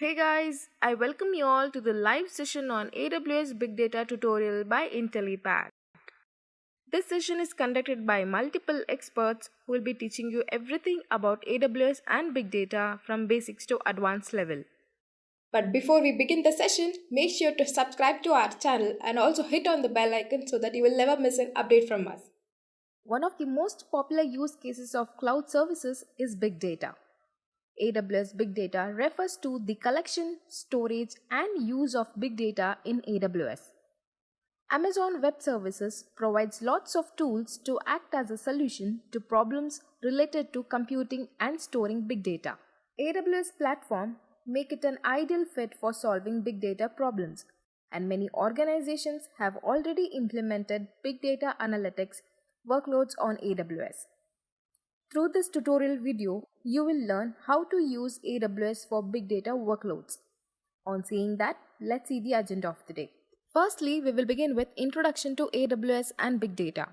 Hey guys, I welcome you all to the live session on AWS Big Data tutorial by Intellipaat. This session is conducted by multiple experts who will be teaching you everything about AWS and Big Data from basics to advanced level. But before we begin the session, make sure to subscribe to our channel and also hit on the bell icon so that you will never miss an update from us. One of the most popular use cases of cloud services is Big Data. AWS Big Data refers to the collection, storage, and use of big data in AWS. Amazon Web Services provides lots of tools to act as a solution to problems related to computing and storing big data. AWS platform make it an ideal fit for solving big data problems, and many organizations have already implemented big data analytics workloads on AWS. Through this tutorial video, you will learn how to use AWS for big data workloads. On seeing that, let's see the agenda of the day. Firstly, we will begin with Introduction to AWS and Big Data.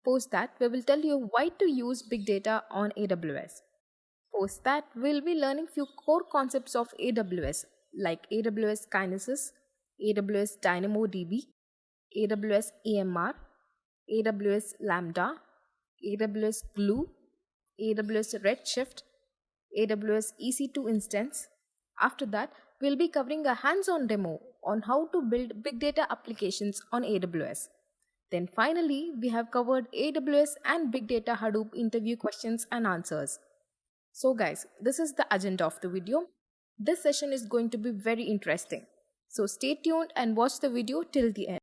Post that, we will tell you why to use Big Data on AWS. Post that, we will be learning few core concepts of AWS like AWS Kinesis, AWS DynamoDB, AWS EMR, AWS Lambda, AWS Glue, AWS Redshift, AWS EC2 instance. After that, we'll be covering a hands-on demo on how to build big data applications on AWS. Then finally, we have covered AWS and Big Data Hadoop interview questions and answers. So guys, this is the agenda of the video. This session is going to be very interesting. So stay tuned and watch the video till the end.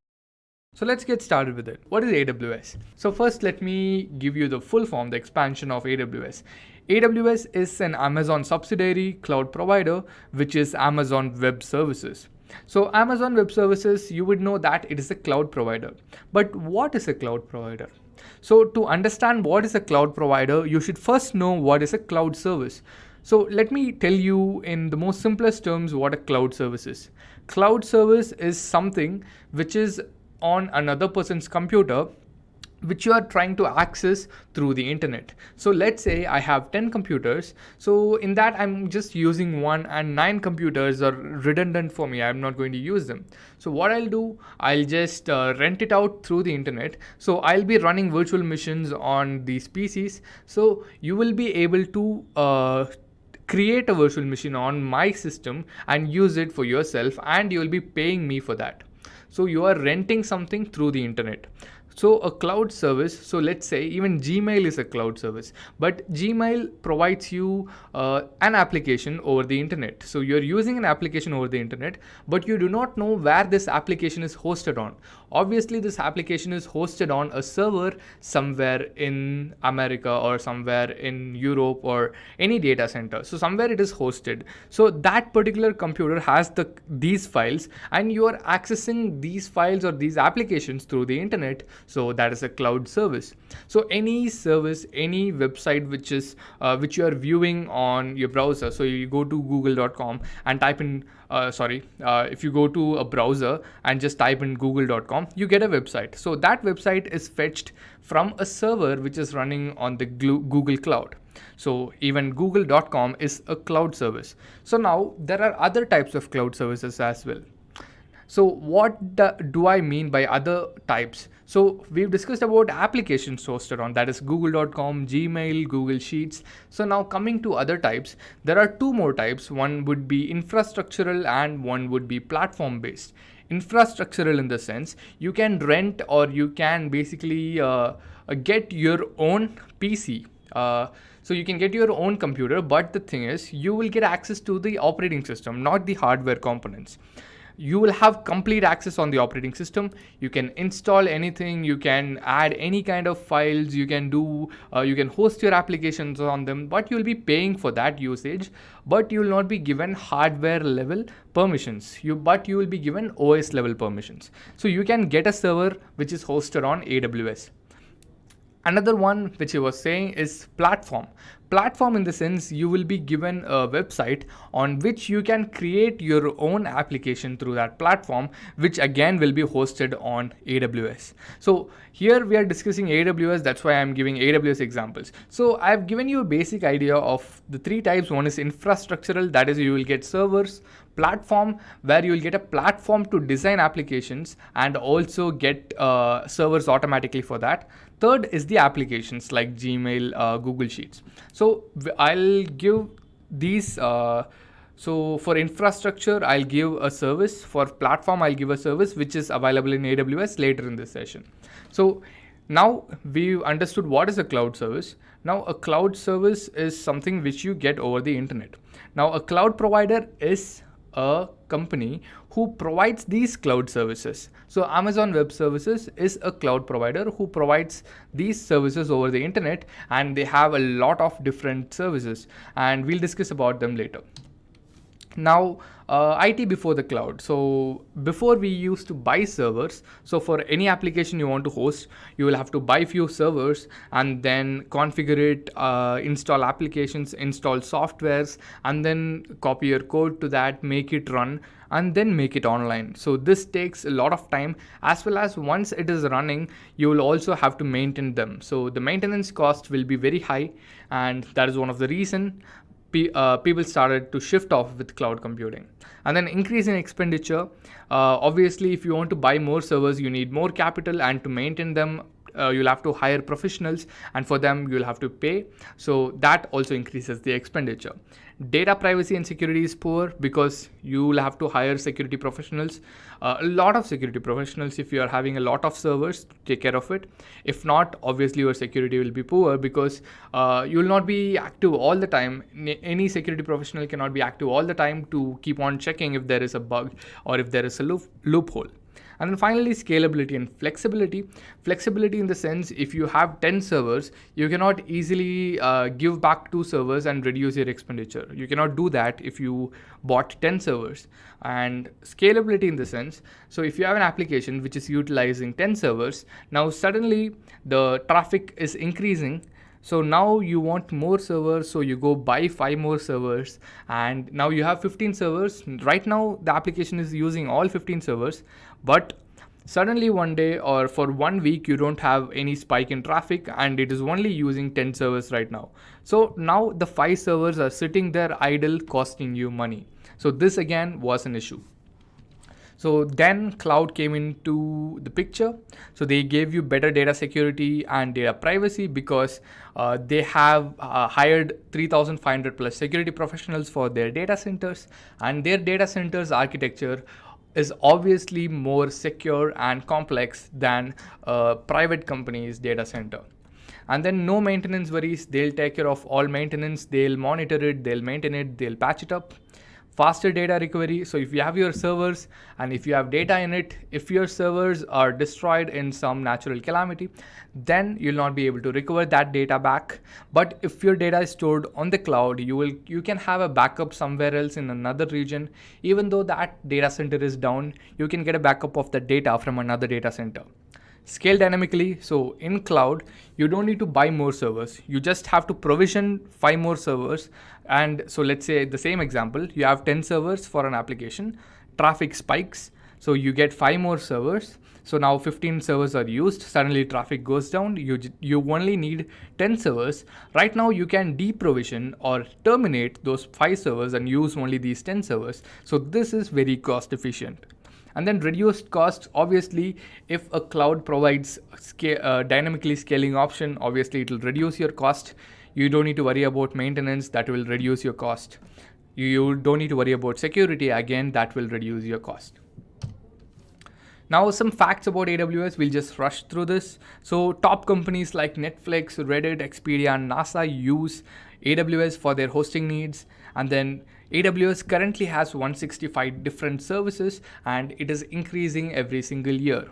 So let's get started with it. What is AWS? So first let me give you the full form, the expansion of AWS. AWS is an Amazon subsidiary cloud provider, which is Amazon Web Services. So Amazon Web Services, you would know that it is a cloud provider. But what is a cloud provider? So to understand what is a cloud provider, you should first know what is a cloud service. So let me tell you in the most simplest terms what a cloud service is. Cloud service is something which is on another person's computer which you are trying to access through the internet. So let's say I have 10 computers. So in that I'm just using one and 9 computers are redundant for me. I'm not going to use them. So what I'll do, I'll just rent it out through the internet. So I'll be running virtual machines on these PCs. So you will be able to create a virtual machine on my system and use it for yourself, and you will be paying me for that. So you are renting something through the internet. So a cloud service, so let's say even Gmail is a cloud service, but Gmail provides you an application over the internet. So you're using an application over the internet, but you do not know where this application is hosted on. Obviously, this application is hosted on a server somewhere in America or somewhere in Europe or any data center. So somewhere it is hosted. So that particular computer has these files, and you are accessing these files or these applications through the internet. So that is a cloud service. So any service, any website which you are viewing on your browser. So you go to google.com and type in if you go to a browser and just type in google.com, you get a website. So that website is fetched from a server which is running on the Google Cloud. So even google.com is a cloud service. So now there are other types of cloud services as well. So what do I mean by other types? So we've discussed about applications hosted on, that is google.com, Gmail, Google Sheets. So now coming to other types, there are 2 more types. One would be infrastructural and one would be platform based. Infrastructural in the sense you can rent or you can basically get your own PC. So you can get your own computer, but the thing is you will get access to the operating system, not the hardware components. You will have complete access on the operating system. You can install anything, you can add any kind of files, you can host your applications on them, but you will be paying for that usage, but you will not be given hardware level permissions, but you will be given OS level permissions. So you can get a server which is hosted on AWS. Another one which I was saying is platform. Platform in the sense you will be given a website on which you can create your own application through that platform, which again will be hosted on AWS. So here we are discussing AWS, that's why I'm giving AWS examples. So I've given you a basic idea of the three types. One is infrastructural, that is you will get servers. Platform, where you will get a platform to design applications and also get servers automatically for that. Third is the applications like Gmail, Google Sheets. So I'll give these. So for infrastructure, I'll give a service. For platform, I'll give a service which is available in AWS later in this session. So now we've understood what is a cloud service. Now a cloud service is something which you get over the internet. Now a cloud provider is a company who provides these cloud services. So Amazon Web Services is a cloud provider who provides these services over the internet, and they have a lot of different services, and we'll discuss about them later. Now IT before the cloud. So before we used to buy servers. So for any application you want to host, you will have to buy few servers and then configure it, install applications, install softwares, and then copy your code to that, make it run, and then make it online. So this takes a lot of time, as well as once it is running, you will also have to maintain them. So the maintenance cost will be very high, and that is one of the reason people started to shift off with cloud computing. And then increase in expenditure. Obviously, if you want to buy more servers, you need more capital, and to maintain them, you'll have to hire professionals, and for them you'll have to pay. So that also increases the expenditure. Data privacy and security is poor because you'll have to hire security professionals, a lot of security professionals if you are having a lot of servers to take care of it. If not, obviously your security will be poor because you will not be active all the time. Any security professional cannot be active all the time to keep on checking if there is a bug or if there is a loophole. And then finally, scalability and flexibility. Flexibility in the sense, if you have 10 servers, you cannot easily give back 2 servers and reduce your expenditure. You cannot do that if you bought 10 servers. And scalability in the sense, so if you have an application which is utilizing 10 servers, now suddenly the traffic is increasing. So now you want more servers, so you go buy 5 more servers, and now you have 15 servers. Right now the application is using all 15 servers, but suddenly one day or for 1 week you don't have any spike in traffic and it is only using 10 servers right now. So now the 5 servers are sitting there idle, costing you money. So this again was an issue. So then cloud came into the picture. So they gave you better data security and data privacy because they have hired 3,500 plus security professionals for their data centers, and their data centers architecture is obviously more secure and complex than a private company's data center. And then no maintenance worries. They'll take care of all maintenance. They'll monitor it, they'll maintain it, they'll patch it up. Faster data recovery. So if you have your servers and if you have data in it, if your servers are destroyed in some natural calamity, then you'll not be able to recover that data back. But if your data is stored on the cloud, you can have a backup somewhere else in another region. Even though that data center is down, you can get a backup of the data from another data center. Scale dynamically. So in cloud, you don't need to buy more servers. You just have to provision 5 more servers. And so let's say the same example, you have 10 servers for an application, traffic spikes. So you get 5 more servers. So now 15 servers are used. Suddenly traffic goes down. You only need 10 servers. Right now you can deprovision or terminate those 5 servers and use only these 10 servers. So this is very cost efficient. And then reduced costs. Obviously, if a cloud provides dynamically scaling option, obviously it will reduce your cost. You don't need to worry about maintenance, that will reduce your cost. You don't need to worry about security, again, that will reduce your cost. Now some facts about AWS, we'll just rush through this. So top companies like Netflix, Reddit, Expedia, and NASA use AWS for their hosting needs. And then AWS currently has 165 different services and it is increasing every single year.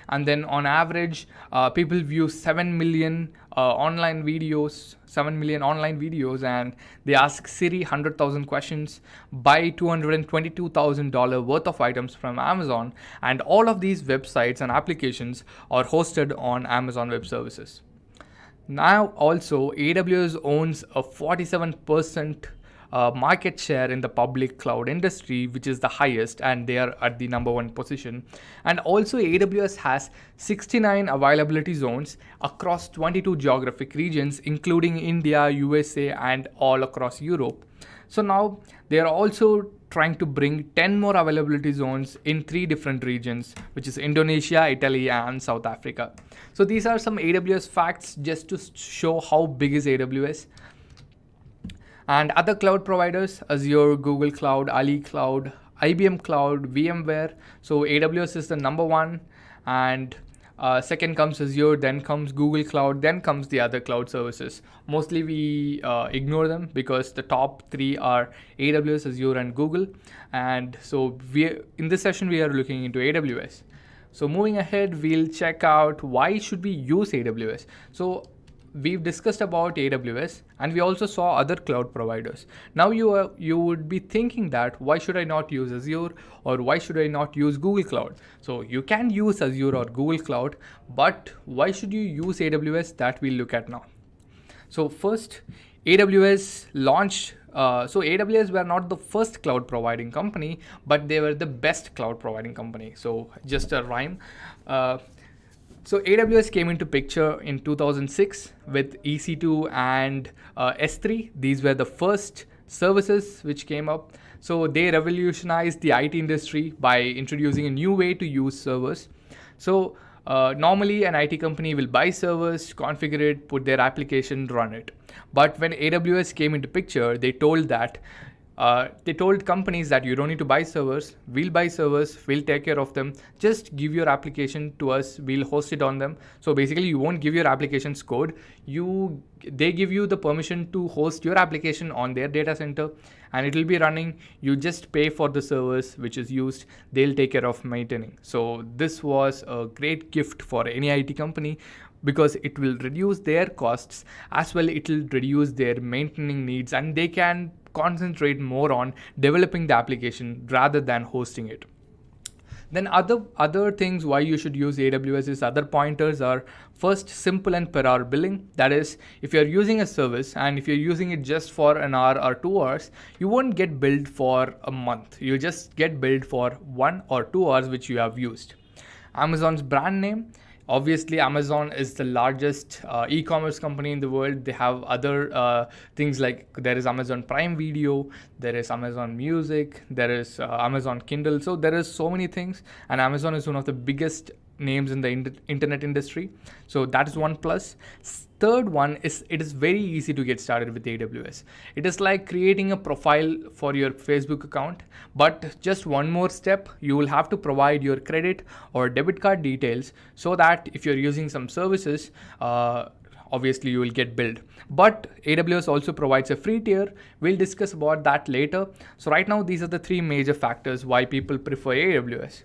And then on average, people view 7 million online videos, and they ask Siri 100,000 questions, buy $222,000 worth of items from Amazon, and all of these websites and applications are hosted on Amazon Web Services. Now also AWS owns a 47% market share in the public cloud industry, which is the highest, and they are at the number one position. And also AWS has 69 availability zones across 22 geographic regions, including India, USA, and all across Europe. So now they are also trying to bring 10 more availability zones in 3 different regions, which is Indonesia, Italy, and South Africa. So these are some AWS facts just to show how big is AWS. And other cloud providers: Azure, Google Cloud, Ali Cloud, IBM Cloud, VMware. So AWS is the number one, and second comes Azure, then comes Google Cloud, then comes the other cloud services. Mostly we ignore them because the top 3 are AWS, Azure, and Google. And so in this session we are looking into AWS. So moving ahead, we'll check out why should we use AWS. So we've discussed about AWS, and we also saw other cloud providers. Now you would be thinking that why should I not use Azure, or why should I not use Google Cloud? So you can use Azure or Google Cloud, but why should you use AWS? That we'll look at now. So first, AWS launched. So AWS were not the first cloud providing company, but they were the best cloud providing company. So just a rhyme. So AWS came into picture in 2006 with EC2 and S3. These were the first services which came up. So they revolutionized the IT industry by introducing a new way to use servers. So normally an IT company will buy servers, configure it, put their application, run it. But when AWS came into picture, they told companies that you don't need to buy servers. We'll buy servers, we'll take care of them. Just give your application to us, we'll host it on them. So basically you won't give your application's code. They give you the permission to host your application on their data center, and it will be running. You just pay for the servers which is used. They'll take care of maintaining. So this was a great gift for any IT company, because it will reduce their costs, as well it will reduce their maintaining needs, and they can concentrate more on developing the application rather than hosting it. Then other things why you should use AWS is other pointers are: first, simple and per hour billing. That is, if you're using a service and if you're using it just for an hour or 2 hours, you won't get billed for a month. You just get billed for 1 or 2 hours which you have used. Amazon's brand name. Obviously, Amazon is the largest e-commerce company in the world. They have other things like there is Amazon Prime Video, there is Amazon Music, there is Amazon Kindle. So there is so many things, and Amazon is one of the biggest names in the internet industry. So that is one plus. Third one is it is very easy to get started with AWS. It is like creating a profile for your Facebook account, but just one more step: you will have to provide your credit or debit card details, so that if you're using some services, obviously you will get billed. But AWS also provides a free tier. We'll discuss about that later. So right now, these are the 3 major factors why people prefer AWS.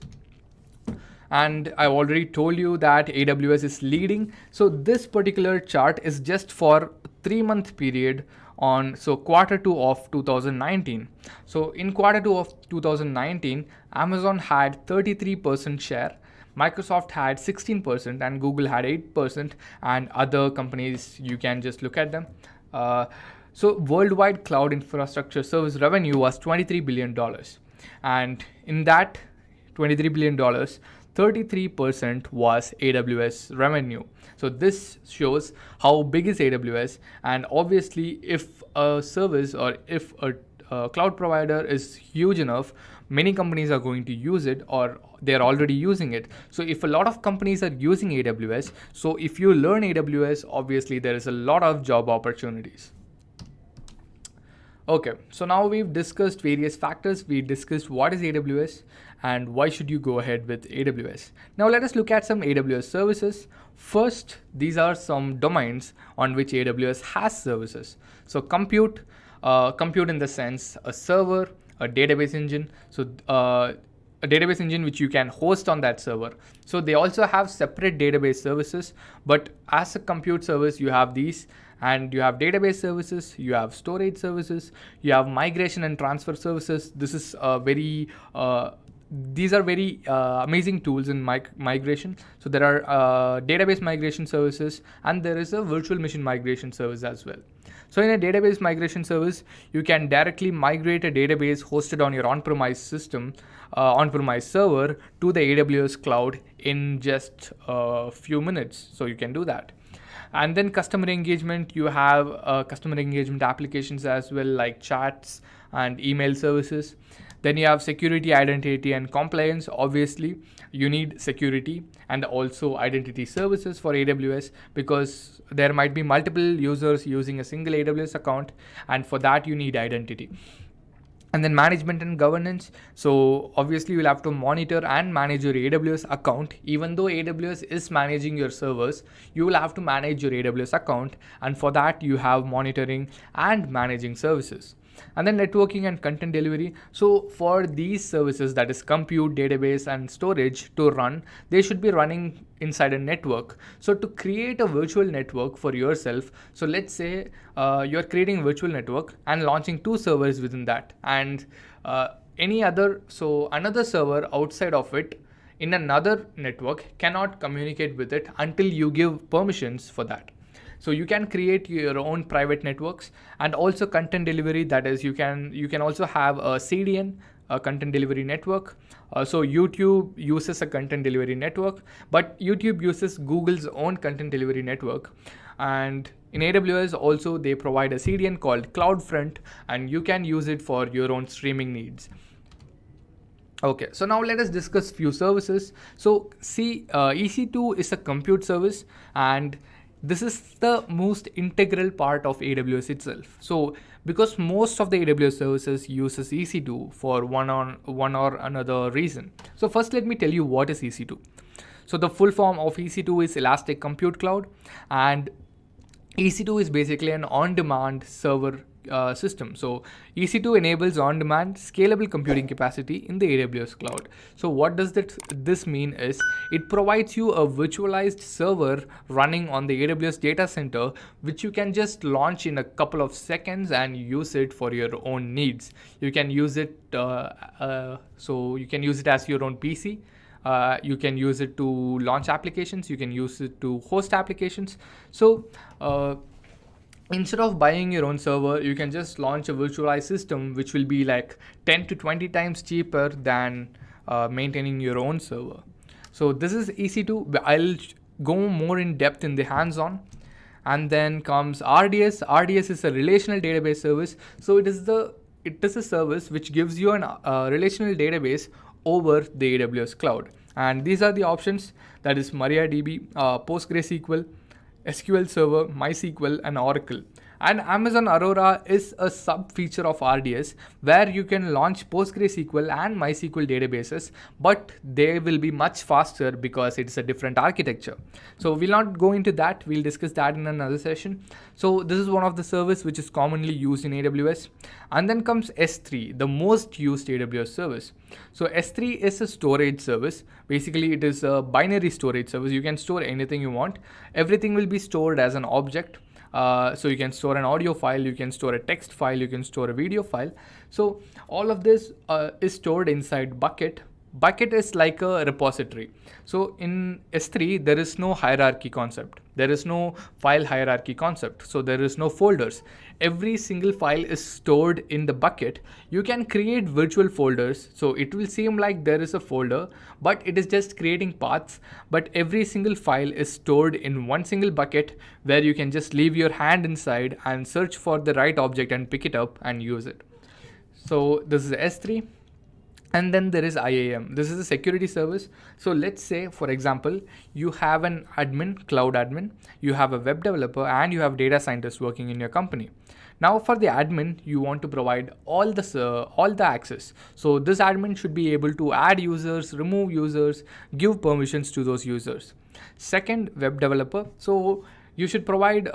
And I've already told you that AWS is leading. So this particular chart is just for 3-month period on Q2 of 2019. So in Q2 of 2019, Amazon had 33% share, Microsoft had 16%, and Google had 8%, and other companies, you can just look at them. So worldwide cloud infrastructure service revenue was $23 billion. And in that $23 billion, 33% was AWS revenue. So this shows how big is AWS, and obviously if a service or if a cloud provider is huge enough, many companies are going to use it, or they're already using it. So if a lot of companies are using AWS, so if you learn AWS, obviously there is a lot of job opportunities. Okay, so now we've discussed various factors. We discussed what is AWS and why should you go ahead with AWS. Now let us look at some AWS services. First, these are some domains on which AWS has services. So compute in the sense a server, a database engine. So a database engine which you can host on that server. So they also have separate database services, but as a compute service, you have these, and you have database services, you have storage services, you have migration and transfer services. This is a very these are very amazing tools in migration. So there are database migration services, and there is a virtual machine migration service as well. So in a database migration service, you can directly migrate a database hosted on your on-premise system, on-premise server to the AWS cloud in just a few minutes. So you can do that. And then customer engagement, you have customer engagement applications as well, like chats and email services. Then you have security, identity, and compliance. Obviously, you need security and also identity services for AWS, because there might be multiple users using a single AWS account, and for that you need identity. And then management and governance. So obviously you'll have to monitor and manage your AWS account. Even though AWS is managing your servers, you will have to manage your AWS account, and for that you have monitoring and managing services. And then networking and content delivery. So for these services, that is compute, database, and storage, to run, they should be running inside a network. So to create a virtual network for yourself, so let's say you're creating a virtual network and launching 2 servers within that, and another server outside of it in another network cannot communicate with it until you give permissions for that. So you can create your own private networks, and also content delivery. That is, you can also have a CDN, a content delivery network. So YouTube uses a content delivery network, but YouTube uses Google's own content delivery network. And in AWS also, they provide a CDN called CloudFront, and you can use it for your own streaming needs. Okay, so now let us discuss few services. So EC2 is a compute service, and this is the most integral part of AWS itself. So because most of the AWS services uses EC2 for one or another reason. So first, let me tell you what is EC2. So the full form of EC2 is Elastic Compute Cloud, and EC2 is basically an on-demand server system. So EC2 enables on-demand scalable computing capacity in the AWS cloud. So what does this mean is, it provides you a virtualized server running on the AWS data center, which you can just launch in a couple of seconds and use it for your own needs. You can use it so you can use it as your own PC. You can use it to launch applications. You can use it to host applications. So instead of buying your own server, you can just launch a virtualized system, which will be like 10 to 20 times cheaper than maintaining your own server. So this is EC2. I'll go more in depth in the hands-on. And then comes RDS. RDS is a relational database service. So it is a service which gives you a relational database over the AWS cloud. And these are the options. That is MariaDB, PostgreSQL, SQL Server, MySQL, and Oracle. And Amazon Aurora is a sub-feature of RDS, where you can launch PostgreSQL and MySQL databases, but they will be much faster because it's a different architecture. So we'll not go into that. We'll discuss that in another session. So this is one of the service which is commonly used in AWS. And then comes S3, the most used AWS service. So S3 is a storage service. Basically, it is a binary storage service. You can store anything you want. Everything will be stored as an object. So you can store an audio file, you can store a text file, you can store a video file. So all of this is stored inside bucket. Bucket is like a repository. So in S3, there is no hierarchy concept. There is no file hierarchy concept. So there is no folders. Every single file is stored in the bucket. You can create virtual folders. So it will seem like there is a folder, but it is just creating paths. But every single file is stored in one single bucket, where you can just leave your hand inside and search for the right object and pick it up and use it. So this is S3. And then there is IAM. This is a security service. So let's say, for example, you have an admin, cloud admin, you have a web developer, and you have data scientists working in your company. Now for the admin, you want to provide all the access. So this admin should be able to add users, remove users, give permissions to those users. Second, web developer. So you should provide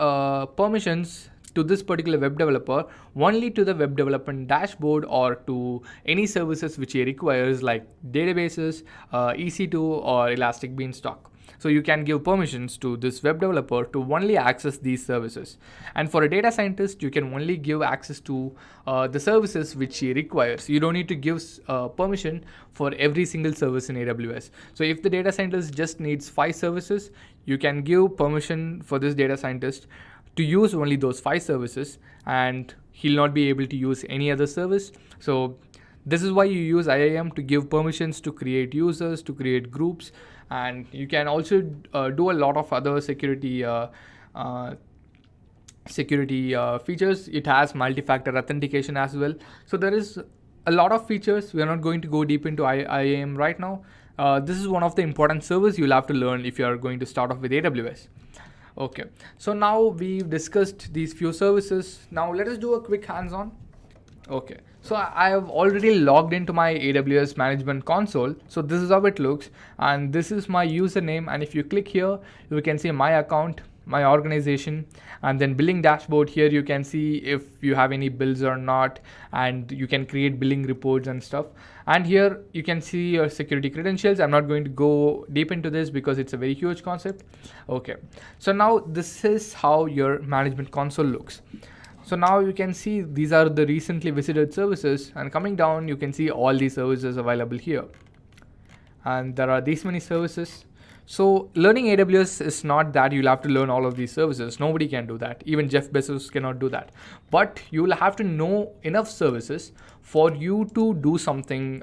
permissions to this particular web developer only to the web development dashboard, or to any services which he requires, like databases, EC2, or Elastic Beanstalk. So you can give permissions to this web developer to only access these services. And for a data scientist, you can only give access to the services which he requires. You don't need to give permission for every single service in AWS. So if the data scientist just needs 5 services, you can give permission for this data scientist to use only those 5 services, and he'll not be able to use any other service. So this is why you use IAM, to give permissions to create users, to create groups, and you can also do a lot of other security features. It has multi-factor authentication as well. So there is a lot of features. We are not going to go deep into IAM right now. This is one of the important services you'll have to learn if you are going to start off with AWS. Okay, so now we've discussed these few services. Now let us do a quick hands-on. Okay, so I have already logged into my AWS management console. So this is how it looks, and this is my username. And if you click here, you can see my account, my organization, and then billing dashboard. Here you can see if you have any bills or not, and you can create billing reports and stuff. And here you can see your security credentials. I'm not going to go deep into this because it's a very huge concept. Okay, so now this is how your management console looks. So now you can see these are the recently visited services, and coming down you can see all these services available here. And there are these many services. So learning AWS is not that you'll have to learn all of these services. Nobody can do that. Even Jeff Bezos cannot do that. But you'll have to know enough services for you to do something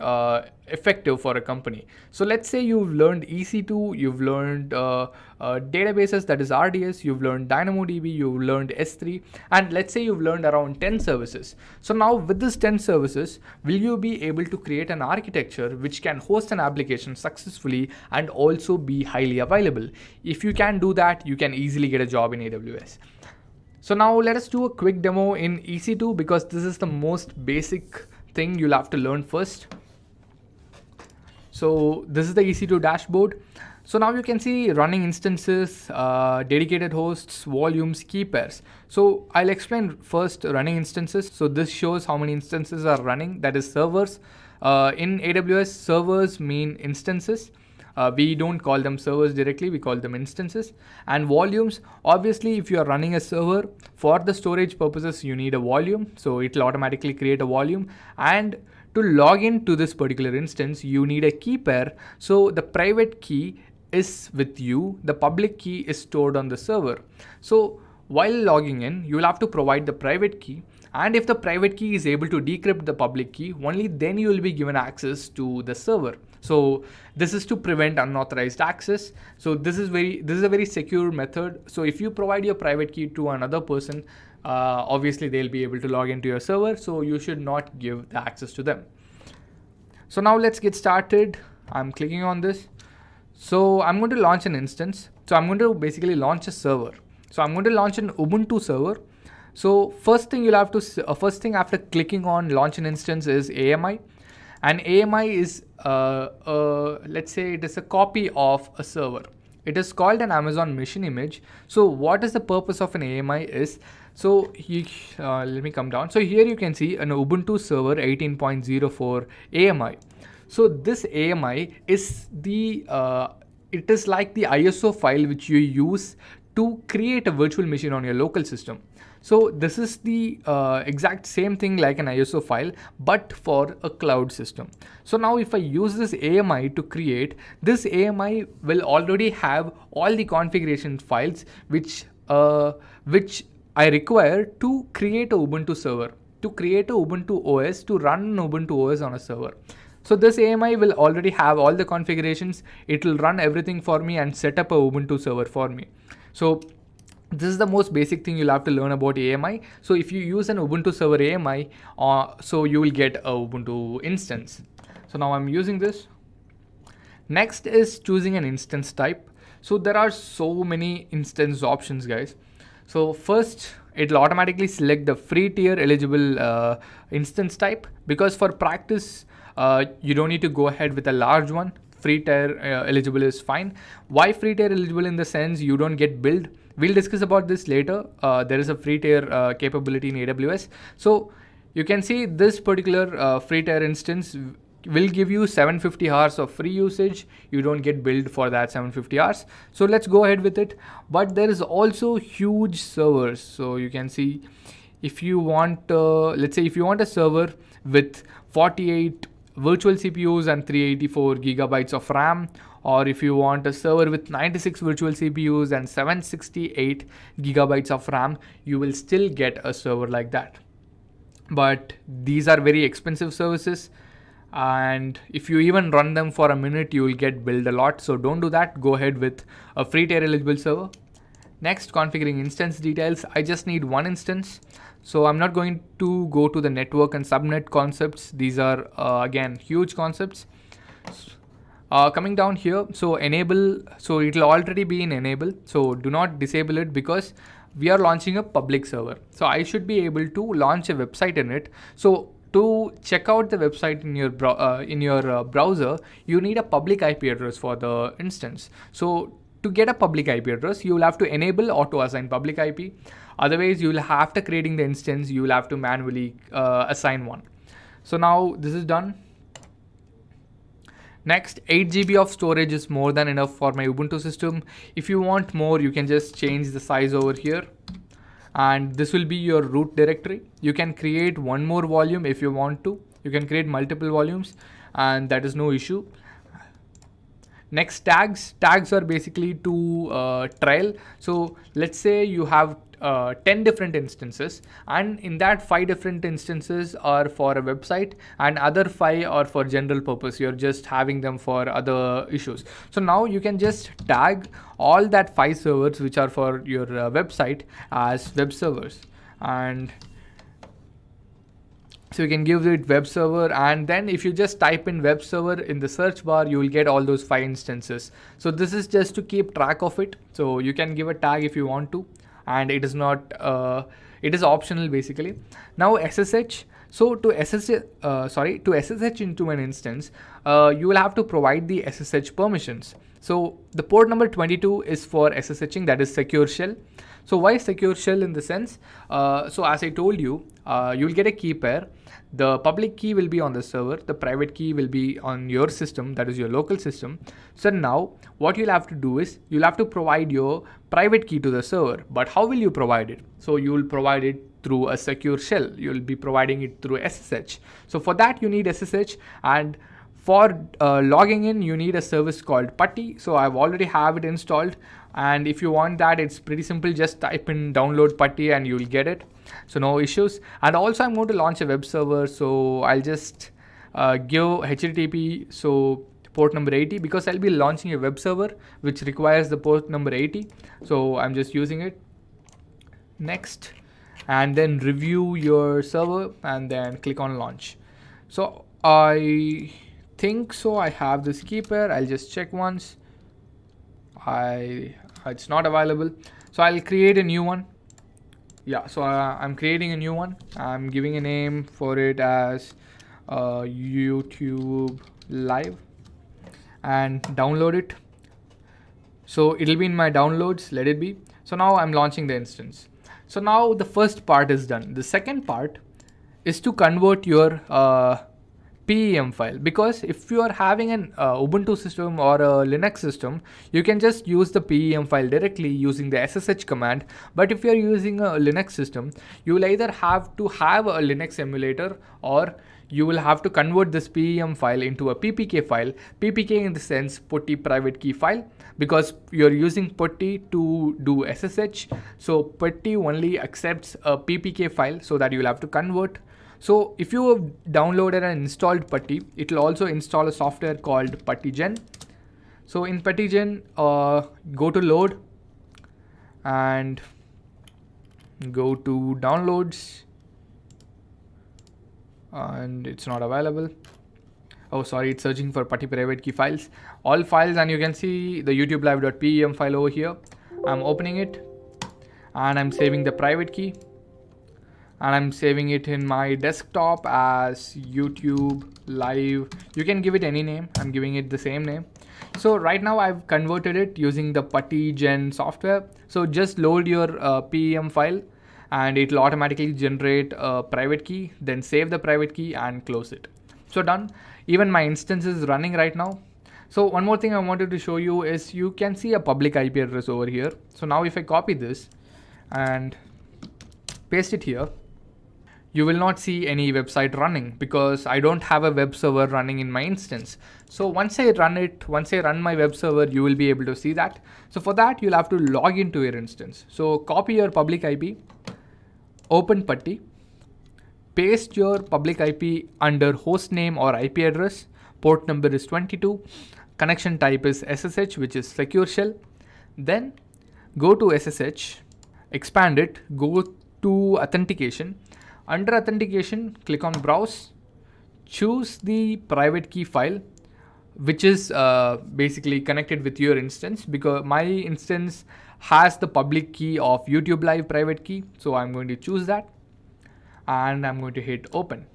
effective for a company. So let's say you've learned EC2, you've learned databases, that is RDS, you've learned DynamoDB, you've learned S3, and let's say you've learned around 10 services. So now with this 10 services, will you be able to create an architecture which can host an application successfully and also be highly available? If you can do that, you can easily get a job in AWS. So now let us do a quick demo in EC2, because this is the most basic thing you'll have to learn first. So this is the EC2 dashboard. So now you can see running instances, dedicated hosts, volumes, key pairs. So I'll explain first running instances. So this shows how many instances are running, that is servers. In AWS, servers mean instances. We don't call them servers directly, we call them instances. And volumes, obviously if you are running a server, for the storage purposes you need a volume, so it will automatically create a volume. And to log in to this particular instance, you need a key pair. So the private key is with you, the public key is stored on the server. So while logging in, you will have to provide the private key. And if the private key is able to decrypt the public key, only then you will be given access to the server. So this is to prevent unauthorized access. So this is a very secure method. So if you provide your private key to another person, obviously they'll be able to log into your server. So you should not give the access to them. So now let's get started. I'm clicking on this. So I'm going to launch an instance. So I'm going to basically launch a server. So I'm going to launch an Ubuntu server. So first thing after clicking on launch an instance is AMI. And AMI is, let's say it is a copy of a server. It is called an Amazon machine image. So what is the purpose of an AMI is, so let me come down. So here you can see an Ubuntu server 18.04 AMI. So this AMI is it is like the ISO file which you use to create a virtual machine on your local system. So this is the exact same thing like an ISO file, but for a cloud system. So now if I use this AMI to create, this AMI will already have all the configuration files which I require to create a Ubuntu server, to create a Ubuntu OS, to run an Ubuntu OS on a server. So this AMI will already have all the configurations. It will run everything for me and set up a Ubuntu server for me. So this is the most basic thing you'll have to learn about AMI. So if you use an Ubuntu server AMI, so you will get a Ubuntu instance. So now I'm using this. Next is choosing an instance type. So there are so many instance options, guys. So first, it'll automatically select the free tier eligible instance type, because for practice, you don't need to go ahead with a large one. Free tier eligible is fine. Why free tier eligible? In the sense you don't get billed. We'll discuss about this later. There is a free tier capability in AWS. So you can see this particular free tier instance will give you 750 hours of free usage. You don't get billed for that 750 hours. So let's go ahead with it. But there is also huge servers. So you can see, if you want, let's say if you want a server with 48 virtual CPUs and 384 gigabytes of RAM, or if you want a server with 96 virtual CPUs and 768 gigabytes of RAM, you will still get a server like that. But these are very expensive services, and if you even run them for a minute, you will get billed a lot. So don't do that. Go ahead with a free tier eligible server. Next, configuring instance details. I just need one instance. So I'm not going to go to the network and subnet concepts. These are again huge concepts. Coming down here, so enable, so it will already be in enable. So do not disable it because we are launching a public server. So I should be able to launch a website in it. So to check out the website in your browser, you need a public IP address for the instance. So to get a public IP address, you will have to enable auto assign public IP. Otherwise, you will after creating the instance, you will have to manually assign one. So now this is done. Next, 8 GB of storage is more than enough for my Ubuntu system. If you want more, you can just change the size over here. And this will be your root directory. You can create one more volume if you want to. You can create multiple volumes, and that is no issue. Next, tags. Tags are basically to trail. So let's say you have 10 different instances, and in that 5 different instances are for a website and other 5 are for general purpose. You're just having them for other issues. So now you can just tag all that 5 servers which are for your website as web servers, and so you can give it web server, and then if you just type in web server in the search bar, you will get all those 5 instances. So this is just to keep track of it. So you can give a tag if you want to, and it is not it is optional basically. Now SSH. So to SSH into an instance, you will have to provide the SSH permissions. So the port number 22 is for SSHing, that is secure shell. So why secure shell in the sense? So as I told you, you will get a key pair. The public key will be on the server, the private key will be on your system, that is your local system. So now what you'll have to do is you'll have to provide your private key to the server. But how will you provide it? So you will provide it through a secure shell. You'll be providing it through SSH. So for that you need SSH, and for logging in you need a service called Putty. So I've already have it installed, and if you want that, it's pretty simple. Just type in download Putty and you'll get it. So no issues. And also I'm going to launch a web server, so I'll just give HTTP so port number 80, because I'll be launching a web server which requires the port number 80. So I'm just using it. Next, and then review your server and then click on launch. So I think so I have this key pair. I'll just check once. It's not available, so I'll create a new one. Yeah, so I'm creating a new one. I'm giving a name for it as YouTube Live, and download it. So it'll be in my downloads, let it be. So now I'm launching the instance. So now the first part is done. The second part is to convert your PEM file, because if you are having an Ubuntu system or a Linux system, you can just use the PEM file directly using the SSH command. But if you are using a Linux system, you will either have to have a Linux emulator, or you will have to convert this PEM file into a PPK file. PPK in the sense Putty private key file, because you're using Putty to do SSH. So Putty only accepts a PPK file, so that you will have to convert. So if you have downloaded and installed Putty, it will also install a software called PuttyGen. So in PuttyGen, go to load and go to downloads, and it's not available. Oh, sorry, it's searching for Putty private key files. All files, and you can see the YouTube live.pem file over here. I'm opening it and I'm saving the private key. And I'm saving it in my desktop as YouTube Live. You can give it any name. I'm giving it the same name. So right now I've converted it using the PuttyGen software. So just load your PEM file, and it will automatically generate a private key. Then save the private key and close it. So done. Even my instance is running right now. So one more thing I wanted to show you is you can see a public IP address over here. So now if I copy this and paste it here, you will not see any website running because I don't have a web server running in my instance. So once I run my web server, you will be able to see that. So for that, you'll have to log into your instance. So copy your public IP, open putty, paste your public IP under host name or IP address, port number is 22, connection type is SSH, which is secure shell. Then go to SSH, expand it, go to authentication. Under authentication, click on browse, choose the private key file, which is basically connected with your instance, because my instance has the public key of YouTube Live private key. So I'm going to choose that and I'm going to hit open.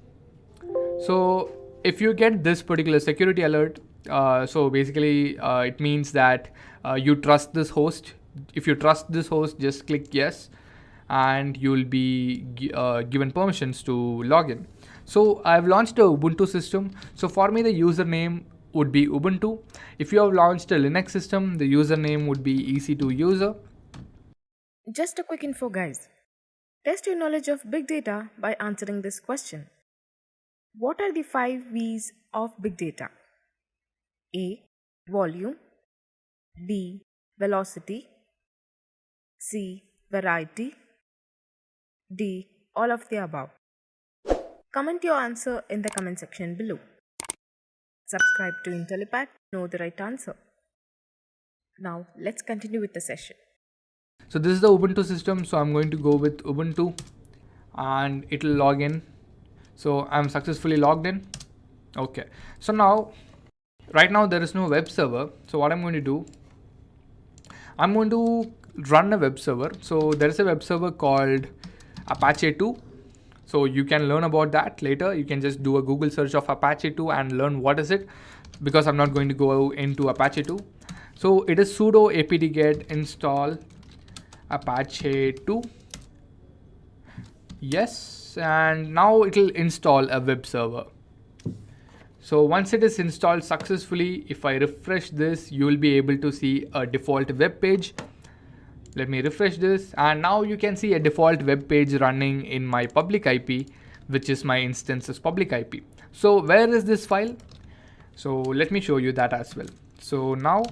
So if you get this particular security alert, so basically it means that you trust this host. If you trust this host, just click yes and you will be given permissions to log in. So I've launched a Ubuntu system. So for me, the username would be Ubuntu. If you have launched a Linux system, the username would be EC2 user. Just a quick info, guys. Test your knowledge of big data by answering this question. What are the 5 V's of big data? A. Volume. B. Velocity. C. Variety. D. All of the above. Comment your answer in the comment section below. Subscribe to Intellipaat to know the right answer. Now let's continue with the session. So this is the Ubuntu system. So I'm going to go with Ubuntu and it will log in. So I'm successfully logged in. Okay. So now, right now there is no web server. So what I'm going to do, I'm going to run a web server. So there is a web server called Apache 2. So you can learn about that later. You can just do a Google search of Apache 2 and learn what is it, because I'm not going to go into Apache 2. So it is sudo apt-get install Apache 2. Yes, and now it will install a web server. So once it is installed successfully, if I refresh this, you will be able to see a default web page. Let me refresh this, and now you can see a default web page running in my public IP, which is my instance's public IP. So where is this file? So let me show you that as well. So now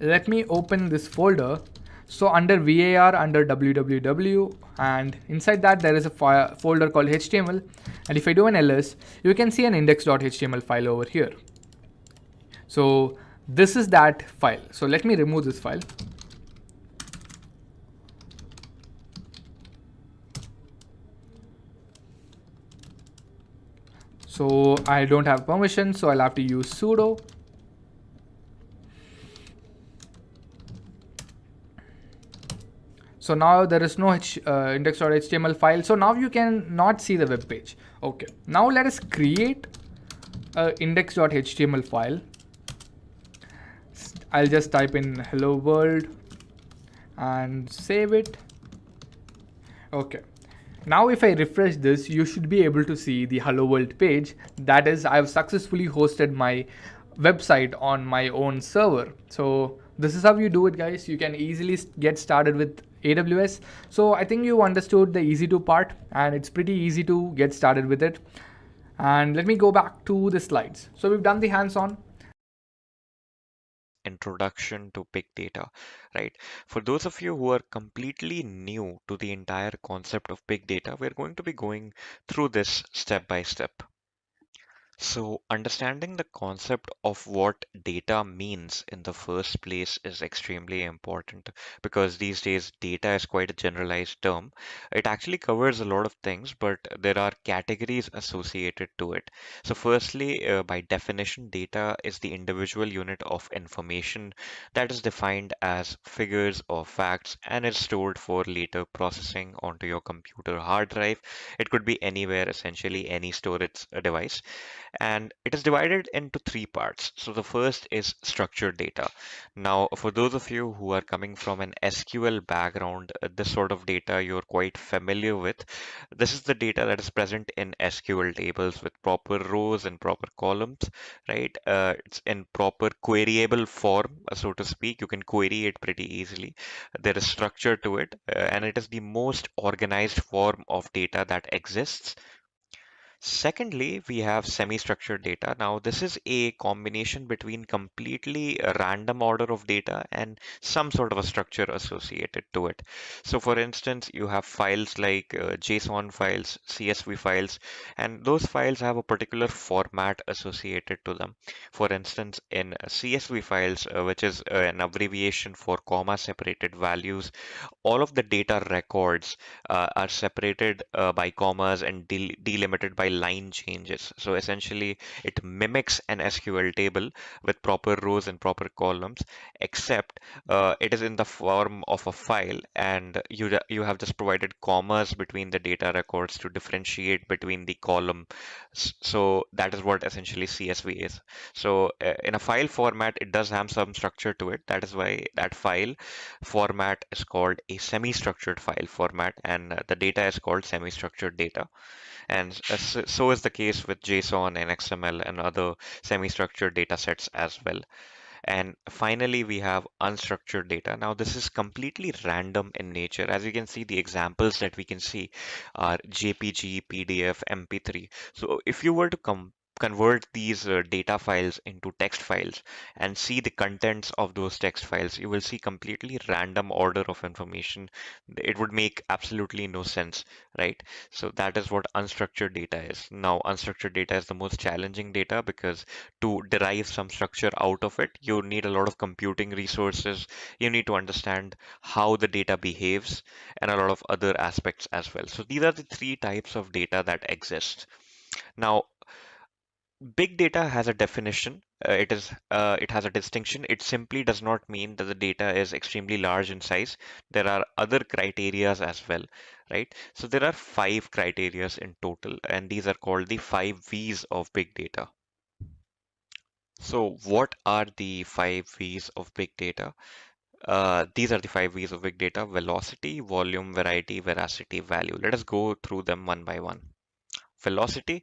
let me open this folder. So under var, under www, and inside that there is a folder called HTML. And if I do an ls, you can see an index.html file over here. So this is that file. So let me remove this file. So I don't have permission, so I'll have to use sudo. So now there is no index.html file. So now you can not see the web page. Okay. Now let us create a index.html file. I'll just type in hello world and save it. Okay. Now if I refresh this, you should be able to see the hello world page. That is, I've successfully hosted my website on my own server. So this is how you do it, guys. You can easily get started with AWS. So I think you understood the easy to part, and it's pretty easy to get started with it. And let me go back to the slides. So we've done the hands-on. Introduction to big data, right? For those of you who are completely new to the entire concept of big data, we're going to be going through this step by step. So understanding the concept of what data means in the first place is extremely important, because these days data is quite a generalized term. It actually covers a lot of things, but there are categories associated to it. So firstly, by definition, data is the individual unit of information that is defined as figures or facts and is stored for later processing onto your computer hard drive. It could be anywhere, essentially any storage device. and it is divided into three parts. So the first is structured data. Now, for those of you who are coming from an SQL background, this sort of data you're quite familiar with. This is the data that is present in SQL tables with proper rows and proper columns, right? It's in proper queryable form, so to speak. You can query it pretty easily. There is structure to it, and it is the most organized form of data that exists. Secondly, we have semi-structured data. Now, this is a combination between completely a random order of data and some sort of a structure associated to it. So, for instance, you have files like JSON files, CSV files, and those files have a particular format associated to them. For instance, in CSV files, which is an abbreviation for comma separated values, all of the data records are separated by commas and delimited by line changes. So essentially, it mimics an SQL table with proper rows and proper columns, except it is in the form of a file, and you have just provided commas between the data records to differentiate between the column. So that is what essentially CSV is. So in a file format, it does have some structure to it. That is why that file format is called a semi-structured file format, and the data is called semi-structured data. And so is the case with JSON and XML and other semi-structured data sets as well. And finally, we have unstructured data. Now, this is completely random in nature. As you can see, the examples that we can see are JPG, PDF, MP3. So if you were to convert these data files into text files and see the contents of those text files, you will see completely random order of information. It would make absolutely no sense, right? So that is what unstructured data is. Now, unstructured data is the most challenging data because to derive some structure out of it, you need a lot of computing resources. You need to understand how the data behaves and a lot of other aspects as well. So these are the three types of data that exist. Now, big data has a definition. It has a distinction. It simply does not mean that the data is extremely large in size. There are other criterias as well, right? So there are five criterias in total, and these are called the five V's of big data. So what are the five V's of big data? These are the five V's of big data: velocity, volume, variety, veracity, value. Let us go through them one by one. Velocity,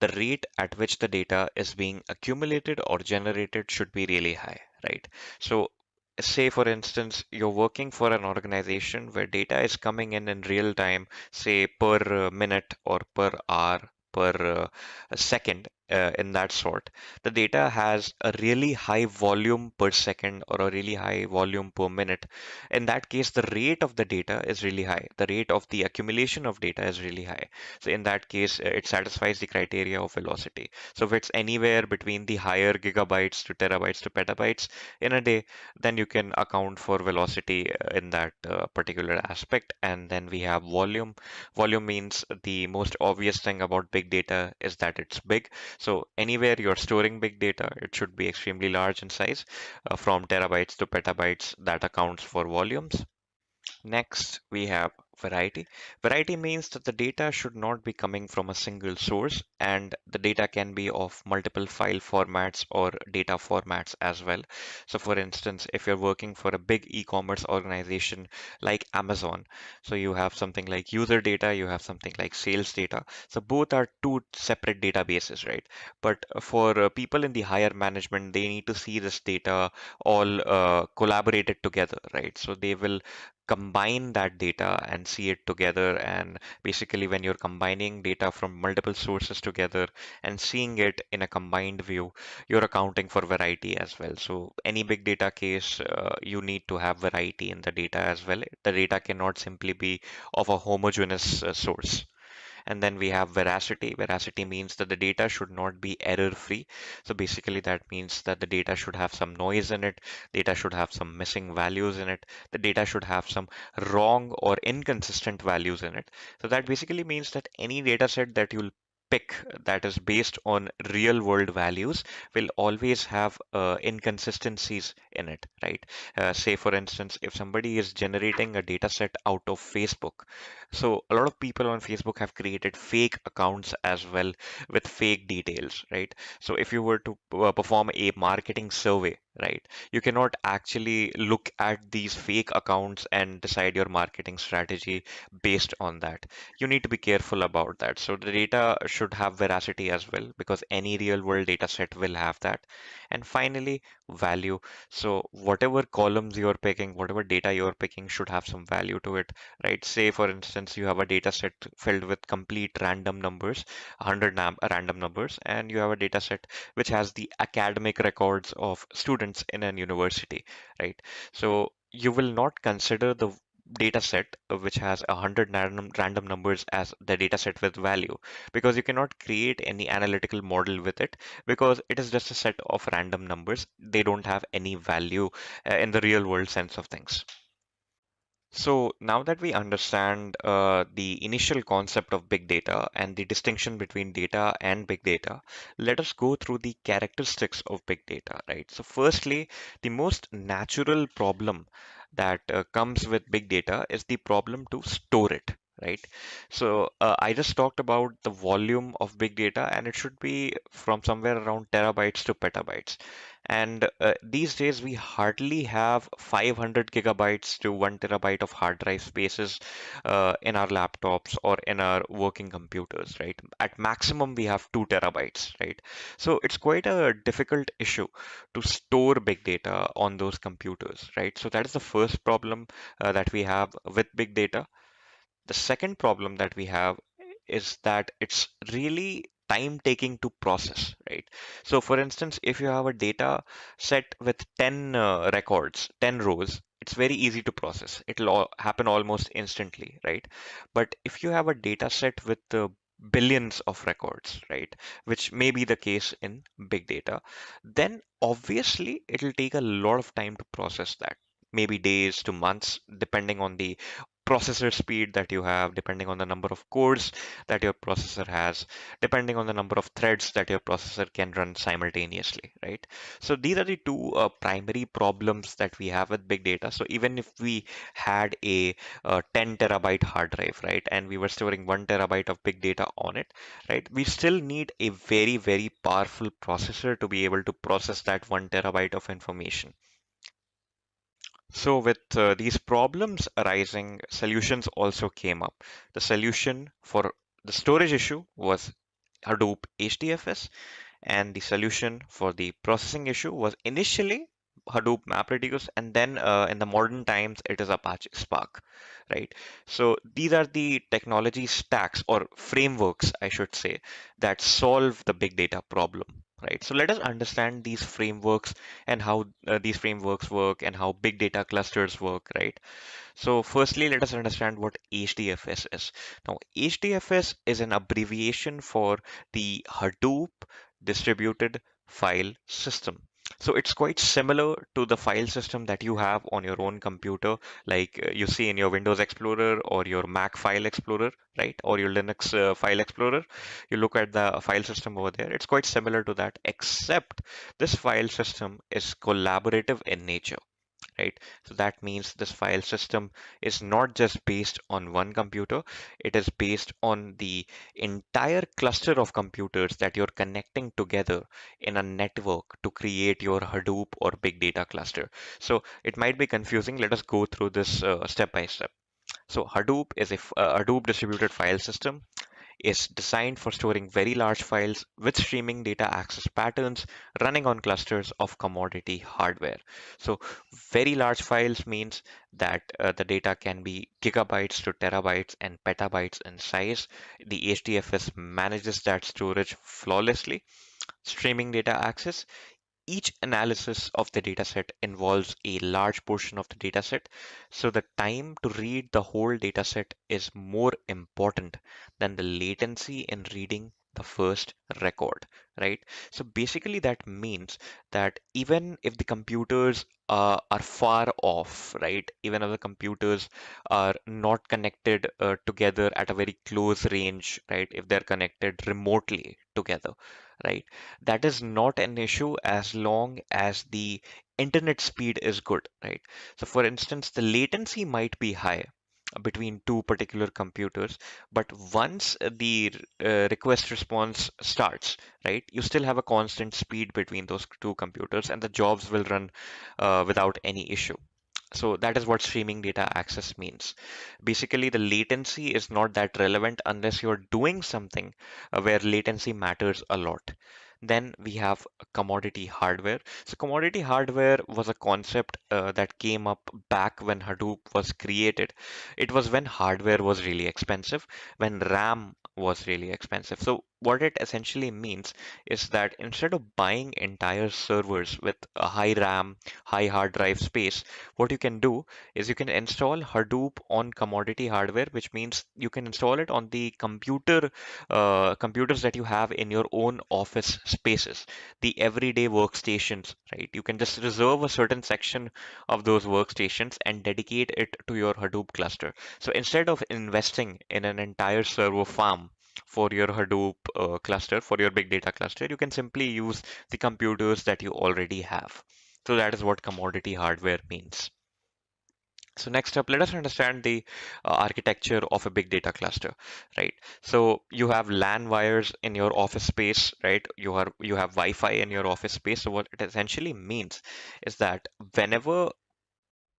the rate at which the data is being accumulated or generated should be really high, right? So say for instance, you're working for an organization where data is coming in real time, say per minute or per hour, per second, in that sort. The data has a really high volume per second or a really high volume per minute. In that case, the rate of the data is really high. The rate of the accumulation of data is really high. So in that case, it satisfies the criteria of velocity. So if it's anywhere between the higher gigabytes to terabytes to petabytes in a day, then you can account for velocity in that particular aspect. And then we have volume. Volume means the most obvious thing about big data is that it's big. So anywhere you're storing big data, it should be extremely large in size, from terabytes to petabytes. That accounts for volumes. Next, we have variety. Variety means that the data should not be coming from a single source, and the data can be of multiple file formats or data formats as well. So, for instance, if you're working for a big e-commerce organization like Amazon, so you have something like user data, you have something like sales data. So, both are two separate databases, right? But for people in the higher management, they need to see this data all collaborated together, right? So, they will combine that data and see it together. And basically, when you're combining data from multiple sources together and seeing it in a combined view, you're accounting for variety as well. So, any big data case, you need to have variety in the data as well. The data cannot simply be of a homogeneous source. And then we have veracity. Veracity means that the data should not be error free. So basically that means that the data should have some noise in it. Data should have some missing values in it. The data should have some wrong or inconsistent values in it. So that basically means that any data set that you'll pick that is based on real world values will always have inconsistencies in it, right? Say, for instance, if somebody is generating a data set out of Facebook, so a lot of people on Facebook have created fake accounts as well with fake details, right? So if you were to perform a marketing survey, right, you cannot actually look at these fake accounts and decide your marketing strategy based on that. You need to be careful about that. So the data should have veracity as well, because any real world data set will have that. And finally, value. So whatever columns you're picking, whatever data you're picking should have some value to it, right? Say, for instance, you have a data set filled with complete random numbers, 100 random numbers, and you have a data set which has the academic records of students in an university, right? So you will not consider the data set which has 100 random numbers as the data set with value, because you cannot create any analytical model with it, because it is just a set of random numbers. They don't have any value in the real world sense of things. So now that we understand the initial concept of big data and the distinction between data and big data, let us go through the characteristics of big data, right? So firstly, the most natural problem that comes with big data is the problem to store it, right? So I just talked about the volume of big data, and it should be from somewhere around terabytes to petabytes. And these days, we hardly have 500 gigabytes to 1 terabyte of hard drive spaces in our laptops or in our working computers, right? At maximum, we have 2 terabytes, right? So it's quite a difficult issue to store big data on those computers, right? So that is the first problem that we have with big data. The second problem that we have is that it's really time taking to process, right? So for instance, if you have a data set with 10 records, 10 rows, it's very easy to process. It'll happen almost instantly, right? But if you have a data set with billions of records, right, which may be the case in big data, then obviously it'll take a lot of time to process that. Maybe days to months, depending on the processor speed that you have, depending on the number of cores that your processor has, depending on the number of threads that your processor can run simultaneously, right? So these are the two primary problems that we have with big data. So even if we had a 10 terabyte hard drive, right, and we were storing 1 terabyte of big data on it, right, we still need a very, very powerful processor to be able to process that 1 terabyte of information. So with these problems arising, solutions also came up. The solution for the storage issue was Hadoop HDFS, and the solution for the processing issue was initially Hadoop MapReduce, and then in the modern times it is Apache Spark, right? So these are the technology stacks or frameworks, I should say, that solve the big data problem, right? So let us understand these frameworks and how these frameworks work and how big data clusters work, right? So firstly, let us understand what HDFS is. Now, HDFS is an abbreviation for the Hadoop Distributed File System. So it's quite similar to the file system that you have on your own computer, like you see in your Windows Explorer or your Mac File Explorer, right? Or your Linux File Explorer. You look at the file system over there. It's quite similar to that, except this file system is collaborative in nature, right? So that means this file system is not just based on one computer, it is based on the entire cluster of computers that you're connecting together in a network to create your Hadoop or big data cluster. So it might be confusing. Let us go through this step by step. So Hadoop is a Hadoop distributed file system is designed for storing very large files with streaming data access patterns running on clusters of commodity hardware. So, very large files means that the data can be gigabytes to terabytes and petabytes in size. The HDFS manages that storage flawlessly. Streaming data access, each analysis of the dataset involves a large portion of the dataset, so the time to read the whole dataset is more important than the latency in reading the first record, right? So basically that means that even if the computers are far off, right? Even if the computers are not connected together at a very close range, right? If they're connected remotely together, right? That is not an issue as long as the internet speed is good, right? So for instance, the latency might be high between two particular computers, but once the request response starts, right, you still have a constant speed between those two computers and the jobs will run without any issue. So that is what streaming data access means. Basically, the latency is not that relevant unless you're doing something where latency matters a lot. Then we have commodity hardware. So commodity hardware was a concept that came up back when Hadoop was created. It was when hardware was really expensive, when RAM was really expensive. So what it essentially means is that instead of buying entire servers with a high RAM, high hard drive space, what you can do is you can install Hadoop on commodity hardware, which means you can install it on the computers that you have in your own office spaces, the everyday workstations, right? You can just reserve a certain section of those workstations and dedicate it to your Hadoop cluster. So instead of investing in an entire server farm for your Hadoop cluster, for your big data cluster, you can simply use the computers that you already have. So that is what commodity hardware means. So next up, let us understand the architecture of a big data cluster, right? So you have LAN wires in your office space, right? You have Wi-Fi in your office space. So what it essentially means is that whenever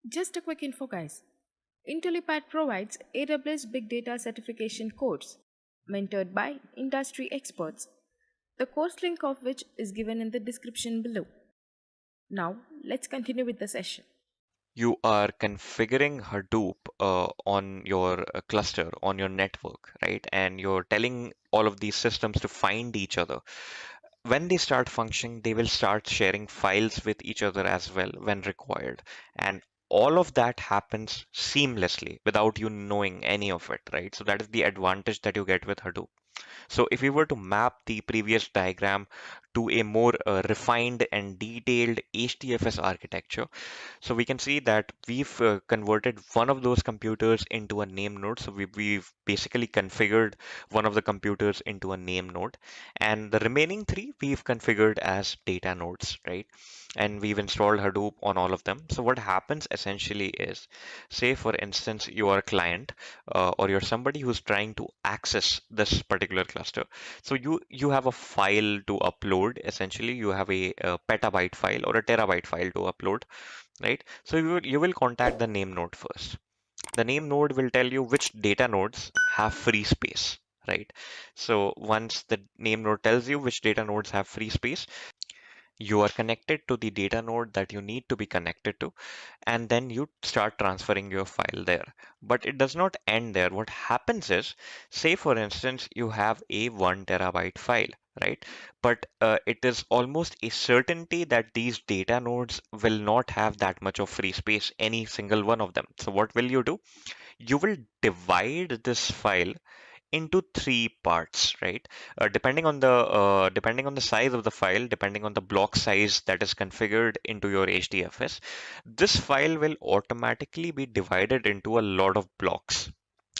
Just a quick info, guys. Intellipaat provides AWS Big Data certification course, mentored by industry experts, the course link of which is given in the description below. Now, let's continue with the session. you are configuring Hadoop on your cluster, on your network, right? And you're telling all of these systems to find each other. When they start functioning, they will start sharing files with each other as well when required. And all of that happens seamlessly without you knowing any of it, right? So that is the advantage that you get with Hadoop. So if we were to map the previous diagram to a more refined and detailed HDFS architecture, so we can see that we've converted one of those computers into a name node. So we've basically configured one of the computers into a name node, and the remaining three we've configured as data nodes, right? And we've installed Hadoop on all of them. So what happens essentially is, say for instance, you are a client or you're somebody who's trying to access this particular cluster. So you have a file to upload. Essentially, you have a petabyte file or a terabyte file to upload, right? So you will contact the name node first. The name node will tell you which data nodes have free space, right? So once the name node tells you which data nodes have free space, you are connected to the data node that you need to be connected to, and then you start transferring your file there. But it does not end there. What happens is, say for instance, you have a 1 terabyte file, right? But it is almost a certainty that these data nodes will not have that much of free space, any single one of them. So what will you do? You will divide this file into three parts, right? Depending on the size of the file, depending on the block size that is configured into your HDFS, this file will automatically be divided into a lot of blocks,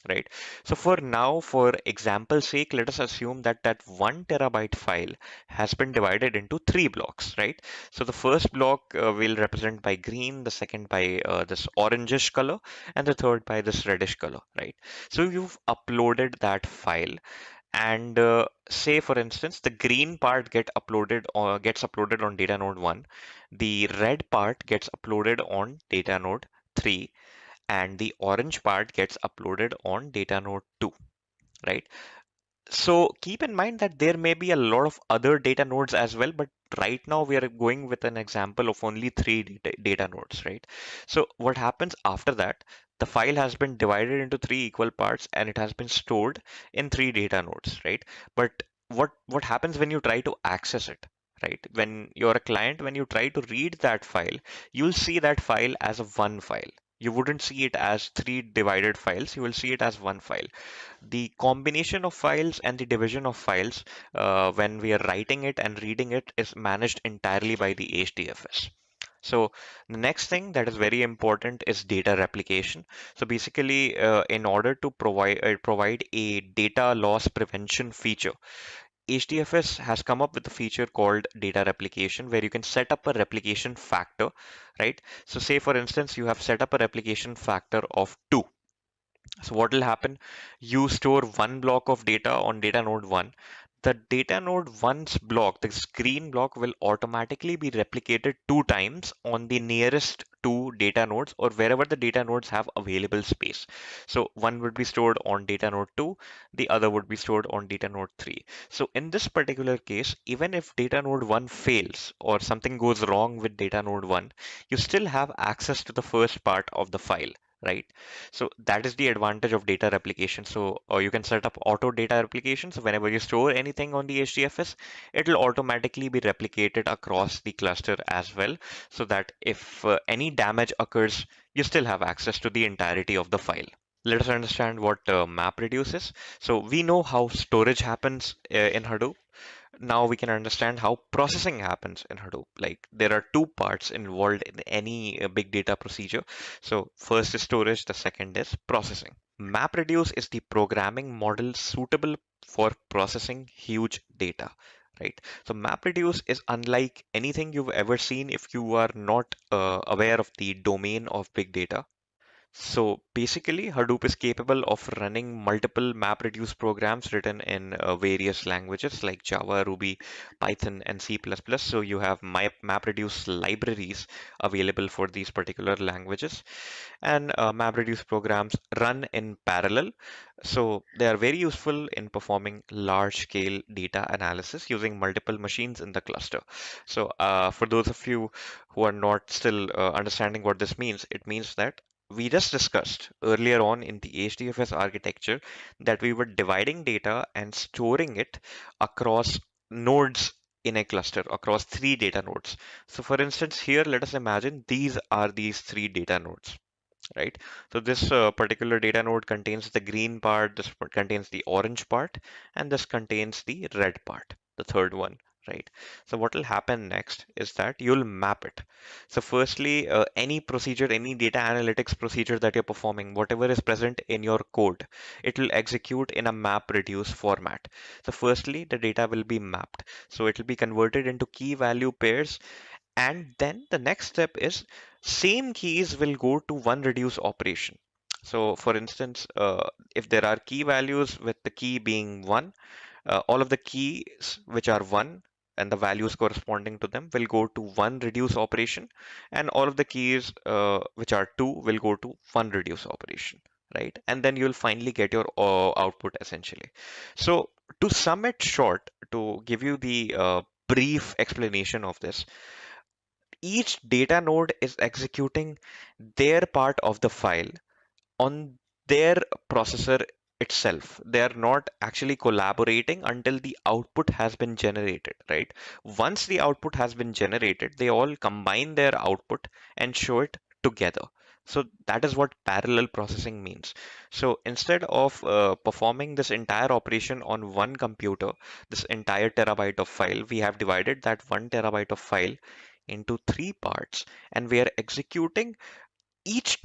right? So for now, for example's sake, let us assume that that 1 terabyte file has been divided into three blocks, right? So the first block will represent by green, the second by this orangish color, and the third by this reddish color, right? So you've uploaded that file, and say for instance, the green part gets uploaded on data node 1, the red part gets uploaded on data node 3, and the orange part gets uploaded on data node 2, right? So keep in mind that there may be a lot of other data nodes as well, but right now we are going with an example of only three data nodes, right? So what happens after that? The file has been divided into three equal parts and it has been stored in three data nodes, right? But what happens when you try to access it? Right? When you're a client, when you try to read that file, you'll see that file as a one file. You wouldn't see it as three divided files, you will see it as one file. The combination of files and the division of files, when we are writing it and reading it, is managed entirely by the HDFS. So the next thing that is very important is data replication. So basically, in order to provide a data loss prevention feature, HDFS has come up with a feature called data replication, where you can set up a replication factor, right? So say for instance, you have set up a replication factor of 2. So what will happen? You store one block of data on data node 1. The data node 1's block, the screen block, will automatically be replicated 2 times on the nearest two data nodes or wherever the data nodes have available space. So one would be stored on data node 2, the other would be stored on data node 3. So in this particular case, even if data node 1 fails or something goes wrong with data node 1, you still have access to the first part of the file, right? So that is the advantage of data replication. So you can set up auto data replication. So whenever you store anything on the HDFS, it will automatically be replicated across the cluster as well, so that if any damage occurs, you still have access to the entirety of the file. Let us understand what MapReduce is. So we know how storage happens in Hadoop. Now we can understand how processing happens in Hadoop. Like there are two parts involved in any big data procedure. So first is storage, the second is processing. MapReduce is the programming model suitable for processing huge data, right? So MapReduce is unlike anything you've ever seen if you are not aware of the domain of big data. So basically, Hadoop is capable of running multiple MapReduce programs written in various languages like Java, Ruby, Python, and C++. So you have MapReduce libraries available for these particular languages. And MapReduce programs run in parallel. So they are very useful in performing large-scale data analysis using multiple machines in the cluster. So for those of you who are not still understanding what this means, it means that we just discussed earlier on in the HDFS architecture that we were dividing data and storing it across nodes in a cluster, across three data nodes. So for instance, here, let us imagine these three data nodes, right? So this particular data node contains the green part, this contains the orange part, and this contains the red part, the third one, right? So what will happen next is that you'll map it. So firstly, any procedure, any data analytics procedure that you're performing, whatever is present in your code, it will execute in a map reduce format. So firstly, the data will be mapped. So it will be converted into key value pairs, and then the next step is same keys will go to one reduce operation. So for instance, if there are key values with the key being 1, all of the keys which are 1 and the values corresponding to them will go to one reduce operation, and all of the keys which are 2 will go to one reduce operation, right? And then you'll finally get your output essentially. So to sum it short, to give you the brief explanation of this, each data node is executing their part of the file on their processor itself. They are not actually collaborating until the output has been generated, right? Once the output has been generated, they all combine their output and show it together. So that is what parallel processing means. So instead of performing this entire operation on one computer, this entire terabyte of file, we have divided that 1 terabyte of file into three parts, and we are executing each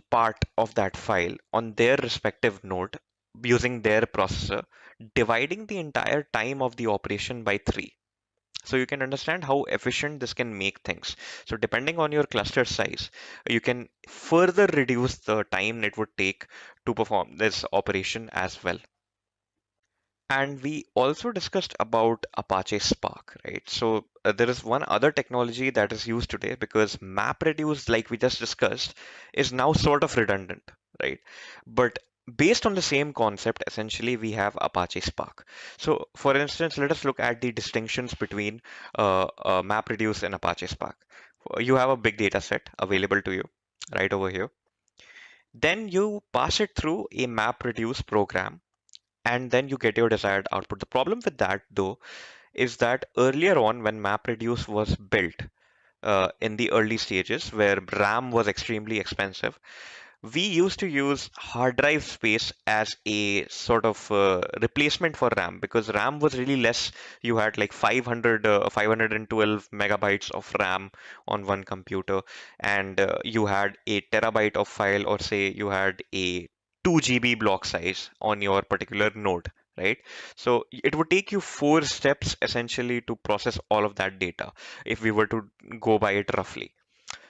part of that file on their respective node using their processor, dividing the entire time of the operation by 3. So you can understand how efficient this can make things. So depending on your cluster size, you can further reduce the time it would take to perform this operation as well. And we also discussed about Apache Spark, right? So there is one other technology that is used today because MapReduce, like we just discussed, is now sort of redundant, right? But based on the same concept, essentially, we have Apache Spark. So for instance, let us look at the distinctions between MapReduce and Apache Spark. You have a big data set available to you right over here. Then you pass it through a MapReduce program, and then you get your desired output. The problem with that, though, is that earlier on when MapReduce was built, in the early stages where RAM was extremely expensive, we used to use hard drive space as a sort of replacement for RAM because RAM was really less. You had like 512 megabytes of RAM on one computer, and you had a terabyte of file, or say you had a 2 GB block size on your particular node. Right? So it would take you 4 steps essentially to process all of that data if we were to go by it roughly.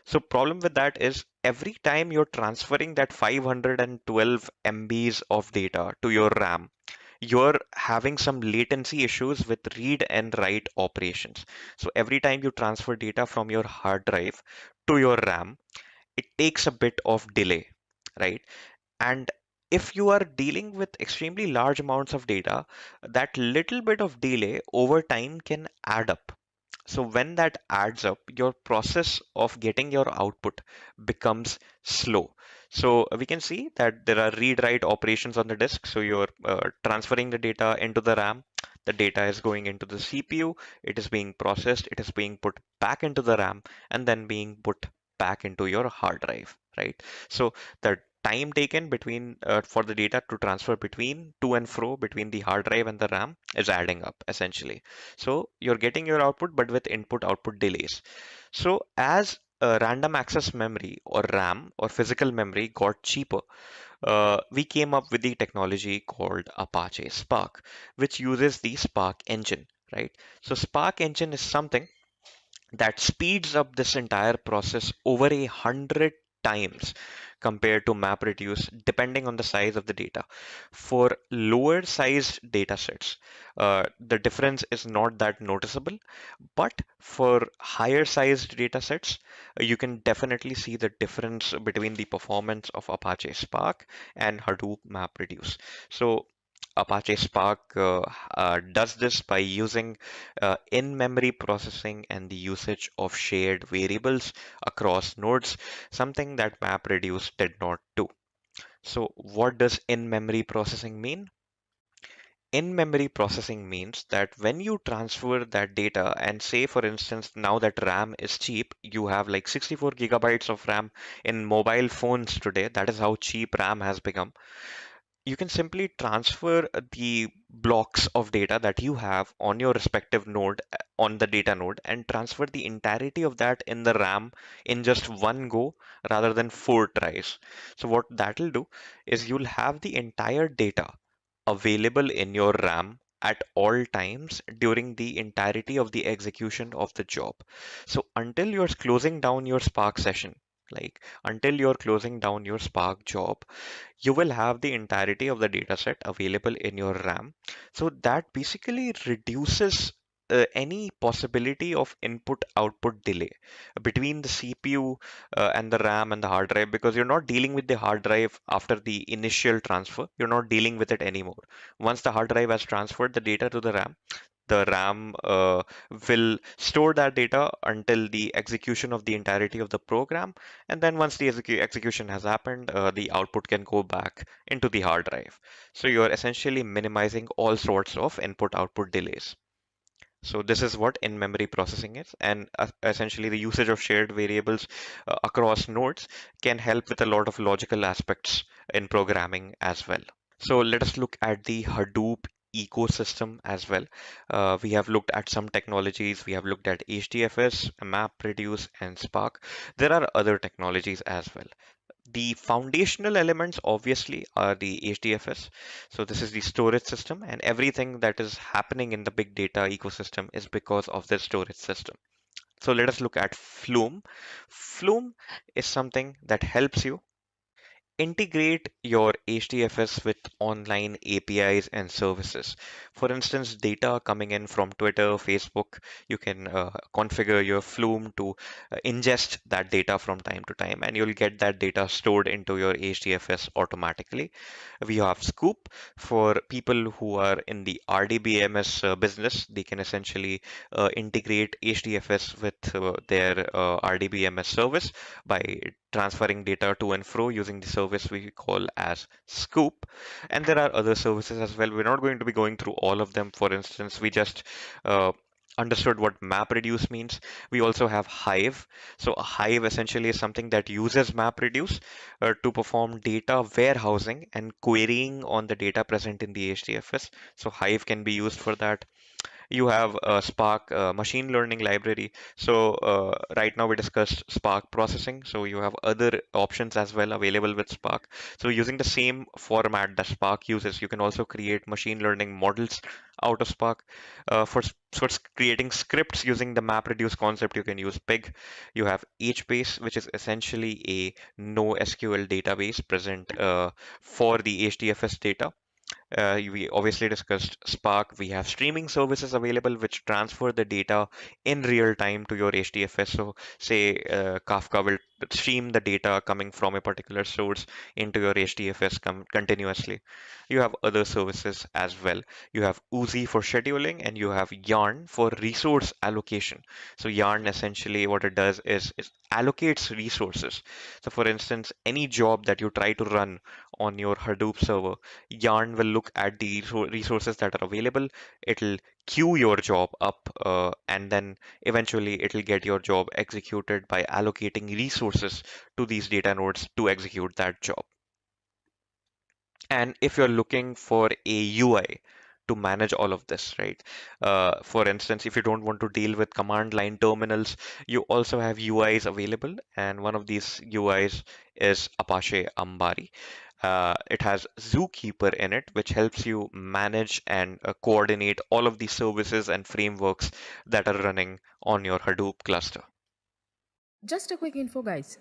So problem with that is every time you're transferring that 512 MBs of data to your RAM, you're having some latency issues with read and write operations. So every time you transfer data from your hard drive to your RAM, it takes a bit of delay, right? And if you are dealing with extremely large amounts of data, that little bit of delay over time can add up. So when that adds up, your process of getting your output becomes slow. So we can see that there are read-write operations on the disk. So you're transferring the data into the RAM. The data is going into the CPU. It is being processed. It is being put back into the RAM and then being put back into your hard drive, right? So the time taken between for the data to transfer between to and fro between the hard drive and the RAM is adding up essentially. So you're getting your output, but with input output delays. So as random access memory or RAM or physical memory got cheaper, we came up with the technology called Apache Spark, which uses the Spark engine, right? So Spark engine is something that speeds up this entire process over 100 times compared to MapReduce, depending on the size of the data. For lower sized data sets, the difference is not that noticeable, but for higher sized data sets, you can definitely see the difference between the performance of Apache Spark and Hadoop MapReduce. So Apache Spark does this by using in-memory processing and the usage of shared variables across nodes, something that MapReduce did not do. So what does in-memory processing mean? In-memory processing means that when you transfer that data and say for instance now that RAM is cheap, you have like 64 gigabytes of RAM in mobile phones today. That is how cheap RAM has become. You can simply transfer the blocks of data that you have on your respective node on the data node and transfer the entirety of that in the RAM in just one go rather than 4 tries. So what that will do is you'll have the entire data available in your RAM at all times during the entirety of the execution of the job. So until you're closing down your Spark session, like until you're closing down your Spark job, you will have the entirety of the data set available in your RAM. So that basically reduces any possibility of input output delay between the CPU and the RAM and the hard drive because you're not dealing with the hard drive after the initial transfer. You're not dealing with it anymore. Once the hard drive has transferred the data to the RAM will store that data until the execution of the entirety of the program. And then once the execution has happened, the output can go back into the hard drive. So you're essentially minimizing all sorts of input output delays. So this is what in-memory processing is, and essentially the usage of shared variables across nodes can help with a lot of logical aspects in programming as well. So let us look at the Hadoop ecosystem as well. We have looked at some technologies. We have looked at HDFS, MapReduce, and Spark. There are other technologies as well. The foundational elements obviously are the HDFS. So this is the storage system, and everything that is happening in the big data ecosystem is because of the storage system. So let us look at Flume. Flume is something that helps you integrate your HDFS with online APIs and services. For instance, data coming in from Twitter, Facebook, you can configure your Flume to ingest that data from time to time, and you'll get that data stored into your HDFS automatically. We have Scoop for people who are in the RDBMS business. They can essentially integrate HDFS with their RDBMS service by transferring data to and fro using the service we call as Scoop. And there are other services as well. We're not going to be going through all of them. For instance, we just uh, understood what MapReduce means. We also have Hive. So a Hive essentially is something that uses MapReduce to perform data warehousing and querying on the data present in the HDFS. So Hive can be used for that. You have Spark machine learning library. So right now we discussed Spark processing. So you have other options as well available with Spark. So using the same format that Spark uses, you can also create machine learning models out of Spark. For creating scripts using the MapReduce concept, you can use Pig. You have HBase, which is essentially a NoSQL database present for the HDFS data. We obviously discussed Spark. We have streaming services available which transfer the data in real time to your HDFS. So, say Kafka will stream the data coming from a particular source into your HDFS continuously. You have other services as well. You have Oozie for scheduling, and you have Yarn for resource allocation. So, Yarn essentially what it does is allocates resources. So, for instance, any job that you try to run on your Hadoop server, Yarn will look at the resources that are available. It'll queue your job up, and then eventually it'll get your job executed by allocating resources to these data nodes to execute that job. And if you're looking for a UI to manage all of this, right? For instance, if you don't want to deal with command line terminals, you also have UIs available, and one of these UIs is Apache Ambari. It has Zookeeper in it, which helps you manage and coordinate all of the services and frameworks that are running on your Hadoop cluster. Just a quick info, guys.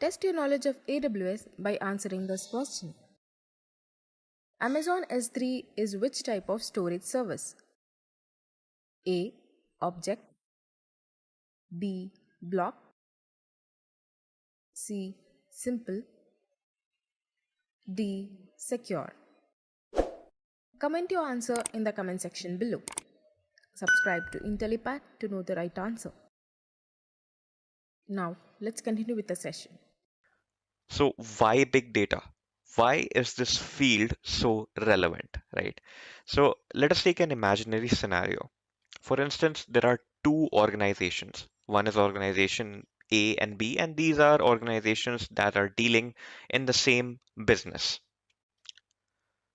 Test your knowledge of AWS by answering this question. Amazon S3 is which type of storage service? A. Object. B. Block. C. Simple. D. Secure. Comment your answer in the comment section below. Subscribe to Intellipaat to know the right answer. Now, let's continue with the session. So why big data? Why is this field so relevant, right? So let us take an imaginary scenario. For instance, there are two organizations. One is organization A and B, and these are organizations that are dealing in the same business.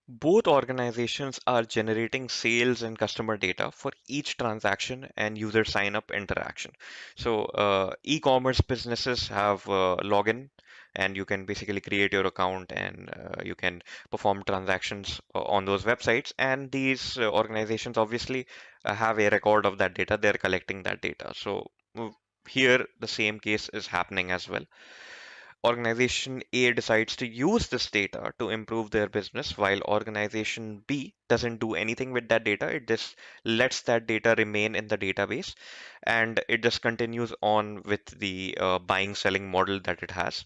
Both organizations are generating sales and customer data for each transaction and user sign up interaction. So, e-commerce businesses have login, and you can basically create your account, and you can perform transactions on those websites. And these organizations obviously have a record of that data, they're collecting that data. So, here the same case is happening as well. Organization A decides to use this data to improve their business, while organization B doesn't do anything with that data. It just lets that data remain in the database, and it just continues on with the buying selling model that it has.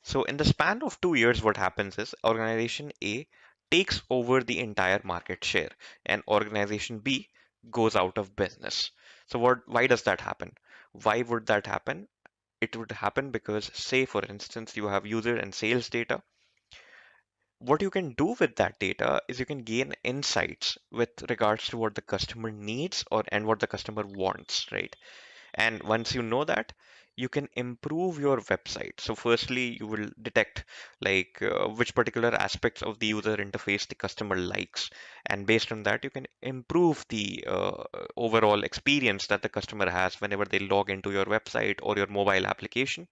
So, in the span of 2 years, what happens is organization A takes over the entire market share, and organization B goes out of business. So, why does that happen? Why would that happen? It would happen because, say, for instance, you have user and sales data. What you can do with that data is you can gain insights with regards to what the customer needs or and what the customer wants, right? And once you know that, you can improve your website. So firstly, you will detect like which particular aspects of the user interface the customer likes. And based on that, you can improve the overall experience that the customer has whenever they log into your website or your mobile application.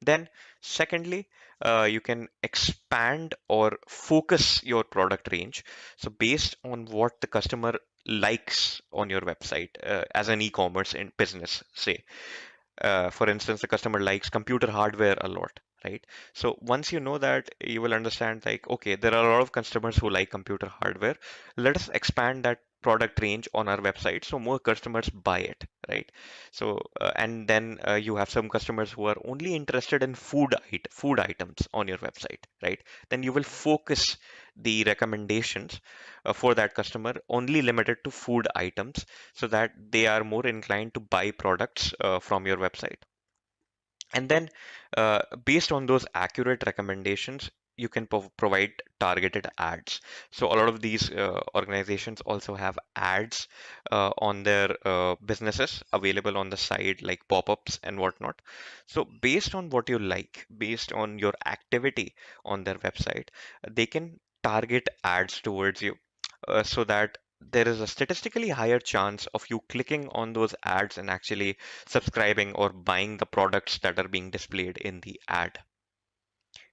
Then, secondly, you can expand or focus your product range. So, based on what the customer likes on your website, as an e-commerce in business, say, for instance, the customer likes computer hardware a lot, right? So once you know that, you will understand like, okay, there are a lot of customers who like computer hardware. Let us expand that product range on our website so more customers buy it, right? So and then you have some customers who are only interested in food items on your website, right? Then you will focus the recommendations for that customer only limited to food items so that they are more inclined to buy products from your website. And then, based on those accurate recommendations, you can provide targeted ads. So a lot of these organizations also have ads on their businesses available on the side, like pop-ups and whatnot. So based on what you like, based on your activity on their website, they can target ads towards you so that there is a statistically higher chance of you clicking on those ads and actually subscribing or buying the products that are being displayed in the ad.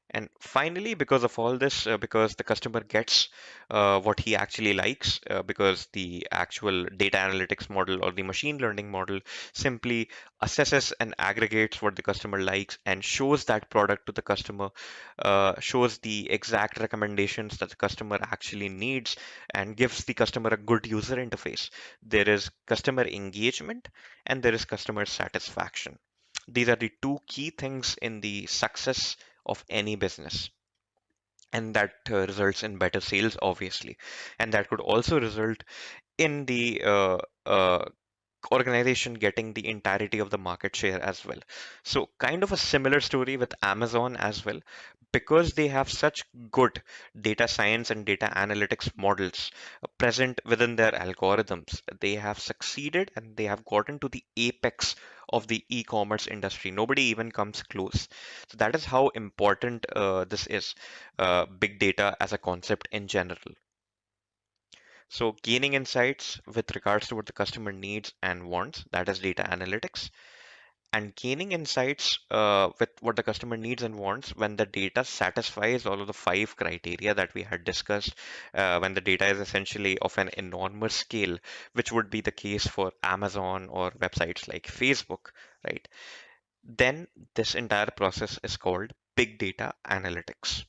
And finally, because of all this, because the customer gets what he actually likes, because the actual data analytics model or the machine learning model simply assesses and aggregates what the customer likes and shows that product to the customer, shows the exact recommendations that the customer actually needs, and gives the customer a good user interface. There is customer engagement and there is customer satisfaction. These are the two key things in the success of any business, and that results in better sales, obviously, and that could also result in the organization getting the entirety of the market share as well. So kind of a similar story with Amazon as well. Because they have such good data science and data analytics models present within their algorithms, they have succeeded and they have gotten to the apex of the e-commerce industry. Nobody even comes close. So that is how important this is, big data as a concept in general. So gaining insights with regards to what the customer needs and wants, that is data analytics, and gaining insights with what the customer needs and wants when the data satisfies all of the five criteria that we had discussed, when the data is essentially of an enormous scale, which would be the case for Amazon or websites like Facebook, right? Then this entire process is called big data analytics.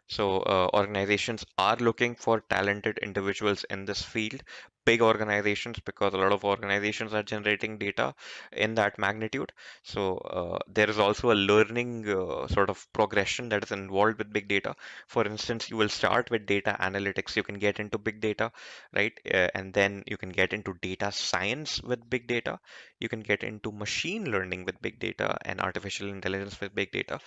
So organizations are looking for talented individuals in this field, big organizations, because a lot of organizations are generating data in that magnitude. So there is also a learning sort of progression that is involved with big data. For instance, you will start with data analytics, you can get into big data, right? And then you can get into data science with big data. You can get into machine learning with big data and artificial intelligence with big data.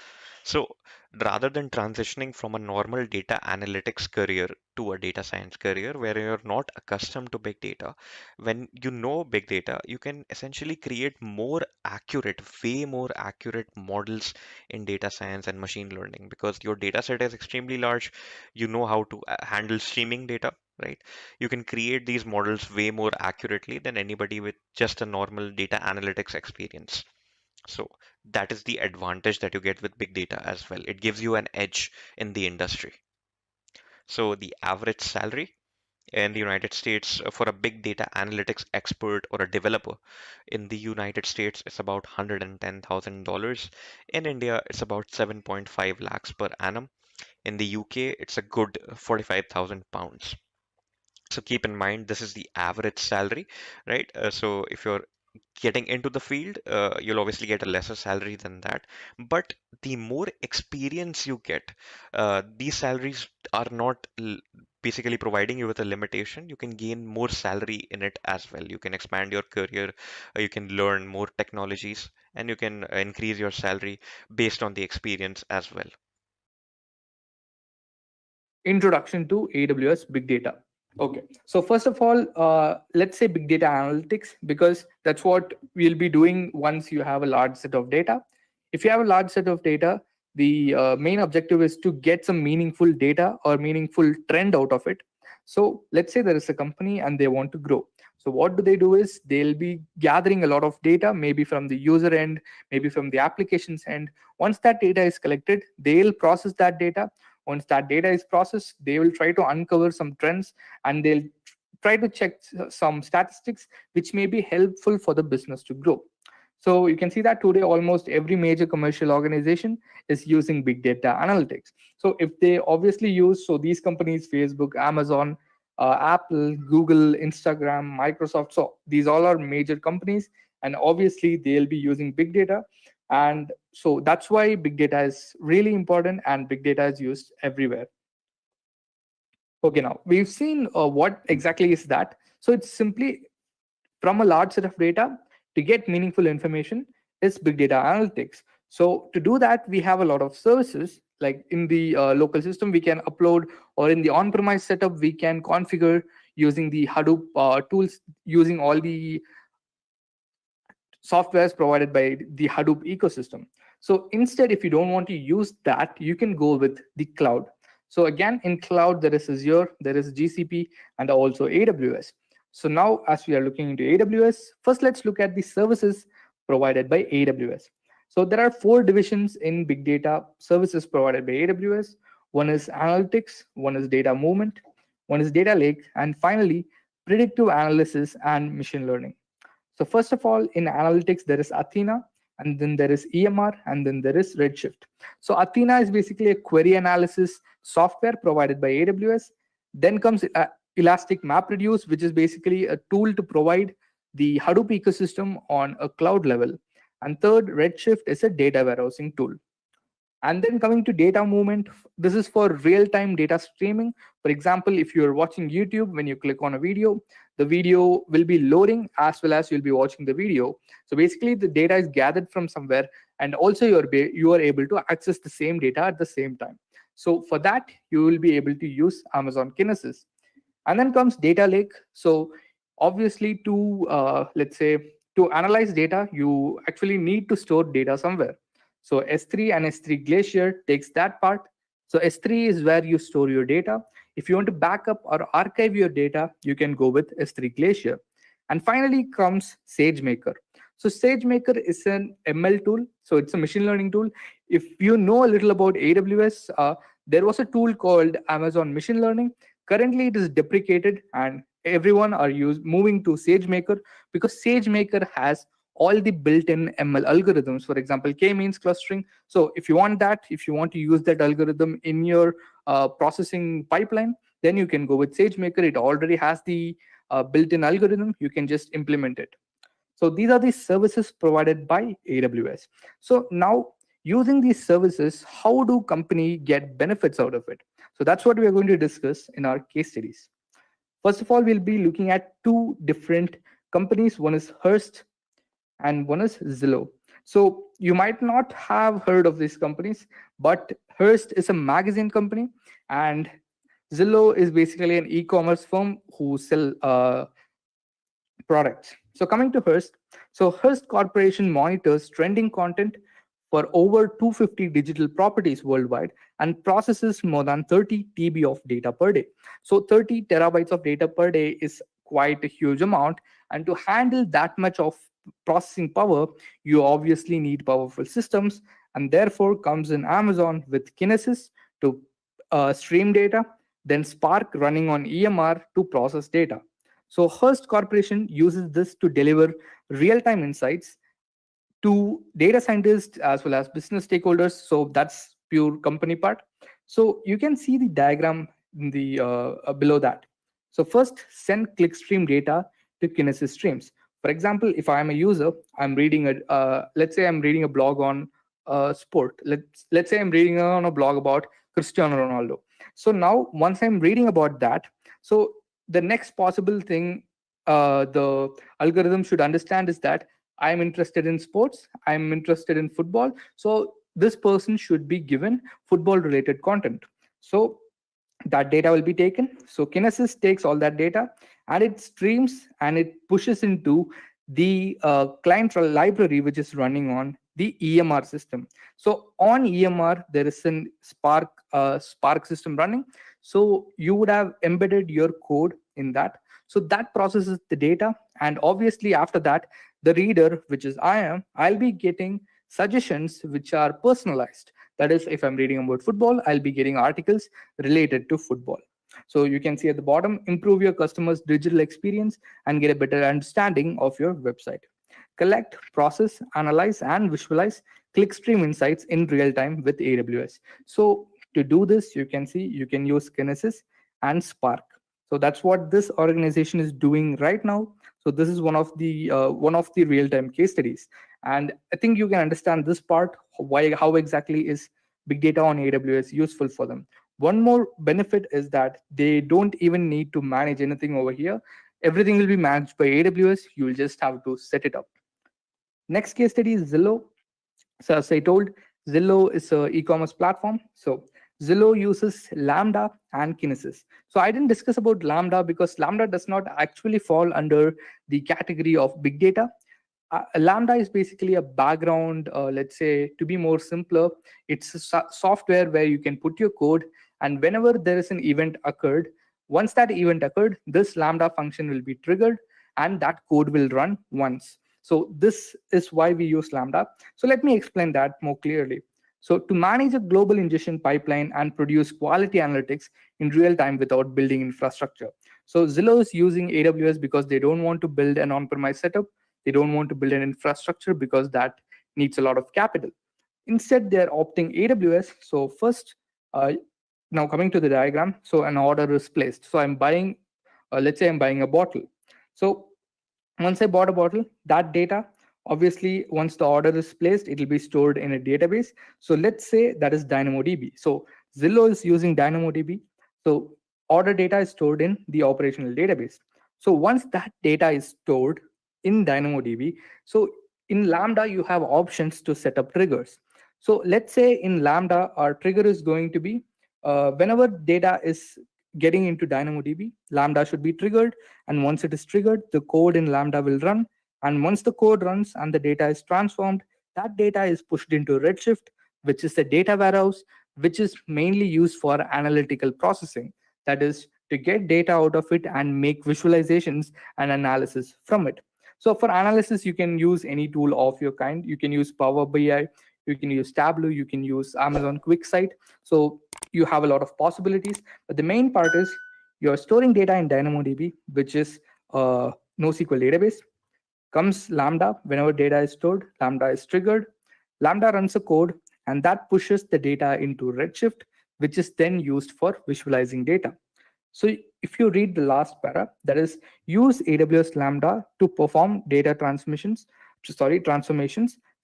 So rather than transitioning from a normal data analytics career to a data science career where you're not accustomed to big data, when you know big data, you can essentially create more accurate, way more accurate models in data science and machine learning because your data set is extremely large. You know how to handle streaming data. Right? You can create these models way more accurately than anybody with just a normal data analytics experience. So that is the advantage that you get with big data as well. It gives you an edge in the industry. So the average salary in the United States for a big data analytics expert or a developer in the United States is about $110,000. In India, it's about 7.5 lakhs per annum. In the UK, it's a good 45,000 pounds. So keep in mind, this is the average salary, right? So if you're getting into the field, you'll obviously get a lesser salary than that. But the more experience you get, these salaries are not basically providing you with a limitation. You can gain more salary in it as well. You can expand your career, you can learn more technologies, and you can increase your salary based on the experience as well. Introduction to AWS Big Data. Okay, so first of all, let's say big data analytics, because that's what we'll be doing once you have a large set of data. If you have a large set of data, the main objective is to get some meaningful data or meaningful trend out of it. So let's say there is a company and they want to grow. So what do they do is they'll be gathering a lot of data, maybe from the user end, maybe from the applications end. Once that data is collected, they'll process that data. Once that data is processed, they will try to uncover some trends and they'll try to check some statistics which may be helpful for the business to grow. So you can see that today almost every major commercial organization is using big data analytics. So if they obviously use, so these companies, Facebook, Amazon, Apple, Google, Instagram, Microsoft, so these all are major companies, and obviously they'll be using big data. And so that's why big data is really important and big data is used everywhere. Okay, now we've seen what exactly is that. So it's simply from a large set of data to get meaningful information is big data analytics. So to do that, we have a lot of services like in the local system we can upload, or in the on-premise setup we can configure using the Hadoop tools, using all the softwares provided by the Hadoop ecosystem. So instead, if you don't want to use that, you can go with the cloud. So again, in cloud, there is Azure, there is GCP, and also AWS. So now, as we are looking into AWS, first let's look at the services provided by AWS. So there are 4 divisions in big data services provided by AWS. One is analytics, one is data movement, one is data lake, and finally, predictive analysis and machine learning. So first of all, in analytics, there is Athena, and then there is EMR, and then there is Redshift. So Athena is basically a query analysis software provided by AWS. Then comes Elastic MapReduce, which is basically a tool to provide the Hadoop ecosystem on a cloud level. And third, Redshift is a data warehousing tool. And then coming to data movement, this is for real-time data streaming. For example, if you're watching YouTube, when you click on a video, the video will be loading as well as you'll be watching the video. So basically, the data is gathered from somewhere, and also you are able to access the same data at the same time. So for that, you will be able to use Amazon Kinesis. And then comes data lake. So obviously, let's say to analyze data, you actually need to store data somewhere. So S3 and S3 Glacier takes that part. So S3 is where you store your data. If you want to back up or archive your data, you can go with S3 Glacier. And finally comes SageMaker. So SageMaker is an ML tool. So it's a machine learning tool. If you know a little about AWS, there was a tool called Amazon Machine Learning. Currently, it is deprecated, and everyone are moving to SageMaker because SageMaker has all the built-in ML algorithms. For example, k-means clustering. So if you want to use that algorithm in your processing pipeline, then you can go with SageMaker. It already has the built-in algorithm. You can just implement it. So these are the services provided by AWS. So now, using these services, how do companies get benefits out of it? So that's what we are going to discuss in our case studies. First of all, we'll be looking at 2 different companies. One is Hearst and one is Zillow. So you might not have heard of these companies, but Hearst is a magazine company, and Zillow is basically an e-commerce firm who sell products. So coming to Hearst, so Hearst Corporation monitors trending content for over 250 digital properties worldwide and processes more than 30 TB of data per day. So 30 terabytes of data per day is quite a huge amount, and to handle that much of processing power, you obviously need powerful systems, and therefore comes in Amazon with Kinesis to stream data, then Spark running on EMR to process data. So Hearst Corporation uses this to deliver real-time insights to data scientists as well as business stakeholders. So that's pure company part. So you can see the diagram in the below that. So first, send clickstream data to Kinesis streams. For example, if I am a user, I'm reading let's say I'm reading a blog on sport. Let's say I'm reading on a blog about Cristiano Ronaldo. So now, once I'm reading about that, so the next possible thing the algorithm should understand is that I'm interested in sports, I'm interested in football. So this person should be given football related content. So that data will be taken. So Kinesis takes all that data and it streams and it pushes into the client library, which is running on the EMR system. So on EMR, there is a Spark system running. So you would have embedded your code in that. So that processes the data. And obviously after that, the reader, which is I'll be getting suggestions which are personalized. That is, if I'm reading about football, I'll be getting articles related to football. So you can see at the bottom, improve your customers' digital experience and get a better understanding of your website. Collect, process, analyze, and visualize clickstream insights in real time with AWS. So to do this, you can see you can use Kinesis and Spark. So that's what this organization is doing right now. So this is one of the real-time case studies, and I think you can understand this part. How exactly is big data on AWS useful for them? One more benefit is that they don't even need to manage anything over here. Everything will be managed by AWS. You will just have to set it up. Next case study is Zillow. So as I told, Zillow is a e-commerce platform. So Zillow uses Lambda and Kinesis. So I didn't discuss about Lambda because Lambda does not actually fall under the category of big data. Lambda is basically a background, let's say, to be more simpler, it's a software where you can put your code, and whenever there is an event occurred, once that event occurred, this Lambda function will be triggered and that code will run once. So this is why we use Lambda. So let me explain that more clearly. So to manage a global ingestion pipeline and produce quality analytics in real time without building infrastructure. So Zillow is using AWS because they don't want to build an on-premise setup. They don't want to build an infrastructure because that needs a lot of capital. Instead, they're opting AWS. So first, now coming to the diagram, so an order is placed. So I'm buying, let's say I'm buying a bottle. So once I bought a bottle, that data, obviously, once the order is placed, it will be stored in a database. So let's say that is DynamoDB. So Zillow is using DynamoDB. So order data is stored in the operational database. So once that data is stored in DynamoDB, so in Lambda, you have options to set up triggers. So let's say in Lambda, our trigger is going to be whenever data is getting into DynamoDB, Lambda should be triggered. And once it is triggered, the code in Lambda will run. And once the code runs and the data is transformed, that data is pushed into Redshift, which is the data warehouse, which is mainly used for analytical processing. That is to get data out of it and make visualizations and analysis from it. So for analysis, you can use any tool of your kind. You can use Power BI, you can use Tableau, you can use Amazon QuickSight. So you have a lot of possibilities. But the main part is you're storing data in DynamoDB, which is a NoSQL database. Comes Lambda, whenever data is stored, Lambda is triggered. Lambda runs a code, and that pushes the data into Redshift, which is then used for visualizing data. So if you read the last para, that is use AWS Lambda to perform data transformations,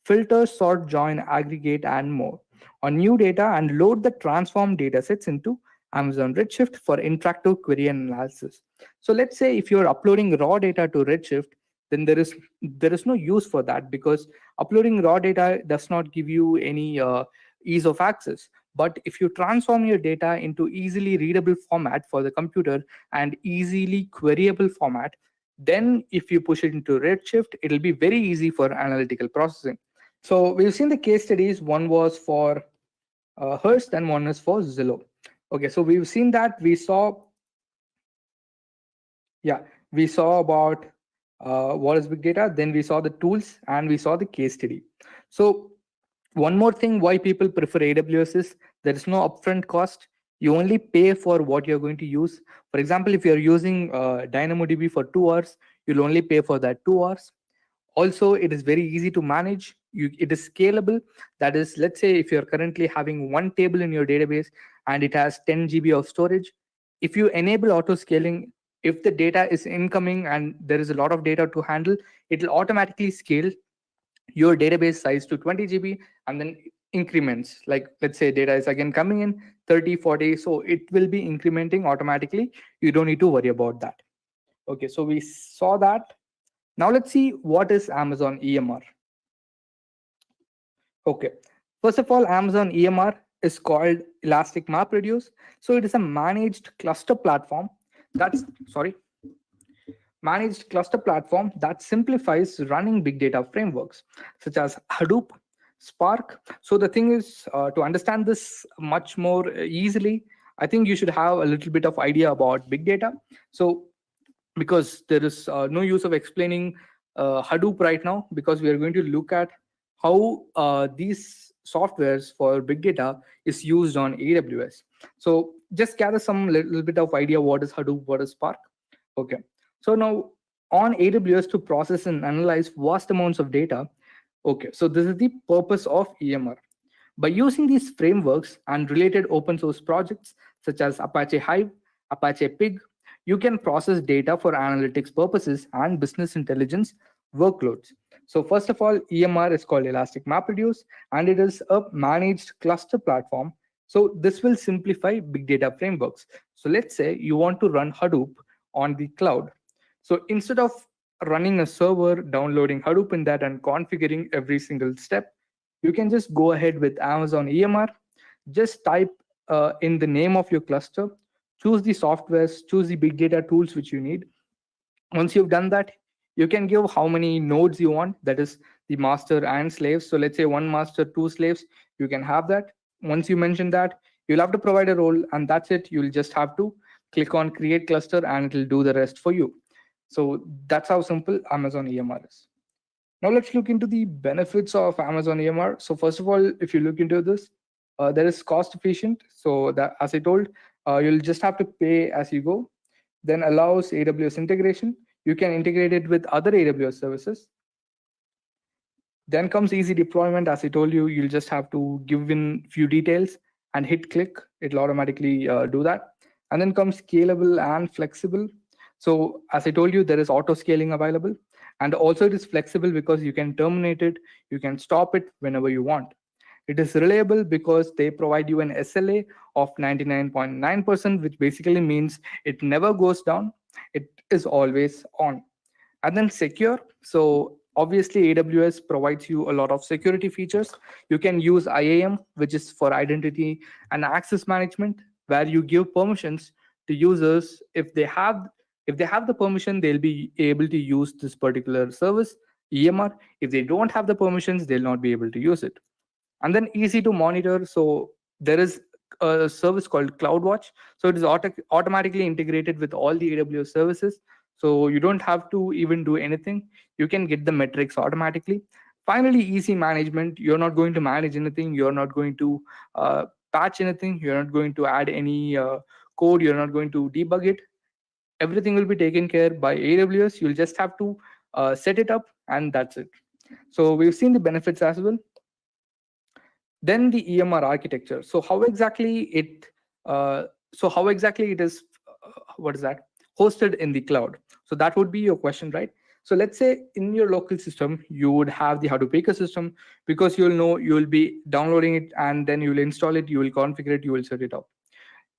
filter, sort, join, aggregate, and more on new data, and load the transformed datasets into Amazon Redshift for interactive query and analysis. So let's say if you're uploading raw data to Redshift, then there is no use for that, because uploading raw data does not give you any ease of access. But if you transform your data into easily readable format for the computer and easily queryable format, then if you push it into Redshift, it'll be very easy for analytical processing. So we've seen the case studies. One was for Hearst and one is for Zillow. Okay, so we've seen that. We saw about what is big data. Then we saw the tools and we saw the case study. So one more thing why people prefer AWS is there is no upfront cost. You only pay for what you're going to use. For example, if you're using DynamoDB for 2 hours, you'll only pay for that 2 hours. Also, it is very easy to manage. It is scalable. That is, let's say if you're currently having one table in your database and it has 10 GB of storage, if you enable auto scaling, if the data is incoming and there is a lot of data to handle, it will automatically scale your database size to 20 GB and then increments. Like let's say data is again coming in 30, 40. So it will be incrementing automatically. You don't need to worry about that. Okay, so we saw that. Now let's see what is Amazon EMR. Okay, first of all, Amazon EMR is called Elastic MapReduce. So it is a managed cluster platform that simplifies running big data frameworks such as Hadoop, Spark. So the thing is, to understand this much more easily, I think you should have a little bit of idea about big data. So because there is no use of explaining Hadoop right now, because we are going to look at how these softwares for big data is used on AWS. So just gather some little bit of idea what is Hadoop, what is Spark. Okay, so now on AWS to process and analyze vast amounts of data. Okay, so this is the purpose of EMR. By using these frameworks and related open source projects such as Apache Hive, Apache Pig, you can process data for analytics purposes and business intelligence workloads. So first of all, EMR is called Elastic MapReduce, and it is a managed cluster platform. So this will simplify big data frameworks. So let's say you want to run Hadoop on the cloud. So instead of running a server, downloading Hadoop in that and configuring every single step, you can just go ahead with Amazon EMR. Just type in the name of your cluster, choose the softwares, choose the big data tools which you need. Once you've done that, you can give how many nodes you want, that is the master and slaves. So let's say one master, two slaves, you can have that. Once you mention that, you'll have to provide a role, and that's it. You'll just have to click on create cluster and it'll do the rest for you. So that's how simple Amazon EMR is. Now let's look into the benefits of Amazon EMR. So first of all, if you look into this, there is cost efficient. So that, as I told, you'll just have to pay as you go. Then allows AWS integration. You can integrate it with other AWS services. Then comes easy deployment. As I told you, you'll just have to give in few details and hit click. It'll automatically do that. And then comes scalable and flexible. So as I told you, there is auto scaling available. And also it is flexible because you can terminate it, you can stop it whenever you want. It is reliable because they provide you an SLA of 99.9%, which basically means it never goes down. It is always on. And then secure. So obviously AWS provides you a lot of security features. You can use IAM, which is for identity and access management, where you give permissions to users. If they have the permission, they'll be able to use this particular service, EMR. If they don't have the permissions, they'll not be able to use it. And then easy to monitor. So there is a service called CloudWatch. So it is automatically integrated with all the AWS services. So you don't have to even do anything. You can get the metrics automatically. Finally, easy management. You're not going to manage anything. You're not going to patch anything. You're not going to add any code. You're not going to debug it. Everything will be taken care by AWS. You'll just have to set it up, and that's it. So we've seen the benefits as well. Then the EMR architecture. So how exactly it is hosted in the cloud? So that would be your question, right? So let's say in your local system, you would have the Hadoop ecosystem, because you'll be downloading it, and then you'll install it, you will configure it, you will set it up.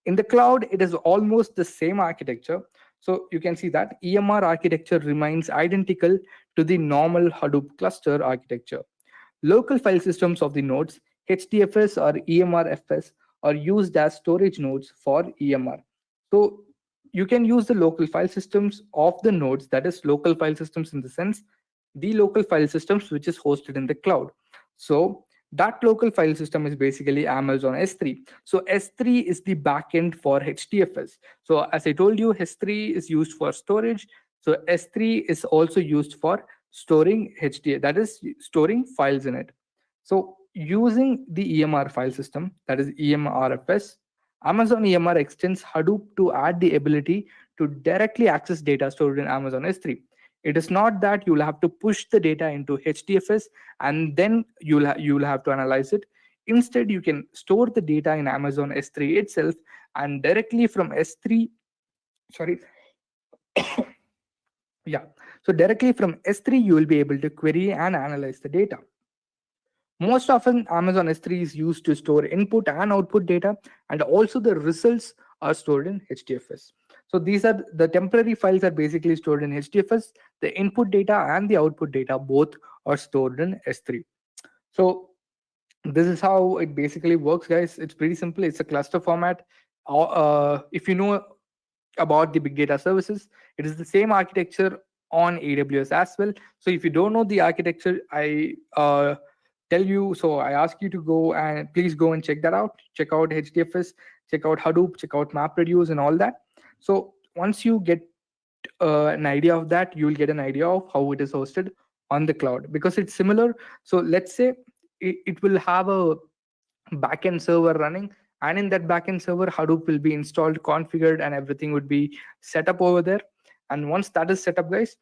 In the cloud, it is almost the same architecture. So you can see that EMR architecture remains identical to the normal Hadoop cluster architecture. Local file systems of the nodes, HDFS or EMRFS, are used as storage nodes for EMR. So you can use the local file systems of the nodes, that is local file systems in the sense, the local file systems which is hosted in the cloud. So that local file system is basically Amazon S3. So S3 is the backend for HDFS. So as I told you, S3 is used for storage. So S3 is also used for storing HDFS, that is storing files in it. So using the EMR file system, that is EMRFS, Amazon EMR extends Hadoop to add the ability to directly access data stored in Amazon S3. It is not that you'll have to push the data into HDFS and then you'll have to analyze it. Instead, you can store the data in Amazon S3 itself, and directly from S3, yeah. So directly from S3, you will be able to query and analyze the data. Most often, Amazon S3 is used to store input and output data, and also the results are stored in HDFS. So these are the temporary files are basically stored in HDFS. The input data and the output data both are stored in S3. So this is how it basically works, guys. It's pretty simple. It's a cluster format. If you know about the big data services, it is the same architecture on AWS as well. So if you don't know the architecture, I tell you, so I ask you to go and please go and check that out. Check out HDFS, check out Hadoop, check out MapReduce and all that. So once you get an idea of that, you will get an idea of how it is hosted on the cloud, because it's similar. So let's say it will have a backend server running, and in that backend server, Hadoop will be installed, configured, and everything would be set up over there. And once that is set up, guys,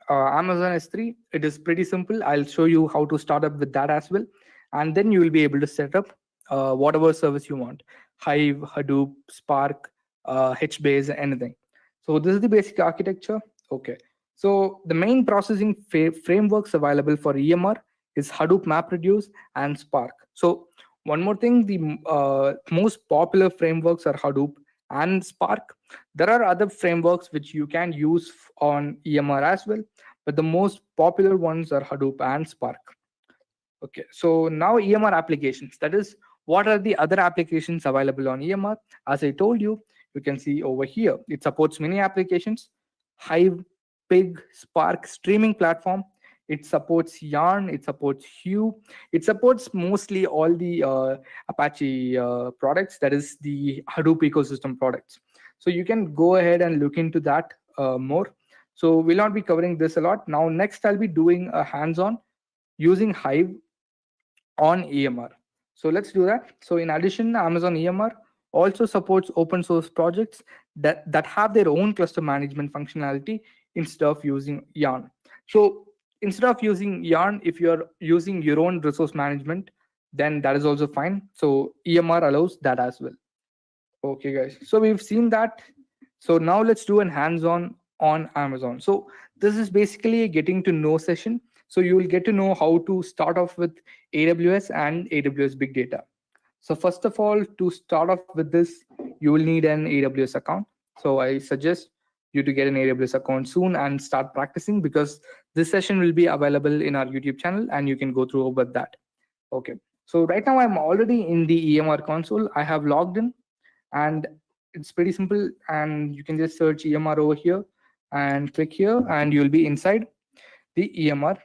Amazon S3, it is pretty simple. I'll show you how to start up with that as well. And then you will be able to set up whatever service you want: Hive, Hadoop, Spark, HBase, anything. So this is the basic architecture. Okay. So the main processing frameworks available for EMR is Hadoop, MapReduce, and Spark. So one more thing, the most popular frameworks are Hadoop and Spark. There are other frameworks which you can use on EMR as well, but the most popular ones are Hadoop and Spark. Okay, so now EMR applications, that is, what are the other applications available on EMR? As I told you, you can see over here, it supports many applications: Hive, Pig, Spark, streaming platform. It supports Yarn, it supports Hue, it supports mostly all the Apache products, that is the Hadoop ecosystem products. So you can go ahead and look into that more. So we'll not be covering this a lot. Now, next I'll be doing a hands-on using Hive on EMR. So let's do that. So in addition, Amazon EMR also supports open source projects that have their own cluster management functionality instead of using Yarn. So instead of using Yarn, if you're using your own resource management, then that is also fine. So EMR allows that as well. Okay, guys. So we've seen that. So now let's do an hands-on on Amazon. So this is basically a getting to know session. So you will get to know how to start off with AWS and AWS Big Data. So first of all, to start off with this, you will need an AWS account. So I suggest you to get an AWS account soon and start practicing, because this session will be available in our YouTube channel and you can go through with that. Okay. So right now I'm already in the EMR console. I have logged in and it's pretty simple. And you can just search EMR over here and click here and you'll be inside the EMR.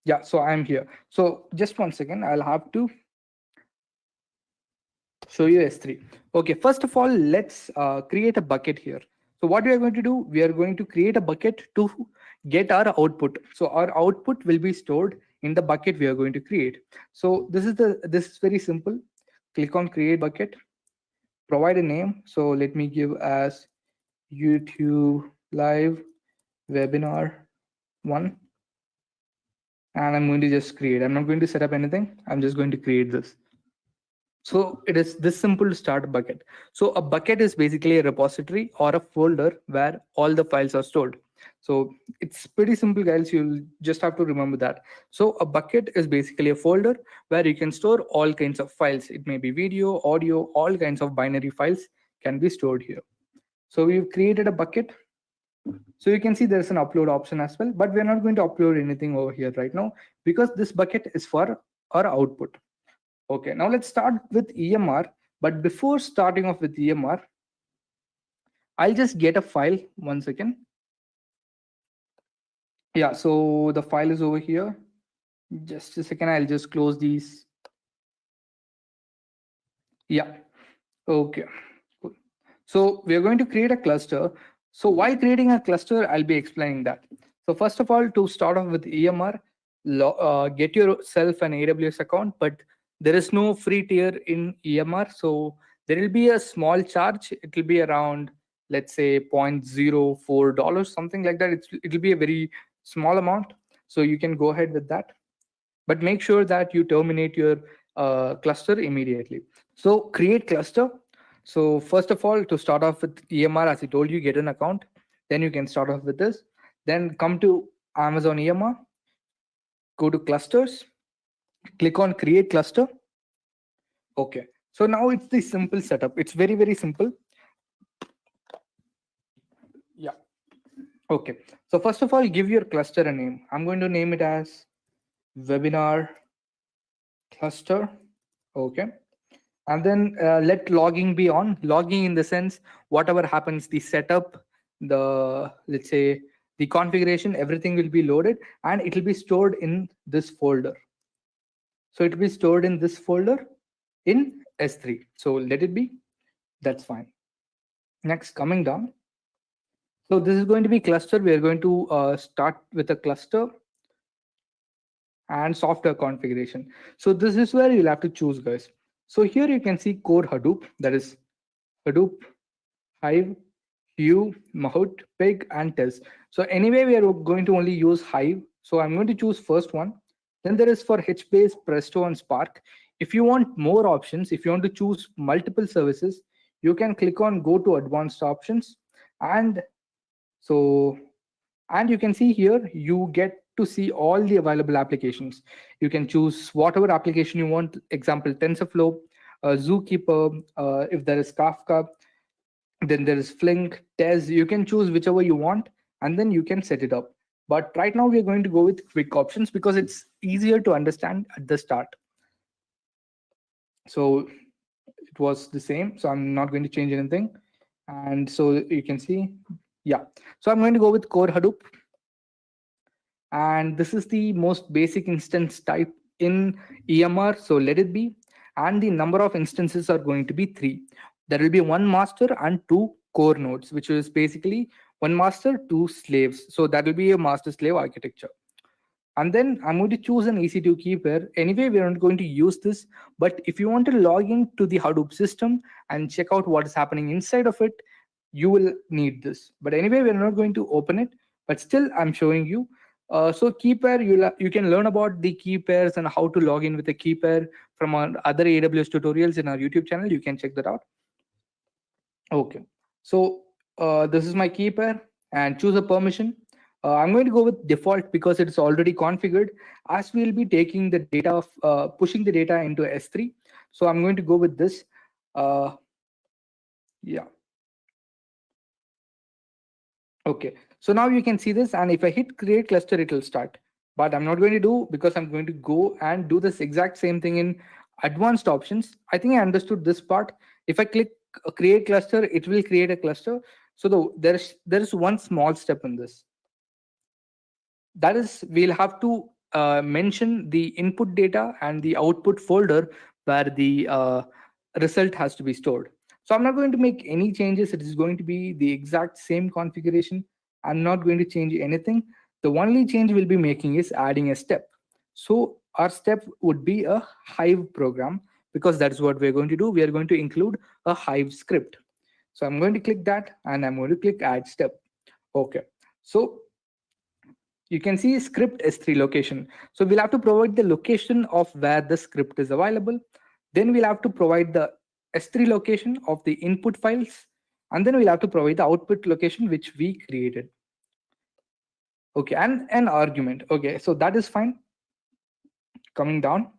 Yeah, so I'm here. So just one second, I'll have to show you S3. Okay, first of all, let's create a bucket here. So what we are going to do, we are going to create a bucket to get our output. So our output will be stored in the bucket we are going to create. So this is very simple. Click on create bucket, provide a name. So let me give as YouTube live webinar 1. And I'm going to just create. I'm not going to set up anything. I'm just going to create this. So it is this simple to start a bucket. So a bucket is basically a repository or a folder where all the files are stored. So it's pretty simple, guys. You'll just have to remember that. So a bucket is basically a folder where you can store all kinds of files. It may be video, audio, all kinds of binary files can be stored here. So we've created a bucket. So you can see there's an upload option as well, but we're not going to upload anything over here right now because this bucket is for our output. Okay, now let's start with EMR. But before starting off with EMR, I'll just get a file. 1 second. Yeah, so the file is over here. Just a second, I'll just close these. Yeah, okay, cool. So we're going to create a cluster. So while creating a cluster, I'll be explaining that. So first of all, to start off with EMR, get yourself an AWS account, but there is no free tier in EMR. So there will be a small charge. It will be around, let's say, $0.04, something like that. It will be a very small amount. So you can go ahead with that. But make sure that you terminate your cluster immediately. So create cluster. So first of all, to start off with EMR, as I told you, get an account. Then you can start off with this. Then come to Amazon EMR. Go to clusters. Click on create cluster. Okay. So now it's the simple setup. It's very, very simple. Yeah. Okay. So first of all, give your cluster a name. I'm going to name it as webinar cluster. Okay. And then let logging be on. Logging in the sense, whatever happens, the setup, let's say the configuration, everything will be loaded and it will be stored in this folder. So it will be stored in this folder in S3. So let it be. That's fine. Next, coming down. So this is going to be cluster. We are going to start with a cluster and software configuration. So this is where you'll have to choose, guys. So here you can see core Hadoop, that is Hadoop, Hive, Hue, Mahout, Pig, and Tez. So anyway, we are going to only use Hive. So I'm going to choose first one. Then there is for HBase, Presto, and Spark. If you want more options, if you want to choose multiple services, you can click on go to advanced options. And you can see here, you get to see all the available applications. You can choose whatever application you want. Example, TensorFlow, Zookeeper, if there is Kafka, then there is Flink, Tez. You can choose whichever you want, and then you can set it up. But right now we are going to go with quick options because it's easier to understand at the start. So it was the same, so I'm not going to change anything. And so you can see, yeah. So I'm going to go with core Hadoop. And this is the most basic instance type in EMR, so let it be. And the number of instances are going to be 3. There will be one master and 2 core nodes, which is basically one master, 2 slaves. So that will be a master slave architecture. And then I'm going to choose an EC2 key pair. Anyway, we're not going to use this, but if you want to log into the Hadoop system and check out what is happening inside of it, you will need this. But anyway, we're not going to open it, but still I'm showing you. So key pair, you can learn about the key pairs and how to log in with a key pair from our other AWS tutorials in our YouTube channel. You can check that out. Okay, so this is my key pair and choose a permission. I'm going to go with default because it's already configured, as we'll be taking the data of pushing the data into S3. So I'm going to go with this. Yeah. Okay, so now you can see this, and if I hit create cluster, it will start. But I'm not going to do, because I'm going to go and do this exact same thing in advanced options. I think I understood this part. If I click create cluster, it will create a cluster. So there is one small step in this. That is, we'll have to mention the input data and the output folder where the result has to be stored. So I'm not going to make any changes. It is going to be the exact same configuration. I'm not going to change anything. The only change we'll be making is adding a step. So our step would be a Hive program, because that's what we're going to do. We are going to include a Hive script. So I'm going to click that, and I'm going to click add step. Okay, so you can see script S3 location. So we'll have to provide the location of where the script is available. Then we'll have to provide the S3 location of the input files. And then we'll have to provide the output location, which we created. Okay, and an argument. Okay, so that is fine. Coming down.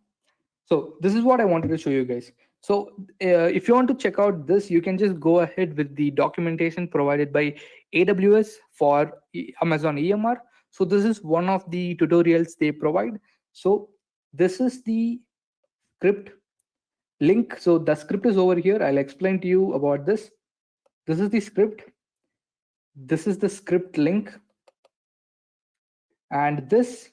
So this is what I wanted to show you guys. So if you want to check out this, you can just go ahead with the documentation provided by AWS for Amazon EMR. So this is one of the tutorials they provide. So this is the script link. So the script is over here. I'll explain to you about this. This is the script. This is the script link. And this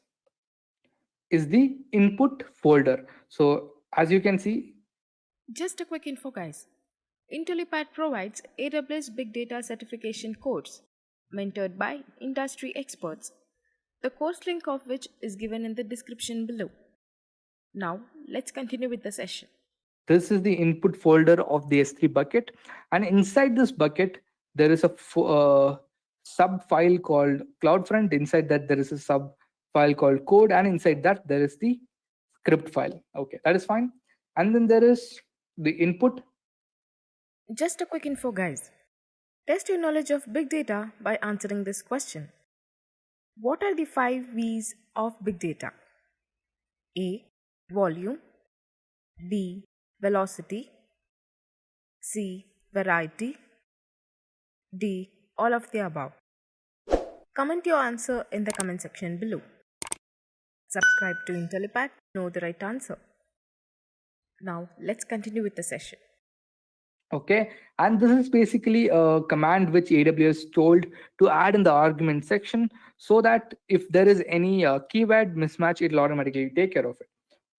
is the input folder. So as you can see. Just a quick info, guys. Intellipaat provides AWS Big Data certification course mentored by industry experts, the course link of which is given in the description below. Now, let's continue with the session. This is the input folder of the S3 bucket. And inside this bucket, there is a sub file called CloudFront. Inside that, there is a sub file called code. And inside that, there is the script file. Okay, that is fine. And then there is the input. Just a quick info, guys. Test your knowledge of big data by answering this question. What are the 5 V's of big data? A. Volume. B. Velocity. C. Variety. D. All of the above. Comment your answer in the comment section below. Subscribe to Intellipaat to know the right answer. Now, let's continue with the session. Okay, and this is basically a command which AWS told to add in the argument section, so that if there is any keyword mismatch, it will automatically take care of it.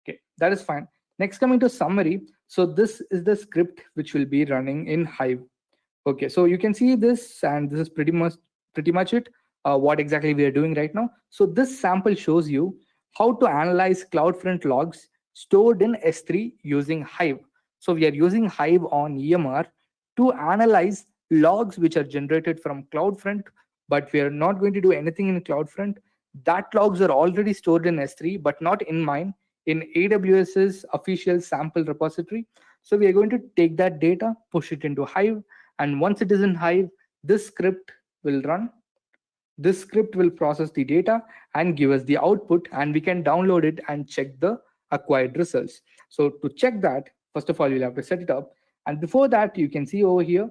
Okay, that is fine. Next, coming to summary. So this is the script which will be running in Hive. Okay, so you can see this, and this is pretty much it. What exactly we are doing right now. So this sample shows you how to analyze CloudFront logs stored in S3 using Hive. So we are using Hive on EMR to analyze logs which are generated from CloudFront, but we are not going to do anything in CloudFront. That logs are already stored in S3, but not in mine, in AWS's official sample repository. So we are going to take that data, push it into Hive, and once it is in Hive, this script will run. This script will process the data and give us the output, and we can download it and check the acquired results. So to check that, first of all, you'll have to set it up. And before that, you can see over here,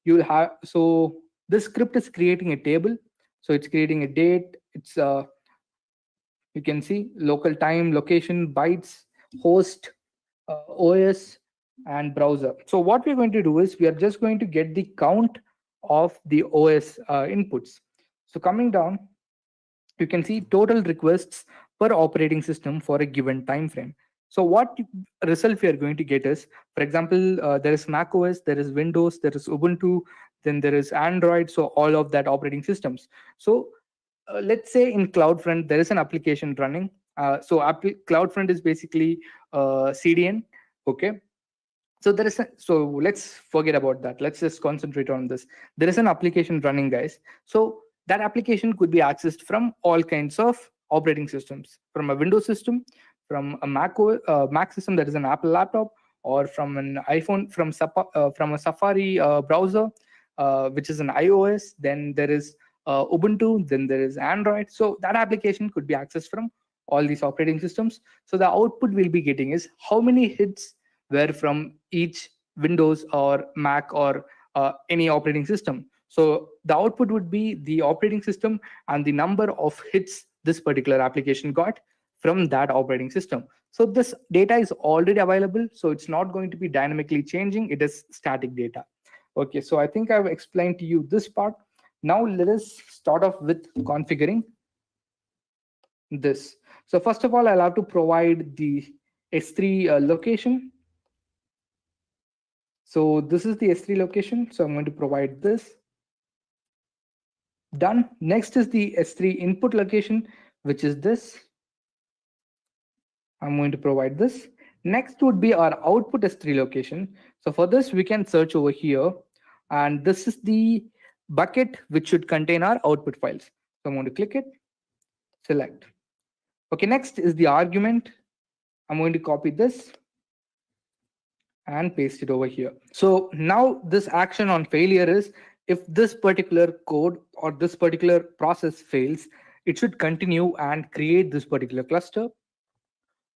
you'll have, so this script is creating a table. So it's creating a date. It's you can see local time, location, bytes, host, OS, and browser. So what we're going to do is we are just going to get the count of the OS inputs. So coming down, you can see total requests per operating system for a given time frame. So what result we are going to get is, for example, there is Mac OS, there is Windows, there is Ubuntu, then there is Android. So all of that operating systems. So let's say in CloudFront, there is an application running. CloudFront is basically CDN. Okay. So so let's forget about that. Let's just concentrate on this. There is an application running, guys. So that application could be accessed from all kinds of operating systems, from a Windows system, from a Mac system that is an Apple laptop, or from an iPhone, from a Safari browser, which is an iOS. Then there is Ubuntu, then there is Android. So that application could be accessed from all these operating systems. So the output we'll be getting is how many hits were from each Windows or Mac or any operating system. So the output would be the operating system and the number of hits this particular application got from that operating system. So this data is already available, so it's not going to be dynamically changing. It is static data. Okay, so I think I've explained to you this part. Now let us start off with configuring this. So first of all, I'll have to provide the S3 location. So this is the S3 location. So I'm going to provide this. Done. Next is the S3 input location, which is this. I'm going to provide this. Next would be our output S3 location. So for this, we can search over here. And this is the bucket which should contain our output files. So I'm going to click it, select. Okay, next is the argument. I'm going to copy this and paste it over here. So now this action on failure is, if this particular code or this particular process fails, it should continue and create this particular cluster,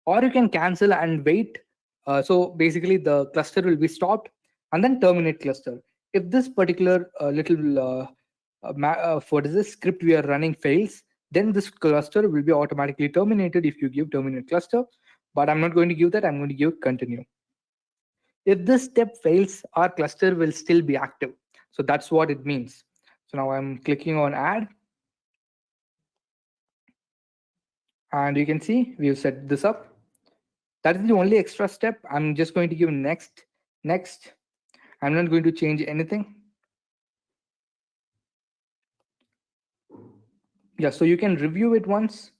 or you can cancel and wait. So basically the cluster will be stopped and then terminate cluster. If this particular what is this script we are running fails, then this cluster will be automatically terminated if you give terminate cluster. But I'm not going to give that. I'm going to give continue. If this step fails, our cluster will still be active. So that's what it means. So now I'm clicking on add. And you can see we've set this up. That is the only extra step. I'm just going to give next, next. I'm not going to change anything. Yeah, so you can review it once.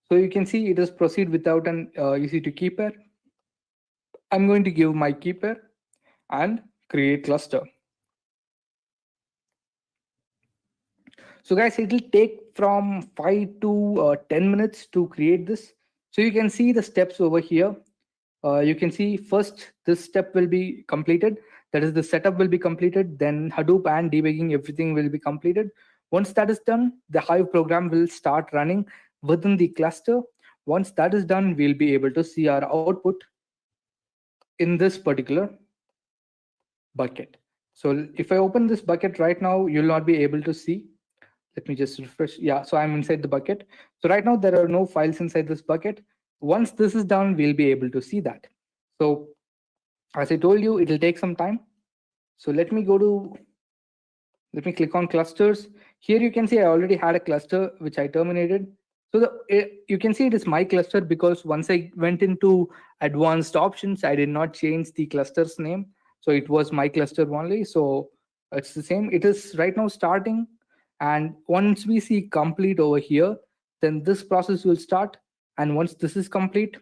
So you can see it is proceed without an EC2 key pair. I'm going to give my key pair and create cluster. So guys, it will take from 5 to 10 minutes to create this. So you can see the steps over here. You can see first this step will be completed. That is, the setup will be completed. Then Hadoop and debugging, everything will be completed. Once that is done, the Hive program will start running within the cluster. Once that is done, we'll be able to see our output in this particular bucket. So if I open this bucket right now, you'll not be able to see. Let me just refresh. Yeah, so I'm inside the bucket. So right now there are no files inside this bucket. Once this is done, we'll be able to see that. So as I told you, it will take some time. So let me click on clusters. Here you can see I already had a cluster which I terminated. So you can see it is my cluster because once I went into advanced options, I did not change the cluster's name. So it was my cluster only. So it's the same. It is right now starting. And once we see complete over here, then this process will start. And once this is complete,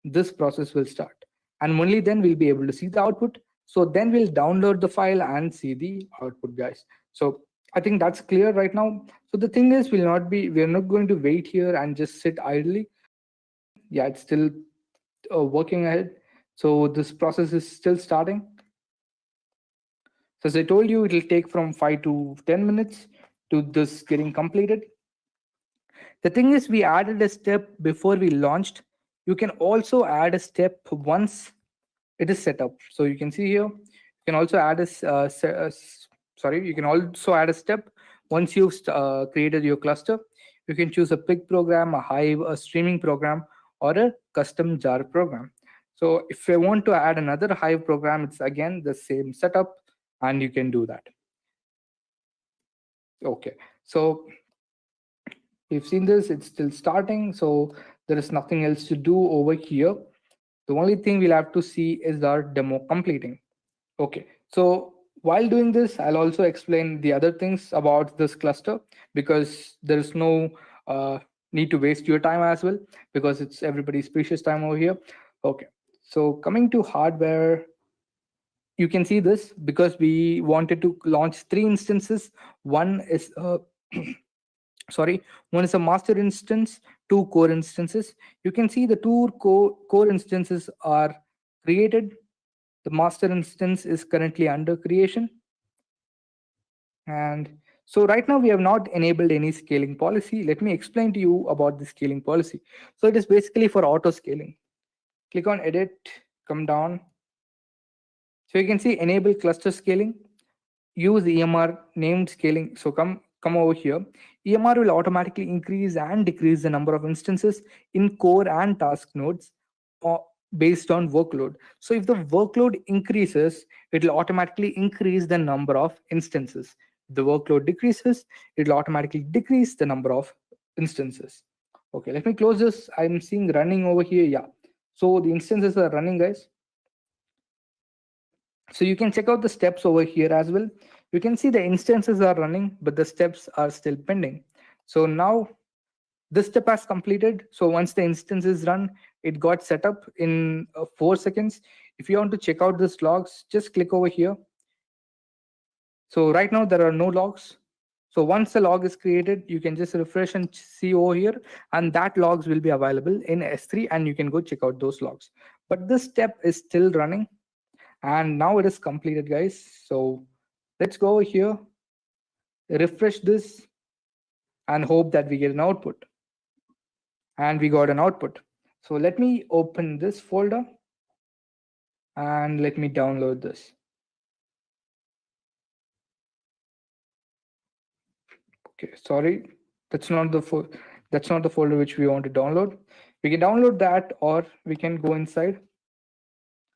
this process will start. And only then we'll be able to see the output. So then we'll download the file and see the output, guys. So I think that's clear right now. So the thing is, we're not going to wait here and just sit idly. Yeah, it's still working ahead. So this process is still starting. So as I told you, it will take from 5 to 10 minutes to this getting completed. The thing is, we added a step before we launched. You can also add a step once it is set up. So you can see here, you can also add you can also add a step Once you've created your cluster, you can choose a pig program, a Hive, a streaming program, or a custom jar program. So if you want to add another Hive program, it's again the same setup, and you can do that. Okay, so we've seen this, it's still starting, so there is nothing else to do over here. The only thing we'll have to see is our demo completing. Okay, so while doing this, I'll also explain the other things about this cluster, because there is no need to waste your time as well, because it's everybody's precious time over here. Okay, so coming to hardware, you can see this because we wanted to launch 3 instances. One is one is a master instance, 2 core instances. You can see the 2 core instances are created. The master instance is currently under creation. And so right now we have not enabled any scaling policy. Let me explain to you about the scaling policy. So it is basically for auto scaling. Click on edit, come down. So you can see enable cluster scaling, use EMR named scaling. So come over here. EMR will automatically increase and decrease the number of instances in core and task nodes based on workload. So if the workload increases, it will automatically increase the number of instances. If the workload decreases, it will automatically decrease the number of instances. Okay, let me close this. I'm seeing running over here. Yeah, so the instances are running, guys. So you can check out the steps over here as well. You can see the instances are running, but the steps are still pending. So now this step has completed. So once the instance is run, it got set up in 4 seconds. If you want to check out this logs, just click over here. So right now there are no logs. So once the log is created, you can just refresh and see over here, and that logs will be available in S3, and you can go check out those logs. But this step is still running, and now it is completed, guys. So let's go over here, refresh this, and hope that we get an output. And we got an output. So let me open this folder and let me download this. Okay, sorry, that's not the folder which we want to download. We can download that, or we can go inside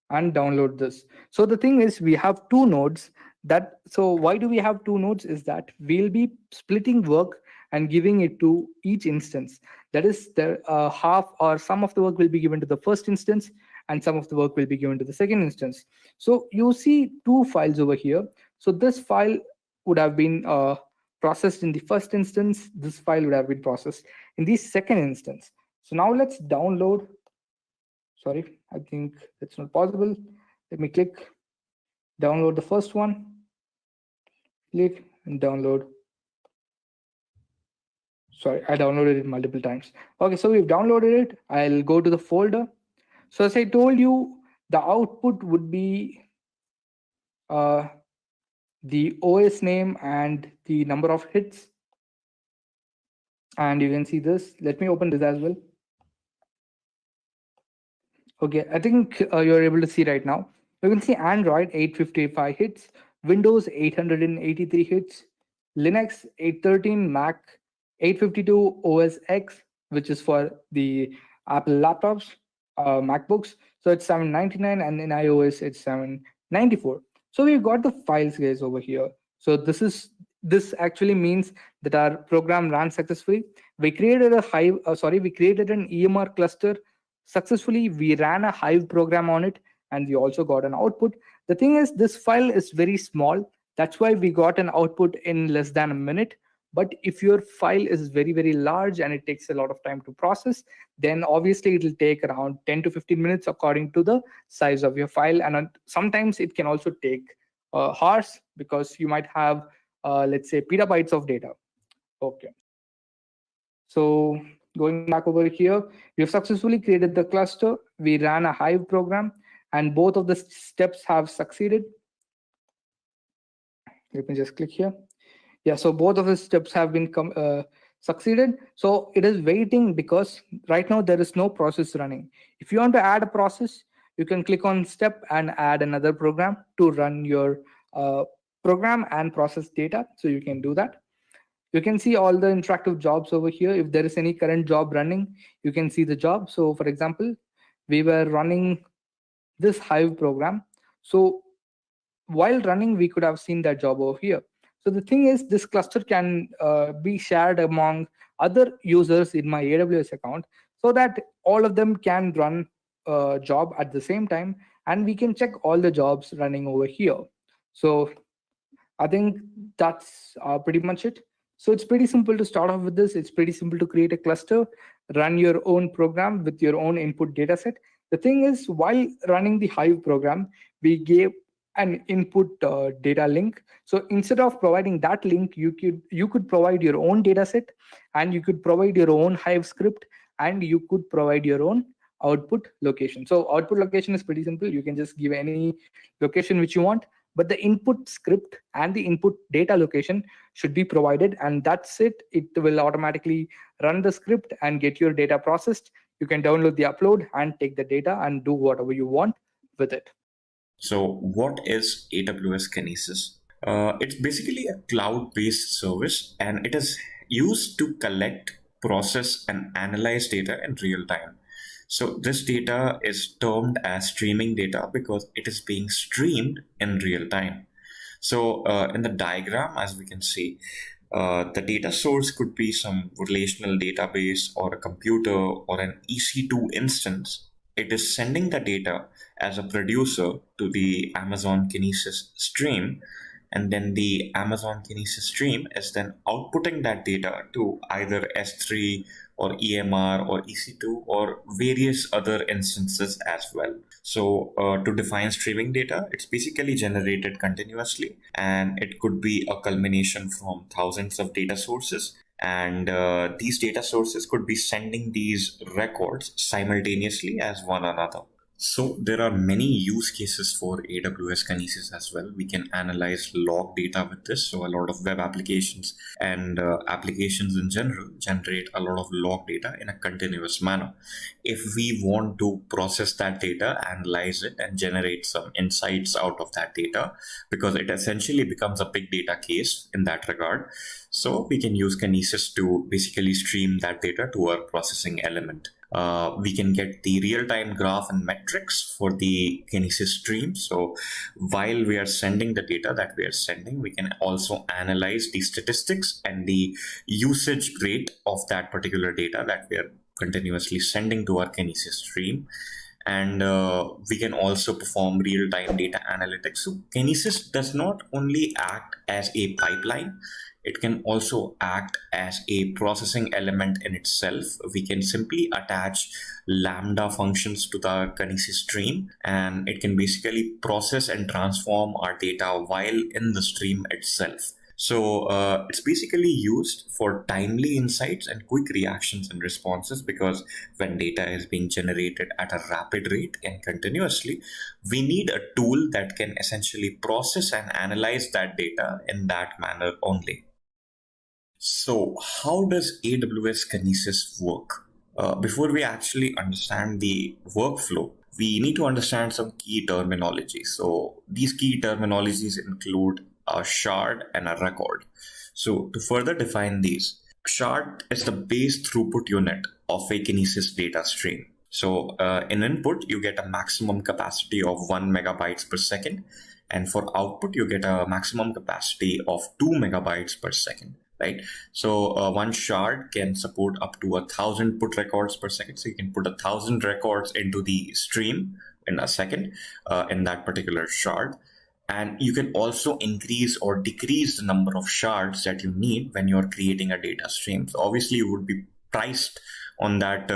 and download this. So the thing is, we have 2 nodes. So why do we have 2 nodes is that we'll be splitting work and giving it to each instance. That is, the half or some of the work will be given to the first instance, and some of the work will be given to the second instance. So you see 2 files over here. So this file would have been processed in the first instance. This file would have been processed in the second instance. So now let's download. Sorry, I think that's not possible. Let me click download the first one. Click and download. Sorry, I downloaded it multiple times. Okay, so we've downloaded it. I'll go to the folder. So as I told you, the output would be the OS name and the number of hits. And you can see this. Let me open this as well. Okay, I think you're able to see right now. You can see Android 855 hits, Windows 883 hits, Linux 813, Mac 852, OS X, which is for the Apple laptops, MacBooks. So it's 799, and in iOS it's 794. So we've got the files, guys, over here. So this actually means that our program ran successfully. We created an EMR cluster successfully. We ran a Hive program on it, and we also got an output. The thing is, this file is very small. That's why we got an output in less than a minute. But if your file is very, very large and it takes a lot of time to process, then obviously it will take around 10 to 15 minutes according to the size of your file. And sometimes it can also take hours, because you might have, let's say, petabytes of data. Okay. So going back over here, we have successfully created the cluster. We ran a Hive program, and both of the steps have succeeded. Let me just click here. Yeah, so both of the steps have been succeeded. So it is waiting because right now there is no process running. If you want to add a process, you can click on step and add another program to run your program and process data. So you can do that. You can see all the interactive jobs over here. If there is any current job running, you can see the job. So for example, we were running this Hive program. So while running, we could have seen that job over here. So the thing is, this cluster can be shared among other users in my AWS account so that all of them can run a job at the same time, and we can check all the jobs running over here. So I think that's pretty much it. So it's pretty simple to start off with this. It's pretty simple to create a cluster, run your own program with your own input data set. The thing is, while running the Hive program, we gave an input data link. So instead of providing that link, you could provide your own data set, and you could provide your own Hive script, and you could provide your own output location. So output location is pretty simple. You can just give any location which you want, but the input script and the input data location should be provided, and that's it. It will automatically run the script and get your data processed. You can download the upload and take the data and do whatever you want with it. So what is AWS Kinesis? It's basically a cloud-based service, and it is used to collect, process, and analyze data in real time. So this data is termed as streaming data because it is being streamed in real time. So in the diagram, as we can see, the data source could be some relational database or a computer or an EC2 instance. It is sending the data as a producer to the Amazon Kinesis stream, and then the Amazon Kinesis stream is then outputting that data to either S3 or EMR or EC2 or various other instances as well. So to define streaming data, it's basically generated continuously, and it could be a culmination from thousands of data sources. And these data sources could be sending these records simultaneously as one another. So there are many use cases for AWS Kinesis as well. We can analyze log data with this. So a lot of web applications and applications in general generate a lot of log data in a continuous manner. If we want to process that data, analyze it, and generate some insights out of that data, because it essentially becomes a big data case in that regard. So we can use Kinesis to basically stream that data to our processing element. We can get the real-time graph and metrics for the Kinesis stream. So while we are sending the data that we are sending, we can also analyze the statistics and the usage rate of that particular data that we are continuously sending to our Kinesis stream. And we can also perform real-time data analytics. So Kinesis does not only act as a pipeline, it can also act as a processing element in itself. We can simply attach Lambda functions to the Kinesis stream, and it can basically process and transform our data while in the stream itself. So it's basically used for timely insights and quick reactions and responses, because when data is being generated at a rapid rate and continuously, we need a tool that can essentially process and analyze that data in that manner only. So how does AWS Kinesis work? Before we actually understand the workflow, we need to understand some key terminology. So these key terminologies include a shard and a record. So to further define these, shard is the base throughput unit of a Kinesis data stream. So in input, you get a maximum capacity of 1 megabytes per second. And for output, you get a maximum capacity of 2 megabytes per second. Right. So one shard can support up to 1,000 put records per second. So you can put 1,000 records into the stream in a second in that particular shard. And you can also increase or decrease the number of shards that you need when you're creating a data stream. So obviously you would be priced on that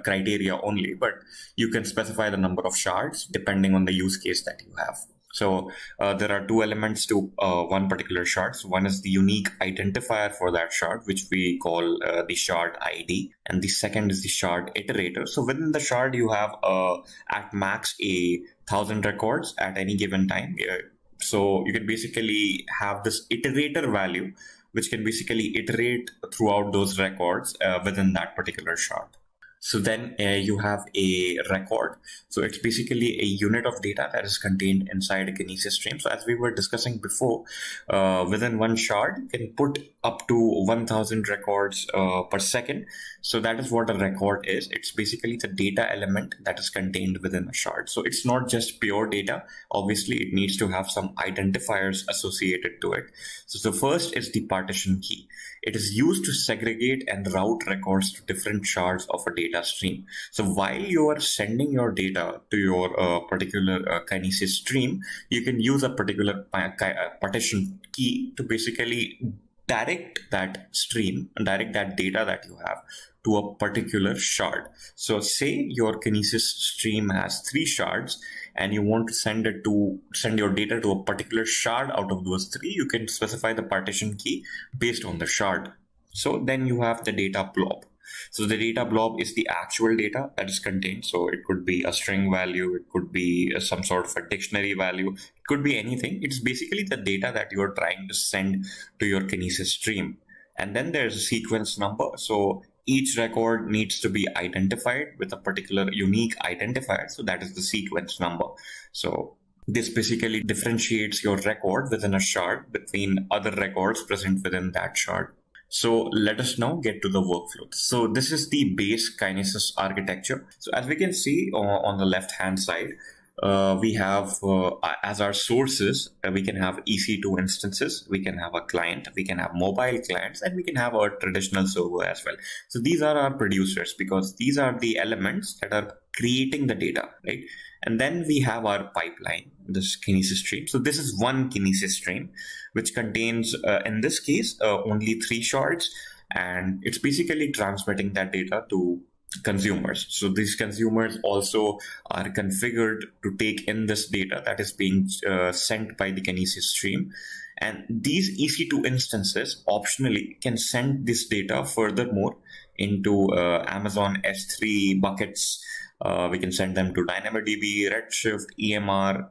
criteria only, but you can specify the number of shards depending on the use case that you have. So there are two elements to one particular shard. So one is the unique identifier for that shard, which we call the shard ID. And the second is the shard iterator. So within the shard, you have at max 1,000 records at any given time. So you can basically have this iterator value, which can basically iterate throughout those records within that particular shard. So then you have a record. So it's basically a unit of data that is contained inside a Kinesis stream. So as we were discussing before, within one shard, you can put up to 1000 records per second. So that is what a record is. It's basically the data element that is contained within a shard. So it's not just pure data. Obviously, it needs to have some identifiers associated to it. So the first is the partition key. It is used to segregate and route records to different shards of a data stream. So while you are sending your data to your particular Kinesis stream, you can use a particular partition key to basically direct that stream and direct that data that you have to a particular shard. So say your Kinesis stream has 3 shards and you want to send your data to a particular shard out of those 3, you can specify the partition key based on the shard. So then you have the data blob. So the data blob is the actual data that is contained. So it could be a string value, it could be some sort of a dictionary value, it could be anything. It's basically the data that you are trying to send to your Kinesis stream. And then there's a sequence number. So each record needs to be identified with a particular unique identifier. So that is the sequence number. So this basically differentiates your record within a shard between other records present within that shard. So let us now get to the workflow. So this is the base Kinesis architecture. So as we can see on the left hand side, we have as our sources, we can have EC2 instances, we can have a client, we can have mobile clients, and we can have our traditional server as well. So these are our producers because these are the elements that are creating the data, right? And then we have our pipeline, this Kinesis stream. So this is one Kinesis stream, which contains, in this case, only 3 shards, and it's basically transmitting that data to consumers. So these consumers also are configured to take in this data that is being sent by the Kinesis stream. And these EC2 instances optionally can send this data furthermore into Amazon S3 buckets. We can send them to DynamoDB, Redshift, EMR,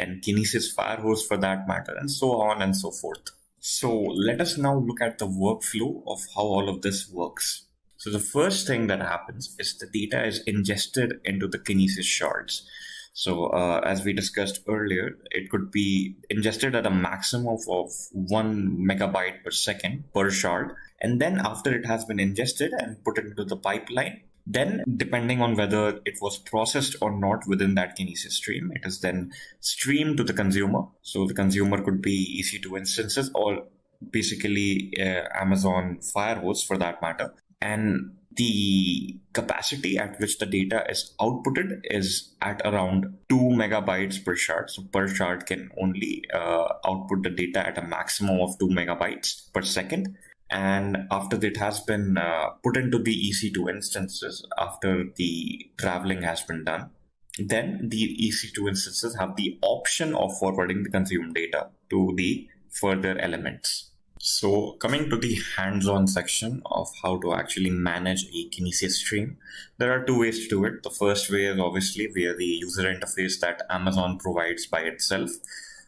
and Kinesis Firehose for that matter, and so on and so forth. So let us now look at the workflow of how all of this works. So the first thing that happens is the data is ingested into the Kinesis shards. So as we discussed earlier, it could be ingested at a maximum of 1 megabyte per second per shard. And then after it has been ingested and put into the pipeline, then depending on whether it was processed or not within that Kinesis stream, it is then streamed to the consumer. So the consumer could be EC2 instances or basically Amazon Firehose for that matter. And the capacity at which the data is outputted is at around 2 megabytes per shard. So per shard can only output the data at a maximum of 2 megabytes per second. And after it has been put into the EC2 instances, after the traveling has been done, then the EC2 instances have the option of forwarding the consumed data to the further elements. So coming to the hands-on section of how to actually manage a Kinesis stream, there are 2 ways to do it. The first way is obviously via the user interface that Amazon provides by itself.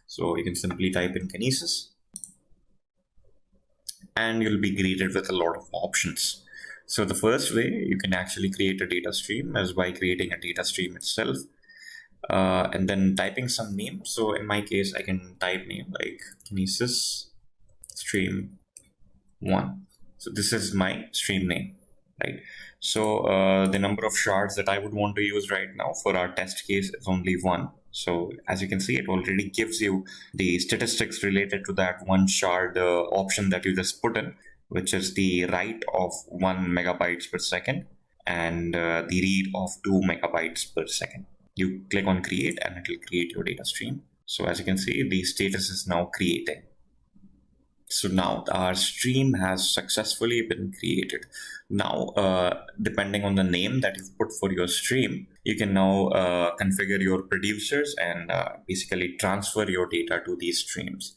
So you can simply type in Kinesis and you'll be greeted with a lot of options. So the first way you can actually create a data stream is by creating a data stream itself and then typing some name. So in my case, I can type name like Kinesis stream 1. So this is my stream name, right? So the number of shards that I would want to use right now for our test case is only 1. So as you can see, it already gives you the statistics related to that 1 shard option that you just put in, which is the write of 1 megabytes per second and the read of 2 megabytes per second. You click on create and it will create your data stream. So as you can see, the status is now creating. So now our stream has successfully been created. Now, depending on the name that you've put for your stream, you can now configure your producers and basically transfer your data to these streams.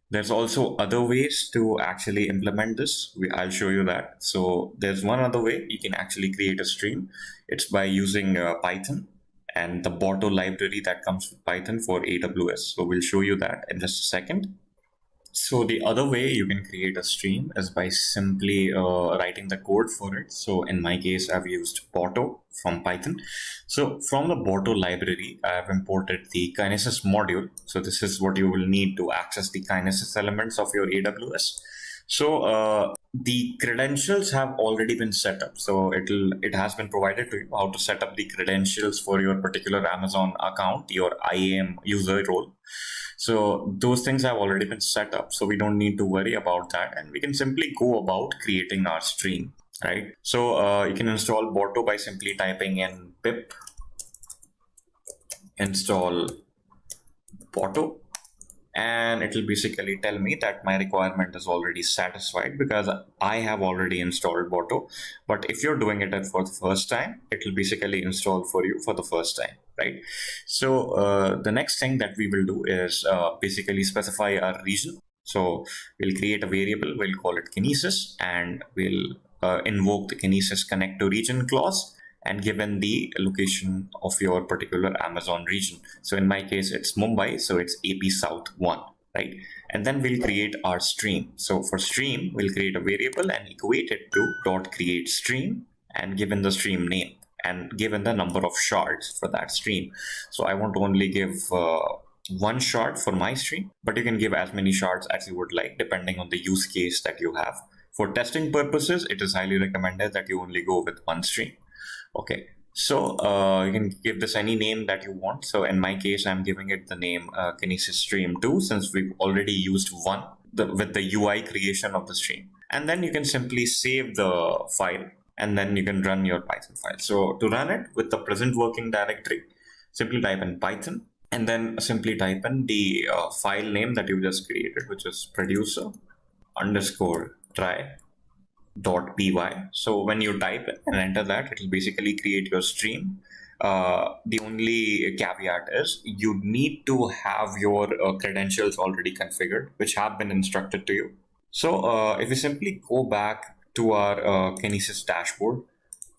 There's also other ways to actually implement this. I'll show you that. So there's one other way you can actually create a stream. It's by using Python and the Boto library that comes with Python for AWS. So we'll show you that in just a second. So the other way you can create a stream is by simply writing the code for it. So in my case, I've used Boto from Python. So from the Boto library, I have imported the Kinesis module. So this is what you will need to access the Kinesis elements of your AWS. So the credentials have already been set up. So it has been provided to you how to set up the credentials for your particular Amazon account, your IAM user role. So those things have already been set up. So we don't need to worry about that. And we can simply go about creating our stream, right? So you can install Borto by simply typing in pip install Borto. And it will basically tell me that my requirement is already satisfied because I have already installed Borto. But if you're doing it for the first time, it will basically install for you for the first time, right? So the next thing that we will do is basically specify our region. So we'll create a variable, we'll call it Kinesis, and we'll invoke the Kinesis connect to region clause, and given the location of your particular Amazon region. So in my case, it's Mumbai, so it's AP South 1, right? And then we'll create our stream. So for stream, we'll create a variable and equate it to .create stream, and given the stream name and given the number of shards for that stream. So I want to only give one shard for my stream, but you can give as many shards as you would like, depending on the use case that you have. For testing purposes, it is highly recommended that you only go with one stream. Okay, so you can give this any name that you want. So in my case, I'm giving it the name Kinesis Stream 2, since we've already used one with the UI creation of the stream. And then you can simply save the file, and then you can run your Python file. So to run it with the present working directory, simply type in Python, and then simply type in the file name that you just created, which is producer underscore try .py. So when you type it and enter that, it will basically create your stream. The only caveat is you need to have your credentials already configured, which have been instructed to you. So if we simply go back to our Kinesis dashboard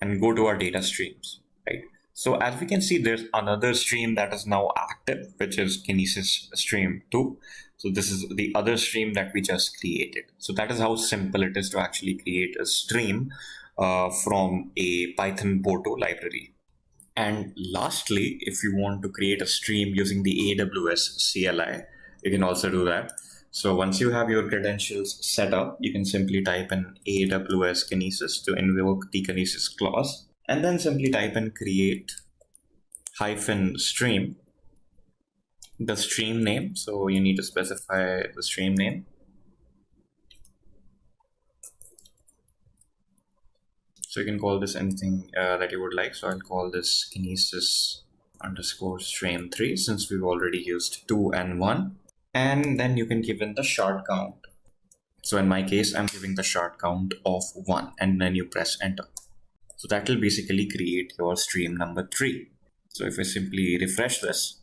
and go to our data streams, right? So as we can see, there's another stream that is now active, which is Kinesis Stream 2. So this is the other stream that we just created. So that is how simple it is to actually create a stream from a Python Borto library. And lastly, if you want to create a stream using the AWS CLI, you can also do that. So once you have your credentials set up, you can simply type in AWS Kinesis to invoke the Kinesis clause, and then simply type in create -stream, the stream name. So you need to specify the stream name. So you can call this anything that you would like. So I'll call this Kinesis underscore stream 3, since we've already used 2 and 1. And then you can give in the shard count. So in my case, I'm giving the shard count of 1, and then you press enter. So that will basically create your stream number 3. So if I simply refresh this,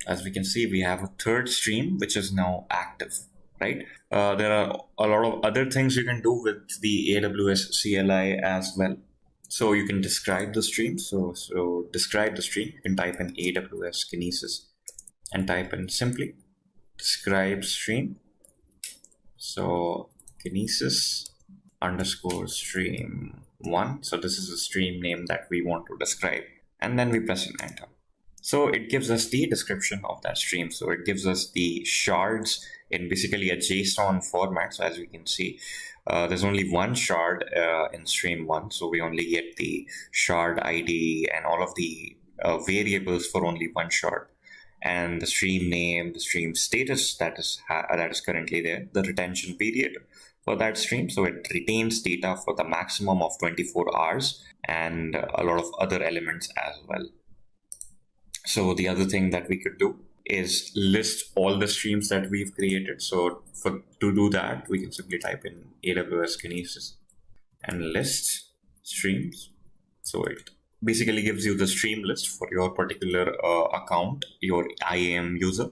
as we can see, we have a third stream, which is now active, right? There are a lot of other things you can do with the AWS CLI as well. So you can describe the stream. So describe the stream, you can type in AWS Kinesis and type in simply describe stream. So Kinesis underscore stream 1. So this is a stream name that we want to describe, and then we press an enter. So it gives us the description of that stream. So it gives us the shards in basically a JSON format. So as we can see, there's only one shard in stream 1. So we only get the shard ID and all of the variables for only one shard, and the stream name, the stream status that is currently there, the retention period for that stream. So it retains data for the maximum of 24 hours and a lot of other elements as well. So the other thing that we could do is list all the streams that we've created. So to do that, we can simply type in AWS Kinesis and list streams. So it basically gives you the stream list for your particular account, your IAM user.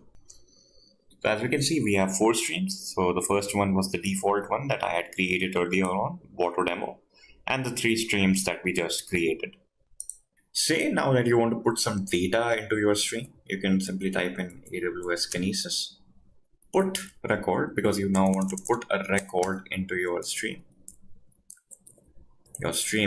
So as we can see, we have 4 streams. So the first one was the default one that I had created earlier on, Borto demo, and the 3 streams that we just created. Say now that you want to put some data into your stream, you can simply type in AWS Kinesis, put record, because you now want to put a record into your stream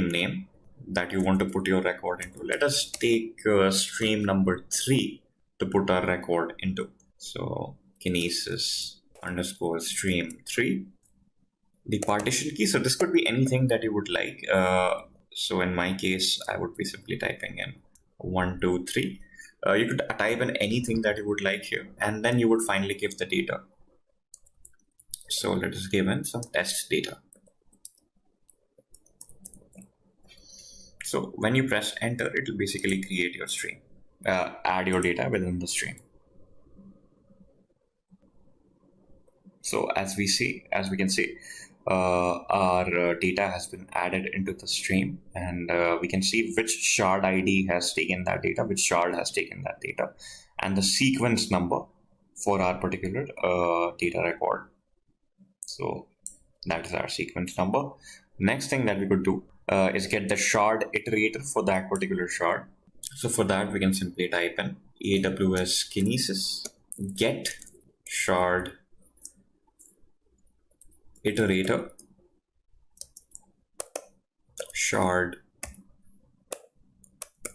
name that you want to put your record into. Let us take stream number 3 to put our record into. So Kinesis underscore stream 3. The partition key, so this could be anything that you would like. So in my case, I would be simply typing in 1, 2, 3. You could type in anything that you would like here, and then you would finally give the data. So let us give in some test data. So when you press enter, it will basically create your stream, add your data within the stream. So as we can see, our data has been added into the stream, and we can see which shard ID has taken that data, which shard has taken that data, and the sequence number for our particular data record. So that is our sequence number. Next thing that we could do is get the shard iterator for that particular shard. So for that, we can simply type in AWS Kinesis get shard iterator shard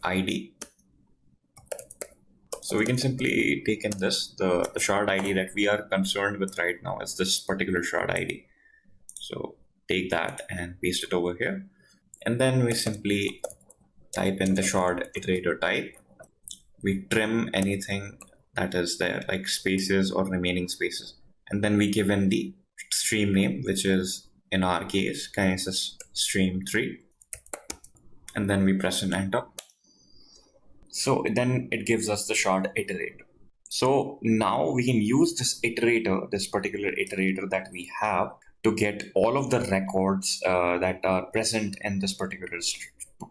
ID. So we can simply take in this, the shard ID that we are concerned with right now is this particular shard ID. So take that and paste it over here. And then we simply type in the shard iterator type. We trim anything that is there, like spaces or remaining spaces. And then we give in the stream name, which is in our case, Kinesis stream 3. And then we press an enter. So then it gives us the shard iterator. So now we can use this iterator, this particular iterator that we have, to get all of the records that are present in this particular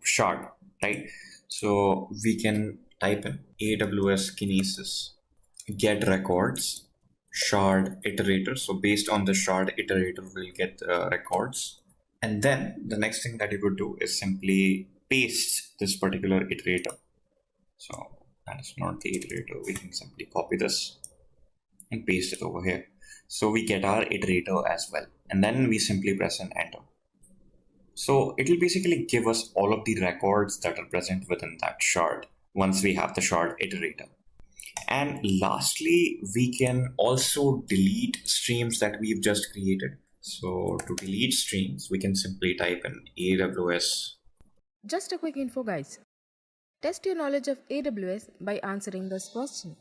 shard, right? So we can type in AWS Kinesis get records shard iterator. So based on the shard iterator, we'll get records. And then the next thing that you could do is simply paste this particular iterator. So that is not the iterator. We can simply copy this and paste it over here. So we get our iterator as well. And then we simply press an enter. So it will basically give us all of the records that are present within that shard once we have the shard iterator. And lastly, we can also delete streams that we've just created. So to delete streams, we can simply type in AWS. Just a quick info, guys. Test your knowledge of AWS by answering this question.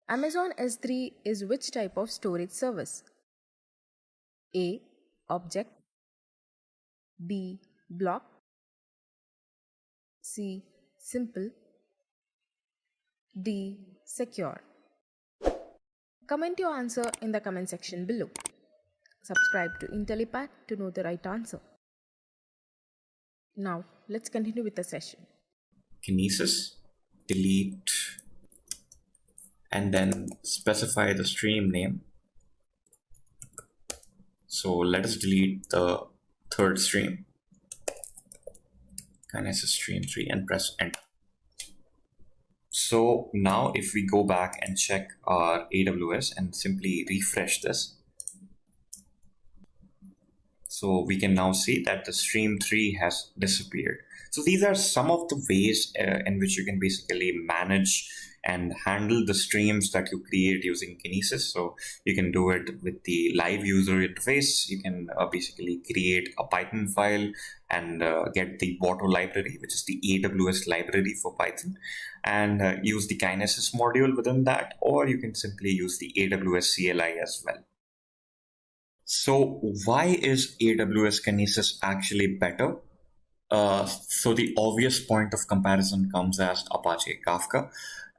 Amazon S3 is which type of storage service? A. Object. B. Block. C. Simple. D. Secure. Comment your answer in the comment section below. Subscribe to Intellipaat to know the right answer. Now, let's continue with the session. Kinesis, delete, and then specify the stream name. So let us delete the third stream, Kinesis stream 3, and press enter. So now if we go back and check our AWS and simply refresh this, so we can now see that the stream 3 has disappeared. So these are some of the ways in which you can basically manage and handle the streams that you create using Kinesis. So you can do it with the live user interface. You can basically create a Python file and get the Watto library, which is the AWS library for Python, and use the Kinesis module within that, or you can simply use the AWS CLI as well. So why is AWS Kinesis actually better? So the obvious point of comparison comes as Apache Kafka.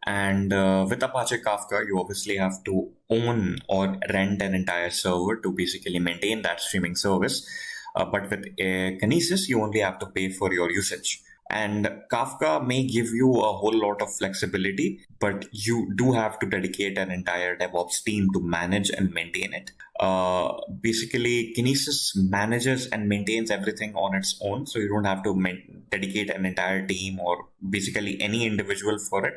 And with Apache Kafka, you obviously have to own or rent an entire server to basically maintain that streaming service. But with Kinesis, you only have to pay for your usage. And Kafka may give you a whole lot of flexibility, but you do have to dedicate an entire DevOps team to manage and maintain it. Basically, Kinesis manages and maintains everything on its own, so you don't have to dedicate an entire team or basically any individual for it.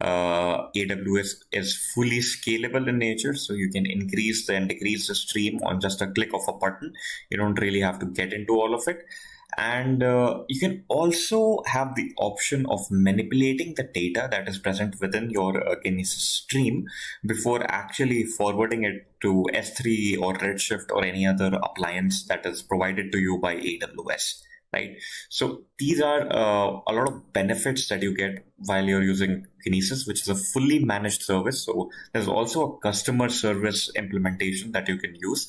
AWS is fully scalable in nature, so you can increase and decrease the stream on just a click of a button. You don't really have to get into all of it. And you can also have the option of manipulating the data that is present within your Kinesis stream before actually forwarding it to S3 or Redshift or any other appliance that is provided to you by AWS. Right. So these are a lot of benefits that you get while you're using Kinesis, which is a fully managed service. So there's also a customer service implementation that you can use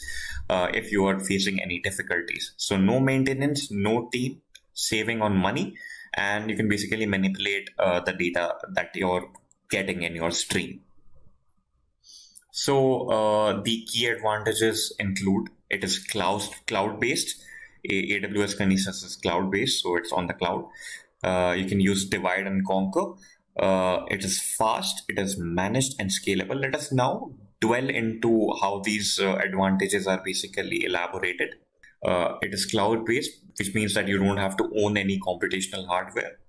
if you are facing any difficulties. So no maintenance, no team, saving on money, and you can basically manipulate the data that you're getting in your stream. So the key advantages include it is cloud-based. AWS Kinesis is cloud-based, so it's on the cloud. You can use divide and conquer. It is fast, it is managed and scalable. Let us now dwell into how these advantages are basically elaborated. It is cloud-based, which means that you don't have to own any computational hardware.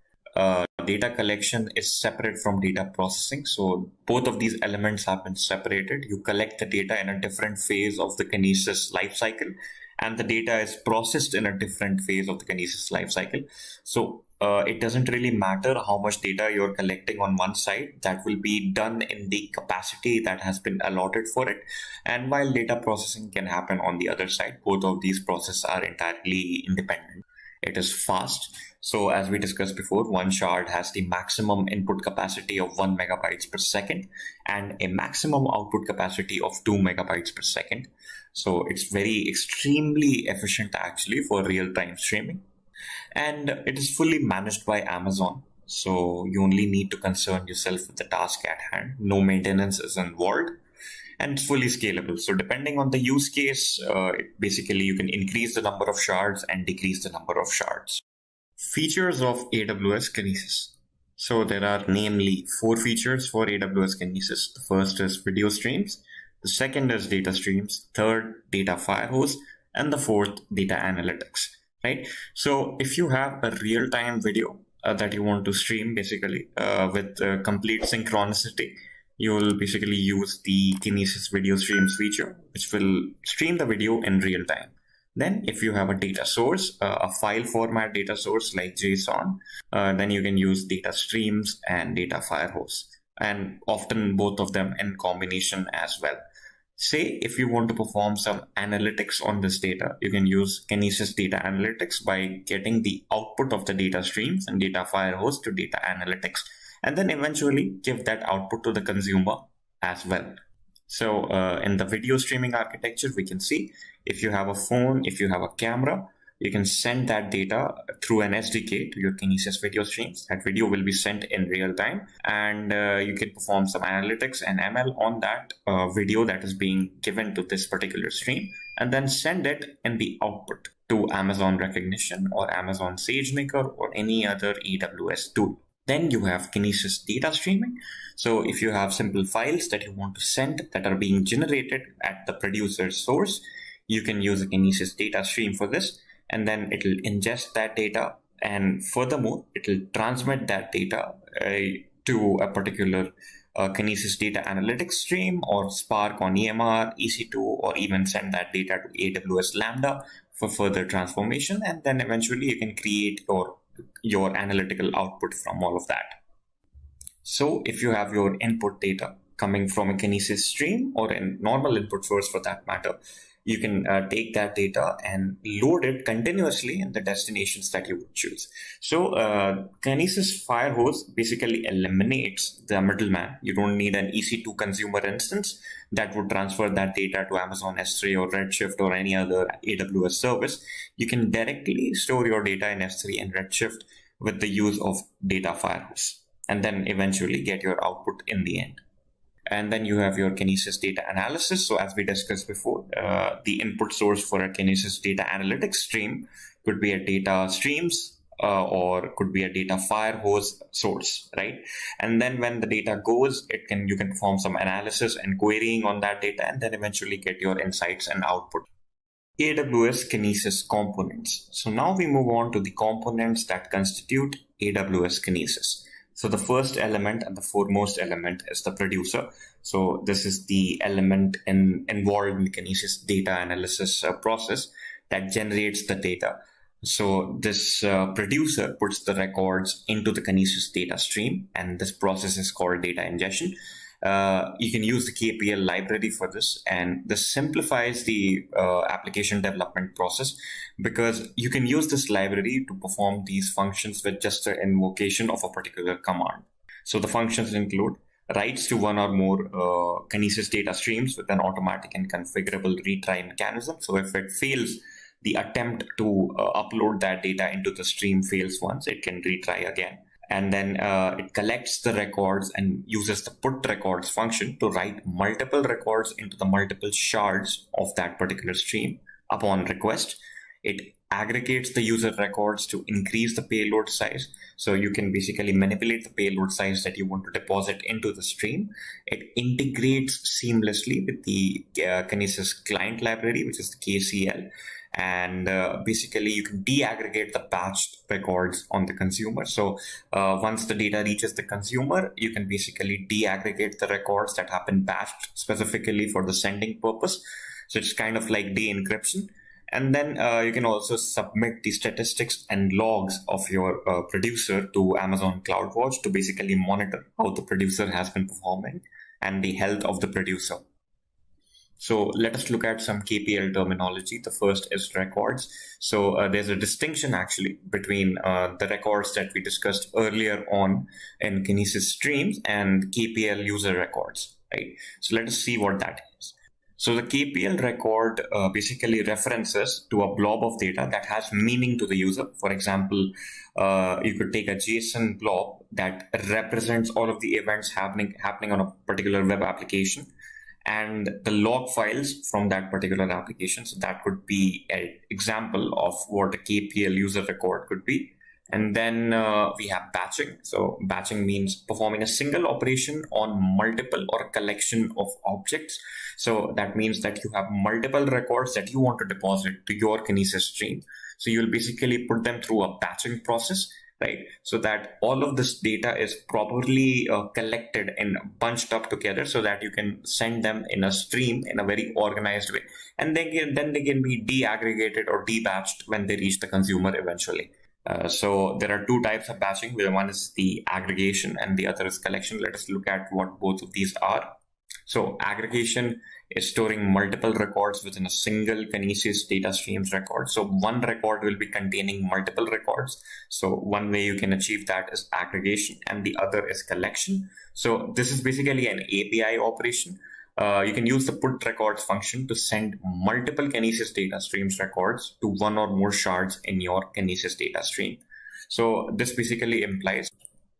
Data collection is separate from data processing. So both of these elements have been separated. You collect the data in a different phase of the Kinesis lifecycle, and the data is processed in a different phase of the Kinesis lifecycle. So it doesn't really matter how much data you're collecting on one side. That will be done in the capacity that has been allotted for it. And while data processing can happen on the other side, both of these processes are entirely independent. It is fast. So as we discussed before, one shard has the maximum input capacity of 1 megabytes per second and a maximum output capacity of 2 megabytes per second. So it's very extremely efficient actually for real-time streaming. And it is fully managed by Amazon. So you only need to concern yourself with the task at hand. No maintenance is involved. And it's fully scalable. So depending on the use case, basically you can increase the number of shards and decrease the number of shards. Features of AWS Kinesis. So there are namely 4 features for AWS Kinesis. The first is video streams. The second is data streams. Third, data firehose. And the fourth, data analytics. Right? So if you have a real-time video that you want to stream basically with complete synchronicity, you will basically use the Kinesis video streams feature, which will stream the video in real time. Then if you have a data source, a file format data source like JSON, then you can use data streams and data firehose, and often both of them in combination as well. Say if you want to perform some analytics on this data, you can use Kinesis data analytics by getting the output of the data streams and data firehose to data analytics, and then eventually give that output to the consumer as well. So in the video streaming architecture, we can see if you have a phone, if you have a camera, you can send that data through an SDK to your Kinesis video streams. That video will be sent in real time, and you can perform some analytics and ML on that video that is being given to this particular stream, and then send it in the output to Amazon Rekognition or Amazon SageMaker or any other AWS tool. Then you have Kinesis data streaming. So if you have simple files that you want to send that are being generated at the producer's source, you can use a Kinesis data stream for this, and then it will ingest that data, and furthermore, it will transmit that data to a particular Kinesis data analytics stream or Spark on EMR, EC2, or even send that data to AWS Lambda for further transformation, and then eventually you can create your analytical output from all of that. So if you have your input data coming from a Kinesis stream or a normal input source for that matter, you can take that data and load it continuously in the destinations that you would choose. So Kinesis Firehose basically eliminates the middleman. You don't need an EC2 consumer instance that would transfer that data to Amazon S3 or Redshift or any other AWS service. You can directly store your data in S3 and Redshift with the use of data Firehose, and then eventually get your output in the end. And then you have your Kinesis data analysis. So as we discussed before, the input source for a Kinesis data analytics stream could be a data streams or could be a data firehose source, right? And then when the data goes, you can perform some analysis and querying on that data, and then eventually get your insights and output. AWS Kinesis components. So now we move on to the components that constitute AWS Kinesis. So the first element and the foremost element is the producer. So this is the element involved in the Kinesis data analysis process that generates the data. So this producer puts the records into the Kinesis data stream, and this process is called data ingestion. You can use the KPL library for this, and this simplifies the application development process because you can use this library to perform these functions with just the invocation of a particular command. So the functions include writes to one or more Kinesis data streams with an automatic and configurable retry mechanism. So if it fails, the attempt to upload that data into the stream fails once, it can retry again. And then it collects the records and uses the put records function to write multiple records into the multiple shards of that particular stream upon request. It aggregates the user records to increase the payload size. So you can basically manipulate the payload size that you want to deposit into the stream. It integrates seamlessly with the Kinesis client library, which is the KCL. And basically you can deaggregate the batched records on the consumer. So once the data reaches the consumer, you can basically deaggregate the records that have been batched specifically for the sending purpose. So it's kind of like de-encryption. And then you can also submit the statistics and logs of your producer to Amazon CloudWatch to basically monitor how the producer has been performing and the health of the producer. So let us look at some KPL terminology. The first is records. So there's a distinction actually between the records that we discussed earlier on in Kinesis streams and KPL user records, right? So let us see what that is. So the KPL record basically references to a blob of data that has meaning to the user. For example, you could take a JSON blob that represents all of the events happening on a particular web application and the log files from that particular application. So that could be an example of what a KPL user record could be. And then we have batching. So batching means performing a single operation on multiple or a collection of objects. So that means that you have multiple records that you want to deposit to your Kinesis stream. So you'll basically put them through a batching process, right? So that all of this data is properly collected and bunched up together so that you can send them in a stream in a very organized way. And then they can be de-aggregated or de-batched when they reach the consumer eventually. So there are two types of batching. One is the aggregation and the other is collection. Let us look at what both of these are. So aggregation is storing multiple records within a single Kinesis data streams record. So one record will be containing multiple records. So one way you can achieve that is aggregation and the other is collection. So this is basically an API operation. You can use the put records function to send multiple Kinesis data streams records to one or more shards in your Kinesis data stream. So this basically implies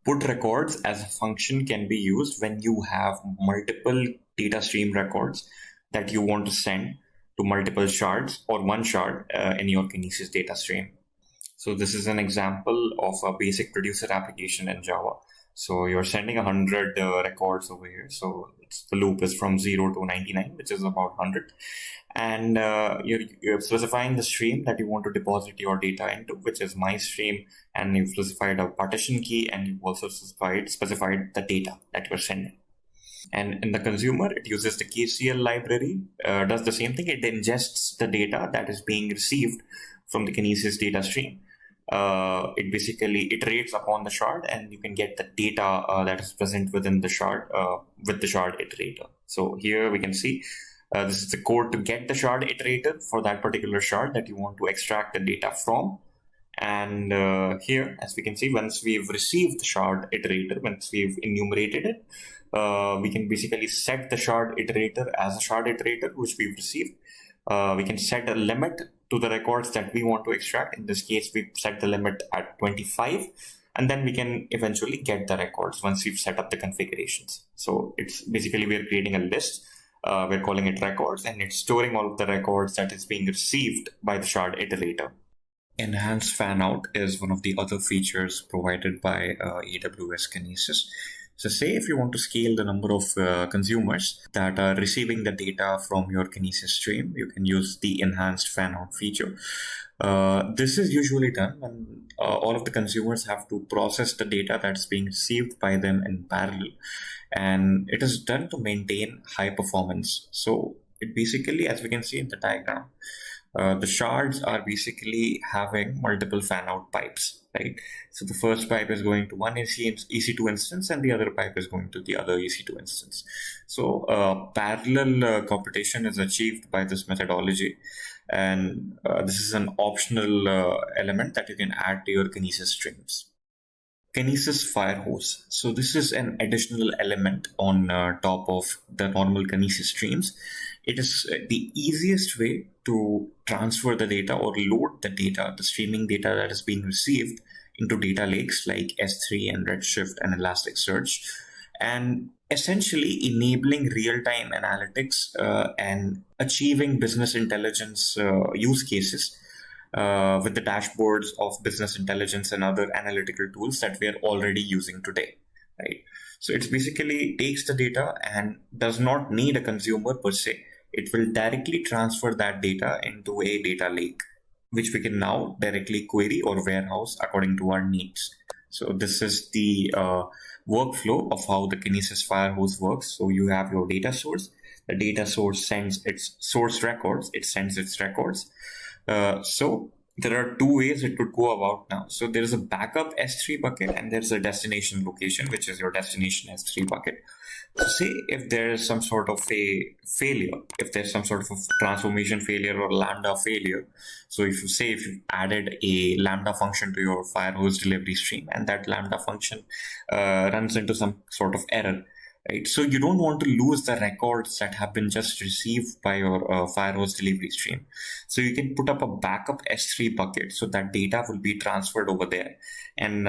put records as a function can be used when you have multiple data stream records that you want to send to multiple shards or one shard in your Kinesis data stream. So this is an example of a basic producer application in Java. So you're sending 100 records over here. So the loop is from 0 to 99, which is about 100. And you're specifying the stream that you want to deposit your data into, which is my stream. And you've specified a partition key, and you've also specified the data that you're sending. And in the consumer, it uses the KCL library, does the same thing. It ingests the data that is being received from the Kinesis data stream. It basically iterates upon the shard, and you can get the data that is present within the shard with the shard iterator. So here we can see this is the code to get the shard iterator for that particular shard that you want to extract the data from. And here, as we can see, once we've received the shard iterator, once we've enumerated it, we can basically set the shard iterator as a shard iterator, which we've received. We can set a limit to the records that we want to extract. In this case, we set the limit at 25, and then we can eventually get the records once we've set up the configurations. So it's basically, we're creating a list. We're calling it records, and it's storing all of the records that is being received by the shard iterator. Enhanced fan out is one of the other features provided by AWS Kinesis. So say if you want to scale the number of consumers that are receiving the data from your Kinesis stream, you can use the enhanced fan out feature. This is usually done when all of the consumers have to process the data that's being received by them in parallel. And it is done to maintain high performance. So it basically, as we can see in the diagram, The shards are basically having multiple fan-out pipes, right? So the first pipe is going to one EC2 instance, and the other pipe is going to the other EC2 instance. So parallel computation is achieved by this methodology, and this is an optional element that you can add to your Kinesis streams. Kinesis Firehose. So this is an additional element on top of the normal Kinesis streams. It is the easiest way to transfer the data or load the data, the streaming data that is being received, into data lakes like S3 and Redshift and Elasticsearch, and essentially enabling real-time analytics and achieving business intelligence use cases with the dashboards of business intelligence and other analytical tools that we are already using today, right? So it basically takes the data and does not need a consumer per se. It will directly transfer that data into a data lake, which we can now directly query or warehouse according to our needs. So this is the workflow of how the Kinesis Firehose works. So you have your data source. The data source sends its source records. It sends its records. So there are two ways it could go about now. So there is a backup S3 bucket and there's a destination location, which is your destination S3 bucket. So say if there is some sort of a failure, if there's some sort of a transformation failure or Lambda failure. So if you added a Lambda function to your Firehose delivery stream and that Lambda function runs into some sort of error, right? So you don't want to lose the records that have been just received by your Firehose delivery stream. So you can put up a backup S3 bucket so that data will be transferred over there, and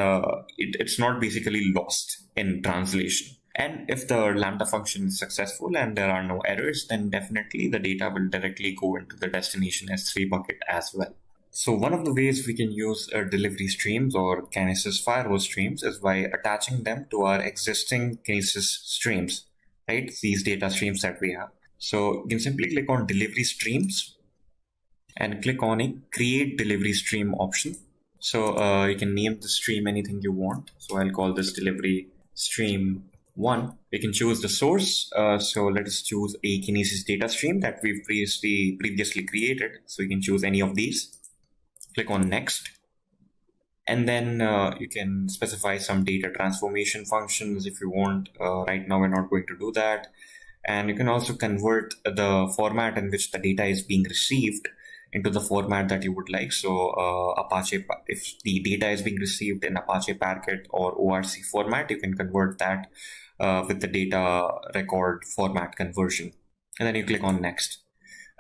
it's not basically lost in translation. And if the Lambda function is successful and there are no errors, then definitely the data will directly go into the destination S3 bucket as well. So one of the ways we can use delivery streams or Kinesis Firehose streams is by attaching them to our existing Kinesis streams, right? These data streams that we have. So you can simply click on delivery streams and click on a create delivery stream option. So you can name the stream anything you want. So I'll call this delivery stream 1. We can choose the source. So let us choose a Kinesis data stream that we've previously created. So you can choose any of these. Click on next. And then you can specify some data transformation functions if you want. Right now, we're not going to do that. And you can also convert the format in which the data is being received into the format that you would like. So Apache, if the data is being received in Apache Parquet or ORC format, you can convert that with the data record format conversion. And then you click on next.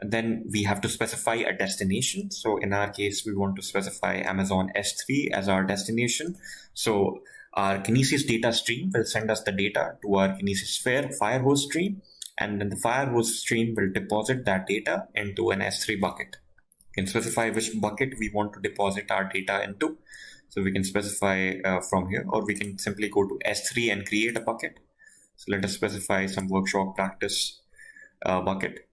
And then we have to specify a destination. So in our case, we want to specify Amazon S3 as our destination. So our Kinesis data stream will send us the data to our Kinesis Firehose stream. And then the Firehose stream will deposit that data into an S3 bucket. We can specify which bucket we want to deposit our data into. So we can specify from here, or we can simply go to S3 and create a bucket. So let us specify some workshop practice bucket.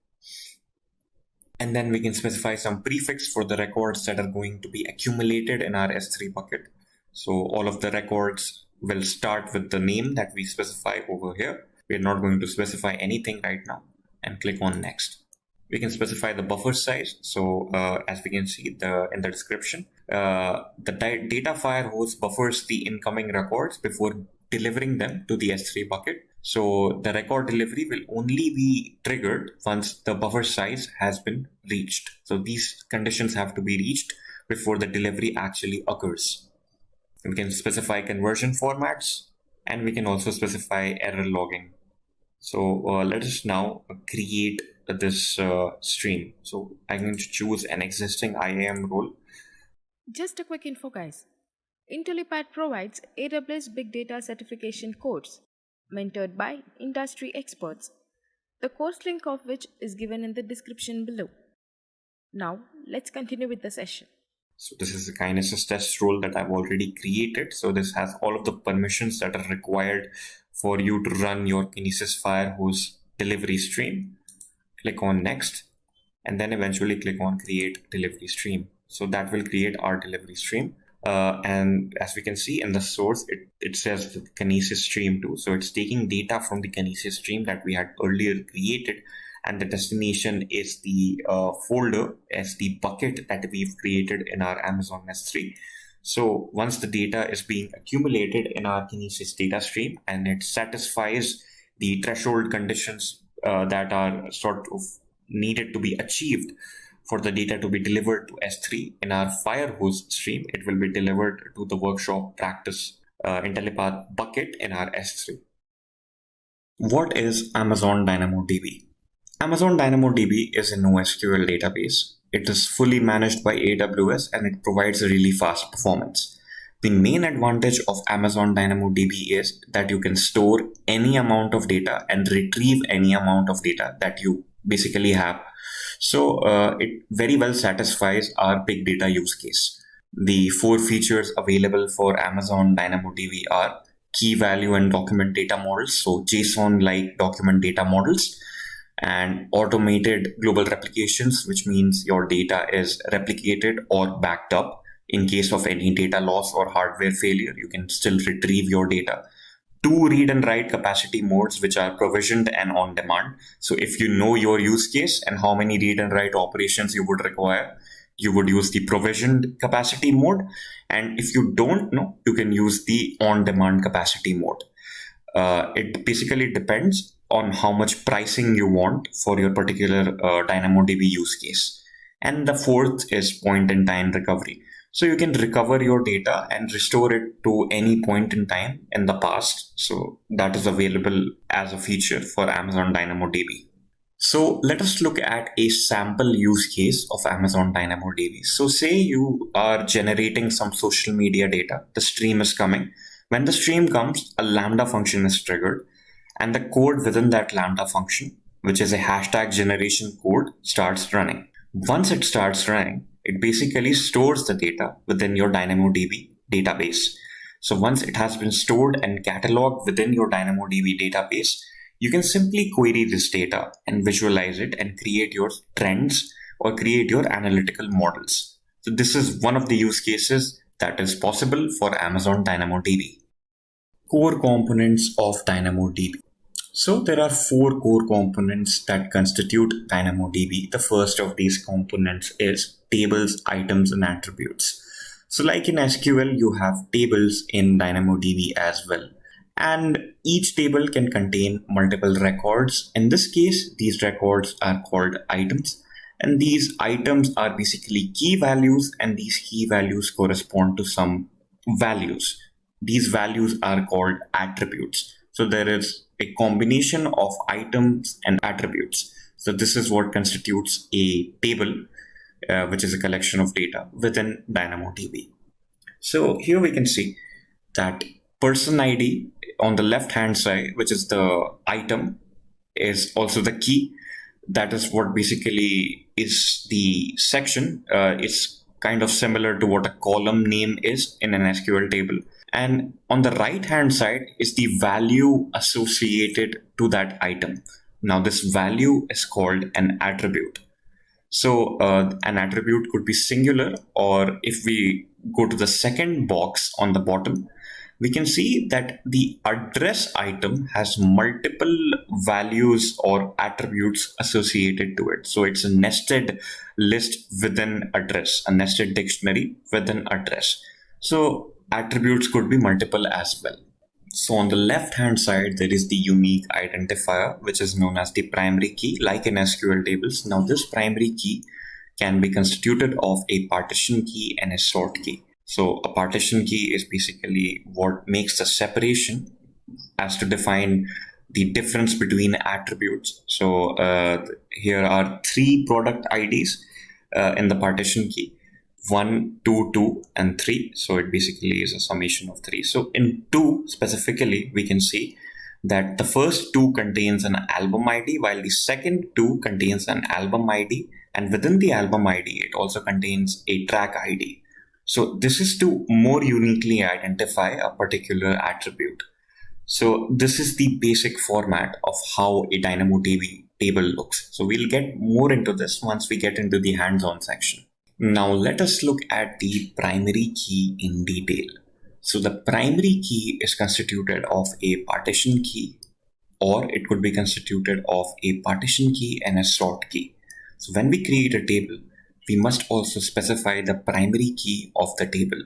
And then we can specify some prefix for the records that are going to be accumulated in our S3 bucket. So all of the records will start with the name that we specify over here. We're not going to specify anything right now, and click on next. We can specify the buffer size. So as we can see in the description, the data Firehose buffers the incoming records before delivering them to the S3 bucket. So the record delivery will only be triggered once the buffer size has been reached. So these conditions have to be reached before the delivery actually occurs. We can specify conversion formats, and we can also specify error logging. So let us now create this stream. So I'm going to choose an existing IAM role. Just a quick info, guys. Intellipaat provides AWS Big Data certification course mentored by industry experts, the course link of which is given in the description below. Now, let's continue with the session. So this is a Kinesis test role that I've already created. So this has all of the permissions that are required for you to run your Kinesis Firehose delivery stream. Click on next, and then eventually click on create delivery stream. So that will create our delivery stream. And as we can see in the source, it says the Kinesis stream 2. So it's taking data from the Kinesis stream that we had earlier created and the destination is the folder as the bucket that we've created in our Amazon S3. So once the data is being accumulated in our Kinesis data stream and it satisfies the threshold conditions that are sort of needed to be achieved for the data to be delivered to S3 in our Firehose stream, it will be delivered to the workshop practice Intellipaat bucket in our S3. What is Amazon DynamoDB? Amazon DynamoDB is a NoSQL database. It is fully managed by AWS and it provides a really fast performance. The main advantage of Amazon DynamoDB is that you can store any amount of data and retrieve any amount of data that you basically have. So it very well satisfies our big data use case. The 4 features available for Amazon DynamoDB are key value and document data models, so JSON-like document data models, and automated global replications, which means your data is replicated or backed up. In case of any data loss or hardware failure, you can still retrieve your data. 2 read and write capacity modes, which are provisioned and on demand. So if you know your use case and how many read and write operations you would require, you would use the provisioned capacity mode. And if you don't know, you can use the on-demand capacity mode. It basically depends on how much pricing you want for your particular DynamoDB use case. And the 4th is point-in-time recovery. So you can recover your data and restore it to any point in time in the past. So that is available as a feature for Amazon DynamoDB. So let us look at a sample use case of Amazon DynamoDB. So say you are generating some social media data. The stream is coming. When the stream comes, a Lambda function is triggered, and the code within that Lambda function, which is a hashtag generation code, starts running. Once it starts running, it basically stores the data within your DynamoDB database. So once it has been stored and cataloged within your DynamoDB database, you can simply query this data and visualize it and create your trends or create your analytical models. So this is one of the use cases that is possible for Amazon DynamoDB. Core components of DynamoDB. So there are 4 core components that constitute DynamoDB. The first of these components is tables, items, and attributes. So like in SQL, you have tables in DynamoDB as well. And each table can contain multiple records. In this case, these records are called items. And these items are basically key values, and these key values correspond to some values. These values are called attributes. So there is a combination of items and attributes. So this is what constitutes a table, which is a collection of data within DynamoDB. So here we can see that person ID on the left hand side, which is the item, is also the key. That is what basically is the section. It's kind of similar to what a column name is in an SQL table. And on the right hand side is the value associated to that item. Now this value is called an attribute. So an attribute could be singular, or if we go to the second box on the bottom, we can see that the address item has multiple values or attributes associated to it. So it's a nested list within address, a nested dictionary within address. So attributes could be multiple as well. So on the left hand side, there is the unique identifier, which is known as the primary key, like in SQL tables. Now this primary key can be constituted of a partition key and a sort key. So a partition key is basically what makes the separation as to define the difference between attributes. So here are 3 product IDs in the partition key: 1, 2, 2, and 3. So it basically is a summation of 3. So in 2 specifically, we can see that the first 2 contains an album ID, while the second 2 contains an album ID. And within the album ID, it also contains a track ID. So this is to more uniquely identify a particular attribute. So this is the basic format of how a DynamoDB table looks. So we'll get more into this once we get into the hands-on section. Now let us look at the primary key in detail. So the primary key is constituted of a partition key, or it could be constituted of a partition key and a sort key. So when we create a table, we must also specify the primary key of the table.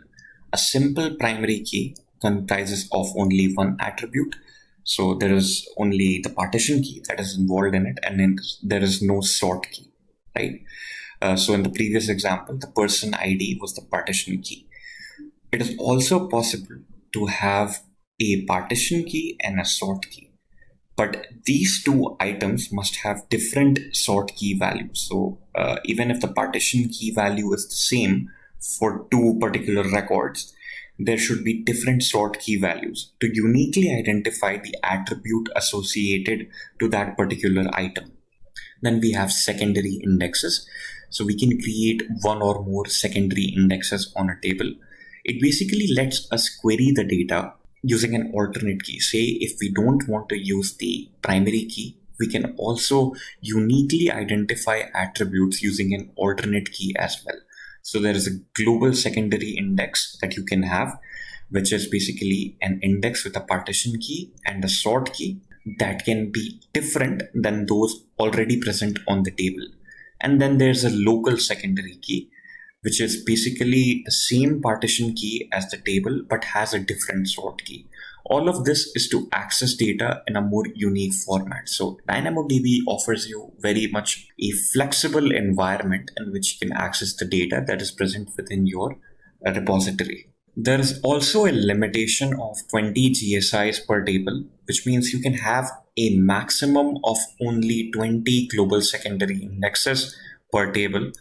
A simple primary key comprises of only one attribute. So there is only the partition key that is involved in it, and then there is no sort key, right? So in the previous example, the person ID was the partition key. It is also possible to have a partition key and a sort key, but these two items must have different sort key values. So even if the partition key value is the same for two particular records, there should be different sort key values to uniquely identify the attribute associated to that particular item. Then we have secondary indexes. So we can create one or more secondary indexes on a table. It basically lets us query the data using an alternate key. Say if we don't want to use the primary key, we can also uniquely identify attributes using an alternate key as well. So there is a global secondary index that you can have, which is basically an index with a partition key and a sort key that can be different than those already present on the table. And then there's a local secondary key, which is basically the same partition key as the table, but has a different sort key. All of this is to access data in a more unique format. So DynamoDB offers you very much a flexible environment in which you can access the data that is present within your repository. There is also a limitation of 20 GSIs per table, which means you can have a maximum of only 20 global secondary indexes per table,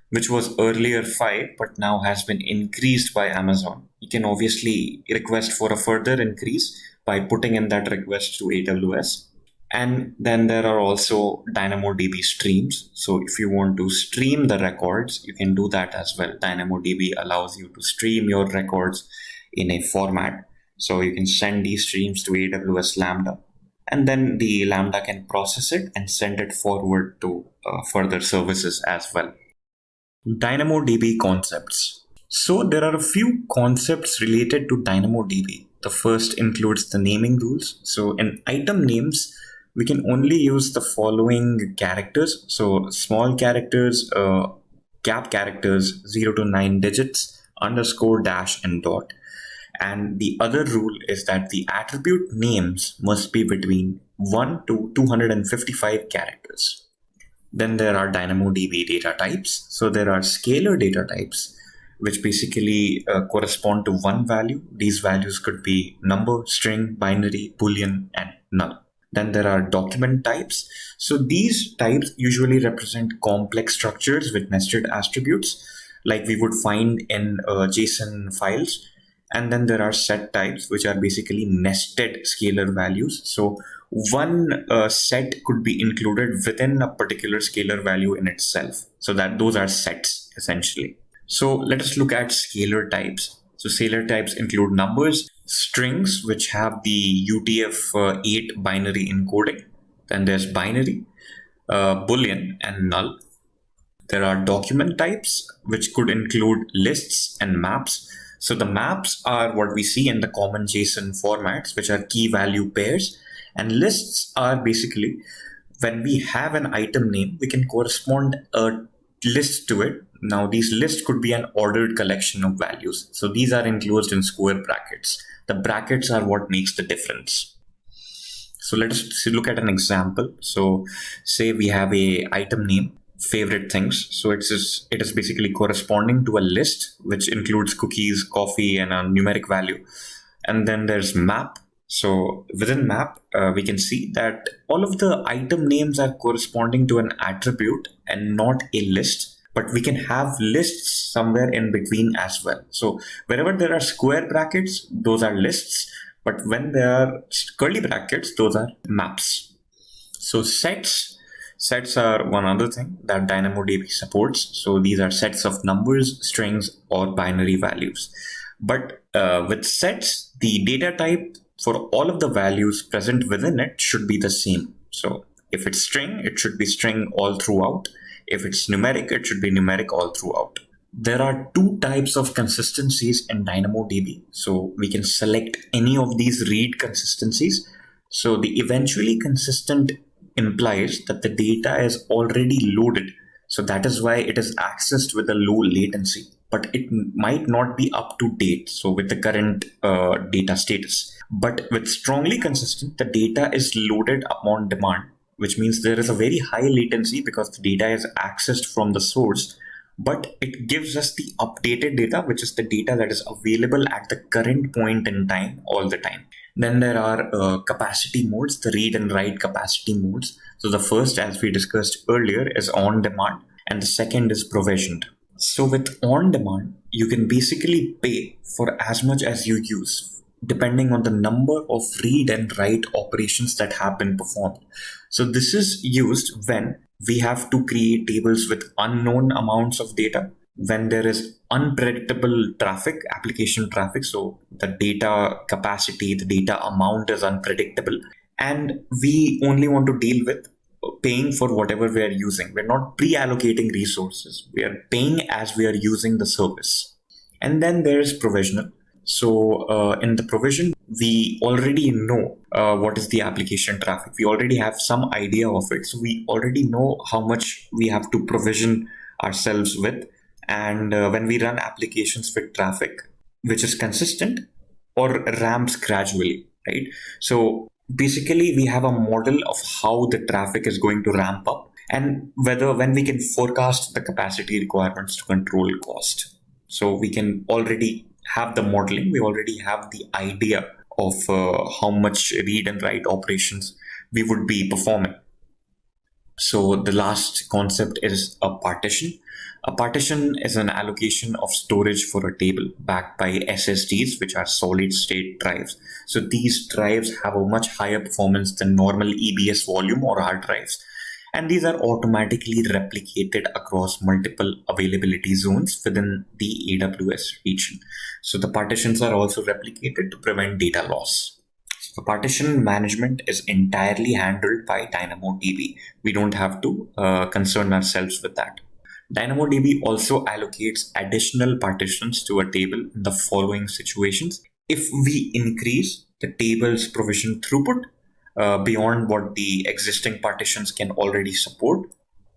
which was earlier 5, but now has been increased by Amazon. You can obviously request for a further increase by putting in that request to AWS. And then there are also DynamoDB streams. So if you want to stream the records, you can do that as well. DynamoDB allows you to stream your records in a format. So you can send these streams to AWS Lambda, and then the Lambda can process it and send it forward to further services as well. DynamoDB concepts. So there are a few concepts related to DynamoDB. The first includes the naming rules. So in item names, we can only use the following characters. So small characters, cap characters, 0 to 9 digits, underscore, dash, and dot. And the other rule is that the attribute names must be between 1 to 255 characters. Then there are DynamoDB data types. So there are scalar data types, which basically correspond to one value. These values could be number, string, binary, boolean, and null. Then there are document types. So these types usually represent complex structures with nested attributes, like we would find in JSON files. And then there are set types, which are basically nested scalar values. So one set could be included within a particular scalar value in itself. So that those are sets essentially. So let us look at scalar types. So scalar types include numbers, strings, which have the UTF-8 binary encoding. Then there's binary, boolean, and null. There are document types, which could include lists and maps. So the maps are what we see in the common JSON formats, which are key value pairs. And lists are basically when we have an item name, we can correspond a list to it. Now these lists could be an ordered collection of values. So these are enclosed in square brackets. The brackets are what makes the difference. So let us look at an example. So say we have a item name, favorite things. So it is basically corresponding to a list, which includes cookies, coffee, and a numeric value. And then there's map. So within map, we can see that all of the item names are corresponding to an attribute and not a list, but we can have lists somewhere in between as well. So wherever there are square brackets, those are lists, but when there are curly brackets, those are maps. So sets are one other thing that DynamoDB supports. So these are sets of numbers, strings, or binary values. But with sets, the data type for all of the values present within it should be the same. So if it's string, it should be string all throughout. If it's numeric, it should be numeric all throughout. There are two types of consistencies in DynamoDB. So we can select any of these read consistencies. So the eventually consistent implies that the data is already loaded. So that is why it is accessed with a low latency, but it might not be up to date. So with the current data status, but with strongly consistent, the data is loaded upon demand, which means there is a very high latency because the data is accessed from the source, but it gives us the updated data, which is the data that is available at the current point in time all the time. Then there are capacity modes, the read and write capacity modes. So the first, as we discussed earlier, is on demand, and the second is provisioned. So with on demand, you can basically pay for as much as you use, depending on the number of read and write operations that have been performed. So this is used when we have to create tables with unknown amounts of data, when there is unpredictable traffic, application traffic. So the data capacity, the data amount is unpredictable, and we only want to deal with paying for whatever we are using. We're not pre-allocating resources. We are paying as we are using the service. And then there's provisional. So in the provision, we already know what is the application traffic. We already have some idea of it. So we already know how much we have to provision ourselves with. And when we run applications with traffic, which is consistent or ramps gradually, right? So basically, we have a model of how the traffic is going to ramp up and when we can forecast the capacity requirements to control cost. So we can already have the modeling, we already have the idea of how much read and write operations we would be performing. So the last concept is a partition. A partition is an allocation of storage for a table backed by SSDs, which are solid state drives. So these drives have a much higher performance than normal EBS volume or hard drives. And these are automatically replicated across multiple availability zones within the AWS region. So the partitions are also replicated to prevent data loss. So partition management is entirely handled by DynamoDB. We don't have to concern ourselves with that. DynamoDB also allocates additional partitions to a table in the following situations. If we increase the table's provision throughput beyond what the existing partitions can already support,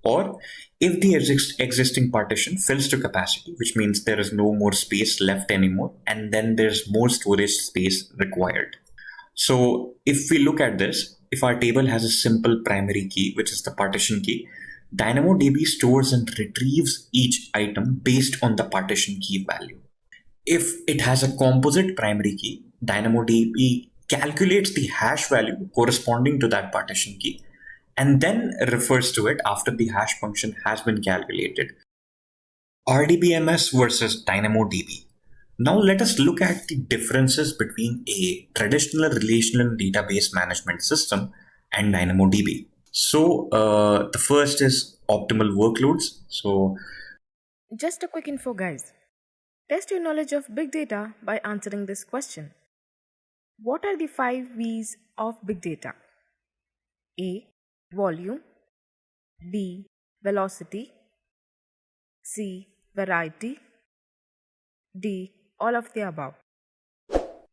or if the existing partition fills to capacity, which means there is no more space left anymore, and then there's more storage space required. So if we look at this, if our table has a simple primary key, which is the partition key, DynamoDB stores and retrieves each item based on the partition key value. If it has a composite primary key, DynamoDB calculates the hash value corresponding to that partition key and then refers to it after the hash function has been calculated. RDBMS versus DynamoDB. Now let us look at the differences between a traditional relational database management system and DynamoDB. So the first is optimal workloads. So Just a quick info, guys. Test your knowledge of big data by answering this question. What are the 5 V's of big data? A. Volume. B. Velocity. C. Variety. D. All of the above.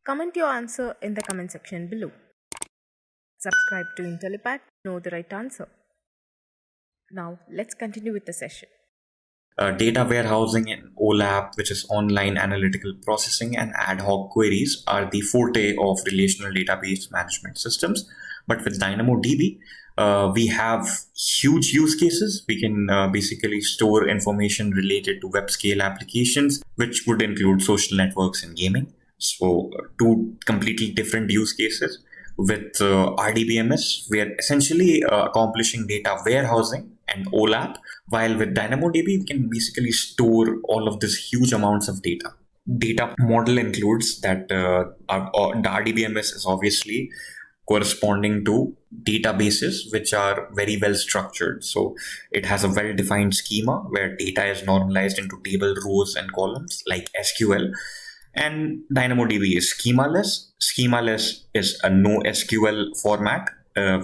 Comment your answer in the comment section below. Subscribe to Intellipaat to know the right answer. Now let's continue with the session. Data warehousing and OLAP, which is online analytical processing, and ad hoc queries are the forte of relational database management systems. But with DynamoDB, we have huge use cases. We can basically store information related to web scale applications, which would include social networks and gaming. So two completely different use cases. With RDBMS, we are essentially accomplishing data warehousing and OLAP, while with DynamoDB, we can basically store all of these huge amounts of data. Data model includes that the RDBMS is obviously corresponding to databases which are very well structured. So it has a well-defined schema where data is normalized into table rows and columns like SQL. And DynamoDB is schemaless. Schemaless is a NoSQL format,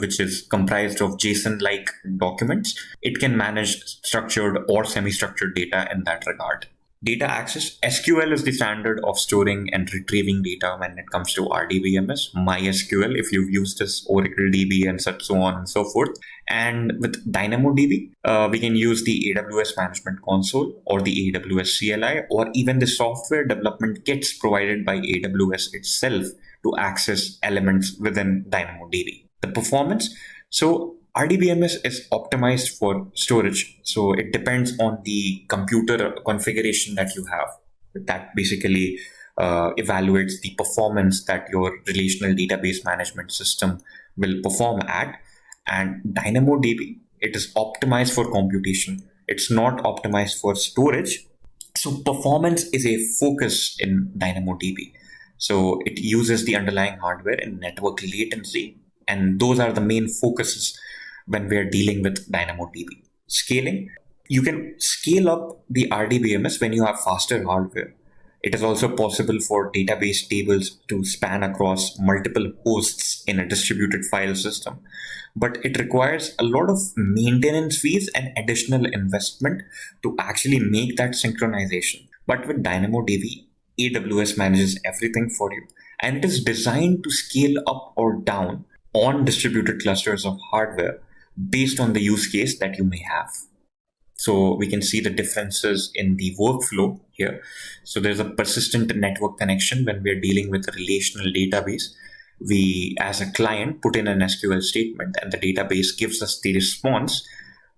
which is comprised of JSON-like documents. It can manage structured or semi-structured data in that regard. Data access, SQL is the standard of storing and retrieving data when it comes to RDBMS. MySQL, if you've used this, Oracle DB and such, so on and so forth. And with DynamoDB, we can use the AWS Management Console or the AWS CLI, or even the software development kits provided by AWS itself to access elements within DynamoDB. The performance, so RDBMS is optimized for storage. So it depends on the computer configuration that you have. That basically evaluates the performance that your relational database management system will perform at. And DynamoDB, it is optimized for computation. It's not optimized for storage. So performance is a focus in DynamoDB. So it uses the underlying hardware and network latency. And those are the main focuses when we are dealing with DynamoDB. Scaling, you can scale up the RDBMS when you have faster hardware. It is also possible for database tables to span across multiple hosts in a distributed file system, but it requires a lot of maintenance fees and additional investment to actually make that synchronization. But with DynamoDB, AWS manages everything for you, and it is designed to scale up or down on distributed clusters of hardware based on the use case that you may have. So we can see the differences in the workflow here. So there's a persistent network connection when we're dealing with a relational database. We, as a client, put in an SQL statement and the database gives us the response.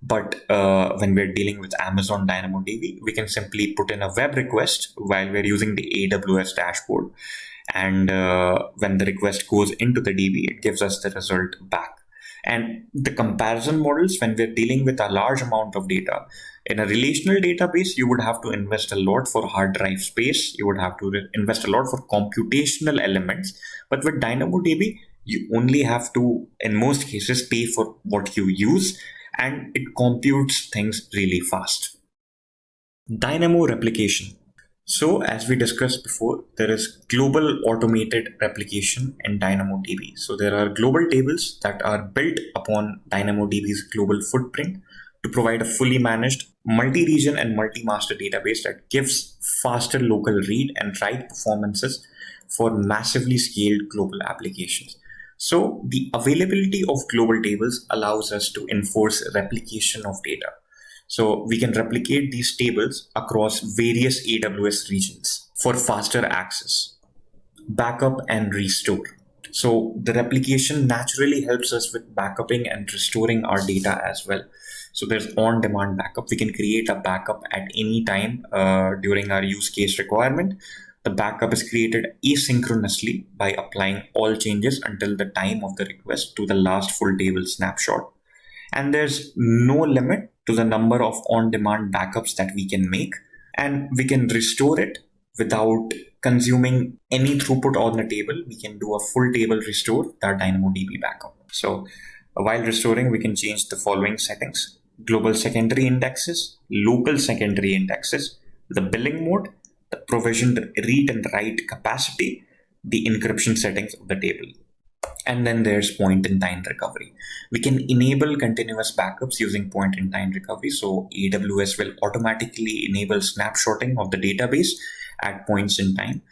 But when we're dealing with Amazon DynamoDB, we can simply put in a web request while we're using the AWS dashboard. And when the request goes into the DB, it gives us the result back. And the comparison models, when we're dealing with a large amount of data, in a relational database, you would have to invest a lot for hard drive space. You would have to invest a lot for computational elements. But with DynamoDB, you only have to, in most cases, pay for what you use, and it computes things really fast. Dynamo replication. So as we discussed before, there is global automated replication in DynamoDB. So there are global tables that are built upon DynamoDB's global footprint to provide a fully managed multi-region and multi-master database that gives faster local read and write performances for massively scaled global applications. So the availability of global tables allows us to enforce replication of data. So we can replicate these tables across various AWS regions for faster access, backup and restore. So the replication naturally helps us with backupping and restoring our data as well. So there's on-demand backup. We can create a backup at any time during our use case requirement. The backup is created asynchronously by applying all changes until the time of the request to the last full table snapshot. And there's no limit to the number of on-demand backups that we can make, and we can restore it without consuming any throughput on the table. We can do a full table restore with our DynamoDB backup. So while restoring, we can change the following settings: global secondary indexes, local secondary indexes, the billing mode, the provisioned read and write capacity, the encryption settings of the table. And then there's point-in-time recovery. We can enable continuous backups using point-in-time recovery. So AWS will automatically enable snapshotting of the database at points in time.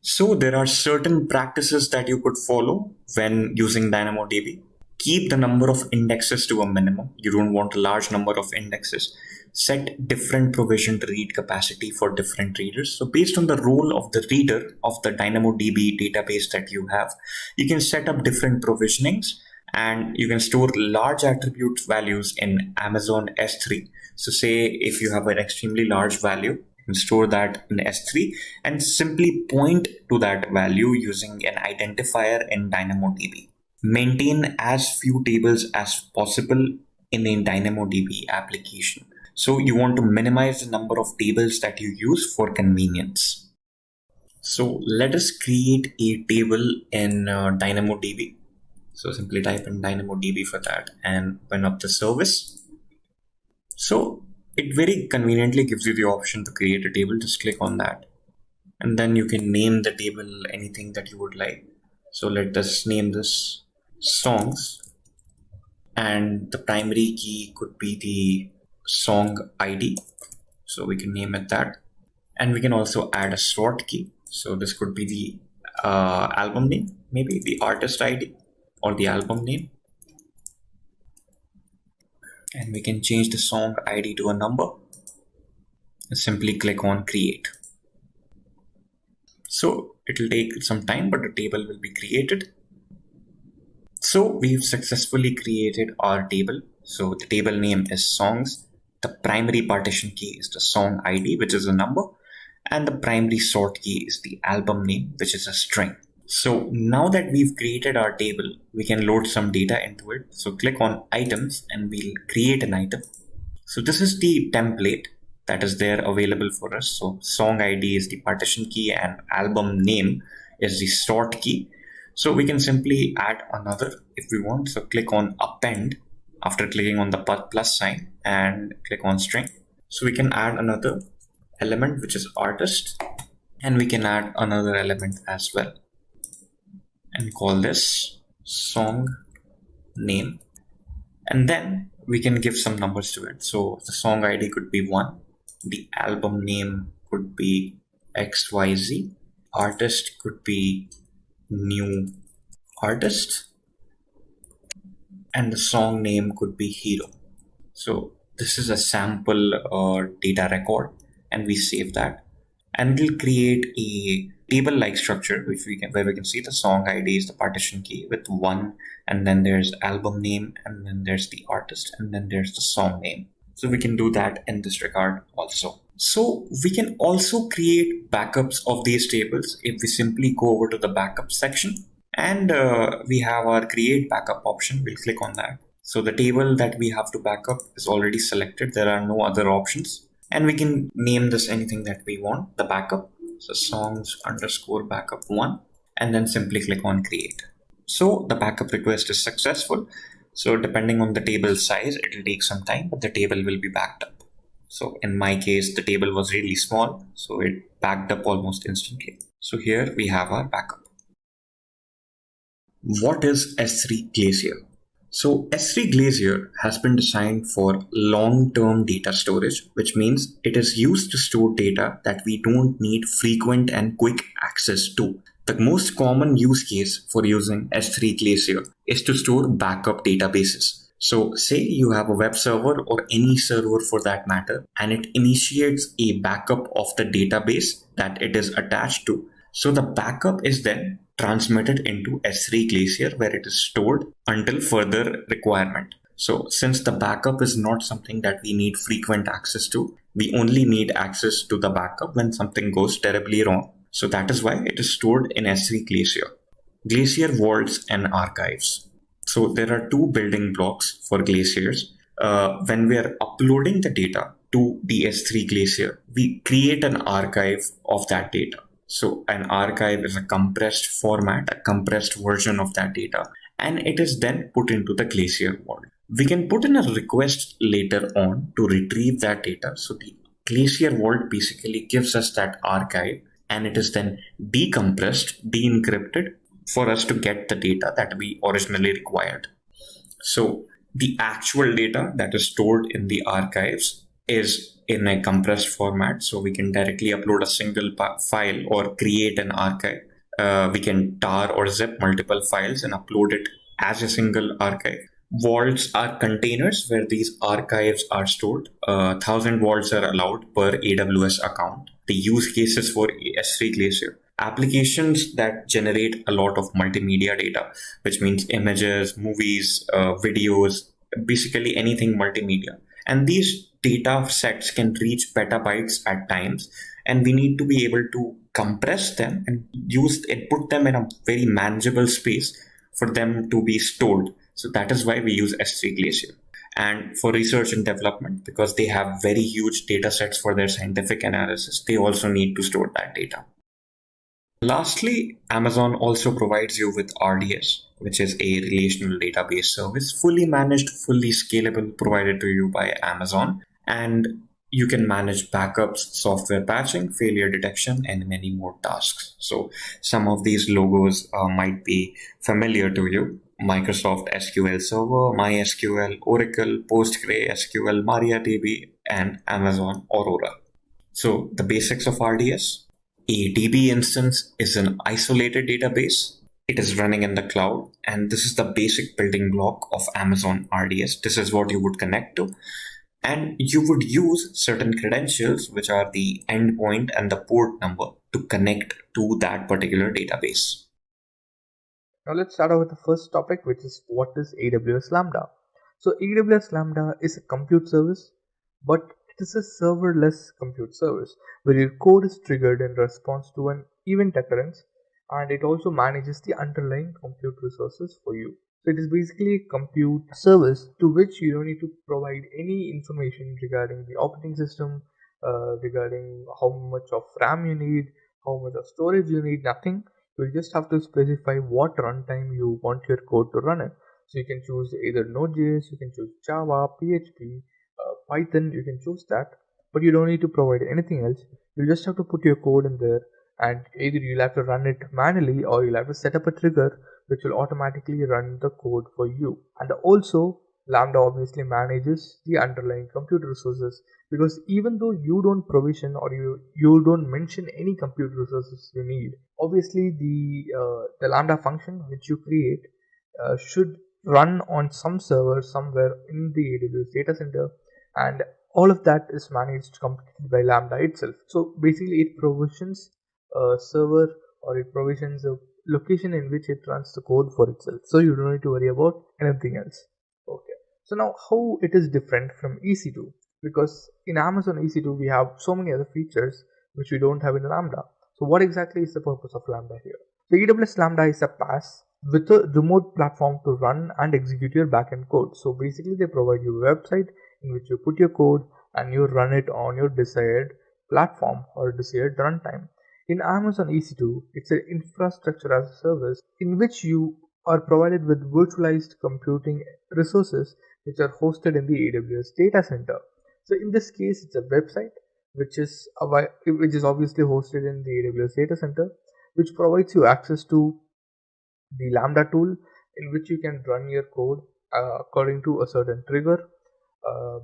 So there are certain practices that you could follow when using DynamoDB. Keep the number of indexes to a minimum. You don't want a large number of indexes. Set different provisioned read capacity for different readers. So based on the role of the reader of the DynamoDB database that you have, you can set up different provisionings, and you can store large attribute values in Amazon S3. So say if you have an extremely large value, you can store that in S3 and simply point to that value using an identifier in DynamoDB. Maintain as few tables as possible in a DynamoDB application. So you want to minimize the number of tables that you use for convenience. So let us create a table in DynamoDB. So simply type in DynamoDB for that and open up the service. So it very conveniently gives you the option to create a table. Just click on that. And then you can name the table anything that you would like. So let us name this songs. And the primary key could be the song ID. So we can name it that. And we can also add a sort key. So this could be the album name, maybe the artist ID or the album name. And we can change the song ID to a number. And simply click on create. So it will take some time, but the table will be created. So we've successfully created our table. So the table name is songs. The primary partition key is the song ID, which is a number. And the primary sort key is the album name, which is a string. So now that we've created our table, we can load some data into it. So click on items and we'll create an item. So this is the template that is there available for us. So song ID is the partition key and album name is the sort key. So we can simply add another if we want. So click on append after clicking on the plus sign and click on string. So we can add another element, which is artist, and we can add another element as well and call this song name. And then we can give some numbers to it. So the song ID could be 1. The album name could be XYZ. Artist could be new artist. And the song name could be hero. So this is a sample data record, and we save that. And we'll create a table-like structure, where we can see the song ID is the partition key with 1, and then there's album name, and then there's the artist, and then there's the song name. So we can do that in this regard also. So we can also create backups of these tables if we simply go over to the backup section, and we have our create backup option. We'll click on that. So the table that we have to backup is already selected. There are no other options. And we can name this anything that we want, the backup. So songs _ backup 1, and then simply click on create. So the backup request is successful. So depending on the table size, it will take some time, but the table will be backed up. So in my case, the table was really small, so it backed up almost instantly. So here we have our backup. What is S3 Glacier? So S3 Glacier has been designed for long-term data storage, which means it is used to store data that we don't need frequent and quick access to. The most common use case for using S3 Glacier is to store backup databases. So say you have a web server or any server for that matter, and it initiates a backup of the database that it is attached to. So the backup is then transmitted into S3 Glacier, where it is stored until further requirement. So since the backup is not something that we need frequent access to, we only need access to the backup when something goes terribly wrong. So that is why it is stored in S3 Glacier. Glacier vaults and archives. So there are two building blocks for glaciers. When we are uploading the data to the S3 Glacier, we create an archive of that data. So an archive is a compressed format, a compressed version of that data, and it is then put into the Glacier vault. We can put in a request later on to retrieve that data. So the Glacier vault basically gives us that archive, and it is then decompressed, de-encrypted for us to get the data that we originally required. So the actual data that is stored in the archives is in a compressed format, so we can directly upload a single file or create an archive. We can tar or zip multiple files and upload it as a single archive. Vaults are containers where these archives are stored. 1,000 vaults are allowed per AWS account. The use cases for S3 Glacier: applications that generate a lot of multimedia data, which means images, movies, videos, basically anything multimedia. And these data sets can reach petabytes at times, and we need to be able to compress them and put them in a very manageable space for them to be stored. So that is why we use S3 Glacier. And for research and development, because they have very huge data sets for their scientific analysis, they also need to store that data. Lastly, Amazon also provides you with RDS, which is a relational database service, fully managed, fully scalable, provided to you by Amazon. And you can manage backups, software patching, failure detection, and many more tasks. So some of these logos might be familiar to you: Microsoft SQL Server, MySQL, Oracle, PostgreSQL, MariaDB, and Amazon Aurora. So the basics of RDS. A DB instance is an isolated database. It is running in the cloud, and this is the basic building block of Amazon RDS. This is what you would connect to. And you would use certain credentials, which are the endpoint and the port number, to connect to that particular database. Now let's start out with the first topic, which is what is AWS Lambda. So AWS Lambda is a compute service, but it is a serverless compute service where your code is triggered in response to an event occurrence, and it also manages the underlying compute resources for you. So it is basically a compute service to which you don't need to provide any information regarding the operating system, regarding how much of RAM you need, how much of storage you need, nothing. You just have to specify what runtime you want your code to run in. So you can choose either Node.js, you can choose Java, PHP, Python, you can choose that, but you don't need to provide anything else. You just have to put your code in there, and either you'll have to run it manually or you'll have to set up a trigger which will automatically run the code for you. And also, Lambda obviously manages the underlying compute resources, because even though you don't provision or you don't mention any compute resources you need, obviously the Lambda function which you create should run on some server somewhere in the AWS data center, and all of that is managed completely by Lambda itself. So basically it provisions a server, or it provisions a location in which it runs the code for itself, so you don't need to worry about anything else. Okay, so now how it is different from EC2, because in Amazon EC2 we have so many other features which we don't have in Lambda. So what exactly is the purpose of Lambda here? So AWS Lambda is a PaaS with a remote platform to run and execute your backend code. So basically they provide you a website in which you put your code and you run it on your desired platform or desired runtime. In Amazon EC2, it's an infrastructure as a service in which you are provided with virtualized computing resources which are hosted in the AWS data center. So in this case, it's a website which is obviously hosted in the AWS data center, which provides you access to the Lambda tool in which you can run your code according to a certain trigger.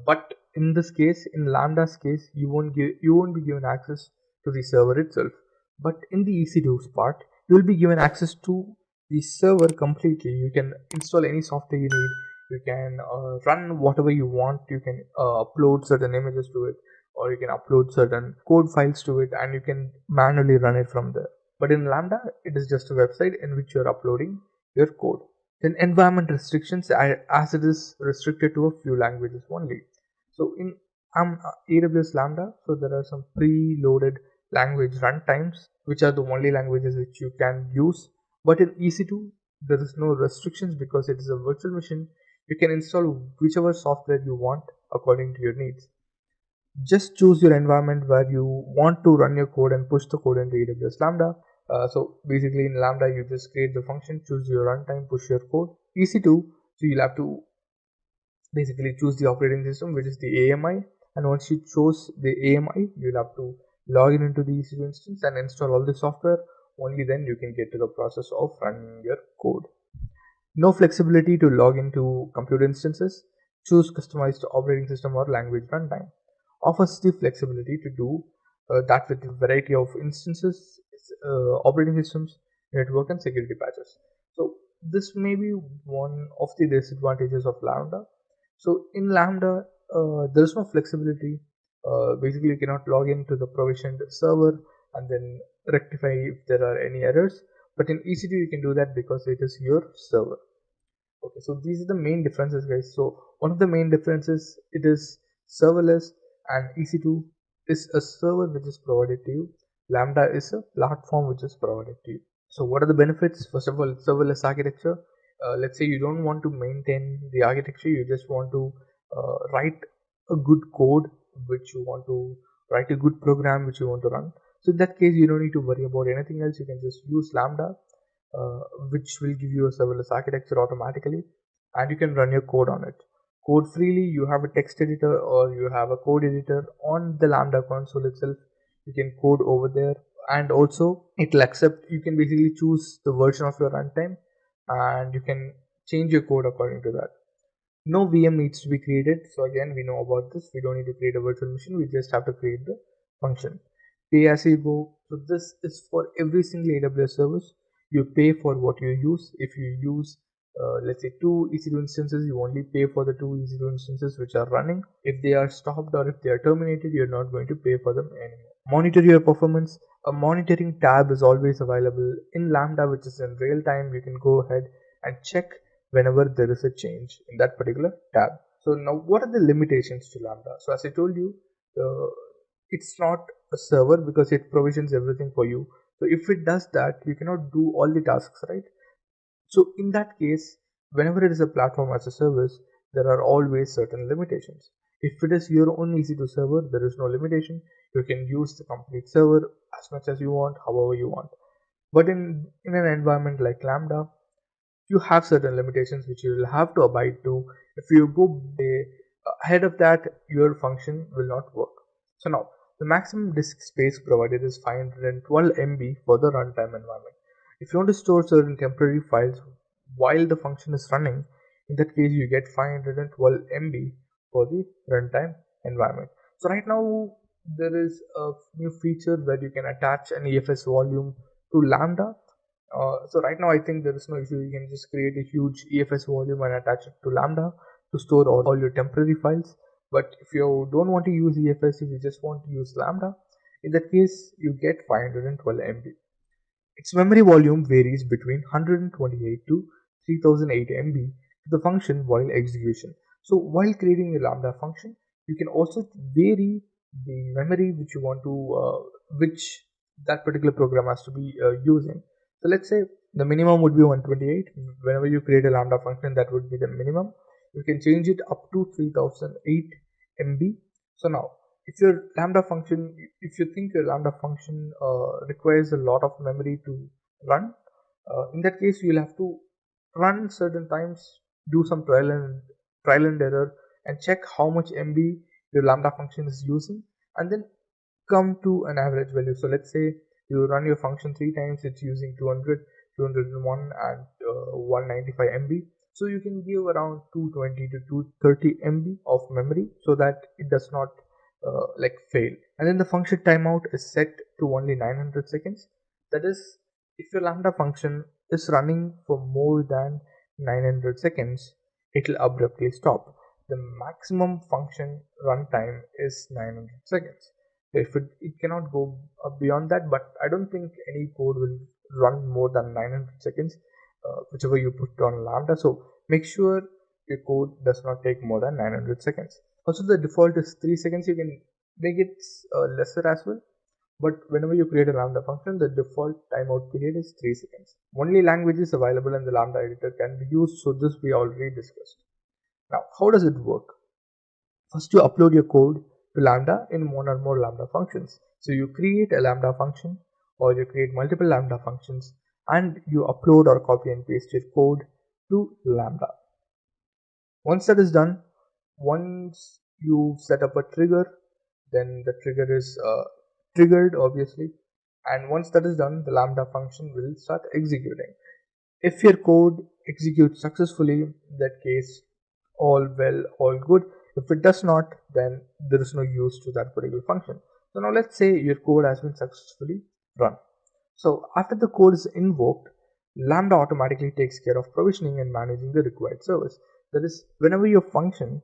But in this case, in Lambda's case, you won't be given access to the server itself. But in the EC2's part, you will be given access to the server completely. You can install any software you need. You can run whatever you want. You can upload certain images to it, or you can upload certain code files to it, and you can manually run it from there. But in Lambda, it is just a website in which you're uploading your code. Then environment restrictions, as it is restricted to a few languages only. So in AWS Lambda, so there are some pre-loaded language runtimes, which are the only languages which you can use. But in EC2, there is no restrictions because it is a virtual machine. You can install whichever software you want according to your needs. Just choose your environment where you want to run your code and push the code into AWS Lambda. So basically in Lambda, you just create the function, choose your runtime, push your code. EC2, so you'll have to basically choose the operating system, which is the AMI. And once you choose the AMI, you'll have to log in into the EC2 instance and install all the software. Only then you can get to the process of running your code. No flexibility to log into compute instances. Choose customized operating system or language runtime. Offers the flexibility to do that with a variety of instances, operating systems, network, and security patches. So this may be one of the disadvantages of Lambda. So in Lambda, there is no flexibility. Basically, you cannot log into the provisioned server and then rectify if there are any errors. But in EC2, you can do that because it is your server. Okay, so these are the main differences, guys. So one of the main differences, it is serverless, and EC2 is a server which is provided to you. Lambda is a platform which is provided to you. So what are the benefits? First of all, serverless architecture. Let's say you don't want to maintain the architecture, you just want to write a good code which you want to write, a good program which you want to run. So in that case, you don't need to worry about anything else. You can just use Lambda, which will give you a serverless architecture automatically, and you can run your code on it. Code freely. You have a text editor or you have a code editor on the Lambda console itself. You can code over there, and also it will accept. You can basically choose the version of your runtime, and you can change your code according to that. No VM needs to be created. So again, we know about this. We don't need to create a virtual machine. We just have to create the function. Pay as you go. So this is for every single AWS service. You pay for what you use. If you use let's say 2 EC2 instances, you only pay for the 2 EC2 instances which are running. If they are stopped or if they are terminated, you're not going to pay for them anymore. Monitor your performance. A monitoring tab is always available in Lambda, which is in real time. You can go ahead and check whenever there is a change in that particular tab. So now what are the limitations to Lambda? So as I told you, it's not a server because it provisions everything for you. So if it does that, you cannot do all the tasks, right? So in that case, whenever it is a platform as a service, there are always certain limitations. If it is your own EC2 server, there is no limitation. You can use the complete server as much as you want, however you want. But in an environment like Lambda, you have certain limitations which you will have to abide to. If you go ahead of that, your function will not work. So now, the maximum disk space provided is 512 MB for the runtime environment. If you want to store certain temporary files while the function is running, in that case you get 512 MB for the runtime environment. So right now there is a new feature where you can attach an EFS volume to Lambda. So right now I think there is no issue. You can just create a huge EFS volume and attach it to Lambda to store all your temporary files. But if you don't want to use EFS, if you just want to use Lambda, in that case you get 512 MB. Its memory volume varies between 128 to 3008 MB to the function while execution. So while creating a Lambda function, you can also vary the memory which you want to, which that particular program has to be using. So let's say the minimum would be 128. Whenever you create a Lambda function, that would be the minimum. You can change it up to 3008 MB. So now, if your Lambda function, if you think your Lambda function requires a lot of memory to run, in that case you'll have to run certain times, do some trial and error, and check how much MB your Lambda function is using, and then come to an average value. So let's say you run your function 3 times, it's using 200, 201 and 195 MB. So you can give around 220 to 230 MB of memory so that it does not like fail. And then the function timeout is set to only 900 seconds. That is, if your Lambda function is running for more than 900 seconds, it will abruptly stop. The maximum function runtime is 900 seconds. If it cannot go beyond that, but I don't think any code will run more than 900 seconds, whichever you put on Lambda. So make sure your code does not take more than 900 seconds. Also, the default is 3 seconds. You can make it lesser as well, but whenever you create a Lambda function, the default timeout period is 3 seconds. Only languages available in the Lambda editor can be used, so this we already discussed. Now, how does it work? First, you upload your code to Lambda in one or more Lambda functions. So you create a Lambda function, or you create multiple Lambda functions, and you upload or copy and paste your code to Lambda. Once that is done, once you set up a trigger, then the trigger is triggered obviously, and once that is done, the Lambda function will start executing. If your code executes successfully, in that case all well, all good. If it does not, then there is no use to that particular function. So now let's say your code has been successfully run. So after the code is invoked, Lambda automatically takes care of provisioning and managing the required service. That is, whenever your function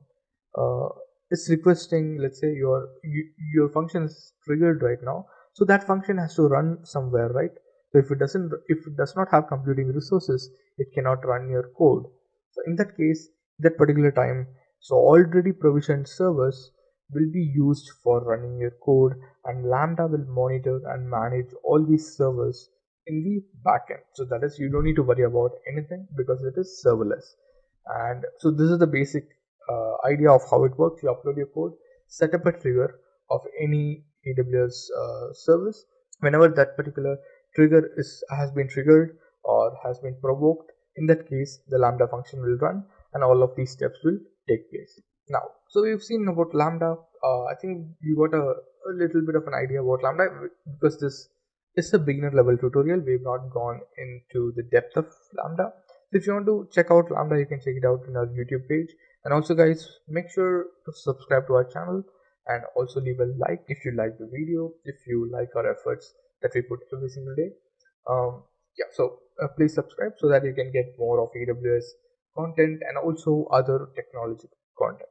is requesting, let's say your function is triggered right now, so that function has to run somewhere, right? So if it does not have computing resources, it cannot run your code. So in that case, that particular time, so already provisioned servers will be used for running your code, and Lambda will monitor and manage all these servers in the backend. So that is, you don't need to worry about anything because it is serverless. And so this is the basic idea of how it works. You upload your code, set up a trigger of any AWS service. Whenever that particular trigger has been triggered or has been provoked, in that case the Lambda function will run and all of these steps will take place. Now, so we've seen about Lambda. I think you got a little bit of an idea about Lambda because this is a beginner level tutorial. We've not gone into the depth of Lambda. So if you want to check out Lambda, you can check it out in our YouTube page. And also guys, make sure to subscribe to our channel and also leave a like if you like the video, if you like our efforts that we put every single day. Yeah, so please subscribe so that you can get more of AWS content and also other technology content.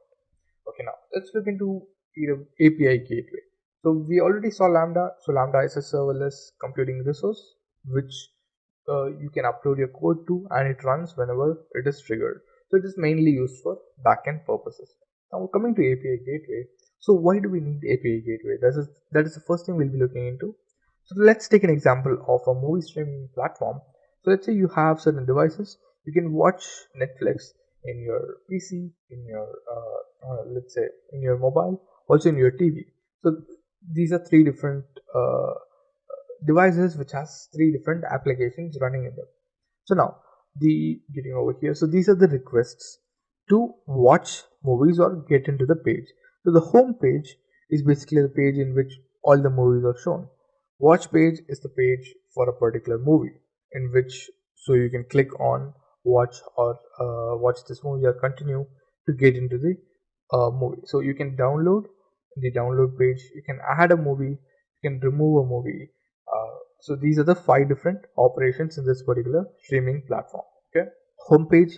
Okay, now let's look into API gateway. So we already saw Lambda. So Lambda is a serverless computing resource which you can upload your code to, and it runs whenever it is triggered. So it is mainly used for backend purposes. Now coming to API gateway. So why do we need API gateway? That is the first thing we'll be looking into. So let's take an example of a movie streaming platform. So let's say you have certain devices. You can watch Netflix in your PC, in your let's say in your mobile, also in your TV. So these are three different devices which has three different applications running in them. So now the getting over here. So these are the requests to watch movies or get into the page. So the home page is basically the page in which all the movies are shown. Watch page is the page for a particular movie in which so you can click on watch or watch this movie or continue to get into the movie. So you can download the download page, you can add a movie, you can remove a movie. So these are the 5 different operations in this particular streaming platform. Okay, homepage,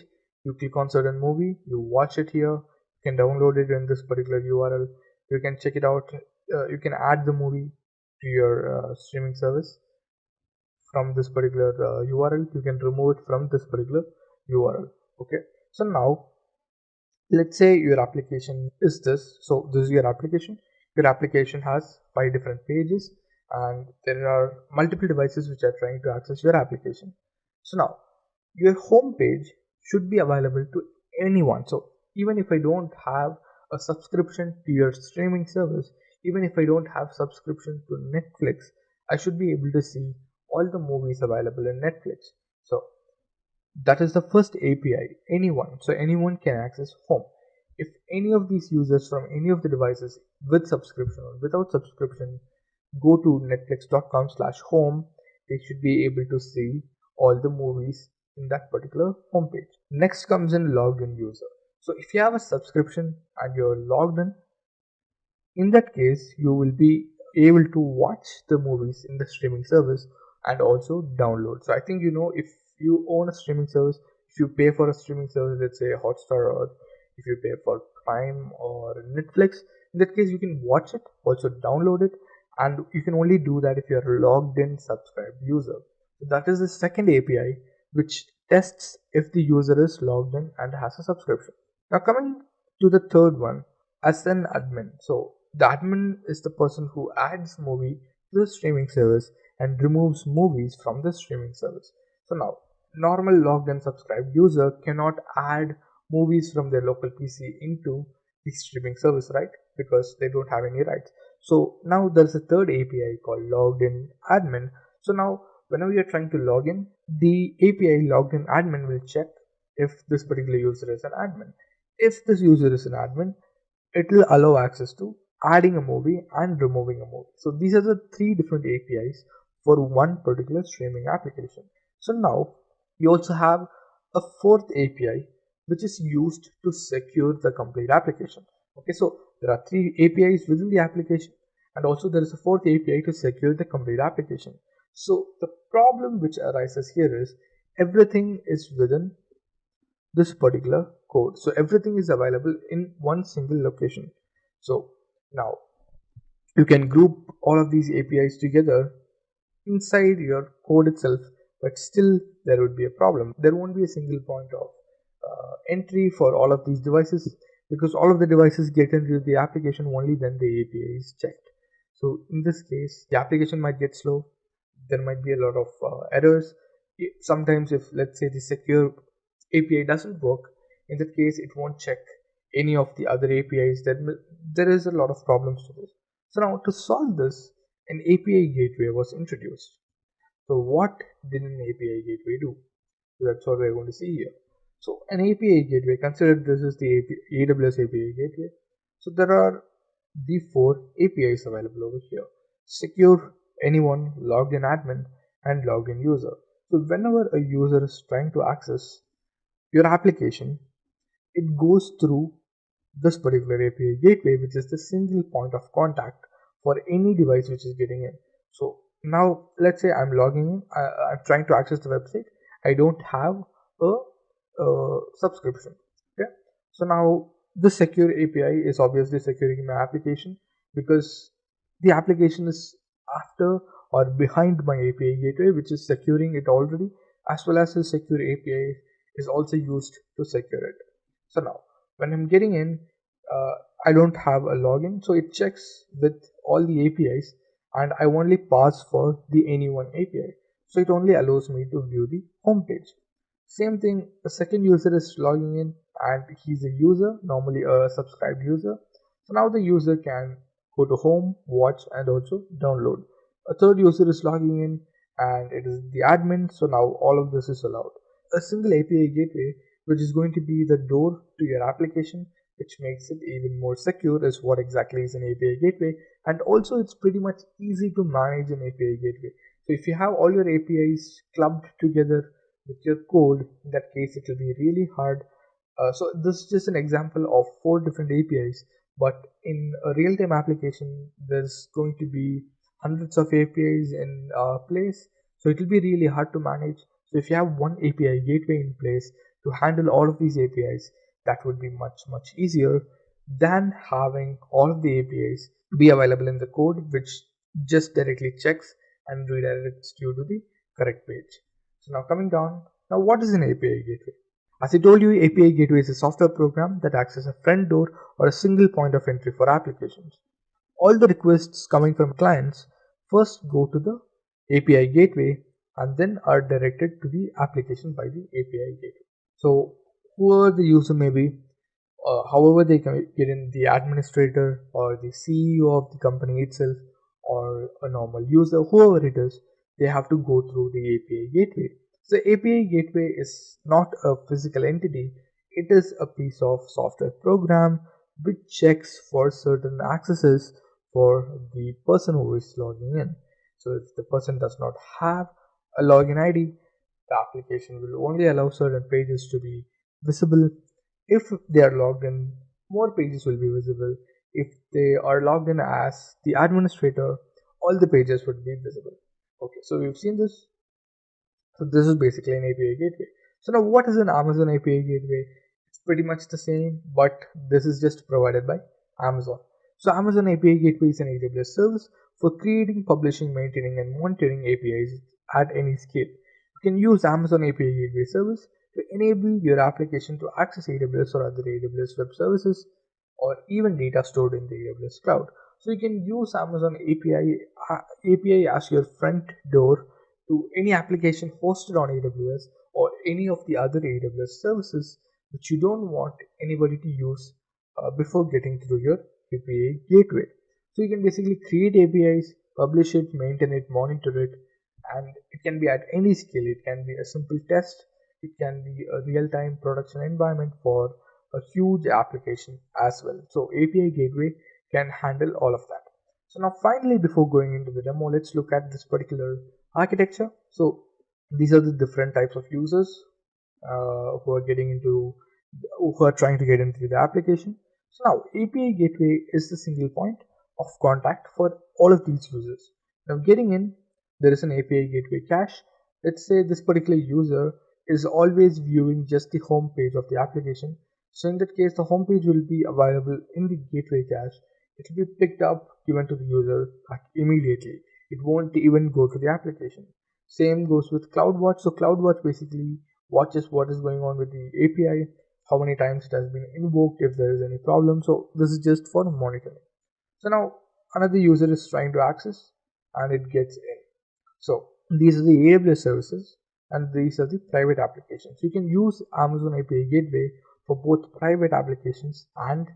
you click on certain movie, you watch it here, you can download it in this particular URL, you can check it out, you can add the movie to your streaming service from this particular URL, you can remove it from this particular URL. Okay, so now let's say your application is this. So this is your application has 5 different pages and there are multiple devices which are trying to access your application. So now your home page should be available to anyone. So even if I don't have a subscription to your streaming service, even if I don't have subscription to Netflix, I should be able to see all the movies available in Netflix. So that is the first API. Anyone can access home. If any of these users from any of the devices with subscription or without subscription go to netflix.com/home, they should be able to see all the movies in that particular homepage. Next comes in logged in user. So if you have a subscription and you're logged in that case you will be able to watch the movies in the streaming service and also download. So I think if you own a streaming service, if you pay for a streaming service, let's say Hotstar, or if you pay for Prime or Netflix, in that case you can watch it, also download it, and you can only do that if you're a logged in subscribed user. So that is the second API which tests if the user is logged in and has a subscription. Now coming to the third one, as an admin. So the admin is the person who adds movie to the streaming service and removes movies from the streaming service. So now normal logged in subscribed user cannot add movies from their local PC into the streaming service, right? Because they don't have any rights. So now there's a third API called logged in admin. So now whenever you're trying to log in, the API logged in admin will check if this particular user is an admin. If this user is an admin, it will allow access to adding a movie and removing a movie. So these are the 3 different APIs for one particular streaming application. So now you also have a fourth API which is used to secure the complete application. Okay, so there are 3 APIs within the application and also there is a fourth API to secure the complete application. So the problem which arises here is everything is within this particular code. So everything is available in one single location. So now you can group all of these APIs together inside your code itself, but still there would be a problem. There won't be a single point of entry for all of these devices because all of the devices get into the application only when the API is checked. So in this case, the application might get slow. There might be a lot of errors. Sometimes if let's say the secure API doesn't work, in that case it won't check any of the other APIs. Then there is a lot of problems to this. So now to solve this, an API gateway was introduced. So what did an API gateway do? So that's what we're going to see here. So an API gateway, consider this is the AWS API gateway. So there are the 4 APIs available over here: secure, anyone, logged in admin, and logged in user. So whenever a user is trying to access your application, it goes through this particular API gateway, which is the single point of contact for any device which is getting in. So now let's say I'm logging in, I'm trying to access the website. I don't have a subscription. Okay, so now the secure API is obviously securing my application because the application is after or behind my API gateway, which is securing it already, as well as the secure API is also used to secure it. So now when I'm getting in, I don't have a login, so it checks with all the APIs and I only pass for the anyone API. So it only allows me to view the home page. Same thing, the second user is logging in and he's a user, normally a subscribed user. So now the user can go to home, watch, and also download. A third user is logging in and it is the admin, so now all of this is allowed. A single API gateway, which is going to be the door to your application, which makes it even more secure, is what exactly is an API gateway. And also it's pretty much easy to manage an API gateway. So if you have all your APIs clubbed together with your code, in that case it will be really hard. So this is just an example of 4 different APIs, but in a real-time application there's going to be hundreds of APIs in place, so it will be really hard to manage. So if you have one API gateway in place to handle all of these APIs, that would be much easier than having all of the APIs be available in the code, which just directly checks and redirects you to the correct page. So now coming down, now what is an API gateway? As I told you, API gateway is a software program that acts as a front door or a single point of entry for applications. All the requests coming from clients first go to the API gateway and then are directed to the application by the API gateway. So whoever the user may be, however they can get in, the administrator or the CEO of the company itself or a normal user, whoever it is, they have to go through the API gateway. So API gateway is not a physical entity, it is a piece of software program which checks for certain accesses for the person who is logging in. So if the person does not have a login ID, the application will only allow certain pages to be visible. If they are logged in, more pages will be visible. If they are logged in as the administrator, all the pages would be visible. Okay, so we've seen this. So this is basically an API gateway. So now what is an Amazon API gateway? It's pretty much the same, but this is just provided by Amazon. So Amazon API gateway is an AWS service for creating, publishing, maintaining, and monitoring APIs at any scale. You can use Amazon API gateway service to enable your application to access AWS or other AWS web services or even data stored in the AWS cloud. So you can use Amazon API as your front door to any application hosted on AWS or any of the other AWS services which you don't want anybody to use before getting through your API gateway. So you can basically create APIs, publish it, maintain it, monitor it, and it can be at any scale. It can be a simple test, it can be a real-time production environment for a huge application as well. So API gateway can handle all of that. So now finally, before going into the demo, let's look at this particular architecture. So these are the different types of users who are trying to get into the application. So now API gateway is the single point of contact for all of these users. Now getting in, there is an API gateway cache. Let's say this particular user is always viewing just the home page of the application. So in that case, the home page will be available in the gateway cache. It will be picked up, given to the user immediately. It won't even go to the application. Same goes with CloudWatch. So CloudWatch basically watches what is going on with the API, how many times it has been invoked, if there is any problem. So this is just for monitoring. So now another user is trying to access and it gets in. So these are the AWS services and these are the private applications. You can use Amazon API Gateway for both private applications and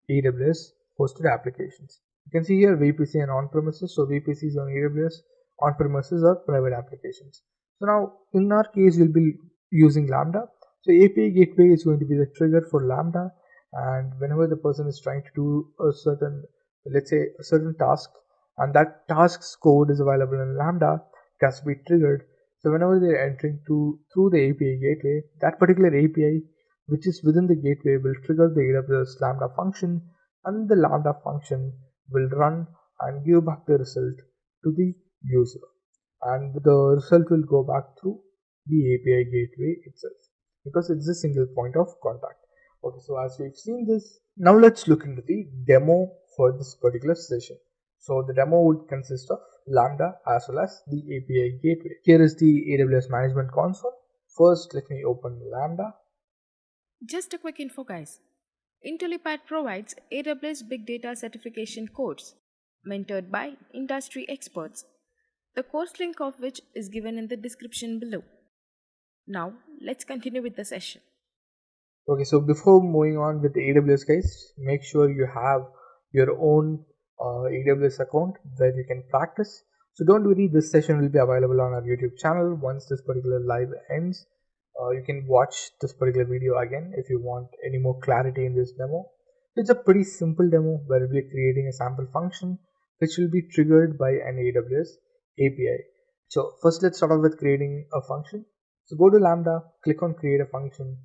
AWS hosted applications. You can see here VPC and on-premises. So VPC is on AWS, on-premises are private applications. So now in our case, we'll be using Lambda. So API Gateway is going to be the trigger for Lambda, and whenever the person is trying to do a certain, let's say a certain task, and that task's code is available in Lambda, it has to be triggered. So whenever they're entering through the API Gateway, that particular API which is within the gateway will trigger the AWS Lambda function, and the Lambda function will run and give back the result to the user, and the result will go back through the API gateway itself because it's a single point of contact. Okay, so as we've seen this, now let's look into the demo for this particular session. So the demo would consist of Lambda as well as the API gateway. Here is the AWS Management Console. First, let me open Lambda. Just a quick info, guys. Intellipaat provides AWS Big Data certification course mentored by industry experts, the course link of which is given in the description below. Now, let's continue with the session. Okay, so before moving on with the AWS, guys, make sure you have your own AWS account where you can practice. So don't worry, this session will be available on our YouTube channel once this particular live ends. You can watch this particular video again if you want any more clarity in this demo. It's a pretty simple demo where we'll be creating a sample function which will be triggered by an AWS API. So first let's start off with creating a function. So go to Lambda, click on create a function.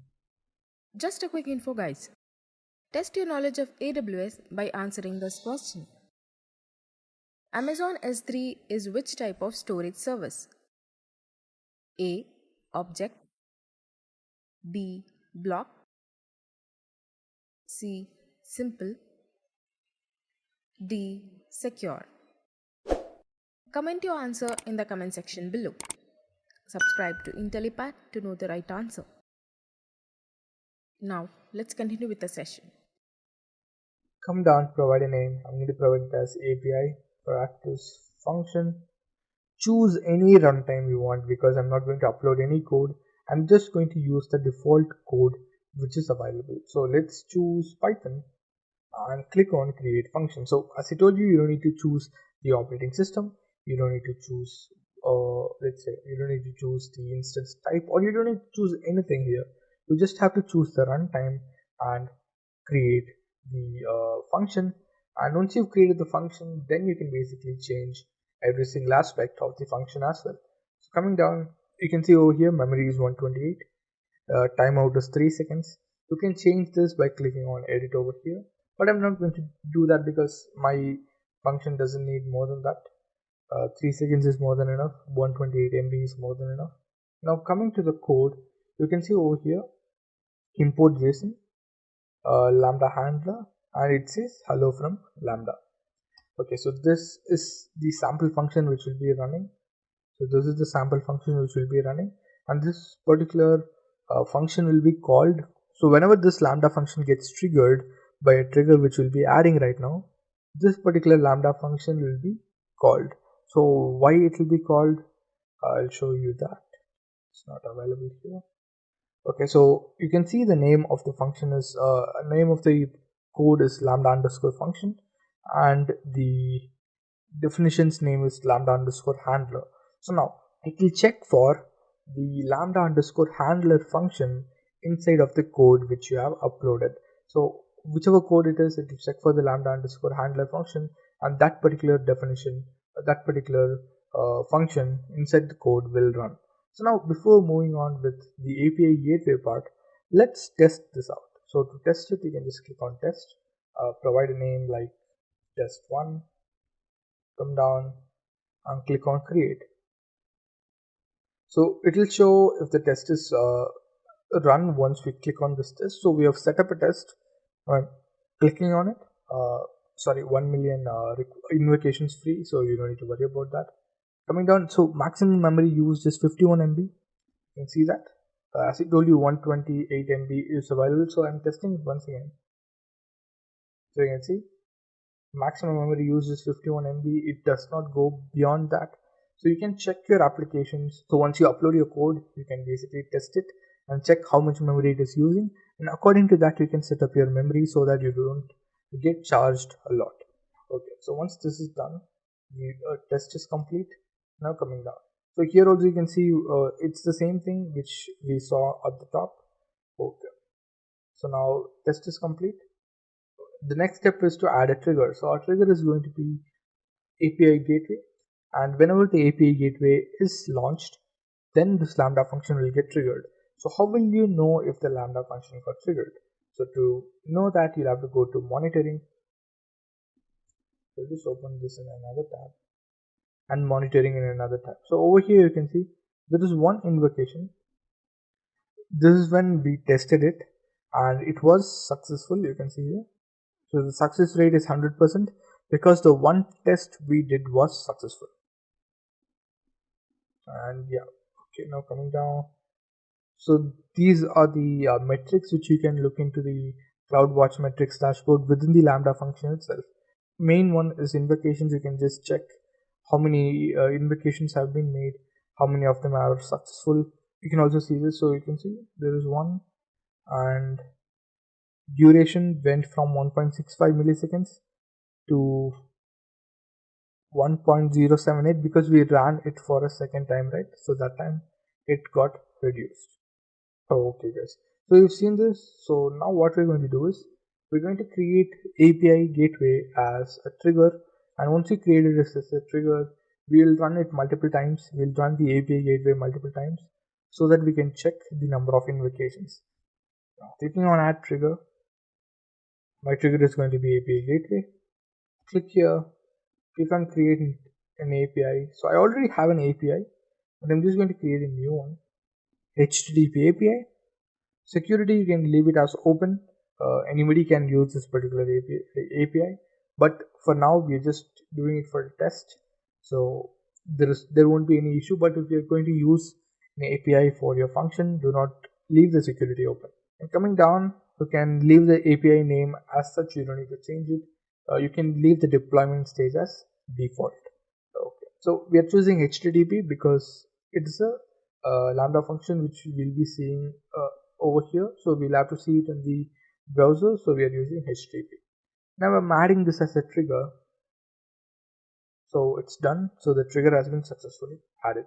Just a quick info, guys. Test your knowledge of AWS by answering this question. Amazon S3 is which type of storage service? A. Object. B. Block. C. Simple. D. Secure. Comment your answer in the comment section below. Subscribe to Intellipaat to know the right answer. Now, let's continue with the session. Come down, provide a name. I'm going to provide it as API practice function. Choose any runtime you want because I'm not going to upload any code. I'm just going to use the default code which is available. So let's choose Python and click on create function. So as I told you, you don't need to choose the operating system. You don't need to choose, let's say, you don't need to choose the instance type, or you don't need to choose anything here. You just have to choose the runtime and create the function. And once you've created the function, then you can basically change every single aspect of the function as well. So coming down, you can see over here memory is 128, timeout is 3 seconds. You can change this by clicking on edit over here, but I'm not going to do that because my function doesn't need more than that. 3 seconds is more than enough, 128 MB is more than enough. Now coming to the code, you can see over here import JSON, Lambda handler, and it says hello from Lambda. Okay, so this is the sample function which will be running. So this is the sample function which will be running, and this particular function will be called. So whenever this Lambda function gets triggered by a trigger which will be adding right now, this particular Lambda function will be called. So why it will be called, I'll show you that. It's not available here. Okay, so you can see the name of the function is name of the code is lambda underscore function, and the definition's name is lambda underscore handler. So now it will check for the lambda underscore handler function inside of the code which you have uploaded. So whichever code it is, it will check for the lambda underscore handler function, and that particular definition, that particular function inside the code will run. So now before moving on with the API gateway part, let's test this out. So to test it, you can just click on test, provide a name like test1, come down and click on create. So it will show if the test is run once we click on this test. So we have set up a test. Clicking on it, 1 million invocations free, so you don't need to worry about that. Coming down, so maximum memory used is 51 MB. You can see that. As I told you, 128 MB is available, so I'm testing it once again. So you can see maximum memory used is 51 MB. It does not go beyond that. So you can check your applications. So once you upload your code, you can basically test it and check how much memory it is using, and according to that you can set up your memory so that you don't get charged a lot. Okay, so once this is done, the test is complete. Now coming down, so here also you can see it's the same thing which we saw at the top. Okay, so now test is complete. The next step is to add a trigger. So our trigger is going to be API gateway, and whenever the API gateway is launched, then this Lambda function will get triggered. So how will you know if the Lambda function got triggered? So to know that, you'll have to go to monitoring. So just open this in another tab and monitoring in another tab. So over here you can see there is one invocation. This is when we tested it and it was successful. You can see here. So the success rate is 100% because the one test we did was successful. And yeah, okay, now coming down. So these are the metrics which you can look into the CloudWatch metrics dashboard within the Lambda function itself. Main one is invocations. You can just check how many invocations have been made, how many of them are successful. You can also see this. So you can see there is one, and duration went from 1.65 milliseconds to 1.078 because we ran it for a second time, right? So that time it got reduced. Okay guys, so you've seen this. So now what we're going to do is we're going to create API gateway as a trigger, and once we create it as a trigger, we'll run it multiple times. We'll run the API gateway multiple times so that we can check the number of invocations. Now clicking on add trigger, my trigger is going to be API gateway. Click here, click on create an API. So I already have an API, but I'm just going to create a new one. HTTP API. Security, you can leave it as open. Anybody can use this particular API, but for now we're just doing it for a test, so there won't be any issue. But if you're going to use an API for your function, do not leave the security open. And coming down, you can leave the API name as such. You don't need to change it. You can leave the deployment stage as default. Okay, so we are choosing HTTP because it's a Lambda function which we'll be seeing over here, so we'll have to see it in the browser, so we are using HTTP. Now I'm adding this as a trigger, so it's done. So the trigger has been successfully added.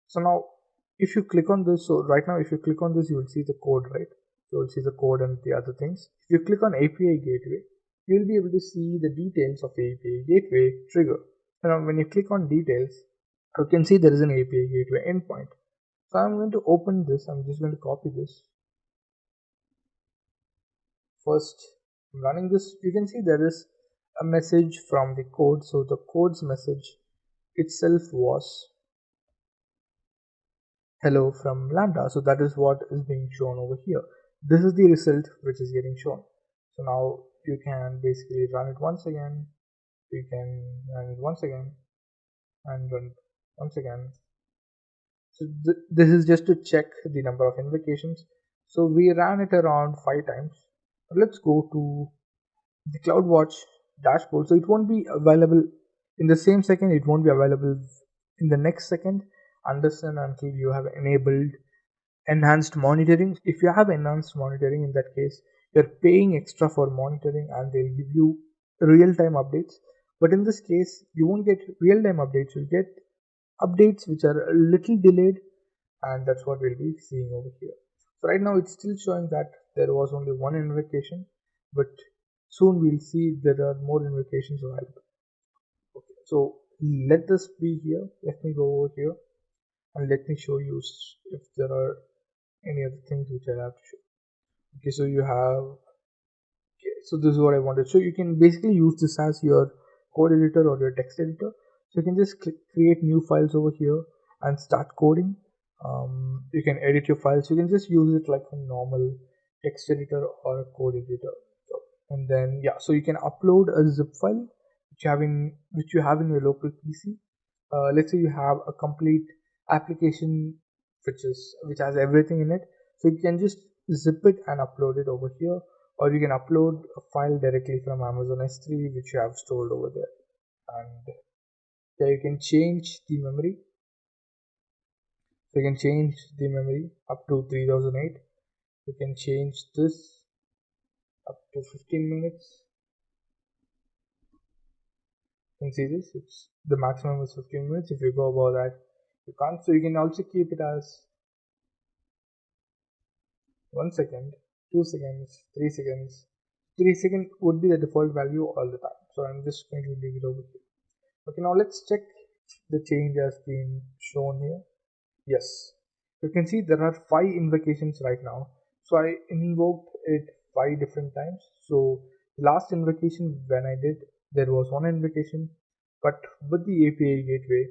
So now if you click on this, so right now if you click on this, you will see the code, right? You will see the code and the other things. If you click on API gateway, you will be able to see the details of the API gateway trigger. So now when you click on details, you can see there is an API gateway endpoint. So I'm going to open this. I'm just going to copy this. First, running this, you can see there is a message from the code. So the code's message itself was hello from Lambda. So that is what is being shown over here. This is the result which is getting shown. So now you can basically run it once again. You can run it once again and run it once again. So this is just to check the number of invocations. So we ran it around 5 times. Let's go to the CloudWatch dashboard. So it won't be available in the same second. It won't be available in the next second unless and until you have enabled enhanced monitoring. If you have enhanced monitoring, in that case you're paying extra for monitoring and they'll give you real-time updates. But in this case you won't get real-time updates. You'll get updates which are a little delayed, and that's what we'll be seeing over here. So right now it's still showing that there was only one invocation, but soon we'll see there are more invocations available. Okay, so let this be here. Let me go over here and let me show you if there are any other things which I have to show. Okay, so you have, okay, so this is what I wanted. So you can basically use this as your code editor or your text editor. So you can just create new files over here and start coding. You can edit your files. You can just use it like a normal text editor or a code editor. So, and then yeah, so you can upload a zip file which you have in your local PC. Let's say you have a complete application which has everything in it. So you can just zip it and upload it over here, or you can upload a file directly from Amazon S3 which you have stored over there. And yeah, you can change the memory. So you can change the memory up to 3008. You can change this up to 15 minutes. You can see this, it's the maximum is 15 minutes. If you go above that, you can't. So you can also keep it as 1 second, 2 seconds, 3 seconds. 3 seconds would be the default value all the time. So I'm just going to leave it over here. Okay, now let's check the change has been shown here. Yes, You can see there are 5 invocations right now. So I invoked it 5 different times. So last invocation when I did, there was one invocation, but with the API gateway,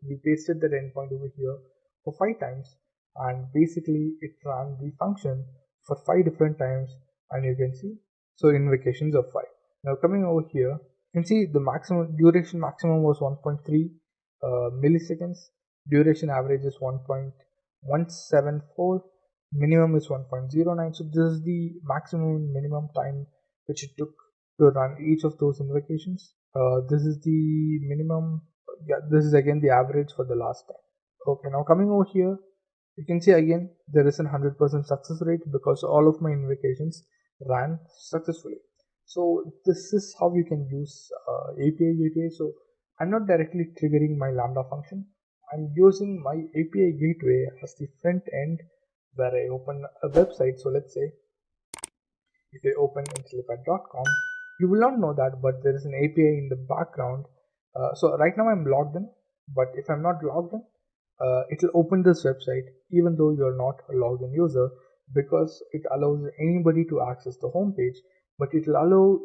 we pasted that endpoint over here for 5 times, and basically it ran the function for 5 different times, and you can see, so invocations of 5. Now coming over here, you can see the maximum duration maximum was 1.3 milliseconds. Duration average is 1.174. Minimum is 1.09. So this is the maximum and minimum time which it took to run each of those invocations. This is the minimum. Yeah, this is again the average for the last time. Okay, now coming over here, you can see again there is a 100% success rate because all of my invocations ran successfully. So this is how you can use API gateway. So I'm not directly triggering my Lambda function. I'm using my API gateway as the front end where I open a website. So let's say if I open Intellipaat.com, you will not know that, but there is an API in the background. So right now I'm logged in, but if I'm not logged in, it will open this website even though you're not a logged in user, because it allows anybody to access the home page, but it will allow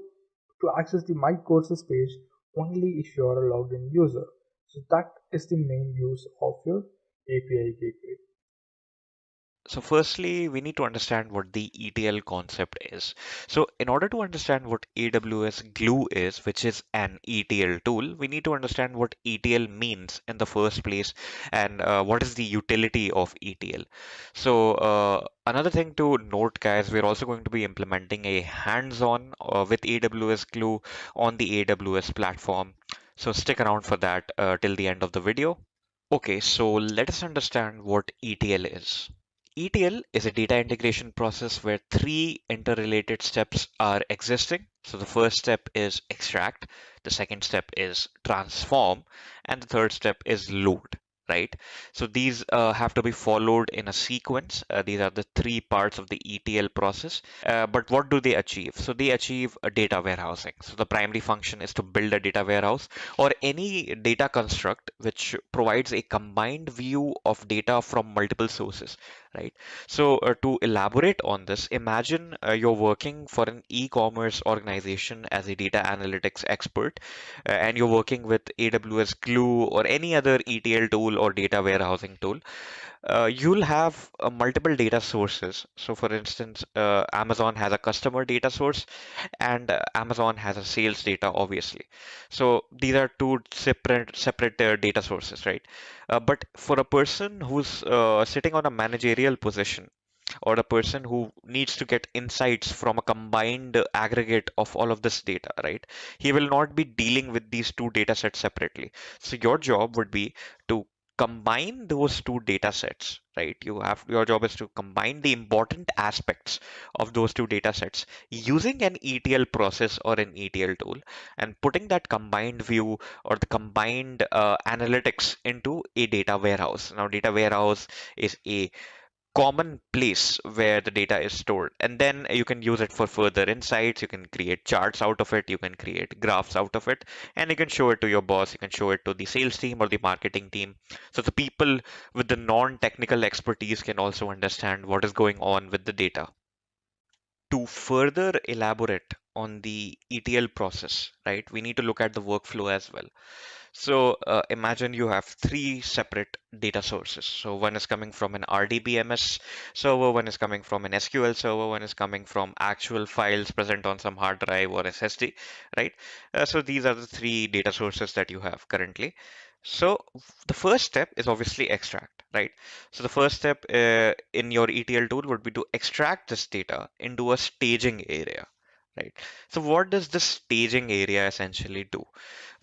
to access the My Courses page only if you are a logged in user. So that is the main use of your API gateway. So firstly, we need to understand what the ETL concept is. So in order to understand what AWS Glue is, which is an ETL tool, we need to understand what ETL means in the first place and what is the utility of ETL. So another thing to note, guys, we're also going to be implementing a hands-on with AWS Glue on the AWS platform. So stick around for that till the end of the video. Okay, so let us understand what ETL is. ETL is a data integration process where three interrelated steps are existing. So the first step is extract, the second step is transform, and the third step is load, right? So these have to be followed in a sequence. These are the three parts of the ETL process. But what do they achieve? So they achieve a data warehousing. So the primary function is to build a data warehouse or any data construct which provides a combined view of data from multiple sources, right? So to elaborate on this, imagine you're working for an e-commerce organization as a data analytics expert, and you're working with AWS Glue or any other ETL tool or data warehousing tool. You'll have multiple data sources. So for instance, Amazon has a customer data source and Amazon has a sales data, obviously. So these are two separate data sources, right? But for a person who's sitting on a managerial position, or a person who needs to get insights from a combined aggregate of all of this data, right? He will not be dealing with these two data sets separately. So your job would be to combine those two data sets, right? Your job is to combine the important aspects of those two data sets using an ETL process or an ETL tool, and putting that combined view or the combined analytics into a data warehouse. Now, data warehouse is a common place where the data is stored, and then you can use it for further insights. You can create charts out of it, you can create graphs out of it, and you can show it to your boss, you can show it to the sales team or the marketing team, so the people with the non-technical expertise can also understand what is going on with the data. To further elaborate on the ETL process, right, we need to look at the workflow as well. So imagine you have three separate data sources. So one is coming from an RDBMS server, one is coming from an SQL server, one is coming from actual files present on some hard drive or SSD, right? So these are the three data sources that you have currently. So the first step is obviously extract, right? So the first step in your ETL tool would be to extract this data into a staging area, right? So what does this staging area essentially do?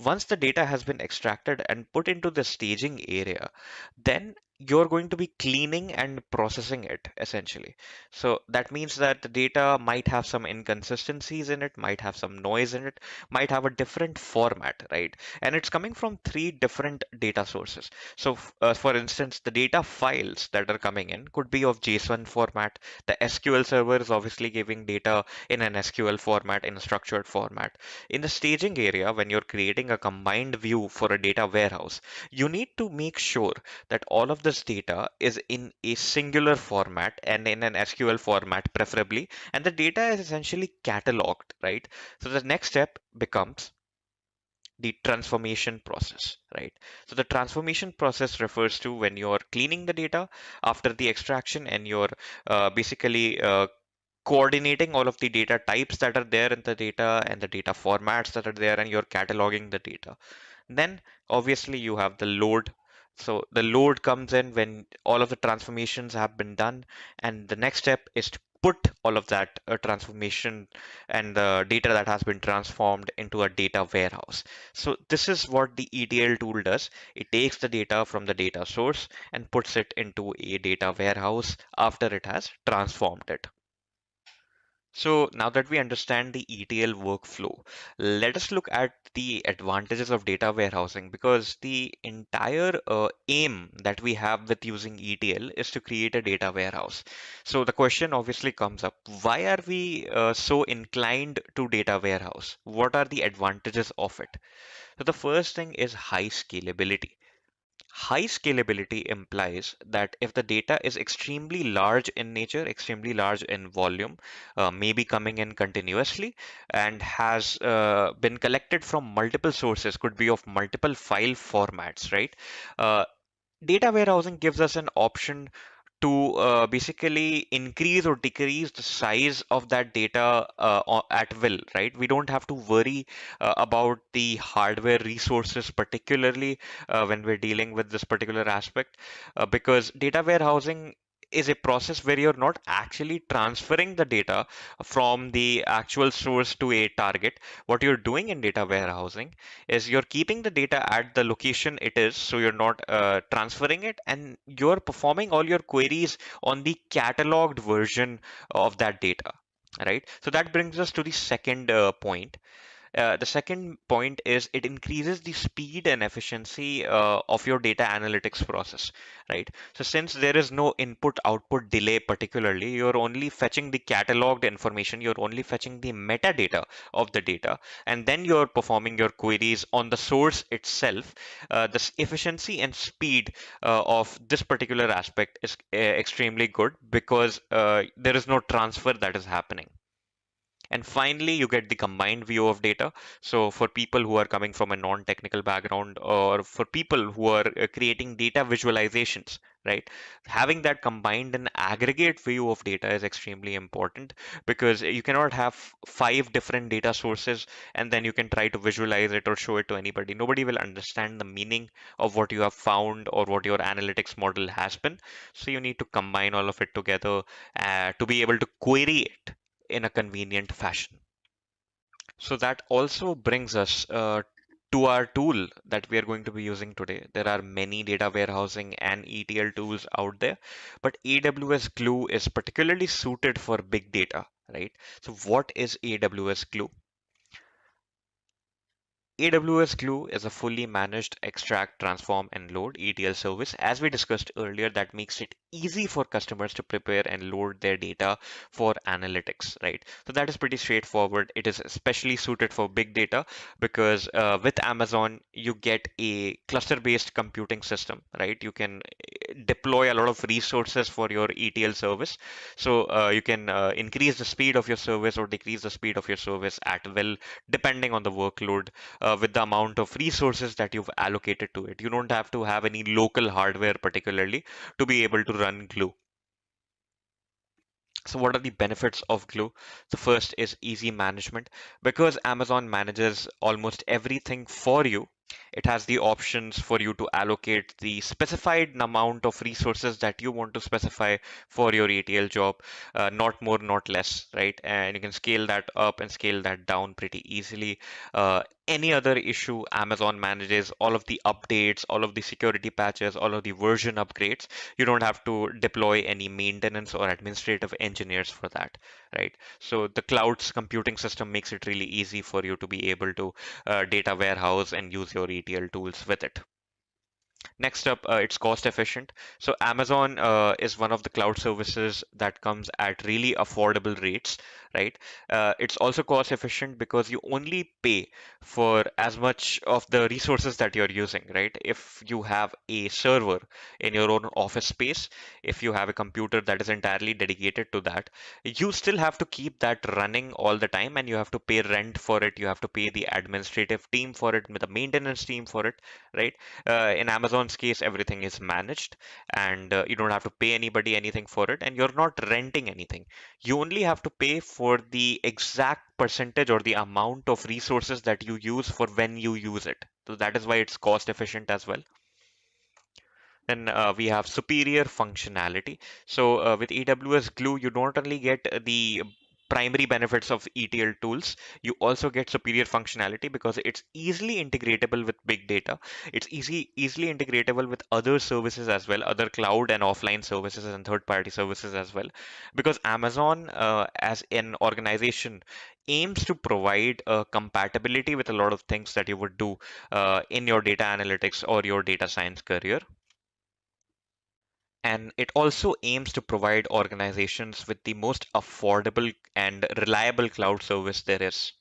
Once the data has been extracted and put into the staging area, then you're going to be cleaning and processing it essentially. So that means that the data might have some inconsistencies in it, might have some noise in it, might have a different format, right? And it's coming from three different data sources. So, for instance, the data files that are coming in could be of JSON format. The SQL server is obviously giving data in an SQL format, in a structured format. In the staging area, when you're creating a combined view for a data warehouse, you need to make sure that all of the this data is in a singular format and in an SQL format preferably, and the data is essentially cataloged, right? So the next step becomes the transformation process, right? So the transformation process refers to when you're cleaning the data after the extraction and you're basically coordinating all of the data types that are there in the data and the data formats that are there, and you're cataloging the data. Then obviously you have the load. So the load comes in when all of the transformations have been done, and the next step is to put all of that transformation and the data that has been transformed into a data warehouse. So this is what the ETL tool does. It takes the data from the data source and puts it into a data warehouse after it has transformed it. So now that we understand the ETL workflow, let us look at the advantages of data warehousing, because the entire aim that we have with using ETL is to create a data warehouse. So the question obviously comes up, why are we so inclined to data warehouse? What are the advantages of it? So the first thing is high scalability. High scalability implies that if the data is extremely large in nature, extremely large in volume, maybe coming in continuously, and has been collected from multiple sources, could be of multiple file formats, right? Uh, Data warehousing gives us an option to basically increase or decrease the size of that data at will, right? We don't have to worry about the hardware resources, particularly when we're dealing with this particular aspect, because data warehousing is a process where you're not actually transferring the data from the actual source to a target. What you're doing in data warehousing is you're keeping the data at the location it is, so you're not transferring it, and you're performing all your queries on the cataloged version of that data, right? So that brings us to the second point. The second point is it increases the speed and efficiency of your data analytics process, right? So since there is no input output delay particularly, you're only fetching the cataloged information, you're only fetching the metadata of the data, and then you're performing your queries on the source itself. This efficiency and speed of this particular aspect is extremely good, because there is no transfer that is happening. And finally, you get the combined view of data. So for people who are coming from a non-technical background, or for people who are creating data visualizations, right? Having that combined and aggregate view of data is extremely important, because you cannot have five different data sources and then you can try to visualize it or show it to anybody. Nobody will understand the meaning of what you have found or what your analytics model has been. So you need to combine all of it together to be able to query it in a convenient fashion. So that also brings us to our tool that we are going to be using today. There are many data warehousing and ETL tools out there, but AWS Glue is particularly suited for big data, right? So what is AWS Glue? AWS Glue is a fully managed extract, transform, and load ETL service. As we discussed earlier, that makes it easy for customers to prepare and load their data for analytics, right? So that is pretty straightforward. It is especially suited for big data, because with Amazon, you get a cluster-based computing system, right? You can deploy a lot of resources for your ETL service. So you can increase the speed of your service or decrease the speed of your service at will, depending on the workload, with the amount of resources that you've allocated to it. You don't have to have any local hardware particularly to be able to run Glue. So what are the benefits of Glue? The first is easy management. Because Amazon manages almost everything for you, it has the options for you to allocate the specified amount of resources that you want to specify for your ETL job, not more, not less, right? And you can scale that up and scale that down pretty easily. Any other issue, Amazon manages all of the updates, all of the security patches, all of the version upgrades. You don't have to deploy any maintenance or administrative engineers for that, right? So the cloud's computing system makes it really easy for you to be able to data warehouse and use your ETL tools with it. Next up, it's cost efficient. So Amazon is one of the cloud services that comes at really affordable rates, right? It's also cost efficient because you only pay for as much of the resources that you're using, right? If you have a server in your own office space, if you have a computer that is entirely dedicated to that, you still have to keep that running all the time, and you have to pay rent for it. You have to pay the administrative team for it, the maintenance team for it, right? In Amazon's case, everything is managed, and you don't have to pay anybody anything for it, and you're not renting anything. You only have to pay for the exact percentage or the amount of resources that you use for when you use it. So that is why it's cost efficient as well. Then we have superior functionality. So with AWS Glue, you not only get the primary benefits of ETL tools, you also get superior functionality because it's easily integratable with big data. It's easily integratable with other services as well, other cloud and offline services and third-party services as well. Because Amazon, as an organization, aims to provide compatibility with a lot of things that you would do in your data analytics or your data science career. And it also aims to provide organizations with the most affordable and reliable cloud service there is.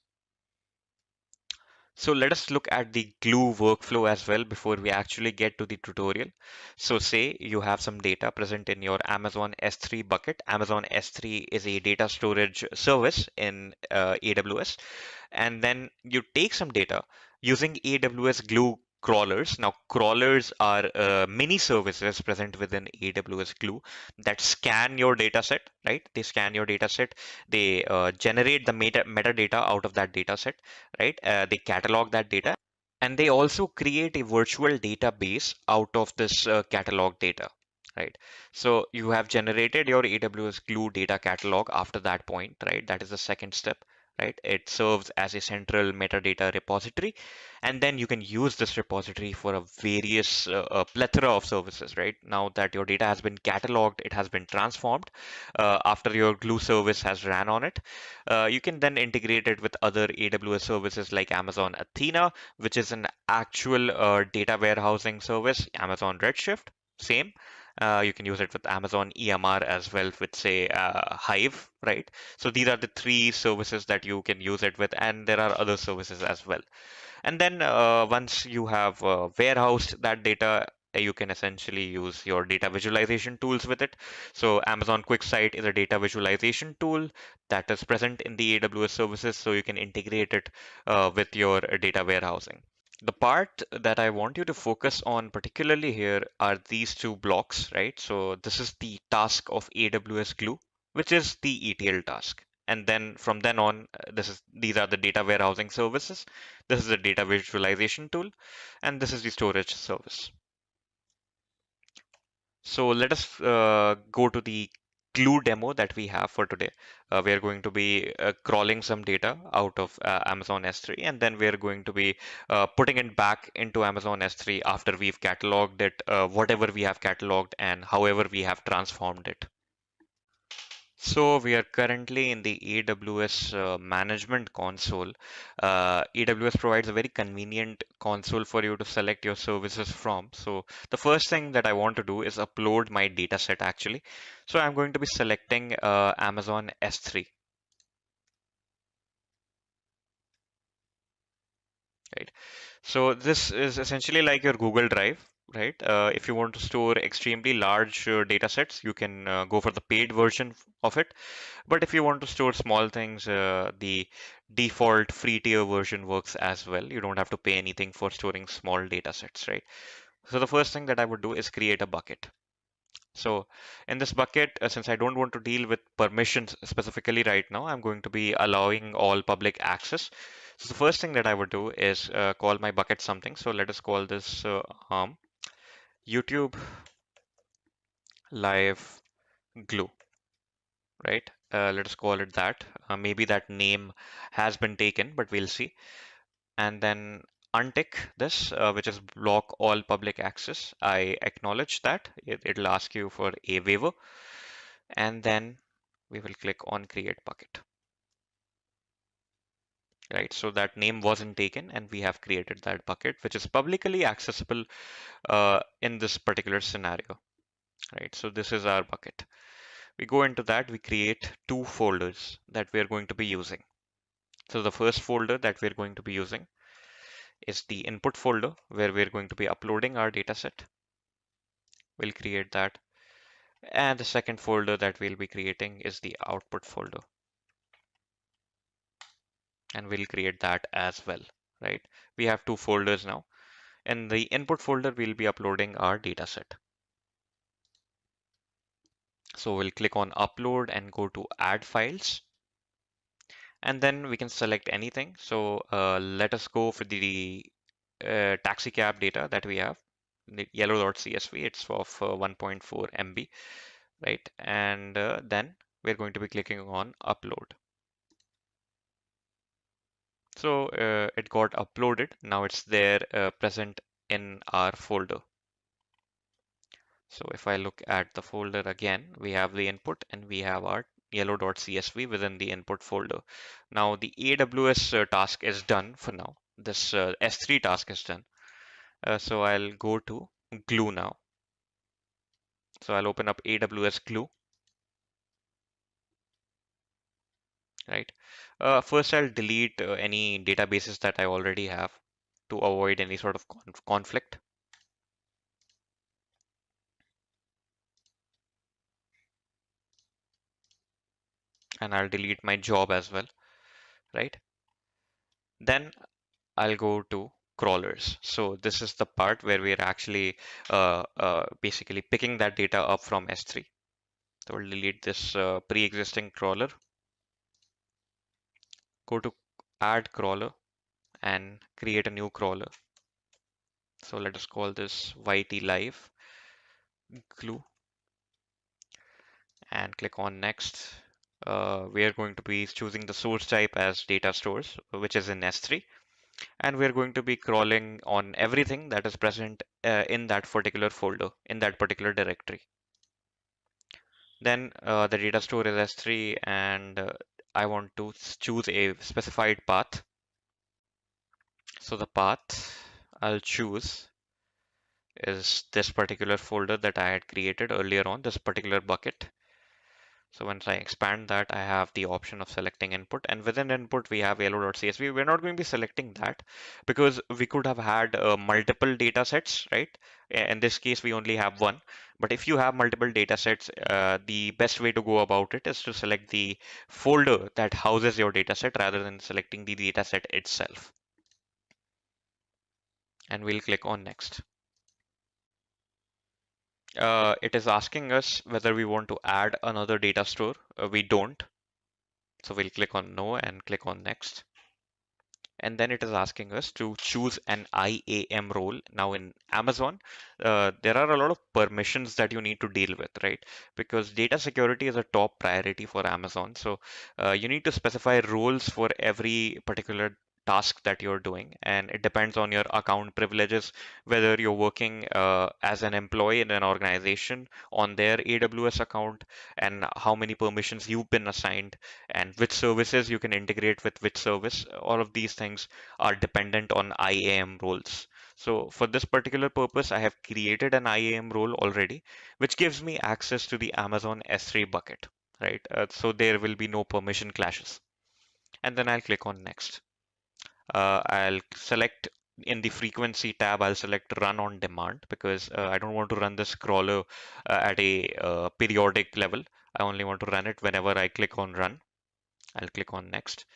So let us look at the Glue workflow as well before we actually get to the tutorial. So say you have some data present in your Amazon S3 bucket. Amazon S3 is a data storage service in AWS. And then you take some data using AWS Glue crawlers. Now, crawlers are mini services present within AWS Glue that scan your data set, right? They scan your data set. They generate the metadata out of that data set, right? They catalog that data, and they also create a virtual database out of this catalog data, right? So you have generated your AWS Glue data catalog after that point, right? That is the second step, right? It serves as a central metadata repository, and then you can use this repository for a various plethora of services, right? Now that your data has been cataloged, it has been transformed after your Glue service has ran on it. You can then integrate it with other AWS services like Amazon Athena, which is an actual data warehousing service, Amazon Redshift, same. You can use it with Amazon EMR as well, with say Hive, right? So these are the three services that you can use it with, and there are other services as well. And then once you have warehoused that data, you can essentially use your data visualization tools with it. So Amazon QuickSight is a data visualization tool that is present in the AWS services, so you can integrate it with your data warehousing. The part that I want you to focus on particularly here are these two blocks, right? So this is the task of AWS Glue, which is the ETL task. And then from then on, these are the data warehousing services. This is the data visualization tool, and this is the storage service. So let us go to the Glue demo that we have for today. We are going to be crawling some data out of Amazon S3, and then we are going to be putting it back into Amazon S3 after we've cataloged it, whatever we have cataloged, and however we have transformed it. So we are currently in the AWS management console. AWS provides a very convenient console for you to select your services from. So the first thing that I want to do is upload my data set actually. So I'm going to be selecting Amazon S3, right? So this is essentially like your Google Drive, right? If you want to store extremely large data sets, you can go for the paid version of it. But if you want to store small things, the default free tier version works as well. You don't have to pay anything for storing small data sets, right? So the first thing that I would do is create a bucket. So in this bucket, since I don't want to deal with permissions specifically right now, I'm going to be allowing all public access. So the first thing that I would do is call my bucket something. So let us call this YouTube Live Glue, right? Let us call it that. Maybe that name has been taken, but we'll see. And then untick this, which is block all public access. I acknowledge that. It'll ask you for a waiver. And then we will click on create bucket. right? So that name wasn't taken, and we have created that bucket, which is publicly accessible in this particular scenario, right? So this is our bucket. We go into that, we create two folders that we're going to be using. So the first folder that we're going to be using is the input folder where we're going to be uploading our dataset. We'll create that. And the second folder that we'll be creating is the output folder. And we'll create that as well, right? We have two folders now. In the input folder, we'll be uploading our dataset. So we'll click on upload and go to add files. And then we can select anything. So let us go for the taxi cab data that we have, the yellow.csv. It's of 1.4 MB, right? And then we're going to be clicking on upload. So it got uploaded. Now it's there present in our folder. So if I look at the folder again, we have the input and we have our yellow.csv within the input folder. Now the AWS task is done for now. This S3 task is done. So I'll go to Glue now. So I'll open up AWS Glue, right? First, I'll delete any databases that I already have to avoid any sort of conflict. And I'll delete my job as well, right? Then I'll go to crawlers. So this is the part where we're actually basically picking that data up from S3. So we'll delete this pre-existing crawler, go to add crawler and create a new crawler. So let us call this YT Live Glue and click on next. We are going to be choosing the source type as data stores, which is in S3. And we're going to be crawling on everything that is present in that particular folder, in that particular directory. Then the data store is S3 and I want to choose a specified path. So the path I'll choose is this particular folder that I had created earlier on, this particular bucket. So once I expand that, I have the option of selecting input, and within input we have yellow.csv. We're not going to be selecting that because we could have had multiple data sets, right? In this case, we only have one. But if you have multiple data sets, the best way to go about it is to select the folder that houses your data set rather than selecting the data set itself. And we'll click on next. It is asking us whether we want to add another data store. We don't. So we'll click on no and click on next. And then it is asking us to choose an IAM role. Now in Amazon, there are a lot of permissions that you need to deal with, right? Because data security is a top priority for Amazon. So you need to specify roles for every particular task that you're doing, and it depends on your account privileges, whether you're working as an employee in an organization on their AWS account, and how many permissions you've been assigned, and which services you can integrate with which service. All of these things are dependent on IAM roles. So for this particular purpose, I have created an IAM role already, which gives me access to the Amazon S3 bucket, right? So there will be no permission clashes. And then I'll click on next. I'll select in the frequency tab, I'll select run on demand because I don't want to run this crawler at a periodic level. I only want to run it whenever I click on run. I'll click on next.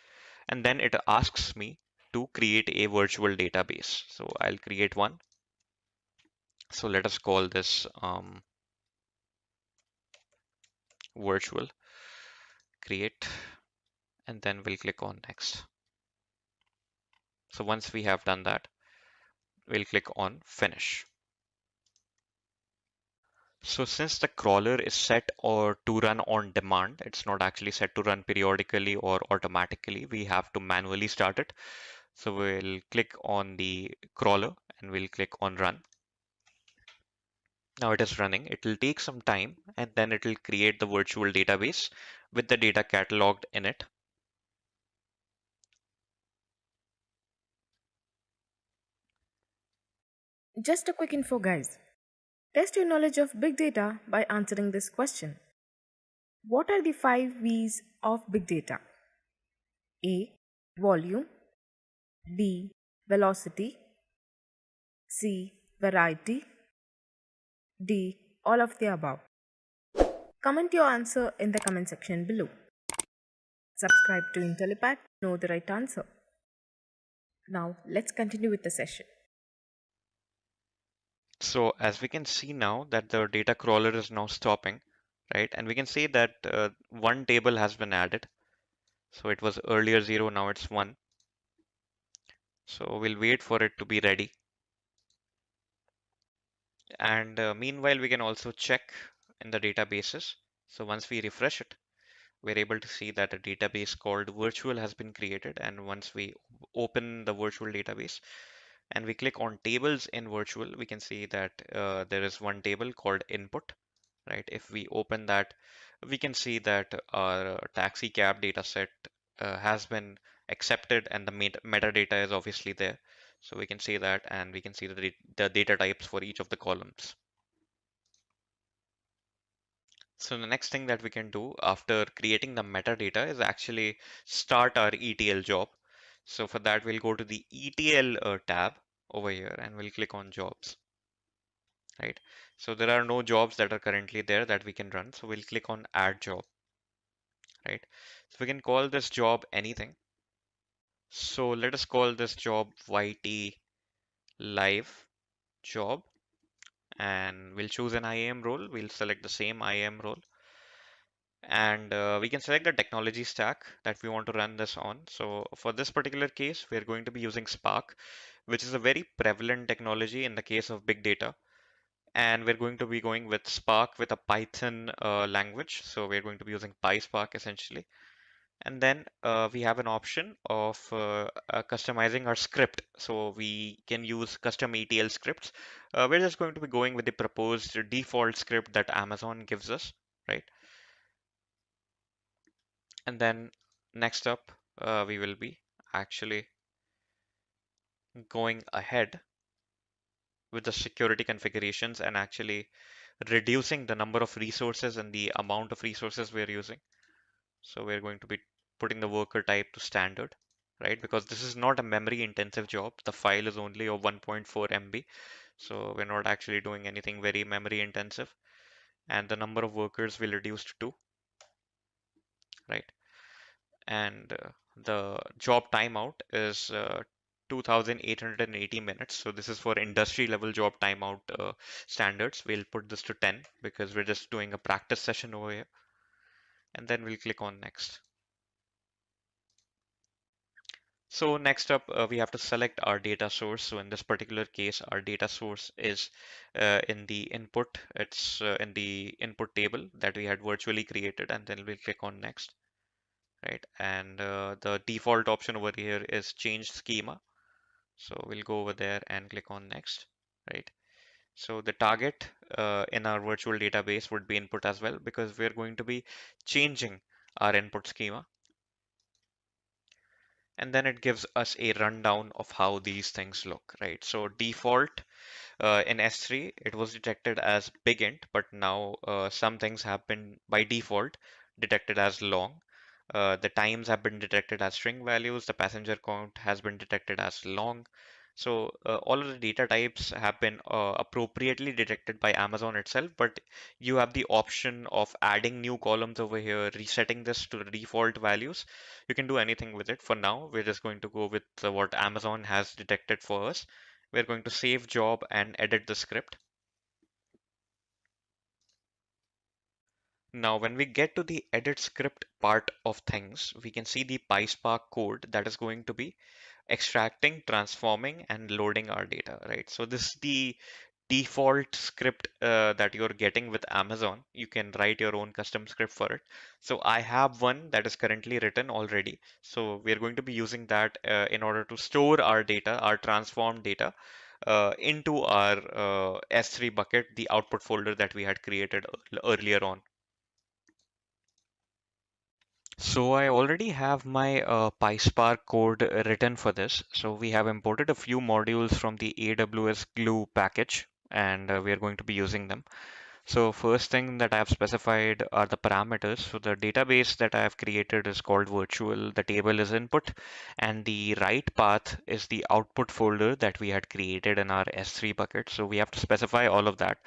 And then it asks me to create a virtual database. So I'll create one. So let us call this virtual create, and then we'll click on next. So once we have done that, we'll click on finish. So since the crawler is set or to run on demand, it's not actually set to run periodically or automatically. We have to manually start it. So we'll click on the crawler and we'll click on run. Now it is running. It will take some time and then it will create the virtual database with the data cataloged in it. Just a quick info, guys. Test your knowledge of big data by answering this question. What are the 5 V's of big data? A. Volume. B. Velocity. C. Variety. D. All of the above. Comment your answer in the comment section below. Subscribe to Intellipaat to know the right answer. Now, let's continue with the session. So as we can see now that the data crawler is now stopping, right? And we can see that one table has been added. So it was earlier 0, now it's 1. So we'll wait for it to be ready. And meanwhile, we can also check in the databases. So once we refresh it, we're able to see that a database called virtual has been created. And once we open the virtual database and we click on tables in virtual, we can see that there is one table called input, right? If we open that, we can see that our taxi cab data set has been accepted and the metadata is obviously there. So we can see that, and we can see the data types for each of the columns. So the next thing that we can do after creating the metadata is actually start our ETL job. So for that, we'll go to the ETL tab over here and we'll click on jobs, right? So there are no jobs that are currently there that we can run. So we'll click on add job, right? So we can call this job anything. So let us call this job YT live job, and we'll choose an IAM role. We'll select the same IAM role, and we can select the technology stack that we want to run this on. So for this particular case, we're going to be using Spark, which is a very prevalent technology in the case of big data. And we're going to be going with Spark with a Python language. So we're going to be using PySpark essentially. And then we have an option of customizing our script. So we can use custom ETL scripts. We're just going to be going with the proposed default script that Amazon gives us, right? And then next up, we will be actually going ahead with the security configurations and actually reducing the number of resources and the amount of resources we're using. So we're going to be putting the worker type to standard, right? Because this is not a memory intensive job. The file is only of 1.4 MB. So we're not actually doing anything very memory intensive. And the number of workers will reduce to 2, right? And the job timeout is 2880 minutes. So this is for industry level job timeout standards. We'll put this to 10 because we're just doing a practice session over here. And then we'll click on next. So next up, we have to select our data source. So in this particular case, our data source is in the input. It's in the input table that we had virtually created, and then we'll click on next, right? And the default option over here is change schema. So we'll go over there and click on next, right? So the target in our virtual database would be input as well, because we're going to be changing our input schema. And then it gives us a rundown of how these things look, right? So default in S3, it was detected as big int, but now some things have been by default detected as long. The times have been detected as string values. The passenger count has been detected as long. So all of the data types have been appropriately detected by Amazon itself, but you have the option of adding new columns over here, resetting this to the default values. You can do anything with it. For now, we're just going to go with what Amazon has detected for us. We're going to save job and edit the script. Now, when we get to the edit script part of things, we can see the PySpark code that is going to be extracting, transforming, and loading our data, right? So this is the default script that you're getting with Amazon. You can write your own custom script for it. So I have one that is currently written already. So we're going to be using that in order to store our data, our transformed data, into our S3 bucket, the output folder that we had created earlier on. So I already have my PySpark code written for this. So we have imported a few modules from the AWS Glue package, and we are going to be using them. So first thing that I've specified are the parameters. So the database that I have created is called virtual. The table is input, and the right path is the output folder that we had created in our S3 bucket. So we have to specify all of that.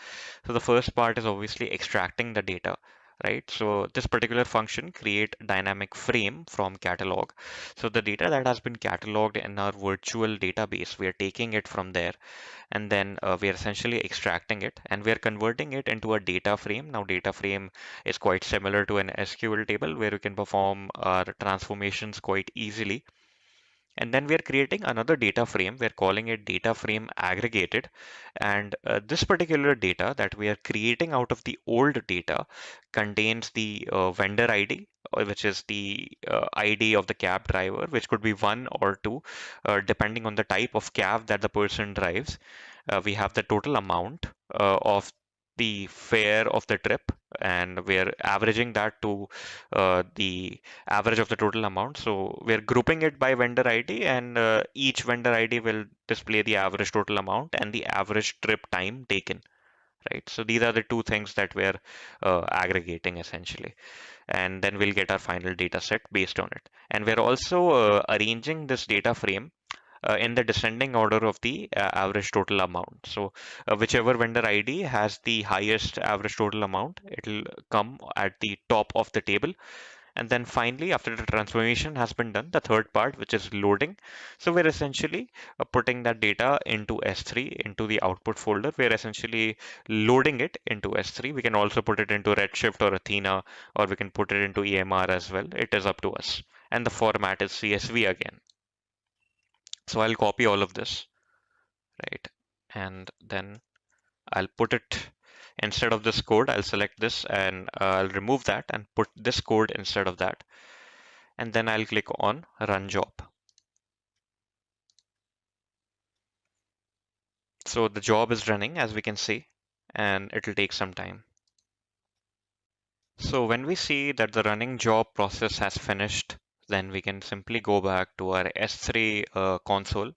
So the first part is obviously extracting the data, right? So this particular function create dynamic frame from catalog. So the data that has been cataloged in our virtual database, we are taking it from there, and then we are essentially extracting it and we are converting it into a data frame. Now, data frame is quite similar to an SQL table where we can perform our transformations quite easily. And then we are creating another data frame. We're calling it data frame aggregated. And this particular data that we are creating out of the old data contains the vendor ID, which is the ID of the cab driver, which could be one or two, depending on the type of cab that the person drives. We have the total amount of the fare of the trip, and we're averaging that to the average of the total amount. So we're grouping it by vendor ID, and each vendor ID will display the average total amount and the average trip time taken, right? So these are the two things that we're aggregating essentially. And then we'll get our final data set based on it. And we're also arranging this data frame in the descending order of the average total amount. So whichever vendor ID has the highest average total amount, it'll come at the top of the table. And then finally, after the transformation has been done, the third part, which is loading. So we're essentially putting that data into S3, into the output folder. We're essentially loading it into S3. We can also put it into Redshift or Athena, or we can put it into EMR as well. It is up to us. And the format is CSV again. So I'll copy all of this, right? And then I'll put it instead of this code. I'll select this and I'll remove that and put this code instead of that. And then I'll click on Run Job. So the job is running, as we can see, and it'll take some time. So when we see that the running job process has finished, then we can simply go back to our S3 console.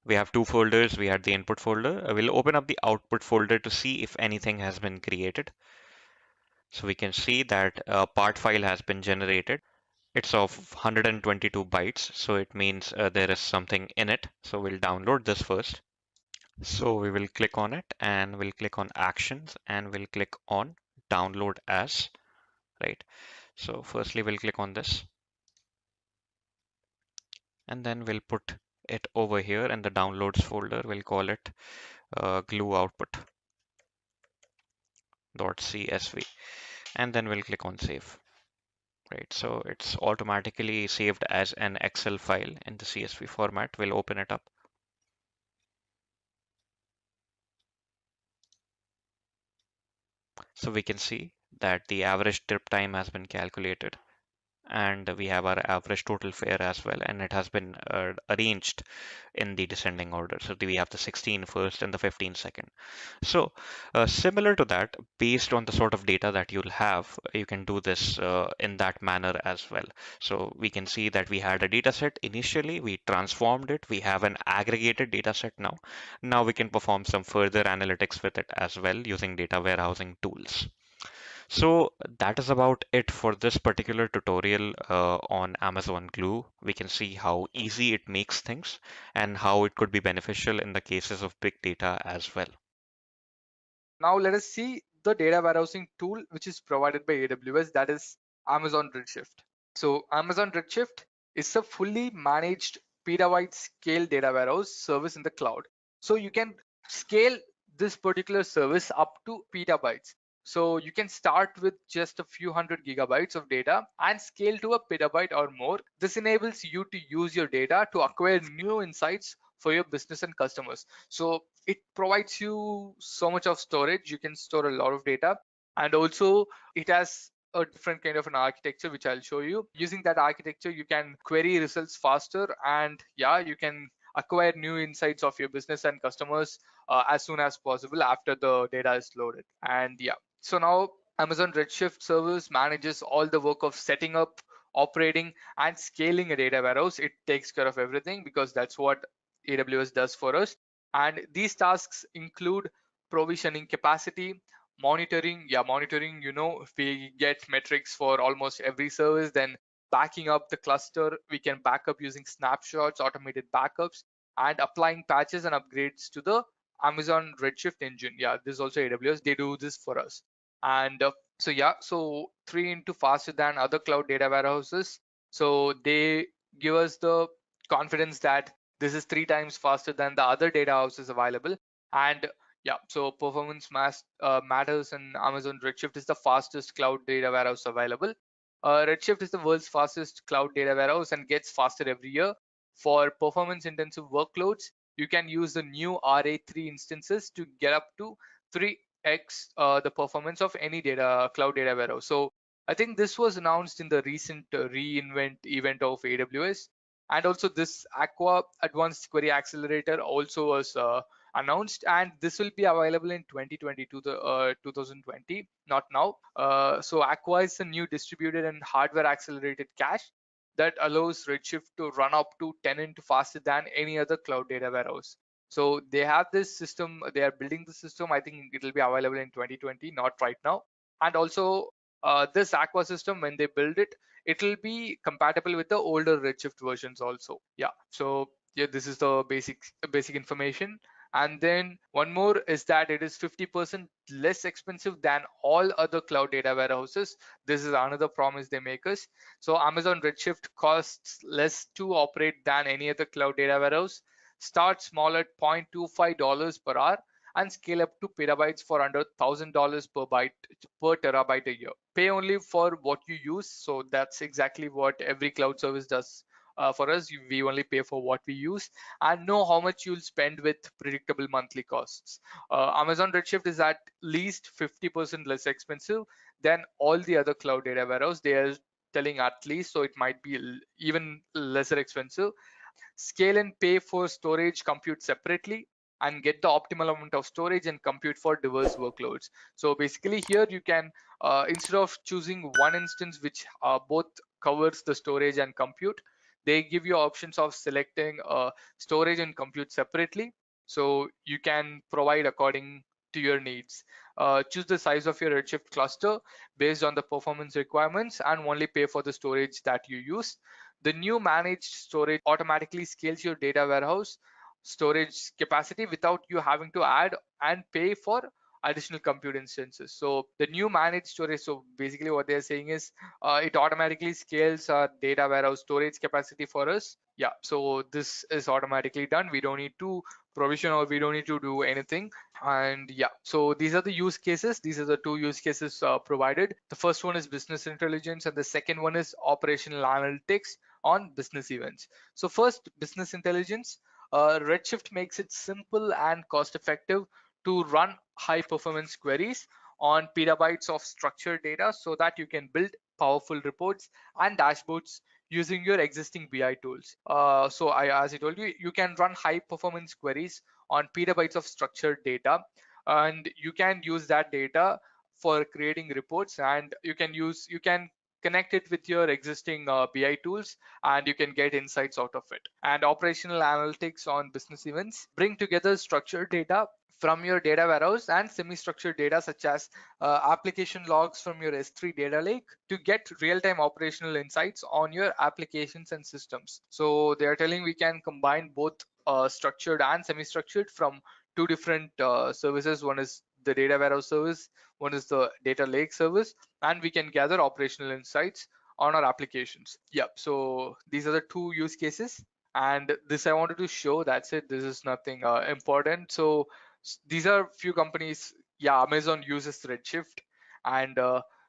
We have two folders. We had the input folder. We'll open up the output folder to see if anything has been created. So we can see that a part file has been generated. It's of 122 bytes, so it means there is something in it. So we'll download this first. So we will click on it and we'll click on actions and we'll click on download as, right? So firstly, we'll click on this and then we'll put it over here in the downloads folder. We'll call it glue output.csv and then we'll click on save. Right, so it's automatically saved as an Excel file in the CSV format. We'll open it up. So we can see that the average trip time has been calculated, and we have our average total fare as well, and it has been arranged in the descending order. So we have the 16 first and the 15 second. So similar to that, based on the sort of data that you'll have, you can do this in that manner as well. So we can see that we had a data set initially, we transformed it, we have an aggregated data set now. Now we can perform some further analytics with it as well using data warehousing tools. So that is about it for this particular tutorial on Amazon Glue. We can see how easy it makes things and how it could be beneficial in the cases of big data as well. Now let us see the data warehousing tool which is provided by AWS, that is Amazon Redshift. So Amazon Redshift is a fully managed petabyte scale data warehouse service in the cloud. So you can scale this particular service up to petabytes. So you can start with just a few hundred gigabytes of data and scale to a petabyte or more. This enables you to use your data to acquire new insights for your business and customers. So it provides you so much of storage. You can store a lot of data, and also it has a different kind of an architecture which I'll show you. Using that architecture, you can query results faster, and yeah, you can acquire new insights of your business and customers as soon as possible after the data is loaded. And yeah, so now Amazon Redshift service manages all the work of setting up, operating, and scaling a data warehouse. It takes care of everything because that's what AWS does for us. And these tasks include provisioning capacity, monitoring, if we get metrics for almost every service, then backing up the cluster. We can back up using snapshots, automated backups, and applying patches and upgrades to the Amazon Redshift engine. Yeah, this is also AWS. They do this for us. And so 3 into faster than other cloud data warehouses. So they give us the confidence that this is 3 times faster than the other data houses available. And so performance matters, and Amazon Redshift is the fastest cloud data warehouse available. Redshift is the world's fastest cloud data warehouse and gets faster every year. For performance intensive workloads, you can use the new RA3 instances to get up to 3x the performance of any cloud data warehouse. So I think this was announced in the recent reInvent event of AWS. And also this Aqua Advanced Query Accelerator also was announced, and this will be available in 2020, not now. So Aqua is a new distributed and hardware accelerated cache that allows Redshift to run up to 10 into faster than any other cloud data warehouse. So they have this system, they are building the system. I think it will be available in 2020, not right now. And also this Aqua system, when they build it, it will be compatible with the older Redshift versions also. Yeah, so yeah, this is the basic information. And then one more is that it is 50% less expensive than all other cloud data warehouses. This is another promise they make us. So Amazon Redshift costs less to operate than any other cloud data warehouse. Start small at $0.25 per hour and scale up to petabytes for under $1,000 per terabyte a year. Pay only for what you use. So that's exactly what every cloud service does. For us, we only pay for what we use and know how much you'll spend with predictable monthly costs. Amazon Redshift is at least 50% less expensive than all the other cloud data warehouse. They are telling at least, so it might be even lesser expensive. Scale and pay for storage compute separately and get the optimal amount of storage and compute for diverse workloads. So basically here you can, instead of choosing one instance which both covers the storage and compute, they give you options of selecting storage and compute separately. So you can provide according to your needs. Choose the size of your Redshift cluster based on the performance requirements and only pay for the storage that you use. The new managed storage automatically scales your data warehouse storage capacity without you having to add and pay for additional compute instances. So the new managed storage, so basically what they're saying is it automatically scales our data warehouse storage capacity for us. Yeah, so this is automatically done. We don't need to provision or we don't need to do anything. And yeah, so these are the use cases. These are the two use cases provided. The first one is business intelligence and the second one is operational analytics on business events. So first, business intelligence. Redshift makes it simple and cost effective to run high performance queries on petabytes of structured data so that you can build powerful reports and dashboards using your existing BI tools. As I told you, you can run high performance queries on petabytes of structured data, and you can use that data for creating reports, and you can connect it with your existing BI tools and you can get insights out of it. And operational analytics on business events bring together structured data from your data warehouse and semi-structured data such as application logs from your S3 data lake to get real-time operational insights on your applications and systems. So they are telling we can combine both structured and semi-structured from two different services. One is the data warehouse service, one is the data lake service, and we can gather operational insights on our applications. Yep, so these are the two use cases, and this I wanted to show. That's it. This is nothing important. So these are few companies. Yeah, Amazon uses Redshift, and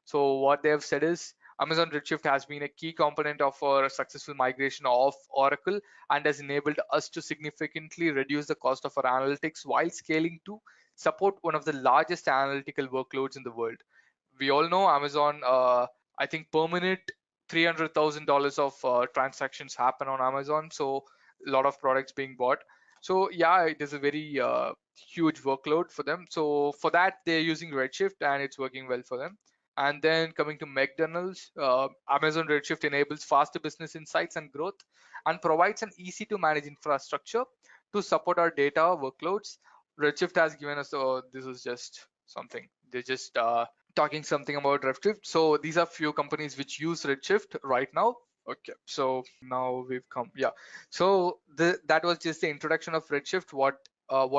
so what they have said is Amazon Redshift has been a key component of our successful migration of Oracle and has enabled us to significantly reduce the cost of our analytics while scaling to support one of the largest analytical workloads in the world. We all know Amazon, I think per minute, $300,000 of transactions happen on Amazon. So a lot of products being bought. So yeah, it is a very huge workload for them. So for that, they're using Redshift and it's working well for them. And then coming to McDonald's, Amazon Redshift enables faster business insights and growth and provides an easy to manage infrastructure to support our data workloads. Redshift has given us, this is just something, they're just talking something about Redshift. So these are few companies which use Redshift right now. Okay, so now we've come, yeah. So that was just the introduction of Redshift. What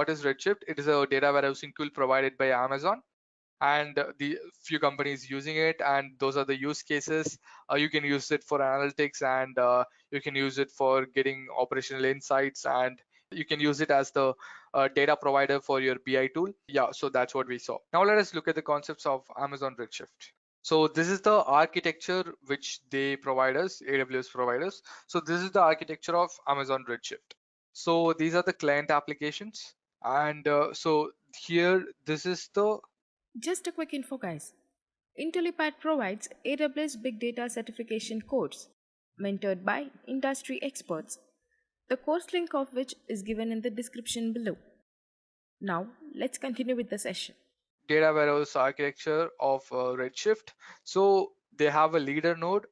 is Redshift? It is a data warehousing tool provided by Amazon, and the few companies using it, and those are the use cases. You can use it for analytics, and you can use it for getting operational insights, and you can use it as the data provider for your BI tool. Yeah, so that's what we saw. Now let us look at the concepts of Amazon Redshift. So this is the architecture which they provide us, AWS providers. So this is the architecture of Amazon Redshift. So these are the client applications, and so here this is the Just a quick info, guys. Intellipaat provides AWS Big Data certification course mentored by industry experts, the course link of which is given in the description below. Now, let's continue with the session. data warehouse architecture of Redshift. So they have a leader node,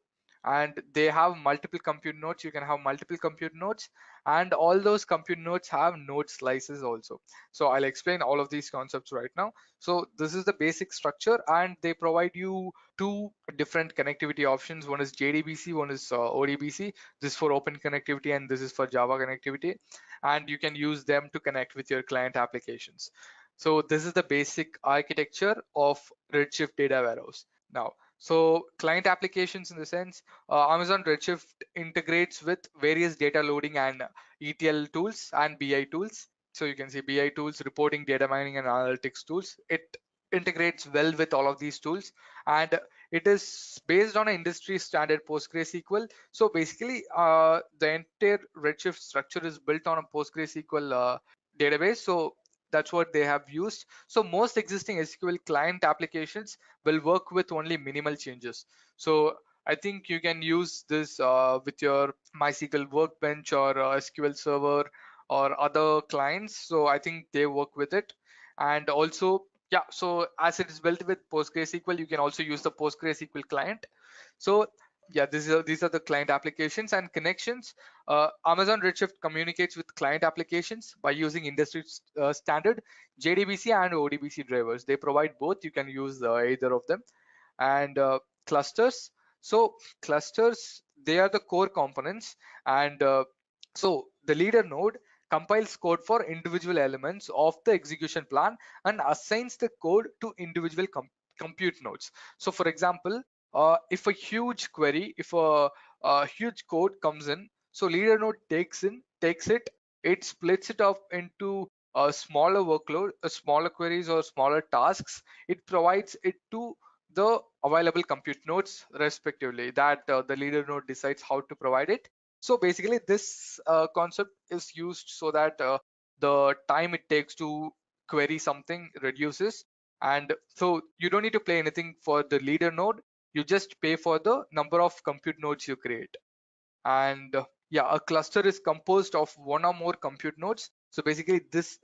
and they have multiple compute nodes. You can have multiple compute nodes, and all those compute nodes have node slices also. So I'll explain all of these concepts right now. So this is the basic structure, and they provide you two different connectivity options. One is JDBC, one is ODBC. This is for open connectivity, and this is for Java connectivity, and you can use them to connect with your client applications. So this is the basic architecture of Redshift data warehouse. Now, so client applications, in the sense, Amazon Redshift integrates with various data loading and ETL tools and BI tools. So you can see BI tools, reporting, data mining, and analytics tools. It integrates well with all of these tools, and it is based on an industry standard PostgreSQL. So basically, the entire Redshift structure is built on a PostgreSQL database. So that's what they have used. So most existing SQL client applications will work with only minimal changes. So I think you can use this with your MySQL Workbench or SQL Server or other clients. So I think they work with it. And also, yeah, so as it is built with PostgreSQL, you can also use the PostgreSQL client. So yeah, these are the client applications and connections. Amazon Redshift communicates with client applications by using industry standard JDBC and ODBC drivers. They provide both. You can use either of them. And clusters. So clusters, they are the core components. And so the leader node compiles code for individual elements of the execution plan and assigns the code to individual compute nodes. So for example, if a huge query, if a huge code comes in, so leader node takes it, it splits it up into a smaller workload, smaller queries or smaller tasks. It provides it to the available compute nodes respectively, that the leader node decides how to provide it. So basically this concept is used so that the time it takes to query something reduces, and so you don't need to pay anything for the leader node. You just pay for the number of compute nodes you create. And yeah, a cluster is composed of one or more compute nodes. So basically this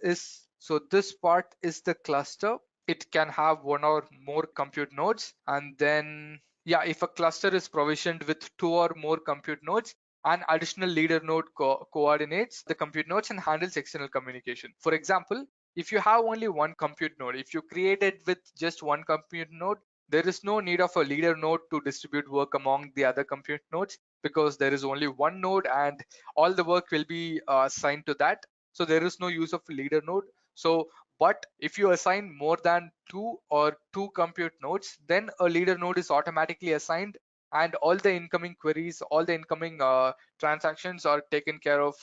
part is the cluster. It can have one or more compute nodes. And then yeah, if a cluster is provisioned with two or more compute nodes, an additional leader node coordinates the compute nodes and handles external communication. For example, if you have only one compute node, if you create it with just one compute node, there is no need of a leader node to distribute work among the other compute nodes, because there is only one node and all the work will be assigned to that. So there is no use of leader node. So but if you assign more than two compute nodes, then a leader node is automatically assigned, and all the incoming queries, all the incoming transactions are taken care of.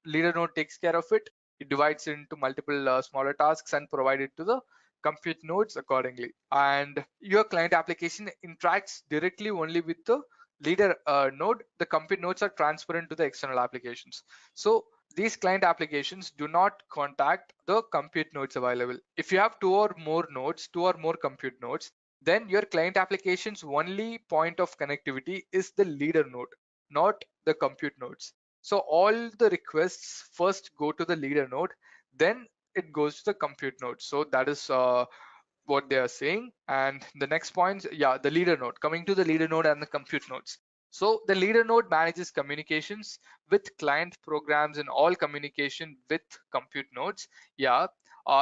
Leader node takes care of it. It divides into multiple smaller tasks and provide it to the compute nodes accordingly. And your client application interacts directly only with the leader node. The compute nodes are transparent to the external applications. So these client applications do not contact the compute nodes available. If you have two or more nodes, two or more compute nodes, then your client application's only point of connectivity is the leader node, not the compute nodes. So all the requests first go to the leader node, then it goes to the compute node. So that is what they are saying. And the next point, yeah, the leader node. Coming to the leader node and the compute nodes. So the leader node manages communications with client programs and all communication with compute nodes. Yeah,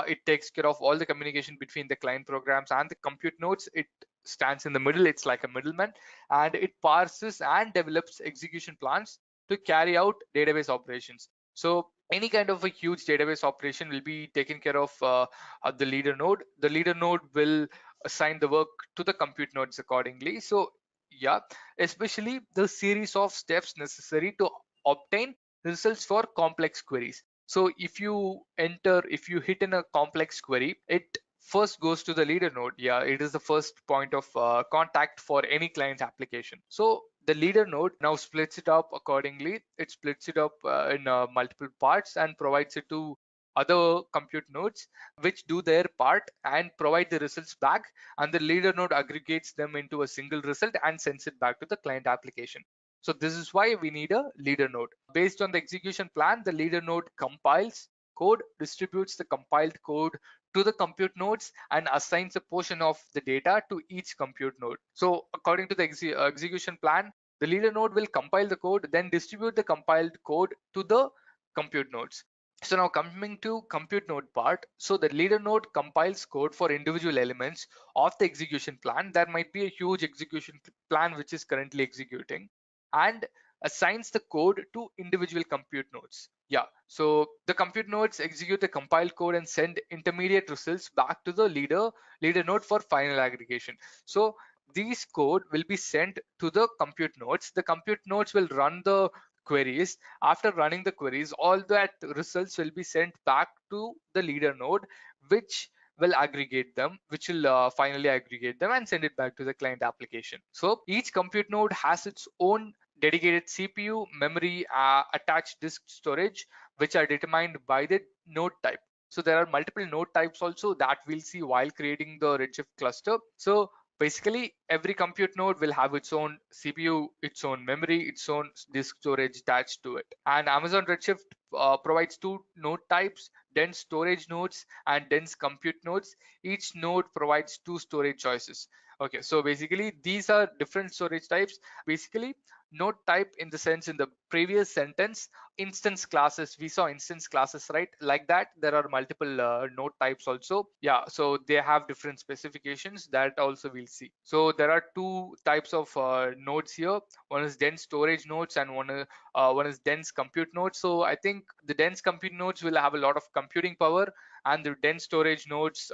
it takes care of all the communication between the client programs and the compute nodes. It stands in the middle. It's like a middleman, and it parses and develops execution plans to carry out database operations. So any kind of a huge database operation will be taken care of the leader node. The leader node will assign the work to the compute nodes accordingly. So yeah, especially the series of steps necessary to obtain results for complex queries. So if you hit in a complex query, it first goes to the leader node. Yeah, it is the first point of contact for any client application. So the leader node now splits it up accordingly. It splits it up in multiple parts and provides it to other compute nodes, which do their part and provide the results back, and the leader node aggregates them into a single result and sends it back to the client application. So this is why we need a leader node. Based on the execution plan, the leader node compiles code, distributes the compiled code to the compute nodes, and assigns a portion of the data to each compute node. So according to the execution plan, the leader node will compile the code, then distribute the compiled code to the compute nodes. So now coming to compute node part, so the leader node compiles code for individual elements of the execution plan. There might be a huge execution plan which is currently executing, and assigns the code to individual compute nodes. Yeah, so the compute nodes execute the compiled code and send intermediate results back to the leader node for final aggregation. So these code will be sent to the compute nodes. The compute nodes will run the queries. After running the queries, all that results will be sent back to the leader node, which will aggregate them, which will finally aggregate them and send it back to the client application. So each compute node has its own dedicated CPU, memory, attached disk storage, which are determined by the node type. So there are multiple node types also that we'll see while creating the Redshift cluster. So basically, every compute node will have its own CPU, its own memory, its own disk storage attached to it. And Amazon Redshift provides two node types: dense storage nodes and dense compute nodes. Each node provides two storage choices. Okay, so basically these are different storage types. Basically, node type in the sense, in the previous sentence, instance classes, we saw instance classes, right? Like that, there are multiple node types also. Yeah, so they have different specifications that also we'll see. So there are two types of nodes here. One is dense storage nodes and one is dense compute nodes. So I think the dense compute nodes will have a lot of computing power, and the dense storage nodes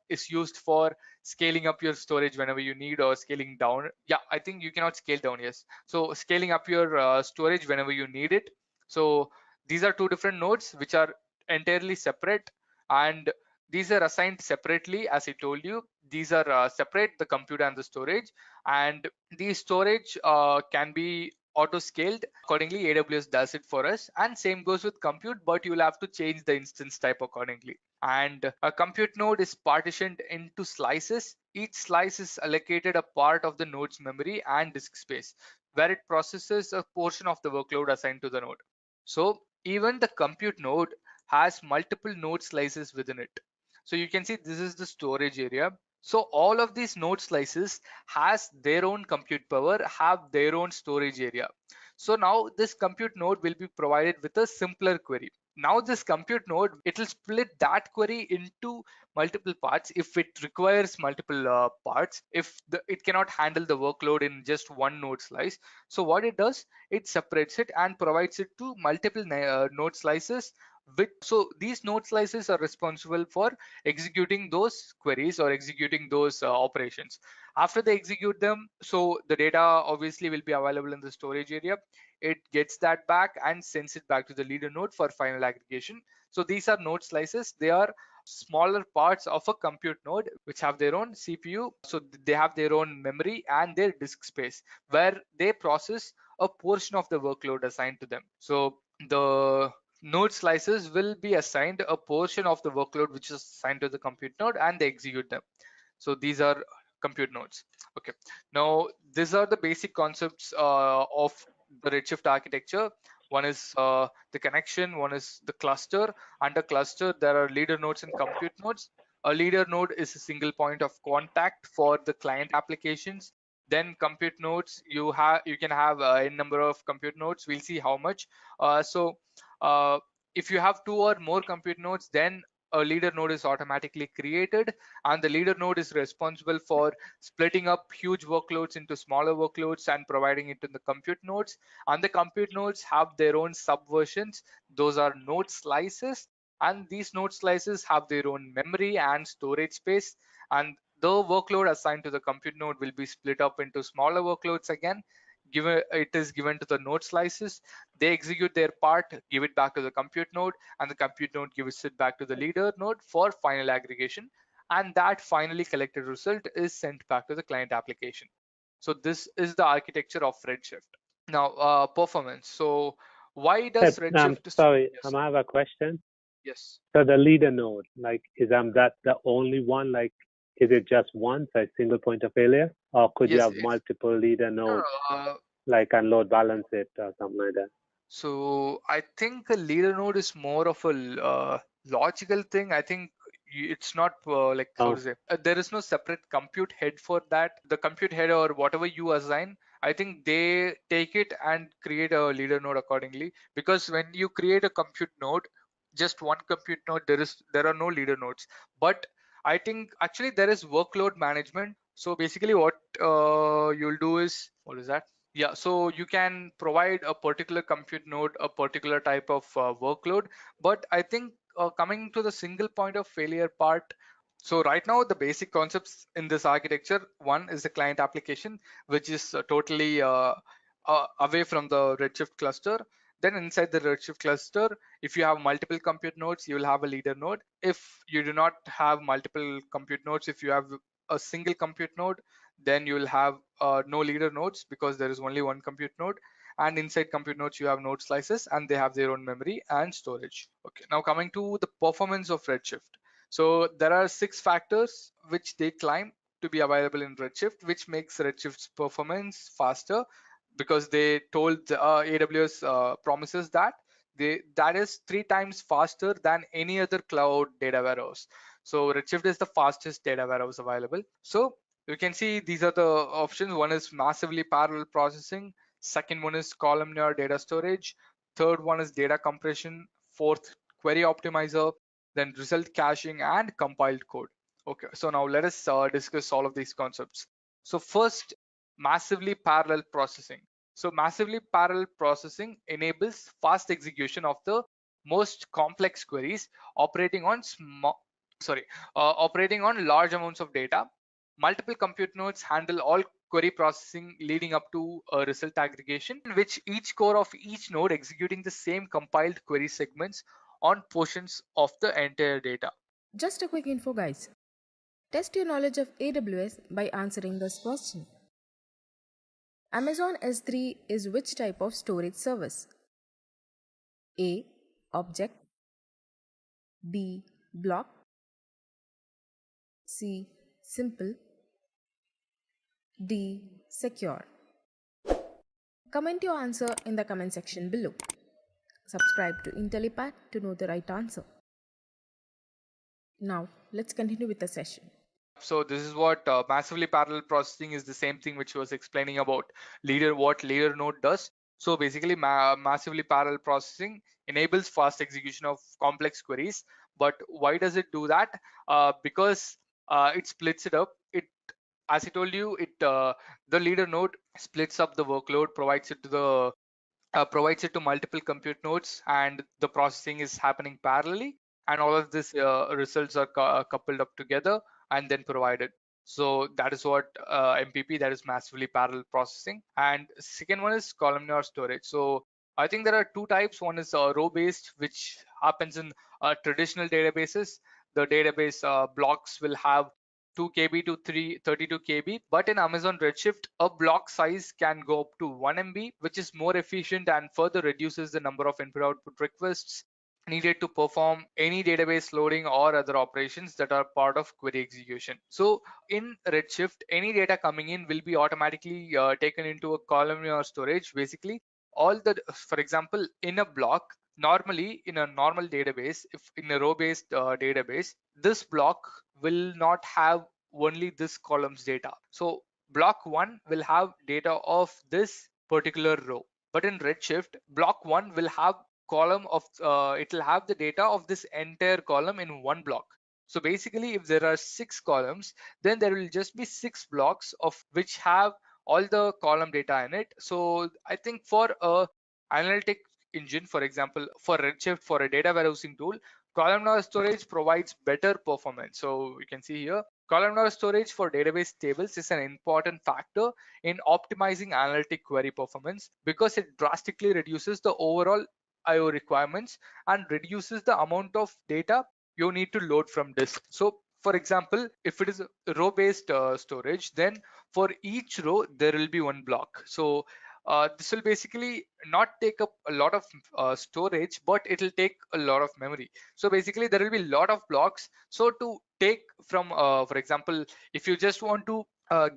is used for scaling up your storage whenever you need, or scaling down. Yeah, I think you cannot scale down. Yes, so scaling up your storage whenever you need it. So these are two different nodes which are entirely separate, and these are assigned separately. As I told you, these are separate, the compute and the storage, and the storage can be auto scaled accordingly. AWS does it for us, and same goes with compute, but you'll have to change the instance type accordingly. And a compute node is partitioned into slices. Each slice is allocated a part of the node's memory and disk space, where it processes a portion of the workload assigned to the node. So even the compute node has multiple node slices within it. So you can see this is the storage area. So all of these node slices has their own compute power, have their own storage area. So now this compute node will be provided with a simpler query. Now this compute node, it will split that query into multiple parts if it requires multiple parts, if it cannot handle the workload in just one node slice. So what it does, it separates it and provides it to multiple node slices. So these node slices are responsible for executing those queries or executing those operations. After they execute them, so the data obviously will be available in the storage area. It gets that back and sends it back to the leader node for final aggregation. So these are node slices. They are smaller parts of a compute node which have their own CPU. So they have their own memory and their disk space, where they process a portion of the workload assigned to them. So the node slices will be assigned a portion of the workload which is assigned to the compute node, and they execute them. So these are compute nodes. Okay, now these are the basic concepts of the Redshift architecture. One is the connection, one is the cluster. Under cluster, there are leader nodes and compute nodes. A leader node is a single point of contact for the client applications. Then compute nodes, you can have a number of compute nodes. We'll see how much. So if you have 2 or more compute nodes, then a leader node is automatically created, and the leader node is responsible for splitting up huge workloads into smaller workloads and providing it to the compute nodes. And the compute nodes have their own subversions. Those are node slices, and these node slices have their own memory and storage space, and the workload assigned to the compute node will be split up into smaller workloads again. It is given to the node slices. They execute their part, give it back to the compute node, and the compute node gives it back to the leader node for final aggregation, and that finally collected result is sent back to the client application. So this is the architecture of Redshift. Now, performance. So why does Redshift? Sorry, Yes. I have a question. Yes. So the leader node, like, is that the only one? Like, is it just one, so a single point of failure, or could you Yes, have multiple leader nodes, uh, like, and load balance it or something like that? so I think a leader node is more of a logical thing. I think it's not like how Oh, to say. There is no separate compute head for that. The compute head or whatever you assign, I think they take it and create a leader node accordingly. Because when you create a compute node, just one compute node, there are no leader nodes. But I think actually there is workload management. So basically, what you'll do is, what is that? Yeah, so you can provide a particular compute node, a particular type of workload. But I think coming to the single point of failure part, so right now the basic concepts in this architecture, one is the client application, which is totally away from the Redshift cluster. Then inside the Redshift cluster, if you have multiple compute nodes, you will have a leader node. If you do not have multiple compute nodes, if you have a single compute node, then you will have no leader nodes because there is only one compute node. And inside compute nodes, you have node slices and they have their own memory and storage. Okay, now coming to the performance of Redshift. So there are 6 factors which they claim to be available in Redshift, which makes Redshift's performance faster, because they told AWS promises that that is 3 times faster than any other cloud data warehouse. So Redshift is the fastest data warehouse available. So you can see these are the options. One is massively parallel processing. Second one is columnar data storage. Third one is data compression. Fourth, query optimizer. Then result caching and compiled code. Okay, so now let us discuss all of these concepts. So first, massively parallel processing. So massively parallel processing enables fast execution of the most complex queries operating on operating on large amounts of data. Multiple compute nodes handle all query processing leading up to a result aggregation, in which each core of each node executing the same compiled query segments on portions of the entire data. Just a quick info, guys. Test your knowledge of AWS by answering this question. Amazon S3 is which type of storage service? A. Object. B. Block. C. Simple. D. Secure. Comment your answer in the comment section below. Subscribe to Intellipaat to know the right answer. Now, let's continue with the session. So this is what massively parallel processing is, the same thing which was explaining about what leader node does. So basically massively parallel processing enables fast execution of complex queries. But why does it do that? Because it splits it up. As I told you, the leader node splits up the workload, provides it to multiple compute nodes, and the processing is happening parallelly, and all of this results are coupled up together and then provided. So that is what MPP, that is massively parallel processing. And second one is columnar storage. So I think there are 2 types. One is row based, which happens in traditional databases. The database blocks will have 2 KB to 32 KB, but in Amazon Redshift, a block size can go up to 1 MB, which is more efficient and further reduces the number of input output requests needed to perform any database loading or other operations that are part of query execution. So in Redshift, any data coming in will be automatically taken into a columnar storage. Basically, for example, in a block, normally in a normal database, if in a row-based database, this block will not have only this column's data. So block 1 will have data of this particular row, but in Redshift, block 1 will have column of it will have the data of this entire column in one block. So basically, if there are 6 columns, then there will just be 6 blocks of which have all the column data in it. So I think for a analytic engine, for example, for Redshift, for a data warehousing tool, columnar storage provides better performance. So you can see here, columnar storage for database tables is an important factor in optimizing analytic query performance because it drastically reduces the overall IO requirements and reduces the amount of data you need to load from disk. So for example, if it is a row-based storage, then for each row there will be one block. So this will basically not take up a lot of storage, but it will take a lot of memory. So basically there will be a lot of blocks. So to take from, for example, if you just want to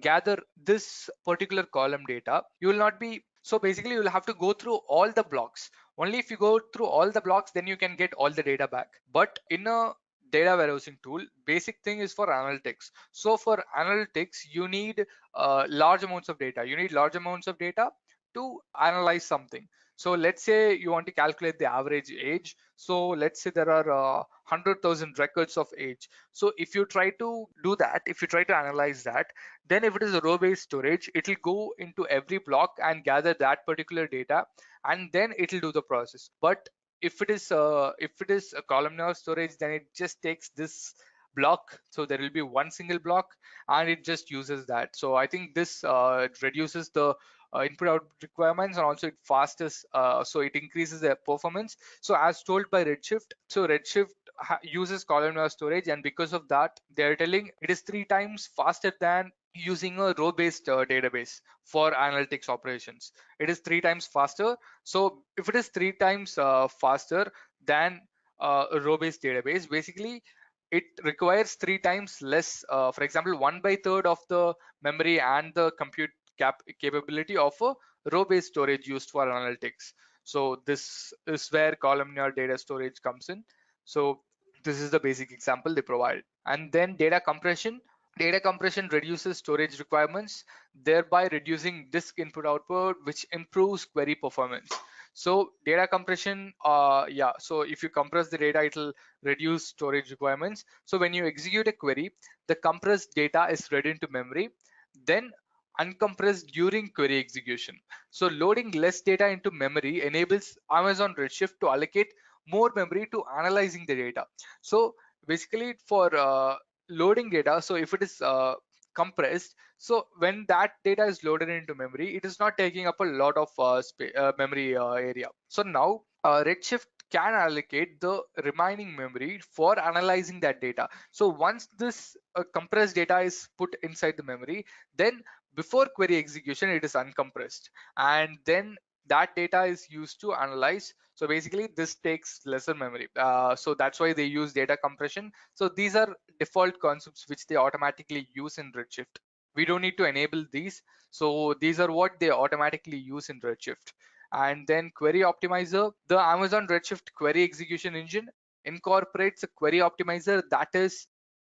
gather this particular column data, you will not be, so basically you'll have to go through all the blocks. Only if you go through all the blocks, then you can get all the data back. But in a data warehousing tool, basic thing is for analytics. So for analytics, you need large amounts of data. You need large amounts of data to analyze something. So let's say you want to calculate the average age. So let's say there are 100,000 records of age. So if you try to do that, if you try to analyze that, then if it is a row-based storage, it will go into every block and gather that particular data, and then it will do the process. But if it is a columnar storage, then it just takes this block. So there will be one single block, and it just uses that. So I think this reduces the input output requirements, and also it fastest, so it increases the performance. So as told by Redshift, so Redshift uses columnar storage, and because of that, they're telling it is 3 times faster than using a row-based database for analytics operations. It is 3 times faster. So if it is 3 times faster than a row-based database, basically it requires 3 times less, for example, 1/3 of the memory and the compute capability of a row-based storage used for analytics. So this is where columnar data storage comes in. So this is the basic example they provide. And then data compression. Data compression reduces storage requirements, thereby reducing disk input output, which improves query performance. So data compression, yeah, so if you compress the data, it'll reduce storage requirements. So when you execute a query, the compressed data is read into memory, then uncompressed during query execution. So loading less data into memory enables Amazon Redshift to allocate more memory to analyzing the data. So basically for loading data, so if it is compressed, so when that data is loaded into memory, it is not taking up a lot of memory area. So now Redshift can allocate the remaining memory for analyzing that data. So once this compressed data is put inside the memory, then before query execution it is uncompressed, and then that data is used to analyze. So basically this takes lesser memory, so that's why they use data compression. So these are default concepts which they automatically use in Redshift. We don't need to enable these. So these are what they automatically use in Redshift. And then query optimizer, the Amazon Redshift query execution engine incorporates a query optimizer that is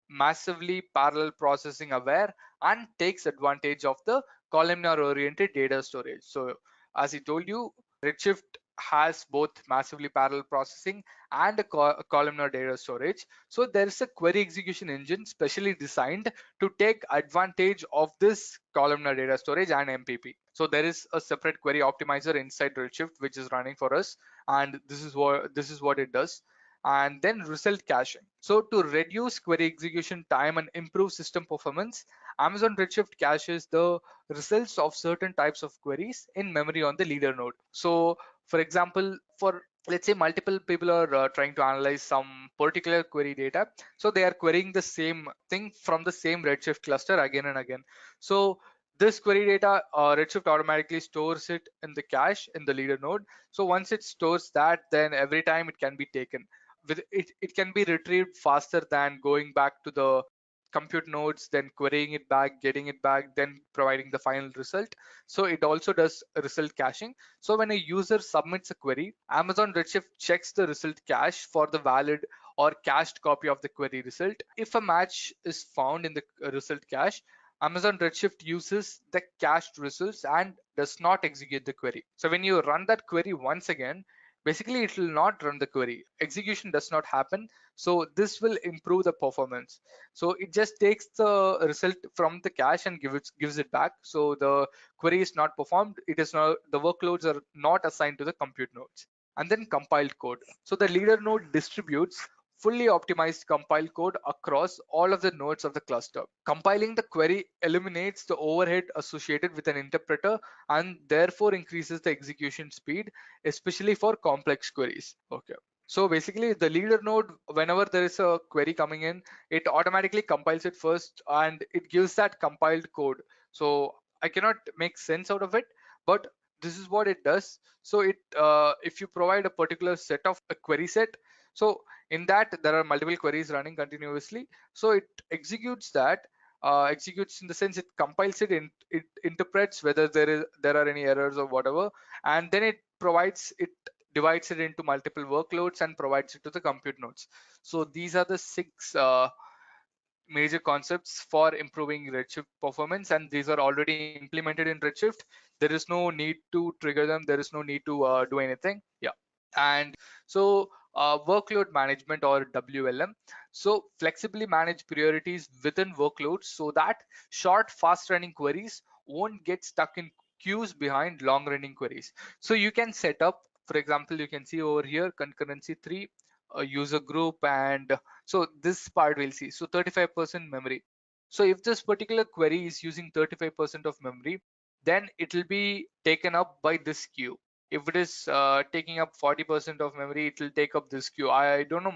massively parallel processing aware and takes advantage of the columnar oriented data storage. So as I told you, Redshift has both massively parallel processing and a columnar data storage. So there is a query execution engine specially designed to take advantage of this columnar data storage and MPP. So there is a separate query optimizer inside Redshift which is running for us, and this is what it does. And then result caching. So to reduce query execution time and improve system performance, Amazon Redshift caches the results of certain types of queries in memory on the leader node. So for example, for let's say multiple people are trying to analyze some particular query data, so they are querying the same thing from the same Redshift cluster again and again. So this query data, Redshift automatically stores it in the cache in the leader node. So once it stores that, then every time it can be taken. With it can be retrieved faster than going back to the compute nodes, then querying it back, getting it back, then providing the final result. So it also does result caching. So when a user submits a query, Amazon Redshift checks the result cache for the valid or cached copy of the query result. If a match is found in the result cache, Amazon Redshift uses the cached results and does not execute the query. So when you run that query once again, basically it will not run the query. Execution does not happen. So this will improve the performance. So it just takes the result from the cache and gives it back. So the query is not performed. It is not, the workloads are not assigned to the compute nodes. And then compiled code. So the leader node distributes fully optimized compile code across all of the nodes of the cluster. Compiling the query eliminates the overhead associated with an interpreter and therefore increases the execution speed, especially for complex queries. Okay. So basically the leader node, whenever there is a query coming in, it automatically compiles it first and it gives that compiled code. So I cannot make sense out of it, but this is what it does. So it if you provide a particular set of a query set, so in that there are multiple queries running continuously, so it executes that, executes in the sense it compiles it, it interprets whether there are any errors or whatever, and then it divides it into multiple workloads and provides it to the compute nodes. So these are the 6 major concepts for improving Redshift performance, and these are already implemented in Redshift. There is no need to trigger them, there is no need to do anything. Yeah. And so workload management or WLM. So flexibly manage priorities within workloads so that short, fast running queries won't get stuck in queues behind long running queries. So you can set up, for example, you can see over here concurrency 3, a user group, and so this part we'll see. So 35% memory. So if this particular query is using 35% of memory, then it will be taken up by this queue. If it is taking up 40% of memory, it will take up this queue. I don't know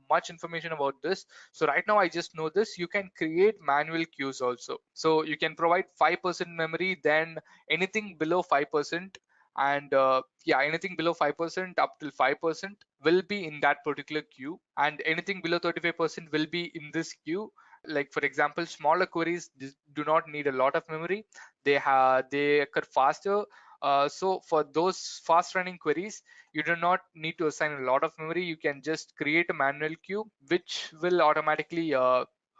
much information about this. So right now I just know this. You can create manual queues also. So you can provide 5% memory, then anything below 5%, and yeah, anything below 5% up till 5% will be in that particular queue, and anything below 35% will be in this queue. Like for example, smaller queries do not need a lot of memory, they occur faster. So for those fast running queries, you do not need to assign a lot of memory. You can just create a manual queue which will automatically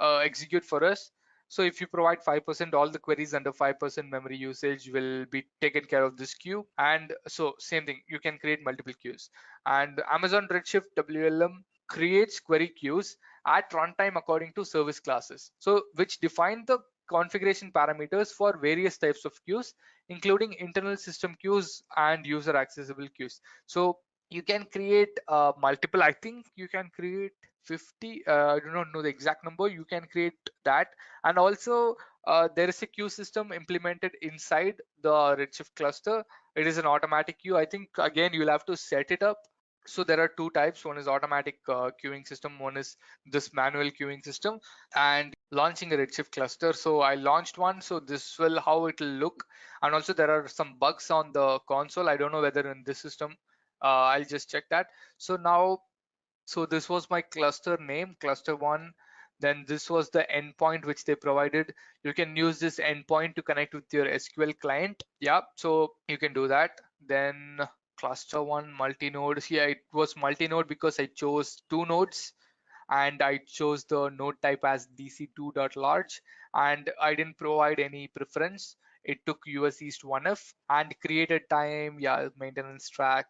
execute for us. So if you provide 5%, all the queries under 5% memory usage will be taken care of this queue. And so same thing, you can create multiple queues. And Amazon Redshift WLM creates query queues at runtime according to service classes, so which define the configuration parameters for various types of queues, including internal system queues and user accessible queues. So you can create multiple, I think you can create 50, I do not know the exact number, you can create that. And also there is a queue system implemented inside the Redshift cluster. It is an automatic queue. I think again you'll have to set it up. So there are 2 types. One is automatic queuing system, one is this manual queuing system. And launching a Redshift cluster, so I launched one, so this will how it will look. And also there are some bugs on the console. I don't know whether in this system, I'll just check that. So now, so this was my cluster name, cluster 1. Then this was the endpoint which they provided. You can use this endpoint to connect with your SQL client. Yeah, so you can do that. Then cluster 1 multi-node. Yeah, it was multi-node because I chose 2 nodes, and I chose the node type as dc2.large, and I didn't provide any preference. It took US East 1F and created time, yeah, maintenance track,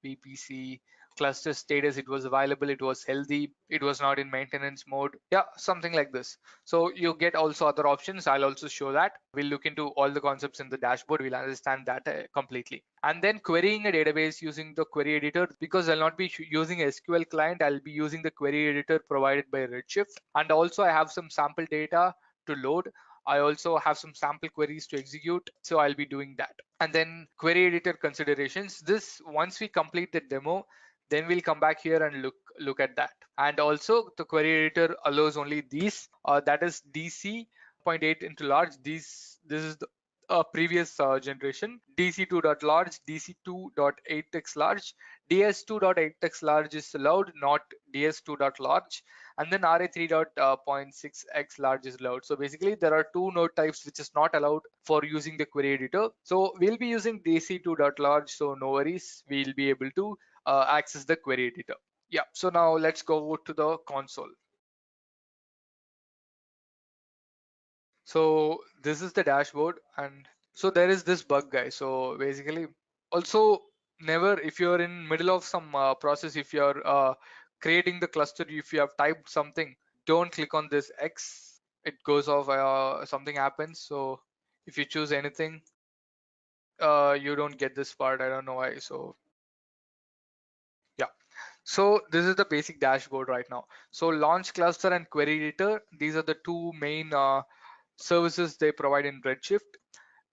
VPC, cluster status, it was available, it was healthy, it was not in maintenance mode, yeah, something like this. So you get also other options. I'll also show that. We'll look into all the concepts in the dashboard. We'll understand that completely. And then querying a database using the query editor, because I'll not be using SQL client, I'll be using the query editor provided by Redshift. And also I have some sample data to load. I also have some sample queries to execute, so I'll be doing that. And then query editor considerations. This, once we complete the demo, then we'll come back here and look at that. And also the query editor allows only these, that is DC.8 into large. This is the previous generation, dc2.large, dc2.8x large. ds2.8x large is allowed, not ds2.large. and then RA3.6x large is allowed. So basically there are two node types which is not allowed for using the query editor. So we'll be using DC2.large, so no worries, we'll be able to access the query editor. Yeah, so now let's go to the console. So this is the dashboard, and so there is this bug, guys. So basically, also never, if you're in middle of some process, if you're creating the cluster, if you have typed something, don't click on this X. It goes off, something happens. So if you choose anything, you don't get this part. I don't know why. So yeah. So this is the basic dashboard right now. So launch cluster and query editor, these are the two main services they provide in Redshift.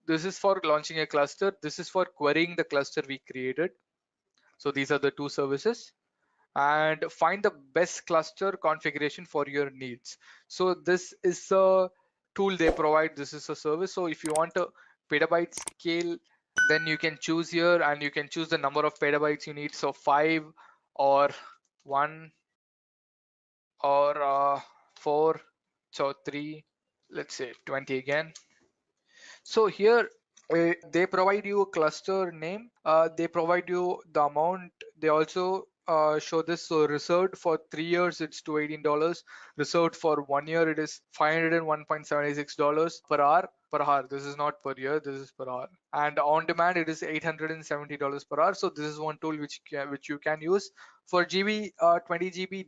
This is for launching a cluster. This is for querying the cluster we created. So these are the two services. And find the best cluster configuration for your needs. So this is a tool they provide. This is a service. So if you want a petabyte scale, then you can choose here and you can choose the number of petabytes you need. So 5 or 1 or 4, so 3, let's say 20 again. So here they provide you a cluster name. They provide you the amount. They also show this. So reserved for 3 years, it's $218. Reserved for 1 year, it is $501.76 per hour. Per hour. This is not per year. This is per hour. And on demand, it is $870 per hour. So this is one tool which you can use for GB 20 GB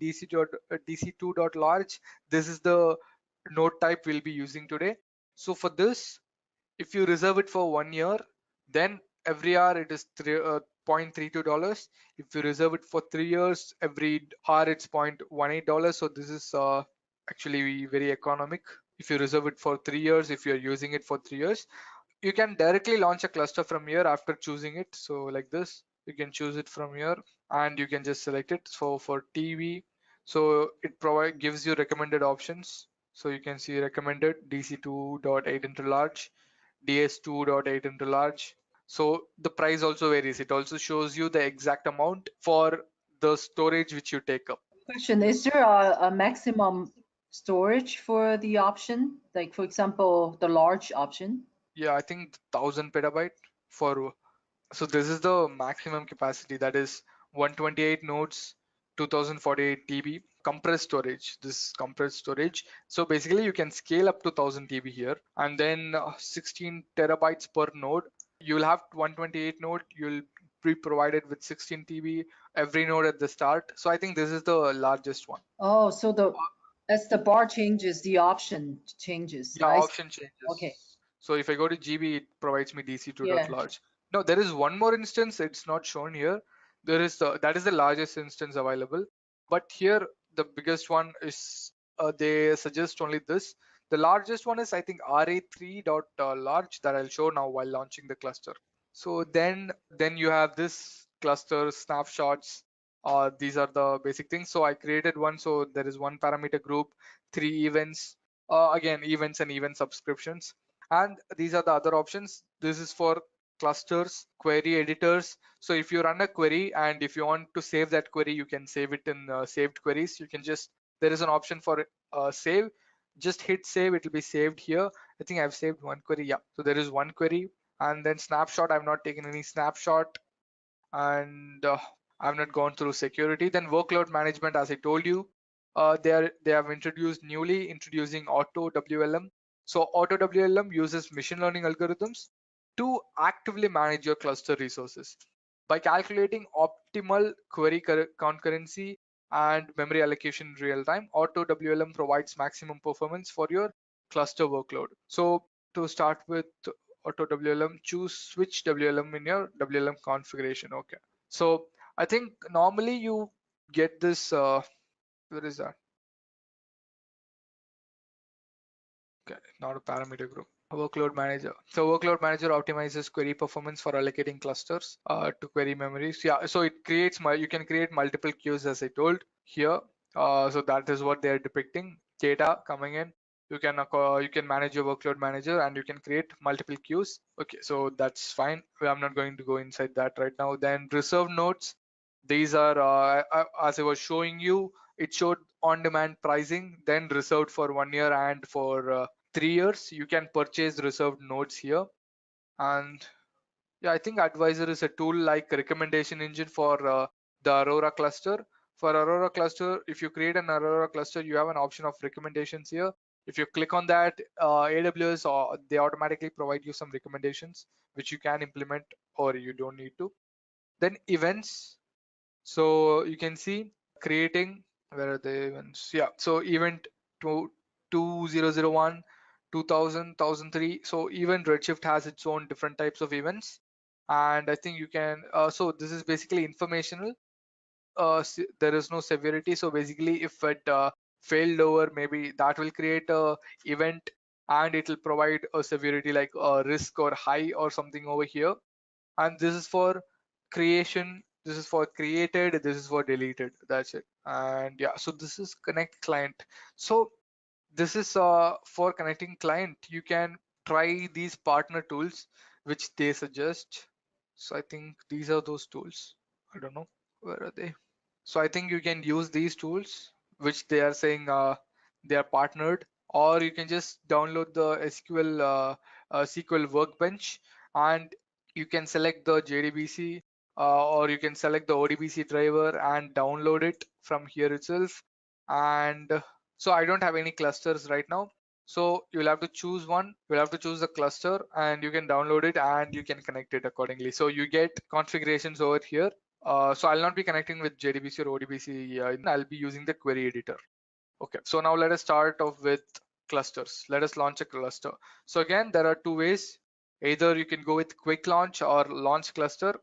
DC2.large. This is the node type we'll be using today. So for this, if you reserve it for 1 year, then every hour it is $0.32. If you reserve it for 3 years, every hour it's $0.18. So this is actually very economic. If you reserve it for 3 years, if you're using it for 3 years, you can directly launch a cluster from here after choosing it. So like this, you can choose it from here and you can just select it. So for TV, so it gives you recommended options. So you can see recommended DC2.8 into large, DS2.8 into large. So the price also varies. It also shows you the exact amount for the storage which you take up. Question, is there a maximum storage for the option? Like, for example, the large option? Yeah, I think 1000 petabyte for, so this is the maximum capacity, that is 128 nodes, 2048 TB compressed storage. This compressed storage. So basically you can scale up to 1000 TB here, and then 16 terabytes per node. You'll have 128 node. You'll be provided with 16 TB every node at the start. So I think this is the largest one. Oh, so as the bar changes, the option changes. Yeah, option changes. Okay. So if I go to GB, it provides me DC2.large. Yeah. Now there is one more instance. It's not shown here. There is that is the largest instance available. But here the biggest one is they suggest only this. The largest one is I think RA3.large that I'll show now while launching the cluster. So then you have this cluster snapshots. These are the basic things. So I created one. So there is one parameter group, 3 events. Again, events and event subscriptions. And these are the other options. This is for clusters, query editors. So if you run a query and if you want to save that query, you can save it in saved queries. You can just, there is an option for save. Just hit save, it will be saved here. I think I've saved one query. Yeah, so there is one query. And then snapshot, I've not taken any snapshot. And I've not gone through security. Then workload management, as I told you, they have introducing auto WLM. So auto WLM uses machine learning algorithms to actively manage your cluster resources by calculating optimal query concurrency and memory allocation in real time. Auto WLM provides maximum performance for your cluster workload. So to start with auto WLM, choose switch WLM in your WLM configuration. Okay. So I think normally you get this, where is that? Okay, not a parameter group. Workload manager. So workload manager optimizes query performance for allocating clusters to query memories. Yeah, so it creates you can create multiple queues as I told here. So that is what they are depicting. Data coming in. You can manage your workload manager and you can create multiple queues. Okay, so that's fine. I'm not going to go inside that right now. Then reserve nodes. These are as I was showing you, it showed on-demand pricing, then reserved for 1 year and for 3 years. You can purchase reserved nodes here. And yeah, I think Advisor is a tool like a recommendation engine for the Aurora cluster. For Aurora cluster, if you create an Aurora cluster, you have an option of recommendations here. If you click on that, AWS, they automatically provide you some recommendations which you can implement or you don't need to. Then events. So you can see creating, where are the events? Yeah, so event 2001, 2000, 1003. So even Redshift has its own different types of events. And I think you can, so this is basically informational. There is no severity. So basically if it failed over, maybe that will create a event and it will provide a severity like a risk or high or something over here. And this is for creation, this is for created, this is for deleted. That's it. And yeah, so this is connect client. So this is for connecting client. You can try these partner tools which they suggest. So I think these are those tools. I don't know, where are they? So I think you can use these tools which they are saying they are partnered, or you can just download the SQL workbench, and you can select the JDBC or you can select the ODBC driver and download it from here itself. And so I don't have any clusters right now. So you'll have to choose one, you'll have to choose a cluster and you can download it and you can connect it accordingly. So you get configurations over here. So I'll not be connecting with JDBC or ODBC. I'll be using the query editor. Okay, so now let us start off with clusters. Let us launch a cluster. So again, there are two ways. Either you can go with quick launch or launch cluster.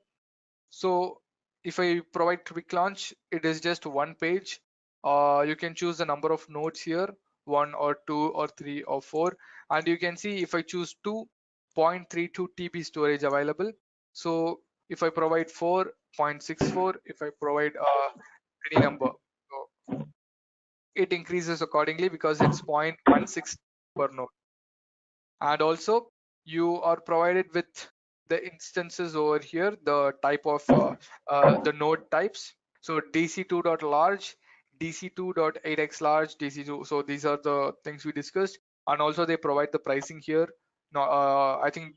So if I provide quick launch, it is just one page. You can choose the number of nodes here, 1 or 2 or 3 or 4. And you can see if I choose 2.32 TB storage available. So if I provide 4.64, if I provide any number, so it increases accordingly because it's 0.16 per node. And also you are provided with the instances over here, the type of the node types. So dc2.large, dc2.8x large, dc2. So these are the things we discussed. And also they provide the pricing here. Now I think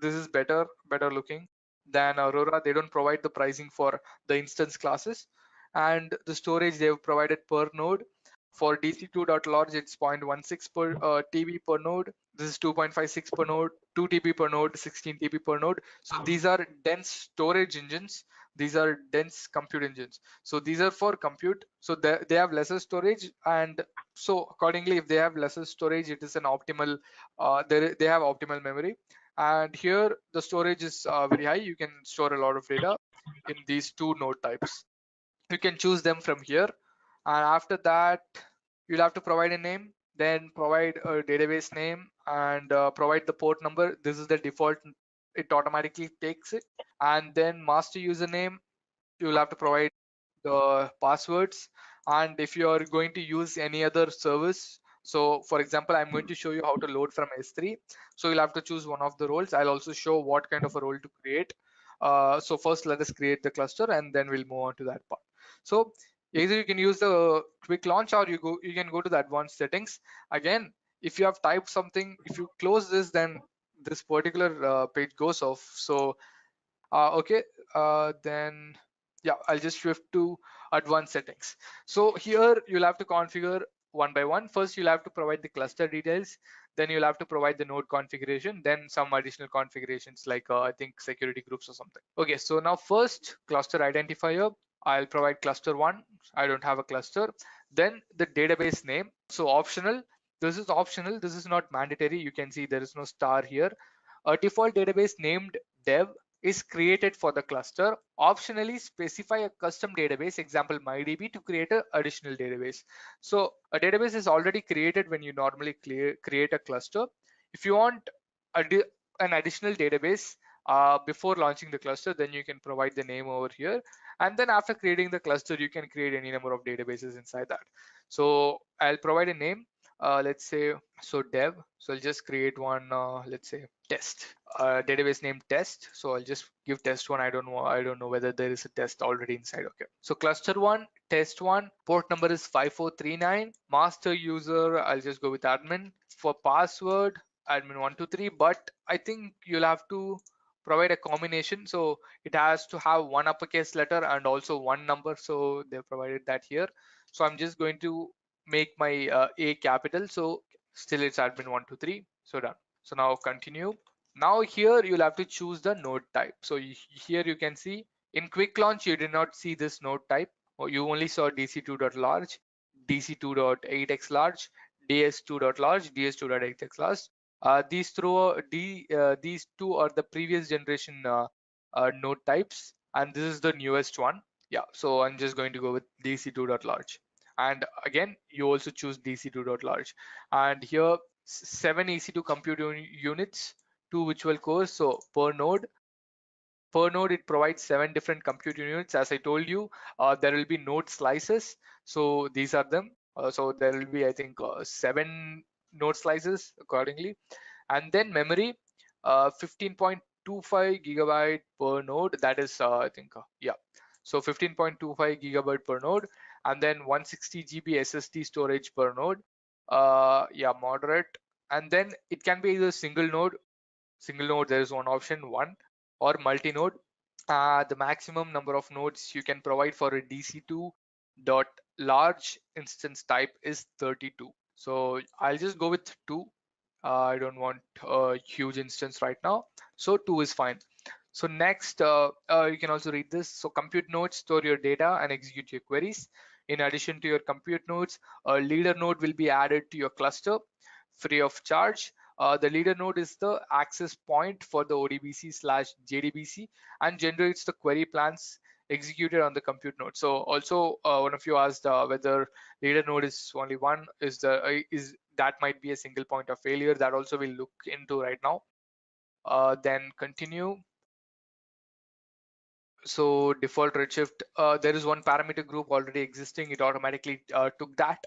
this is better looking than Aurora. They don't provide the pricing for the instance classes, and the storage they've provided per node. For dc2.large, it's 0.16 per TB per node. This is 2.56 per node, 2 TB per node, 16 TB per node. So these are dense storage engines. These are dense compute engines. So these are for compute. So they have lesser storage, and so accordingly, if they have lesser storage, it is an optimal. They have optimal memory. And here the storage is very high. You can store a lot of data in these two node types. You can choose them from here, and after that you'll have to provide a name, then provide a database name, and provide the port number. This is the default, it automatically takes it. And then master username, you'll have to provide the passwords. And if you are going to use any other service, so for example, I'm going to show you how to load from S3. So you'll have to choose one of the roles. I'll also show what kind of a role to create. So first let us create the cluster and then we'll move on to that part. So either you can use the quick launch or you can go to the advanced settings. Again, if you have typed something, if you close this, then this particular page goes off. So okay, then yeah, I'll just shift to advanced settings. So here you'll have to configure one by one. First you'll have to provide the cluster details, then you'll have to provide the node configuration, then some additional configurations like I think security groups or something. Okay, so now first cluster identifier, I'll provide cluster 1. I don't have a cluster. Then the database name, so optional. This is optional, this is not mandatory. You can see there is no star here. A default database named dev is created for the cluster. Optionally specify a custom database, example MyDB, to create an additional database. So a database is already created when you normally create a cluster. If you want an additional database before launching the cluster, then you can provide the name over here. And then after creating the cluster, you can create any number of databases inside that. So I'll provide a name. let's say, so dev. So I'll just create one, let's say test, database name test. So I'll just give test one. I don't know whether there is a test already inside. Okay. So cluster one, test one, port number is 5439. Master user, I'll just go with admin. For password, admin123. But I think you'll have to provide a combination. So it has to have one uppercase letter and also one number. So they provided that here. So I'm just going to make my A capital. So still it's admin123. So done. So now continue. Now here you'll have to choose the node type. So here you can see in quick launch, you did not see this node type. Or you only saw dc2.large, dc2.8x large, ds2.large, ds2.8x large. These two are the previous generation node types, and this is the newest one. Yeah, so I'm just going to go with dc2.large. And again, you also choose dc2.large. And here, 7 EC2 compute units, 2 virtual cores. So per node, it provides 7 different compute units. As I told you, there will be node slices. So these are them. So there will be, I think, 7 node slices accordingly. And then memory, 15.25 gigabyte per node. That is, I think, yeah. So 15.25 gigabyte per node, and then 160 GB SSD storage per node. Yeah, moderate. And then it can be either single node. There is one option, one, or multi-node. The maximum number of nodes you can provide for a DC2 dot large instance type is 32. So I'll just go with 2. I don't want a huge instance right now, so 2 is fine. So next, you can also read this. So compute nodes store your data and execute your queries. In addition to your compute nodes, a leader node will be added to your cluster free of charge. The leader node is the access point for the ODBC/JDBC and generates the query plans executed on the compute node. So also one of you asked whether leader node is only one. Is that might be a single point of failure. That also we'll look into right now. Then continue. So default Redshift, there is one parameter group already existing. It automatically took that.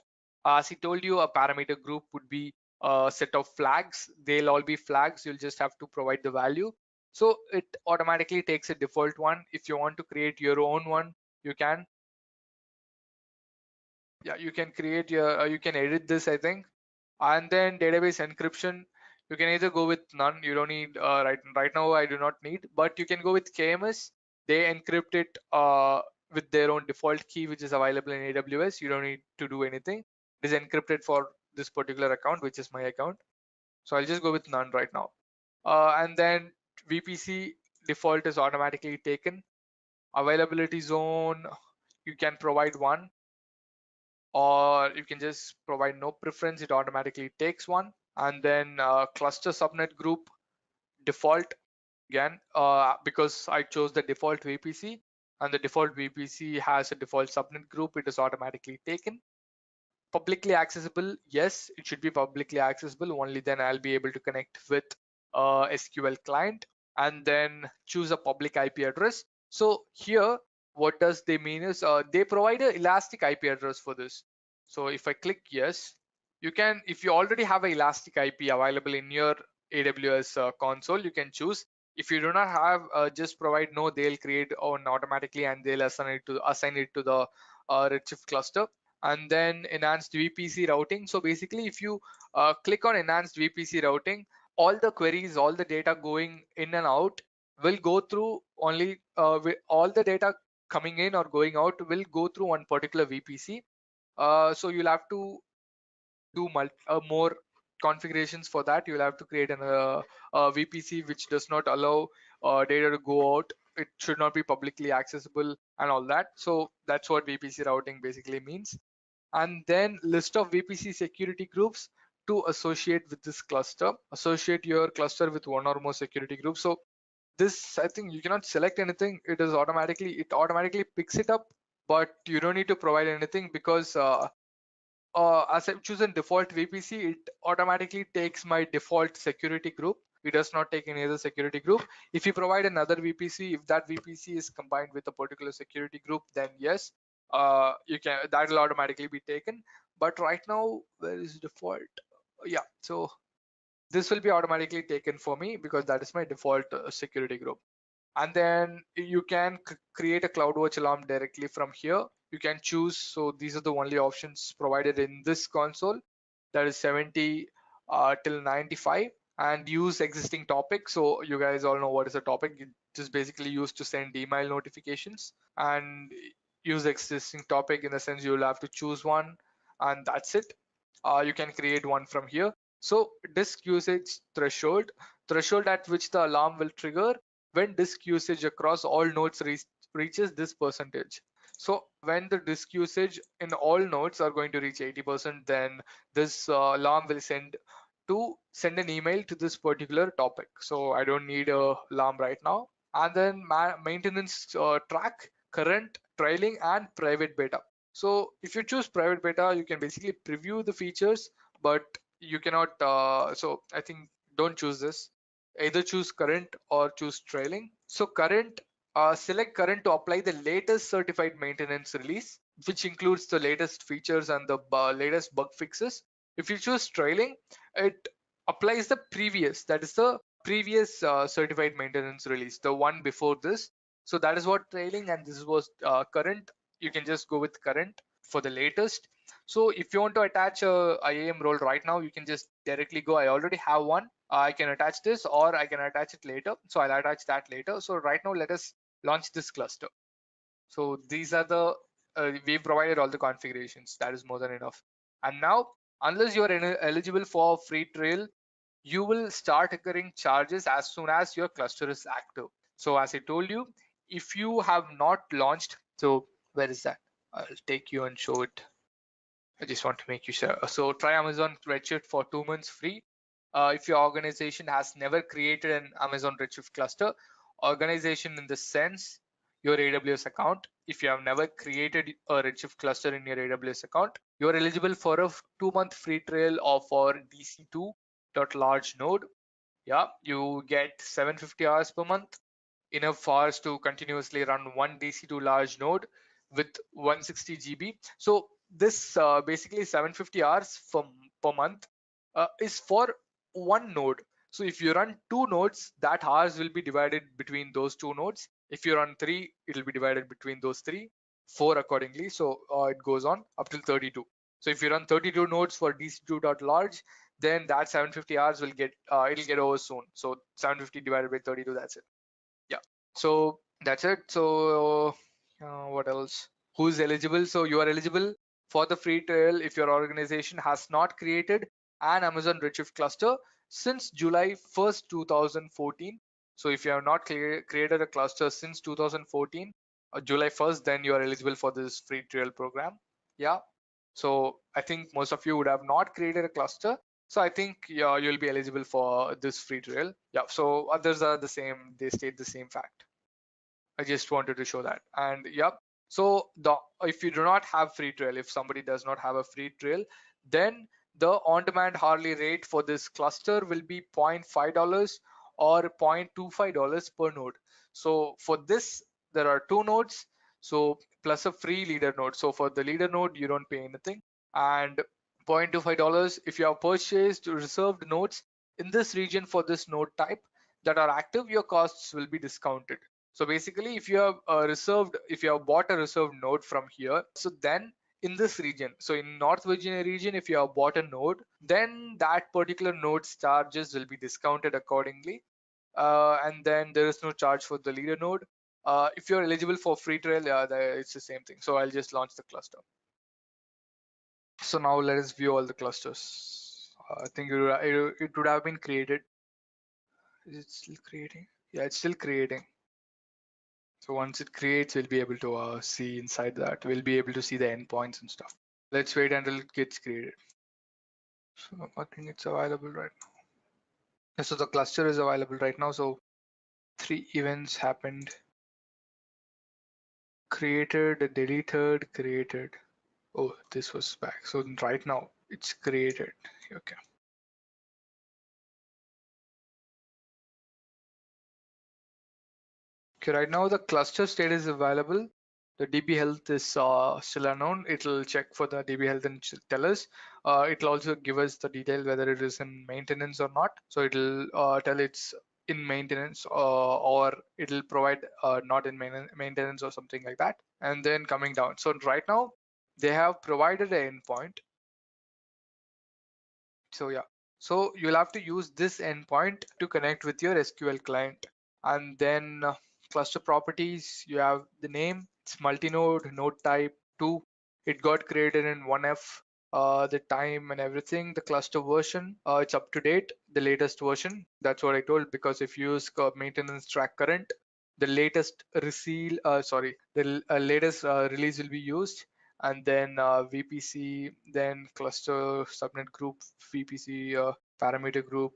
As he told you, a parameter group would be a set of flags. They'll all be flags. You'll just have to provide the value. So it automatically takes a default one. If you want to create your own one, you can. Yeah, you can create your, you can edit this, I think. And then database encryption, you can either go with none. You don't need, right now I do not need, but you can go with KMS. They encrypt it with their own default key, which is available in AWS. You don't need to do anything. It is encrypted for this particular account, which is my account. So I'll just go with none right now. And then VPC default is automatically taken. Availability zone, you can provide one, or you can just provide no preference. It automatically takes one. And then cluster subnet group default, again, because I chose the default VPC, and the default VPC has a default subnet group, it is automatically taken. Publicly accessible, yes, it should be publicly accessible. Only then I'll be able to connect with SQL client. And then choose a public IP address. So here, what does they mean is they provide an elastic IP address for this. So if I click yes, you can, if you already have an elastic IP available in your AWS console, you can choose. If you do not have, just provide no, they'll create one automatically and they'll assign it to the Redshift cluster. And then enhanced VPC routing. So basically, if you click on enhanced VPC routing, all the queries, all the data going in and out will go through only, all the data coming in or going out will go through one particular VPC. So you'll have to do more configurations for that. You'll have to create a VPC which does not allow data to go out. It should not be publicly accessible and all that. So that's what VPC routing basically means. And then list of VPC security groups to associate with this cluster. Associate your cluster with one or more security groups. So this, I think you cannot select anything. It automatically picks it up, but you don't need to provide anything because as I've chosen default VPC, it automatically takes my default security group. It does not take any other security group. If you provide another VPC, if that VPC is combined with a particular security group, then yes, that will automatically be taken. But right now, where is default? Yeah, so this will be automatically taken for me because that is my default security group. And then you can create a CloudWatch alarm directly from here. You can choose. So these are the only options provided in this console. That is 70 till 95, and use existing topic. So you guys all know what is a topic. It is basically used to send email notifications, and use existing topic in the sense you'll have to choose one, and that's it. You can create one from here. So disk usage threshold at which the alarm will trigger when disk usage across all nodes reaches this percentage. So when the disk usage in all nodes are going to reach 80%, then this alarm will send an email to this particular topic. So I don't need a alarm right now. And then maintenance track, current, trailing, and private beta. So if you choose private beta, you can basically preview the features, but you cannot. So I think don't choose this. Either choose current or choose trailing. So current, select current to apply the latest certified maintenance release, which includes the latest features and the latest bug fixes. If you choose trailing, it applies the previous, that is the previous certified maintenance release, the one before this. So that is what trailing, and this was current. You can just go with current for the latest. So if you want to attach a IAM role right now, you can just directly go. I already have one. I can attach this, or I can attach it later. So I'll attach that later. So right now, let us launch this cluster. So these are the we've provided all the configurations. That is more than enough. And now, unless you are eligible for free trial, you will start incurring charges as soon as your cluster is active. So as I told you, if you have not launched, so where is that? I'll take you and show it. I just want to make you sure. So try Amazon Redshift for 2 months free. If your organization has never created an Amazon Redshift cluster, organization in the sense your AWS account, if you have never created a Redshift cluster in your AWS account, you're eligible for a 2-month free trial of for DC2.large node. Yeah, you get 750 hours per month, enough for us to continuously run one DC2 large node with 160 GB. So this basically 750 hours per month is for one node. So if you run 2 nodes, that hours will be divided between those 2 nodes. If you run 3, it will be divided between those 3, 4 accordingly. So it goes on up till 32. So if you run 32 nodes for DC2.large, then that 750 hours will get it'll get over soon. So 750 divided by 32, that's it. Yeah, so that's it. So what else? Who's eligible? So you are eligible for the free trial if your organization has not created an Amazon Redshift cluster since July 1st 2014. So if you have not created a cluster since 2014 or July 1st, then you are eligible for this free trial program. Yeah, so I think most of you would have not created a cluster, so I think yeah, you'll be eligible for this free trial. Yeah, so others are the same, they state the same fact. I just wanted to show that. And yep, so if you do not have free trial, if somebody does not have a free trial, then the on-demand hourly rate for this cluster will be $0.5 or $0.25 per node. So for this, there are 2 nodes, so plus a free leader node. So for the leader node, you don't pay anything. And $0.25 if you have purchased reserved nodes in this region for this node type that are active, your costs will be discounted. So basically, if you have if you have bought a reserved node from here, so then in this region, so in North Virginia region, if you have bought a node, then that particular node's charges will be discounted accordingly. And then there is no charge for the leader node. If you're eligible for free trial, yeah, it's the same thing. So I'll just launch the cluster. So now let us view all the clusters. I think it would have been created. Is it still creating? Yeah, it's still creating. So once it creates, we'll be able to see inside that. We'll be able to see the endpoints and stuff. Let's wait until it gets created. So I think it's available right now. So the cluster is available right now. So 3 events happened. Created, deleted, created. Oh, this was back. So right now it's created. Okay. Okay, right now the cluster state is available. The DB health is still unknown. It'll check for the DB health and tell us. It'll also give us the detail whether it is in maintenance or not. So it'll tell it's in maintenance or it'll provide not in maintenance or something like that. And then coming down. So right now they have provided an endpoint. So yeah, so you'll have to use this endpoint to connect with your SQL client. And then cluster properties, you have the name, it's multi-node, node type 2. It got created in 1F, the time and everything, the cluster version, it's up to date, the latest version. That's what I told, because if you use maintenance track current, the latest latest release will be used. And then VPC, then cluster subnet group, VPC parameter group.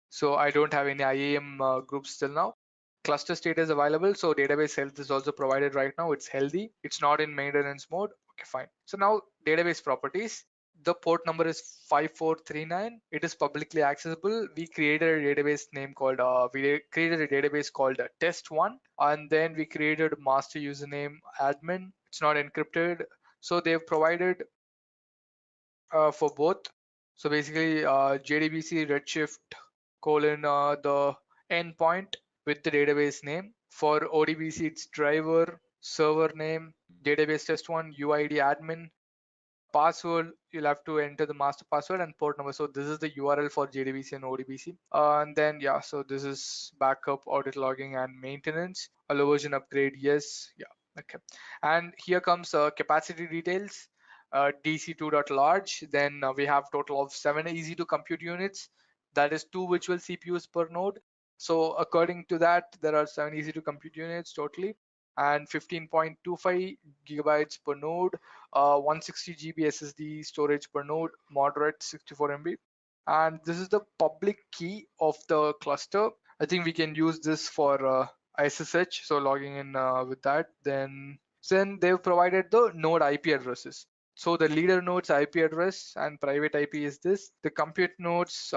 So I don't have any IAM groups till now. Cluster state is available, so database health is also provided right now. It's healthy. It's not in maintenance mode. Okay, fine. So now database properties. The port number is 5439. It is publicly accessible. We created a database name called test1, and then we created a master username admin. It's not encrypted. So they've provided for both. So basically JDBC Redshift colon the endpoint with the database name. For ODBC, it's driver, server name, database test1, UID admin, password. You'll have to enter the master password and port number. So this is the URL for JDBC and ODBC. And then yeah, so this is backup, audit logging, and maintenance. A low version upgrade, yes, yeah, okay. And here comes capacity details. DC2.large. Then we have total of 7 easy to compute units. That is 2 virtual CPUs per node. So according to that, there are 7 easy to compute units totally, and 15.25 gigabytes per node, 160 GB SSD storage per node, moderate 64 MB. And this is the public key of the cluster. I think we can use this for SSH, so logging in with that. Then they've provided the node IP addresses. So the leader node's IP address and private IP is this. The compute nodes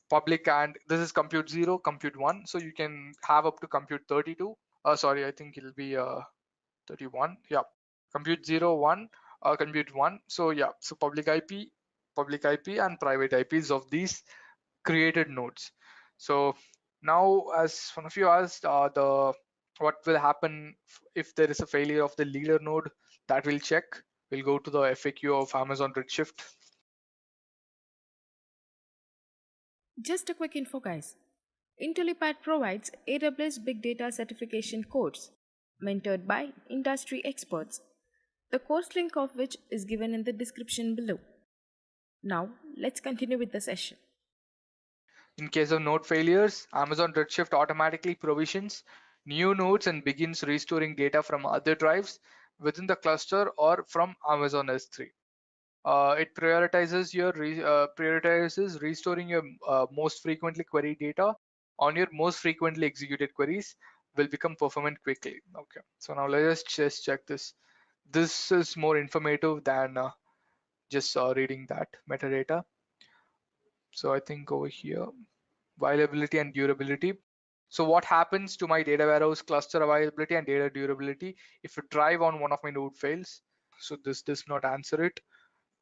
public, and this is compute 0, compute 1. So you can have up to compute 32. Sorry, I think it'll be 31. Yeah, compute 0, 1, compute 1. So yeah, so public IP, and private IPs of these created nodes. So now, as one of you asked, what will happen if there is a failure of the leader node? That we'll check. We'll go to the FAQ of Amazon Redshift. Just a quick info, guys. Intellipaat provides AWS Big Data certification course mentored by industry experts, the course link of which is given in the description below. Now, let's continue with the session. In case of node failures, Amazon Redshift automatically provisions new nodes and begins restoring data from other drives within the cluster or from Amazon S3. It prioritizes restoring your most frequently queried data on your most frequently executed queries will become performant quickly. Okay, so now let's just check this. This is more informative than just reading that metadata. So I think over here, availability and durability. So what happens to my data warehouse cluster availability and data durability if a drive on one of my node fails? So this does not answer it.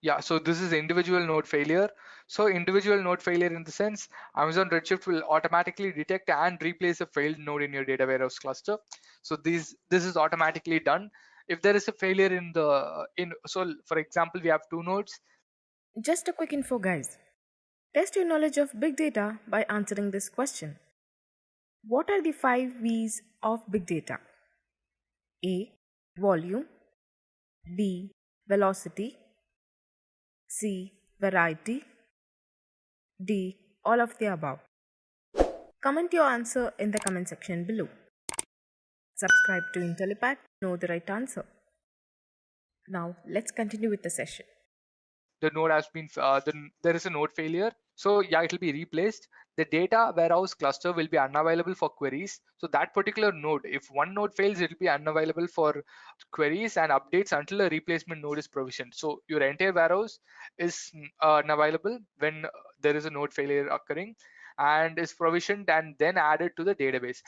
Yeah, so this is individual node failure. So individual node failure in the sense, Amazon Redshift will automatically detect and replace a failed node in your data warehouse cluster. So this is automatically done. If there is a failure so for example, we have 2 nodes. Just a quick info, guys. Test your knowledge of big data by answering this question. What are the 5 V's of big data? A. Volume. B. Velocity. C. Variety. D. All of the above. Comment your answer in the comment section below. Subscribe to Intellipaat to know the right answer. Now, let's continue with the session. The node has been, there is a node failure. So yeah, it will be replaced. The data warehouse cluster will be unavailable for queries. So that particular node, if one node fails, it will be unavailable for queries and updates until a replacement node is provisioned. So your entire warehouse is unavailable when there is a node failure occurring and is provisioned and then added to the database.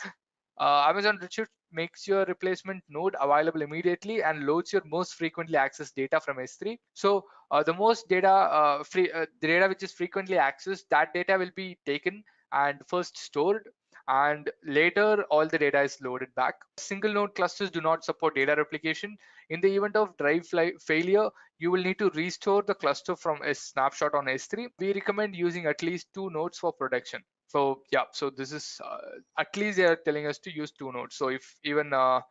Amazon Redshift makes your replacement node available immediately and loads your most frequently accessed data from S3. So the most data, the data which is frequently accessed, that data will be taken and first stored, and later all the data is loaded back. Single node clusters do not support data replication. In the event of drive failure, you will need to restore the cluster from a snapshot on S3. We recommend using at least 2 nodes for protection. So yeah, so this is at least they are telling us to use 2 nodes. So if even I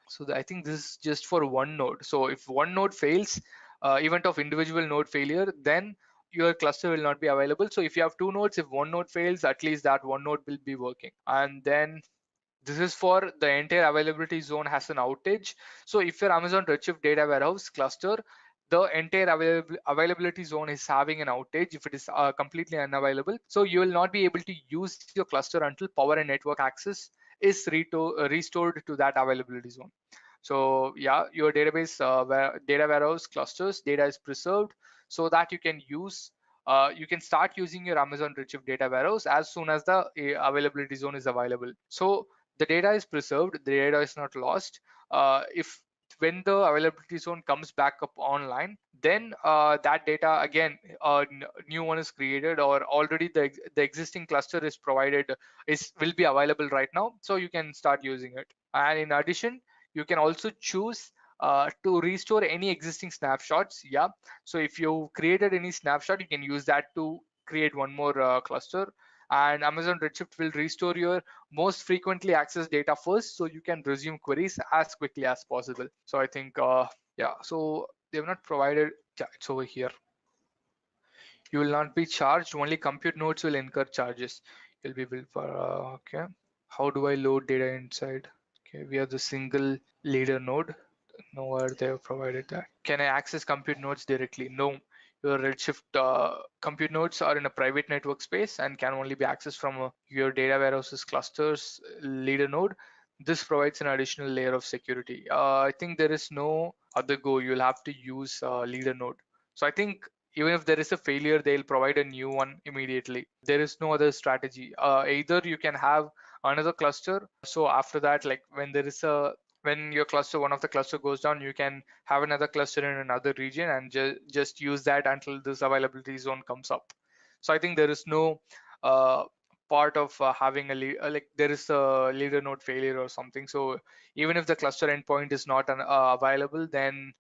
think this is just for one node. So if one node fails, event of individual node failure, then your cluster will not be available. So if you have 2 nodes, if one node fails, at least that one node will be working. And then this is for the entire availability zone has an outage. So if your Amazon Redshift data warehouse cluster, the entire availability zone is having an outage, if it is completely unavailable, so you will not be able to use your cluster until power and network access is restored to that availability zone. So yeah, your database data warehouse clusters data is preserved so that you can use you can start using your Amazon Redshift data warehouse as soon as the availability zone is available. So the data is preserved, the data is not lost. If when the availability zone comes back up online, then that data again, new one is created, or already the existing cluster is provided, will be available right now, so you can start using it. And in addition, you can also choose to restore any existing snapshots. Yeah, so if you created any snapshot, you can use that to create one more cluster, and Amazon Redshift will restore your most frequently accessed data first, so you can resume queries as quickly as possible. So I think yeah, so they've not provided. Yeah, it's over here. You will not be charged, only compute nodes will incur charges. You'll be billed for okay. How do I load data inside? Okay, we have the single leader node. Nowhere they have provided that. Can I access compute nodes directly? No. Your Redshift compute nodes are in a private network space and can only be accessed from your data warehouses clusters leader node. This provides an additional layer of security. I think there is no other go. You'll have to use leader node. So I think even if there is a failure, they'll provide a new one immediately. There is no other strategy. Either you can have another cluster. So after that, like when your cluster, one of the cluster goes down, you can have another cluster in another region and just use that until this availability zone comes up. So I think there is no part of having like there is a leader node failure or something. So even if the cluster endpoint is not available, then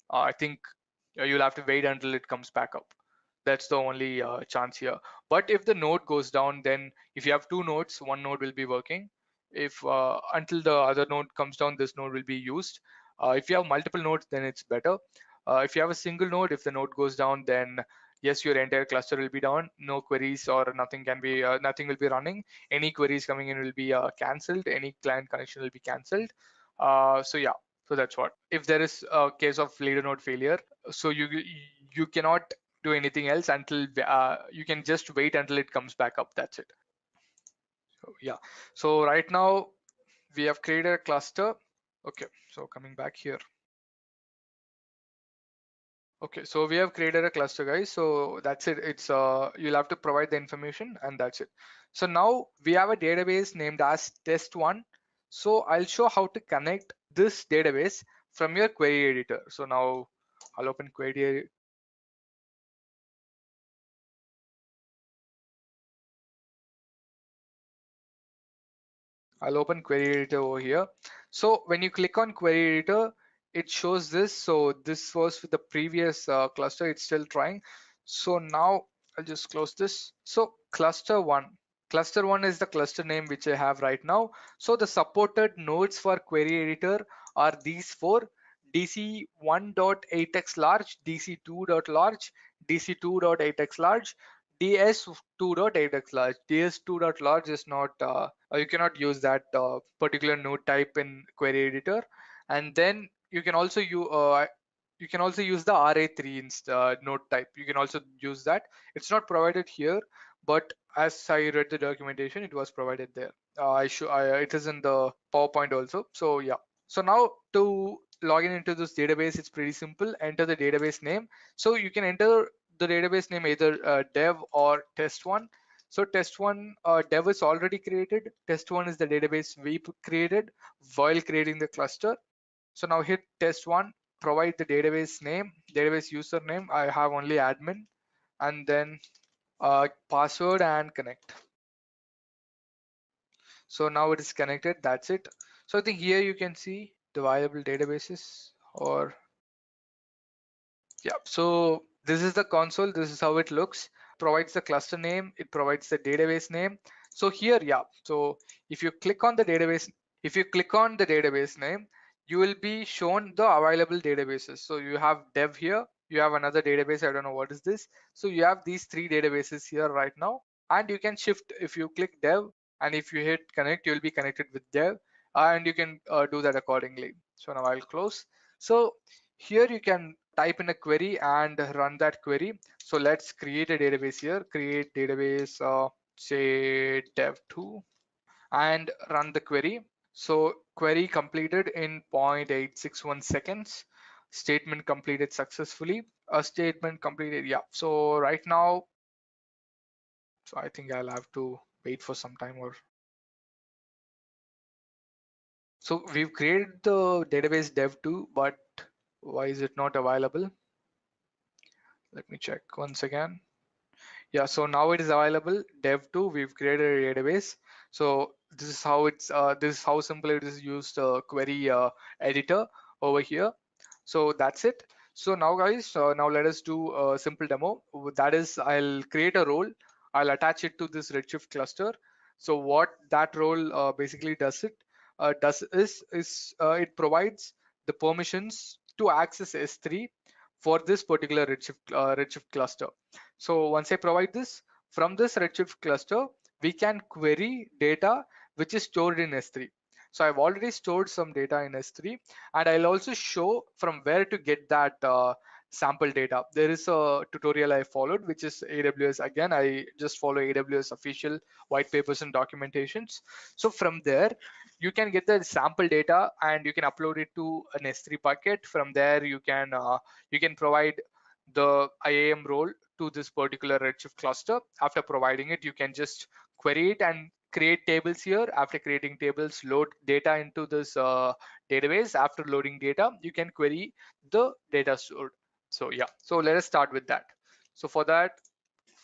I think you'll have to wait until it comes back up. That's the only chance here. But if the node goes down, then if you have 2 nodes, one node will be working. If until the other node comes down, this node will be used. If you have multiple nodes, then it's better. If you have a single node, if the node goes down, then yes, your entire cluster will be down. No queries or nothing can be, nothing will be running. Any queries coming in will be cancelled. Any client connection will be cancelled. So yeah, so that's what. If there is a case of leader node failure, so you cannot do anything else until you can just wait until it comes back up. That's it. So yeah, so right now we have created a cluster. Okay, so coming back here. Okay, so we have created a cluster, guys. So that's it. It's you'll have to provide the information and that's it. So now we have a database named as test1. So I'll show how to connect this database from your query editor. So now I'll open query. I'll open query editor over here. So when you click on query editor, it shows this. So this was with the previous cluster. It's still trying. So now I'll just close this. So cluster one is the cluster name which I have right now. So the supported nodes for query editor are these 4: DC1.8x large, DC2.large, DC2.8x large, DS2.8x large. DS2.large is not you cannot use that particular node type in query editor. And then you can also use the RA3 node type. You can also use that. It's not provided here, but as I read the documentation, it was provided there. It is in the PowerPoint also. So yeah. So now to log in into this database, it's pretty simple. Enter the database name. So you can enter the database name either dev or test1. So test1 dev is already created. Test1 is the database we created while creating the cluster. So now hit test1, provide the database name, database username. I have only admin, and then password and connect. So now it is connected. That's it. So I think here you can see the viable databases, or yeah. So this is the console. This is how it looks. Provides the cluster name. It provides the database name. So here, yeah. So if you click on the database, name, you will be shown the available databases. So you have dev here. You have another database. I don't know what is this. So you have these 3 databases here right now, and you can shift if you click dev, and if you hit connect, you will be connected with dev, and you can do that accordingly. So now I'll close. So here you can type in a query and run that query. So let's create a database here. Create database, say dev2, and run the query. So query completed in 0.861 seconds. Statement completed successfully. A statement completed, yeah. So right now, so I think I'll have to wait for some time. Or so we've created the database dev2, but why is it not available? Let me check once again. Yeah, so now it is available. Dev2, we've created a database. So this is how this is how simple it is used query editor over here. So that's it. So now guys, now let us do a simple demo. That is, I'll create a role. I'll attach it to this Redshift cluster. So what that role basically does is it provides the permissions to access S3 for this particular Redshift cluster. So once I provide this, from this Redshift cluster, we can query data which is stored in S3. So I've already stored some data in S3, and I'll also show from where to get that sample data. There is a tutorial I followed, which is AWS. Again, I just follow AWS official white papers and documentations. So from there, you can get the sample data and you can upload it to an S3 bucket. From there, you can provide the IAM role to this particular Redshift cluster. After providing it, you can just query it and create tables here. After creating tables, load data into this database. After loading data, you can query the data stored. So yeah, so let us start with that. So for that,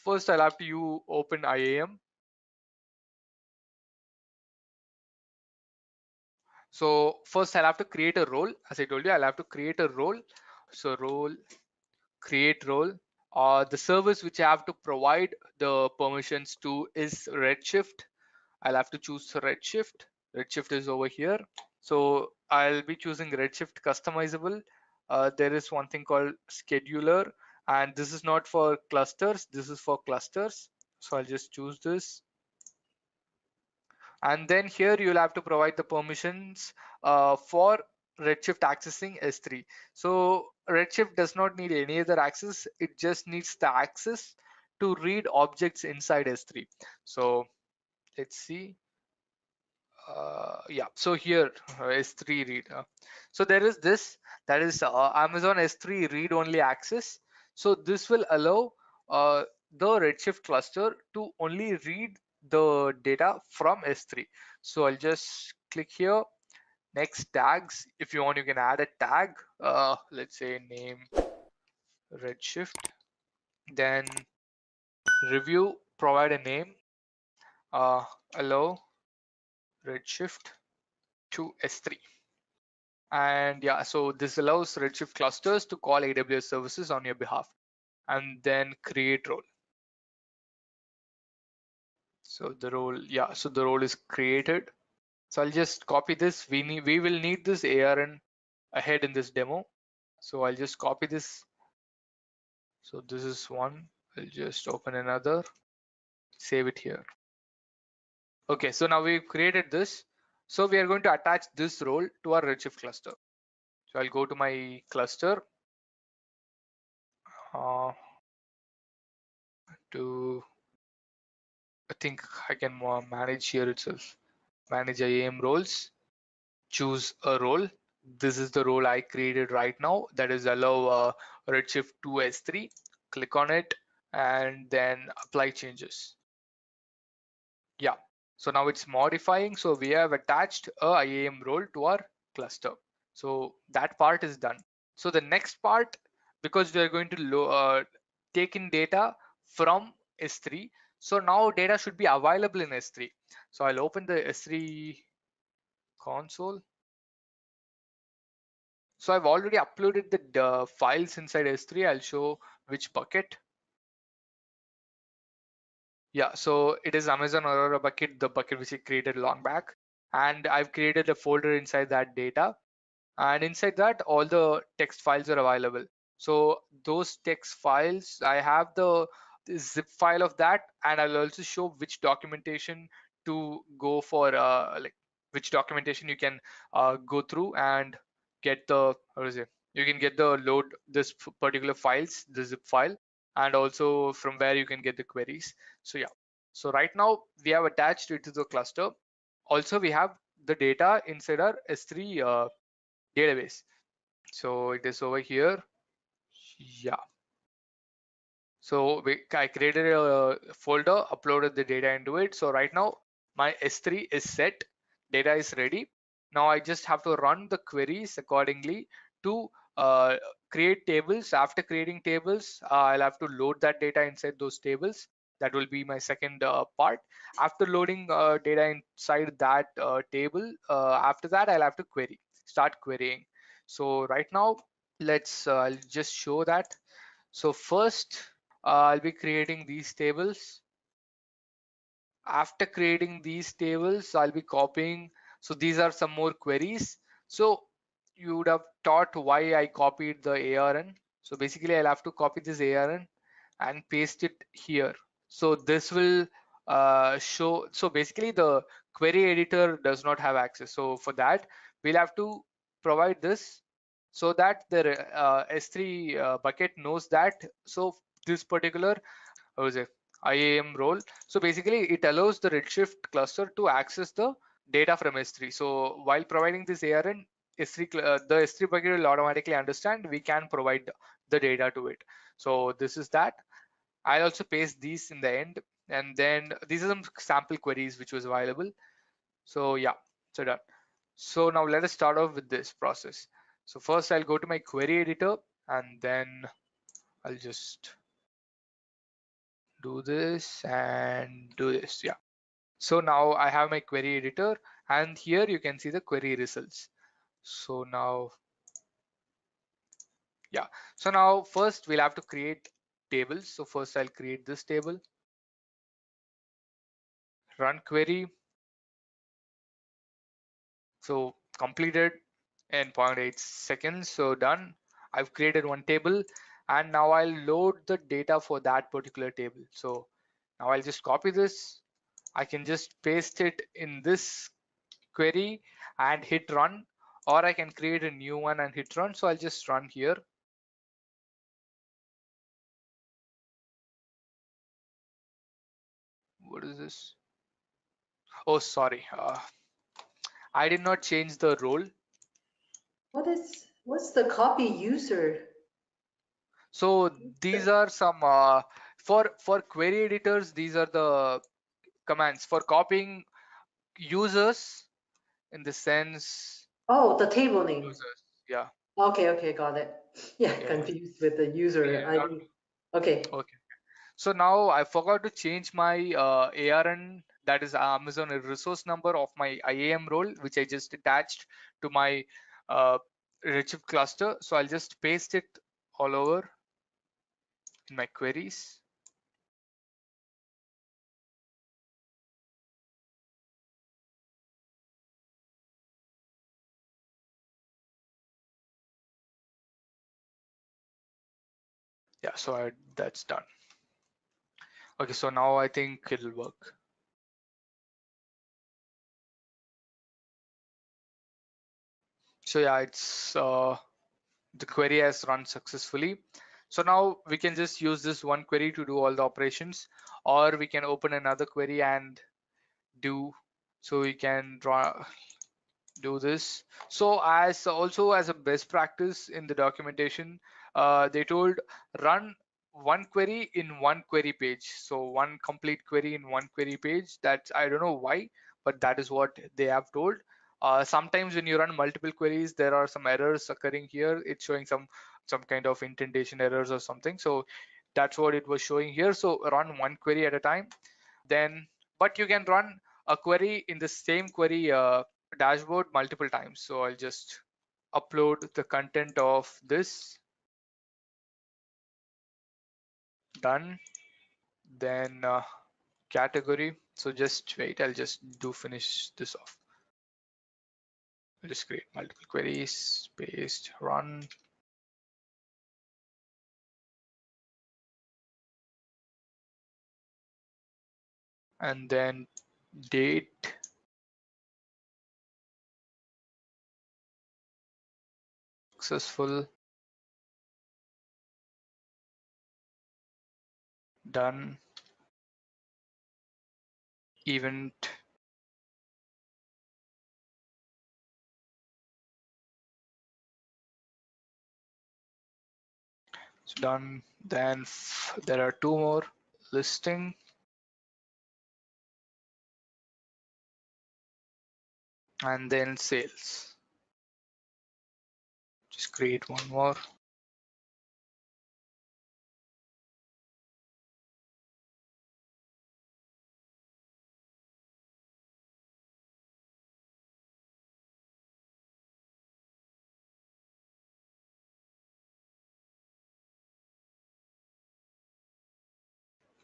first I'll have to open IAM. So first I'll have to create a role. As I told you, I'll have to create a role. So role, create role. The service which I have to provide the permissions to is Redshift. I'll have to choose Redshift. Redshift is over here. So I'll be choosing Redshift customizable. There is one thing called scheduler, and this is not for clusters. This is for clusters. So I'll just choose this. And then here you'll have to provide the permissions for Redshift accessing S3. So Redshift does not need any other access. It just needs the access to read objects inside S3. So let's see. Yeah, so here S3 read. So there is this, that is Amazon S3 read only access. So this will allow the Redshift cluster to only read the data from S3. So I'll just click here. Next, tags. If you want, you can add a tag. Let's say name Redshift. Then review, provide a name. Allow Redshift to S3. And yeah, so this allows Redshift clusters to call AWS services on your behalf, and then create role. So the role, yeah, so the role is created. So I'll just copy this. We will need this ARN ahead in this demo. So I'll just copy this. So this is one. I'll just open another, save it here. Okay, so now we've created this. So we are going to attach this role to our Redshift cluster. So I'll go to my cluster. I think I can manage here itself. Manage IAM roles. Choose a role. This is the role I created right now. That is allow Redshift to S3. Click on it and then apply changes. Yeah, so now it's modifying. So we have attached a IAM role to our cluster. So that part is done. So the next part, because we are going to take in data from S3, so now data should be available in S3. So I'll open the S3 console. So I've already uploaded the files inside S3. I'll show which bucket. Yeah, so it is Amazon Aurora bucket, the bucket which I created long back. And I've created a folder inside that data. And inside that, all the text files are available. So those text files, I have the zip file of that, and I'll also show which documentation to go for, like which documentation you can go through and get the, how is it? You can get the load this particular files, the zip file, and also from where you can get the queries. So yeah, so right now we have attached it to the cluster. Also, we have the data inside our S3 database. So it is over here. Yeah. So I created a folder, uploaded the data into it. So right now my S3 is set, data is ready. Now I just have to run the queries accordingly to create tables. After creating tables, I'll have to load that data inside those tables. That will be my second part. After loading data inside that table, after that I'll have to start querying. So right now, I'll just show that. So first, I'll be creating these tables. After creating these tables, I'll be copying. So these are some more queries. So you would have taught why I copied the ARN. So basically, I'll have to copy this ARN and paste it here. So this will show. So basically, the query editor does not have access. So for that, we'll have to provide this so that the S3 bucket knows that. So this particular, how is it, IAM role. So basically it allows the Redshift cluster to access the data from S3. So while providing this ARN, the S3 bucket will automatically understand we can provide the data to it. So this is that. I'll also paste these in the end. And then these are some sample queries which was available. So yeah, so done. So now let us start off with this process. So first I'll go to my query editor and then I'll just do this and do this. Yeah. So now I have my query editor and here you can see the query results. So now, yeah. So now first we'll have to create tables. So first I'll create this table, run query. So completed in 0.8 seconds. So done. I've created one table and now I'll load the data for that particular table. So now I'll just copy this. I can just paste it in this query and hit run, or I can create a new one and hit run. So I'll just run here. What is this? Oh, sorry. I did not change the role. What's the copy user? So these are some for query editors. These are the commands for copying users in the sense Oh, the table name. users. Yeah. Okay, got it. Yeah, Yeah. confused with the user Yeah. ID. Okay. Okay. So now I forgot to change my ARN, that is Amazon resource number of my IAM role, which I just attached to my uh, Redshift cluster. So I'll just paste it all over in my queries. Yeah, so that's done. Okay, so now I think it'll work. So yeah, it's the query has run successfully. So now we can just use this one query to do all the operations, or we can open another query and do. So we can do this. So as also as a best practice in the documentation, they told run one query in one query page. So one complete query in one query page. That's, I don't know why, but that is what they have told. Sometimes when you run multiple queries, there are some errors occurring here. It's showing some kind of indentation errors or something. So that's what it was showing here. So run one query at a time. Then, but you can run a query in the same query dashboard multiple times. So I'll just upload the content of this. Done. Then category. So just wait, I'll just finish this off. I'll just create multiple queries, paste, run. And then date. Successful. Done. Event. So done. Then there are two more. Listing. And then sales. Just create one more.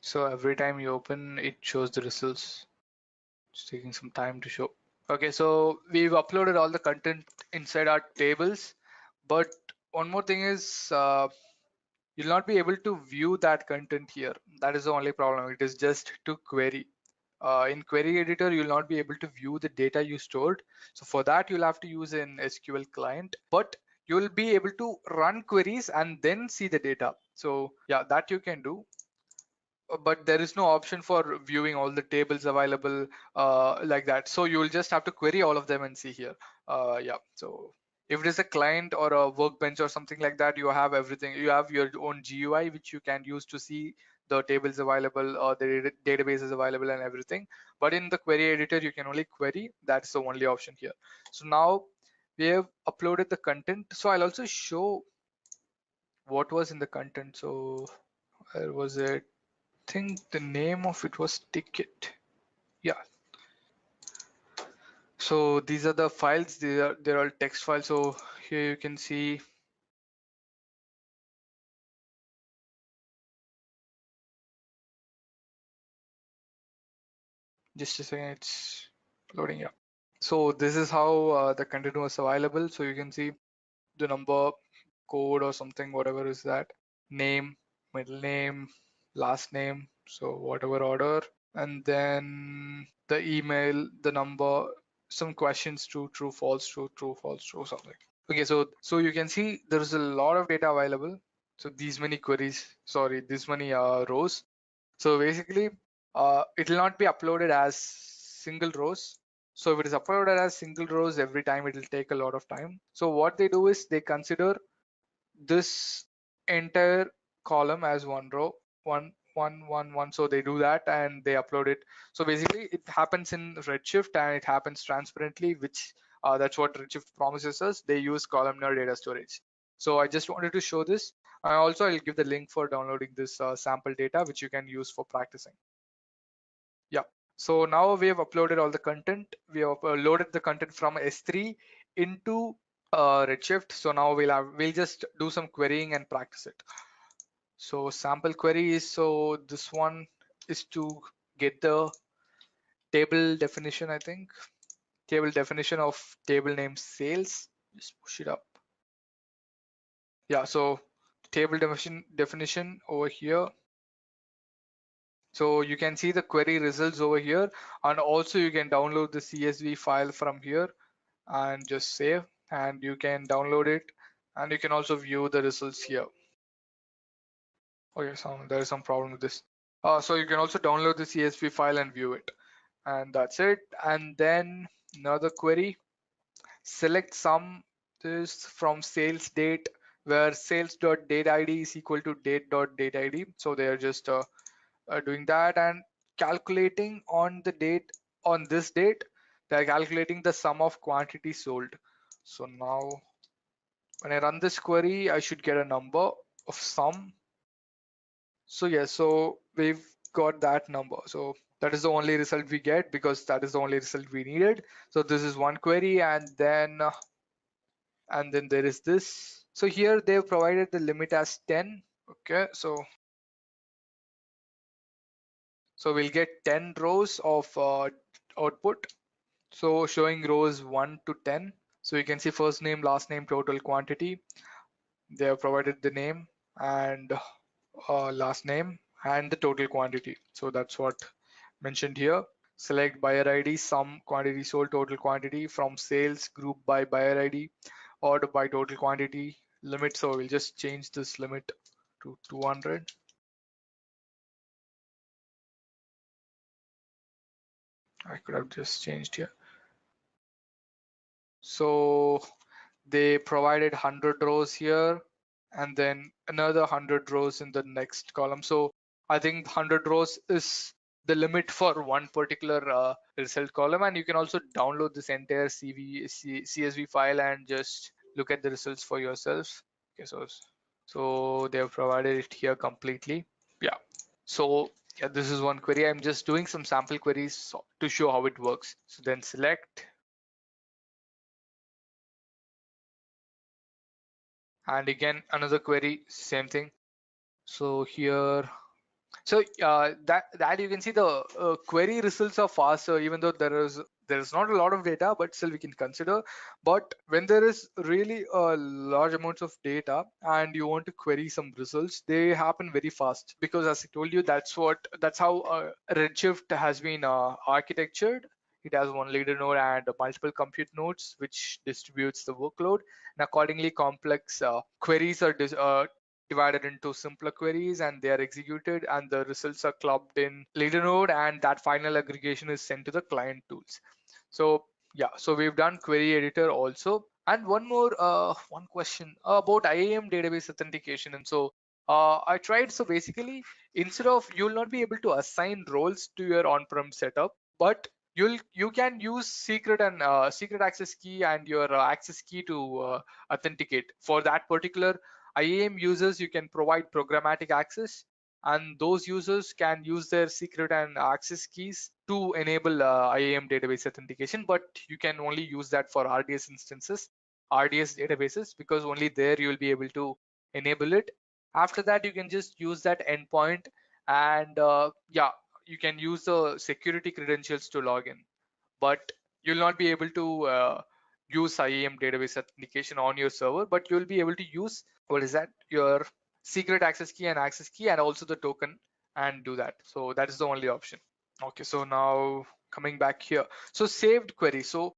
So every time you open, it shows the results. It's taking some time to show. Okay, so we've uploaded all the content inside our tables, but one more thing is you'll not be able to view that content here. That is the only problem. It is just to query. In query editor, you'll not be able to view the data you stored. So for that, you'll have to use an SQL client, but you'll be able to run queries and then see the data. So yeah, that you can do. But there is no option for viewing all the tables available like that. So you will just have to query all of them and see here. Yeah, so if it is a client or a workbench or something like that, you have everything. You have your own GUI, which you can use to see the tables available or the database is available and everything. But in the query editor, you can only query. That's the only option here. So now we have uploaded the content. So I'll also show what was in the content. So where was it? Think the name of it was ticket. Yeah. So these are the files. They're all text files. So here you can see. Just a second, it's loading up. So this is how the content was available. So you can see the number, code or something, whatever is that, name, middle name, last name. So whatever order, and then the email, the number, some questions, true, false, true, false, true, something. Okay, so you can see there's a lot of data available. So these many queries, sorry, this many rows. So basically, it will not be uploaded as single rows. So if it is uploaded as single rows every time, it will take a lot of time. So what they do is they consider this entire column as one row, one. So they do that and they upload it. So basically it happens in Redshift and it happens transparently, which that's what Redshift promises us. They use columnar data storage. So I just wanted to show this. Also, I'll give the link for downloading this sample data, which you can use for practicing. Yeah. So now we have uploaded all the content. We have loaded the content from S3 into Redshift. So now we'll just do some querying and practice it. So sample query is, so this one is to get the table definition, I think. Table definition of table name sales. Just push it up. Yeah, so table definition over here. So you can see the query results over here, and also you can download the CSV file from here and just save, and you can download it, and you can also view the results here. Okay, so there is some problem with this. So you can also download the CSV file and view it, and that's it. And then another query, select sum this from sales date where sales.dateid is equal to date.dateid. So they are just doing that and calculating on the date, on this date they're calculating the sum of quantity sold. So now when I run this query, I should get a number of sum. So yeah, so we've got that number. So that is the only result we get because that is the only result we needed. So this is one query, and then there is this. So here they've provided the limit as 10. Okay, so we'll get 10 rows of output. So showing rows 1 to 10. So you can see first name, last name, total quantity. They have provided the name and last name and the total quantity. So that's what mentioned here. Select buyer ID, sum, quantity sold, total quantity from sales, group by buyer ID, order by total quantity, limit. So we'll just change this limit to 200. I could have just changed here. So they provided 100 rows here and then another 100 rows in the next column. So I think 100 rows is the limit for one particular result column, and you can also download this entire CSV file and just look at the results for yourself. Okay, so they have provided it here completely. Yeah. So yeah, this is one query. I'm just doing some sample queries to show how it works. So then select, and again another query, same thing. So here, so that you can see the query results are faster, even though there is not a lot of data, but still we can consider. But when there is really large amounts of data and you want to query some results, they happen very fast, because as I told you, that's how Redshift has been architectured. It has one leader node and multiple compute nodes, which distributes the workload, and accordingly complex queries are divided into simpler queries, and they are executed, and the results are clubbed in leader node, and that final aggregation is sent to the client tools. So yeah, so we've done query editor also. And one more one question about IAM database authentication. And so I tried. So basically, instead of, you'll not be able to assign roles to your on-prem setup, but you can use secret and secret access key and your access key to authenticate. For that particular IAM users, you can provide programmatic access, and those users can use their secret and access keys to enable IAM database authentication. But you can only use that for RDS instances, RDS databases, because only there you will be able to enable it. After that, you can just use that endpoint, and yeah, you can use the security credentials to log in, but you'll not be able to use IAM database authentication on your server, but you'll be able to use, what is that, your secret access key and also the token, and do that. So that is the only option. Okay, so now coming back here, so saved query. So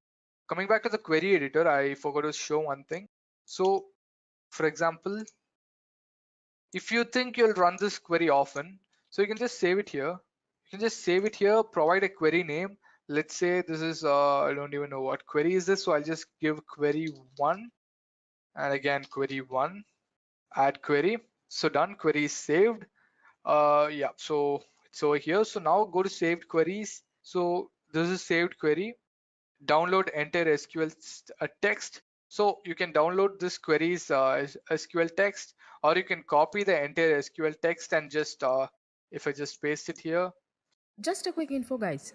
coming back to the query editor, I forgot to show one thing. So for example, if you think you'll run this query often, so you can just save it here. You can just save it here, provide a query name. Let's say this is I don't even know what query is this, so I'll just give query 1, and again query 1, add query. So done, query is saved. Yeah, so it's over here. So now go to saved queries. So this is saved query. Download entire SQL text. So you can download this query's SQL text, or you can copy the entire SQL text and just if I just paste it here. Just a quick info, guys.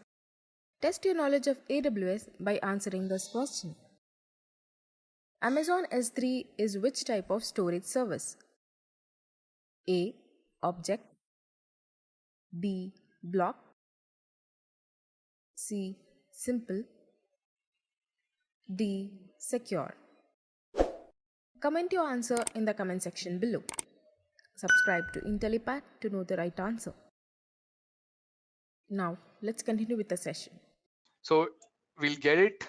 Test your knowledge of AWS by answering this question. Amazon S3 is which type of storage service? A. Object. B. Block. C. Simple. D. Secure. Comment your answer in the comment section below. Subscribe to Intellipaat to know the right answer. Now, let's continue with the session. So we'll get it.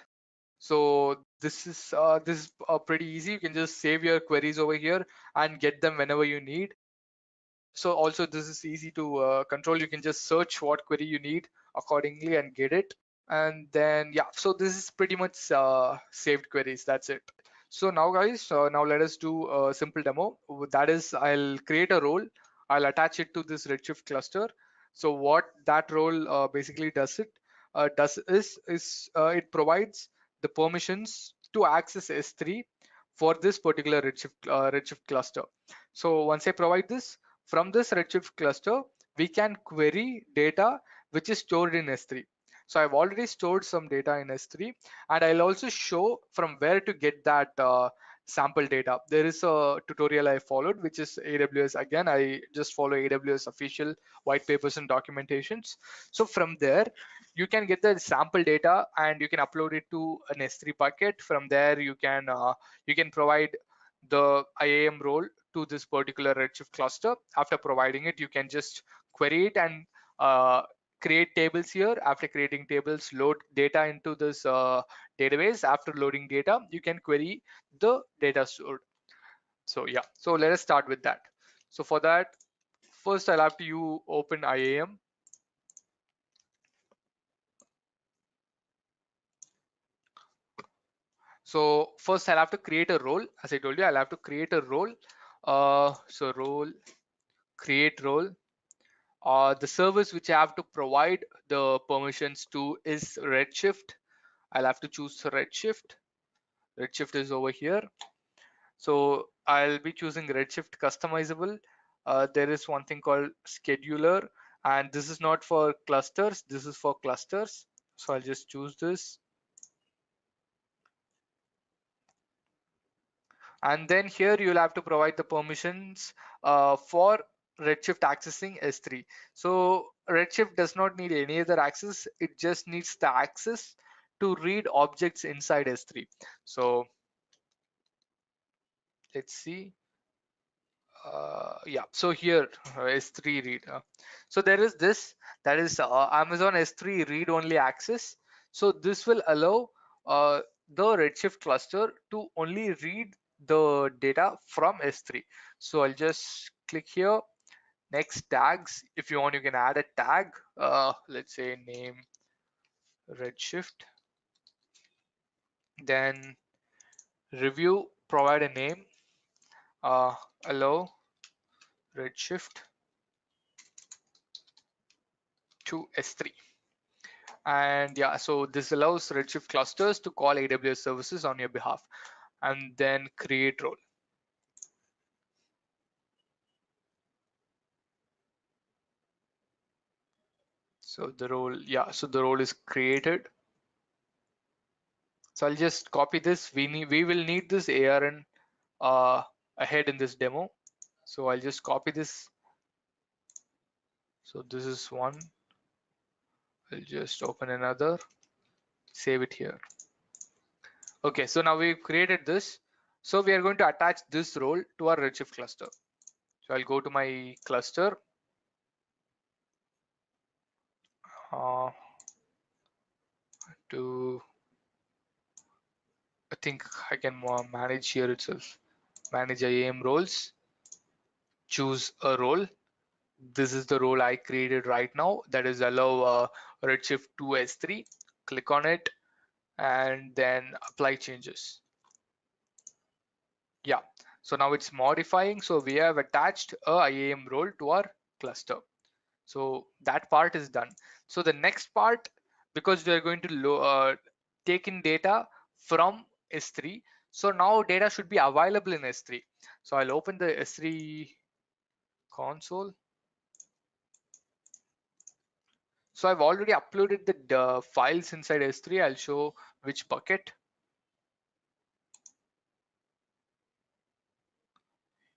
So this is pretty easy. You can just save your queries over here and get them whenever you need. So also this is easy to control. You can just search what query you need accordingly and get it. And then yeah, so this is pretty much saved queries. That's it. So now guys, now let us do a simple demo. That is, I'll create a role, I'll attach it to this Redshift cluster. So what that role basically does is it provides the permissions to access S3 for this particular Redshift cluster. So once I provide this, from this Redshift cluster, we can query data which is stored in S3. So I've already stored some data in S3, and I'll also show from where to get that sample data. There is a tutorial I followed, which is AWS. Again, I just follow AWS official white papers and documentations. So from there, you can get the sample data and you can upload it to an S3 bucket. From there, you can provide the IAM role to this particular Redshift cluster. After providing it, you can just query it and create tables here. After creating tables, load data into this database. After loading data, you can query the data stored. So yeah, so let us start with that. So for that, first I'll have to open IAM. So first I'll have to create a role. As I told you, I'll have to create a role. So role, create role. The service which I have to provide the permissions to is Redshift. I'll have to choose Redshift. Redshift is over here. So I'll be choosing Redshift customizable. There is one thing called scheduler, and this is not for clusters. This is for clusters. So I'll just choose this. And then here you'll have to provide the permissions for Redshift accessing S3. So Redshift does not need any other access. It just needs the access to read objects inside S3. So let's see. Yeah, so here S3 read. So there is this, that is Amazon S3 read only access. So this will allow the Redshift cluster to only read the data from S3. So I'll just click here. Next, tags. If you want, you can add a tag. Let's say name Redshift. Then review, provide a name. Allow Redshift to S3. And yeah, so this allows Redshift clusters to call AWS services on your behalf, and then create role. So the role, yeah, so the role is created. So I'll just copy this. We will need this ARN ahead in this demo. So I'll just copy this. So this is one. I'll just open another, save it here. Okay, so now we've created this. So we are going to attach this role to our Redshift cluster. So I'll go to my cluster. To I think I can manage here itself. Manage IAM roles. Choose a role. This is the role I created right now. That is allow Redshift to S3. Click on it and then apply changes. Yeah. So now it's modifying. So we have attached a IAM role to our cluster. So that part is done. So the next part, because we are going to take in data from S3, so now data should be available in S3. So I'll open the S3 console. So I've already uploaded the files inside S3. I'll show which bucket.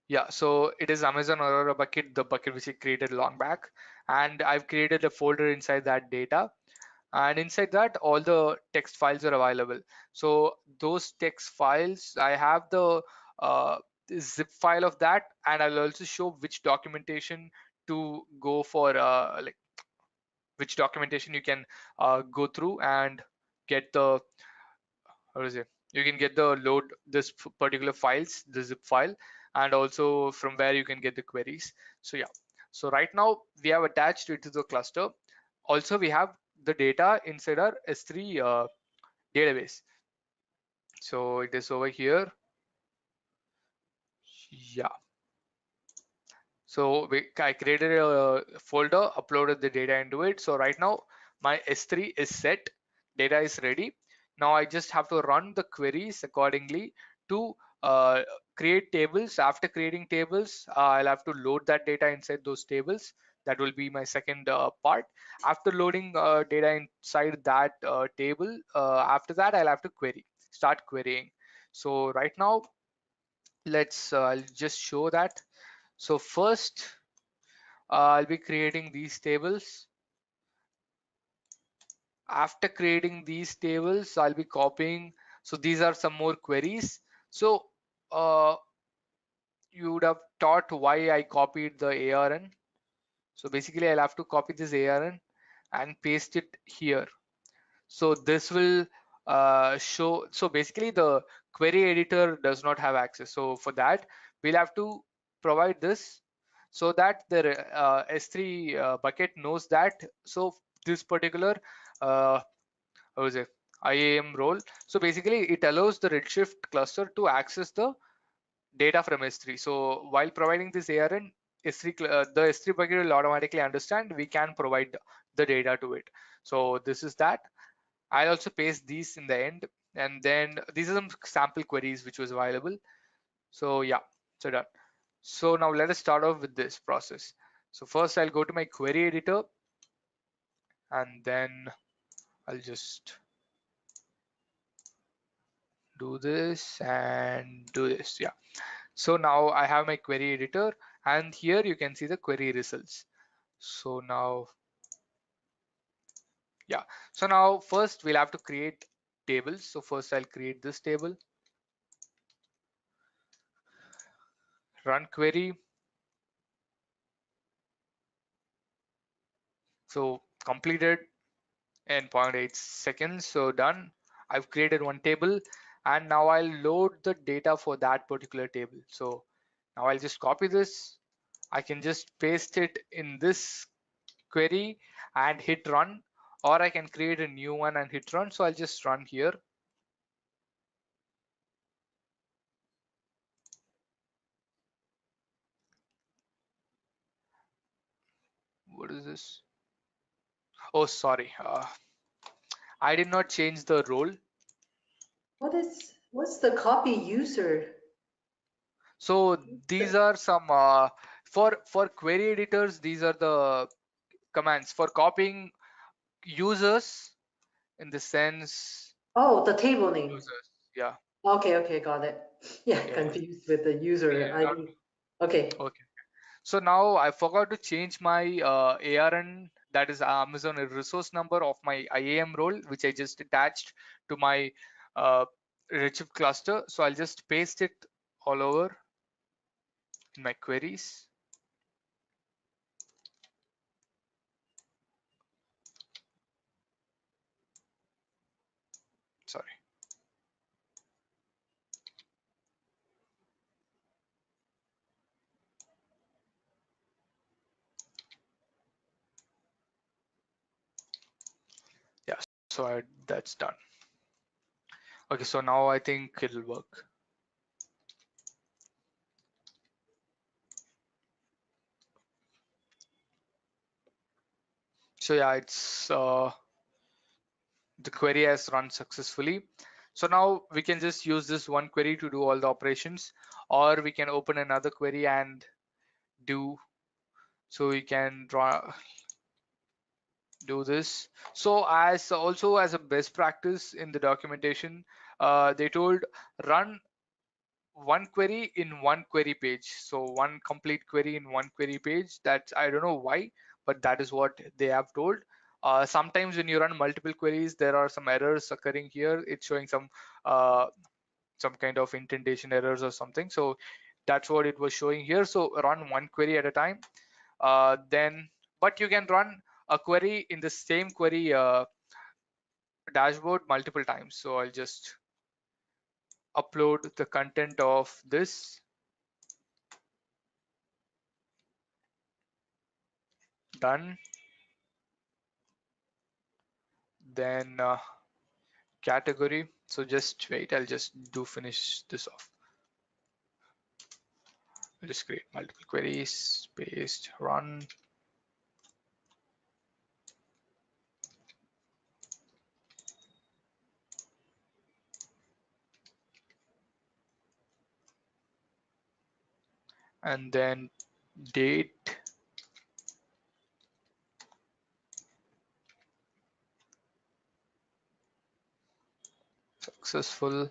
Yeah, so it is Amazon Aurora bucket, the bucket which I created long back, and I've created a folder inside that data. And inside that all the text files are available. So those text files, I have the zip file of that, and I'll also show which documentation to go for, like which documentation you can go through and get the, how is it, you can get the load this particular files, the zip file, and also from where you can get the queries. So yeah, so right now we have attached it to the cluster. Also we have the data inside our S3 database. So it is over here. Yeah. So I created a folder, uploaded the data into it. So right now my S3 is set, data is ready. Now I just have to run the queries accordingly to create tables. After creating tables, I'll have to load that data inside those tables. That will be my second part. After loading data inside that table, after that I'll have to start querying. So right now, I'll just show that. So first, I'll be creating these tables. After creating these tables, I'll be copying. So these are some more queries. So you would have taught why I copied the ARN. So basically, I'll have to copy this ARN and paste it here. So this will show. So basically, the query editor does not have access. So for that, we'll have to provide this so that the S3 bucket knows that. So this particular how is it IAM role. So basically, it allows the Redshift cluster to access the data from S3. So while providing this ARN, the S3 bucket will automatically understand we can provide the data to it. So this is that. I'll also paste these in the end, and then these are some sample queries which was available. So yeah, so done. So now let us start off with this process. So first I'll go to my query editor, and then I'll just do this and do this. Yeah. So now I have my query editor, and here you can see the query results. So now, yeah. So now first we'll have to create tables. So first I'll create this table, run query. So completed in 0.8 seconds. So done. I've created one table, and now I'll load the data for that particular table. So now I'll just copy this. I can just paste it in this query and hit run, or I can create a new one and hit run. So I'll just run here. What is this? Oh, sorry. I did not change the role. What's the copy user? So these are some for query editors. These are the commands for copying users in the sense Oh, the table name. users. Yeah. Okay, got it. Yeah, Yeah. confused with the user Yeah. ID. Okay. Okay. So now I forgot to change my ARN, that is Amazon resource number of my IAM role, which I just attached to my uh, Redshift cluster. So I'll just paste it all over in my queries. Sorry. Yeah. So that's done. Okay. So now I think it'll work. So yeah, it's the query has run successfully. So now we can just use this one query to do all the operations, or we can open another query and do. So we can do this. So as a best practice in the documentation, they told run one query in one query page. So one complete query in one query page. That's, I don't know why, but that is what they have told. Sometimes when you run multiple queries, there are some errors occurring here. It's showing some kind of indentation errors or something. So that's what it was showing here. So run one query at a time. But you can run a query in the same query dashboard multiple times. So I'll just upload the content of this. Done. Then category. So just wait, I'll just finish this off. I'll just create multiple queries, paste, run. And then date, successful,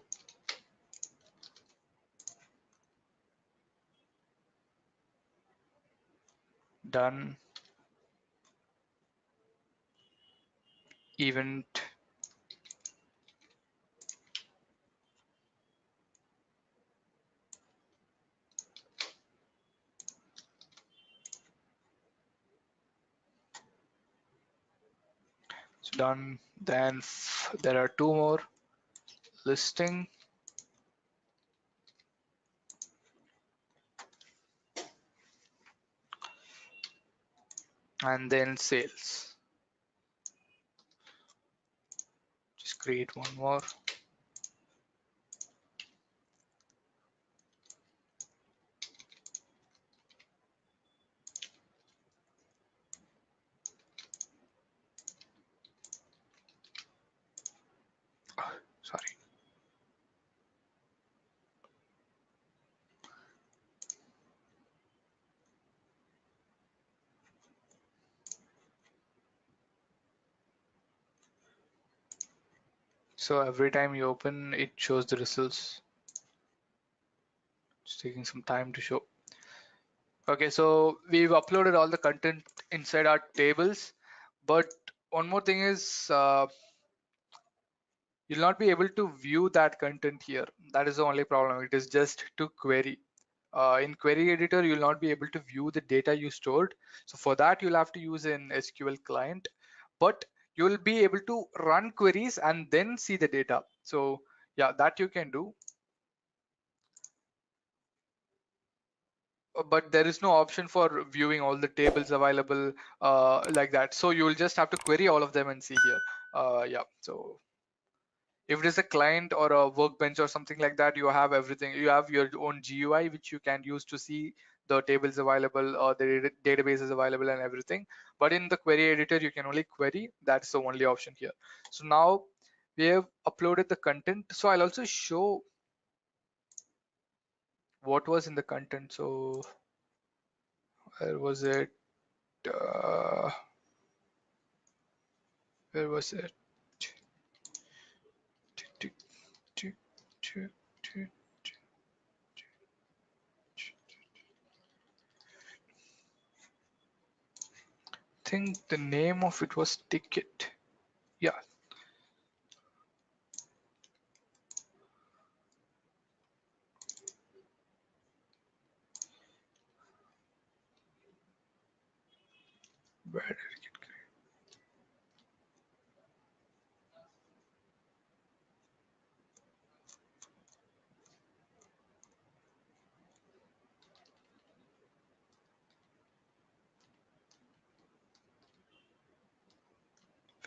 done, event, so done. Then there are two more, listing and then sales. Just create one more. Sorry. So every time you open, it shows the results. It's taking some time to show. Okay, so we've uploaded all the content inside our tables, but one more thing is you'll not be able to view that content here. That is the only problem. It is just to query. In query editor, you'll not be able to view the data you stored. So for that, you'll have to use an SQL client, but you'll be able to run queries and then see the data. So yeah, that you can do. But there is no option for viewing all the tables available like that. So you will just have to query all of them and see here. Yeah, so if it is a client or a workbench or something like that, you have everything. You have your own GUI, which you can use to see the tables available or the database is available and everything. But in the query editor, you can only query. That's the only option here. So now we have uploaded the content. So I'll also show what was in the content. So where was it? Where was it? I think the name of it was ticket. Yeah. Where did it get created?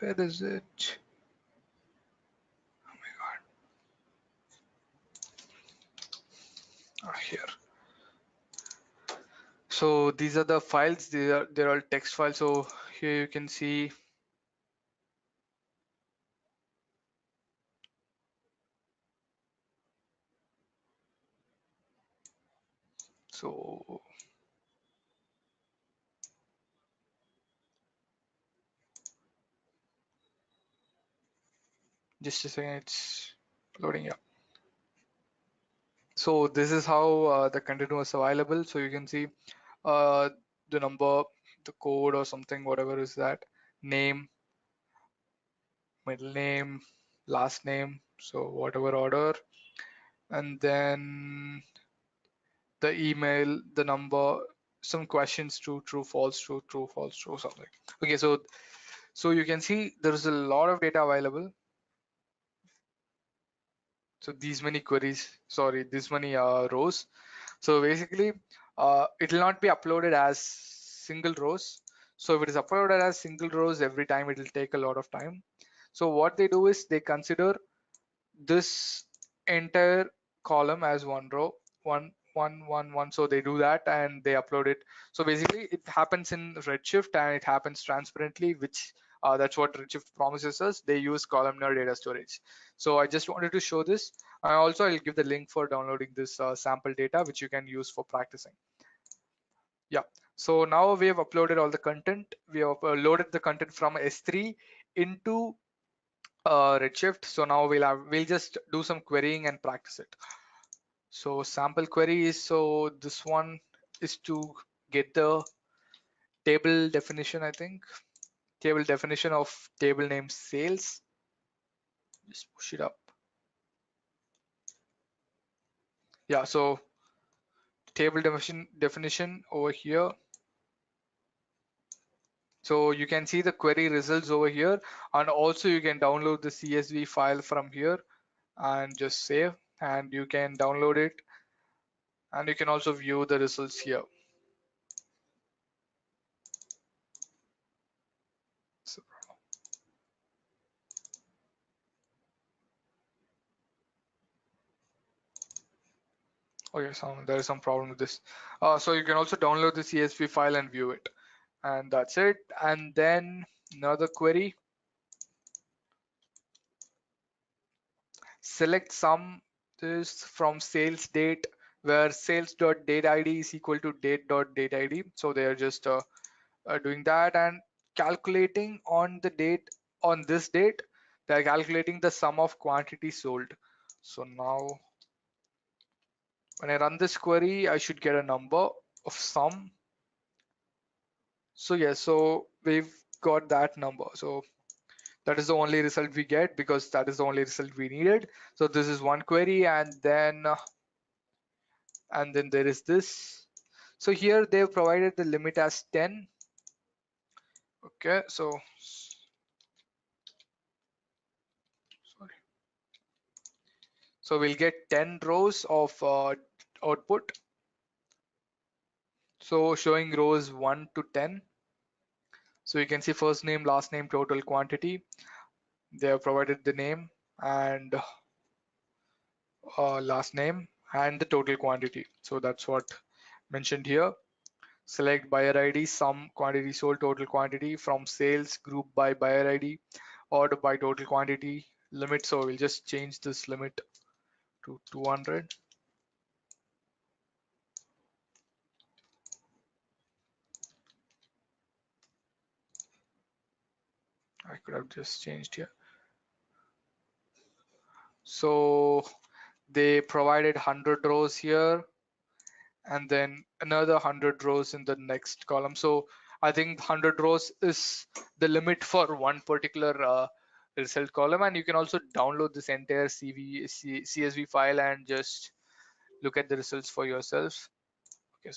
Where is it? Oh my God. Here. So these are the files. They're all text files. So here you can see. So just a second, it's loading up. So this is how the content was available. So you can see the number, the code or something, whatever is that, name, middle name, last name. So whatever order, and then the email, the number, some questions, true, false, true, false, true, something. Okay, so you can see there's a lot of data available. So these many queries, sorry, this many rows. So basically, it will not be uploaded as single rows. So if it is uploaded as single rows, every time it will take a lot of time. So what they do is they consider this entire column as one row, one 111. So they do that and they upload it. So basically it happens in Redshift and it happens transparently, which that's what Redshift promises us. They use columnar data storage. So I just wanted to show this. Also, I'll give the link for downloading this sample data, which you can use for practicing. Yeah. So now we have uploaded all the content. We have loaded the content from S3 into Redshift. So now we'll just do some querying and practice it. So sample query is, so this one is to get the table definition, I think. Table definition of table name sales. Just push it up. Yeah, so table definition over here. So you can see the query results over here, and also you can download the CSV file from here and just save, and you can download it, and you can also view the results here. So, okay, so there is some problem with this. So you can also download the CSV file and view it, and that's it. And then another query. Select sum is from sales date, where sales.date ID is equal to date.date ID. So they are just doing that and calculating on the date, on this date, they're calculating the sum of quantity sold. So now when I run this query, I should get a number of sum. So yeah, so we've got that number. So that is the only result we get because that is the only result we needed. So this is one query, and then there is this. So here they've provided the limit as 10. Okay, so sorry. So we'll get 10 rows of output. So showing rows 1 to 10. So you can see first name, last name, total quantity. They have provided the name and last name and the total quantity. So that's what mentioned here. Select buyer ID, sum quantity sold, total quantity from sales, group by buyer ID, order by total quantity, limit. So we'll just change this limit to 200. I could have just changed here. So they provided 100 rows here and then another 100 rows in the next column. So I think 100 rows is the limit for one particular result column, and you can also download this entire CSV file and just look at the results for yourself. Okay,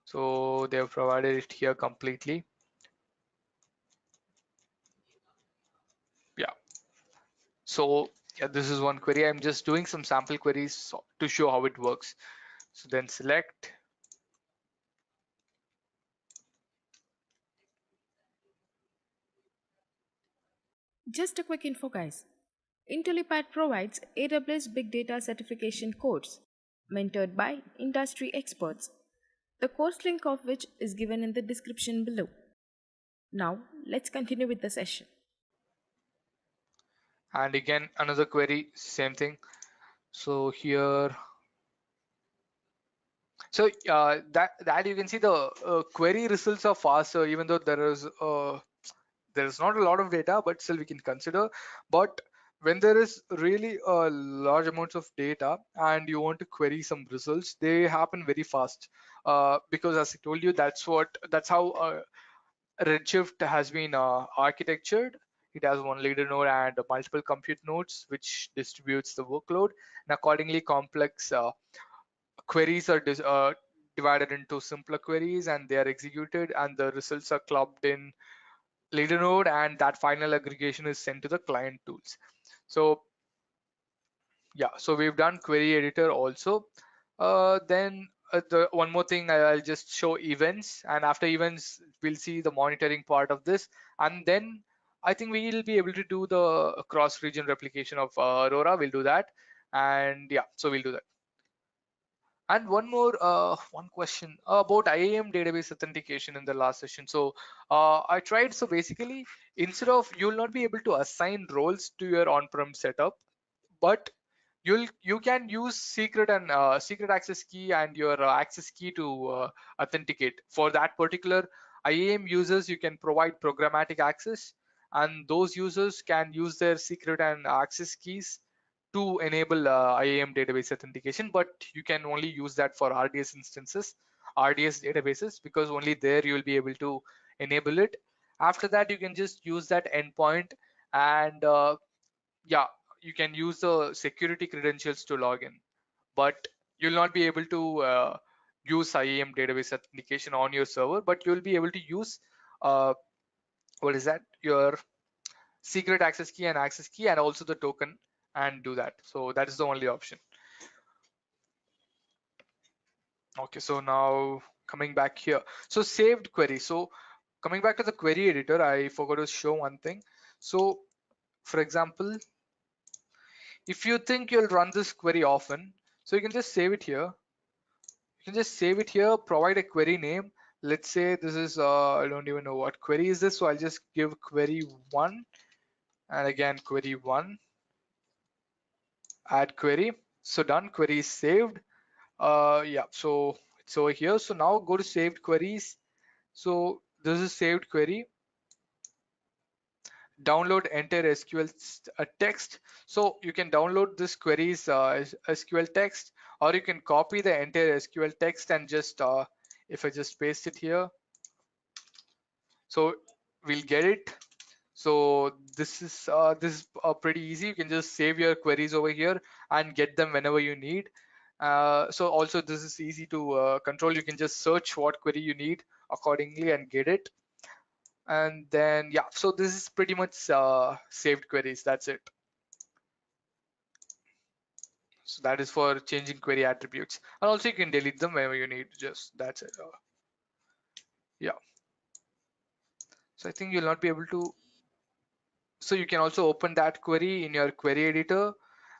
so they have provided it here completely. Yeah. So yeah, this is one query. I'm just doing some sample queries to show how it works. So then select. Just a quick info, guys. Intellipaat provides AWS Big Data certification course mentored by industry experts, the course link of which is given in the description below. Now, let's continue with the session. And again, another query, same thing. So here, so that you can see the query results are faster, even though there is not a lot of data, but still we can consider. But when there is really large amounts of data and you want to query some results, they happen very fast because, as I told you, that's how Redshift has been architectured. It has one leader node and multiple compute nodes, which distributes the workload. And accordingly, complex queries are divided into simpler queries, and they are executed, and the results are clubbed in leader node, and that final aggregation is sent to the client tools. So yeah, so we've done query editor also. Then the one more thing, I'll just show events, and after events we'll see the monitoring part of this, and then I think we'll be able to do the cross region replication of Aurora. We'll do that, And yeah, so we'll do that. And one more one question about IAM database authentication in the last session. So I tried. So basically, instead of, you'll not be able to assign roles to your on-prem setup, but you can use secret and secret access key and your access key to authenticate. For that particular IAM users, you can provide programmatic access, and those users can use their secret and access keys to enable IAM database authentication. But you can only use that for RDS instances, RDS databases, because only there you will be able to enable it. After that, you can just use that endpoint, and yeah, you can use the security credentials to log in, but you'll not be able to use IAM database authentication on your server, but you'll be able to use what is that, your secret access key and also the token, and do that. So that is the only option. Okay, so now coming back here, so saved query. So coming back to the query editor, I forgot to show one thing. So for example, if you think you'll run this query often, so you can just save it here. You can just save it here, provide a query name. Let's say this is I don't even know what query is this, so I'll just give query 1, and again query 1, add query. So done, query is saved. Yeah, so it's over here. So now go to saved queries. So this is saved query. Download entire SQL text. So you can download this query's SQL text, or you can copy the entire SQL text and just if I just paste it here, so we'll get it. So this is pretty easy. You can just save your queries over here and get them whenever you need. So also this is easy to control. You can just search what query you need accordingly and get it. And then yeah, so this is pretty much saved queries. That's it. So that is for changing query attributes, and also you can delete them whenever you need. Just that's it. Yeah. So I think you'll not be able to. So you can also open that query in your query editor,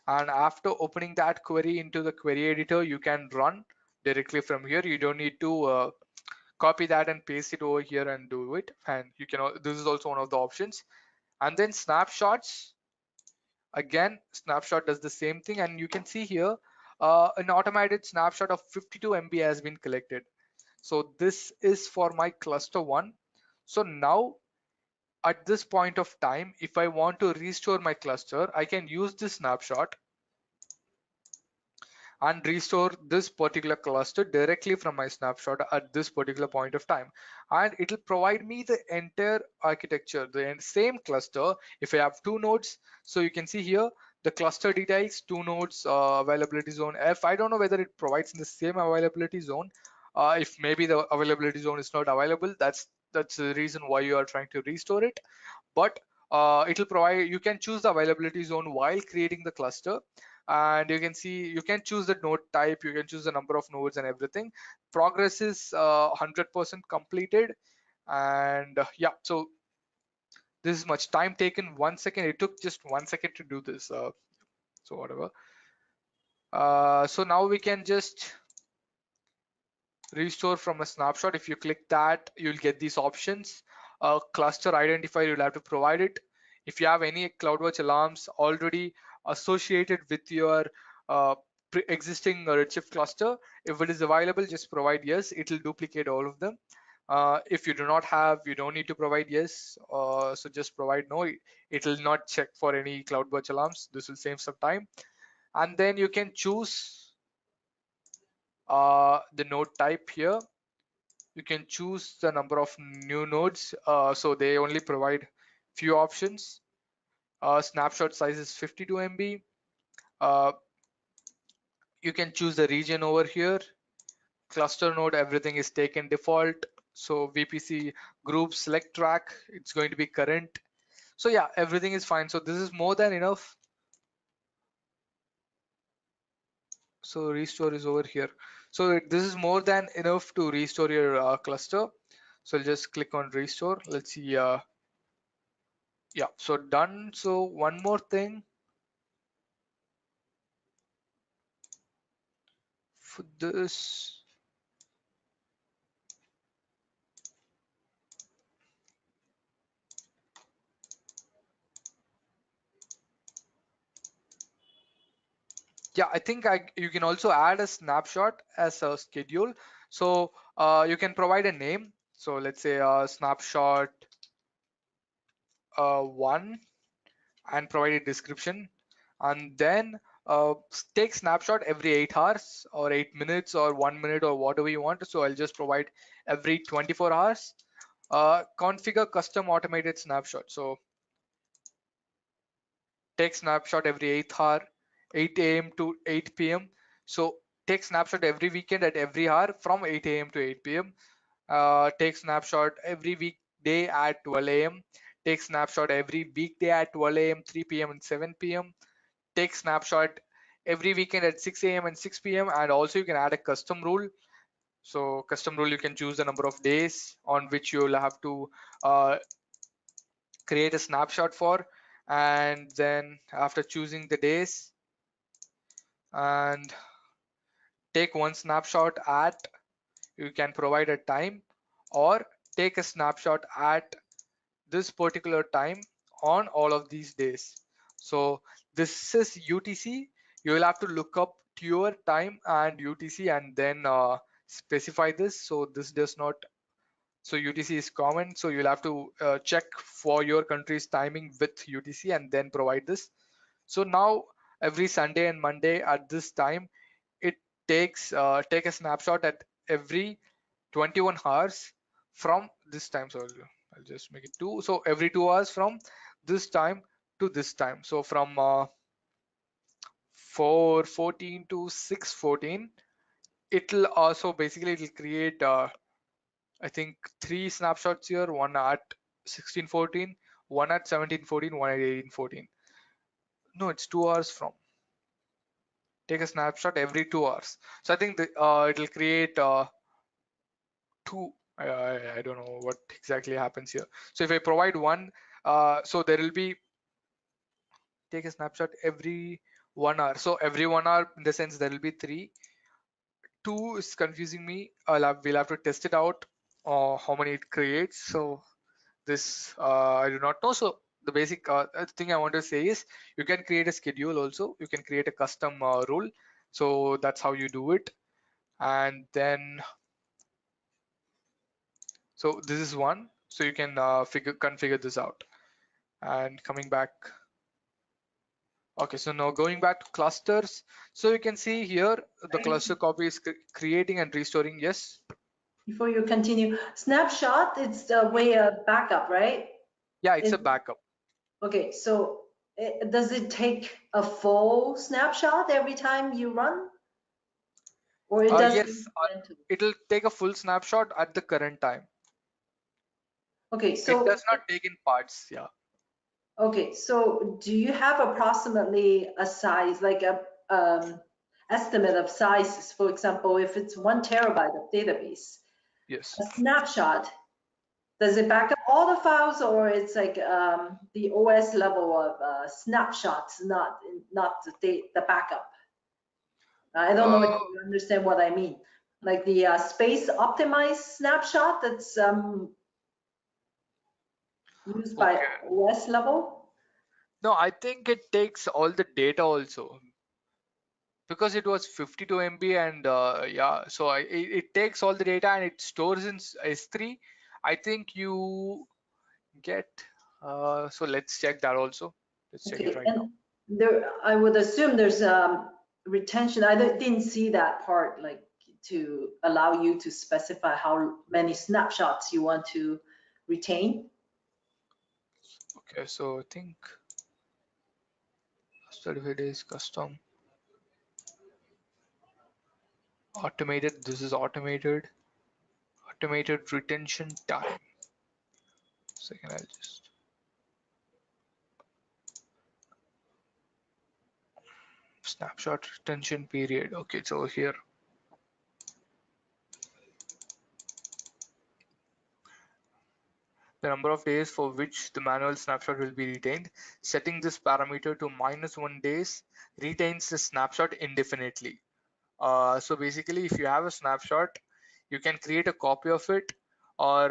and after opening that query into the query editor, you can run directly from here. You don't need to copy that and paste it over here and do it. And you can. This is also one of the options. And then snapshots. Again, snapshot does the same thing, and you can see here an automated snapshot of 52 MB has been collected. So this is for my cluster 1. So now at this point of time, if I want to restore my cluster, I can use this snapshot and restore this particular cluster directly from my snapshot at this particular point of time, and it will provide me the entire architecture, the same cluster. If I have 2 nodes, so you can see here the cluster details, 2 nodes, availability zone F. I don't know whether it provides in the same availability zone. If maybe the availability zone is not available, that's the reason why you are trying to restore it. But it will provide, you can choose the availability zone while creating the cluster, and you can see you can choose the node type, you can choose the number of nodes and everything. Progress is 100% completed, and yeah, so this is much time taken, 1 second. It took just 1 second to do this. So whatever. So now we can just restore from a snapshot. If you click that, you'll get these options. Cluster identifier, you'll have to provide it. If you have any CloudWatch alarms already associated with your existing Redshift cluster, if it is available, just provide yes. It will duplicate all of them. If you do not have, you don't need to provide yes. So just provide no. It will not check for any CloudWatch alarms. This will save some time. And then you can choose the node type here. You can choose the number of new nodes. So they only provide few options. Snapshot size is 52 MB. You can choose the region over here. Cluster node, everything is taken default. So VPC group select track, it's going to be current. So yeah, everything is fine. So this is more than enough. So restore is over here. So this is more than enough to restore your cluster. So I'll just click on restore. Let's see. Yeah, so done. So one more thing. for this, yeah, I think you can also add a snapshot as a schedule. So you can provide a name. So let's say snapshot 1 and provide a description, and then take snapshot every 8 hours or 8 minutes or 1 minute or whatever you want. So I'll just provide every 24 hours. Configure custom automated snapshot. So take snapshot every 8th hour, 8 a.m. to 8 p.m. So take snapshot every weekend at every hour from 8 a.m. to 8 p.m. Take snapshot every weekday at 12 a.m. Take snapshot every weekday at 12 a.m., 3 p.m. and 7 p.m. Take snapshot every weekend at 6 a.m. and 6 p.m. And also you can add a custom rule. So custom rule, you can choose the number of days on which you'll have to create a snapshot for, and then after choosing the days, and take one snapshot at, you can provide a time, or take a snapshot at this particular time on all of these days. So this is UTC. You will have to look up your time and UTC and then specify this. So this does not, so UTC is common, so you'll have to check for your country's timing with UTC and then provide this. So now every Sunday and Monday at this time, it takes take a snapshot at every 21 hours from this time. So I'll just make it 2. So every 2 hours from this time to this time. So from 4:14 to 6:14, it'll also basically it'll create I think 3 snapshots here, one at 16:14, one at 17:14, one at 18:14. No, it's 2 hours from. Take a snapshot every 2 hours. So I think it'll create two. I don't know what exactly happens here. So if I provide one, so there will be take a snapshot every 1 hour. So every 1 hour, in the sense there will be 3. 2 is confusing me. We'll have to test it out how many it creates. So this I do not know. So the basic thing I want to say is you can create a schedule also. You can create a custom rule. So that's how you do it. And then so this is one. So you can configure this out. And coming back. Okay, so now going back to clusters. So you can see here the cluster copy is creating and restoring. Yes. Before you continue, snapshot, it's the way a backup, right? Yeah, it's a backup. Okay, so does it take a full snapshot every time you run? Or it does? Yes, it'll take a full snapshot at the current time. Okay, so it does not take in parts. Yeah. Okay, so do you have approximately a size, like a estimate of sizes? For example, if it's 1 terabyte of database, yes, a snapshot, does it back up all the files, or it's like the OS level of snapshots, not the backup? I don't know if you understand what I mean. Like the space optimized snapshot that's used by OS level? No, I think it takes all the data also, because it was 52 MB and yeah, so it takes all the data and it stores in S3. I think you get so let's check that also. Let's check it right now. There, I would assume there's retention. I didn't see that part, like to allow you to specify how many snapshots you want to retain. Okay, so I think 35 days custom automated. This is automated retention time. Second, I'll just snapshot retention period. Okay, it's over here. The number of days for which the manual snapshot will be retained. Setting this parameter to -1 days retains the snapshot indefinitely. So basically, if you have a snapshot, you can create a copy of it, or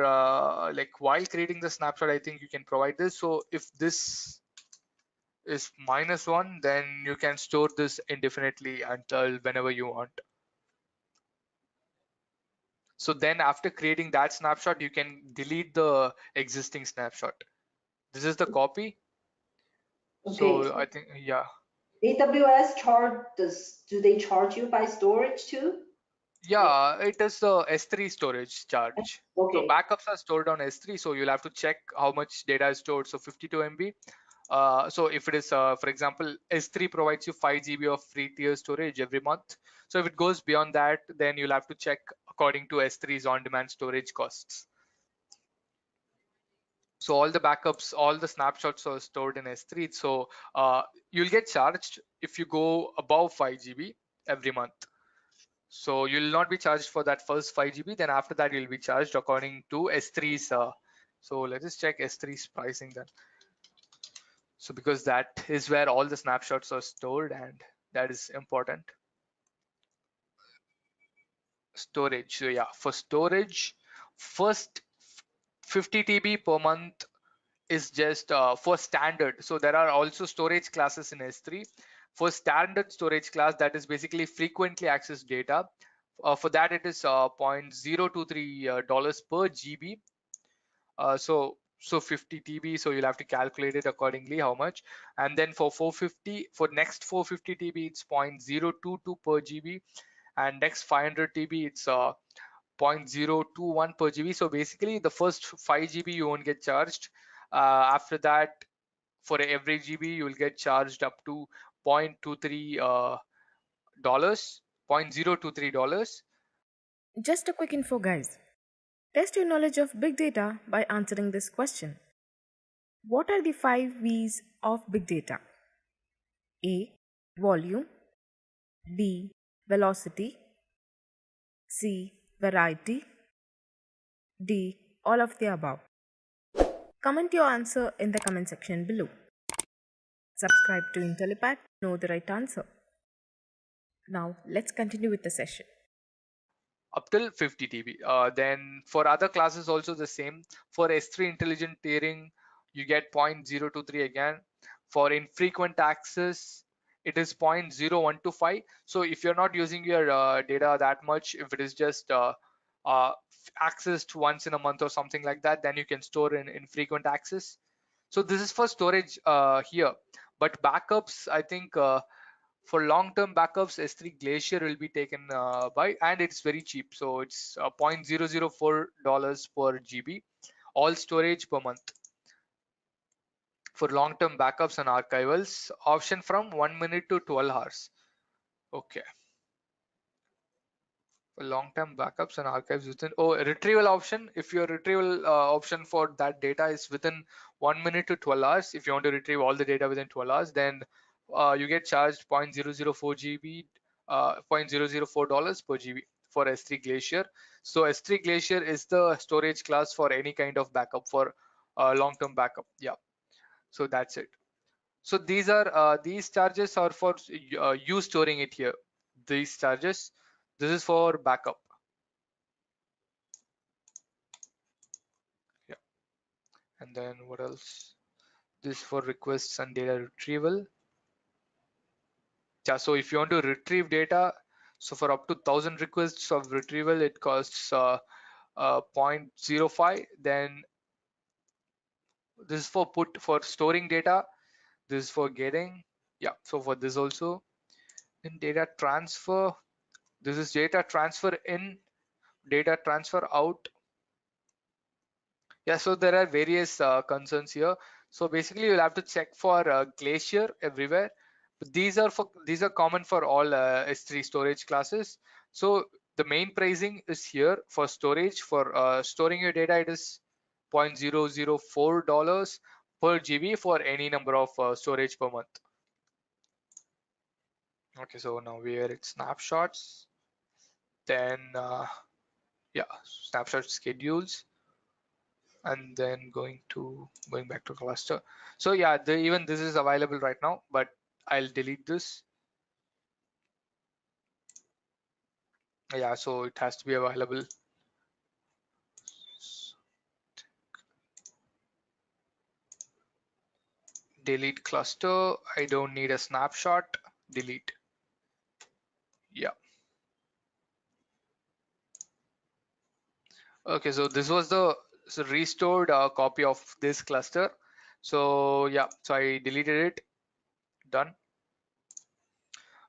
like while creating the snapshot, I think you can provide this. So if this is -1, then you can store this indefinitely until whenever you want. So then after creating that snapshot, you can delete the existing snapshot. This is the copy. Okay. So I think, yeah. AWS do they charge you by storage too? Yeah, it is the S3 storage charge. So Okay. backups are stored on S3, so you'll have to check how much data is stored. So 52 MB. So if it is, for example, S3 provides you 5 GB of free tier storage every month. So if it goes beyond that, then you'll have to check according to S3's on-demand storage costs. So all the backups, all the snapshots are stored in S3. So you'll get charged if you go above 5 GB every month. So you'll not be charged for that first 5 GB. Then after that, you'll be charged according to S3's. So let's just check S3's pricing then. So because that is where all the snapshots are stored, and that is important. Storage. So yeah, for storage, first 50 TB per month is just for standard. So there are also storage classes in S3. For standard storage class, that is basically frequently accessed data. For that, it is $0.023 per GB. So 50 TB, so you'll have to calculate it accordingly how much. And then for 450, for next 450 TB, it's 0.022 per GB, and next 500 TB, it's 0.021 per GB. So basically, the first 5 GB you won't get charged. After that, for every GB, you will get charged up to $0.023. Just a quick info, guys. Test your knowledge of big data by answering this question. What are the 5 V's of big data? A. Volume. B. Velocity. C. Variety. D. All of the above. Comment your answer in the comment section below. Subscribe to Intellipaat to know the right answer. Now let's continue with the session. Up till 50 TB. Then for other classes also the same. For S3 intelligent tiering, you get 0.023 again. For infrequent access, it is 0.0125. So if you're not using your data that much, if it is just accessed once in a month or something like that, then you can store in infrequent access. So this is for storage here. But backups, I think for long-term backups, S3 Glacier will be taken by, and it's very cheap. So it's $0.004 per GB, all storage per month. For long-term backups and archivals, option from 1 minute to 12 hours. Okay. For long-term backups and archives within, retrieval option. If your retrieval option for that data is within 1 minute to 12 hours, if you want to retrieve all the data within 12 hours, then you get charged $0.004 GB, $0.004 per GB for S3 Glacier. So S3 Glacier is the storage class for any kind of backup, for long-term backup. Yeah. So that's it. So these charges are for you storing it here. These charges. This is for backup. Yeah. And then what else? This for requests and data retrieval. Yeah. So if you want to retrieve data, so for up to 1,000 requests of retrieval, it costs 0.05. Then this is for storing data. This is for getting. Yeah. So for this also, in data transfer, this is data transfer in, data transfer out. Yeah, so there are various concerns here. So basically, you'll have to check for Glacier everywhere. But these are common for all S3 storage classes. So the main pricing is here for storage. For storing your data, it is $0.004 per GB for any number of storage per month. Okay, so now we are at snapshots. Then yeah, snapshot schedules. And then going back to cluster. So yeah, even this is available right now, but I'll delete this. Yeah, so it has to be available. Delete cluster. I don't need a snapshot. Delete. Yeah. Okay, so this was the restored copy of this cluster. So yeah, so I deleted it. Done.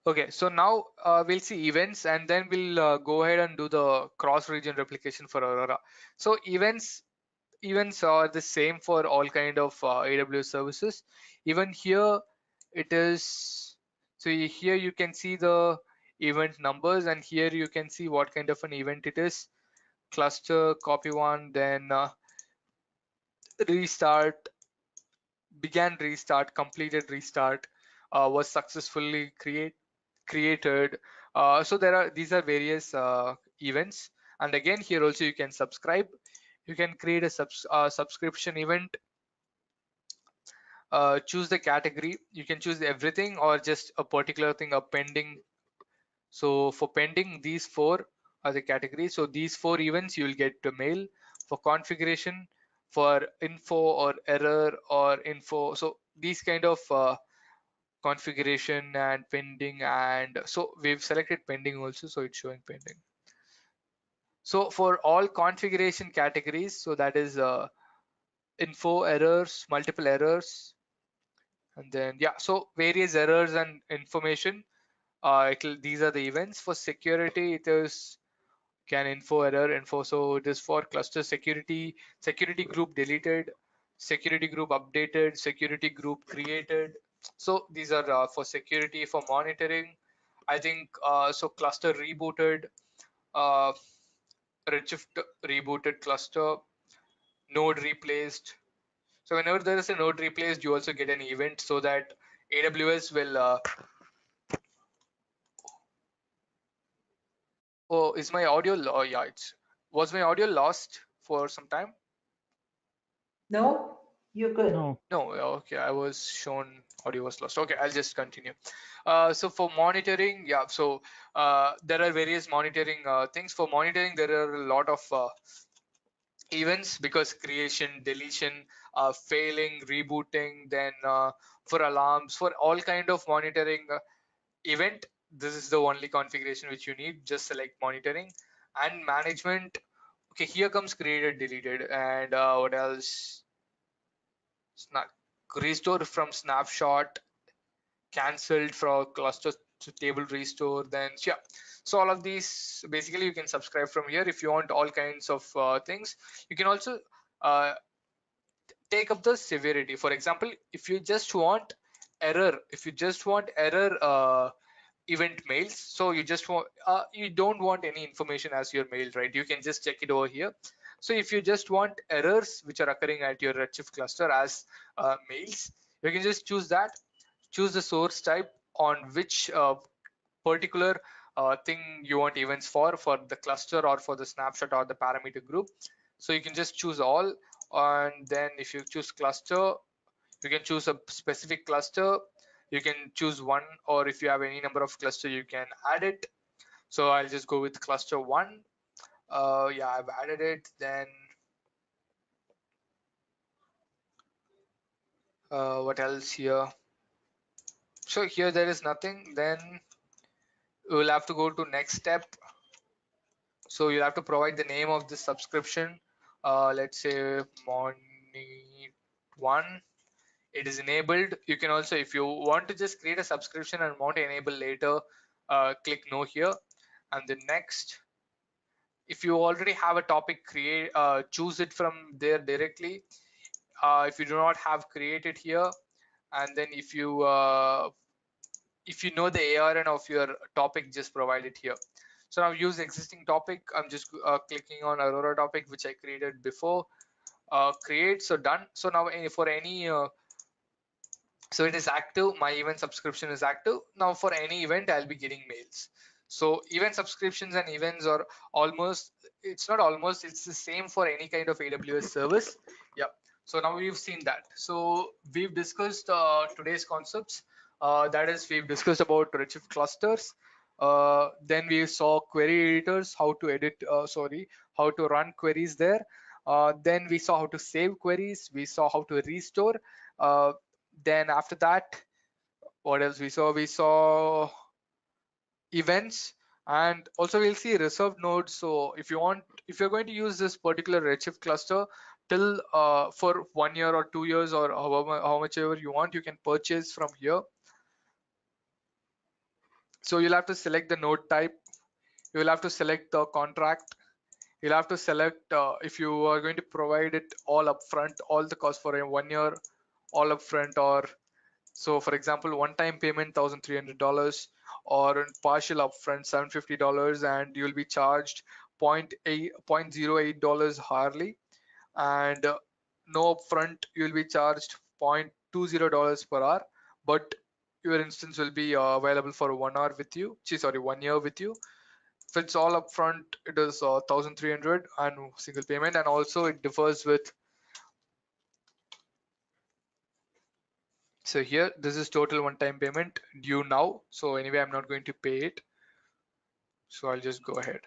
Okay, so now we'll see events, and then we'll go ahead and do the cross-region replication for Aurora. So events are the same for all kind of AWS services. Even here it is, so here you can see the event numbers, and here you can see what kind of an event it is. Cluster, copy one, then restart, began restart, completed restart, was successfully created. So these are various events, and again here also you can subscribe. You can create a subscription event. Choose the category. You can choose everything or just a particular thing, a pending. So for pending, these four are the categories. So these four events you will get the mail. For configuration, for info or error or info, so these kind of configuration and pending, and so we've selected pending also, so it's showing pending. So for all configuration categories, so that is info, errors, multiple errors, and then yeah, so various errors and information. These are the events. For security, it is can info, error, info. So it is for cluster security, security group deleted, security group updated, security group created. So these are for security. For monitoring, I think so cluster rebooted, uh, Redshift rebooted cluster, node replaced. So whenever there is a node replaced, you also get an event so that AWS will oh, is my audio oh yeah, was my audio lost for some time? No, you're good. No, okay, I was shown audio was lost. Okay, I'll just continue. So for monitoring, yeah, so there are various monitoring things. For monitoring, there are a lot of events because creation, deletion, failing, rebooting, then for alarms, for all kind of monitoring event, this is the only configuration which you need. Just select monitoring and management. Okay, here comes created, deleted, and what else? Snap, restore from snapshot, cancelled from cluster to table restore. Then yeah, so all of these basically you can subscribe from here. If you want all kinds of things, you can also uh, take up the severity. For example, if you just want error event mails, so you just want you don't want any information as your mail, right? You can just check it over here. So if you just want errors which are occurring at your Redshift cluster as mails, you can just choose that, choose the source type on which particular thing you want events for the cluster or for the snapshot or the parameter group. So you can just choose all, and then if you choose cluster, you can choose a specific cluster. You can choose one, or if you have any number of cluster, you can add it. So I'll just go with cluster one. Yeah, I've added it. Then what else here? So here there is nothing. Then we'll have to go to next step. So you'll have to provide the name of the subscription. Let's say morning one. It is enabled. You can also, if you want to just create a subscription and want to enable later, click no here. And the next, if you already have a topic, choose it from there directly. If you do not have, create it here. And then if you know the ARN of your topic, just provide it here. So now use existing topic. I'm just clicking on Aurora topic which I created before. Create. So done. So now for any so it is active. My event subscription is active. Now for any event, I'll be getting mails. So event subscriptions and events are almost, it's not almost, it's the same for any kind of AWS service. Yeah. So now we've seen that. So we've discussed today's concepts. That is, we've discussed about Redshift clusters. Then we saw query editors, how to edit, how to run queries there. Then we saw how to save queries. We saw how to restore. Then after that, what else we saw? We saw events, and also we'll see reserved nodes. So if you're going to use this particular Redshift cluster till for 1 year or 2 years, or how much ever you want, you can purchase from here. So you'll have to select the node type. You will have to select the contract. You'll have to select if you are going to provide it all upfront, all the cost for a 1 year, all upfront, or so for example, one-time payment $1,300, or partial upfront $750, and you'll be charged $0.08 hourly, and no upfront, you'll be charged $0.20 per hour, but your instance will be available for 1 hour with you. Sorry, 1 year with you. If it's all upfront, it is 1,300 and single payment, and also it differs with. So here, this is total one-time payment due now. So anyway, I'm not going to pay it. So I'll just go ahead.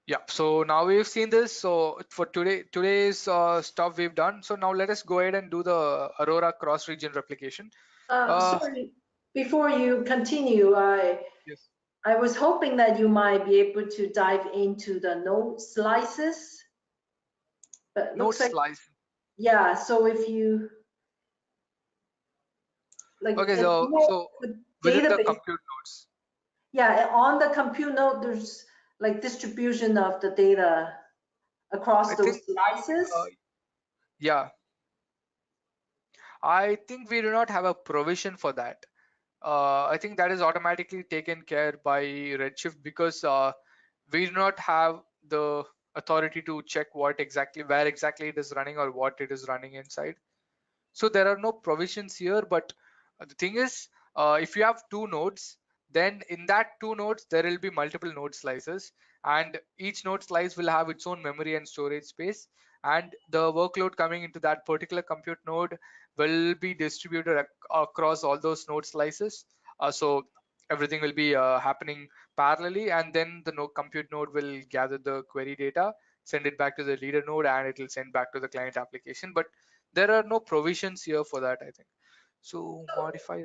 Yeah, so now we've seen this. So for today's stuff we've done. So now let us go ahead and do the Aurora cross-region replication. Sorry, before you continue, Yes. I was hoping that you might be able to dive into the node slices. But Node looks like, slice. yeah, so if you like, Okay, it's so more within the database. compute nodes. Yeah, on the compute node, there's like distribution of the data across I those think, slices. yeah, I think we do not have a provision for that. I think that is automatically taken care by Redshift, because we do not have the authority to check where exactly it is running or what it is running inside. So there are no provisions here, but the thing is, if you have two nodes, then in that two nodes there will be multiple node slices, and each node slice will have its own memory and storage space, and the workload coming into that particular compute node will be distributed across all those node slices. So everything will be happening parallelly, and then the compute node will gather the query data, send it back to the leader node, and it will send back to the client application. But there are no provisions here for that, I think. So modify.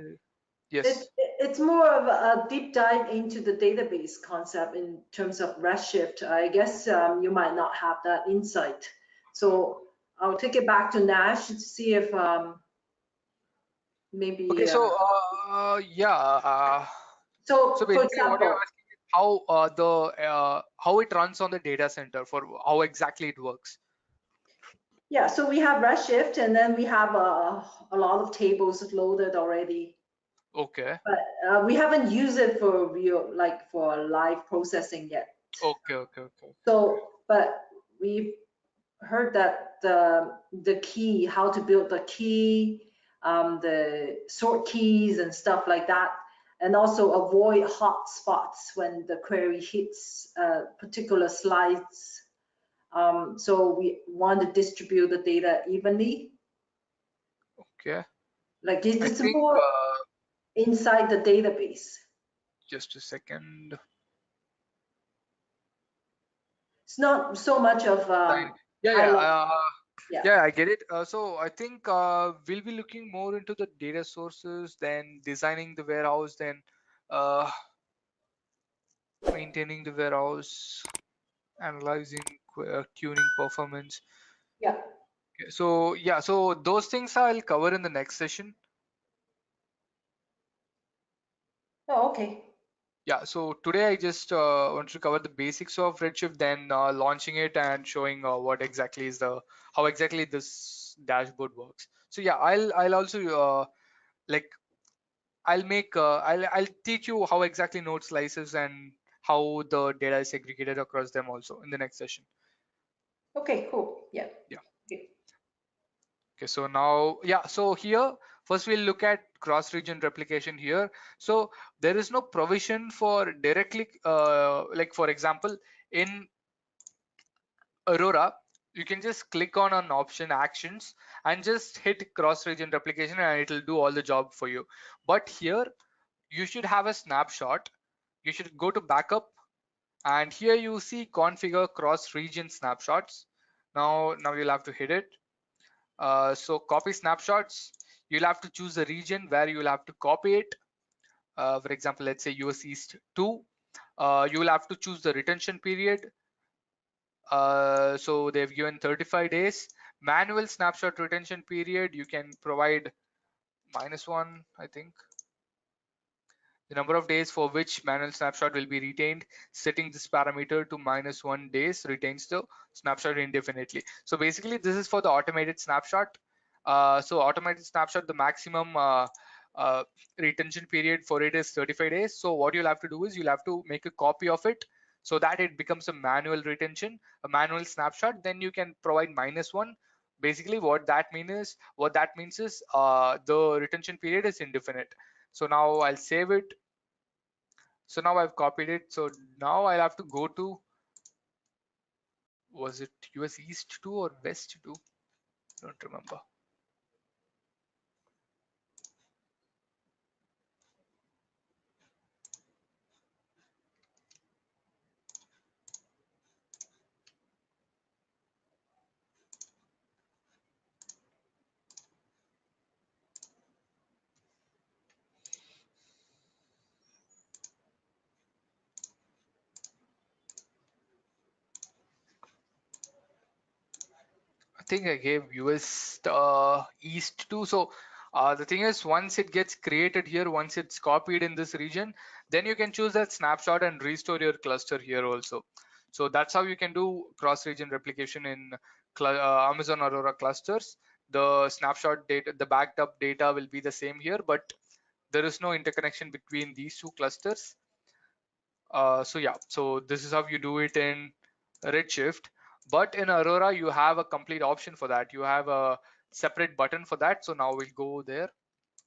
Yes. It's more of a deep dive into the database concept in terms of Redshift. I guess you might not have that insight. So I'll take it back to Nash to see if maybe. Okay. So yeah. So So for basically, what you're example, asking is how how it runs on the data center, for how exactly it works. yeah, so we have Redshift, and then we have a lot of tables loaded already. Okay. But we haven't used it for real, like for live processing yet. Okay. So, but we've heard that the key, how to build the key, the sort keys and stuff like that, and also avoid hot spots when the query hits particular slides. So we want to distribute the data evenly. Okay. Like it's think, more inside the database. Just a second. It's not so much of Yeah, I get it. So I think we'll be looking more into the data sources, then designing the warehouse, then maintaining the warehouse, analyzing tuning performance. Yeah. Okay, so yeah, so those things I'll cover in the next session. Oh, okay. Yeah, so today I just want to cover the basics of Redshift, then launching it and showing what exactly is how exactly this dashboard works. So yeah, I'll also like I'll teach you how exactly node slices and how the data is segregated across them also in the next session. Okay, cool. Yeah. Yeah. Okay. Okay, so now, yeah, so here first we'll look at cross-region replication here. So there is no provision for directly, like for example, in Aurora, you can just click on an option actions and just hit cross-region replication and it will do all the job for you. But here you should have a snapshot. You should go to backup, and here you see configure cross region snapshots. Now you'll have to hit it. So copy snapshots. You'll have to choose the region where you'll have to copy it. For example, let's say US East 2. You will have to choose the retention period. So they've given 35 days. Manual snapshot retention period, you can provide -1, I think. The number of days for which manual snapshot will be retained, setting this parameter to -1 days retains the snapshot indefinitely. So basically this is for the automated snapshot. So automated snapshot, the maximum retention period for it is 35 days. So what you'll have to do is you'll have to make a copy of it so that it becomes a manual retention, a manual snapshot. Then you can provide -1. Basically what that means is the retention period is indefinite. So now I'll save it. So now I've copied it. So now I'll have to go to, was it US East 2 or West 2? Don't remember. I think I gave US East 2. So the thing is, once it gets created here, once it's copied in this region, then you can choose that snapshot and restore your cluster here also. So that's how you can do cross-region replication in Amazon Aurora clusters. The snapshot data, the backed up data will be the same here, but there is no interconnection between these two clusters. So yeah, so this is how you do it in Redshift. But in Aurora, you have a complete option for that. You have a separate button for that. So now we'll go there.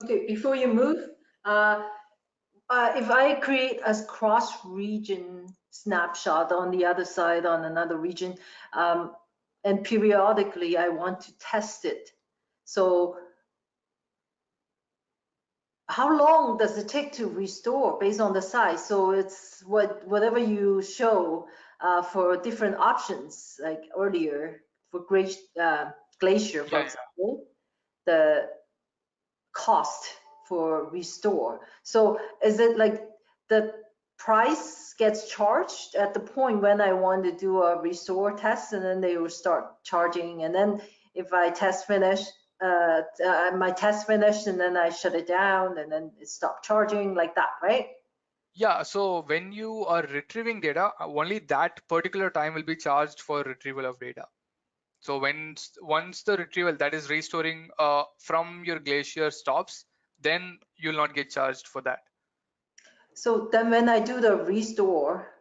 Okay, before you move, if I create a cross-region snapshot on the other side on another region, and periodically I want to test it. So how long does it take to restore based on the size? So it's whatever you show for different options, like earlier for Glacier, for example, the cost for restore. So is it like the price gets charged at the point when I want to do a restore test, and then they will start charging, and then if I test finish, my test finished, and then I shut it down, and then it stopped charging, like that, right? Yeah, so when you are retrieving data, only that particular time will be charged for retrieval of data. So once the retrieval, that is restoring from your Glacier, stops, then you'll not get charged for that. So then when I do the restore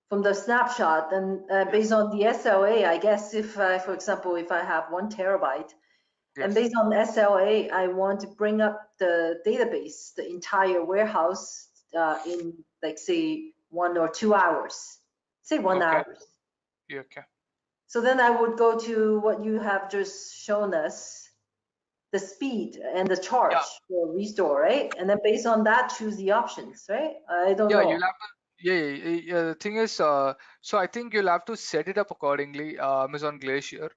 from the snapshot, then based on the SLA, I guess if I, for example, if I have 1 terabyte, and based on SLA, I want to bring up the database, the entire warehouse in, like, say 1 or 2 hours, say 1 hour. Yeah, okay. So then I would go to what you have just shown us, the speed and the charge for restore, right? And then based on that, choose the options, right? I don't know. You'll have to, yeah. The thing is, so I think you'll have to set it up accordingly. Amazon Glacier,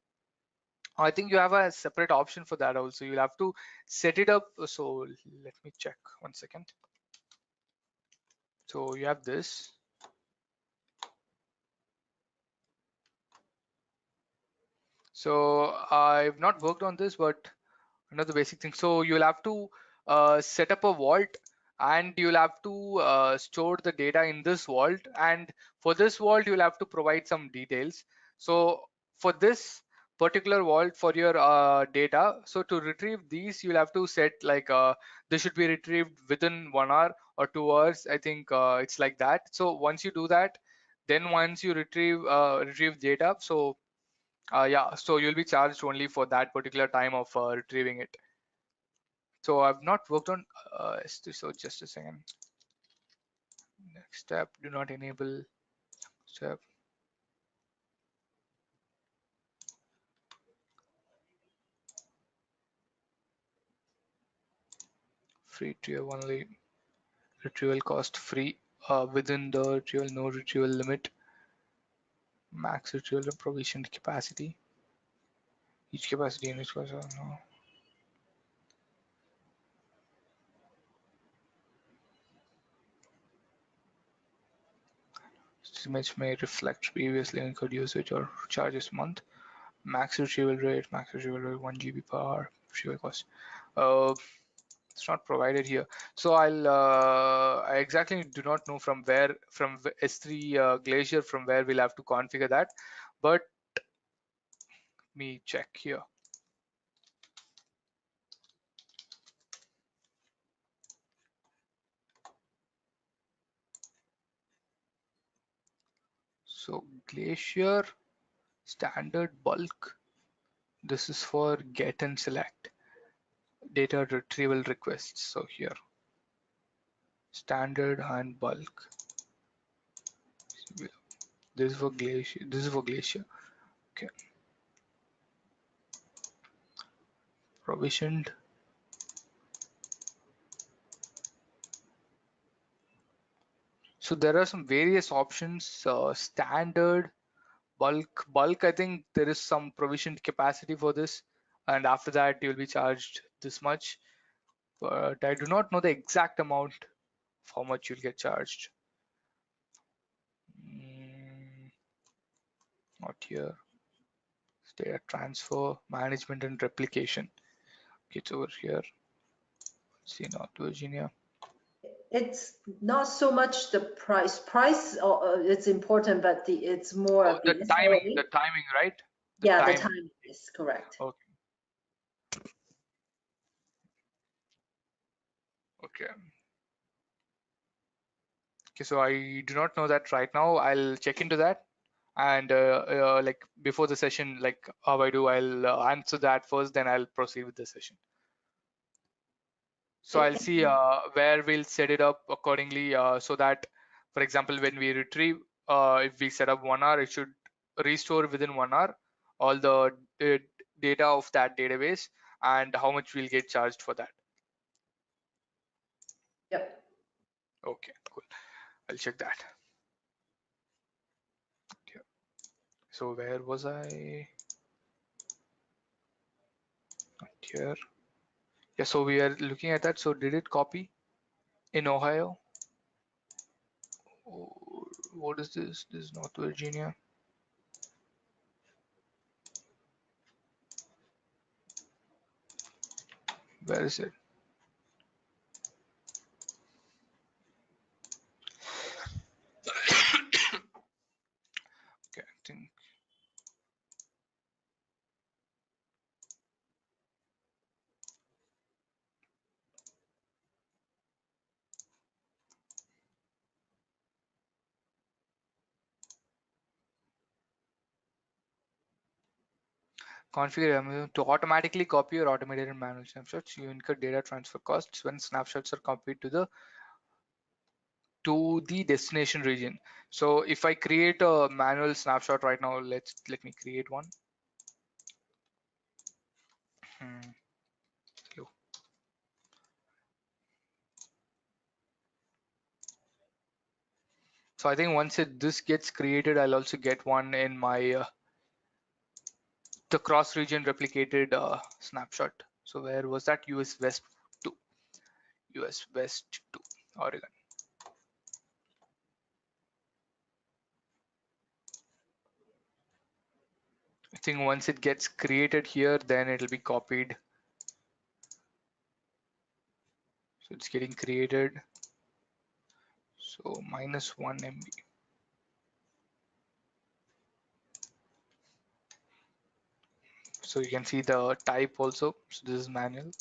I think you have a separate option for that also. You'll have to set it up. So let me check 1 second. So you have this. So I've not worked on this, but another basic thing. So you'll have to set up a vault, and you'll have to store the data in this vault. And for this vault, you'll have to provide some details. So for this particular vault for your data, so to retrieve these, you'll have to set like this should be retrieved within 1 hour or 2 hours. I think it's like that. So once you do that, then once you retrieve data, so yeah, so you'll be charged only for that particular time of retrieving it. So I've not worked on S3, so just a second. Next step, do not enable step. Free tier only. retrieval cost free within the retrieval no retrieval limit, max retrieval provisioned capacity, each capacity in each class. No. Estimates may reflect previously incurred usage or charges month. Max retrieval rate 1 GB per hour. Retrieval cost. It's not provided here. So I exactly do not know from S3 Glacier from where we'll have to configure that, but let me check here. So Glacier standard bulk. This is for get and select data retrieval requests. So here, standard and bulk. This is for Glacier. This is for Glacier. Okay. Provisioned. So there are some various options. Standard, bulk. I think there is some provisioned capacity for this, and after that you will be charged this much. But I do not know the exact amount of how much you'll get charged. Not here. Data transfer, management, and replication. Okay, it's over here. Let's see, North Virginia. It's not so much the price. It's important, but it's more of the timing. SLA. The timing, right? The timing is correct. Okay. Okay. Okay, so I do not know that right now. I'll check into that, and like before the session, like how I do, I'll answer that first, then I'll proceed with the session. So I'll see where we'll set it up accordingly, so that, for example, when we retrieve, if we set up 1 hour, it should restore within 1 hour all the data of that database and how much we'll get charged for that. Yep. Okay, cool. I'll check that. Okay. So where was I? Not here. Yeah, so we are looking at that. So did it copy in Ohio? Oh, what is this? This is North Virginia. Where is it? Okay, I think. Configure Amazon to automatically copy your automated and manual snapshots. You incur data transfer costs when snapshots are copied to the destination region. So if I create a manual snapshot right now, let me create one. So I think once this gets created, I'll also get one in my the cross region replicated snapshot. So where was that? US West 2, US West 2, Oregon. I think once it gets created here, then it'll be copied. So it's getting created. So -1 MB. So you can see the type also. So this is manual.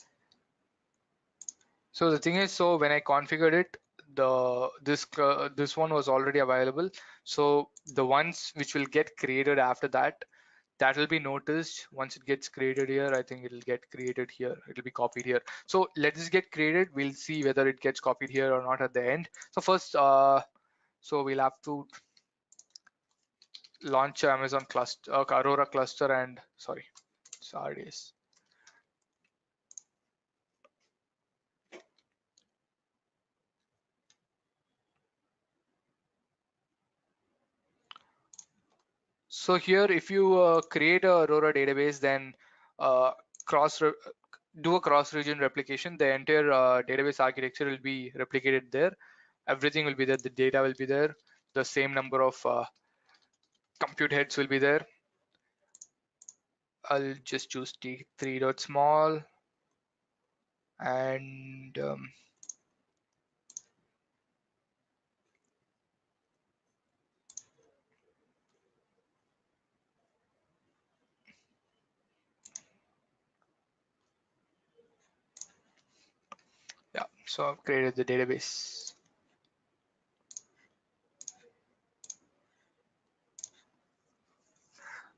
So the thing is, so when I configured it, this one was already available. So the ones which will get created after that, that will be noticed once it gets created here. I think it'll get created here. It'll be copied here. So let this get created. We'll see whether it gets copied here or not at the end. So first, so we'll have to launch Amazon cluster, Aurora cluster, and sorry, it's RDS. So here, if you create a Aurora database, then uh, do a cross-region replication. The entire database architecture will be replicated there. Everything will be there. The data will be there. The same number of compute heads will be there. I'll just choose t3.small and yeah, so I've created the database.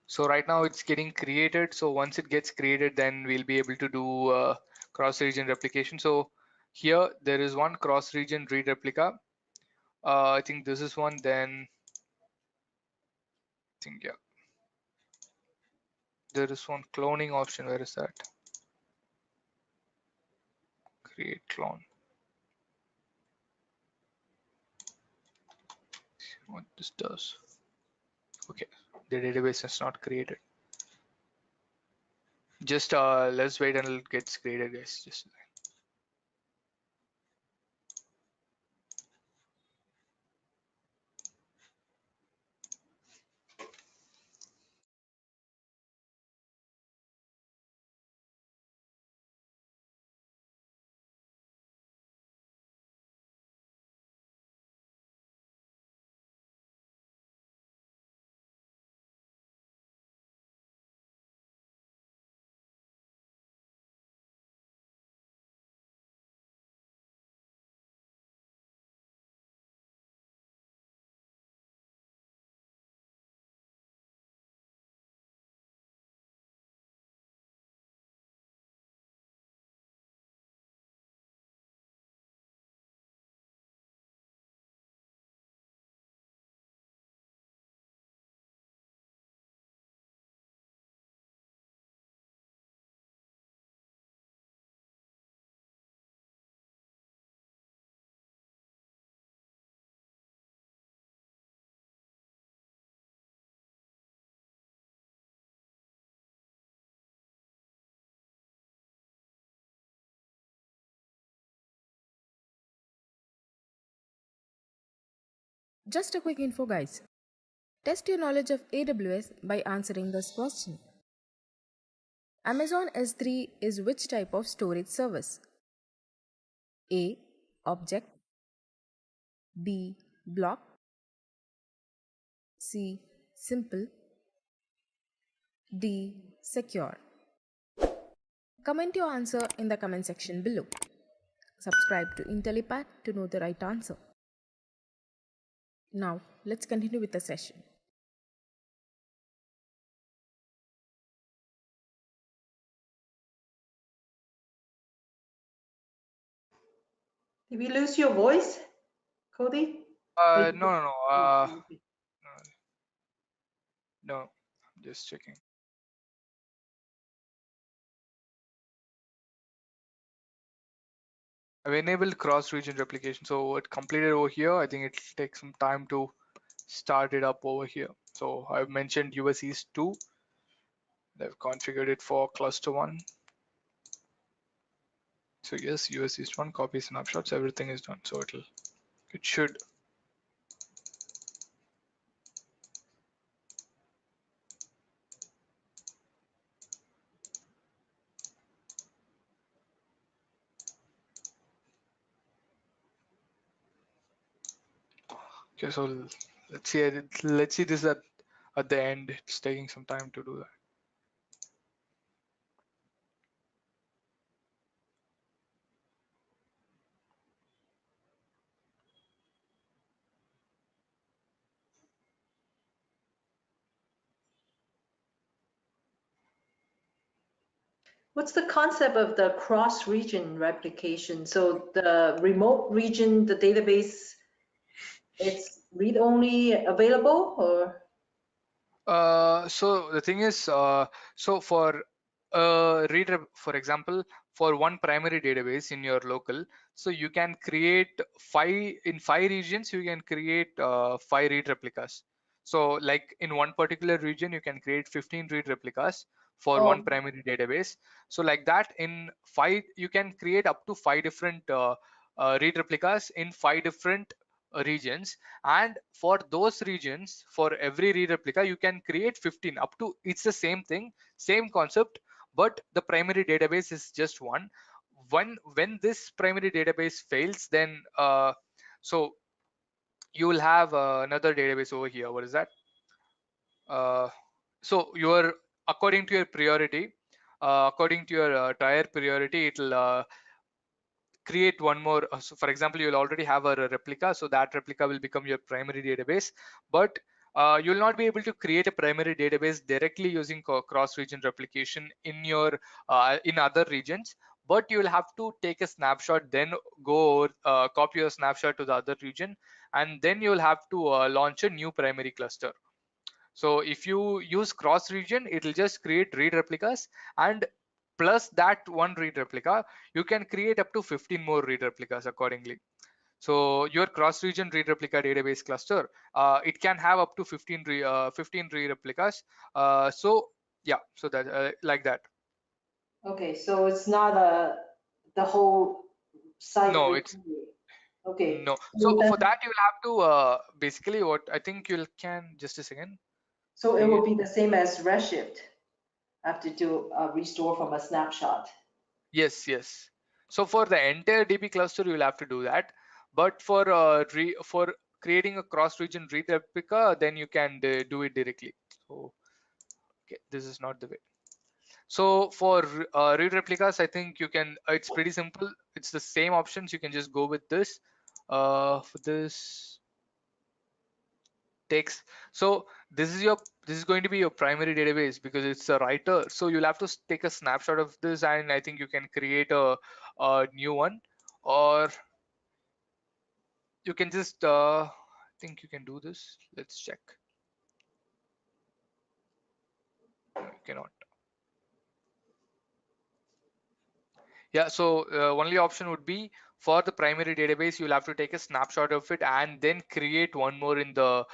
So right now it's getting created. So once it gets created, then we'll be able to do cross-region replication. So here there is one cross-region read replica. I think this is one. Then I think yeah, there is one cloning option. Where is that? Create clone. What this does? Okay, the database is not created. Just let's wait until it gets created, guys. Just Just a quick info, guys. Test your knowledge of AWS by answering this question. Amazon S3 is which type of storage service? A. Object. B. Block. C. Simple. D. Secure. Comment your answer in the comment section below. Subscribe to Intellipaat to know the right answer. Now, let's continue with the session. Did we lose your voice, Cody? no. No, I'm just checking. I've enabled cross-region replication, so it completed over here. I think it'll take some time to start it up over here. So I've mentioned US East 2. They've configured it for cluster 1. So yes, US East 1, copy snapshots, everything is done. So it should. Okay, so let's see this at the end. It's taking some time to do that. What's the concept of the cross-region replication? So the remote region, the database, it's read-only available, or? So the thing is, so for for example, for one primary database in your local, so you can create 5 regions. You can create 5 read replicas. So like in one particular region, you can create 15 read replicas for one primary database. So like that, in 5, you can create up to 5 different read replicas in 5 different regions. And for those regions, for every read replica, you can create 15 up to, it's the same thing, same concept, but the primary database is just one. When this primary database fails, then so you will have another database over here. What is that? So your, according to your priority, according to your tier priority, it'll create one more. So for example, you'll already have a replica, so that replica will become your primary database. But you'll not be able to create a primary database directly using cross-region replication in your in other regions. But you'll have to take a snapshot, then go copy your snapshot to the other region, and then you'll have to launch a new primary cluster. So if you use cross region, it'll just create read replicas, and plus that one read replica, you can create up to 15 more read replicas accordingly. So your cross region read replica database cluster, it can have up to 15 read replicas. So yeah, so that like that. Okay, so it's not the whole site No, it's recovery. Okay. no. So for that, you'll have to basically, what I think you can, just a second. So it will Create. be the same as Redshift. Have to do restore from a snapshot. Yes, yes. So for the entire DB cluster, you will have to do that. But for for creating a cross-region read replica, then you can do it directly. So okay, this is not the way. So for read replicas, I think you can. It's pretty simple. It's the same options. You can just go with this. For this text. So this is going to be your primary database because it's a writer. So you'll have to take a snapshot of this, and I think you can create a new one, or you can just I think you can do this. Let's check. No, you cannot. Yeah, so only option would be for the primary database, you'll have to take a snapshot of it and then create one more in the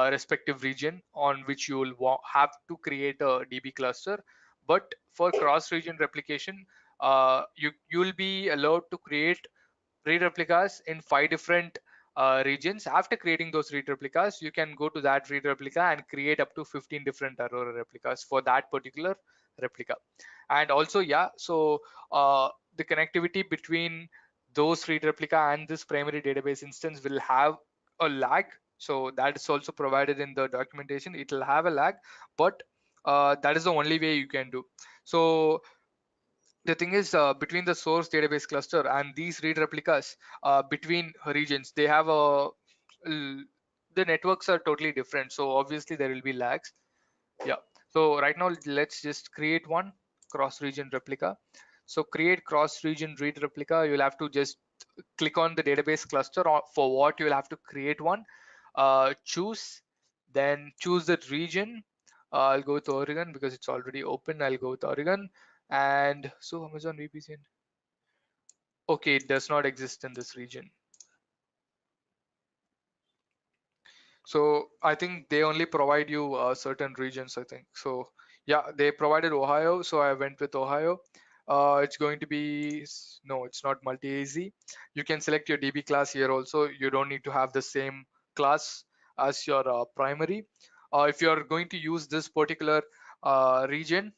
respective region on which you will have to create a DB cluster. But for cross-region replication, you will be allowed to create read replicas in 5 different regions. After creating those read replicas, you can go to that read replica and create up to 15 different Aurora replicas for that particular replica. And also, yeah, so the connectivity between those read replica and this primary database instance will have a lag. So that is also provided in the documentation. It will have a lag, but that is the only way you can do. So the thing is, between the source database cluster and these read replicas, between regions, they have the networks are totally different. So obviously there will be lags. Yeah. So right now, let's just create one cross-region replica. So create cross-region read replica. You'll have to just click on the database cluster for what you'll have to create one. Choose, then choose the region. I'll go with Oregon because it's already open. I'll go with Oregon. And so Amazon VPC. Okay, it does not exist in this region. So I think they only provide you certain regions, I think. So yeah, they provided Ohio, so I went with Ohio. It's going to be, no, it's not multi-AZ. You can select your DB class here also. You don't need to have the same class as your primary. If you're going to use this particular region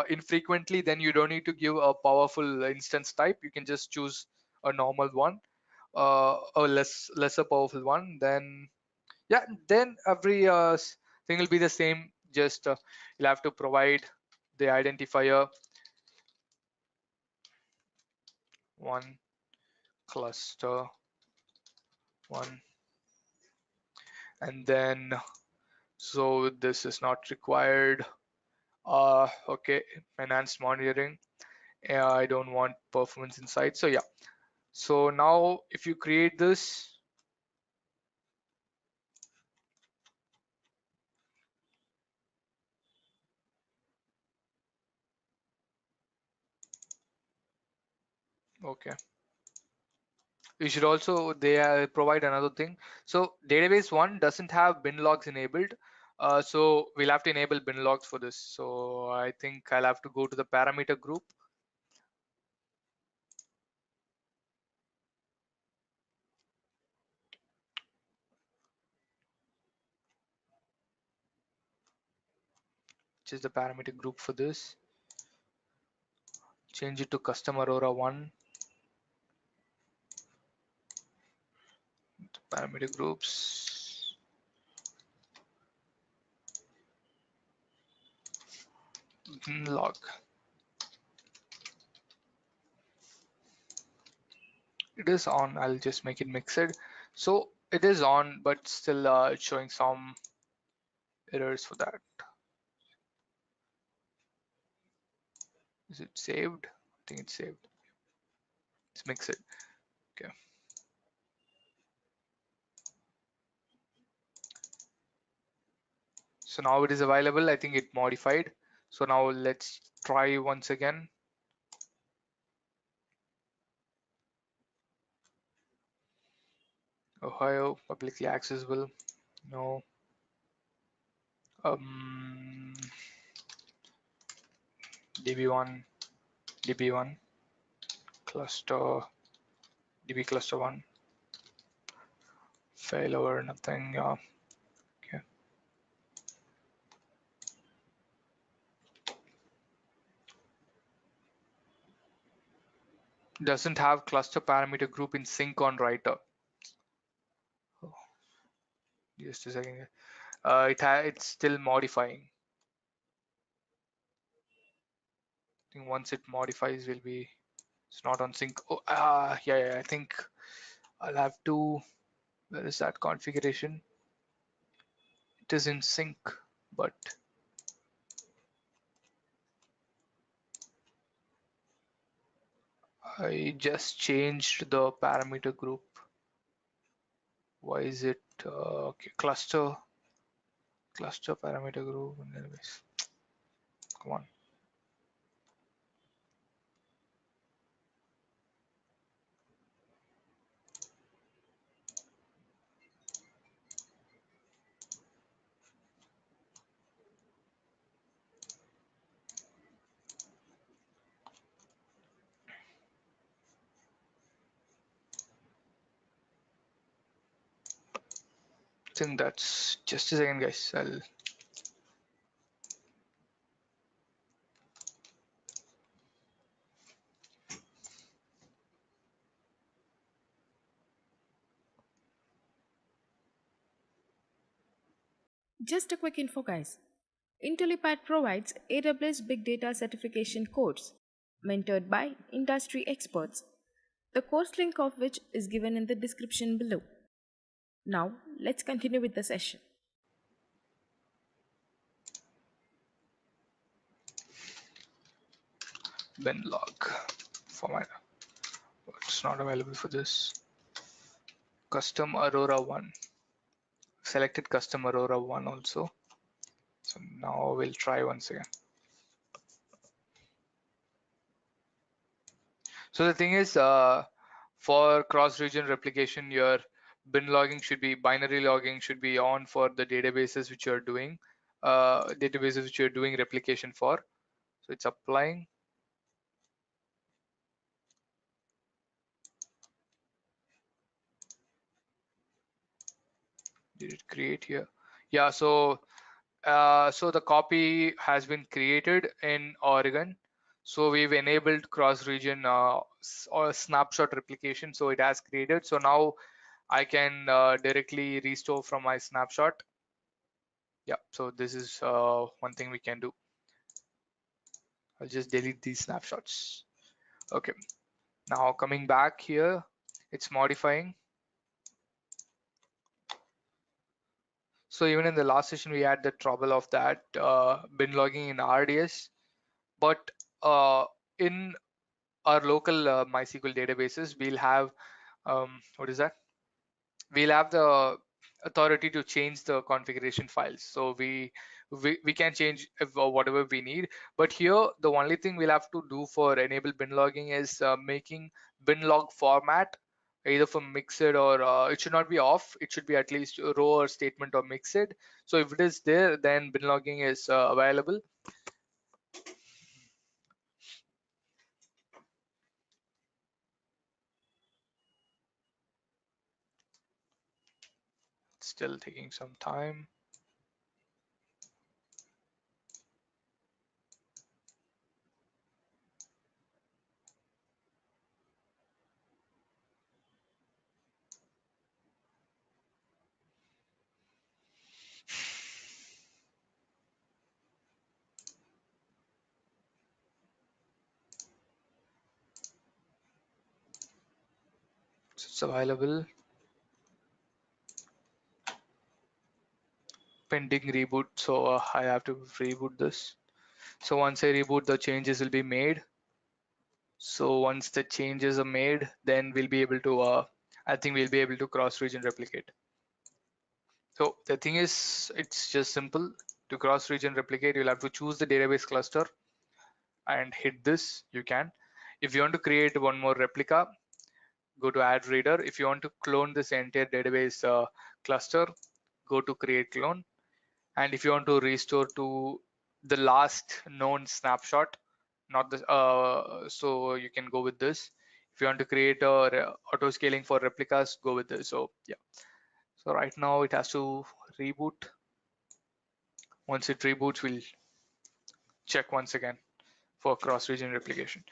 infrequently, then you don't need to give a powerful instance type. You can just choose a normal one, a lesser powerful one. Then yeah, then every thing will be the same. Just you'll have to provide the identifier one cluster one, and then so this is not required. Okay, enhanced monitoring. I don't want performance insight. So yeah, so now if you create this, okay, you should also, they provide another thing. So database one doesn't have bin logs enabled. So we'll have to enable bin logs for this. So I think I'll have to go to the parameter group. Which is the parameter group for this. Change it to custom Aurora 1. Parameter groups. Bin log. It is on. I'll just make it mixed. So it is on, but still it's showing some errors for that. Is it saved? I think it's saved. Let's mix it. Okay. So now it is available. I think it modified. So now let's try once again. Ohio, publicly accessible. No. DB1, DB1, cluster, DB cluster 1. Failover, nothing. Yeah. Okay. Doesn't have cluster parameter group in sync on writer. Oh, just a second. It's still modifying. I think once it modifies, will be. It's not on sync. Oh, yeah. I think I'll have to. Where is that configuration? It is in sync, but I just changed the parameter group. Why is it okay? Cluster parameter group. Anyways, come on. I think that's just a second, guys. I'll. Just a quick info, guys. Intellipaat provides AWS Big Data certification course mentored by industry experts, the course link of which is given in the description below. Now, let's continue with the session. Bin log format. It's not available for this. Custom Aurora 1. Selected custom Aurora 1 also. So now we'll try once again. So the thing is, for cross-region replication, your bin logging should be, binary logging should be on for the databases which you're doing, replication for. So it's applying. Did it create here? Yeah. So the copy has been created in Oregon. So we've enabled cross-region or snapshot replication. So it has created. So now I can directly restore from my snapshot. Yeah, so this is one thing we can do. I'll just delete these snapshots. Okay, now coming back here, it's modifying. So even in the last session, we had the trouble of that bin logging in RDS, but in our local MySQL databases, we'll have what is that? We'll have the authority to change the configuration files. So we can change whatever we need. But here, the only thing we'll have to do for enable bin logging is making bin log format either for mixed or it should not be off. It should be at least a row or statement or mixed. So if it is there, then bin logging is available. It's still taking some time. It's available. Pending reboot, so I have to reboot this. So once I reboot, the changes will be made. So once the changes are made, then we'll be able to I think we'll be able to cross region replicate. So the thing is, it's just simple. To cross region replicate, you'll have to choose the database cluster and hit this. You can. If you want to create one more replica, go to add reader. If you want to clone this entire database cluster, go to create clone. And if you want to restore to the last known snapshot, not the so you can go with this. If you want to create a auto scaling for replicas, go with this. So yeah. So right now it has to reboot. Once it reboots, we'll check once again for cross-region replication.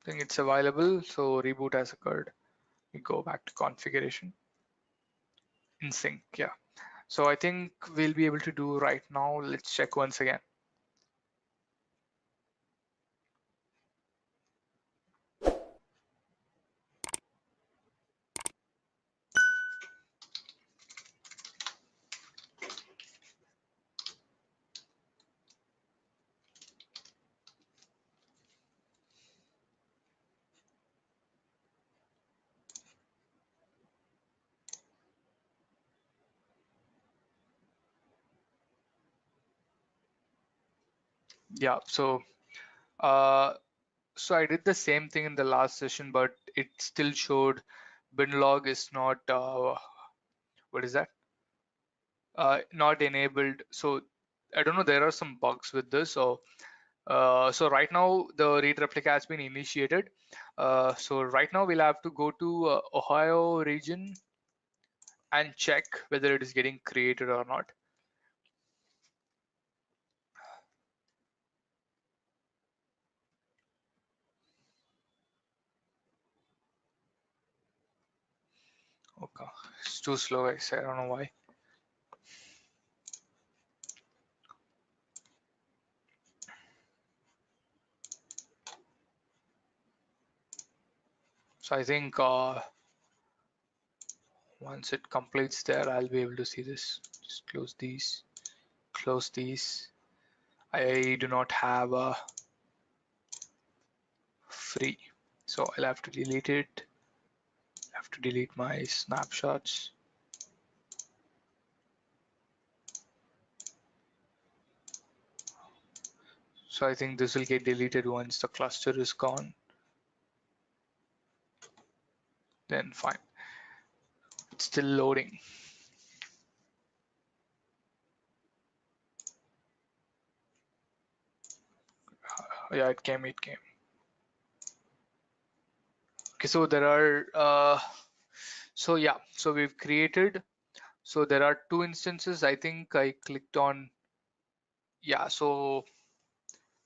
I think it's available, so reboot has occurred. We go back to configuration. In sync, yeah. So I think we'll be able to do right now. Let's check once again. Yeah, so so I did the same thing in the last session, but it still showed bin log is not what is that? Not enabled. So I don't know. There are some bugs with this. So right now the read replica has been initiated. So right now we'll have to go to Ohio region and check whether it is getting created or not. Okay, it's too slow, I say. I don't know why. So I think once it completes there, I'll be able to see this. Just close these, close these. I do not have a free, so I'll have to delete it. I have to delete my snapshots. So I think this will get deleted once the cluster is gone. Then fine. It's still loading. Yeah, it came. Okay, so there are so yeah, so we've created, so there are two instances. I think I clicked on, yeah, so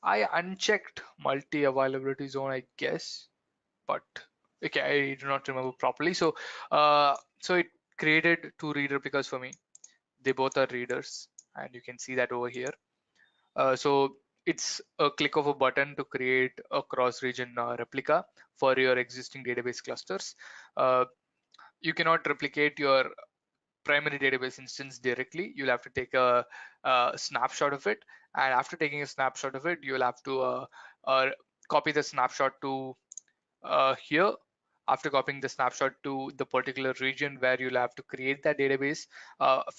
I unchecked multi availability zone, I guess, but okay, I do not remember properly. So so it created two read replicas for me. They both are readers, and you can see that over here. So it's a click of a button to create a cross-region replica for your existing database clusters. You cannot replicate your primary database instance directly. You'll have to take a snapshot of it, and after taking a snapshot of it, you'll have to copy the snapshot to here. After copying the snapshot to the particular region where you'll have to create that database,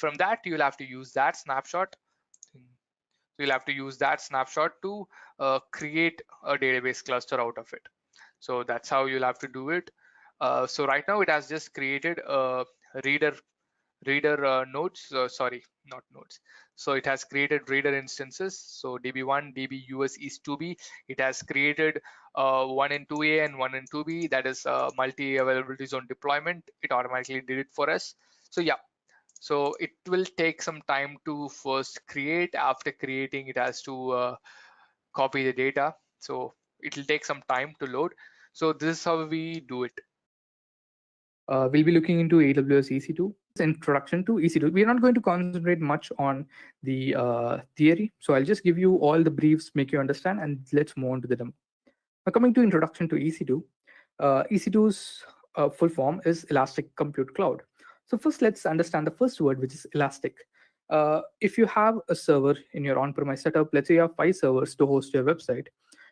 from that you'll have to use that snapshot. So you'll have to use that snapshot to create a database cluster out of it. So that's how you'll have to do it. So right now it has just created a reader nodes, sorry, not nodes. So it has created reader instances. So db1 db us is 2b. It has created 1 and 2a and 1 and 2b, that is multi availability zone deployment. It automatically did it for us. So yeah, so it will take some time to first create. After creating, it has to copy the data, so it will take some time to load. So this is how we do it. We'll be looking into AWS EC2. Introduction to EC2. We're not going to concentrate much on the theory, so I'll just give you all the briefs, make you understand, and let's move on to the demo. Now, coming to introduction to EC2, EC2's full form is Elastic Compute Cloud. So first, let's understand the first word, which is elastic. If you have a server in your on-premise setup, let's say you have 5 servers to host your website.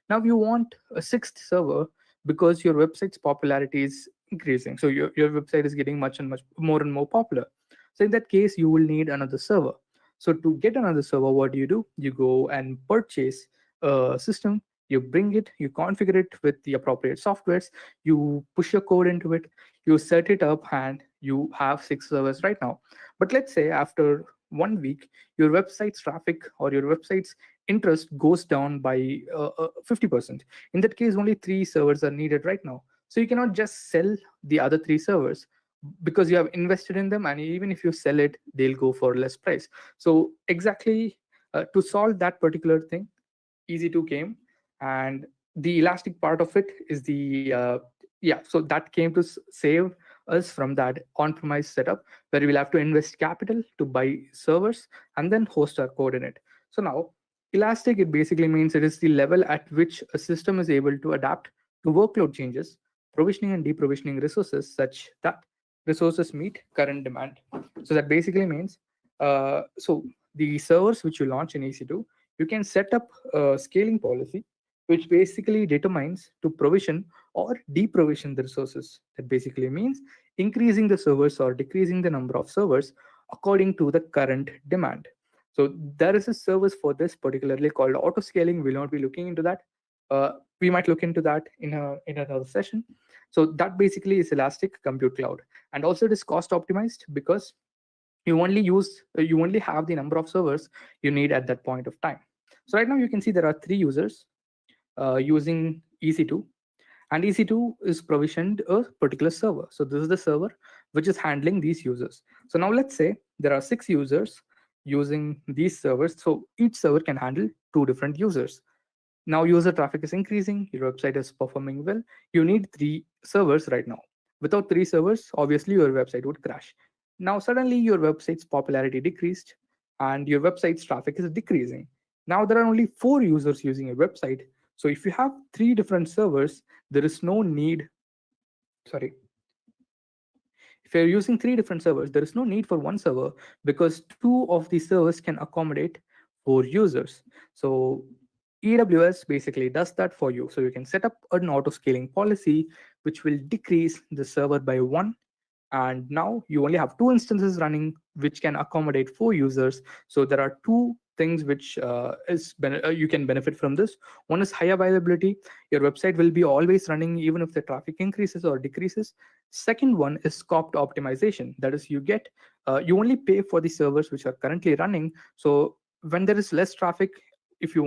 Now you want a 6th server because your website's popularity is increasing. So your website is getting much and more and more popular. So in that case, you will need another server. So to get another server, what do? You go and purchase a system, you bring it, you configure it with the appropriate softwares, you push your code into it, you set it up, and you have 6 servers right now. But let's say after 1 week, your website's traffic or your website's interest goes down by 50%. In that case, only 3 servers are needed right now. So you cannot just sell the other 3 servers because you have invested in them, and even if you sell it, they'll go for less price. So exactly to solve that particular thing, EC2 came, and the elastic part of it is the so that came to save us from that on-premise setup where we'll have to invest capital to buy servers and then host our code in it. So now elastic, it basically means it is the level at which a system is able to adapt to workload changes, provisioning and deprovisioning resources such that resources meet current demand. So that basically means so the servers which you launch in EC2, you can set up a scaling policy which basically determines to provision or deprovision the resources. That basically means increasing the servers or decreasing the number of servers according to the current demand. So there is a service for this particularly called auto scaling. We'll not be looking into that. We might look into that in another session. So that basically is Elastic Compute Cloud, and also it is cost optimized because you only have the number of servers you need at that point of time. So right now you can see there are 3 users using EC2, and EC2 is provisioned a particular server. So this is the server which is handling these users. So now let's say there are 6 users using these servers. So each server can handle 2 different users. Now user traffic is increasing, your website is performing well. You need 3 servers right now. Without 3 servers, obviously your website would crash. Now suddenly your website's popularity decreased and your website's traffic is decreasing. Now there are only 4 users using your website. So if you have 3 different servers, there is no need, if you're using 3 different servers, there is no need for 1 server because 2 of the servers can accommodate 4 users. So AWS basically does that for you. So you can set up an auto scaling policy which will decrease the server by 1. And now you only have 2 instances running which can accommodate 4 users. So there are 2 things which you can benefit from this. One is high availability. Your website will be always running even if the traffic increases or decreases. Second one is cost optimization. That is, you only pay for the servers which are currently running. So when there is less traffic, if you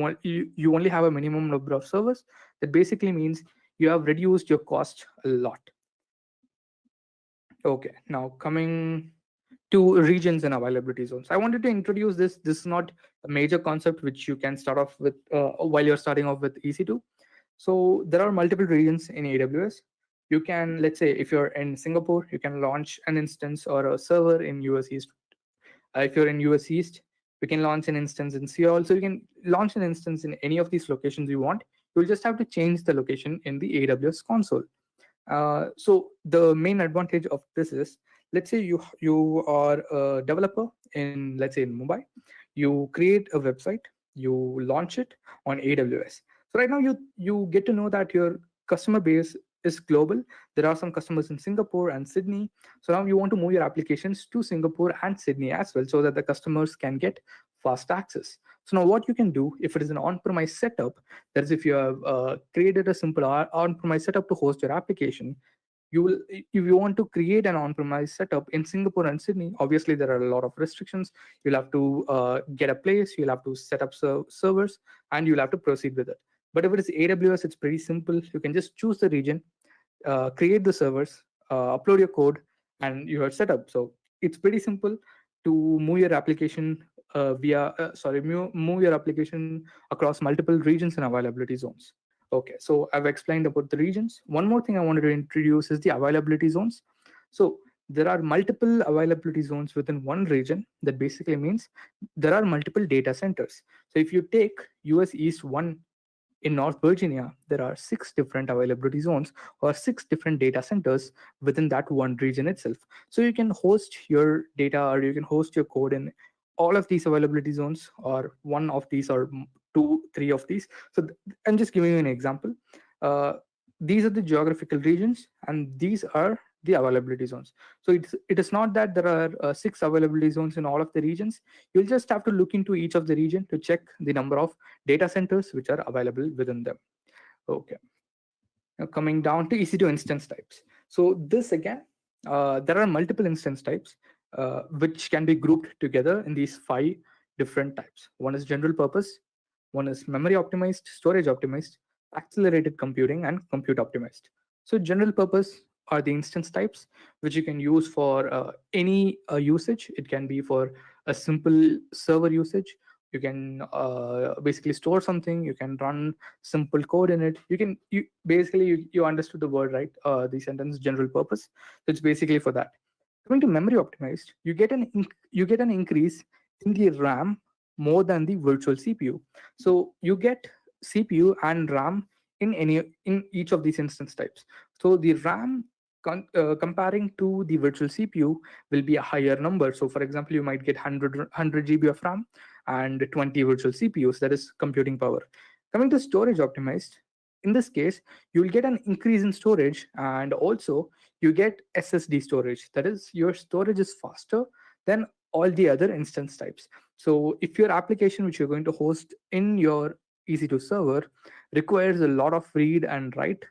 only have a minimum number of servers, that basically means you have reduced your cost a lot. Okay, now coming to regions and availability zones. I wanted to introduce this. This is not a major concept which you can start off with while you're starting off with EC2. So there are multiple regions in AWS. You can, let's say, if you're in Singapore, you can launch an instance or a server in US East. If you're in US East, you can launch an instance in Seoul. So you can launch an instance in any of these locations you want. You'll just have to change the location in the AWS console. So the main advantage of this is, let's say you are a developer in, let's say, in Mumbai. You create a website, you launch it on AWS. So right now you get to know that your customer base is global. There are some customers in Singapore and Sydney. So now you want to move your applications to Singapore and Sydney as well, so that the customers can get fast access. So now what you can do, if it is an on-premise setup, that is, if you have created a simple on-premise setup to host your application, you will, if you want to create an on-premise setup in Singapore and Sydney, obviously there are a lot of restrictions. You'll have to get a place, you'll have to set up servers, and you'll have to proceed with it. But if it is AWS, it's pretty simple. You can just choose the region, create the servers, upload your code, and you are set up. So it's pretty simple to move your application move your application across multiple regions and availability zones. Okay, so I've explained about the regions. One more thing I wanted to introduce is the availability zones. So there are multiple availability zones within one region. That basically means there are multiple data centers. So if you take US East 1 in North Virginia, there are 6 different availability zones or 6 different data centers within that one region itself. So you can host your data or you can host your code in all of these availability zones, or one of these, or 2, 3 of these. So I'm just giving you an example. These are the geographical regions, and these are the availability zones. So it is not that there are 6 availability zones in all of the regions. You'll just have to look into each of the region to check the number of data centers which are available within them. Okay. Now coming down to EC2 instance types. So this again, there are multiple instance types which can be grouped together in these 5 different types. One is general purpose, one is memory optimized, storage optimized, accelerated computing, and compute optimized. So general purpose are the instance types which you can use for any usage. It can be for a simple server usage. You can basically store something. You can run simple code in it. You understood the word, right? The sentence general purpose. So it's basically for that. Coming to memory optimized, you get an increase in the RAM more than the virtual CPU. So you get CPU and RAM in each of these instance types. So the RAM comparing to the virtual CPU will be a higher number. So for example, you might get 100 GB of RAM and 20 virtual CPUs, that is computing power. Coming to storage optimized, in this case, you will get an increase in storage, and also you get SSD storage. That is, your storage is faster than all the other instance types. So if your application which you're going to host in your EC2 server requires a lot of read and write,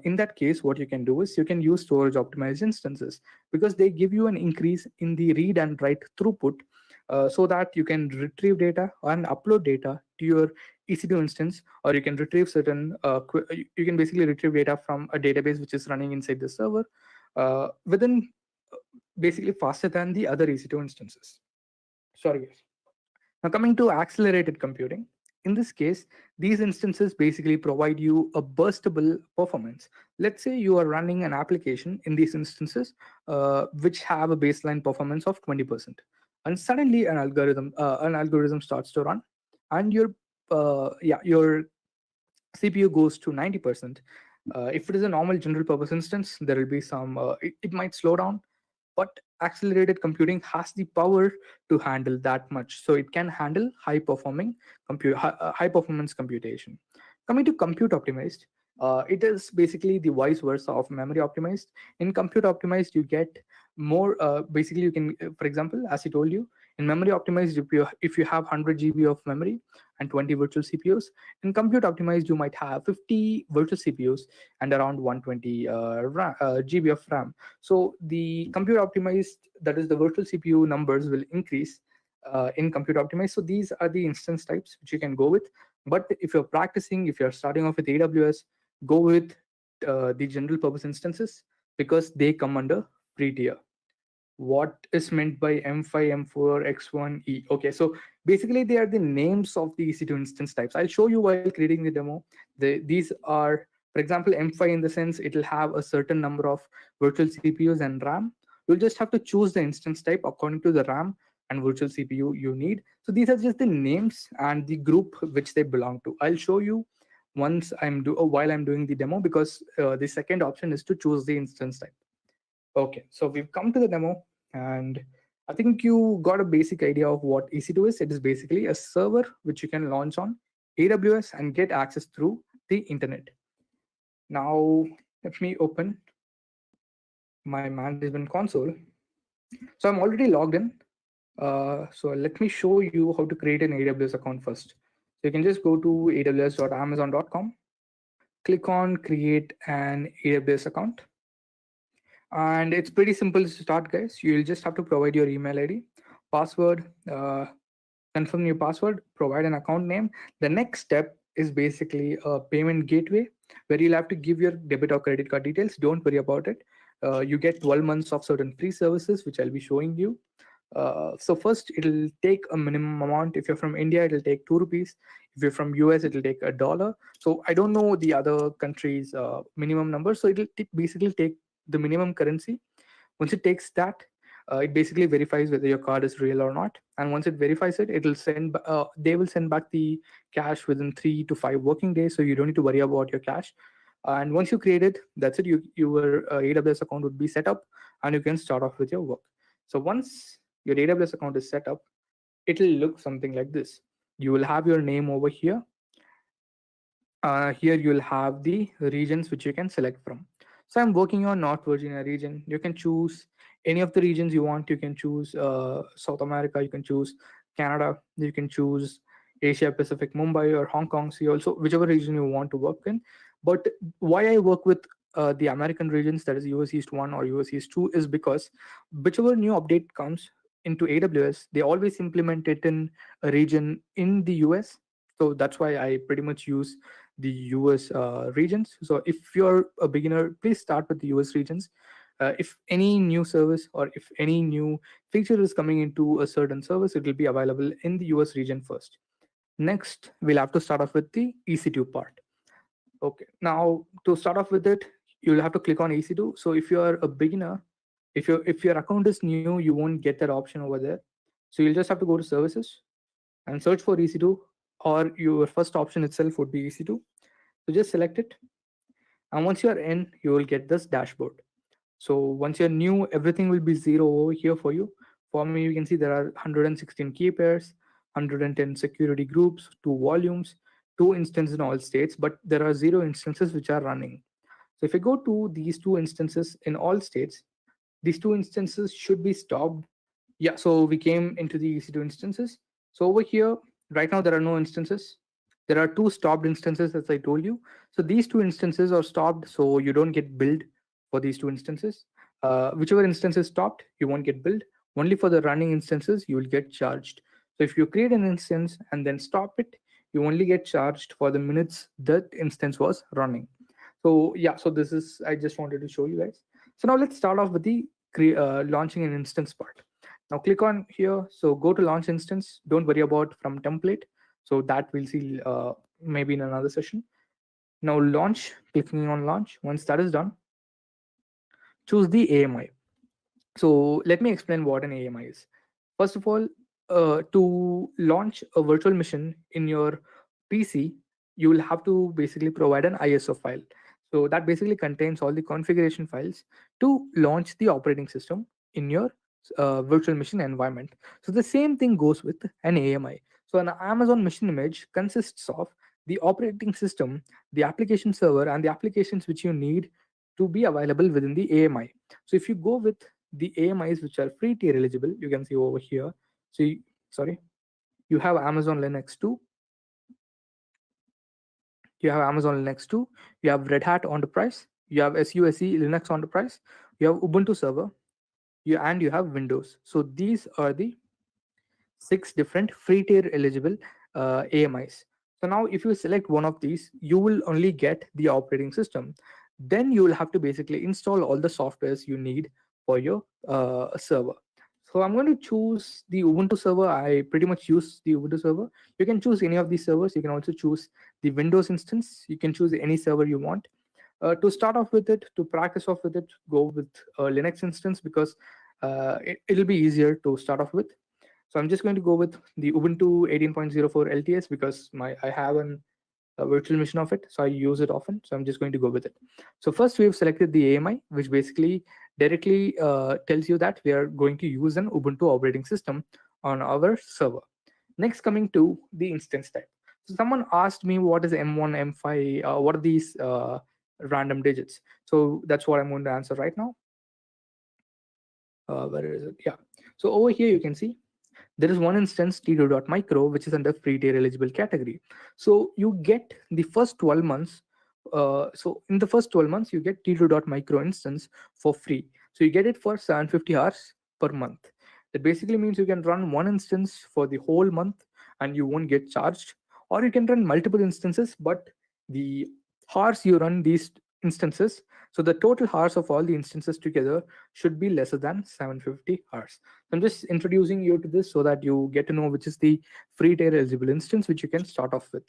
in that case, what you can do is you can use storage optimized instances, because they give you an increase in the read and write throughput, so that you can retrieve data and upload data to your EC2 instance, or you can retrieve you can basically retrieve data from a database which is running inside the server within basically faster than the other EC2 instances. Sorry, guys. Now coming to accelerated computing. In this case, these instances basically provide you a burstable performance. Let's say you are running an application in these instances which have a baseline performance of 20%, and suddenly an algorithm starts to run, and your CPU goes to 90%. If it is a normal general purpose instance, there will be some it might slow down, but accelerated computing has the power to handle that much. So it can handle high performance computation. Coming to compute optimized, it is basically the vice versa of memory optimized. In compute optimized, you get more, basically you can, for example, as I told you, in memory optimized, if you have 100 GB of memory and 20 virtual CPUs, in compute optimized, you might have 50 virtual CPUs and around 120 GB of RAM. So the compute optimized, that is the virtual CPU numbers, will increase in compute optimized. So these are the instance types which you can go with. But if you're practicing, if you're starting off with AWS, go with the general purpose instances, because they come under free tier. What is meant by M5, M4, X1, E? Okay, so basically they are the names of the EC2 instance types. I'll show you while creating the demo. These are, for example, M5 in the sense it will have a certain number of virtual CPUs and RAM. You'll just have to choose the instance type according to the RAM and virtual CPU you need. So these are just the names and the group which they belong to. I'll show you once while I'm doing the demo, because the second option is to choose the instance type. Okay, so we've come to the demo, and I think you got a basic idea of what EC2 is. It is basically a server which you can launch on AWS and get access through the internet. Now, let me open my management console. So I'm already logged in. So let me show you how to create an AWS account first. So you can just go to aws.amazon.com, click on create an AWS account. And it's pretty simple to start, guys. You'll just have to provide your email ID, password, confirm your password, provide an account name. The next step is basically a payment gateway where you'll have to give your debit or credit card details. Don't worry about it. You get 12 months of certain free services, which I'll be showing you. So first, it'll take a minimum amount. If you're from India, it'll take ₹2. If you're from US, it'll take $1. So I don't know the other countries' minimum number. So it'll basically take the minimum currency. Once it takes that, it basically verifies whether your card is real or not. And once it verifies it, it'll send. They will send back the cash within 3 to 5 working days. So you don't need to worry about your cash. And once you create it, that's it. Your AWS account would be set up, and you can start off with your work. So once your AWS account is set up, it'll look something like this. You will have your name over here. Here you'll have the regions which you can select from. So I'm working on North Virginia region. You can choose any of the regions you want. You can choose South America. You can choose Canada. You can choose Asia Pacific, Mumbai or Hong Kong. So also whichever region you want to work in. But why I work with the American regions, that is US East 1 or US East 2, is because whichever new update comes into AWS, they always implement it in a region in the US. So that's why I pretty much use the US regions. So if you're a beginner, please start with the US regions. If any new service or if any new feature is coming into a certain service, it will be available in the US region first. Next, we'll have to start off with the EC2 part. Okay, now to start off with it, you'll have to click on EC2. So if you're a beginner, if your account is new, you won't get that option over there. So you'll just have to go to services and search for EC2, or your first option itself would be EC2. So just select it. And once you're in, you will get this dashboard. So once you're new, everything will be 0 over here for you. For me, you can see there are 116 key pairs, 110 security groups, 2 volumes, 2 instances in all states, but there are 0 instances which are running. So if you go to these 2 instances in all states, these 2 instances should be stopped. Yeah, so we came into the EC2 instances. So over here, right now there are no instances. There are 2 stopped instances, as I told you. So these 2 instances are stopped, so you don't get billed for these 2 instances. Whichever instance is stopped, you won't get billed. Only for the running instances, you will get charged. So if you create an instance and then stop it, you only get charged for the minutes that instance was running. So yeah, so this is, I just wanted to show you guys. So now let's start off with the launching an instance part. Now click on here. So go to launch instance. Don't worry about from template. So that we'll see maybe in another session. Now launch, clicking on launch. Once that is done, choose the AMI. So let me explain what an AMI is. First of all, to launch a virtual machine in your PC, you will have to basically provide an ISO file. So that basically contains all the configuration files to launch the operating system in your virtual machine environment. So the same thing goes with an AMI. So an Amazon machine image consists of the operating system, the application server, and the applications which you need to be available within the AMI. So if you go with the AMIs which are free tier eligible, you can see over here. So you have Amazon Linux 2. You have Amazon Linux 2. You have Red Hat Enterprise. You have SUSE Linux Enterprise. You have Ubuntu Server. And you have Windows. So these are the 6 different free tier eligible AMIs. So now if you select one of these, you will only get the operating system. Then you will have to basically install all the softwares you need for your server. So I'm going to choose the Ubuntu server. I pretty much use the Ubuntu server. You can choose any of these servers. You can also choose the Windows instance. You can choose any server you want. To start off with it, to practice off with it, go with a Linux instance because it'll be easier to start off with. So I'm just going to go with the Ubuntu 18.04 LTS because I have an virtual machine of it, so I use it often. So I'm just going to go with it. So first we've selected the AMI, which basically directly tells you that we are going to use an Ubuntu operating system on our server. Next, coming to the instance type. So someone asked me what is M1, M5, what are these random digits? So that's what I'm going to answer right now. Where is it? Yeah. So over here you can see there is one instance t2.micro which is under free tier eligible category. So you get the first 12 months. So in the first 12 months you get t2.micro instance for free. So you get it for 750 hours per month. That basically means you can run one instance for the whole month and you won't get charged, or you can run multiple instances, but the hours you run these instances, so the total hours of all the instances together should be lesser than 750 hours. I'm just introducing you to this so that you get to know which is the free tier eligible instance which you can start off with.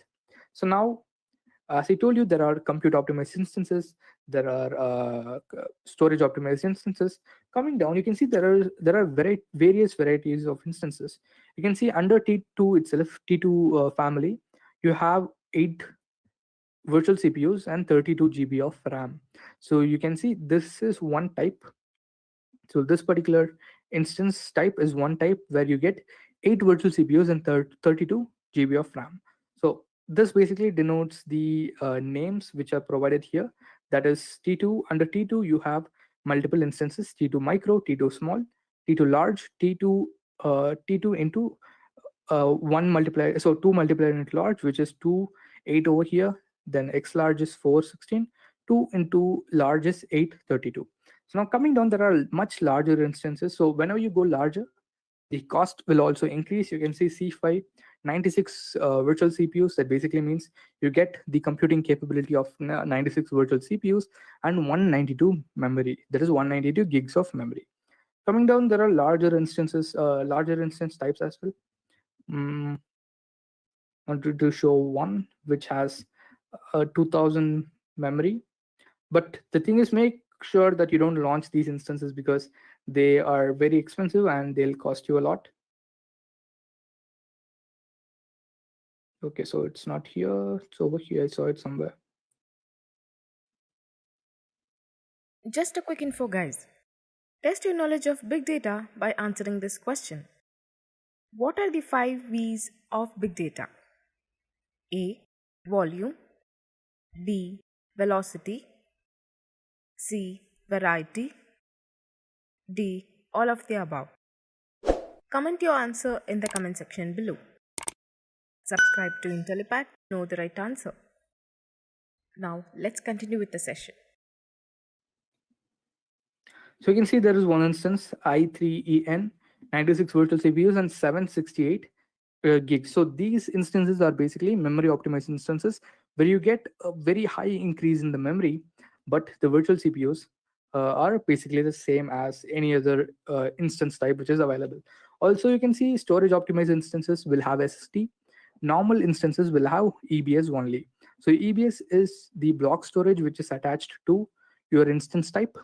So now, as I told you, there are compute optimized instances, there are storage optimized instances. Coming down, you can see there are various varieties of instances. You can see under T2 itself, T2 family, you have 8 virtual CPUs and 32 GB of RAM. So you can see this is one type. So this particular instance type is one type where you get 8 virtual CPUs and 32 GB of RAM. So this basically denotes the names which are provided here. That is T2. Under T2, you have multiple instances: T2 micro, T2 small, T2 large, T2 into 1 multiplier. So 2 multiplier into large, which is 2, 8 over here. Then X large is 4, 16. 2 into large is 8, 32. So now coming down, there are much larger instances. So whenever you go larger, the cost will also increase. You can see C5, 96 virtual CPUs. That basically means you get the computing capability of 96 virtual CPUs and 192 memory. That is 192 gigs of memory. Coming down, there are larger instances, larger instance types as well. I wanted to show one which has 2000 memory. But the thing is, make sure that you don't launch these instances because they are very expensive and they'll cost you a lot. Okay, so it's not here, it's over here. I saw it somewhere. Just a quick info, guys. Test your knowledge of big data by answering this question. What are the 5 V's of big data? A. Volume. B. Velocity. C. Variety. D. All of the above. Comment your answer in the comment section below. Subscribe to Intellipaat to know the right answer. Now let's continue with the session. So you can see there is one instance, i3en, 96 virtual CPUs and 768 gigs. So these instances are basically memory optimized instances where you get a very high increase in the memory, but the virtual CPUs are basically the same as any other instance type which is available. Also, you can see storage optimized instances will have SSD. Normal instances will have EBS only. So EBS is the block storage which is attached to your instance type.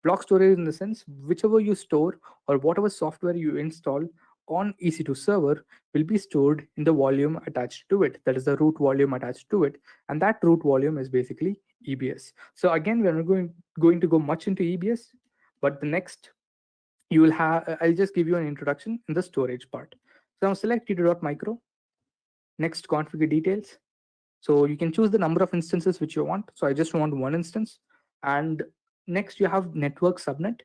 Block storage in the sense, whichever you store or whatever software you install on EC2 server will be stored in the volume attached to it. That is the root volume attached to it. And that root volume is basically EBS. So again, we're not going to go much into EBS, but the next you will have, I'll just give you an introduction in the storage part. So now select t2.micro. Next, configure details. So you can choose the number of instances which you want. So I just want one instance. And next you have network subnet.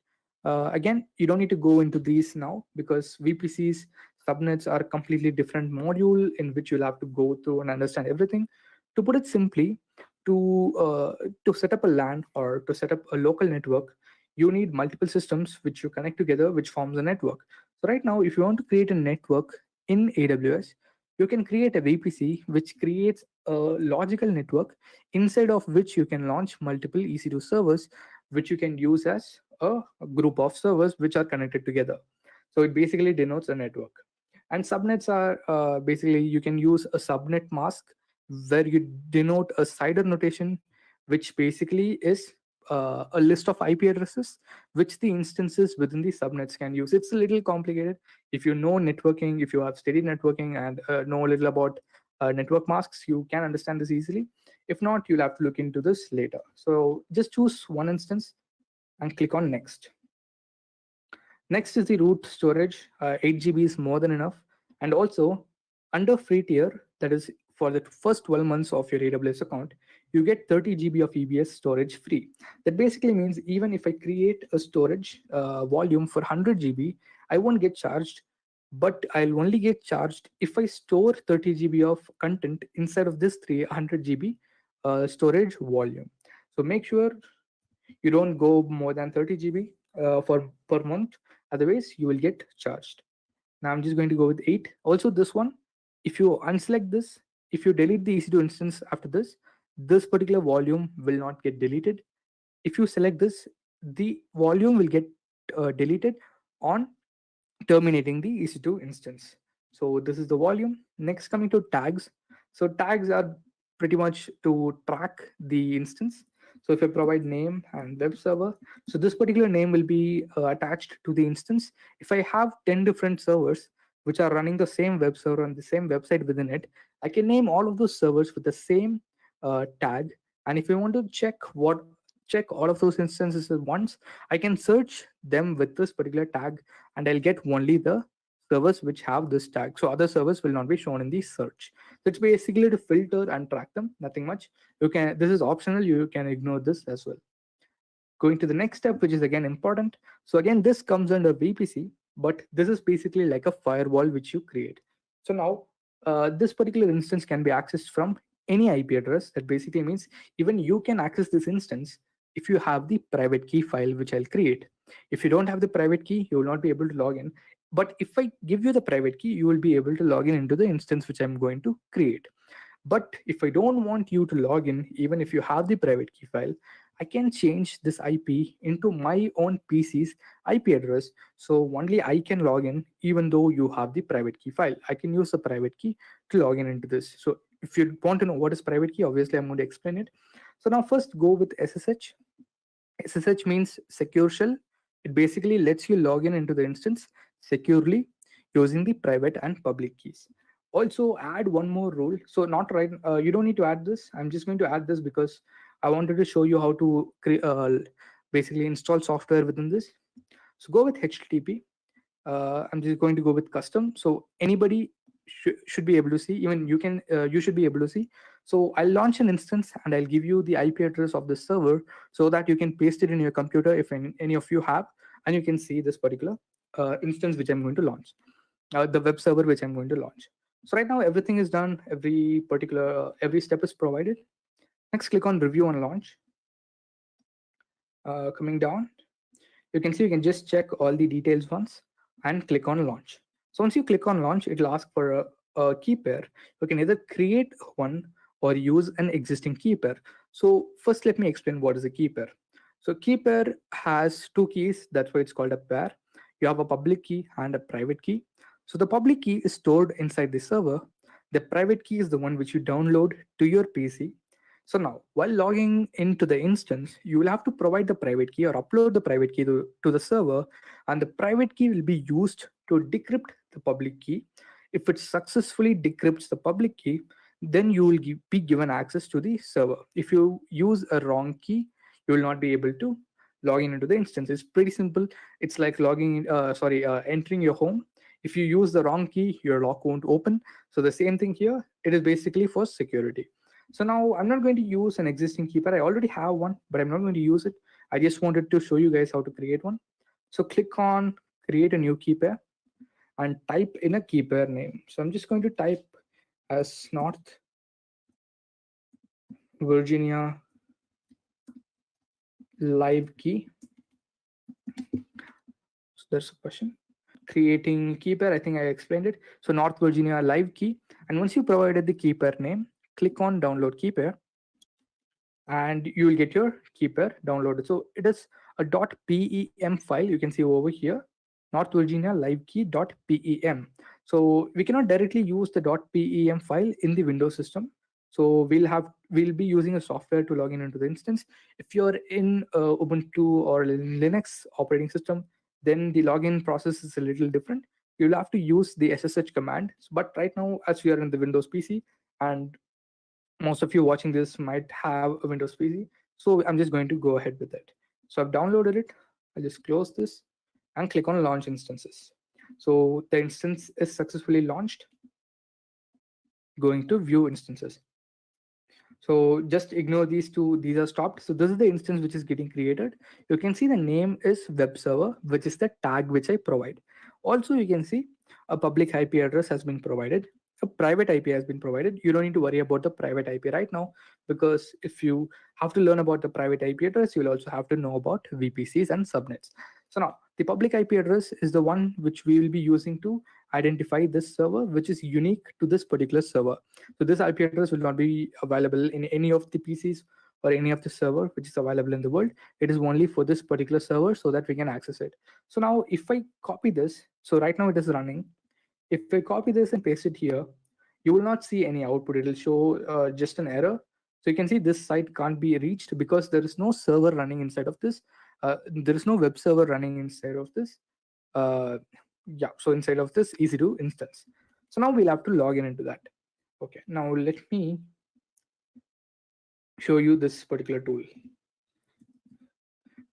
Again, you don't need to go into these now because VPCs subnets are a completely different module in which you'll have to go through and understand everything. To put it simply, to set up a LAN or to set up a local network, you need multiple systems which you connect together, which forms a network. So right now, if you want to create a network in AWS, you can create a VPC which creates a logical network inside of which you can launch multiple EC2 servers, which you can use as a group of servers which are connected together. So it basically denotes a network. And subnets are basically, you can use a subnet mask where you denote a CIDR notation, which basically is a list of IP addresses which the instances within the subnets can use. It's a little complicated. If you know networking, if you have steady networking and know a little about network masks, you can understand this easily. If not, you'll have to look into this later. So just choose one instance and click on next. Next is the root storage. 8 GB is more than enough. And also under free tier, that is for the first 12 months of your AWS account, you get 30 GB of EBS storage free. That basically means even if I create a storage volume for 100 GB, I won't get charged, but I'll only get charged if I store 30 GB of content inside of this 300 GB storage volume. So make sure you don't go more than 30 GB for per month, otherwise you will get charged. Now I'm just going to go with 8. Also this one, if you unselect this, if you delete the EC2 instance after this particular volume will not get deleted. If you select this, the volume will get deleted on terminating the EC2 instance. So this is the volume. Next, coming to tags. So tags are pretty much to track the instance. So if I provide name and web server, so this particular name will be attached to the instance. If I have 10 different servers which are running the same web server on the same website within it, I can name all of those servers with the same tag. And if I want to check all of those instances at once, I can search them with this particular tag, and I'll get only the servers which have this tag. So other servers will not be shown in the search. So it's basically to filter and track them, nothing much. This is optional, you can ignore this as well. Going to the next step, which is again important. So again, this comes under VPC, but this is basically like a firewall which you create. So now this particular instance can be accessed from any IP address. That basically means even you can access this instance if you have the private key file which I'll create. If you don't have the private key, you will not be able to log in. But if I give you the private key, you will be able to log in into the instance which I'm going to create. But if I don't want you to log in, even if you have the private key file, I can change this IP into my own PC's IP address. So only I can log in, even though you have the private key file. I can use the private key to log in into this. So if you want to know what is private key, obviously I'm going to explain it. So now first go with SSH. SSH means secure shell. It basically lets you log in into the instance securely using the private and public keys. Also add one more rule. So not right, you don't need to add this. I'm just going to add this because I wanted to show you how to basically install software within this. So go with HTTP. I'm just going to go with custom. So anybody should be able to see. Even you should be able to see. So I'll launch an instance and I'll give you the IP address of the server so that you can paste it in your computer if any of you have, and you can see this particular instance which I'm going to launch, the web server which I'm going to launch. So right now everything is done. Every step is provided. Next, click on review and launch. Coming down, you can see you can just check all the details once and click on launch. So once you click on launch, it will ask for a key pair. You can either create one or use an existing key pair. So first, let me explain what is a key pair. So key pair has two keys. That's why it's called a pair. You have a public key and a private key. So the public key is stored inside the server. The private key is the one which you download to your PC. So now, while logging into the instance, you will have to provide the private key or upload the private key to the server, and the private key will be used to decrypt the public key. If it successfully decrypts the public key, then you will be given access to the server. If you use a wrong key, you will not be able to log into the instance. It's pretty simple. It's like entering your home. If you use the wrong key, your lock won't open. So the same thing here, it is basically for security. So now I'm not going to use an existing key pair. I already have one, but I'm not going to use it. I just wanted to show you guys how to create one. So click on create a new key pair and type in a key pair name. So I'm just going to type as North Virginia live key. So that's a question. Creating key pair, I think I explained it. So North Virginia live key. And once you provided the key pair name, click on download key pair and you will get your key pair downloaded. So it is a .pem file. You can see over here, North Virginia live key.pem. So we cannot directly use the .pem file in the Windows system. So we'll be using a software to log in into the instance. If you're in Ubuntu or Linux operating system, then the login process is a little different. You'll have to use the SSH command. But right now, as we are in the Windows PC, and most of you watching this might have a Windows PC. So I'm just going to go ahead with it. So I've downloaded it. I'll just close this and click on launch instances. So the instance is successfully launched. Going to view instances. So just ignore these two, these are stopped. So this is the instance which is getting created. You can see the name is web server, which is the tag which I provide. Also, you can see a public IP address has been provided. A private IP has been provided. You don't need to worry about the private IP right now, because if you have to learn about the private IP address, you'll also have to know about VPCs and subnets. So now the public IP address is the one which we will be using to identify this server, which is unique to this particular server. So this IP address will not be available in any of the PCs or any of the server which is available in the world. It is only for this particular server so that we can access it. So now if I copy this, so right now it is running. If I copy this and paste it here, you will not see any output. It will show just an error. So you can see this site can't be reached because there is no server running inside of this. There is no web server running inside of this. Yeah, so inside of this EC2 instance. So now we'll have to log in into that. Okay, now let me show you this particular tool,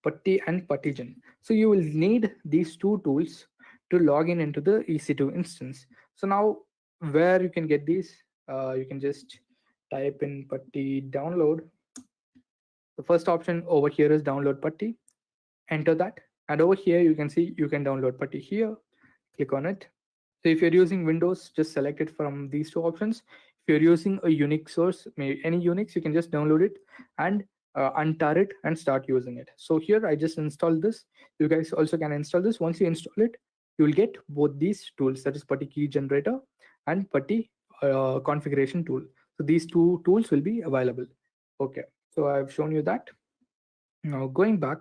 Putty and Puttygen. So you will need these two tools to log in into the EC2 instance. So now where you can get these, you can just type in Putty download. The first option over here is download Putty. Enter that, and over here you can see you can download Putty here. Click on it. So if you're using Windows, just select it from these two options. If you're using a Unix source, maybe any Unix, you can just download it and untar it and start using it. So here I just installed this. You guys also can install this. Once you install it, you will get both these tools, that is Putty key generator and Putty configuration tool. So these two tools will be available. Okay, so I've shown you that. Now going back,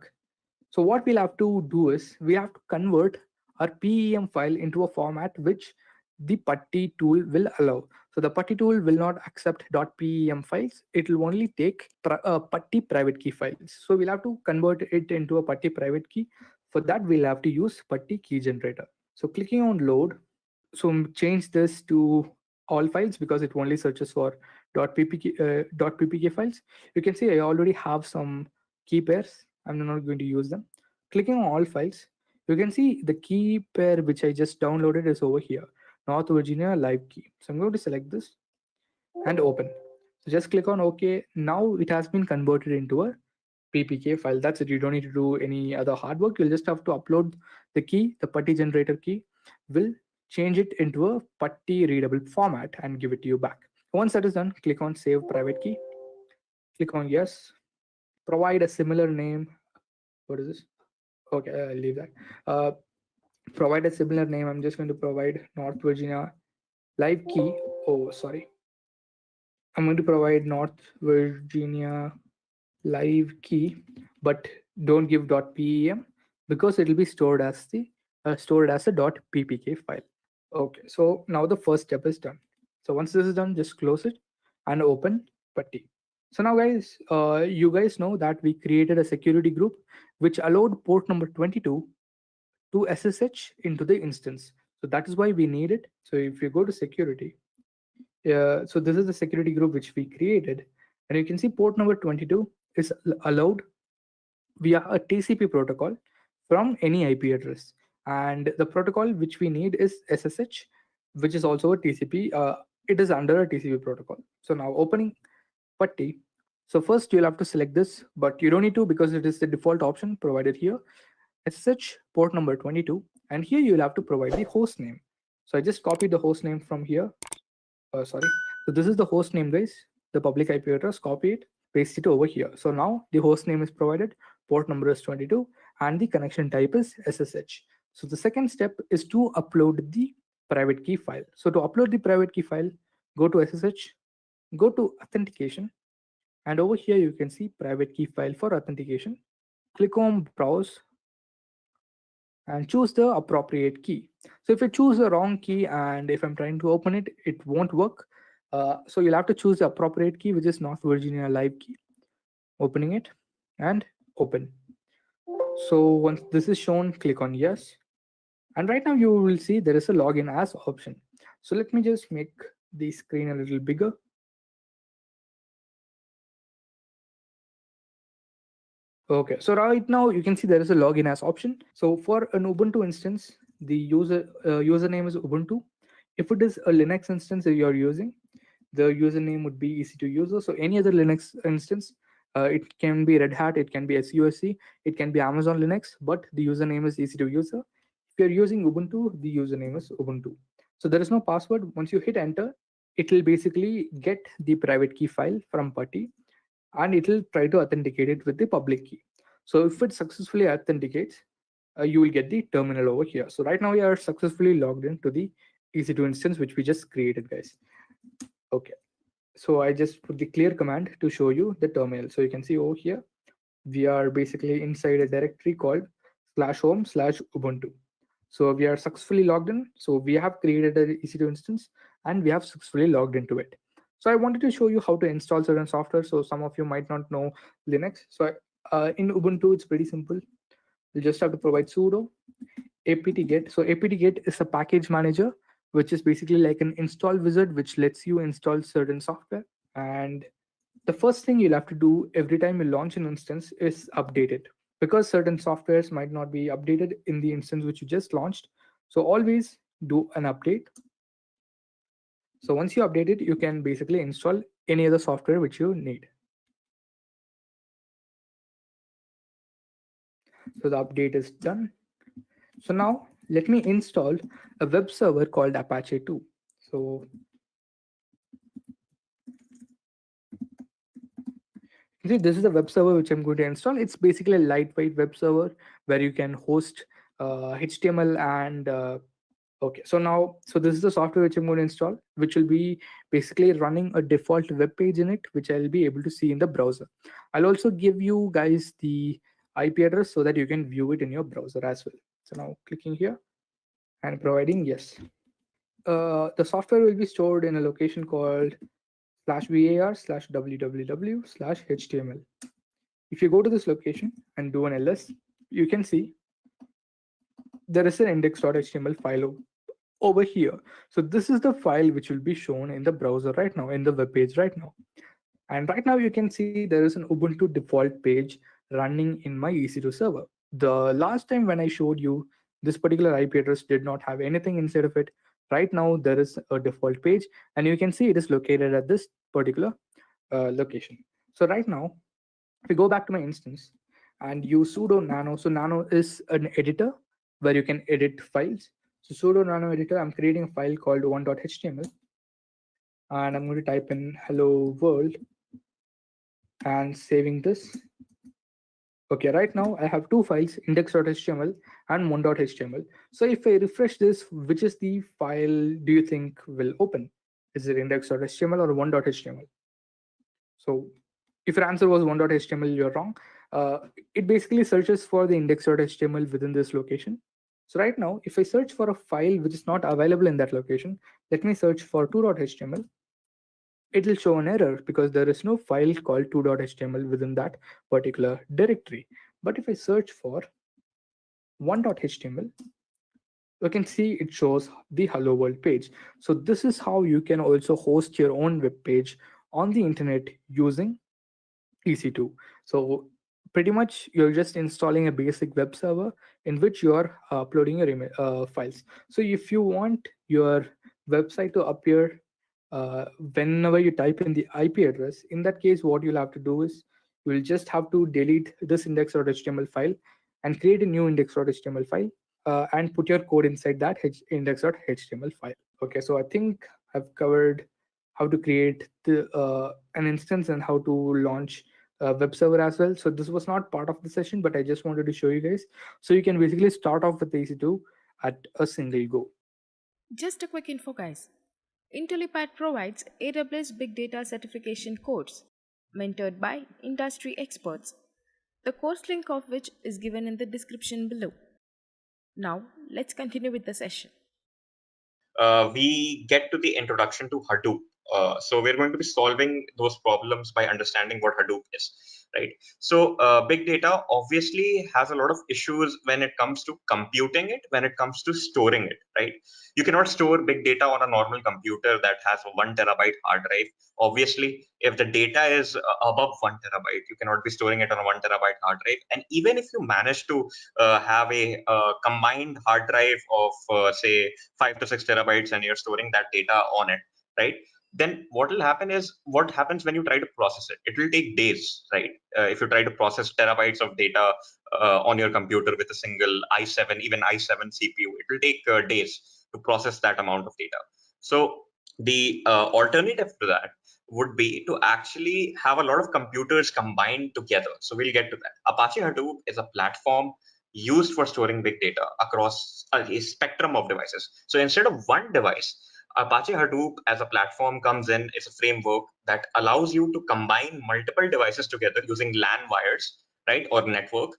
so what we'll have to do is we have to convert our PEM file into a format which the Putty tool will allow. So the Putty tool will not accept .pem files. It will only take Putty private key files. So we'll have to convert it into a Putty private key. For that, we'll have to use Putty key generator. So clicking on load, so change this to all files because it only searches for .ppk files. You can see I already have some key pairs. I'm not going to use them. Clicking on all files, you can see the key pair which I just downloaded is over here, North Virginia live key. So I'm going to select this and open. So just click on OK. Now it has been converted into a PPK file. That's it. You don't need to do any other hard work. You'll just have to upload the key, the Putty generator key will change it into a Putty readable format and give it to you back. Once that is done, click on save private key. Click on yes. Provide a similar name. What is this? Okay, I'll leave that. Provide a similar name. I'm just going to provide North Virginia live key. Oh, sorry. I'm going to provide North Virginia live key, but don't give .pem because it will be stored as the a .ppk file. Okay, so now the first step is done. So once this is done, just close it and open Putty. So now guys, you guys know that we created a security group which allowed port number 22 to SSH into the instance. So that is why we need it. So if you go to security, so this is the security group which we created, and you can see port number 22 is allowed via a TCP protocol from any IP address. And the protocol which we need is SSH, which is also a TCP. It is under a TCP protocol. So now opening Putty. So first you'll have to select this, but you don't need to because it is the default option provided here. SSH port number 22, and here you'll have to provide the host name. So I just copied the host name from here. Sorry. So this is the host name, guys. The public IP address. Copy it, paste it over here. So now the host name is provided, port number is 22, and the connection type is SSH. So the second step is to upload the private key file. So to upload the private key file, go to SSH, go to authentication, and over here you can see private key file for authentication. Click on browse and choose the appropriate key. So if you choose the wrong key and if I'm trying to open it, it won't work. So you'll have to choose the appropriate key, which is North Virginia live key. Opening it and open. So once this is shown, click on yes. And right now you will see there is a login as option. So let me just make the screen a little bigger Okay, so right now you can see there is a login as option. So for an Ubuntu instance, the username is Ubuntu. If it is a Linux instance that you're using, the username would be EC2 user. So any other Linux instance, it can be Red Hat, it can be SUSC, it can be Amazon Linux, but the username is EC2 user. If you're using Ubuntu, the username is Ubuntu. So there is no password. Once you hit enter, it will basically get the private key file from Putty and it will try to authenticate it with the public key. So if it successfully authenticates, you will get the terminal over here. So right now we are successfully logged into the EC2 instance, which we just created, guys. Okay, so I just put the clear command to show you the terminal. So you can see over here, we are basically inside a directory called /home/Ubuntu. So we are successfully logged in. So we have created an EC2 instance and we have successfully logged into it. So I wanted to show you how to install certain software. So some of you might not know Linux. So in Ubuntu, it's pretty simple. You just have to provide sudo apt-get. So apt-get is a package manager, which is basically like an install wizard, which lets you install certain software. And the first thing you'll have to do every time you launch an instance is update it, because certain softwares might not be updated in the instance which you just launched. So always do an update. So once you update it, you can basically install any other software which you need. So the update is done. So now let me install a web server called Apache 2. So see, this is the web server which I'm going to install. It's basically a lightweight web server where you can host HTML and okay. So this is the software which I'm going to install, which will be basically running a default web page in it, which I'll be able to see in the browser. I'll also give you guys the IP address so that you can view it in your browser as well. So now clicking here and providing yes. The software will be stored in a location called /var/www/html. If you go to this location and do an ls, you can see there is an index.html file over here. So this is the file which will be shown in the browser right now, in the web page right now. And right now you can see there is an Ubuntu default page running in my EC2 server. The last time when I showed you, this particular IP address did not have anything inside of it. Right now there is a default page and you can see it is located at this particular location. So right now, if we go back to my instance and use sudo nano, so nano is an editor where you can edit files. So sudo nano editor, I'm creating a file called one.html and I'm going to type in hello world and saving this. Okay, right now I have two files, index.html and one.html. So if I refresh this, which is the file do you think will open? Is it index.html or one.html? So if your answer was one.html, you're wrong. It basically searches for the index.html within this location. So right now, if I search for a file which is not available in that location, let me search for 2.html. It will show an error because there is no file called 2.html within that particular directory. But if I search for 1.html, you can see it shows the hello world page. So this is how you can also host your own web page on the internet using EC2. So pretty much you're just installing a basic web server in which you're uploading your files. So if you want your website to appear whenever you type in the IP address, in that case, what you'll have to do is you'll just have to delete this index.html file and create a new index.html file and put your code inside that index.html file. Okay, so I think I've covered how to create an instance and how to launch a web server as well. So this was not part of the session, but I just wanted to show you guys. So you can basically start off with EC2 at a single go. Just a quick info, guys. Intellipaat provides AWS Big Data certification course mentored by industry experts, the course link of which is given in the description below. Now, let's continue with the session. We get to the introduction to Hadoop. So we're going to be solving those problems by understanding what Hadoop is, right? So big data obviously has a lot of issues when it comes to computing it, when it comes to storing it, right? You cannot store big data on a normal computer that has a 1 terabyte hard drive. Obviously, if the data is above 1 terabyte, you cannot be storing it on a 1 terabyte hard drive. And even if you manage to have a combined hard drive of say 5 to 6 terabytes and you're storing that data on it, right? Then what will happen is, what happens when you try to process it? It will take days, right? If you try to process terabytes of data on your computer with a single i7, even i7 CPU, it will take days to process that amount of data. So the alternative to that would be to actually have a lot of computers combined together. So we'll get to that. Apache Hadoop is a platform used for storing big data across a spectrum of devices. So instead of one device, Apache Hadoop as a platform comes in, it's a framework that allows you to combine multiple devices together using LAN wires, right, or network.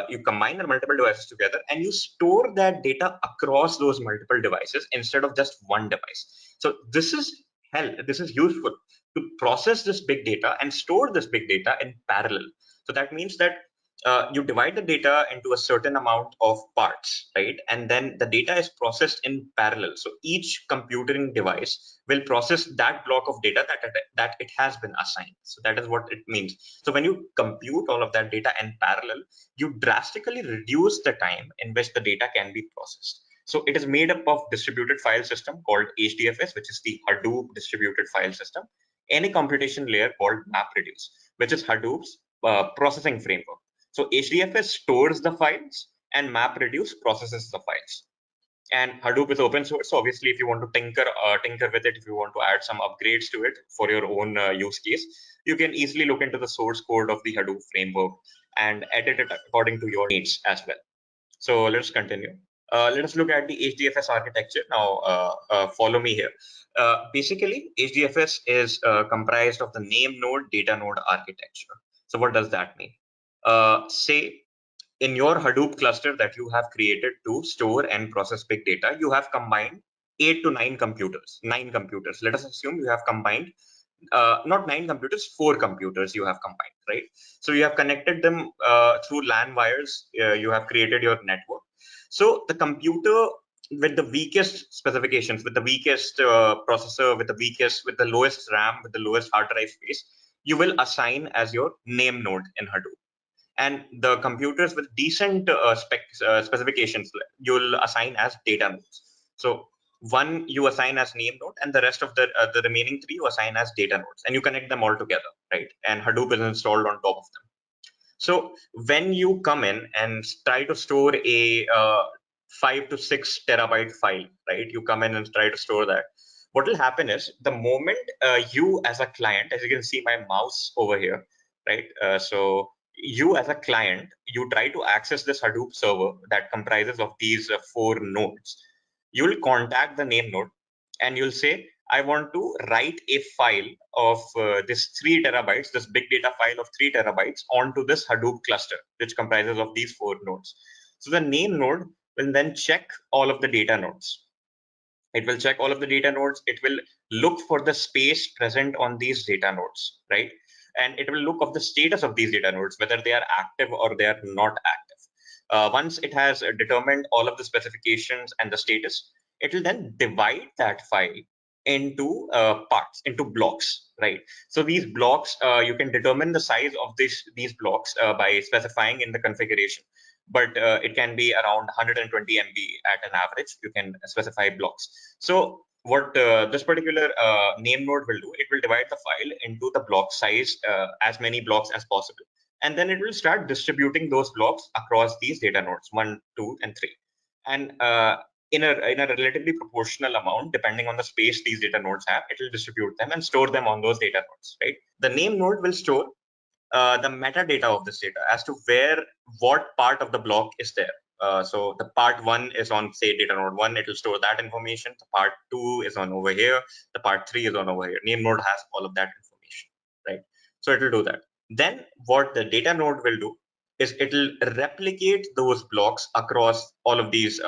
You combine the multiple devices together and you store that data across those multiple devices instead of just one device. So this is useful to process this big data and store this big data in parallel. So that means that you divide the data into a certain amount of parts, right? And then the data is processed in parallel. So each computing device will process that block of data that it has been assigned. So that is what it means. So when you compute all of that data in parallel, you drastically reduce the time in which the data can be processed. So it is made up of distributed file system called HDFS, which is the Hadoop distributed file system, and a computation layer called MapReduce, which is Hadoop's processing framework. So HDFS stores the files and MapReduce processes the files. And Hadoop is open source. So obviously, if you want to tinker with it, if you want to add some upgrades to it for your own use case, you can easily look into the source code of the Hadoop framework and edit it according to your needs as well. So let's continue. Let us look at the HDFS architecture. Now, follow me here. Basically, HDFS is comprised of the name node, data node architecture. So what does that mean? Say in your Hadoop cluster that you have created to store and process big data, you have combined 8 to 9 computers. 9 computers. Let us assume you have combined not 9 computers, 4 computers you have combined, right? So you have connected them through LAN wires. You have created your network. So the computer with the weakest specifications, with the weakest processor, with the lowest RAM, with the lowest hard drive space, you will assign as your name node in Hadoop. And the computers with decent specifications, you'll assign as data nodes. So one you assign as name node, and the rest of the remaining 3 you assign as data nodes, and you connect them all together, right? And Hadoop is installed on top of them. So when you come in and try to store a 5 to 6 terabyte file, right? You come in and try to store that. What will happen is, the moment you as a client, as you can see my mouse over here, right? So you as a client, you try to access this Hadoop server that comprises of these 4 nodes. You'll contact the name node and you'll say, I want to write a file of this 3 terabytes, this big data file of 3 terabytes onto this Hadoop cluster, which comprises of these 4 nodes. So the name node will then check all of the data nodes. It will check all of the data nodes. It will look for the space present on these data nodes, right? And it will look of the status of these data nodes, whether they are active or they are not active. Once it has determined all of the specifications and the status, it will then divide that file into parts, into blocks, right? So these blocks, you can determine the size of these blocks by specifying in the configuration, but it can be around 120 MB at an average. You can specify blocks. So what this particular name node will do, it will divide the file into the block size, as many blocks as possible. And then it will start distributing those blocks across these data nodes, 1, 2, and 3. And in a relatively proportional amount, depending on the space these data nodes have, it will distribute them and store them on those data nodes, right? The name node will store the metadata of this data as to what part of the block is there. So the part 1 is on, say, data node 1, it will store that information. The part 2 is on over here. The part 3 is on over here. Name node has all of that information, right? So it will do that. Then what the data node will do, is it'll replicate those blocks across all of these,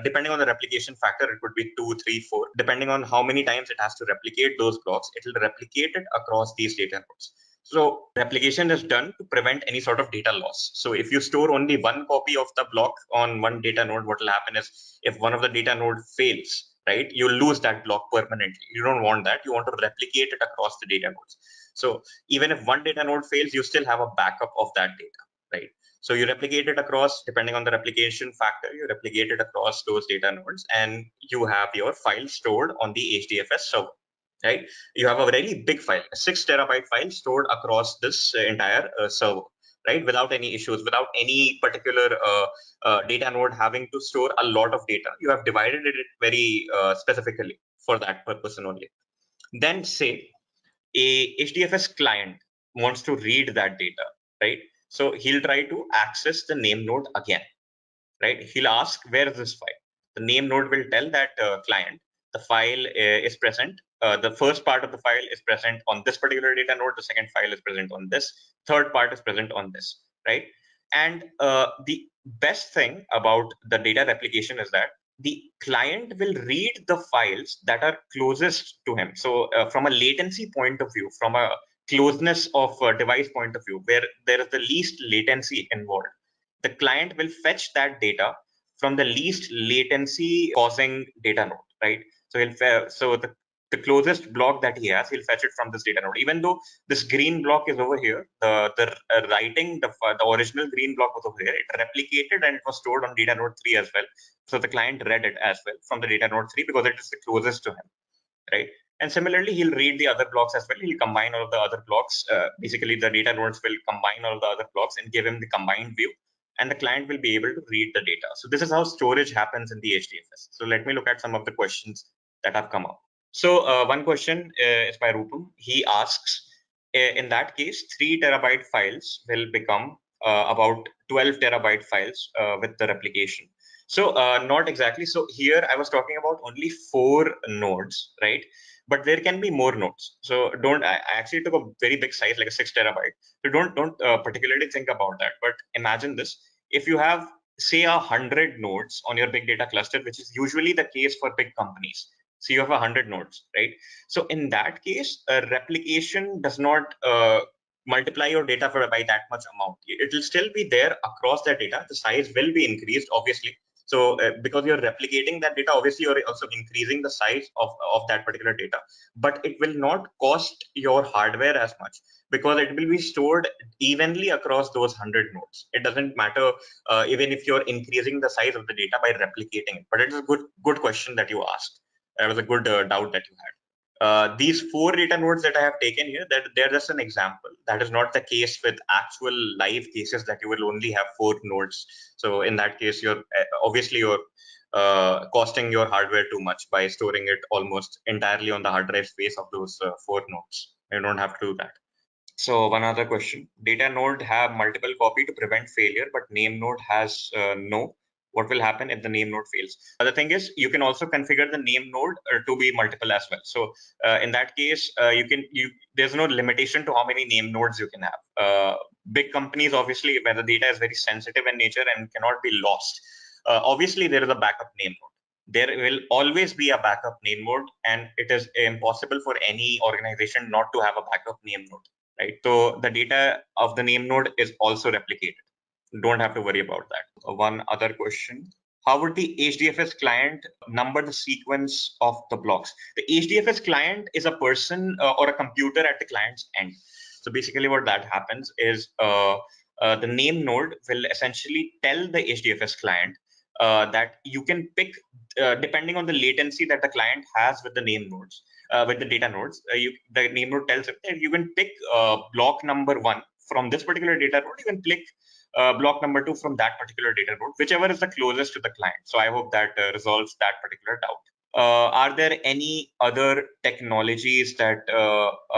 depending on the replication factor, it could be 2, 3, 4. Depending on how many times it has to replicate those blocks, it'll replicate it across these data nodes. So replication is done to prevent any sort of data loss. So if you store only one copy of the block on one data node, what will happen is if one of the data node fails, right, you lose that block permanently. You don't want that. You want to replicate it across the data nodes. So even if one data node fails, you still have a backup of that data, right? So you replicate it across, depending on the replication factor, you replicate it across those data nodes, and you have your file stored on the HDFS server, right? You have a very big file, a 6 terabyte file stored across this entire server, right? Without any issues, without any particular data node having to store a lot of data. You have divided it very specifically for that purpose only. Then say a HDFS client wants to read that data, right? So he'll try to access the name node again, right? He'll ask, where is this file? The name node will tell that client the file is present. The first part of the file is present on this particular data node. The second file is present on this. Third part is present on this, right? And the best thing about the data replication is that the client will read the files that are closest to him. So from a latency point of view, from a closeness of device point of view, where there is the least latency involved, the client will fetch that data from the least latency causing data node, right? So the closest block that he has, he'll fetch it from this data node. Even though this green block is over here, the original green block was over here, it replicated and it was stored on data node 3 as well. So the client read it as well from the data node 3 because it is the closest to him, right? And similarly, he'll read the other blocks as well. He'll combine all of the other blocks. Basically, the data nodes will combine all of the other blocks and give him the combined view, and the client will be able to read the data. So this is how storage happens in the HDFS. So let me look at some of the questions that have come up. So one question is by Rupam. He asks, in that case, 3 terabyte files will become about 12 terabyte files with the replication. So not exactly. So here I was talking about only 4 nodes, right? But there can be more nodes. So I actually took a very big size, like a 6 terabyte. So don't particularly think about that. But imagine this: if you have, say, 100 nodes on your big data cluster, which is usually the case for big companies. So you have 100 nodes, right? So in that case, replication does not multiply your data by that much amount. It will still be there across that data. The size will be increased, obviously. So because you're replicating that data, obviously you're also increasing the size of that particular data, but it will not cost your hardware as much because it will be stored evenly across those 100 nodes. It doesn't matter even if you're increasing the size of the data by replicating it. But it's a good question that you asked. That was a good doubt that you had. These 4 data nodes that I have taken here, that they're just an example. That is not the case with actual live cases that you will only have 4 nodes. So in that case, you're obviously costing your hardware too much by storing it almost entirely on the hard drive space of those 4 nodes. You don't have to do that. So one other question: data node have multiple copy to prevent failure, but name node has no. What will happen if the name node fails? The thing is, you can also configure the name node to be multiple as well. So in that case, there's no limitation to how many name nodes you can have. Big companies, obviously, where the data is very sensitive in nature and cannot be lost, obviously there is a backup name node. There will always be a backup name node, and it is impossible for any organization not to have a backup name node, right? So the data of the name node is also replicated. Don't have to worry about that. One other question: how would the HDFS client number the sequence of the blocks? The HDFS client is a person or a computer at the client's end. So basically what that happens is the name node will essentially tell the HDFS client that you can pick, depending on the latency that the client has with the name nodes, with the data nodes, the name node tells it that you can pick block number 1 from this particular data node. You can pick block number 2 from that particular data node, whichever is the closest to the client. So I hope that resolves that particular doubt. Are there any other technologies that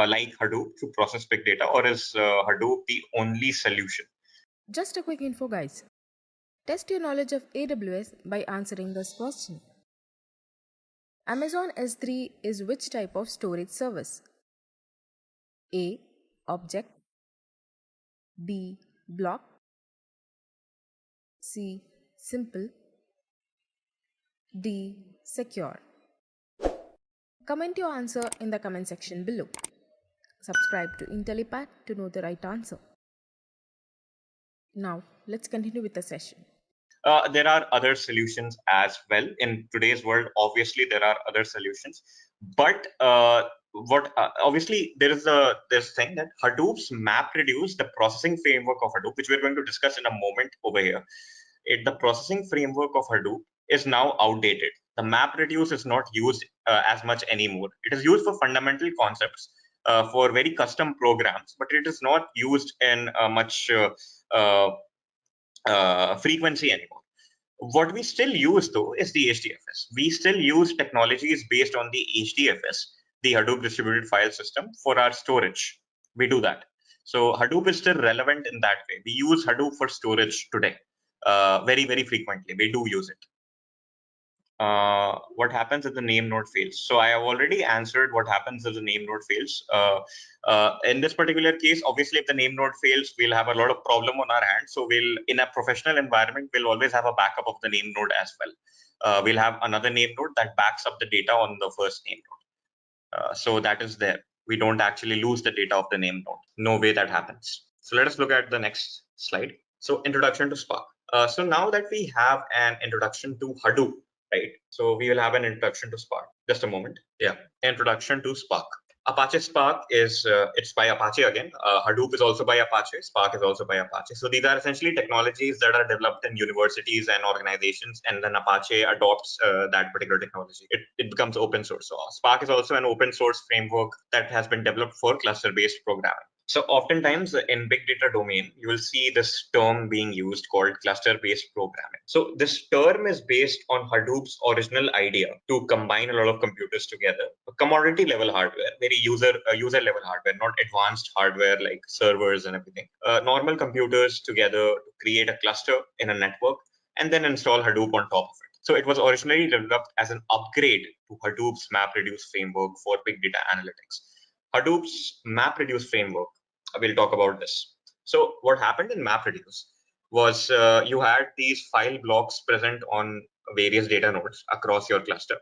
like Hadoop to process big data, or is Hadoop the only solution? Just a quick info, guys. Test your knowledge of AWS by answering this question. Amazon S3 is which type of storage service? A. Object. B. Block. C. Simple. D. Secure. Comment your answer in the comment section below. Subscribe to Intellipaat to know the right answer. Now, let's continue with the session. There are other solutions as well in today's world. Obviously, there are other solutions, but obviously there is this thing that Hadoop's MapReduce, the processing framework of Hadoop, which we're going to discuss in a moment over here. The processing framework of Hadoop is now outdated. The MapReduce is not used as much anymore. It is used for fundamental concepts, for very custom programs, but it is not used in much frequency anymore. What we still use though is the HDFS. We still use technologies based on the HDFS, the Hadoop Distributed File System, for our storage. We do that. So Hadoop is still relevant in that way. We use Hadoop for storage today, very, very frequently. We do use it. What happens if the name node fails? So I have already answered what happens if the name node fails. In this particular case, obviously, if the name node fails, we'll have a lot of problem on our hands. So we'll, in a professional environment, we'll always have a backup of the name node as well. We'll have another name node that backs up the data on the first name node. So that is there. We don't actually lose the data of the name node. No way that happens. So let us look at the next slide. So introduction to Spark. So now that we have an introduction to Hadoop, right? So we will have an introduction to Spark. Just a moment. Yeah, introduction to Spark. Apache Spark is it's by Apache again. Hadoop is also by Apache. Spark is also by Apache. So these are essentially technologies that are developed in universities and organizations, and then Apache adopts that particular technology. It becomes open source. So Spark is also an open source framework that has been developed for cluster-based programming. So oftentimes in big data domain, you will see this term being used called cluster-based programming. So this term is based on Hadoop's original idea to combine a lot of computers together, commodity level hardware, very user level hardware, not advanced hardware like servers and everything. Normal computers together to create a cluster in a network and then install Hadoop on top of it. So it was originally developed as an upgrade to Hadoop's MapReduce framework for big data analytics. Hadoop's MapReduce framework, we'll talk about this. So what happened in MapReduce was you had these file blocks present on various data nodes across your cluster.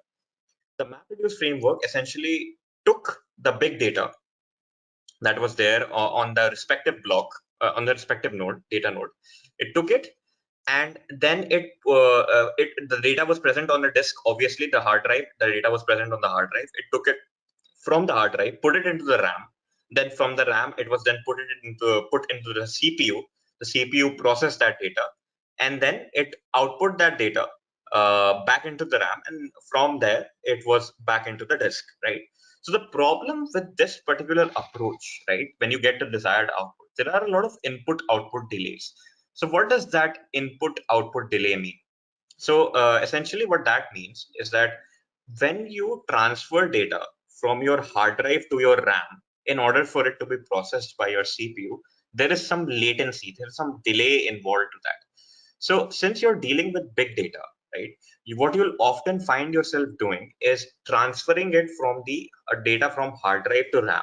The MapReduce framework essentially took the big data that was there on the respective block, on the respective node, data node. It took it, and then the data was present on the disk. Obviously, the hard drive, the data was present on the hard drive. It took it from the hard drive, put it into the RAM. Then from the RAM, it was then put into the CPU. The CPU processed that data, and then it output that data back into the RAM, and from there it was back into the disk, right? So the problem with this particular approach, right, when you get the desired output, there are a lot of input-output delays. So what does that input-output delay mean? So essentially what that means is that when you transfer data from your hard drive to your RAM, in order for it to be processed by your CPU, there is some latency, there's some delay involved to that. So since you're dealing with big data, right, what you'll often find yourself doing is transferring it from the data from hard drive to RAM,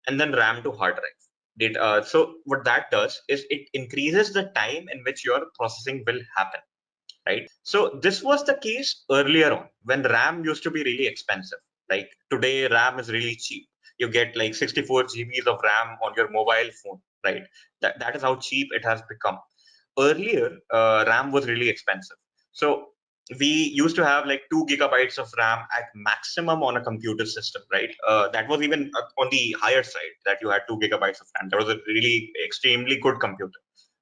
and then RAM to hard drive. So what that does is it increases the time in which your processing will happen, right? So this was the case earlier on when RAM used to be really expensive. Like today, RAM is really cheap. You get like 64 GBs of RAM on your mobile phone, right? That is how cheap it has become. Earlier, RAM was really expensive. So we used to have like 2 gigabytes of RAM at maximum on a computer system, right? That was even on the higher side, that you had 2 gigabytes of RAM. That was a really extremely good computer,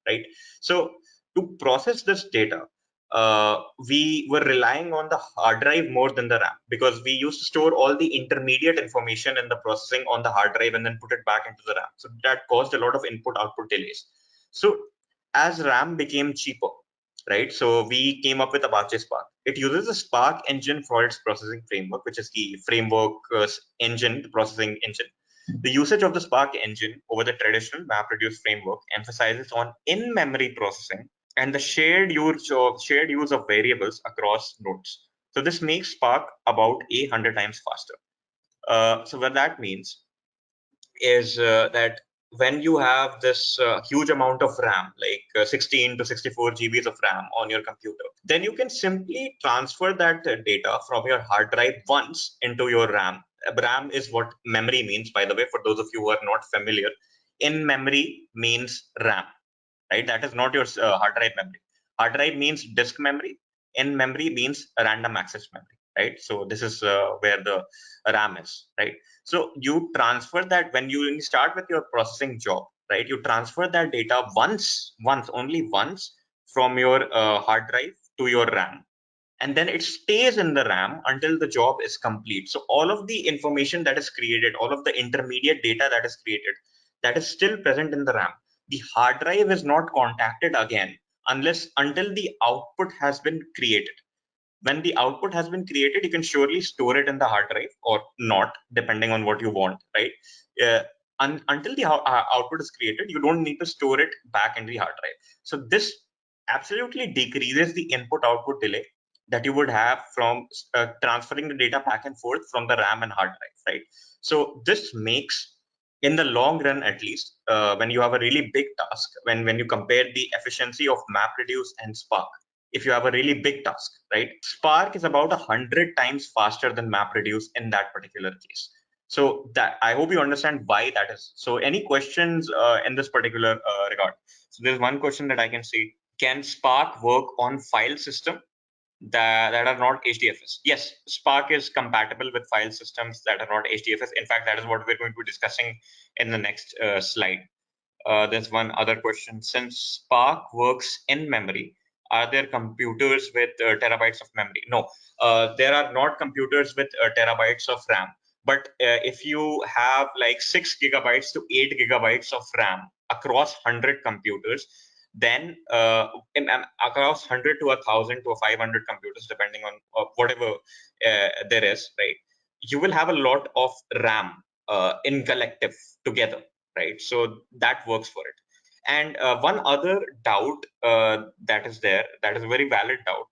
right? So to process this data, we were relying on the hard drive more than the RAM, because we used to store all the intermediate information in the processing on the hard drive and then put it back into the RAM. So that caused a lot of input-output delays. So as RAM became cheaper, right? So we came up with Apache Spark. It uses a Spark engine for its processing framework, which is the framework engine, the processing engine. The usage of the Spark engine over the traditional MapReduce framework emphasizes on in-memory processing and the shared use of variables across nodes. So this makes Spark about 100 times faster. So what that means is that when you have this huge amount of RAM, like 16 to 64 GBs of RAM on your computer, then you can simply transfer that data from your hard drive once into your RAM. RAM is what memory means, by the way, for those of you who are not familiar. In memory means RAM, right? That is not your hard drive memory. Hard drive means disk memory. In memory means random access memory, right? So this is where the RAM is, right? So you transfer that when you start with your processing job, right? You transfer that data only once from your hard drive to your RAM, and then it stays in the RAM until the job is complete. So all of the information that is created, all of the intermediate data that is created, that is still present in the RAM. The hard drive is not contacted again until the output has been created. When the output has been created, you can surely store it in the hard drive or not, depending on what you want, right? Until the output is created, you don't need to store it back in the hard drive. So this absolutely decreases the input output delay that you would have from transferring the data back and forth from the RAM and hard drive, right? So this makes, in the long run at least, when you have a really big task, when you compare the efficiency of MapReduce and Spark, if you have a really big task, right? Spark is about 100 times faster than MapReduce in that particular case. So that, I hope you understand why that is. So any questions in this particular regard? So there's one question that I can see. Can Spark work on file system that are not HDFS? Yes, Spark is compatible with file systems that are not HDFS. In fact, that is what we're going to be discussing in the next slide. There's one other question. Since Spark works in memory, are there computers with terabytes of memory? No, there are not computers with terabytes of RAM. But if you have like 6 gigabytes to 8 gigabytes of RAM across 100 computers, then across 100 to 1,000 to 500 computers, depending on whatever there is, right? You will have a lot of RAM in collective together, right? So that works for it. And one other doubt that is there, that is a very valid doubt.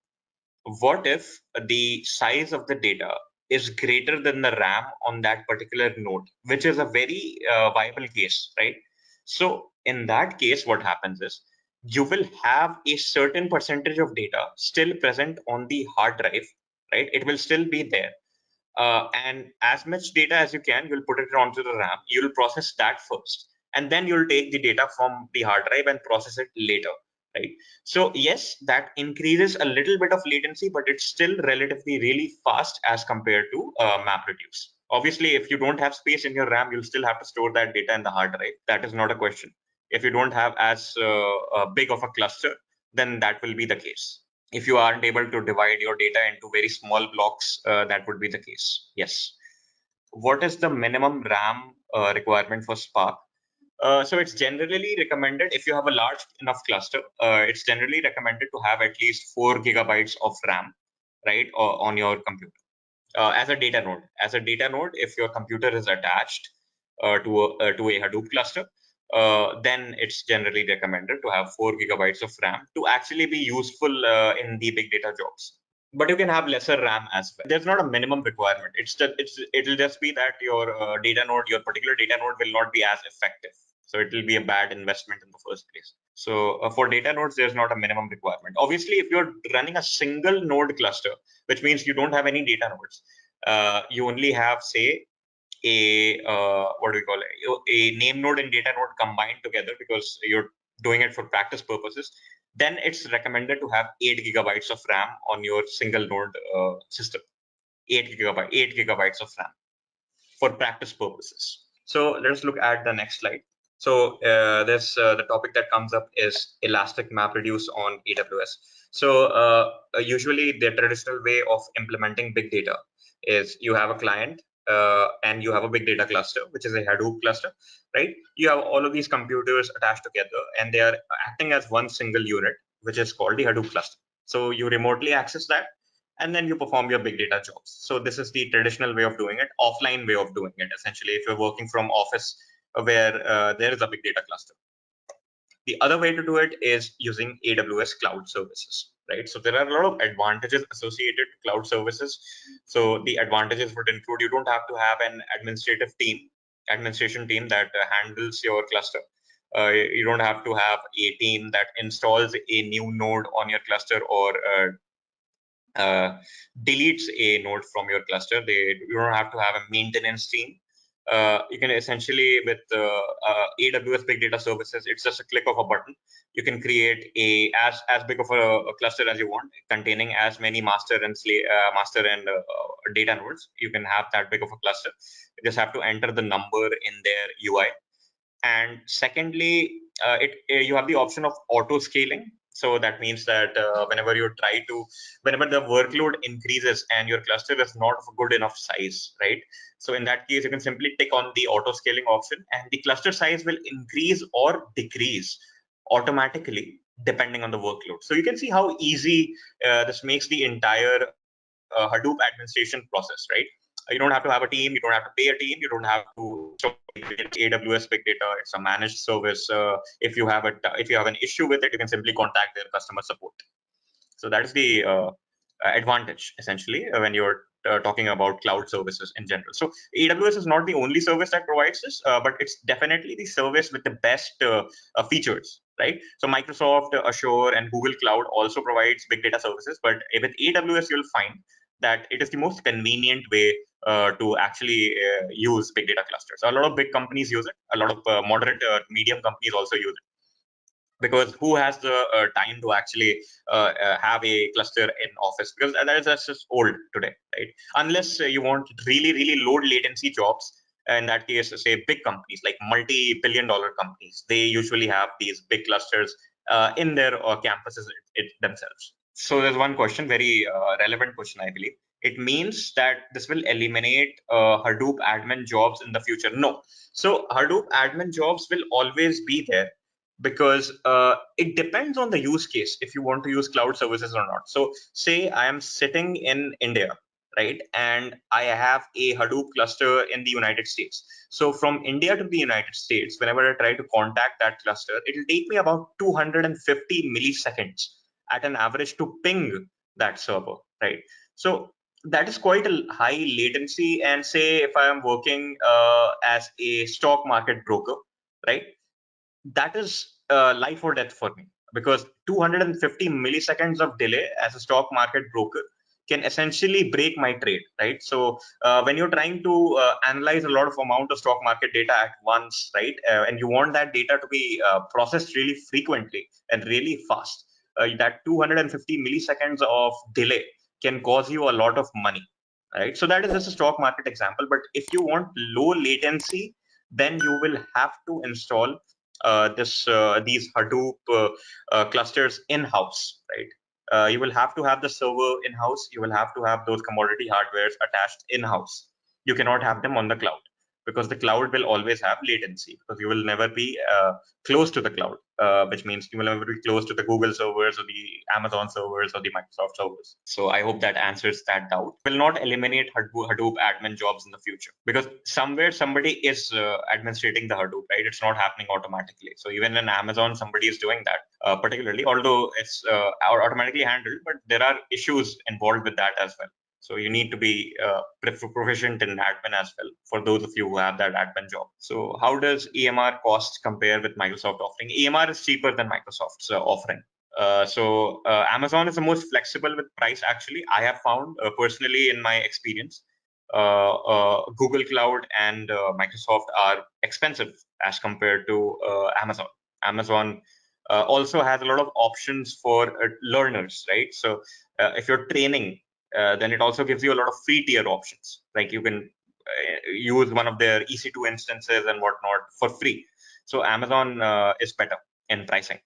What if the size of the data is greater than the RAM on that particular node, which is a very viable case, right? So in that case, what happens is you will have a certain percentage of data still present on the hard drive, right? It will still be there. And as much data as you can, you'll put it onto the RAM. You'll process that first, and then you'll take the data from the hard drive and process it later, right? So yes, that increases a little bit of latency, but it's still relatively really fast as compared to MapReduce. Obviously, if you don't have space in your RAM, you'll still have to store that data in the hard drive. That is not a question. If you don't have as big of a cluster, then that will be the case. If you aren't able to divide your data into very small blocks, that would be the case. Yes. What is the minimum RAM requirement for Spark? So it's generally recommended, if you have a large enough cluster, it's generally recommended to have at least 4 gigabytes of RAM, right, on your computer as a data node. As a data node, if your computer is attached to a Hadoop cluster, then it's generally recommended to have 4 gigabytes of RAM to actually be useful in the big data jobs. But you can have lesser RAM as well. There's not a minimum requirement. It'll just be that your data node, your particular data node, will not be as effective. So it will be a bad investment in the first place. So for data nodes, there's not a minimum requirement. Obviously, if you're running a single node cluster, which means you don't have any data nodes, you only have, say, a what do we call it, a name node and data node combined together because you're doing it for practice purposes, then it's recommended to have 8 gigabytes of RAM on your single node system. 8 gigabytes of RAM for practice purposes. So let's look at the next slide. So there's the topic that comes up is elastic MapReduce on AWS. So usually the traditional way of implementing big data is you have a client and you have a big data cluster, which is a Hadoop cluster, right? You have all of these computers attached together and they are acting as one single unit, which is called the Hadoop cluster. So you remotely access that and then you perform your big data jobs. So this is the traditional way of doing it, offline way of doing it, essentially, if you're working from office where there is a big data cluster. The other way to do it is using AWS cloud services, right? So there are a lot of advantages associated to cloud services. So the advantages would include you don't have to have an administrative team administration team that handles your cluster. You don't have to have a team that installs a new node on your cluster or deletes a node from your cluster. You don't have to have a maintenance team. You can essentially, with AWS Big Data Services, it's just a click of a button. You can create as big of a cluster as you want, containing as many master and data nodes. You can have that big of a cluster. You just have to enter the number in their UI. And secondly, you have the option of auto scaling. So that means that whenever the workload increases and your cluster is not of a good enough size, right? So in that case, you can simply tick on the auto scaling option, and the cluster size will increase or decrease automatically depending on the workload. So you can see how easy this makes the entire Hadoop administration process, right? You don't have to have a team, you don't have to pay a team, you don't have to AWS Big Data. It's a managed service. If you have an issue with it, you can simply contact their customer support. So that is the advantage essentially when you're talking about cloud services in general. So AWS is not the only service that provides this, but it's definitely the service with the best features, right? So Microsoft, Azure, and Google Cloud also provides big data services, but with AWS, you'll find that it is the most convenient way to actually use big data clusters. A lot of big companies use it. A lot of moderate, medium companies also use it. Because who has the time to actually have a cluster in office? Because that's just old today, right? Unless you want really, really low latency jobs. In that case, say big companies like multi-billion-dollar companies, they usually have these big clusters in their campuses themselves. So there's one question, very relevant question, I believe. It means that this will eliminate Hadoop admin jobs in the future. No. So Hadoop admin jobs will always be there, because it depends on the use case if you want to use cloud services or not. So say I am sitting in India, right? And I have a Hadoop cluster in the United States. So from India to the United States, whenever I try to contact that cluster, it will take me about 250 milliseconds at an average to ping that server, right? So that is quite a high latency. And say if I am working as a stock market broker, right? That is life or death for me, because 250 milliseconds of delay as a stock market broker can essentially break my trade, right? So when you're trying to analyze a lot of amount of stock market data at once, right, and you want that data to be processed really frequently and really fast, that 250 milliseconds of delay can cause you a lot of money, right? So that is just a stock market example. But if you want low latency, then you will have to install these Hadoop clusters in-house, right? You will have to have the server in-house. You will have to have those commodity hardwares attached in-house. You cannot have them on the cloud, because the cloud will always have latency, because you will never be close to the cloud, which means you will never be close to the Google servers or the Amazon servers or the Microsoft servers. So I hope that answers that doubt. Will not eliminate Hadoop admin jobs in the future, because somewhere somebody is administrating the Hadoop, right? It's not happening automatically. So even in Amazon, somebody is doing that, particularly, although it's automatically handled, but there are issues involved with that as well. So you need to be proficient in admin as well, for those of you who have that admin job. So how does EMR cost compare with Microsoft offering? EMR is cheaper than Microsoft's offering. So Amazon is the most flexible with price, actually. I have found personally in my experience, Google Cloud and Microsoft are expensive as compared to Amazon. Amazon also has a lot of options for learners, right? So if you're training, then it also gives you a lot of free tier options. Like you can use one of their EC2 instances and whatnot for free. So Amazon is better in pricing.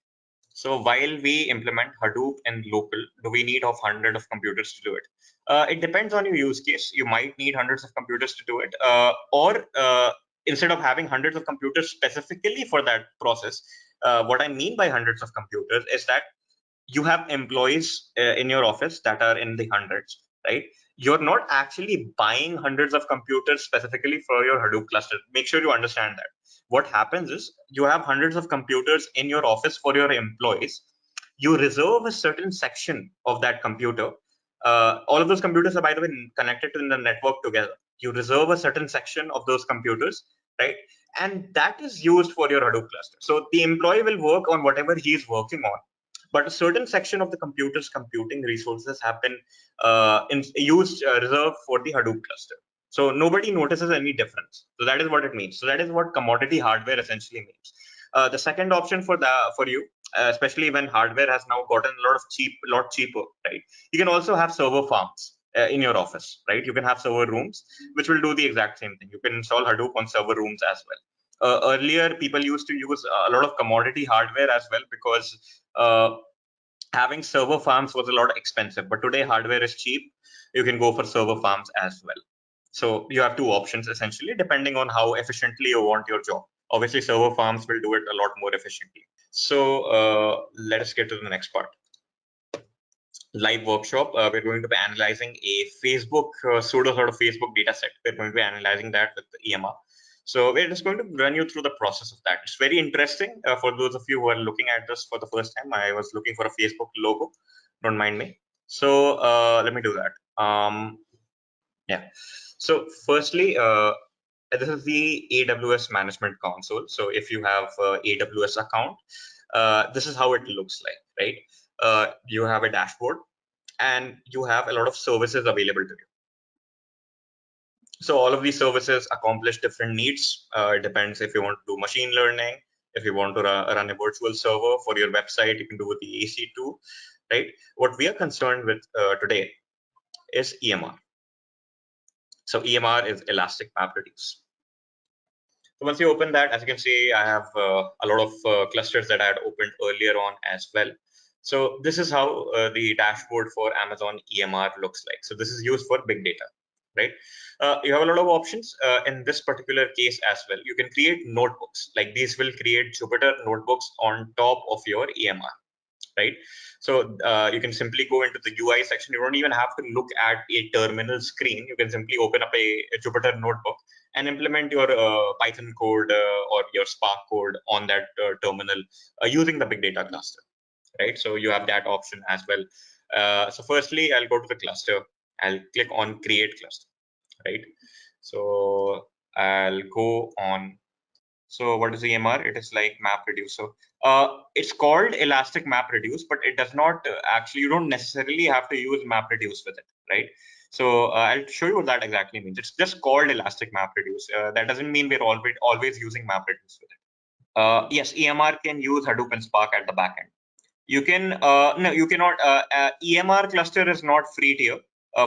So while we implement Hadoop in local, do we need hundreds of computers to do it? It depends on your use case. You might need hundreds of computers to do it, or instead of having hundreds of computers specifically for that process, what I mean by hundreds of computers is that you have employees in your office that are in the hundreds, right? You're not actually buying hundreds of computers specifically for your Hadoop cluster. Make sure you understand that. What happens is you have hundreds of computers in your office for your employees. You reserve a certain section of that computer. All of those computers are, by the way, connected to the network together. You reserve a certain section of those computers right? And that is used for your Hadoop cluster. So the employee will work on whatever he is working on, but a certain section of the computer's computing resources have been reserved for the Hadoop cluster. So nobody notices any difference. So that is what it means. So that is what commodity hardware essentially means. The second option for you, especially when hardware has now gotten a lot cheaper, right? You can also have server farms in your office, right? You can have server rooms, which will do the exact same thing. You can install Hadoop on server rooms as well. Earlier, people used to use a lot of commodity hardware as well because having server farms was a lot expensive. But today, hardware is cheap. You can go for server farms as well. So you have two options essentially, depending on how efficiently you want your job. Obviously, server farms will do it a lot more efficiently. So let us get to the next part. Live workshop. We're going to be analyzing a Facebook pseudo sort of Facebook data set. We're going to be analyzing that with the EMR. So we're just going to run you through the process of that. It's very interesting for those of you who are looking at this for the first time. I was looking for a Facebook logo. Don't mind me. So let me do that. Yeah. So firstly, this is the AWS Management Console. So if you have AWS account, this is how it looks like, right? You have a dashboard and you have a lot of services available to you. So all of these services accomplish different needs. It depends if you want to do machine learning, if you want to run a virtual server for your website, you can do with the EC2, right? What we are concerned with today is EMR. So EMR is Elastic MapReduce. So once you open that, as you can see, I have a lot of clusters that I had opened earlier on as well. So this is how the dashboard for Amazon EMR looks like. So this is used for big data, right? You have a lot of options in this particular case as well. You can create notebooks, like these will create Jupyter notebooks on top of your EMR, right? So you can simply go into the UI section. You don't even have to look at a terminal screen. You can simply open up a Jupyter notebook and implement your Python code or your Spark code on that terminal using the big data cluster, right? So you have that option as well. So firstly, I'll go to the cluster. I'll click on create cluster, right? So I'll go on. So what is the EMR? It is like MapReduce. So it's called Elastic MapReduce, but it does not actually, you don't necessarily have to use MapReduce with it, right? So I'll show you what that exactly means. It's just called Elastic MapReduce. That doesn't mean we're always using MapReduce with it. Yes, EMR can use Hadoop and Spark at the backend. You can, no, you cannot, EMR cluster is not free tier.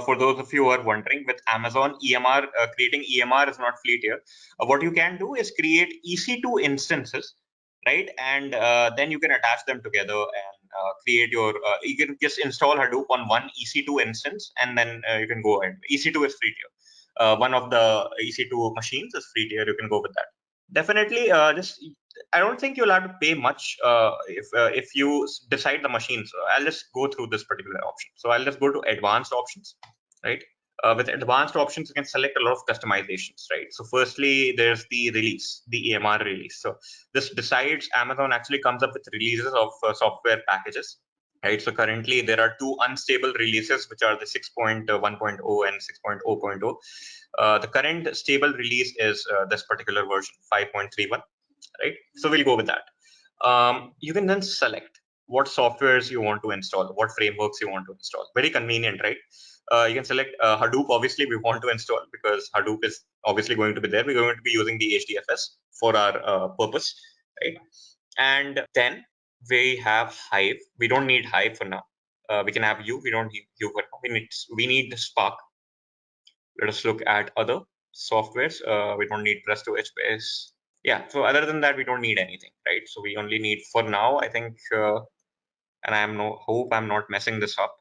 For those of you who are wondering, with Amazon EMR, creating EMR is not free tier. What you can do is create EC2 instances, right? And then you can attach them together and create your, you can just install Hadoop on one EC2 instance, and then you can go ahead. EC2 is free tier. One of the EC2 machines is free tier. You can go with that. Definitely, I don't think you'll have to pay much if you decide the machine. So I'll just go through this particular option. So I'll just go to advanced options, right? With advanced options, you can select a lot of customizations, right? So firstly, there's the release, the EMR release. So this decides, Amazon actually comes up with releases of software packages, right? So currently there are two unstable releases, which are the 6.1.0 and 6.0.0. The current stable release is this particular version, 5.31, right? So we'll go with that. You can then select what softwares you want to install, what frameworks you want to install. Very convenient, right? You can select Hadoop. Obviously, we want to install because Hadoop is obviously going to be there. We're going to be using the HDFS for our purpose, right? And then we have Hive. We don't need Hive for now. We can have you. We don't need you for now. We need Spark. Let us look at other softwares. We don't need Presto, HBase. Yeah, so other than that, we don't need anything, right? So we only need, for now, I think, and hope I'm not messing this up.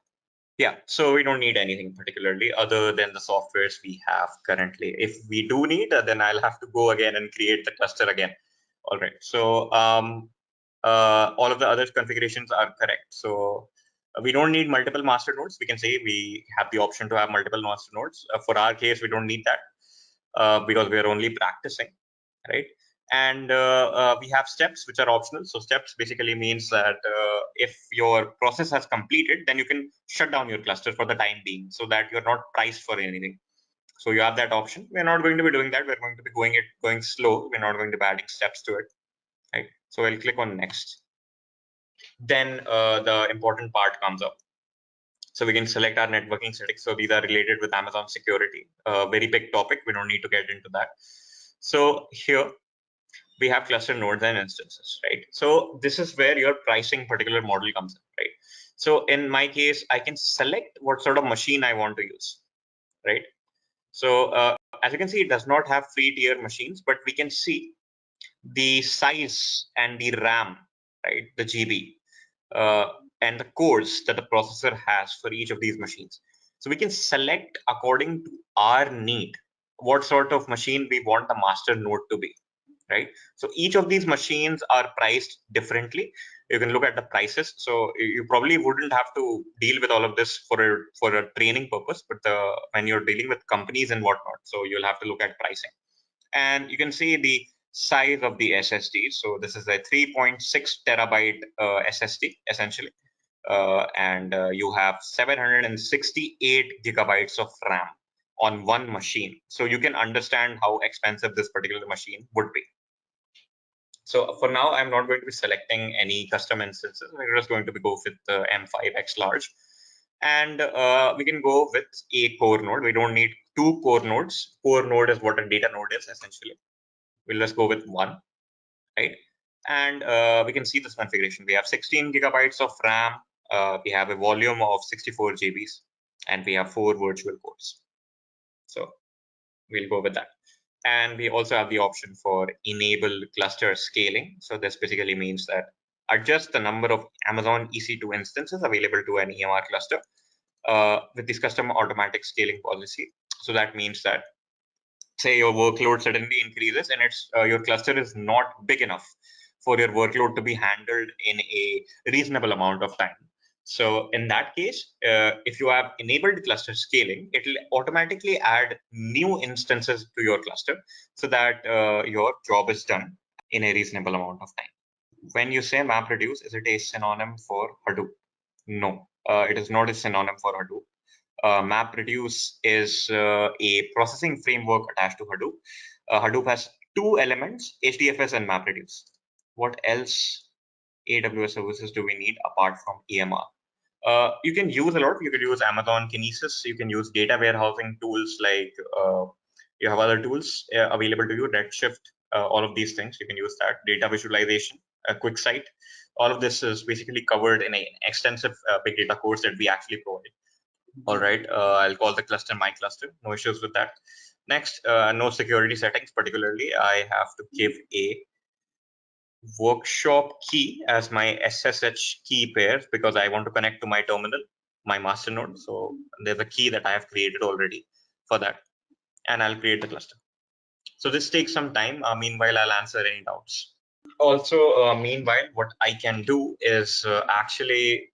Yeah, so we don't need anything particularly other than the softwares we have currently. If we do need, then I'll have to go again and create the cluster again. All right, so all of the other configurations are correct. So we don't need multiple master nodes. We can say we have the option to have multiple master nodes. For our case, we don't need that because we are only practicing, right? And we have steps, which are optional. So steps basically means that if your process has completed, then you can shut down your cluster for the time being so that you're not priced for anything. So you have that option. We're not going to be doing that. We're going to be going slow. We're not going to be adding steps to it, right? So I'll click on next. Then the important part comes up. So we can select our networking settings. So these are related with Amazon security. Very big topic. We don't need to get into that. So here we have cluster nodes and instances, right? So this is where your pricing particular model comes in, right? So in my case, I can select what sort of machine I want to use, right? So as you can see, it does not have free tier machines, but we can see the size and the RAM, right? The GB and the cores that the processor has for each of these machines. So we can select according to our need what sort of machine we want the master node to be, right? So each of these machines are priced differently. You can look at the prices. So you probably wouldn't have to deal with all of this for a training purpose, but when you're dealing with companies and whatnot, so you'll have to look at pricing. And you can see the size of the SSD. So this is a 3.6 terabyte SSD essentially. And you have 768 gigabytes of RAM on one machine. So you can understand how expensive this particular machine would be. So for now, I'm not going to be selecting any custom instances. We're just going to be go with the M5X large. And we can go with a core node. We don't need two core nodes. Core node is what a data node is essentially. We'll just go with one, right? And we can see this configuration. We have 16 gigabytes of RAM. We have a volume of 64 GBs, and we have 4 virtual cores. So we'll go with that. And we also have the option for enable cluster scaling. So this basically means that adjust the number of Amazon EC2 instances available to an EMR cluster with this custom automatic scaling policy. So that means that say your workload suddenly increases and it's your cluster is not big enough for your workload to be handled in a reasonable amount of time. So in that case, if you have enabled cluster scaling, it will automatically add new instances to your cluster so that your job is done in a reasonable amount of time. When you say MapReduce, is it a synonym for Hadoop? No, it is not a synonym for Hadoop. MapReduce is a processing framework attached to Hadoop. Hadoop has two elements, HDFS and MapReduce. What else AWS services do we need apart from EMR? You can use a lot. You could use Amazon Kinesis. You can use data warehousing tools like you have other tools available to you, Redshift, all of these things. You can use that. Data visualization, QuickSight. All of this is basically covered in an extensive big data course that we actually provide. All right, I'll call the cluster my cluster. No issues with that. Next, no security settings particularly. I have to give a workshop key as my SSH key pair because I want to connect to my terminal, my master node. So there's a key that I have created already for that, and I'll create the cluster. So this takes some time. Meanwhile, I'll answer any doubts. Also, meanwhile, what I can do is actually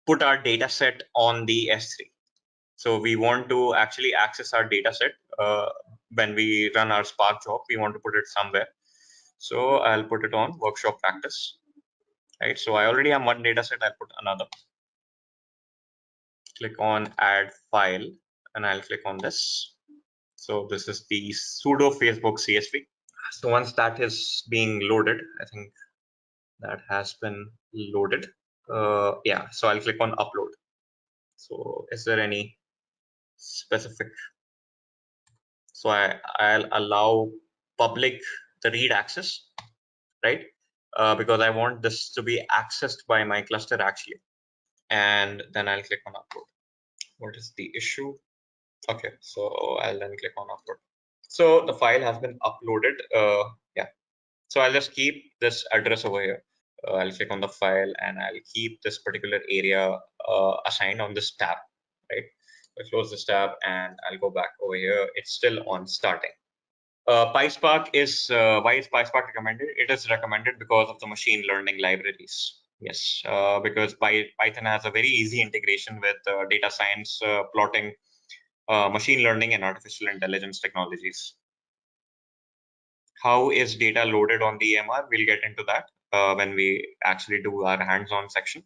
put our data set on the S3. So we want to actually access our data set when we run our Spark job. We want to put it somewhere. So I'll put it on workshop practice, right? So I already have one data set. I'll put another. Click on add file, and I'll click on this. So this is the sudo Facebook CSV. So once that is being loaded, I think that has been loaded. Yeah, so I'll click on upload. So is there any specific? So I'll allow public the read access, right? Because I want this to be accessed by my cluster actually. And then I'll click on upload. What is the issue? Okay, so I'll then click on upload. So the file has been uploaded. Yeah, so I'll just keep this address over here. I'll click on the file and I'll keep this particular area assigned on this tab, right? I'll close this tab and I'll go back over here. It's still on starting. PySpark is why is PySpark recommended? It is recommended because of the machine learning libraries. Yes, because Python has a very easy integration with data science, plotting, machine learning, and artificial intelligence technologies. How is data loaded on the EMR? We'll get into that when we actually do our hands-on section.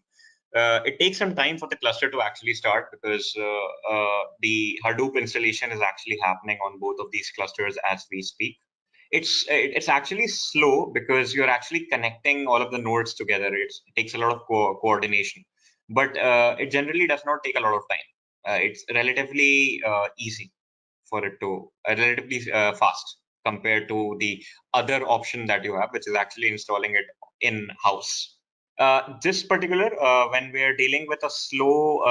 It takes some time for the cluster to actually start because the Hadoop installation is actually happening on both of these clusters as we speak. It's actually slow because you're actually connecting all of the nodes together. It takes a lot of coordination, but it generally does not take a lot of time. It's relatively easy for it to relatively fast compared to the other option that you have, which is actually installing it in house. This particular, when we're dealing with a slow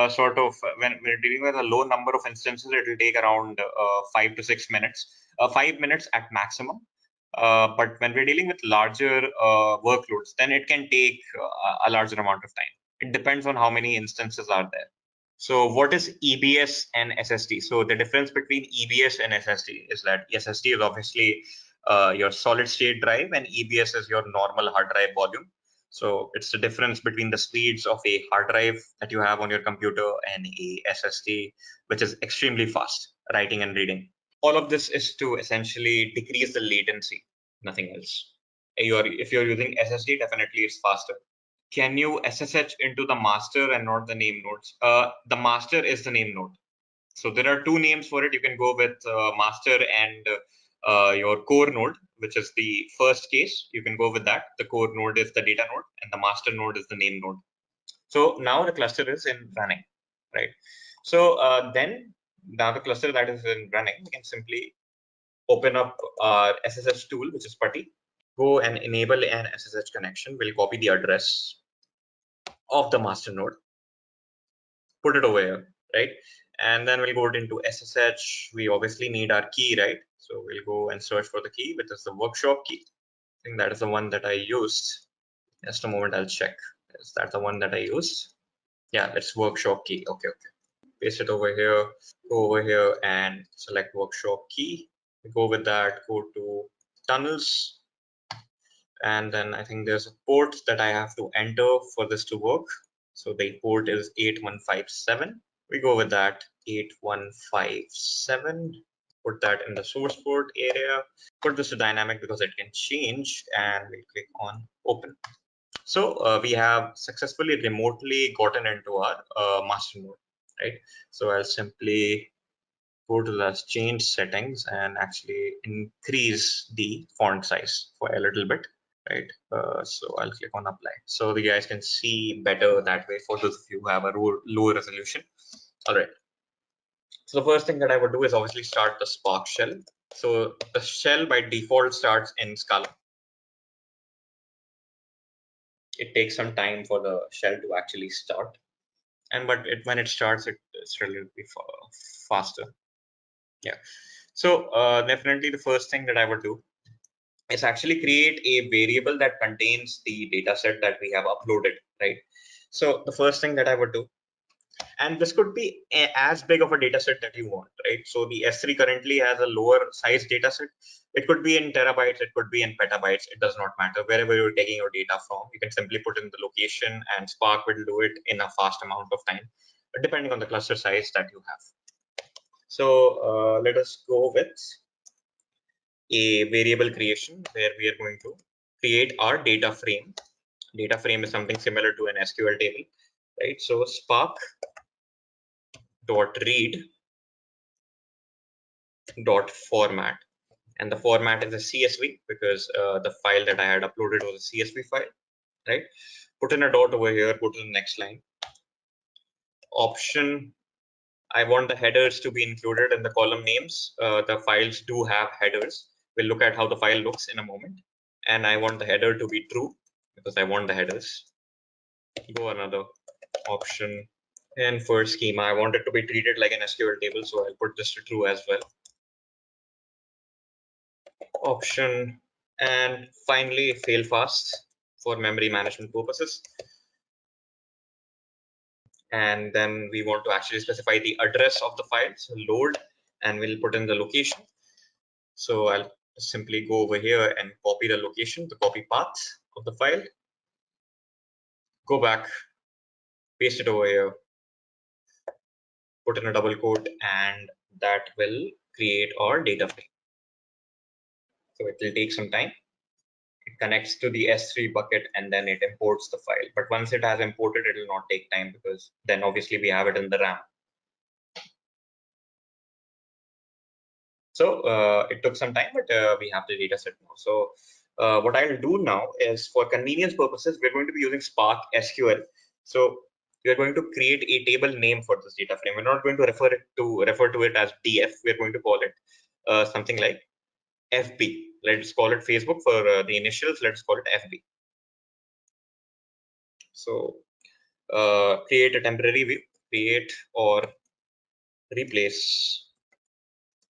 when we're dealing with a low number of instances, it will take around 5 to 6 minutes, 5 minutes at maximum. But when we're dealing with larger workloads, then it can take a larger amount of time. It depends on how many instances are there. So what is EBS and SSD? So the difference between EBS and SSD is that SSD is obviously your solid state drive and EBS is your normal hard drive volume. So it's the difference between the speeds of a hard drive that you have on your computer and a SSD, which is extremely fast writing and reading. All of this is to essentially decrease the latency, nothing else. If you're using SSD, definitely it's faster. Can you SSH into the master and not the name nodes? The master is the name node. So there are two names for it. You can go with master and your core node, which is the first case. You can go with that. The core node is the data node and the master node is the name node. So now the cluster is in running, right? So then now the cluster that is in running, we can simply open up our SSH tool, which is putty. Go and enable an SSH connection. We'll copy the address of the master node, put it over here, right? And then we'll go into SSH. We obviously need our key, right? So we'll go and search for the key, which is the workshop key. I think that is the one that I used. Just a moment, I'll check. Is that the one that I used? Yeah, it's workshop key. Okay. Paste it over here, go over here and select workshop key. Go with that, go to tunnels. And then I think there's a port that I have to enter for this to work. So the port is 8157. We go with that 8157. Put that in the source port area. Put this to dynamic because it can change, and we click on open. So we have successfully remotely gotten into our master node, right? So I'll simply go to the change settings and actually increase the font size for a little bit, right? So I'll click on apply. So the guys can see better that way for those of you who have a low resolution. All right. So the first thing that I would do is obviously start the Spark shell. So the shell by default starts in Scala. It takes some time for the shell to actually start, but when it starts, it's relatively faster. Yeah. So definitely the first thing that I would do is actually create a variable that contains the data set that we have uploaded, right? So the first thing that I would do, and this could be as big of a data set that you want, right? So the S3 currently has a lower size data set. It could be in terabytes, it could be in petabytes, it does not matter. Wherever you're taking your data from, you can simply put in the location and Spark will do it in a fast amount of time, depending on the cluster size that you have. So let us go with a variable creation where we are going to create our data frame. Data frame is something similar to an SQL table, right? So Spark dot read dot format, and the format is a CSV because the file that I had uploaded was a CSV file, right? Put in a dot over here, go to the next line. Option, I want the headers to be included in the column names. The files do have headers. We'll look at how the file looks in a moment. And I want the header to be true because I want the headers. Go another option. And for schema, I want it to be treated like an SQL table, so I'll put this to true as well. Option, and finally fail fast for memory management purposes. And then we want to actually specify the address of the file, so load, and we'll put in the location. So I'll simply go over here and copy the location, the copy path of the file. Go back, paste it over here, put in a double quote, and that will create our data frame. So it will take some time. it connects to the S3 bucket, and then it imports the file. But once it has imported, it will not take time because then obviously we have it in the RAM. So it took some time, but we have the data set now. So what I'll do now is, for convenience purposes, we're going to be using Spark SQL. So we're going to create a table name for this data frame. We're not going to refer to it as DF. We're going to call it something like FB. Let's call it Facebook for the initials. Let's call it FB. So create a temporary view, create or replace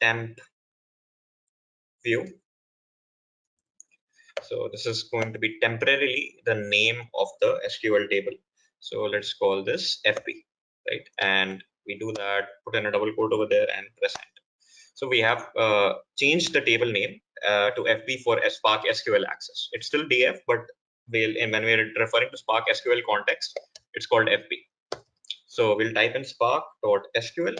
temp view. So this is going to be temporarily the name of the SQL table. So let's call this FB, right? And we do that, put in a double quote over there and press enter. So we have changed the table name to FB for Spark SQL access. It's still DF, but when we're referring to Spark SQL context, it's called FB. So we'll type in spark.sql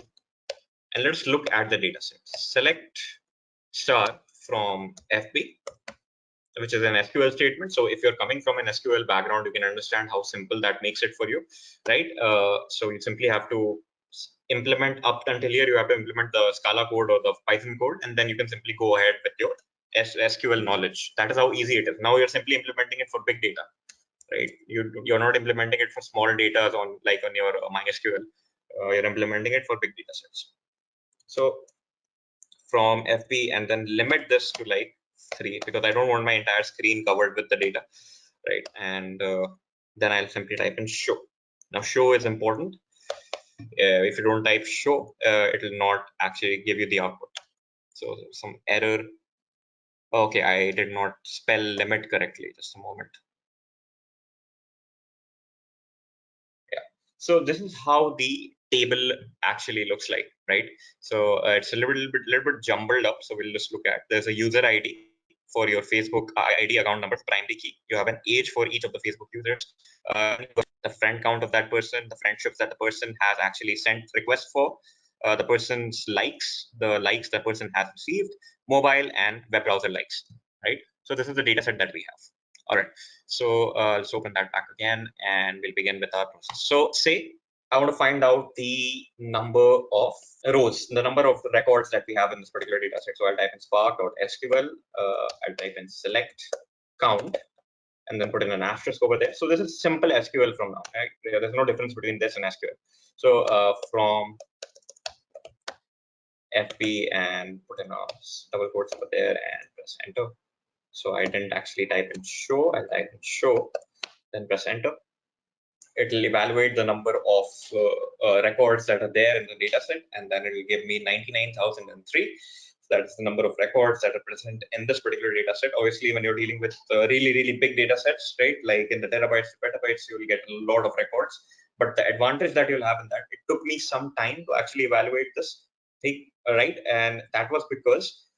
and let's look at the data set. Select star from FB, which is an SQL statement. So if you're coming from an SQL background, you can understand how simple that makes it for you, right? So you simply have to implement up until here, you have to implement the Scala code or the Python code, and then you can simply go ahead with your SQL knowledge. That is how easy it is. Now you're simply implementing it for big data, right? You're not implementing it for small data on your MySQL. You're implementing it for big data sets. So from FB, and then limit this to like 3 because I don't want my entire screen covered with the data, right? And then I'll simply type in show. Now show is important. If you don't type show, it will not actually give you the output. So there's some error. Okay, I did not spell limit correctly. Just a moment. Yeah. So this is how the table actually looks like, right? So it's a little bit jumbled up. So we'll just look at, there's a user ID for your Facebook ID account number, primary key. You have an age for each of the Facebook users, the friend count of that person, the friendships that the person has actually sent requests for, the person's likes, the likes that person has received, mobile and web browser likes, right? So this is the data set that we have. All right, so let's open that back again and we'll begin with our process. So say I want to find out the number of rows, the number of records that we have in this particular data set. So I'll type in spark.sql, I'll type in select count, and then put in an asterisk over there. So this is simple SQL from now, right? There's no difference between this and SQL. So from FB and put in a double quotes over there and press enter. So I didn't actually type in show, I'll type in show, then press enter. It will evaluate the number of records that are there in the data set, and then it will give me 99,003. So that's the number of records that are present in this particular data set. Obviously, when you're dealing with really big data sets, right, like in the terabytes to petabytes, you will get a lot of records. But the advantage that you'll have in that, it took me some time to actually evaluate this thing, right? And that was because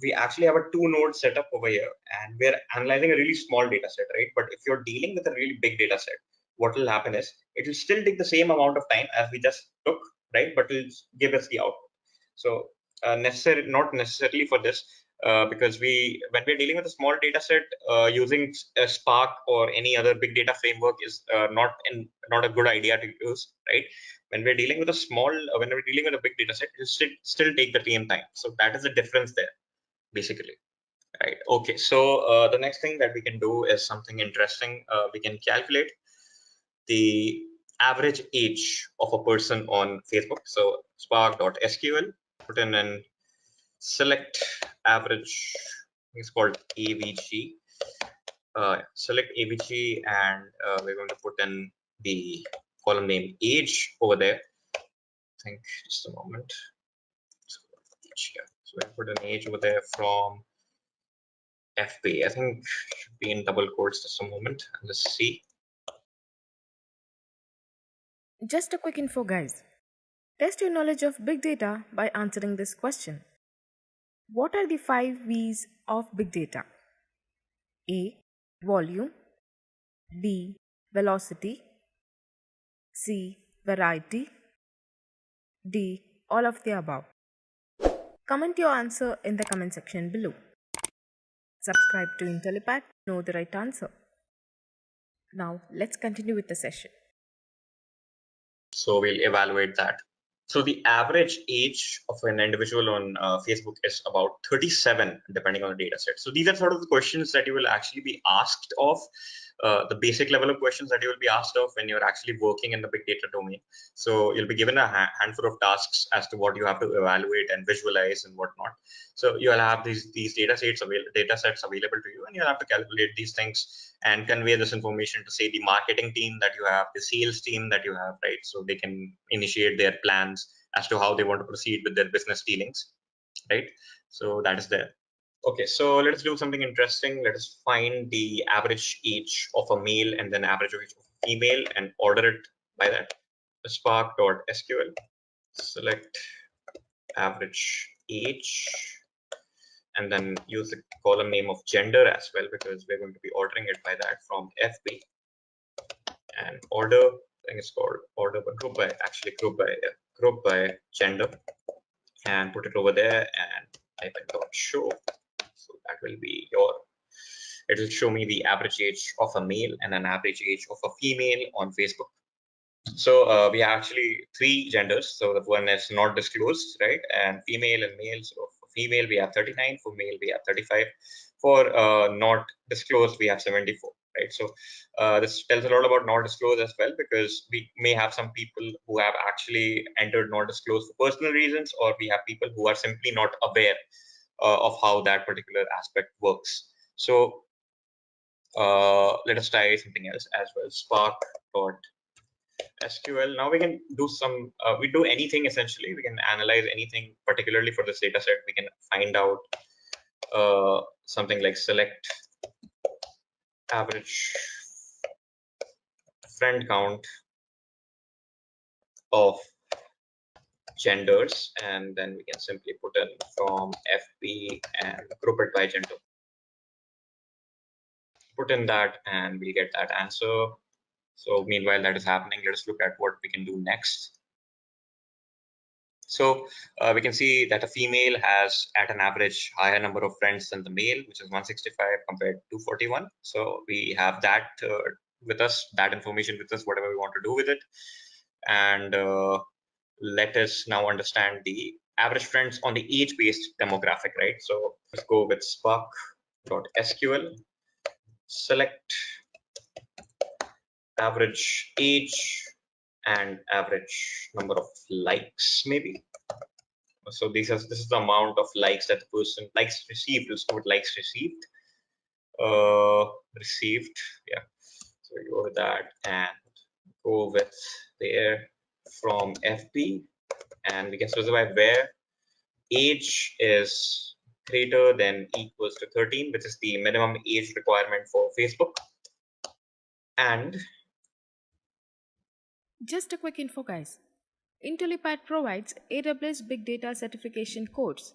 we actually have a 2-node setup over here, and we're analyzing a really small data set, right? But if you're dealing with a really big data set, what will happen is it will still take the same amount of time as we just took, right? But it'll give us the output. So not necessarily for this, because when we're dealing with a small data set, using a Spark or any other big data framework is not a good idea to use, right? When we're dealing with when we're dealing with a big data set, it'll still take the same time. So that is the difference there, basically. Right. Okay. So the next thing that we can do is something interesting. We can calculate the average age of a person on Facebook. So spark.sql, put in and select average. It's called AVG. Select AVG, and we're going to put in the column name age over there. I think just a moment. So I put an age over there from FB. I think should be in double quotes just a moment. Let's see. Just a quick info, guys. Test your knowledge of big data by answering this question. What are the 5 V's of big data? A. Volume. B. Velocity. C. Variety. D. All of the above. Comment your answer in the comment section below. Subscribe to Intellipaat to know the right answer. Now, let's continue with the session. So we'll evaluate that. So the average age of an individual on Facebook is about 37, depending on the data set. So these are sort of the questions that you will actually be asked of, the basic level of questions that you will be asked of when you're actually working in the big data domain. So you'll be given a handful of tasks as to what you have to evaluate and visualize and whatnot. So you'll have these data sets available to you, and you'll have to calculate these things and convey this information to, say, the marketing team that you have, the sales team that you have, right? So they can initiate their plans as to how they want to proceed with their business dealings, right? So that is there. Okay, so let us do something interesting. Let us find the average age of a male and then average age of a female and order it by that. Spark.sql, select average age, and then use the column name of gender as well, because we're going to be ordering it by that from FB. And order, I think it's called order, but group by gender, and put it over there and type in dot show. So that will be it will show me the average age of a male and an average age of a female on Facebook. So we have actually 3 genders. So the one is not disclosed, right? And female and male. So for female, we have 39. For male, we have 35. For not disclosed, we have 74, right? So this tells a lot about not disclosed as well, because we may have some people who have actually entered not disclosed for personal reasons, or we have people who are simply not aware of how that particular aspect works. So let us try something else as well. Spark.sql. Now we can do we do anything essentially. We can analyze anything, particularly for this data set. We can find out something like select average friend count of genders, and then we can simply put in from FB and group it by gender. Put in that and we get that answer. So meanwhile that is happening, let us look at what we can do next. So we can see that a female has at an average higher number of friends than the male, which is 165 compared to 241. So we have that with us, that information with us, whatever we want to do with it. And let us now understand the average friends on the age-based demographic, right? So let's go with spark.sql, select average age and average number of likes, maybe. So this is the amount of likes that the person received. Let's go with likes received. Received, yeah. So we go with that and go with there from FB, and we can specify where age is greater than equals to 13, which is the minimum age requirement for Facebook. And Just a quick info, guys. Intellipaat provides AWS Big Data certification course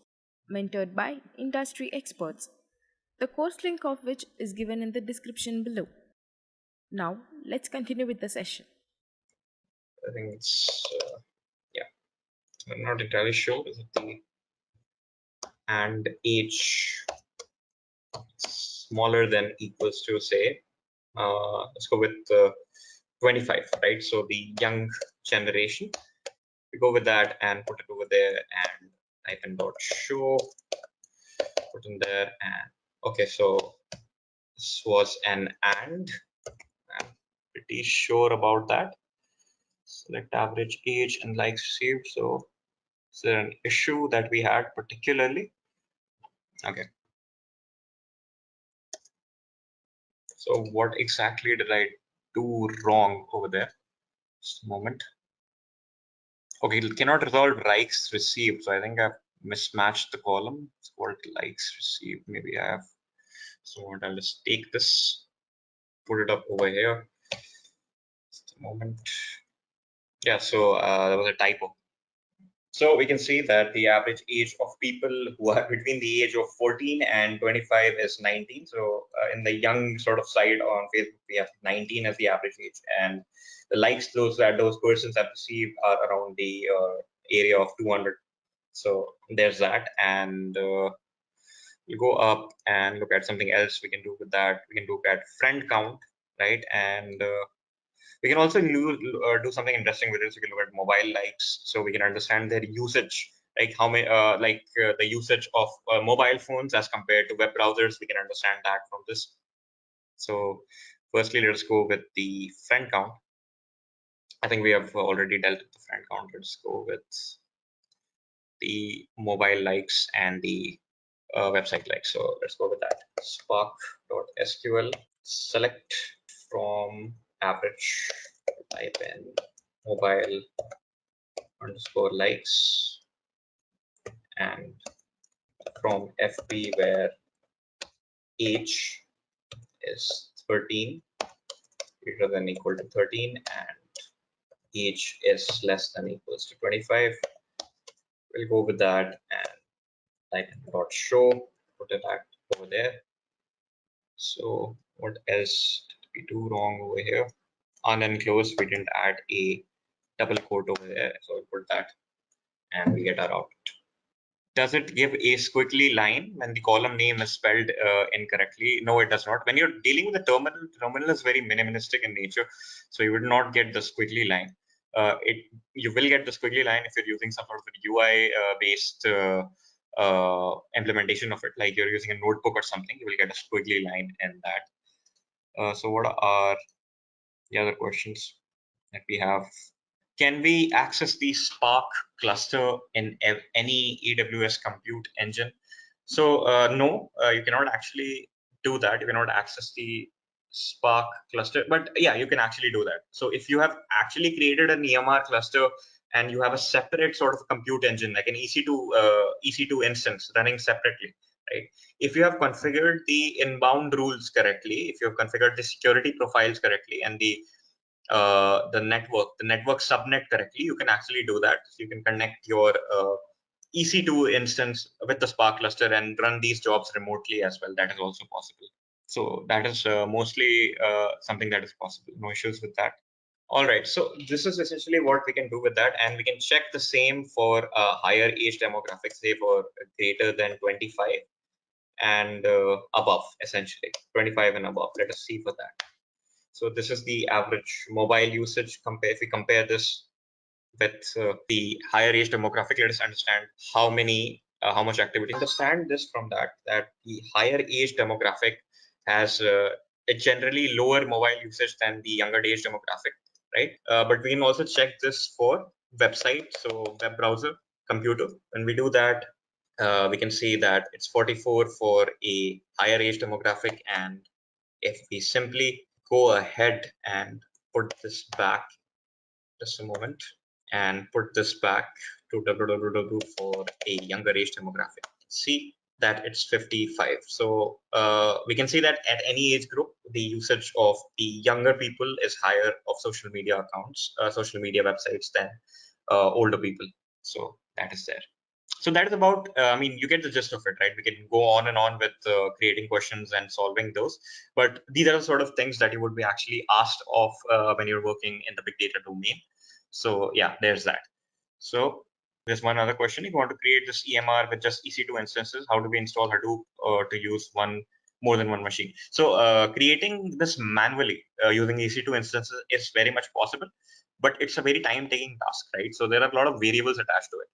mentored by industry experts, the course link of which is given in the description below. Now, let's continue with the session. I think it's, yeah, I'm not entirely sure. Is it the and age smaller than equals to, say, let's go with 25, right? So the young generation. We go with that and put it over there and type in dot show, put in there, and okay, so this was an and. I'm pretty sure about that. Select average age and likes received. So is there an issue that we had particularly? Okay. So what exactly did I do wrong over there? Just a moment. Okay, it cannot resolve likes received. So I think I've mismatched the column. It's called likes received. Maybe I have. So I'll just take this, put it up over here. Just a moment. Yeah, so there was a typo. So we can see that the average age of people who are between the age of 14 and 25 is 19. So in the young sort of side on Facebook, we have 19 as the average age, and the likes those persons have received are around the area of 200. So there's that, and We'll go up and look at something else we can do with that. We can look at friend count, right? And we can also do something interesting with this. We can look at mobile likes, so we can understand their usage, like how many, the usage of mobile phones as compared to web browsers. We can understand that from this. So firstly, let us go with the friend count. I think we have already dealt with the friend count. Let's go with the mobile likes and the website likes. So let's go with that. Spark.sql, select from average, type in mobile underscore likes, and from FP where age is 13 greater than equal to 13 and age is less than equals to 25. We'll go with that and type in dot show, put it back over there. So what else did we do wrong over here? Unenclosed, we didn't add a double quote over there, so we put that and we get our output. Does it give a squiggly line when the column name is spelled incorrectly? No, it does not. When you're dealing with the terminal is very minimalistic in nature, so you would not get the squiggly line. You will get the squiggly line if you're using some sort of a UI based implementation of it, like you're using a notebook or something. You will get a squiggly line in that. So what are the other questions that we have? Can we access the Spark cluster in any AWS compute engine? So no, you cannot actually do that. You cannot access the Spark cluster, but yeah, you can actually do that. So if you have actually created an EMR cluster and you have a separate sort of compute engine, like an EC2 instance running separately, right? If you have configured the inbound rules correctly, if you have configured the security profiles correctly and the network subnet correctly, you can actually do that. So you can connect your EC2 instance with the Spark cluster and run these jobs remotely as well. That is also possible. So that is mostly something that is possible. No issues with that. All right, so this is essentially what we can do with that, and we can check the same for higher age demographics, say for greater than 25 and above, essentially 25 and above. Let us see for that. So this is the average mobile usage. If we compare this with the higher age demographic, let us understand how much activity. Understand this from that the higher age demographic has a generally lower mobile usage than the younger age demographic, right? But we can also check this for website, so web browser, computer. When we do that, we can see that it's 44 for a higher age demographic, and if we simply go ahead and put this back, just a moment, and put this back to www for a younger age demographic, see that it's 55. So we can see that at any age group, the usage of the younger people is higher of social media accounts, social media websites than older people. So that is there. So that is about, I mean, you get the gist of it, right? We can go on and on with creating questions and solving those. But these are the sort of things that you would be actually asked of when you're working in the big data domain. So yeah, there's that. So there's one other question. If you want to create this EMR with just EC2 instances, how do we install Hadoop to use more than one machine? So creating this manually using EC2 instances is very much possible, but it's a very time-taking task, right? So there are a lot of variables attached to it.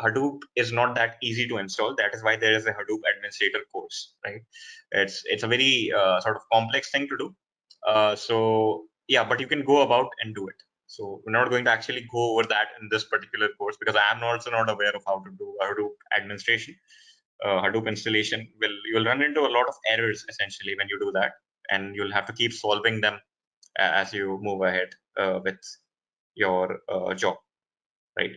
Hadoop is not that easy to install. That is why there is a Hadoop administrator course, right? It's a very sort of complex thing to do. So yeah, but you can go about and do it. So we're not going to actually go over that in this particular course because I am also not aware of how to do Hadoop administration. Hadoop installation you'll run into a lot of errors essentially when you do that, and you'll have to keep solving them as you move ahead with your job, right?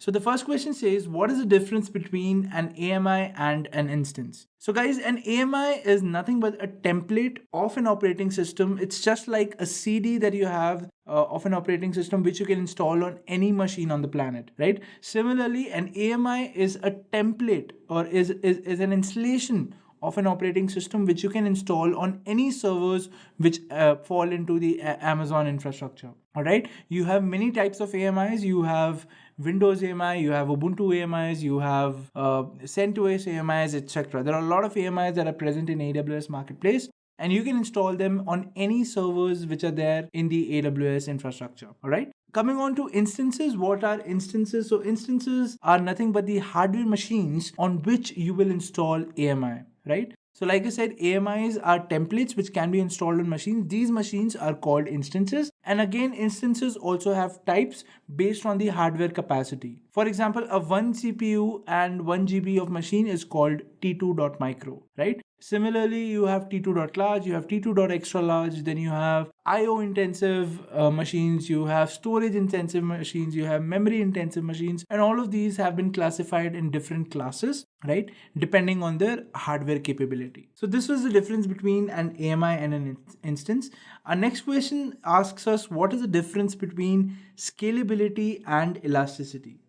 So the first question says, what is the difference between an AMI and an instance? So guys, an AMI is nothing but a template of an operating system. It's just like a CD that you have of an operating system which you can install on any machine on the planet, right? Similarly, an AMI is a template or is an installation of an operating system which you can install on any servers which fall into the Amazon infrastructure. All right, you have many types of AMIs. You have Windows AMI, you have Ubuntu AMIs, you have CentOS AMIs, etc. There are a lot of AMIs that are present in AWS Marketplace, and you can install them on any servers which are there in the AWS infrastructure. All right. Coming on to instances, what are instances? So instances are nothing but the hardware machines on which you will install AMI, right? So like I said, AMIs are templates which can be installed on machines. These machines are called instances. And again, instances also have types based on the hardware capacity. For example, a 1 CPU and 1 GB of machine is called T2.micro, right? Similarly, you have T2.large, you have T2.extra large, then you have IO intensive machines, you have storage intensive machines, you have memory intensive machines, and all of these have been classified in different classes, right? Depending on their hardware capability. So this was the difference between an AMI and an instance. Our next question asks us, what is the difference between scalability and elasticity?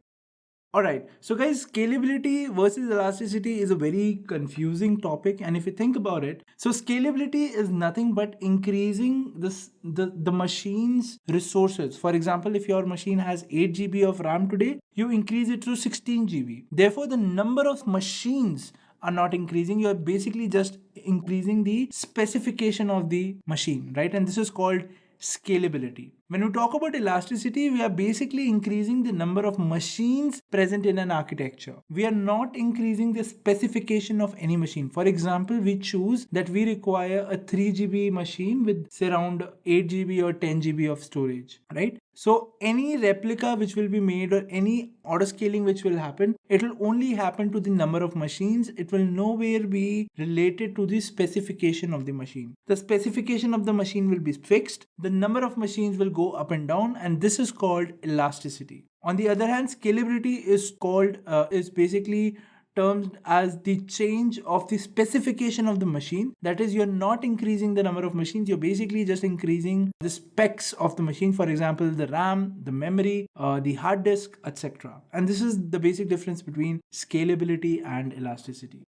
Alright, so guys, scalability versus elasticity is a very confusing topic, and if you think about it, so scalability is nothing but increasing the machine's resources. For example, if your machine has 8 GB of RAM today, you increase it to 16 GB. Therefore, the number of machines are not increasing. You are basically just increasing the specification of the machine, right? And this is called scalability. When we talk about elasticity, we are basically increasing the number of machines present in an architecture. We are not increasing the specification of any machine. For example, we choose that we require a 3 GB machine with say around 8 GB or 10 GB of storage, right? So any replica which will be made or any auto scaling which will happen, it will only happen to the number of machines. It will nowhere be related to the specification of the machine. The specification of the machine will be fixed. The number of machines will go up and down, and this is called elasticity. On the other hand, scalability is basically termed as the change of the specification of the machine. That is, you're not increasing the number of machines, you're basically just increasing the specs of the machine. For example, the RAM, the memory, the hard disk, etc. And this is the basic difference between scalability and elasticity.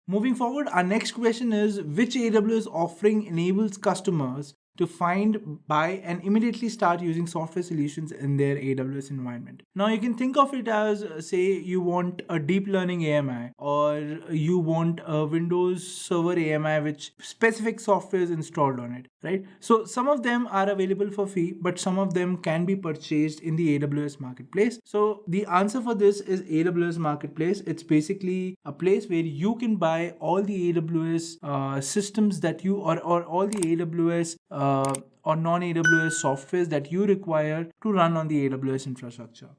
Moving forward, our next question is, which AWS offering enables customers to find, buy, and immediately start using software solutions in their AWS environment? Now, you can think of it as, say, you want a deep learning AMI, or you want a Windows Server AMI which specific software is installed on it, right? So some of them are available for free, but some of them can be purchased in the AWS Marketplace. So the answer for this is AWS Marketplace. It's basically a place where you can buy all the AWS systems that you, or all the AWS or non-AWS softwares that you require to run on the AWS infrastructure,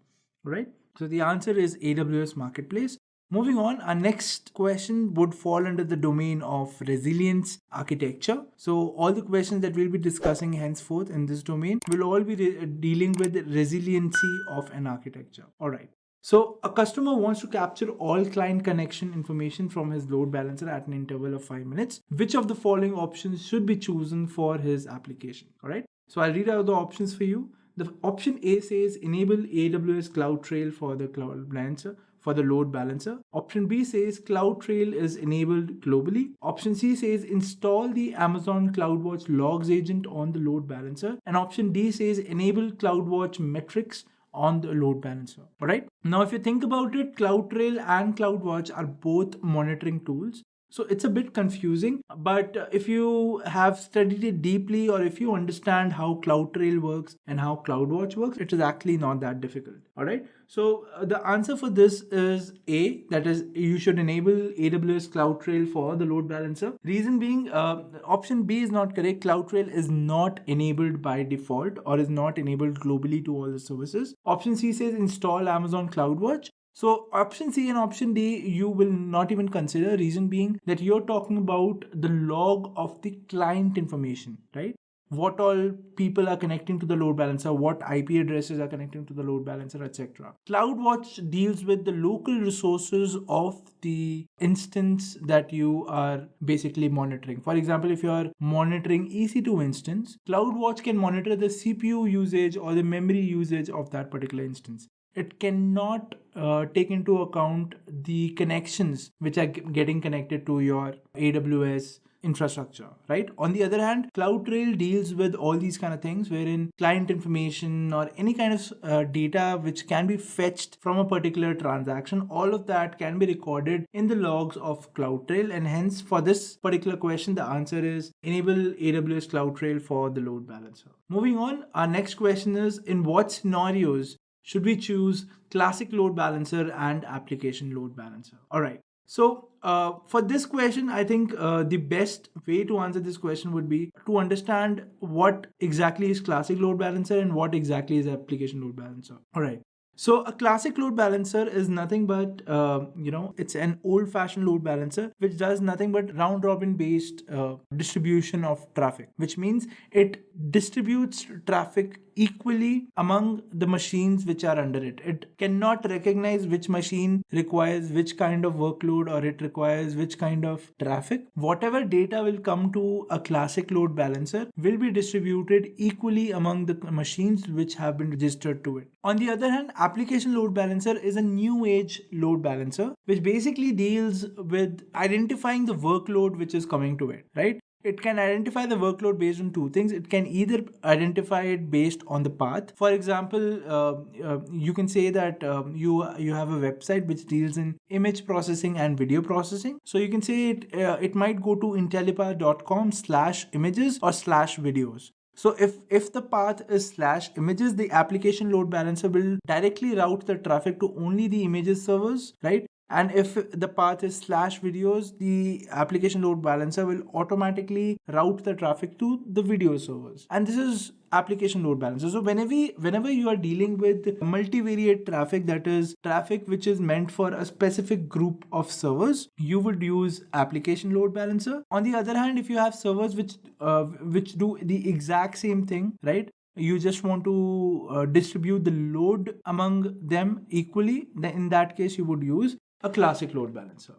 right? So the answer is AWS Marketplace. Moving on, our next question would fall under the domain of resilience architecture. So all the questions that we'll be discussing henceforth in this domain will all be dealing with the resiliency of an architecture. All right. So a customer wants to capture all client connection information from his load balancer at an interval of 5 minutes. Which of the following options should be chosen for his application? All right. So I'll read out the options for you. The option A says enable AWS CloudTrail for the cloud balancer, for the load balancer. Option B says CloudTrail is enabled globally. Option C says install the Amazon CloudWatch logs agent on the load balancer. And option D says enable CloudWatch metrics on the load balancer. All right. Now, if you think about it, CloudTrail and CloudWatch are both monitoring tools. So it's a bit confusing, but if you have studied it deeply, or if you understand how CloudTrail works and how CloudWatch works, it is actually not that difficult. All right. So the answer for this is A, that is, you should enable AWS CloudTrail for the load balancer. Reason being, option B is not correct. CloudTrail is not enabled by default or is not enabled globally to all the services. Option C says install Amazon CloudWatch. So option C and option D, you will not even consider. Reason being that you're talking about the log of the client information, right? What all people are connecting to the load balancer, what IP addresses are connecting to the load balancer, etc. CloudWatch deals with the local resources of the instance that you are basically monitoring. For example, if you are monitoring EC2 instance, CloudWatch can monitor the CPU usage or the memory usage of that particular instance. it cannot take into account the connections which are getting connected to your AWS infrastructure, right? On the other hand, CloudTrail deals with all these kind of things wherein client information or any kind of data which can be fetched from a particular transaction, all of that can be recorded in the logs of CloudTrail, and hence for this particular question the answer is enable AWS CloudTrail for the load balancer. Moving on, our next question is, in what scenarios should we choose classic load balancer and application load balancer? All right. So for this question, I think the best way to answer this question would be to understand what exactly is classic load balancer and what exactly is application load balancer. All right. So a classic load balancer is nothing but, it's an old-fashioned load balancer which does nothing but round-robin based distribution of traffic, which means it distributes traffic equally among the machines which are under it. It cannot recognize which machine requires which kind of workload or it requires which kind of traffic. Whatever data will come to a classic load balancer will be distributed equally among the machines which have been registered to it. On the other hand, application load balancer is a new age load balancer which basically deals with identifying the workload which is coming to it, right? It can identify the workload based on two things. It can either identify it based on the path. For example, you can say that you have a website which deals in image processing and video processing. So you can say it might go to intellipaat.com/images or /videos. So if the path is /images, the application load balancer will directly route the traffic to only the images servers, right? And if the path is /videos, the application load balancer will automatically route the traffic to the video servers. And this is application load balancer. So whenever you are dealing with multivariate traffic, that is traffic which is meant for a specific group of servers, you would use application load balancer. On the other hand, if you have servers which do the exact same thing, right? You just want to distribute the load among them equally, then in that case you would use a classic load balancer.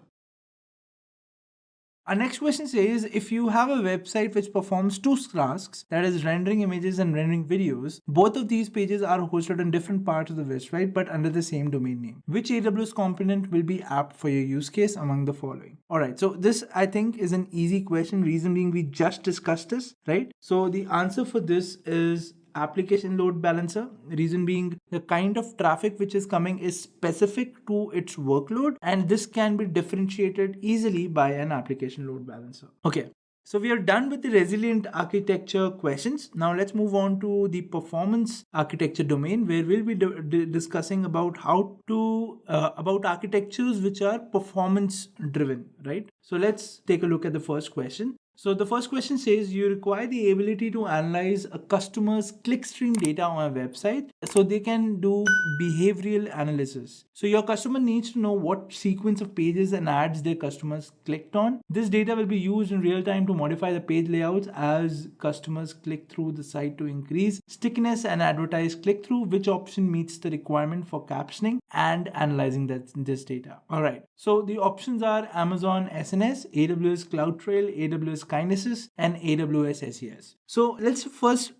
Our next question says, if you have a website which performs two tasks, that is rendering images and rendering videos, both of these pages are hosted on different parts of the website but under the same domain name. Which AWS component will be apt for your use case among the following? Alright, so this I think is an easy question, reason being we just discussed this, right? So the answer for this is application load balancer, reason being the kind of traffic which is coming is specific to its workload, and this can be differentiated easily by an application load balancer. Okay, so we are done with the resilient architecture questions. Now let's move on to the performance architecture domain, where we'll be discussing about how to about architectures which are performance driven, right? So let's take a look at the first question. So the first question says, you require the ability to analyze a customer's clickstream data on a website so they can do behavioral analysis. So your customer needs to know what sequence of pages and ads their customers clicked on. This data will be used in real time to modify the page layouts as customers click through the site to increase stickiness and advertise click-through, which option meets the requirement for captioning and analyzing this data. All right. So the options are Amazon SNS, AWS CloudTrail, AWS Kinesis, and AWS SES. So let's first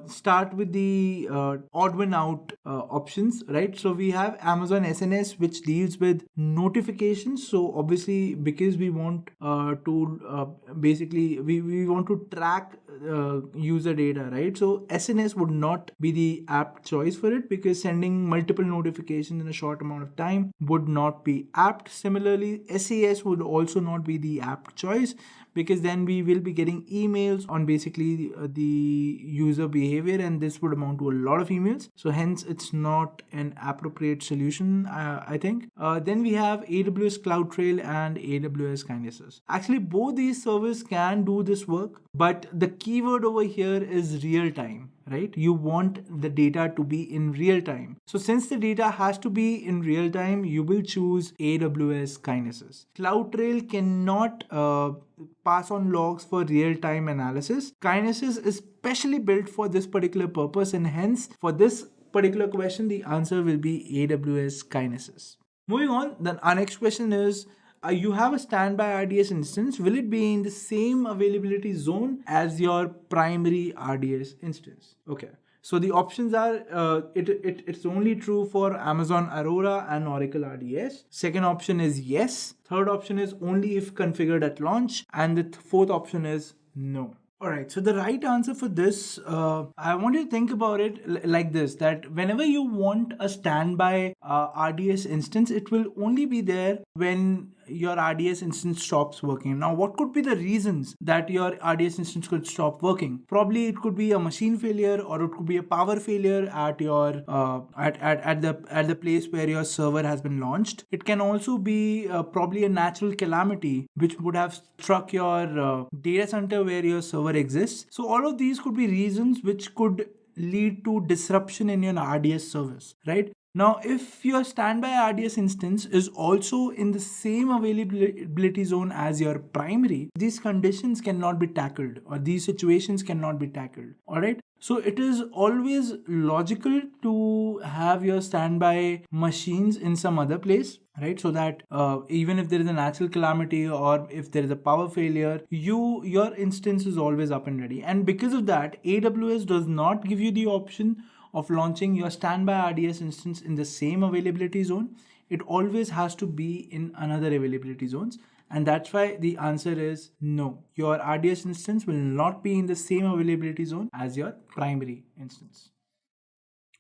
start with the odd one out options, right? So we have Amazon SNS, which deals with notifications. So obviously, because we want to basically we want to track user data, right? So SNS would not be the apt choice for it, because sending multiple notifications in a short amount of time would not be apt. Similarly, SES would also not be the apt choice, because then we will be getting emails on basically the user behavior, and this would amount to a lot of emails. So hence it's not an appropriate solution, I think. Then we have AWS CloudTrail and AWS Kinesis. Actually, both these servers can do this work, but the keyword over here is real time, right? You want the data to be in real time. So since the data has to be in real time, you will choose AWS Kinesis. CloudTrail cannot pass on logs for real-time analysis. Kinesis is specially built for this particular purpose, and hence for this particular question, the answer will be AWS Kinesis. Moving on, then our next question is, you have a standby RDS instance. Will it be in the same availability zone as your primary RDS instance? Okay. So the options are it's only true for Amazon Aurora and Oracle RDS. Second option is yes. Third option is only if configured at launch, and the fourth option is no. Alright, so the right answer for this, I want you to think about it like this, that whenever you want a standby RDS instance, it will only be there when your RDS instance stops working. Now, what could be the reasons that your RDS instance could stop working? Probably it could be a machine failure, or it could be a power failure at your at the place where your server has been launched. It can also be probably a natural calamity which would have struck your data center where your server exists. So all of these could be reasons which could lead to disruption in your RDS service, right? Now, if your standby RDS instance is also in the same availability zone as your primary, these conditions cannot be tackled, or these situations cannot be tackled. All right. So it is always logical to have your standby machines in some other place, right? So that even if there is a natural calamity or if there is a power failure, your instance is always up and ready. And because of that, AWS does not give you the option of launching your standby RDS instance in the same availability zone. It always has to be in another availability zones. And that's why the answer is no. Your RDS instance will not be in the same availability zone as your primary instance.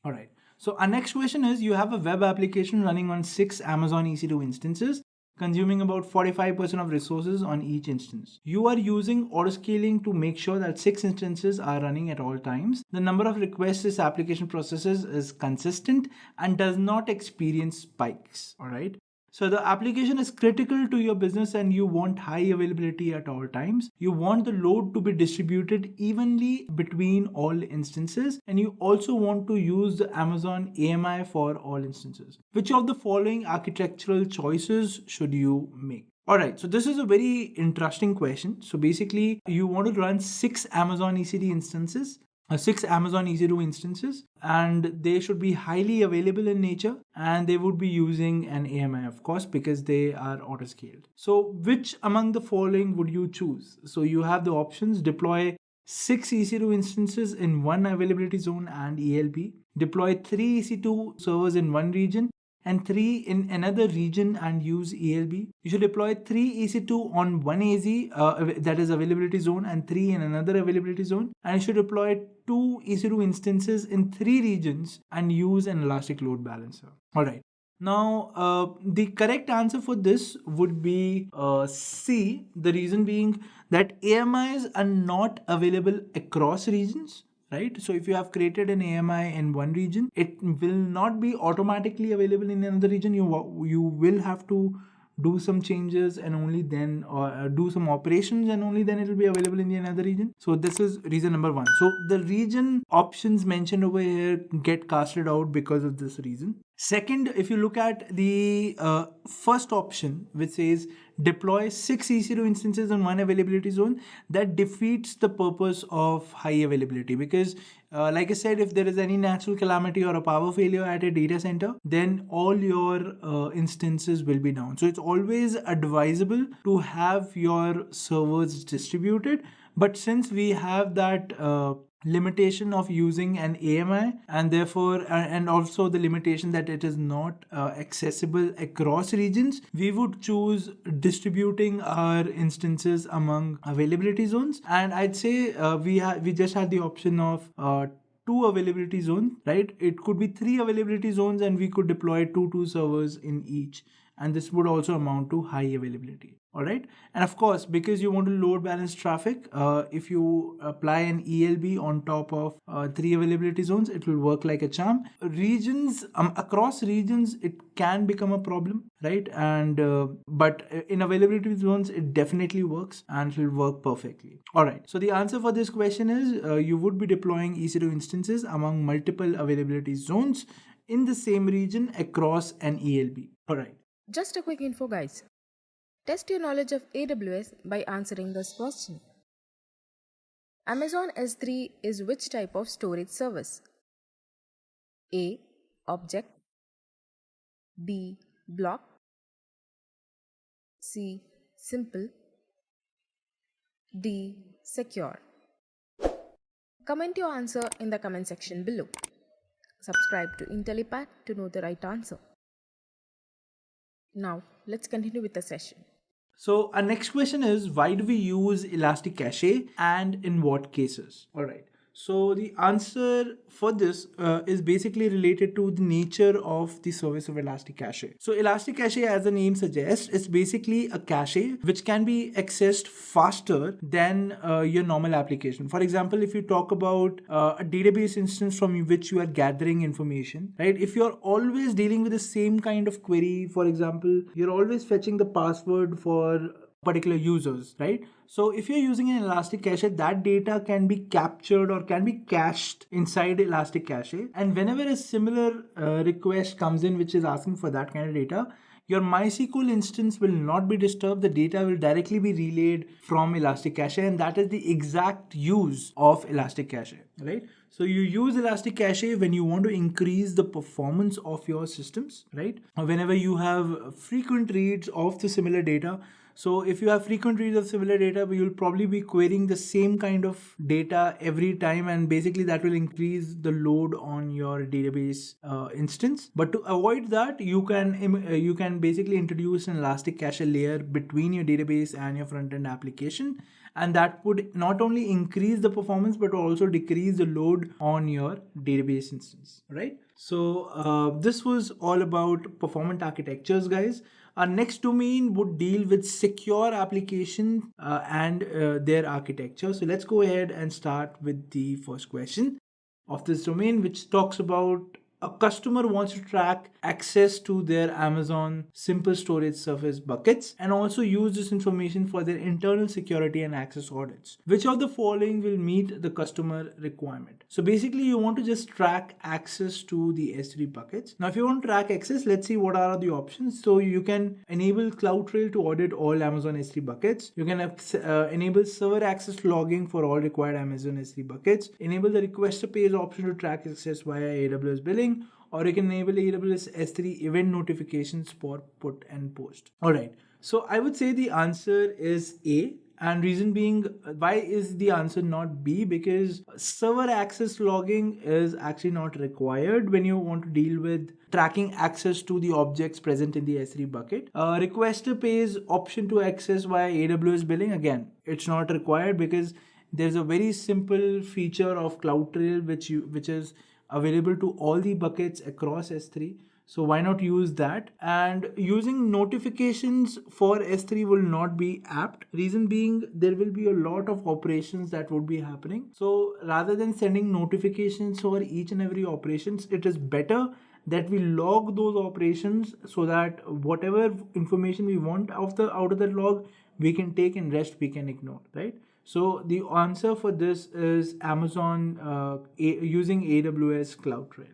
All right. So our next question is, you have a web application running on 6 Amazon EC2 instances, consuming about 45% of resources on each instance. You are using autoscaling to make sure that 6 instances are running at all times. The number of requests this application processes is consistent and does not experience spikes. All right. So the application is critical to your business and you want high availability at all times. You want the load to be distributed evenly between all instances, and you also want to use the Amazon AMI for all instances. Which of the following architectural choices should you make? Alright, so this is a very interesting question. So basically, you want to run 6 Amazon EC2 instances, and they should be highly available in nature, and they would be using an AMI, of course, because they are auto-scaled. So which among the following would you choose? So you have the options: deploy 6 EC2 instances in one availability zone and ELB, deploy 3 EC2 servers in one region and 3 in another region and use ELB. You should deploy 3 EC2 on one AZ, that is availability zone, and 3 in another availability zone. And you should deploy 2 EC2 instances in 3 regions and use an elastic load balancer. All right. Now, the correct answer for this would be C. The reason being that AMIs are not available across regions. Right? So if you have created an AMI in one region, it will not be automatically available in another region. You will have to do some changes and only then, or do some operations and only then it will be available in the another region. So this is reason number 1. So the region options mentioned over here get casted out because of this reason. Second, if you look at the first option, which says deploy 6 EC2 instances in one availability zone, that defeats the purpose of high availability, because like I said, if there is any natural calamity or a power failure at a data center, then all your instances will be down. So it's always advisable to have your servers distributed. But since we have that limitation of using an AMI, and therefore and also the limitation that it is not accessible across regions, we would choose distributing our instances among availability zones. And I'd say we just had the option of 2 availability zones, right? It could be 3 availability zones and we could deploy 2 servers in each, and this would also amount to high availability. All right. And of course, because you want to load balance traffic, if you apply an ELB on top of 3 availability zones, it will work like a charm. Regions, across regions, it can become a problem, right? And but in availability zones, it definitely works and it will work perfectly. All right. So the answer for this question is you would be deploying EC2 instances among multiple availability zones in the same region across an ELB. All right. Just a quick info, guys. Test your knowledge of AWS by answering this question. Amazon S3 is which type of storage service? A. Object. B. Block. C. Simple. D. Secure. Comment your answer in the comment section below. Subscribe to Intellipaat to know the right answer. Now, let's continue with the session. So our next question is, why do we use Elastic Cache and in what cases? All right. So the answer for this is basically related to the nature of the service of Elastic Cache. So Elastic Cache, as the name suggests, is basically a cache which can be accessed faster than your normal application. For example, if you talk about a database instance from which you are gathering information, right? If you're always dealing with the same kind of query, for example, you're always fetching the password for particular users, right? So if you're using an Elastic Cache, that data can be captured or can be cached inside Elastic Cache. And whenever a similar request comes in which is asking for that kind of data, your MySQL instance will not be disturbed. The data will directly be relayed from Elastic Cache, and that is the exact use of Elastic Cache, right? So you use Elastic Cache when you want to increase the performance of your systems, right? Or whenever you have frequent reads of the similar data. So if you have frequent reads of similar data, you'll probably be querying the same kind of data every time, and basically that will increase the load on your database instance. But to avoid that, you can basically introduce an Elastic Cache layer between your database and your front-end application, and that would not only increase the performance but also decrease the load on your database instance, right? So this was all about performant architectures, guys. Our next domain would deal with secure application and their architecture. So let's go ahead and start with the first question of this domain, which talks about a customer wants to track access to their Amazon simple storage service buckets and also use this information for their internal security and access audits. Which of the following will meet the customer requirement? So basically you want to just track access to the S3 buckets. Now if you want to track access, let's see what are the options. So you can enable CloudTrail to audit all Amazon S3 buckets. You can enable server access logging for all required Amazon S3 buckets. Enable the requester page option to track access via AWS billing, or you can enable AWS S3 event notifications for put and post. All right. So I would say the answer is A. And reason being, why is the answer not B? Because server access logging is actually not required when you want to deal with tracking access to the objects present in the S3 bucket. Requester pays option to access via AWS billing. Again, it's not required because there's a very simple feature of CloudTrail which is available to all the buckets across S3. So why not use that? And using notifications for S3 will not be apt. Reason being, there will be a lot of operations that would be happening. So rather than sending notifications for each and every operations, it is better that we log those operations so that whatever information we want out of that log, we can take, and rest we can ignore, right? So the answer for this is Amazon using AWS CloudTrail.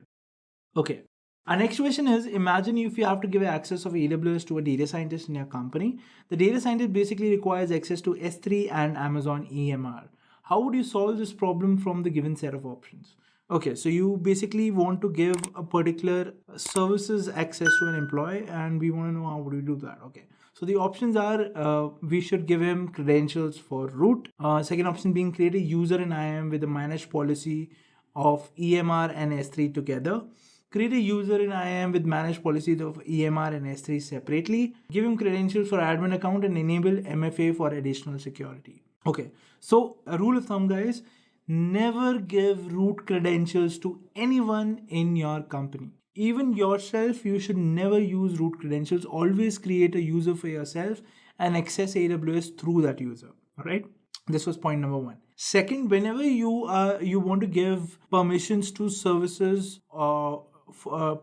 Okay. Our next question is, imagine if you have to give access of AWS to a data scientist in your company. The data scientist basically requires access to S3 and Amazon EMR. How would you solve this problem from the given set of options? Okay, so you basically want to give a particular services access to an employee, and we want to know how would we do that. Okay. So the options are, we should give him credentials for root. Second option being create a user in IAM with a managed policy of EMR and S3 together. Create a user in IAM with managed policies of EMR and S3 separately. Give him credentials for admin account and enable MFA for additional security. Okay, so a rule of thumb, guys, never give root credentials to anyone in your company. Even yourself, you should never use root credentials. Always create a user for yourself and access AWS through that user. All right. This was point number one. Second, whenever you want to give permissions to services or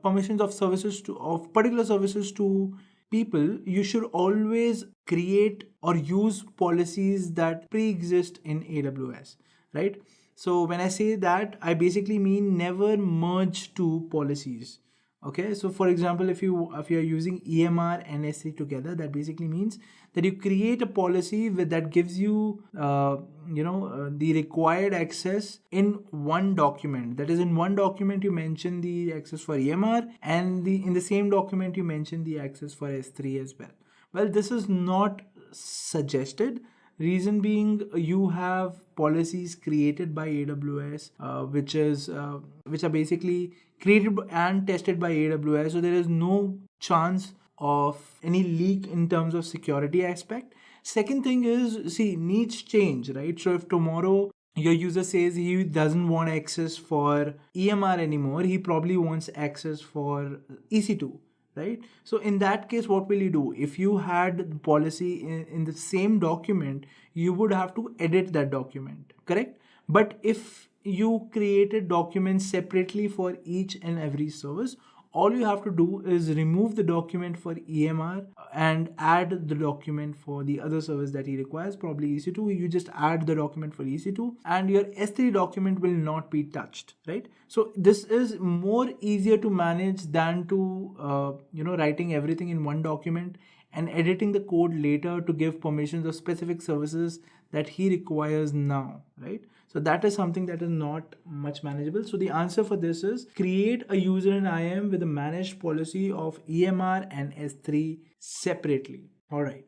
permissions of services of particular services to people, you should always create or use policies that pre-exist in AWS, right? So when I say that, I basically mean never merge two policies. Okay, so for example, if you are using EMR and S3 together, that basically means that you create a policy that gives you the required access in one document. That is, in one document you mention the access for EMR, and in the same document you mention the access for S3 as well. Well, this is not suggested. Reason being, you have policies created by AWS, which are basically created and tested by AWS. So there is no chance of any leak in terms of security aspect. Second thing is, see, needs change, right? So if tomorrow your user says he doesn't want access for EMR anymore, he probably wants access for EC2, right? So in that case, what will you do? If you had the policy in the same document, you would have to edit that document, correct? But if you created documents separately for each and every service, all you have to do is remove the document for EMR and add the document for the other service that he requires, probably EC2. You just add the document for EC2 and your S3 document will not be touched, right? So this is more easier to manage than to, writing everything in one document and editing the code later to give permissions of specific services that he requires now, right? So that is something that is not much manageable. So the answer for this is create a user in IAM with a managed policy of EMR and S3 separately. All right.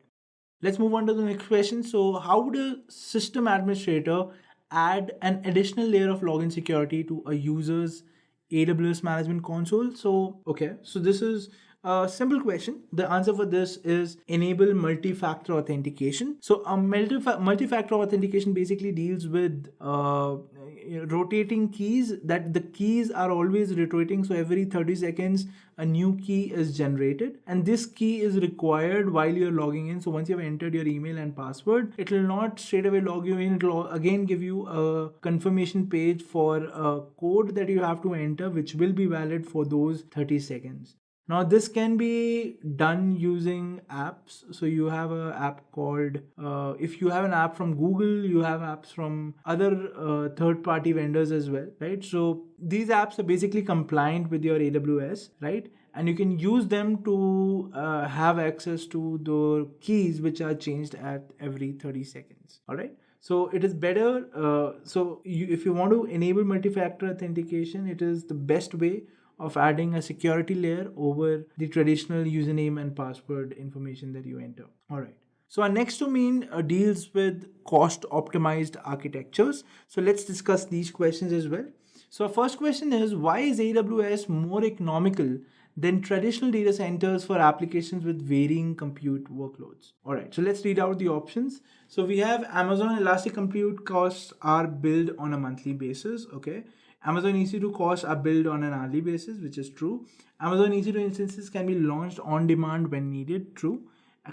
Let's move on to the next question. So how would a system administrator add an additional layer of login security to a user's AWS management console? So this is a simple question. The answer for this is enable multi-factor authentication. So multi-factor authentication basically deals with rotating keys, that the keys are always rotating. So every 30 seconds, a new key is generated, and this key is required while you're logging in. So once you've entered your email and password, it will not straight away log you in. It will again give you a confirmation page for a code that you have to enter, which will be valid for those 30 seconds. Now this can be done using apps. So you have an app called, if you have an app from Google, you have apps from other third-party vendors as well, right? So these apps are basically compliant with your AWS, right? And you can use them to have access to the keys which are changed at every 30 seconds, all right? So it is better. If you want to enable multi-factor authentication, it is the best way of adding a security layer over the traditional username and password information that you enter. All right. So our next domain deals with cost optimized architectures. So let's discuss these questions as well. So our first question is, why is AWS more economical than traditional data centers for applications with varying compute workloads? All right, so let's read out the options. So we have Amazon Elastic Compute costs are billed on a monthly basis. Okay. Amazon EC2 costs are billed on an hourly basis, which is true. Amazon EC2 instances can be launched on demand when needed, true.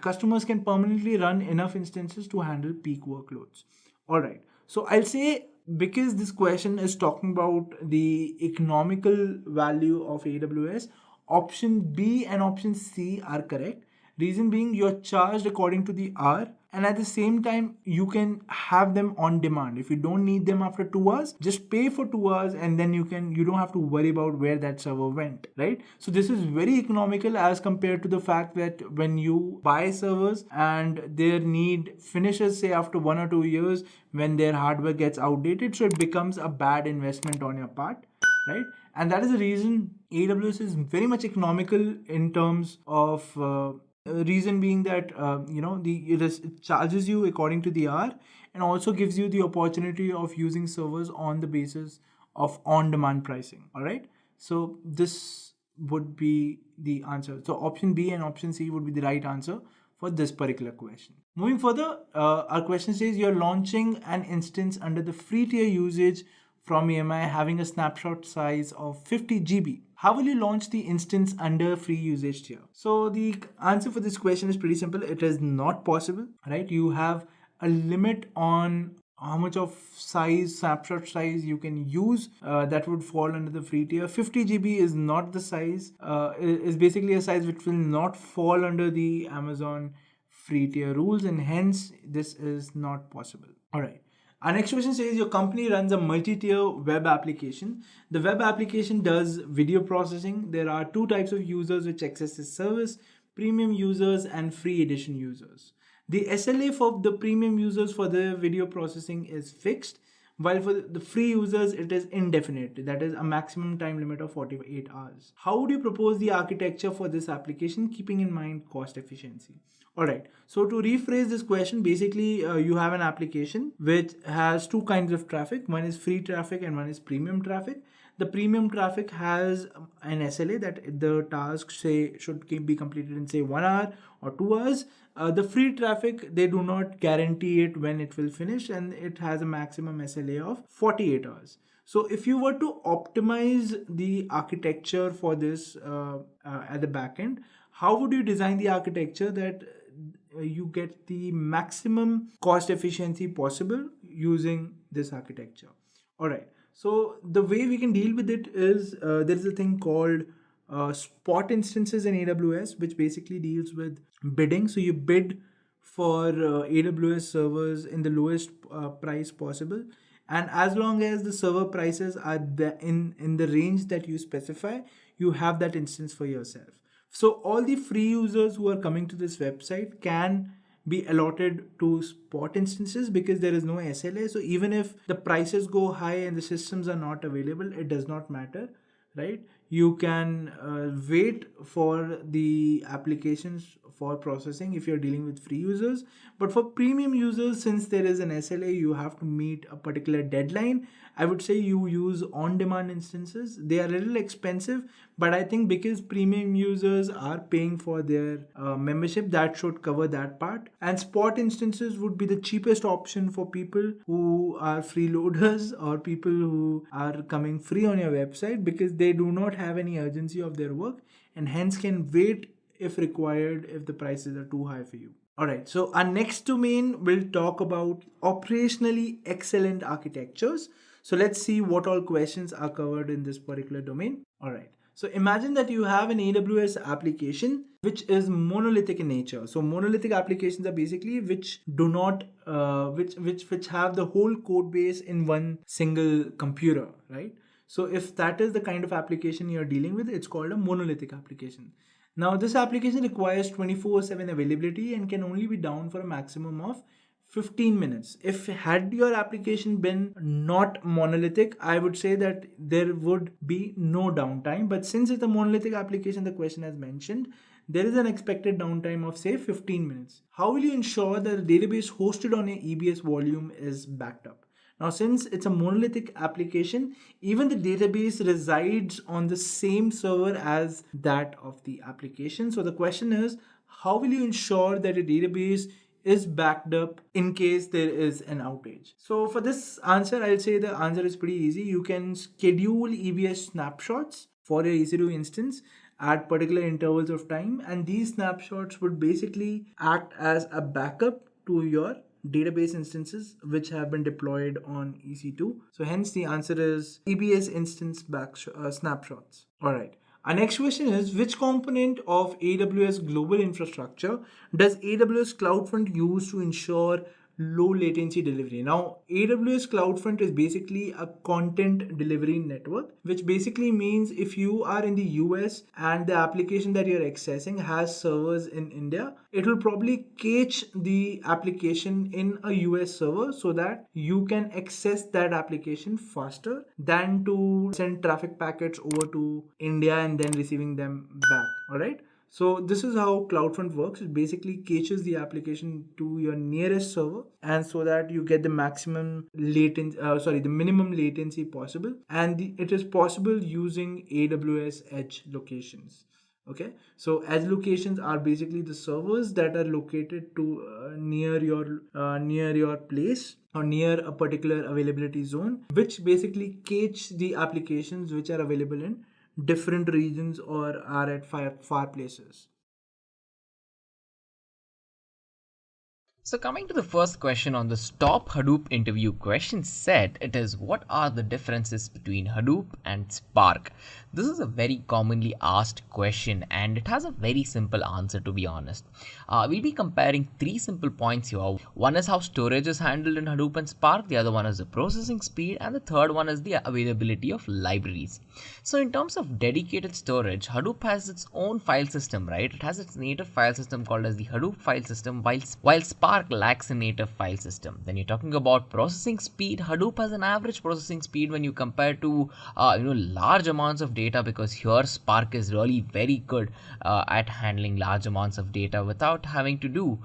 Customers can permanently run enough instances to handle peak workloads. All right. So I'll say, because this question is talking about the economical value of AWS, option B and option C are correct. Reason being, you're charged according to the hour, and at the same time you can have them on demand. If you don't need them after 2 hours, just pay for 2 hours, and then you don't have to worry about where that server went, right? So this is very economical as compared to the fact that when you buy servers and their need finishes, say after 1 or 2 years, when their hardware gets outdated, so it becomes a bad investment on your part, right? And that is the reason AWS is very much economical in terms of reason being that it charges you according to the hour, and also gives you the opportunity of using servers on the basis of on-demand pricing. All right, so this would be the answer. So option B and option C would be the right answer for this particular question. Moving further, our question says you're launching an instance under the free tier usage from EMI having a snapshot size of 50 GB. How will you launch the instance under free usage tier? So the answer for this question is pretty simple. It is not possible, right? You have a limit on how much of snapshot size you can use that would fall under the free tier. 50 GB is not the size, is basically a size which will not fall under the Amazon free tier rules, and hence this is not possible. All right. Our next question says your company runs a multi-tier web application. The web application does video processing. There are 2 types of users which access this service: premium users and free edition users. The SLA for the premium users for the video processing is fixed, while for the free users it is indefinite. That is a maximum time limit of 48 hours. How would you propose the architecture for this application, keeping in mind cost efficiency? Alright, so to rephrase this question, basically you have an application which has two kinds of traffic. One is free traffic and one is premium traffic. The premium traffic has an SLA that the task say should be completed in say 1 hour or 2 hours. The free traffic, they do not guarantee it when it will finish, and it has a maximum SLA of 48 hours. So if you were to optimize the architecture for this at the backend, how would you design the architecture that you get the maximum cost efficiency possible using this architecture? All right. So the way we can deal with it is there is a thing called spot instances in AWS, which basically deals with bidding. So you bid for AWS servers in the lowest price possible, and as long as the server prices are in the range that you specify, you have that instance for yourself. So all the free users who are coming to this website can be allotted to spot instances because there is no SLA. So even if the prices go high and the systems are not available, it does not matter, right? You can wait for the applications for processing if you're dealing with free users. But for premium users, since there is an SLA, you have to meet a particular deadline. I would say you use on-demand instances. They are a little expensive, but I think because premium users are paying for their membership, that should cover that part. And spot instances would be the cheapest option for people who are freeloaders or people who are coming free on your website because they do not have any urgency of their work and hence can wait if required if the prices are too high for you. Alright, so our next domain will talk about operationally excellent architectures. So let's see what all questions are covered in this particular domain. Alright, so imagine that you have an AWS application which is monolithic in nature. So monolithic applications are basically which do not which have the whole code base in one single computer, right? So if that is the kind of application you're dealing with, it's called a monolithic application. Now this application requires 24/7 availability and can only be down for a maximum of 15 minutes. If had your application been not monolithic, I would say that there would be no downtime. But since it's a monolithic application, the question has mentioned, there is an expected downtime of say 15 minutes. How will you ensure that the database hosted on a EBS volume is backed up? Now, since it's a monolithic application, even the database resides on the same server as that of the application. So the question is, how will you ensure that a database is backed up in case there is an outage? So for this answer, I'll say the answer is pretty easy. You can schedule EBS snapshots for your EC2 instance at particular intervals of time, and these snapshots would basically act as a backup to your database instances which have been deployed on EC2. So hence the answer is EBS instance snapshots. Alright. Our next question is, which component of AWS global infrastructure does AWS CloudFront use to ensure low latency delivery? Now, AWS CloudFront is basically a content delivery network, which basically means if you are in the US and the application that you're accessing has servers in India, it will probably cache the application in a US server so that you can access that application faster than to send traffic packets over to India and then receiving them back. All right. So this is how CloudFront works. It basically caches the application to your nearest server, and so that you get the maximum the minimum latency possible, and it is possible using AWS edge locations. Okay, so edge locations are basically the servers that are located to near your place or near a particular availability zone, which basically cache the applications which are available in different regions or are at far places. So coming to the first question on the Stop Hadoop interview question set, it is, what are the differences between Hadoop and Spark? This is a very commonly asked question and it has a very simple answer, to be honest. We'll be comparing three simple points here. One is how storage is handled in Hadoop and Spark, the other one is the processing speed, and the third one is the availability of libraries. So in terms of dedicated storage, Hadoop has its own file system, right? It has its native file system called as the Hadoop file system, while Spark Spark lacks a native file system. Then you're talking about processing speed. Hadoop has an average processing speed when you compare to large amounts of data, because here Spark is really very good at handling large amounts of data without having to do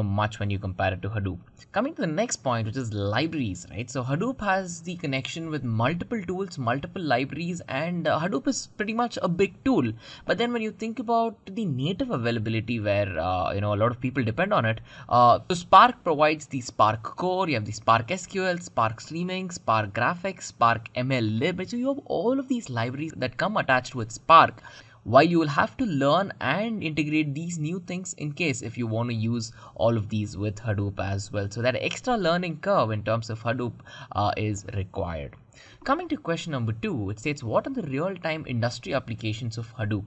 much when you compare it to Hadoop. Coming to the next point, which is libraries, right? So Hadoop has the connection with multiple tools, multiple libraries, and Hadoop is pretty much a big tool. But then when you think about the native availability, where a lot of people depend on it, so Spark provides the Spark Core, you have the Spark SQL, Spark Streaming, Spark Graphics, Spark MLlib. So you have all of these libraries that come attached with Spark, while you will have to learn and integrate these new things in case if you want to use all of these with Hadoop as well. So that extra learning curve in terms of Hadoop is required. Coming to question number 2, it states, what are the real-time industry applications of Hadoop?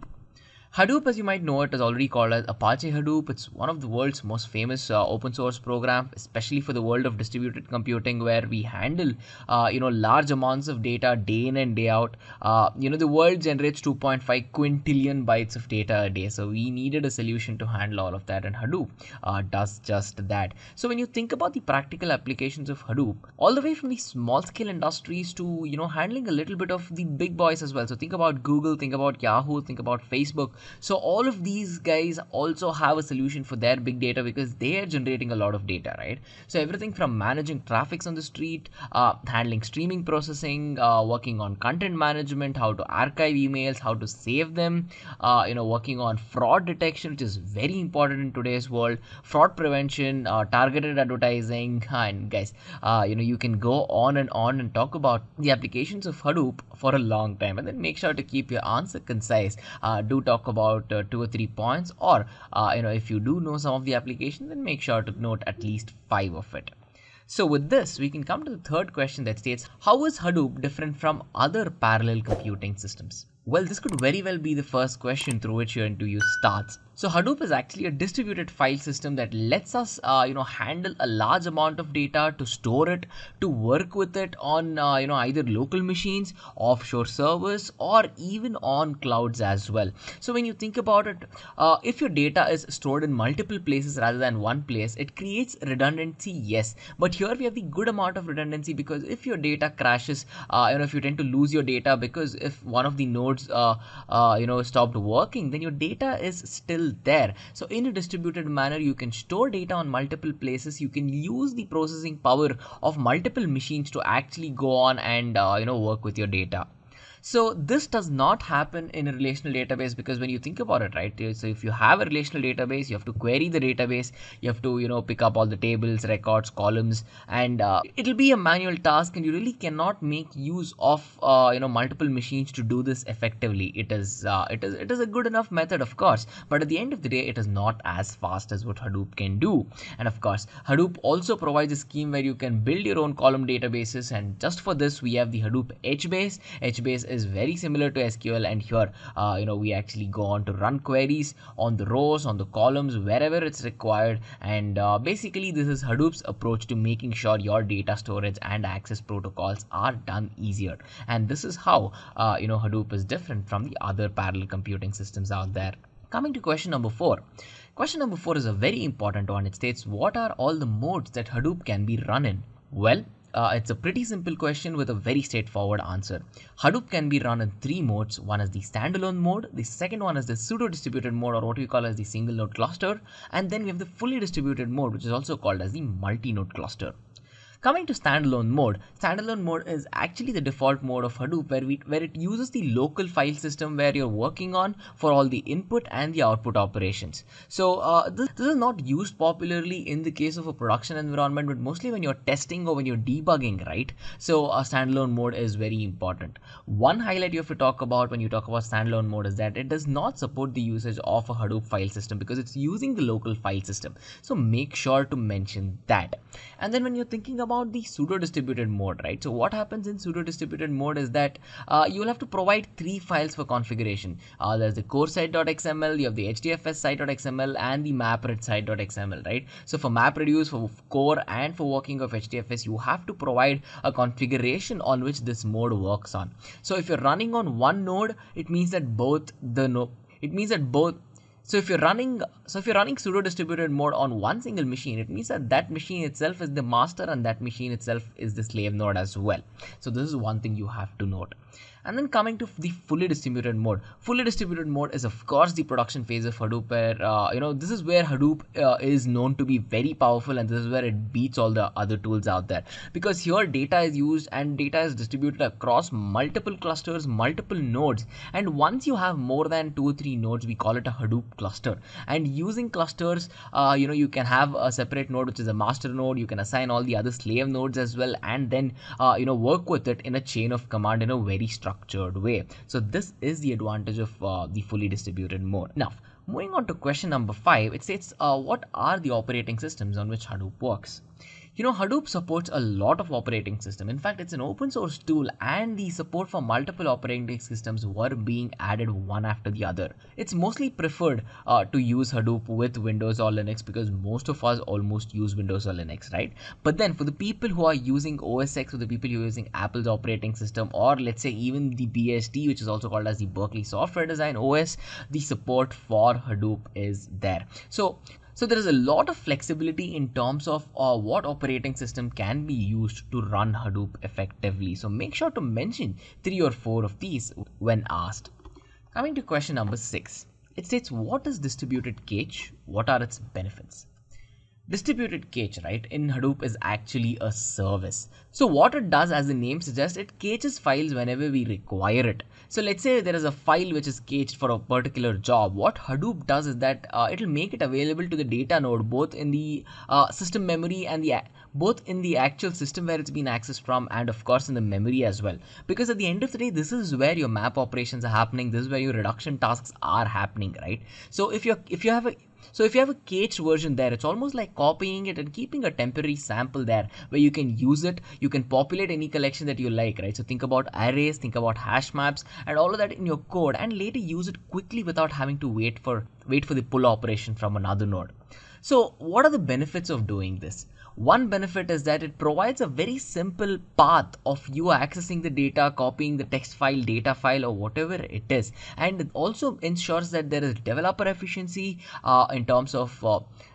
Hadoop, as you might know, it is already called as Apache Hadoop. It's one of the world's most famous open source program, especially for the world of distributed computing, where we handle large amounts of data day in and day out. The world generates 2.5 quintillion bytes of data a day, so we needed a solution to handle all of that, and Hadoop does just that. So when you think about the practical applications of Hadoop, all the way from the small scale industries to handling a little bit of the big boys as well. So think about Google, think about Yahoo, think about Facebook. So all of these guys also have a solution for their big data, because they are generating a lot of data, right? So everything from managing traffic on the street, handling streaming processing, working on content management, how to archive emails, how to save them, working on fraud detection, which is very important in today's world, fraud prevention, targeted advertising, and guys, you can go on and talk about the applications of Hadoop for a long time, and then make sure to keep your answer concise. Do talk about 2 or 3 points, or if you do know some of the applications, then make sure to note at least 5 of it. So with this, we can come to the third question that states, how is Hadoop different from other parallel computing systems? Well, this could very well be the first question through which your interview starts. So Hadoop is actually a distributed file system that lets us, handle a large amount of data, to store it, to work with it on, either local machines, offshore servers, or even on clouds as well. So when you think about it, if your data is stored in multiple places rather than one place, it creates redundancy, yes. But here we have the good amount of redundancy, because if your data crashes, if you tend to lose your data because if one of the nodes stopped working, then your data is still there. So in a distributed manner, you can store data on multiple places. You can use the processing power of multiple machines to actually go on and work with your data. So this does not happen in a relational database, because when you think about it, right, so if you have a relational database, you have to query the database, you have to pick up all the tables, records, columns, and it'll be a manual task, and you really cannot make use of multiple machines to do this effectively. It is a good enough method, of course, but at the end of the day, it is not as fast as what Hadoop can do. And of course, Hadoop also provides a scheme where you can build your own column databases, and just for this, we have the Hadoop HBase. HBase is very similar to SQL, and here we actually go on to run queries on the rows, on the columns, wherever it's required. And basically, this is Hadoop's approach to making sure your data storage and access protocols are done easier. And this is how Hadoop is different from the other parallel computing systems out there. Coming to question number 4. Question number 4 is a very important one. It states, what are all the modes that Hadoop can be run in? Well, it's a pretty simple question with a very straightforward answer. Hadoop can be run in 3 modes. One is the standalone mode, the second one is the pseudo distributed mode, or what we call as the single node cluster, and then we have the fully distributed mode, which is also called as the multi-node cluster. Coming to standalone mode is actually the default mode of Hadoop, where it uses the local file system where you're working on for all the input and the output operations. So this is not used popularly in the case of a production environment, but mostly when you're testing or when you're debugging, right? So a standalone mode is very important. One highlight you have to talk about when you talk about standalone mode is that it does not support the usage of a Hadoop file system, because it's using the local file system. So make sure to mention that. And then when you're thinking about the pseudo distributed mode, right? So what happens in pseudo distributed mode is that you will have to provide 3 files for configuration. There's the core site.xml, you have the hdfs site.xml, and the mapred site.xml, right? So for MapReduce, for core, and for working of hdfs, you have to provide a configuration on which this mode works on. So if you're running on one node, it means that both So if you're running sudo distributed mode on one single machine, it means that that machine itself is the master and that machine itself is the slave node as well. So this is one thing you have to note. And then coming to the fully distributed mode. Fully distributed mode is of course the production phase of Hadoop, where this is where Hadoop is known to be very powerful, and this is where it beats all the other tools out there, because here data is used and data is distributed across multiple clusters, multiple nodes, and once you have more than 2 or 3 nodes, we call it a Hadoop cluster. And using clusters, you can have a separate node which is a master node. You can assign all the other slave nodes as well, and then work with it in a chain of command in a very structured way. So this is the advantage of the fully distributed mode. Now, moving on to question number 5, it states what are the operating systems on which Hadoop works? Hadoop supports a lot of operating systems. In fact, it's an open source tool, and the support for multiple operating systems were being added one after the other. It's mostly preferred to use Hadoop with Windows or Linux, because most of us almost use Windows or Linux, right? But then for the people who are using OS X, or the people who are using Apple's operating system, or let's say even the BSD, which is also called as the Berkeley Software Design OS, the support for Hadoop is there. So there is a lot of flexibility in terms of what operating system can be used to run Hadoop effectively. So make sure to mention 3 or 4 of these when asked. Coming to question number 6, it states, what is distributed cache? What are its benefits? Distributed cache, right, in Hadoop is actually a service. So what it does, as the name suggests, it caches files whenever we require it. So let's say there is a file which is cached for a particular job. What Hadoop does is that it'll make it available to the data node, both in the system memory and both in the actual system where it's been accessed from, and of course in the memory as well. Because at the end of the day, this is where your map operations are happening. This is where your reduction tasks are happening, right? So if you have a cached version there, it's almost like copying it and keeping a temporary sample there where you can use it. You can populate any collection that you like, right? So think about arrays, think about hash maps, and all of that in your code, and later use it quickly without having to wait for the pull operation from another node. So what are the benefits of doing this? One benefit is that it provides a very simple path of you accessing the data, copying the text file, data file, or whatever it is. And it also ensures that there is developer efficiency in terms of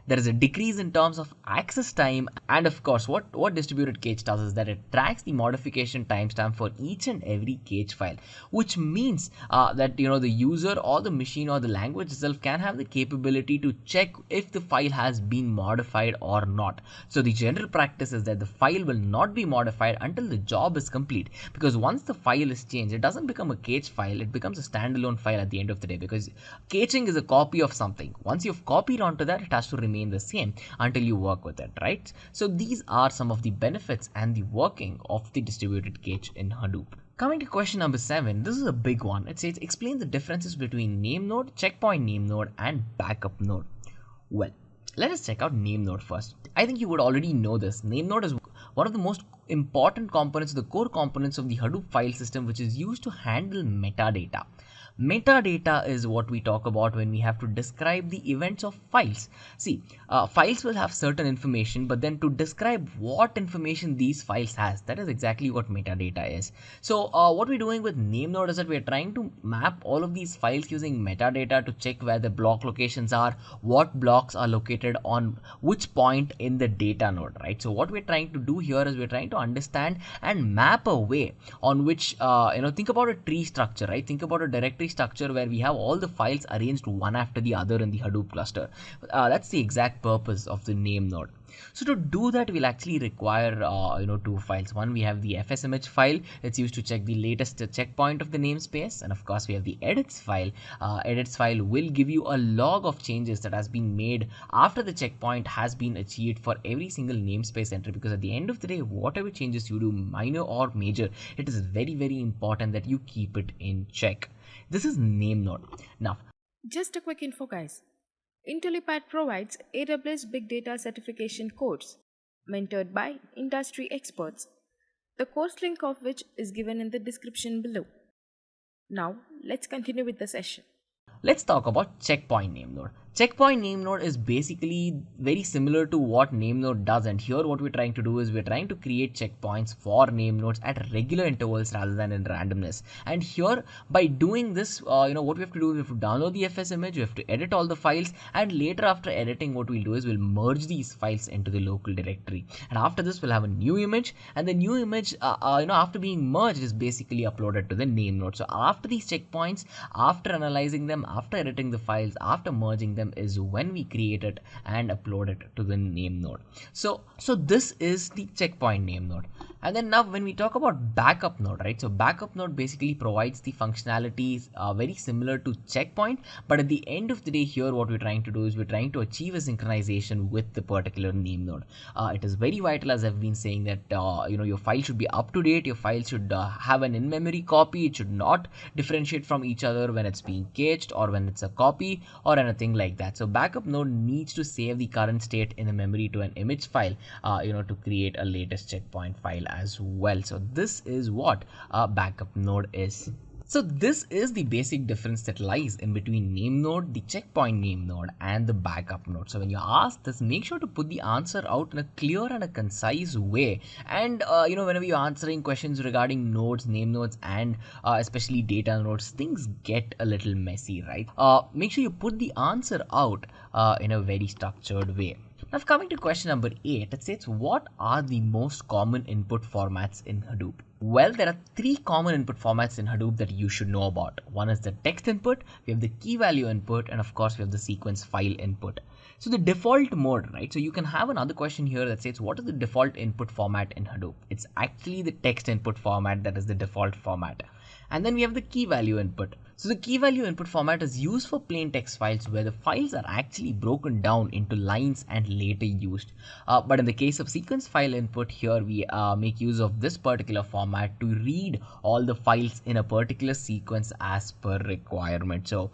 there is a decrease in terms of access time. And of course, what distributed cache does is that it tracks the modification timestamp for each and every cache file, which means that the user or the machine or the language itself can have the capability to check if the file has been modified or not. So the general practice is that the file will not be modified until the job is complete, because once the file is changed, it doesn't become a cache file, it becomes a standalone file at the end of the day, because caching is a copy of something. Once you've copied onto that, it has to remain the same until you work with it, right? So these are some of the benefits and the working of the distributed cache in Hadoop. Coming to question number 7, this is a big one. It says, explain the differences between name node, checkpoint name node, and backup node. Well, let us check out name node first. I think you would already know this. Name node is one of the most important components, the core components of the Hadoop file system, which is used to handle metadata. Metadata is what we talk about when we have to describe the events of files. See, files will have certain information, but then to describe what information these files has, that is exactly what metadata is. So what we're doing with name node is that we're trying to map all of these files using metadata to check where the block locations are, what blocks are located on which point in the data node, right? So what we're trying to do here is we're trying to understand and map a way on which, think about a tree structure, right? Think about a directory structure where we have all the files arranged one after the other in the Hadoop cluster. That's the exact purpose of the name node. So to do that, we'll actually require 2 files. One, we have the fsimage file. It's used to check the latest checkpoint of the namespace, and of course we have the edits file. Edits file will give you a log of changes that has been made after the checkpoint has been achieved for every single namespace entry, because at the end of the day, whatever changes you do, minor or major, it is very, very important that you keep it in check. This is name node. Now, just a quick info, guys. Intellipaat provides AWS Big Data certification course mentored by industry experts, the course link of which is given in the description below. Now, let's continue with the session. Let's talk about checkpoint name node. Checkpoint name node is basically very similar to what name node does, and here what we're trying to do is we're trying to create checkpoints for name nodes at regular intervals rather than in randomness. And here by doing this, what we have to do is we have to download the FS image, we have to edit all the files, and later after editing what we'll do is we'll merge these files into the local directory. And after this we'll have a new image, and the new image after being merged is basically uploaded to the name node. So after these checkpoints, after analyzing them, after editing the files, after merging them is when we create it and upload it to the name node. So this is the checkpoint name node. And then now when we talk about backup node, right? So backup node basically provides the functionalities very similar to checkpoint, but at the end of the day here what we're trying to do is we're trying to achieve a synchronization with the particular name node. It is very vital, as I've been saying, that your file should be up to date, your file should have an in-memory copy, it should not differentiate from each other when it's being cached or when it's a copy or anything like that. So backup node needs to save the current state in the memory to an image file to create a latest checkpoint file as well. So this is what a backup node is. So this is the basic difference that lies in between name node, the checkpoint name node, and the backup node. So when you ask this, make sure to put the answer out in a clear and a concise way. And whenever you're answering questions regarding nodes, name nodes, and especially data nodes, things get a little messy, right? Make sure you put the answer out in a very structured way. Now coming to question number 8, it states, what are the most common input formats in Hadoop? Well, there are 3 common input formats in Hadoop that you should know about. One is the text input, we have the key value input, and of course we have the sequence file input. So the default mode, right? So you can have another question here that says, what is the default input format in Hadoop? It's actually the text input format that is the default format. And then we have the key value input. So the key value input format is used for plain text files where the files are actually broken down into lines and later used. But in the case of sequence file input, here we make use of this particular format to read all the files in a particular sequence as per requirement. So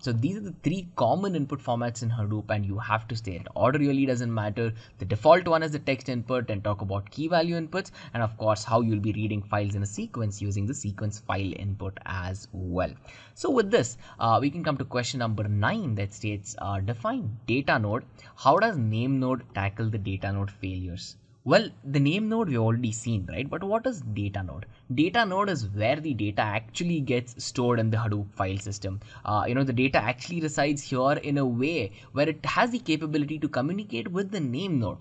these are the 3 common input formats in Hadoop, and you have to stay in order. Really doesn't matter. The default one is the text input, and talk about key value inputs, and of course how you'll be reading files in a sequence using the sequence file input as well. So with this, we can come to question number 9 that states, define data node. How does name node tackle the data node failures? Well, the name node we've already seen, right? But what is data node? Data node is where the data actually gets stored in the Hadoop file system. The data actually resides here in a way where it has the capability to communicate with the name node.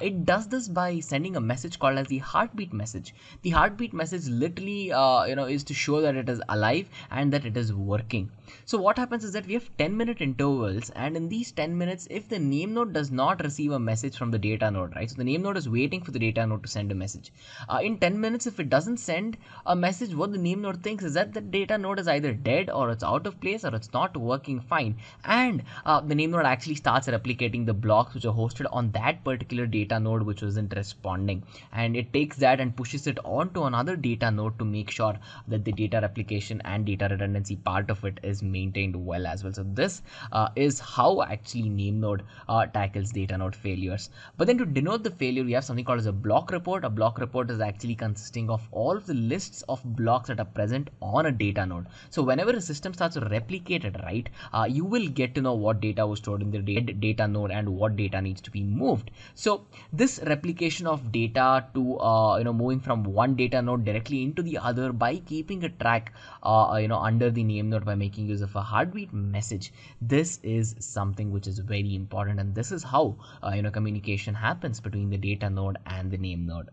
It does this by sending a message called as the heartbeat message. The heartbeat message literally, is to show that it is alive and that it is working. So what happens is that we have 10-minute intervals, and in these 10 minutes, if the name node does not receive a message from the data node, right? So the name node is waiting for the data node to send a message. In 10 minutes, if it doesn't send a message, what the name node thinks is that the data node is either dead or it's out of place or it's not working fine. And the name node actually starts replicating the blocks which are hosted on that particular data node which wasn't responding. And it takes that and pushes it onto another data node to make sure that the data replication and data redundancy part of it is maintained well as well. So this is how actually name node tackles data node failures. But then to denote the failure, we have something called as a block report. A block report is actually consisting of all of the lists of blocks that are present on a data node. So whenever a system starts to replicate it, right, you will get to know what data was stored in the data node and what data needs to be moved. So this replication of data to moving from one data node directly into the other by keeping a track under the name node by making use of a heartbeat message, this is something which is very important, and this is how communication happens between the data node and the name node.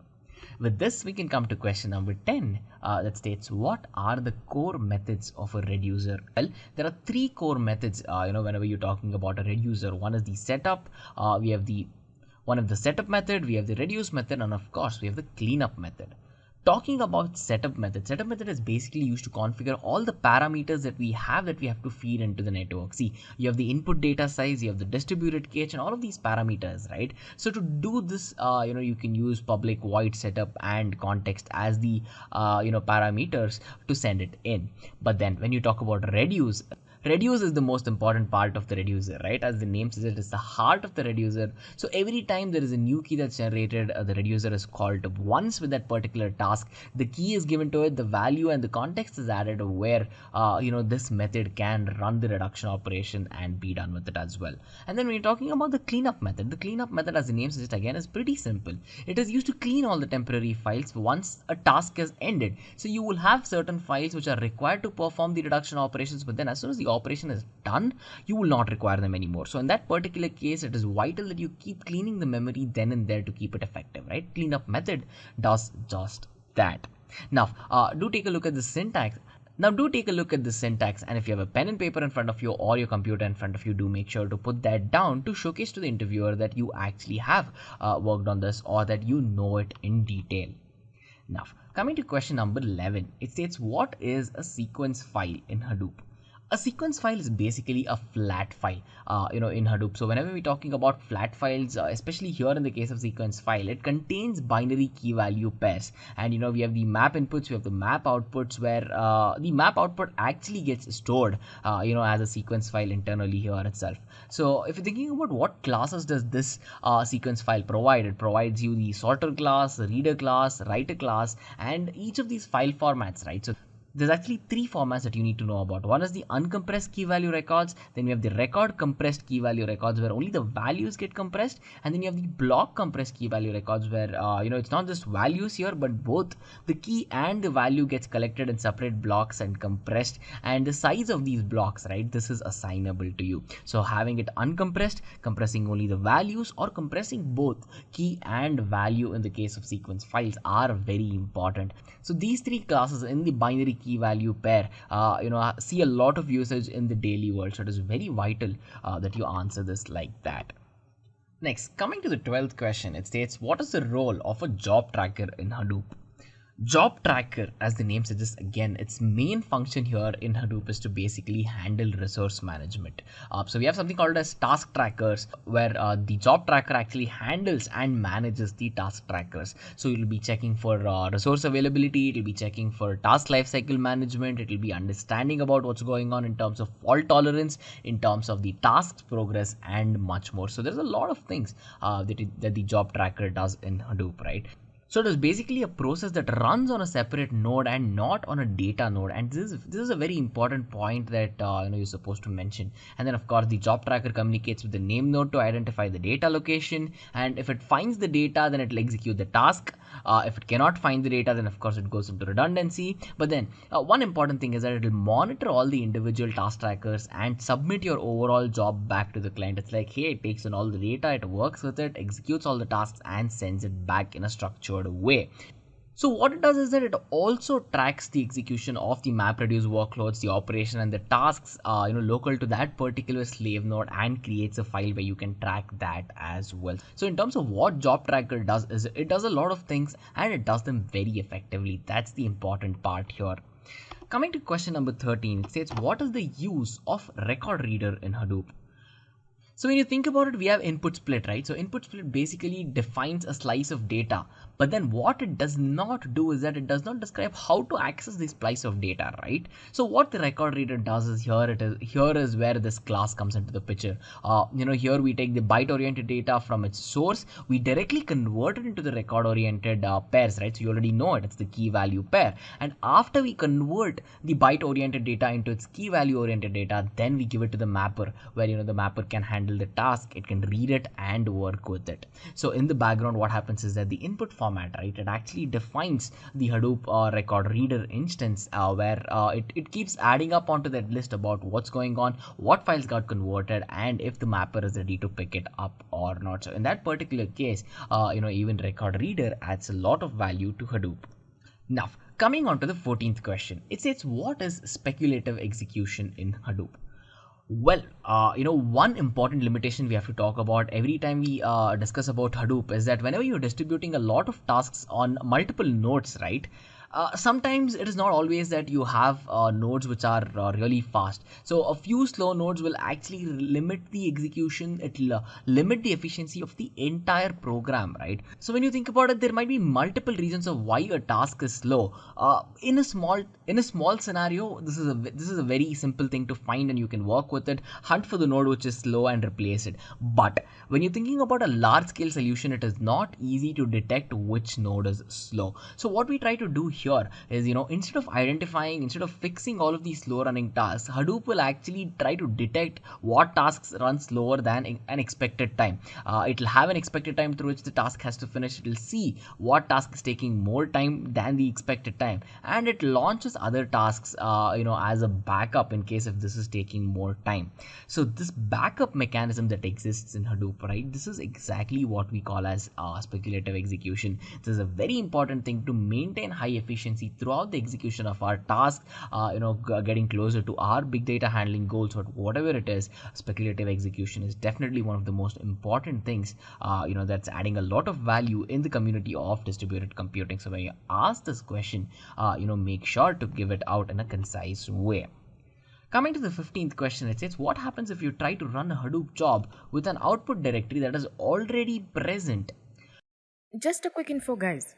With this, we can come to question number 10 that states, what are the core methods of a reducer? Well, there are 3 core methods whenever you're talking about a reducer. One is the setup, we have the setup method, we have the reduce method, and of course we have the cleanup method. Talking about setup method is basically used to configure all the parameters that we have to feed into the network. See, you have the input data size, you have the distributed cache, and all of these parameters, right? So to do this, you can use public void setup and context as the parameters to send it in. But then when you talk about reduce, Reduce is the most important part of the reducer, right? As the name says, it is the heart of the reducer. So every time there is a new key that's generated, the reducer is called once with that particular task. The key is given to it, the value and the context is added of where this method can run the reduction operation and be done with it as well. And then when you're talking about the cleanup method, the cleanup method, as the name suggests, again is pretty simple. It is used to clean all the temporary files once a task is ended. So you will have certain files which are required to perform the reduction operations, but then as soon as the operation is done, you will not require them anymore. So in that particular case, it is vital that you keep cleaning the memory then and there to keep it effective, right? Cleanup method does just that. Now, do take a look at the syntax. And if you have a pen and paper in front of you or your computer in front of you, do make sure to put that down to showcase to the interviewer that you actually have worked on this or that you know it in detail. Now, coming to question number 11, it states, what is a sequence file in Hadoop? A sequence file is basically a flat file, in Hadoop. So whenever we're talking about flat files, especially here in the case of sequence file, it contains binary key value pairs. And, we have the map inputs, we have the map outputs, where the map output actually gets stored, as a sequence file internally here itself. So if you're thinking about what classes does this sequence file provide, it provides you the sorter class, reader class, writer class, and each of these file formats, right? So there's actually three formats that you need to know about. One is the uncompressed key value records. Then we have the record compressed key value records where only the values get compressed. And then you have the block compressed key value records where, it's not just values here, but both the key and the value gets collected in separate blocks and compressed. And the size of these blocks, right, this is assignable to you. So having it uncompressed, compressing only the values, or compressing both key and value in the case of sequence files are very important. So these three classes in the binary key value pair, see a lot of usage in the daily world. So it is very vital that you answer this like that. Next, coming to the 12th question, it states, what is the role of a job tracker in Hadoop? Job tracker, as the name suggests, again, its main function here in Hadoop is to basically handle resource management. So we have something called as task trackers, where the job tracker actually handles and manages the task trackers. So it will be checking for resource availability, it will be checking for task lifecycle management, it will be understanding about what's going on in terms of fault tolerance, in terms of the task's progress, and much more. So there's a lot of things that the job tracker does in Hadoop, right? So it is basically a process that runs on a separate node and not on a data node. And this is a very important point that you're supposed to mention. And then of course the job tracker communicates with the name node to identify the data location. And if it finds the data, then it will execute the task. If it cannot find the data, then of course it goes into redundancy. But then one important thing is that it will monitor all the individual task trackers and submit your overall job back to the client. It's like, hey, it takes in all the data, it works with it, executes all the tasks, and sends it back in a structured way. So what it does is that it also tracks the execution of the MapReduce workloads, the operation, and the tasks local to that particular slave node, and creates a file where you can track that as well. So in terms of what job tracker does, is it does a lot of things and it does them very effectively. That's the important part here. Coming to question number 13, it states, what is the use of record reader in Hadoop? So when you think about it, we have input split, right? So input split basically defines a slice of data, but then what it does not do is that it does not describe how to access this slice of data, right? So what the record reader does is here is where this class comes into the picture. Here we take the byte oriented data from its source, we directly convert it into the record oriented pairs, right? So you already know it, it's the key value pair. And after we convert the byte oriented data into its key value oriented data, then we give it to the mapper, where the mapper can handle the task, it can read it and work with it. So in the background, what happens is that the input format, right, it actually defines the Hadoop record reader instance where it keeps adding up onto that list about what's going on, what files got converted, and if the mapper is ready to pick it up or not. So in that particular case, even record reader adds a lot of value to Hadoop. Now, coming on to the 14th question, it says, what is speculative execution in Hadoop? Well, one important limitation we have to talk about every time we discuss about Hadoop is that whenever you're distributing a lot of tasks on multiple nodes, right, Sometimes it is not always that you have nodes which are really fast. So a few slow nodes will actually limit the execution. It will limit the efficiency of the entire program, right? So when you think about it, there might be multiple reasons of why a task is slow. In a small scenario, this is a very simple thing to find, and you can work with it, hunt for the node which is slow and replace it. But when you're thinking about a large scale solution, it is not easy to detect which node is slow. So what we try to do here is, instead of fixing all of these slow running tasks, Hadoop will actually try to detect what tasks run slower than an expected time. It'll have an expected time through which the task has to finish. It'll see what task is taking more time than the expected time, and it launches other tasks as a backup in case if this is taking more time. So this backup mechanism that exists in Hadoop, right, this is exactly what we call as speculative execution. This is a very important thing to maintain high efficiency throughout the execution of our task, getting closer to our big data handling goals, or whatever it is. Speculative execution is definitely one of the most important things that's adding a lot of value in the community of distributed computing. So when you ask this question, make sure to give it out in a concise way. Coming to the 15th question, it says, what happens if you try to run a Hadoop job with an output directory that is already present? Just a quick info, guys.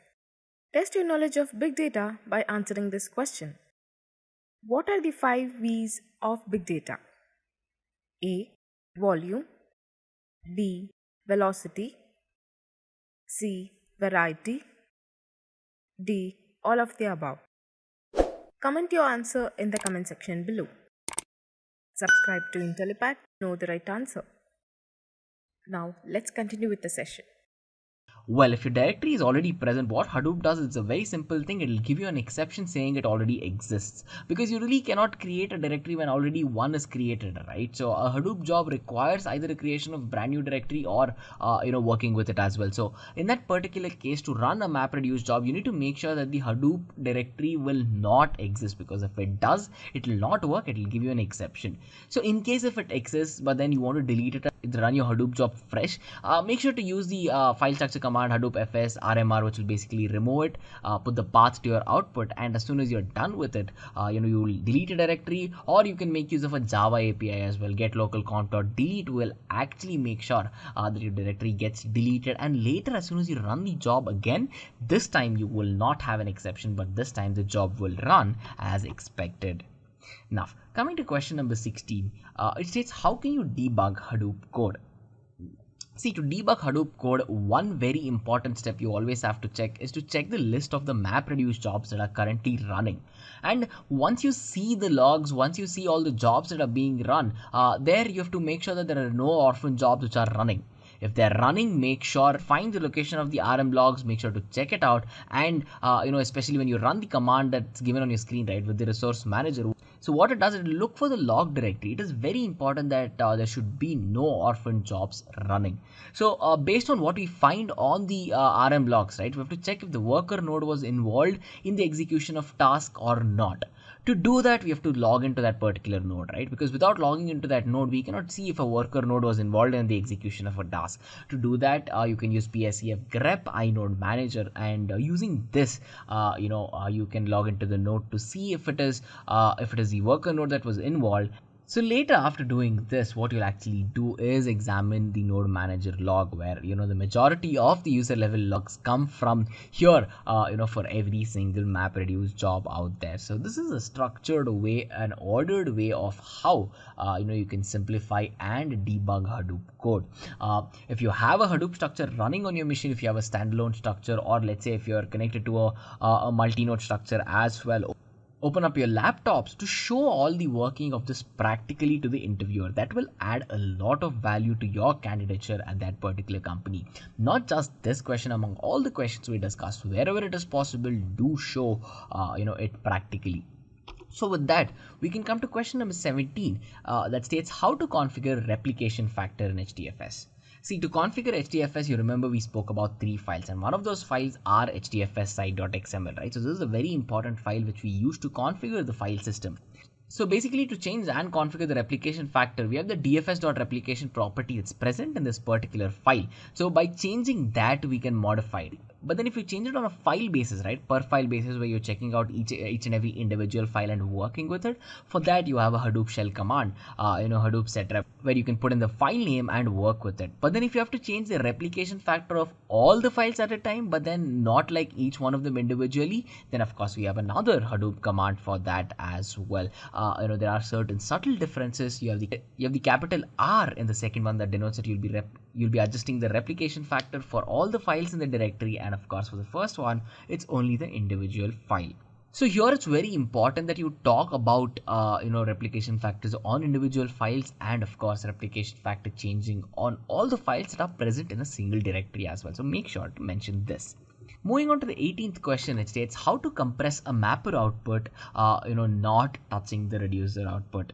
Test your knowledge of big data by answering this question. What are the 5 V's of big data? A. Volume. B. Velocity. C. Variety. D. All of the above. Comment your answer in the comment section below. Subscribe to Intellipaat to know the right answer. Now let's continue with the session. Well, if your directory is already present, what Hadoop does is a very simple thing. It will give you an exception saying it already exists, because you really cannot create a directory when already one is created, right? So a Hadoop job requires either a creation of brand new directory or working with it as well. So in that particular case, to run a MapReduce job, you need to make sure that the Hadoop directory will not exist, because if it does, it will not work. It will give you an exception. So in case if it exists, but then you want to delete it, run your Hadoop job fresh, make sure to use the file structure command hadoop fs rmr, which will basically remove it, put the path to your output, and as soon as you're done with it, you will delete a directory, or you can make use of a Java API as well. Get local conf.delete will actually make sure that your directory gets deleted, and later as soon as you run the job again, this time you will not have an exception, but this time the job will run as expected. Now, coming to question number 16, it states, how can you debug Hadoop code? See, to debug Hadoop code, one very important step you always have to check is to check the list of the MapReduce jobs that are currently running. And once you see the logs, once you see all the jobs that are being run, there you have to make sure that there are no orphan jobs which are running. If they're running, make sure find the location of the RM logs, make sure to check it out, and especially when you run the command that's given on your screen, right, with the resource manager. So what it does, it will look for the log directory. It is very important that there should be no orphan jobs running. So based on what we find on the RM logs, right, we have to check if the worker node was involved in the execution of task or not. To do that, we have to log into that particular node, right? Because without logging into that node, we cannot see if a worker node was involved in the execution of a task. To do that, you can use psef grep inode manager, and using this, you can log into the node to see if it is the worker node that was involved. So later, after doing this, what you'll actually do is examine the node manager log, where the majority of the user level logs come from here, for every single MapReduce job out there. So this is a structured way, an ordered way of how you can simplify and debug Hadoop code. If you have a Hadoop structure running on your machine, if you have a standalone structure, or let's say if you're connected to a multi-node structure as well, open up your laptops to show all the working of this practically to the interviewer. That will add a lot of value to your candidature at that particular company. Not just this question, among all the questions we discussed, wherever it is possible, do show it practically. So with that, we can come to question number 17, that states how to configure replication factor in HDFS. See, to configure HDFS, you remember we spoke about 3 files, and one of those files are HDFS site.xml, right? So this is a very important file which we use to configure the file system. So basically, to change and configure the replication factor, we have the dfs.replication property that's present in this particular file. So by changing that, we can modify it. But then if you change it on a file basis, right, per file basis, where you're checking out each and every individual file and working with it, for that you have a Hadoop shell command, Hadoop setref, where you can put in the file name and work with it. But then if you have to change the replication factor of all the files at a time, but then not like each one of them individually, then of course we have another Hadoop command for that as well. There are certain subtle differences. You have the capital R in the second one that denotes that you'll be adjusting the replication factor for all the files in the directory, and of course for the first one it's only the individual file. So here it's very important that you talk about replication factors on individual files, and of course replication factor changing on all the files that are present in a single directory as well. So make sure to mention this. Moving on to the 18th question, it states how to compress a mapper output, not touching the reducer output.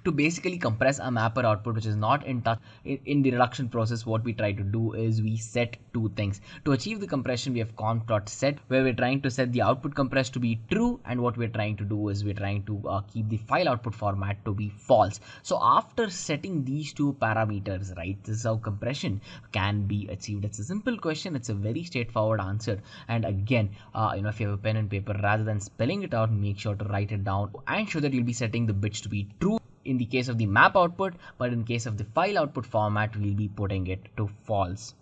To basically compress a mapper output which is not in touch in the reduction process, what we try to do is we set two things. To achieve the compression, we have conf.set, where we're trying to set the output compressed to be true, and what we're trying to do is we're trying to keep the file output format to be false. So after setting these two parameters, right, this is how compression can be achieved. It's a simple question, it's a very straightforward answer, and again, if you have a pen and paper, rather than spelling it out, make sure to write it down and show that you'll be setting the bits to be true in the case of the map output, but in case of the file output format, we'll be putting it to false.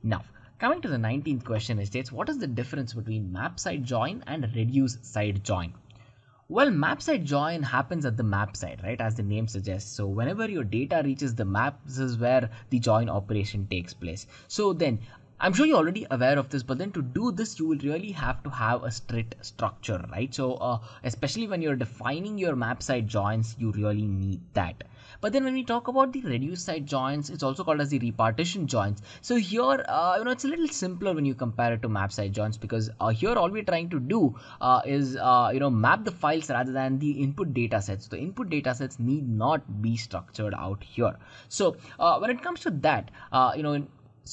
Now, coming to the 19th question, it states what is the difference between map side join and reduce side join? Well, map side join happens at the map side, right, as the name suggests. So whenever your data reaches the map, this is where the join operation takes place. So then, I'm sure you're already aware of this, but then to do this, you will really have to have a strict structure, right? So especially when you're defining your map side joins, you really need that. But then when we talk about the reduce side joins, it's also called as the repartition joins. So here, it's a little simpler when you compare it to map side joins, because here all we're trying to do is map the files rather than the input data sets. The input data sets need not be structured out here. So when it comes to that,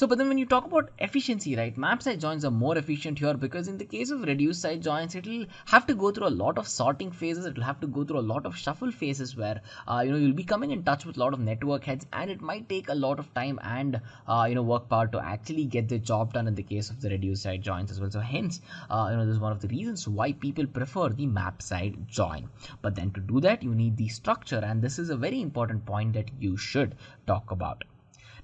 but then when you talk about efficiency, right, map side joins are more efficient here, because in the case of reduce side joins, it'll have to go through a lot of sorting phases. It'll have to go through a lot of shuffle phases where, you'll be coming in touch with a lot of network heads, and it might take a lot of time and, work power to actually get the job done in the case of the reduce side joins as well. So hence, this is one of the reasons why people prefer the map side join. But then to do that, you need the structure, and this is a very important point that you should talk about.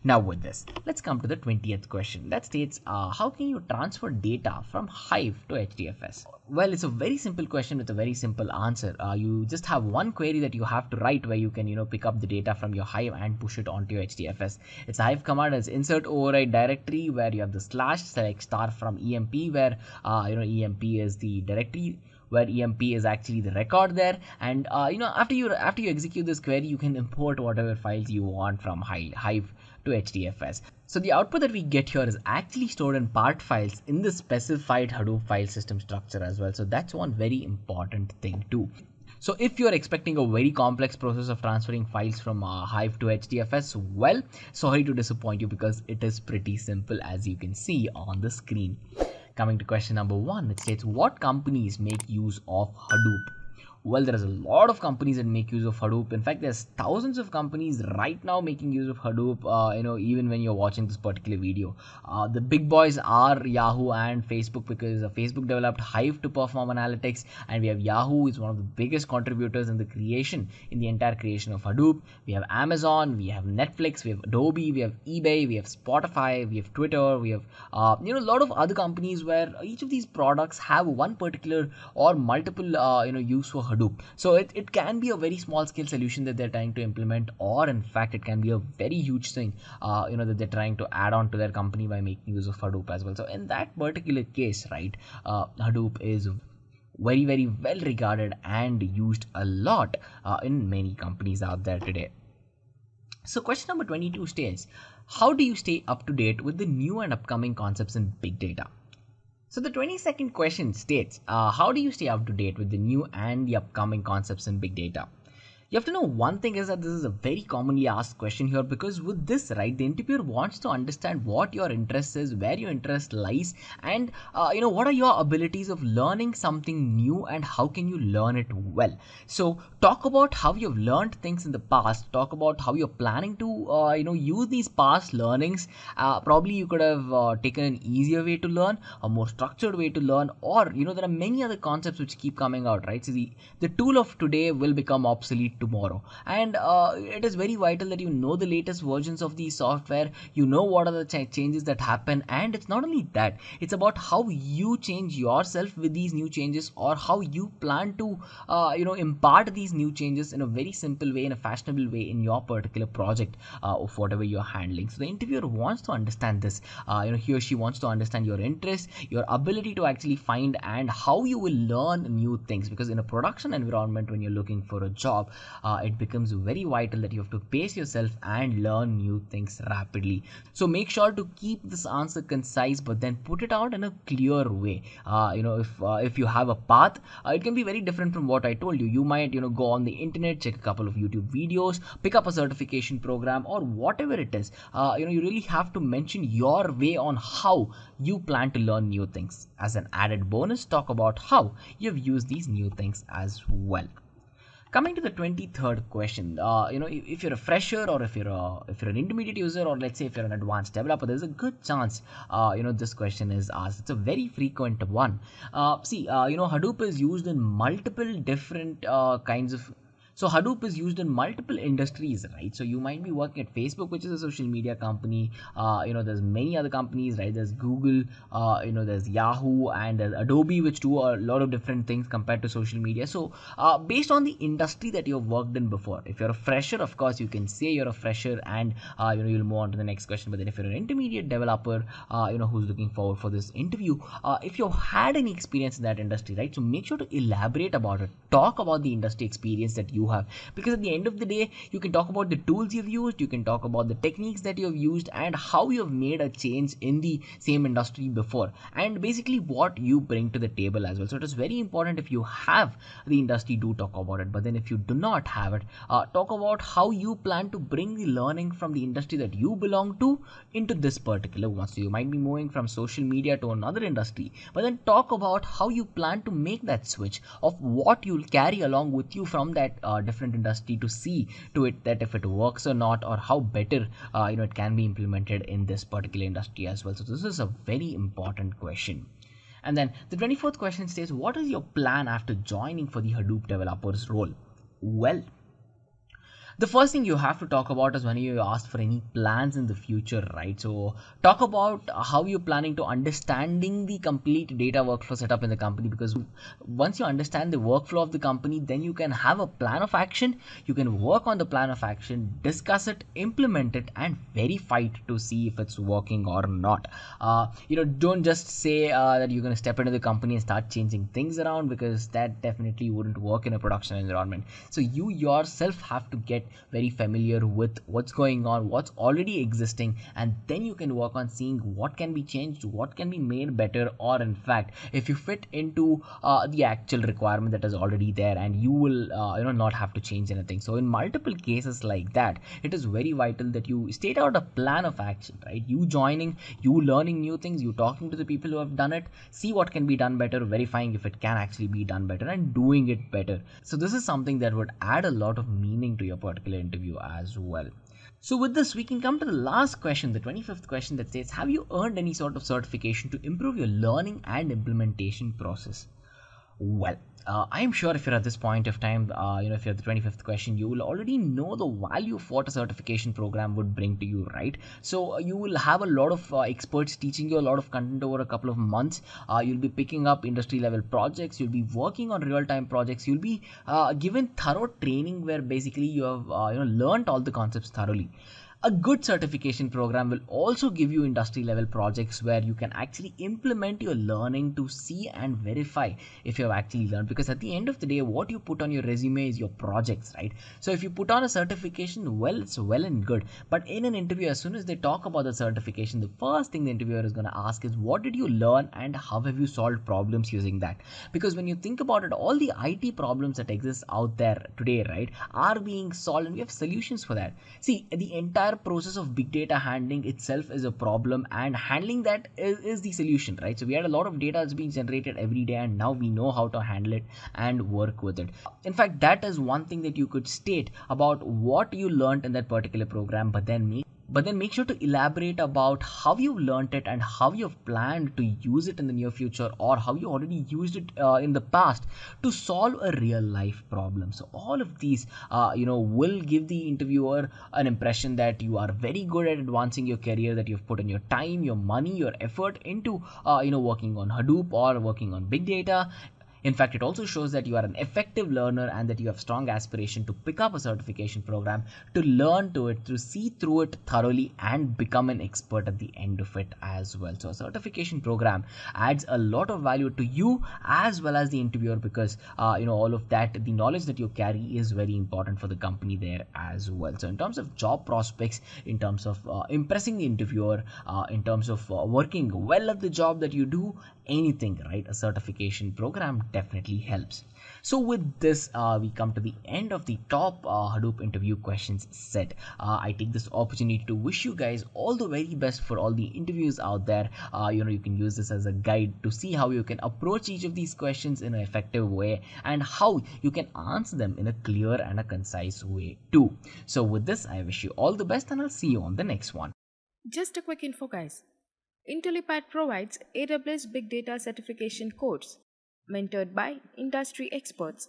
Now with this, let's come to the 20th question that states, how can you transfer data from Hive to HDFS? Well, it's a very simple question with a very simple answer. You just have one query that you have to write where you can, pick up the data from your Hive and push it onto your HDFS. It's a Hive command, it's insert override directory, where you have the / select star from EMP, where, EMP is the directory, where EMP is actually the record there, and after you execute this query, you can import whatever files you want from Hive to HDFS. So the output that we get here is actually stored in part files in the specified Hadoop file system structure as well. So that's one very important thing too. So if you're expecting a very complex process of transferring files from Hive to HDFS, well, sorry to disappoint you, because it is pretty simple, as you can see on the screen. Coming to question number 1, it states what companies make use of Hadoop? Well, there is a lot of companies that make use of Hadoop. In fact, there's thousands of companies right now making use of Hadoop, even when you're watching this particular video. The big boys are Yahoo and Facebook, because Facebook developed Hive to perform analytics, and we have Yahoo is one of the biggest contributors in the entire creation of Hadoop. We have Amazon, we have Netflix, we have Adobe, we have eBay, we have Spotify, we have Twitter, we have a lot of other companies where each of these products have one particular or multiple use for Hadoop. So it can be a very small scale solution that they're trying to implement, or in fact it can be a very huge thing that they're trying to add on to their company by making use of Hadoop as well. So in that particular case, right, Hadoop is very, very well regarded and used a lot in many companies out there today. So question number 22 states, how do you stay up to date with the new and upcoming concepts in big data? So the 22nd question states, how do you stay up to date with the new and the upcoming concepts in big data? You have to know one thing is that this is a very commonly asked question here, because with this, right, the interviewer wants to understand what your interest is, where your interest lies, and what are your abilities of learning something new and how can you learn it well. So talk about how you've learned things in the past, talk about how you're planning to use these past learnings. Probably you could have taken an easier way to learn, a more structured way to learn, or there are many other concepts which keep coming out, right? So the tool of today will become obsolete tomorrow, and it is very vital that you know the latest versions of the software, what are the changes that happen. And it's not only that, it's about how you change yourself with these new changes, or how you plan to impart these new changes in a very simple way, in a fashionable way in your particular project of whatever you're handling. So the interviewer wants to understand this. He or she wants to understand your interest, your ability to actually find, and how you will learn new things, because in a production environment, when you're looking for a job, it becomes very vital that you have to pace yourself and learn new things rapidly. So make sure to keep this answer concise, but then put it out in a clear way. If you have a path, it can be very different from what I told you. You might go on the internet, check a couple of YouTube videos, pick up a certification program, or whatever it is. You really have to mention your way on how you plan to learn new things. As an added bonus, talk about how you've used these new things as well. Coming to the 23rd question, if you're a fresher, or if you're an intermediate user, or let's say if you're an advanced developer, there's a good chance this question is asked. It's a very frequent one. Hadoop is used in multiple different kinds of. So Hadoop is used in multiple industries, right? So you might be working at Facebook, which is a social media company. There's many other companies, right? There's Google, there's Yahoo, and there's Adobe, which do a lot of different things compared to social media. So based on the industry that you've worked in before, if you're a fresher, of course, you can say you're a fresher, and you'll move on to the next question. But then if you're an intermediate developer, who's looking forward for this interview, if you've had any experience in that industry, right? So make sure to elaborate about it. Talk about the industry experience that you have, because at the end of the day, you can talk about the tools you've used, you can talk about the techniques that you've used, and how you've made a change in the same industry before, and basically what you bring to the table as well. So it is very important, if you have the industry, do talk about it. But then if you do not have it, talk about how you plan to bring the learning from the industry that you belong to into this particular one. So you might be moving from social media to another industry, but then talk about how you plan to make that switch of what you'll carry along with you from that different industry, to see to it that if it works or not, or how better it can be implemented in this particular industry as well. So this is a very important question. And then the 24th question says, what is your plan after joining for the Hadoop developers role? Well, the first thing you have to talk about is when you ask for any plans in the future, right? So talk about how you're planning to understanding the complete data workflow setup in the company, because once you understand the workflow of the company, then you can have a plan of action. You can work on the plan of action, discuss it, implement it, and verify it to see if it's working or not. Don't just say that you're going to step into the company and start changing things around, because that definitely wouldn't work in a production environment. So you yourself have to get very familiar with what's going on, what's already existing, and then you can work on seeing what can be changed, what can be made better, or in fact, if you fit into the actual requirement that is already there, and you will not have to change anything. So in multiple cases like that, it is very vital that you state out a plan of action, right? You joining, you learning new things, you talking to the people who have done it, see what can be done better, verifying if it can actually be done better, and doing it better. So this is something that would add a lot of meaning to your particular interview as well. So with this, we can come to the last question, the 25th question, that says, have you earned any sort of certification to improve your learning and implementation process? Well, I am sure if you're at this point of time, if you're at the 25th question, you will already know the value of what a certification program would bring to you, right? So you will have a lot of experts teaching you a lot of content over a couple of months. You'll be picking up industry level projects. You'll be working on real-time projects. You'll be given thorough training where basically you have learned all the concepts thoroughly. A good certification program will also give you industry level projects where you can actually implement your learning to see and verify if you have actually learned, because at the end of the day what you put on your resume is your projects, right? So if you put on a certification, well, it's well and good, but in an interview, as soon as they talk about the certification, the first thing the interviewer is going to ask is what did you learn and how have you solved problems using that? Because when you think about it, all the IT problems that exist out there today, right, are being solved and we have solutions for that. See, the entire process of big data handling itself is a problem, and handling that is the solution, right? So we had a lot of data that's being generated every day, and now we know how to handle it and work with it. In fact, that is one thing that you could state about what you learned in that particular program, but then make sure to elaborate about how you learned it and how you've planned to use it in the near future, or how you already used it in the past to solve a real life problem. So all of these will give the interviewer an impression that you are very good at advancing your career, that you've put in your time, your money, your effort into working on Hadoop or working on big data. In fact, it also shows that you are an effective learner and that you have strong aspiration to pick up a certification program, to learn to it, to see through it thoroughly and become an expert at the end of it as well. So a certification program adds a lot of value to you as well as the interviewer, because all of that, the knowledge that you carry is very important for the company there as well. So in terms of job prospects, in terms of impressing the interviewer, in terms of working well at the job that you do, anything, right, a certification program definitely helps. So with this, we come to the end of the top Hadoop interview questions set. I take this opportunity to wish you guys all the very best for all the interviews out there. You can use this as a guide to see how you can approach each of these questions in an effective way, and how you can answer them in a clear and a concise way too. So with this, I wish you all the best, and I'll see you on the next one. Just a quick info, guys. Intellipaat provides AWS Big Data certification course, mentored by industry experts,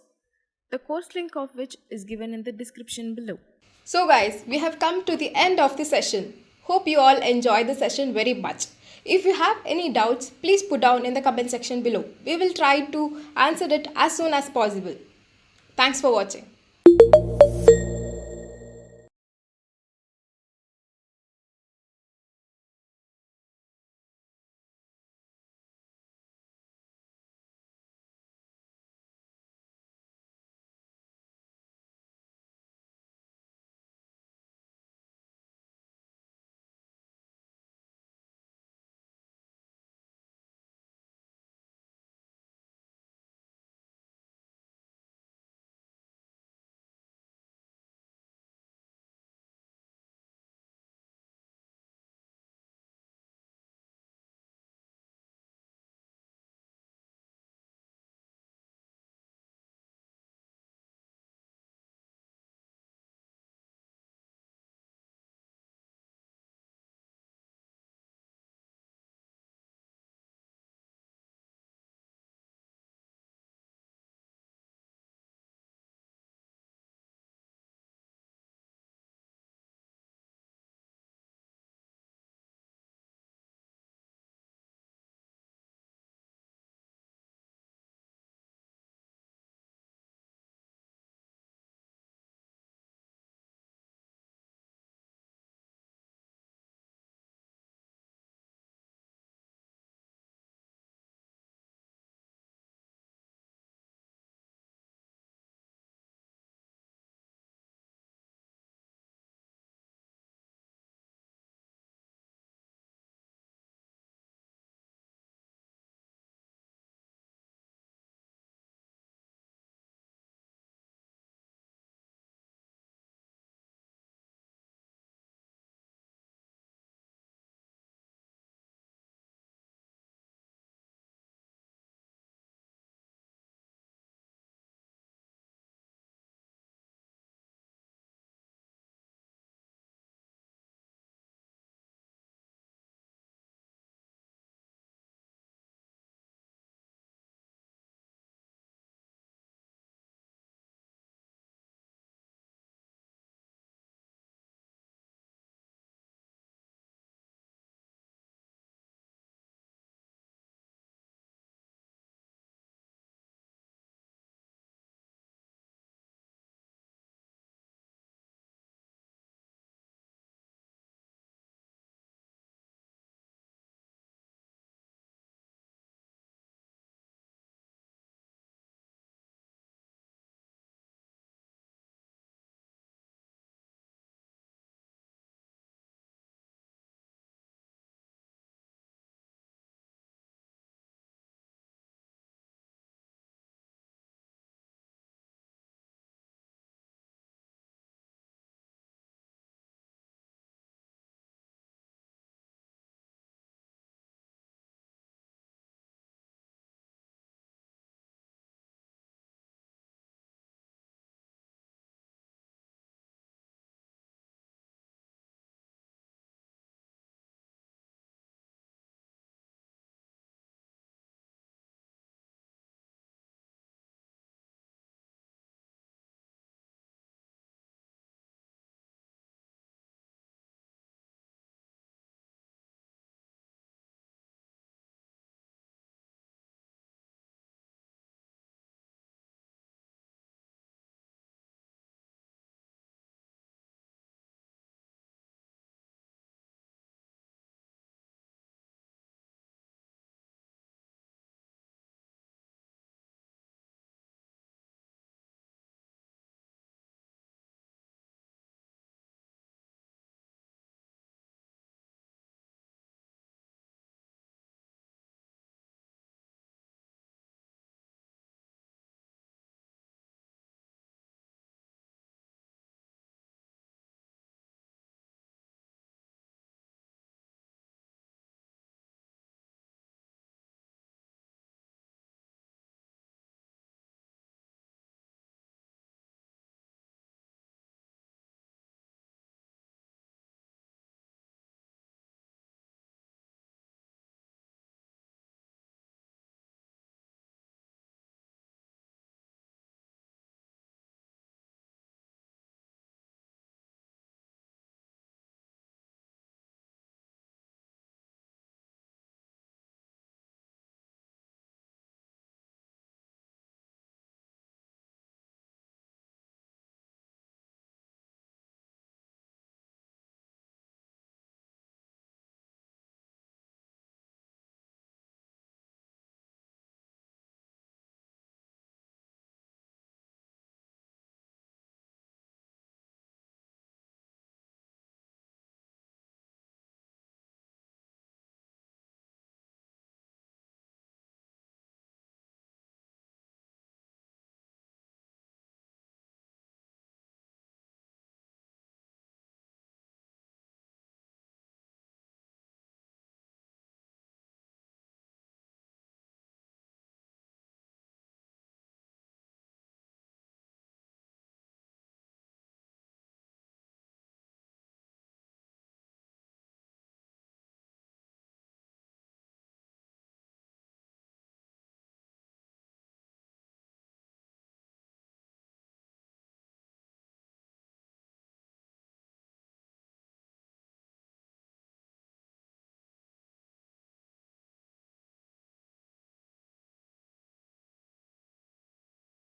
the course link of which is given in the description below. So guys, we have come to the end of the session. Hope you all enjoyed the session very much. If you have any doubts, please put down in the comment section below. We will try to answer it as soon as possible. Thanks for watching.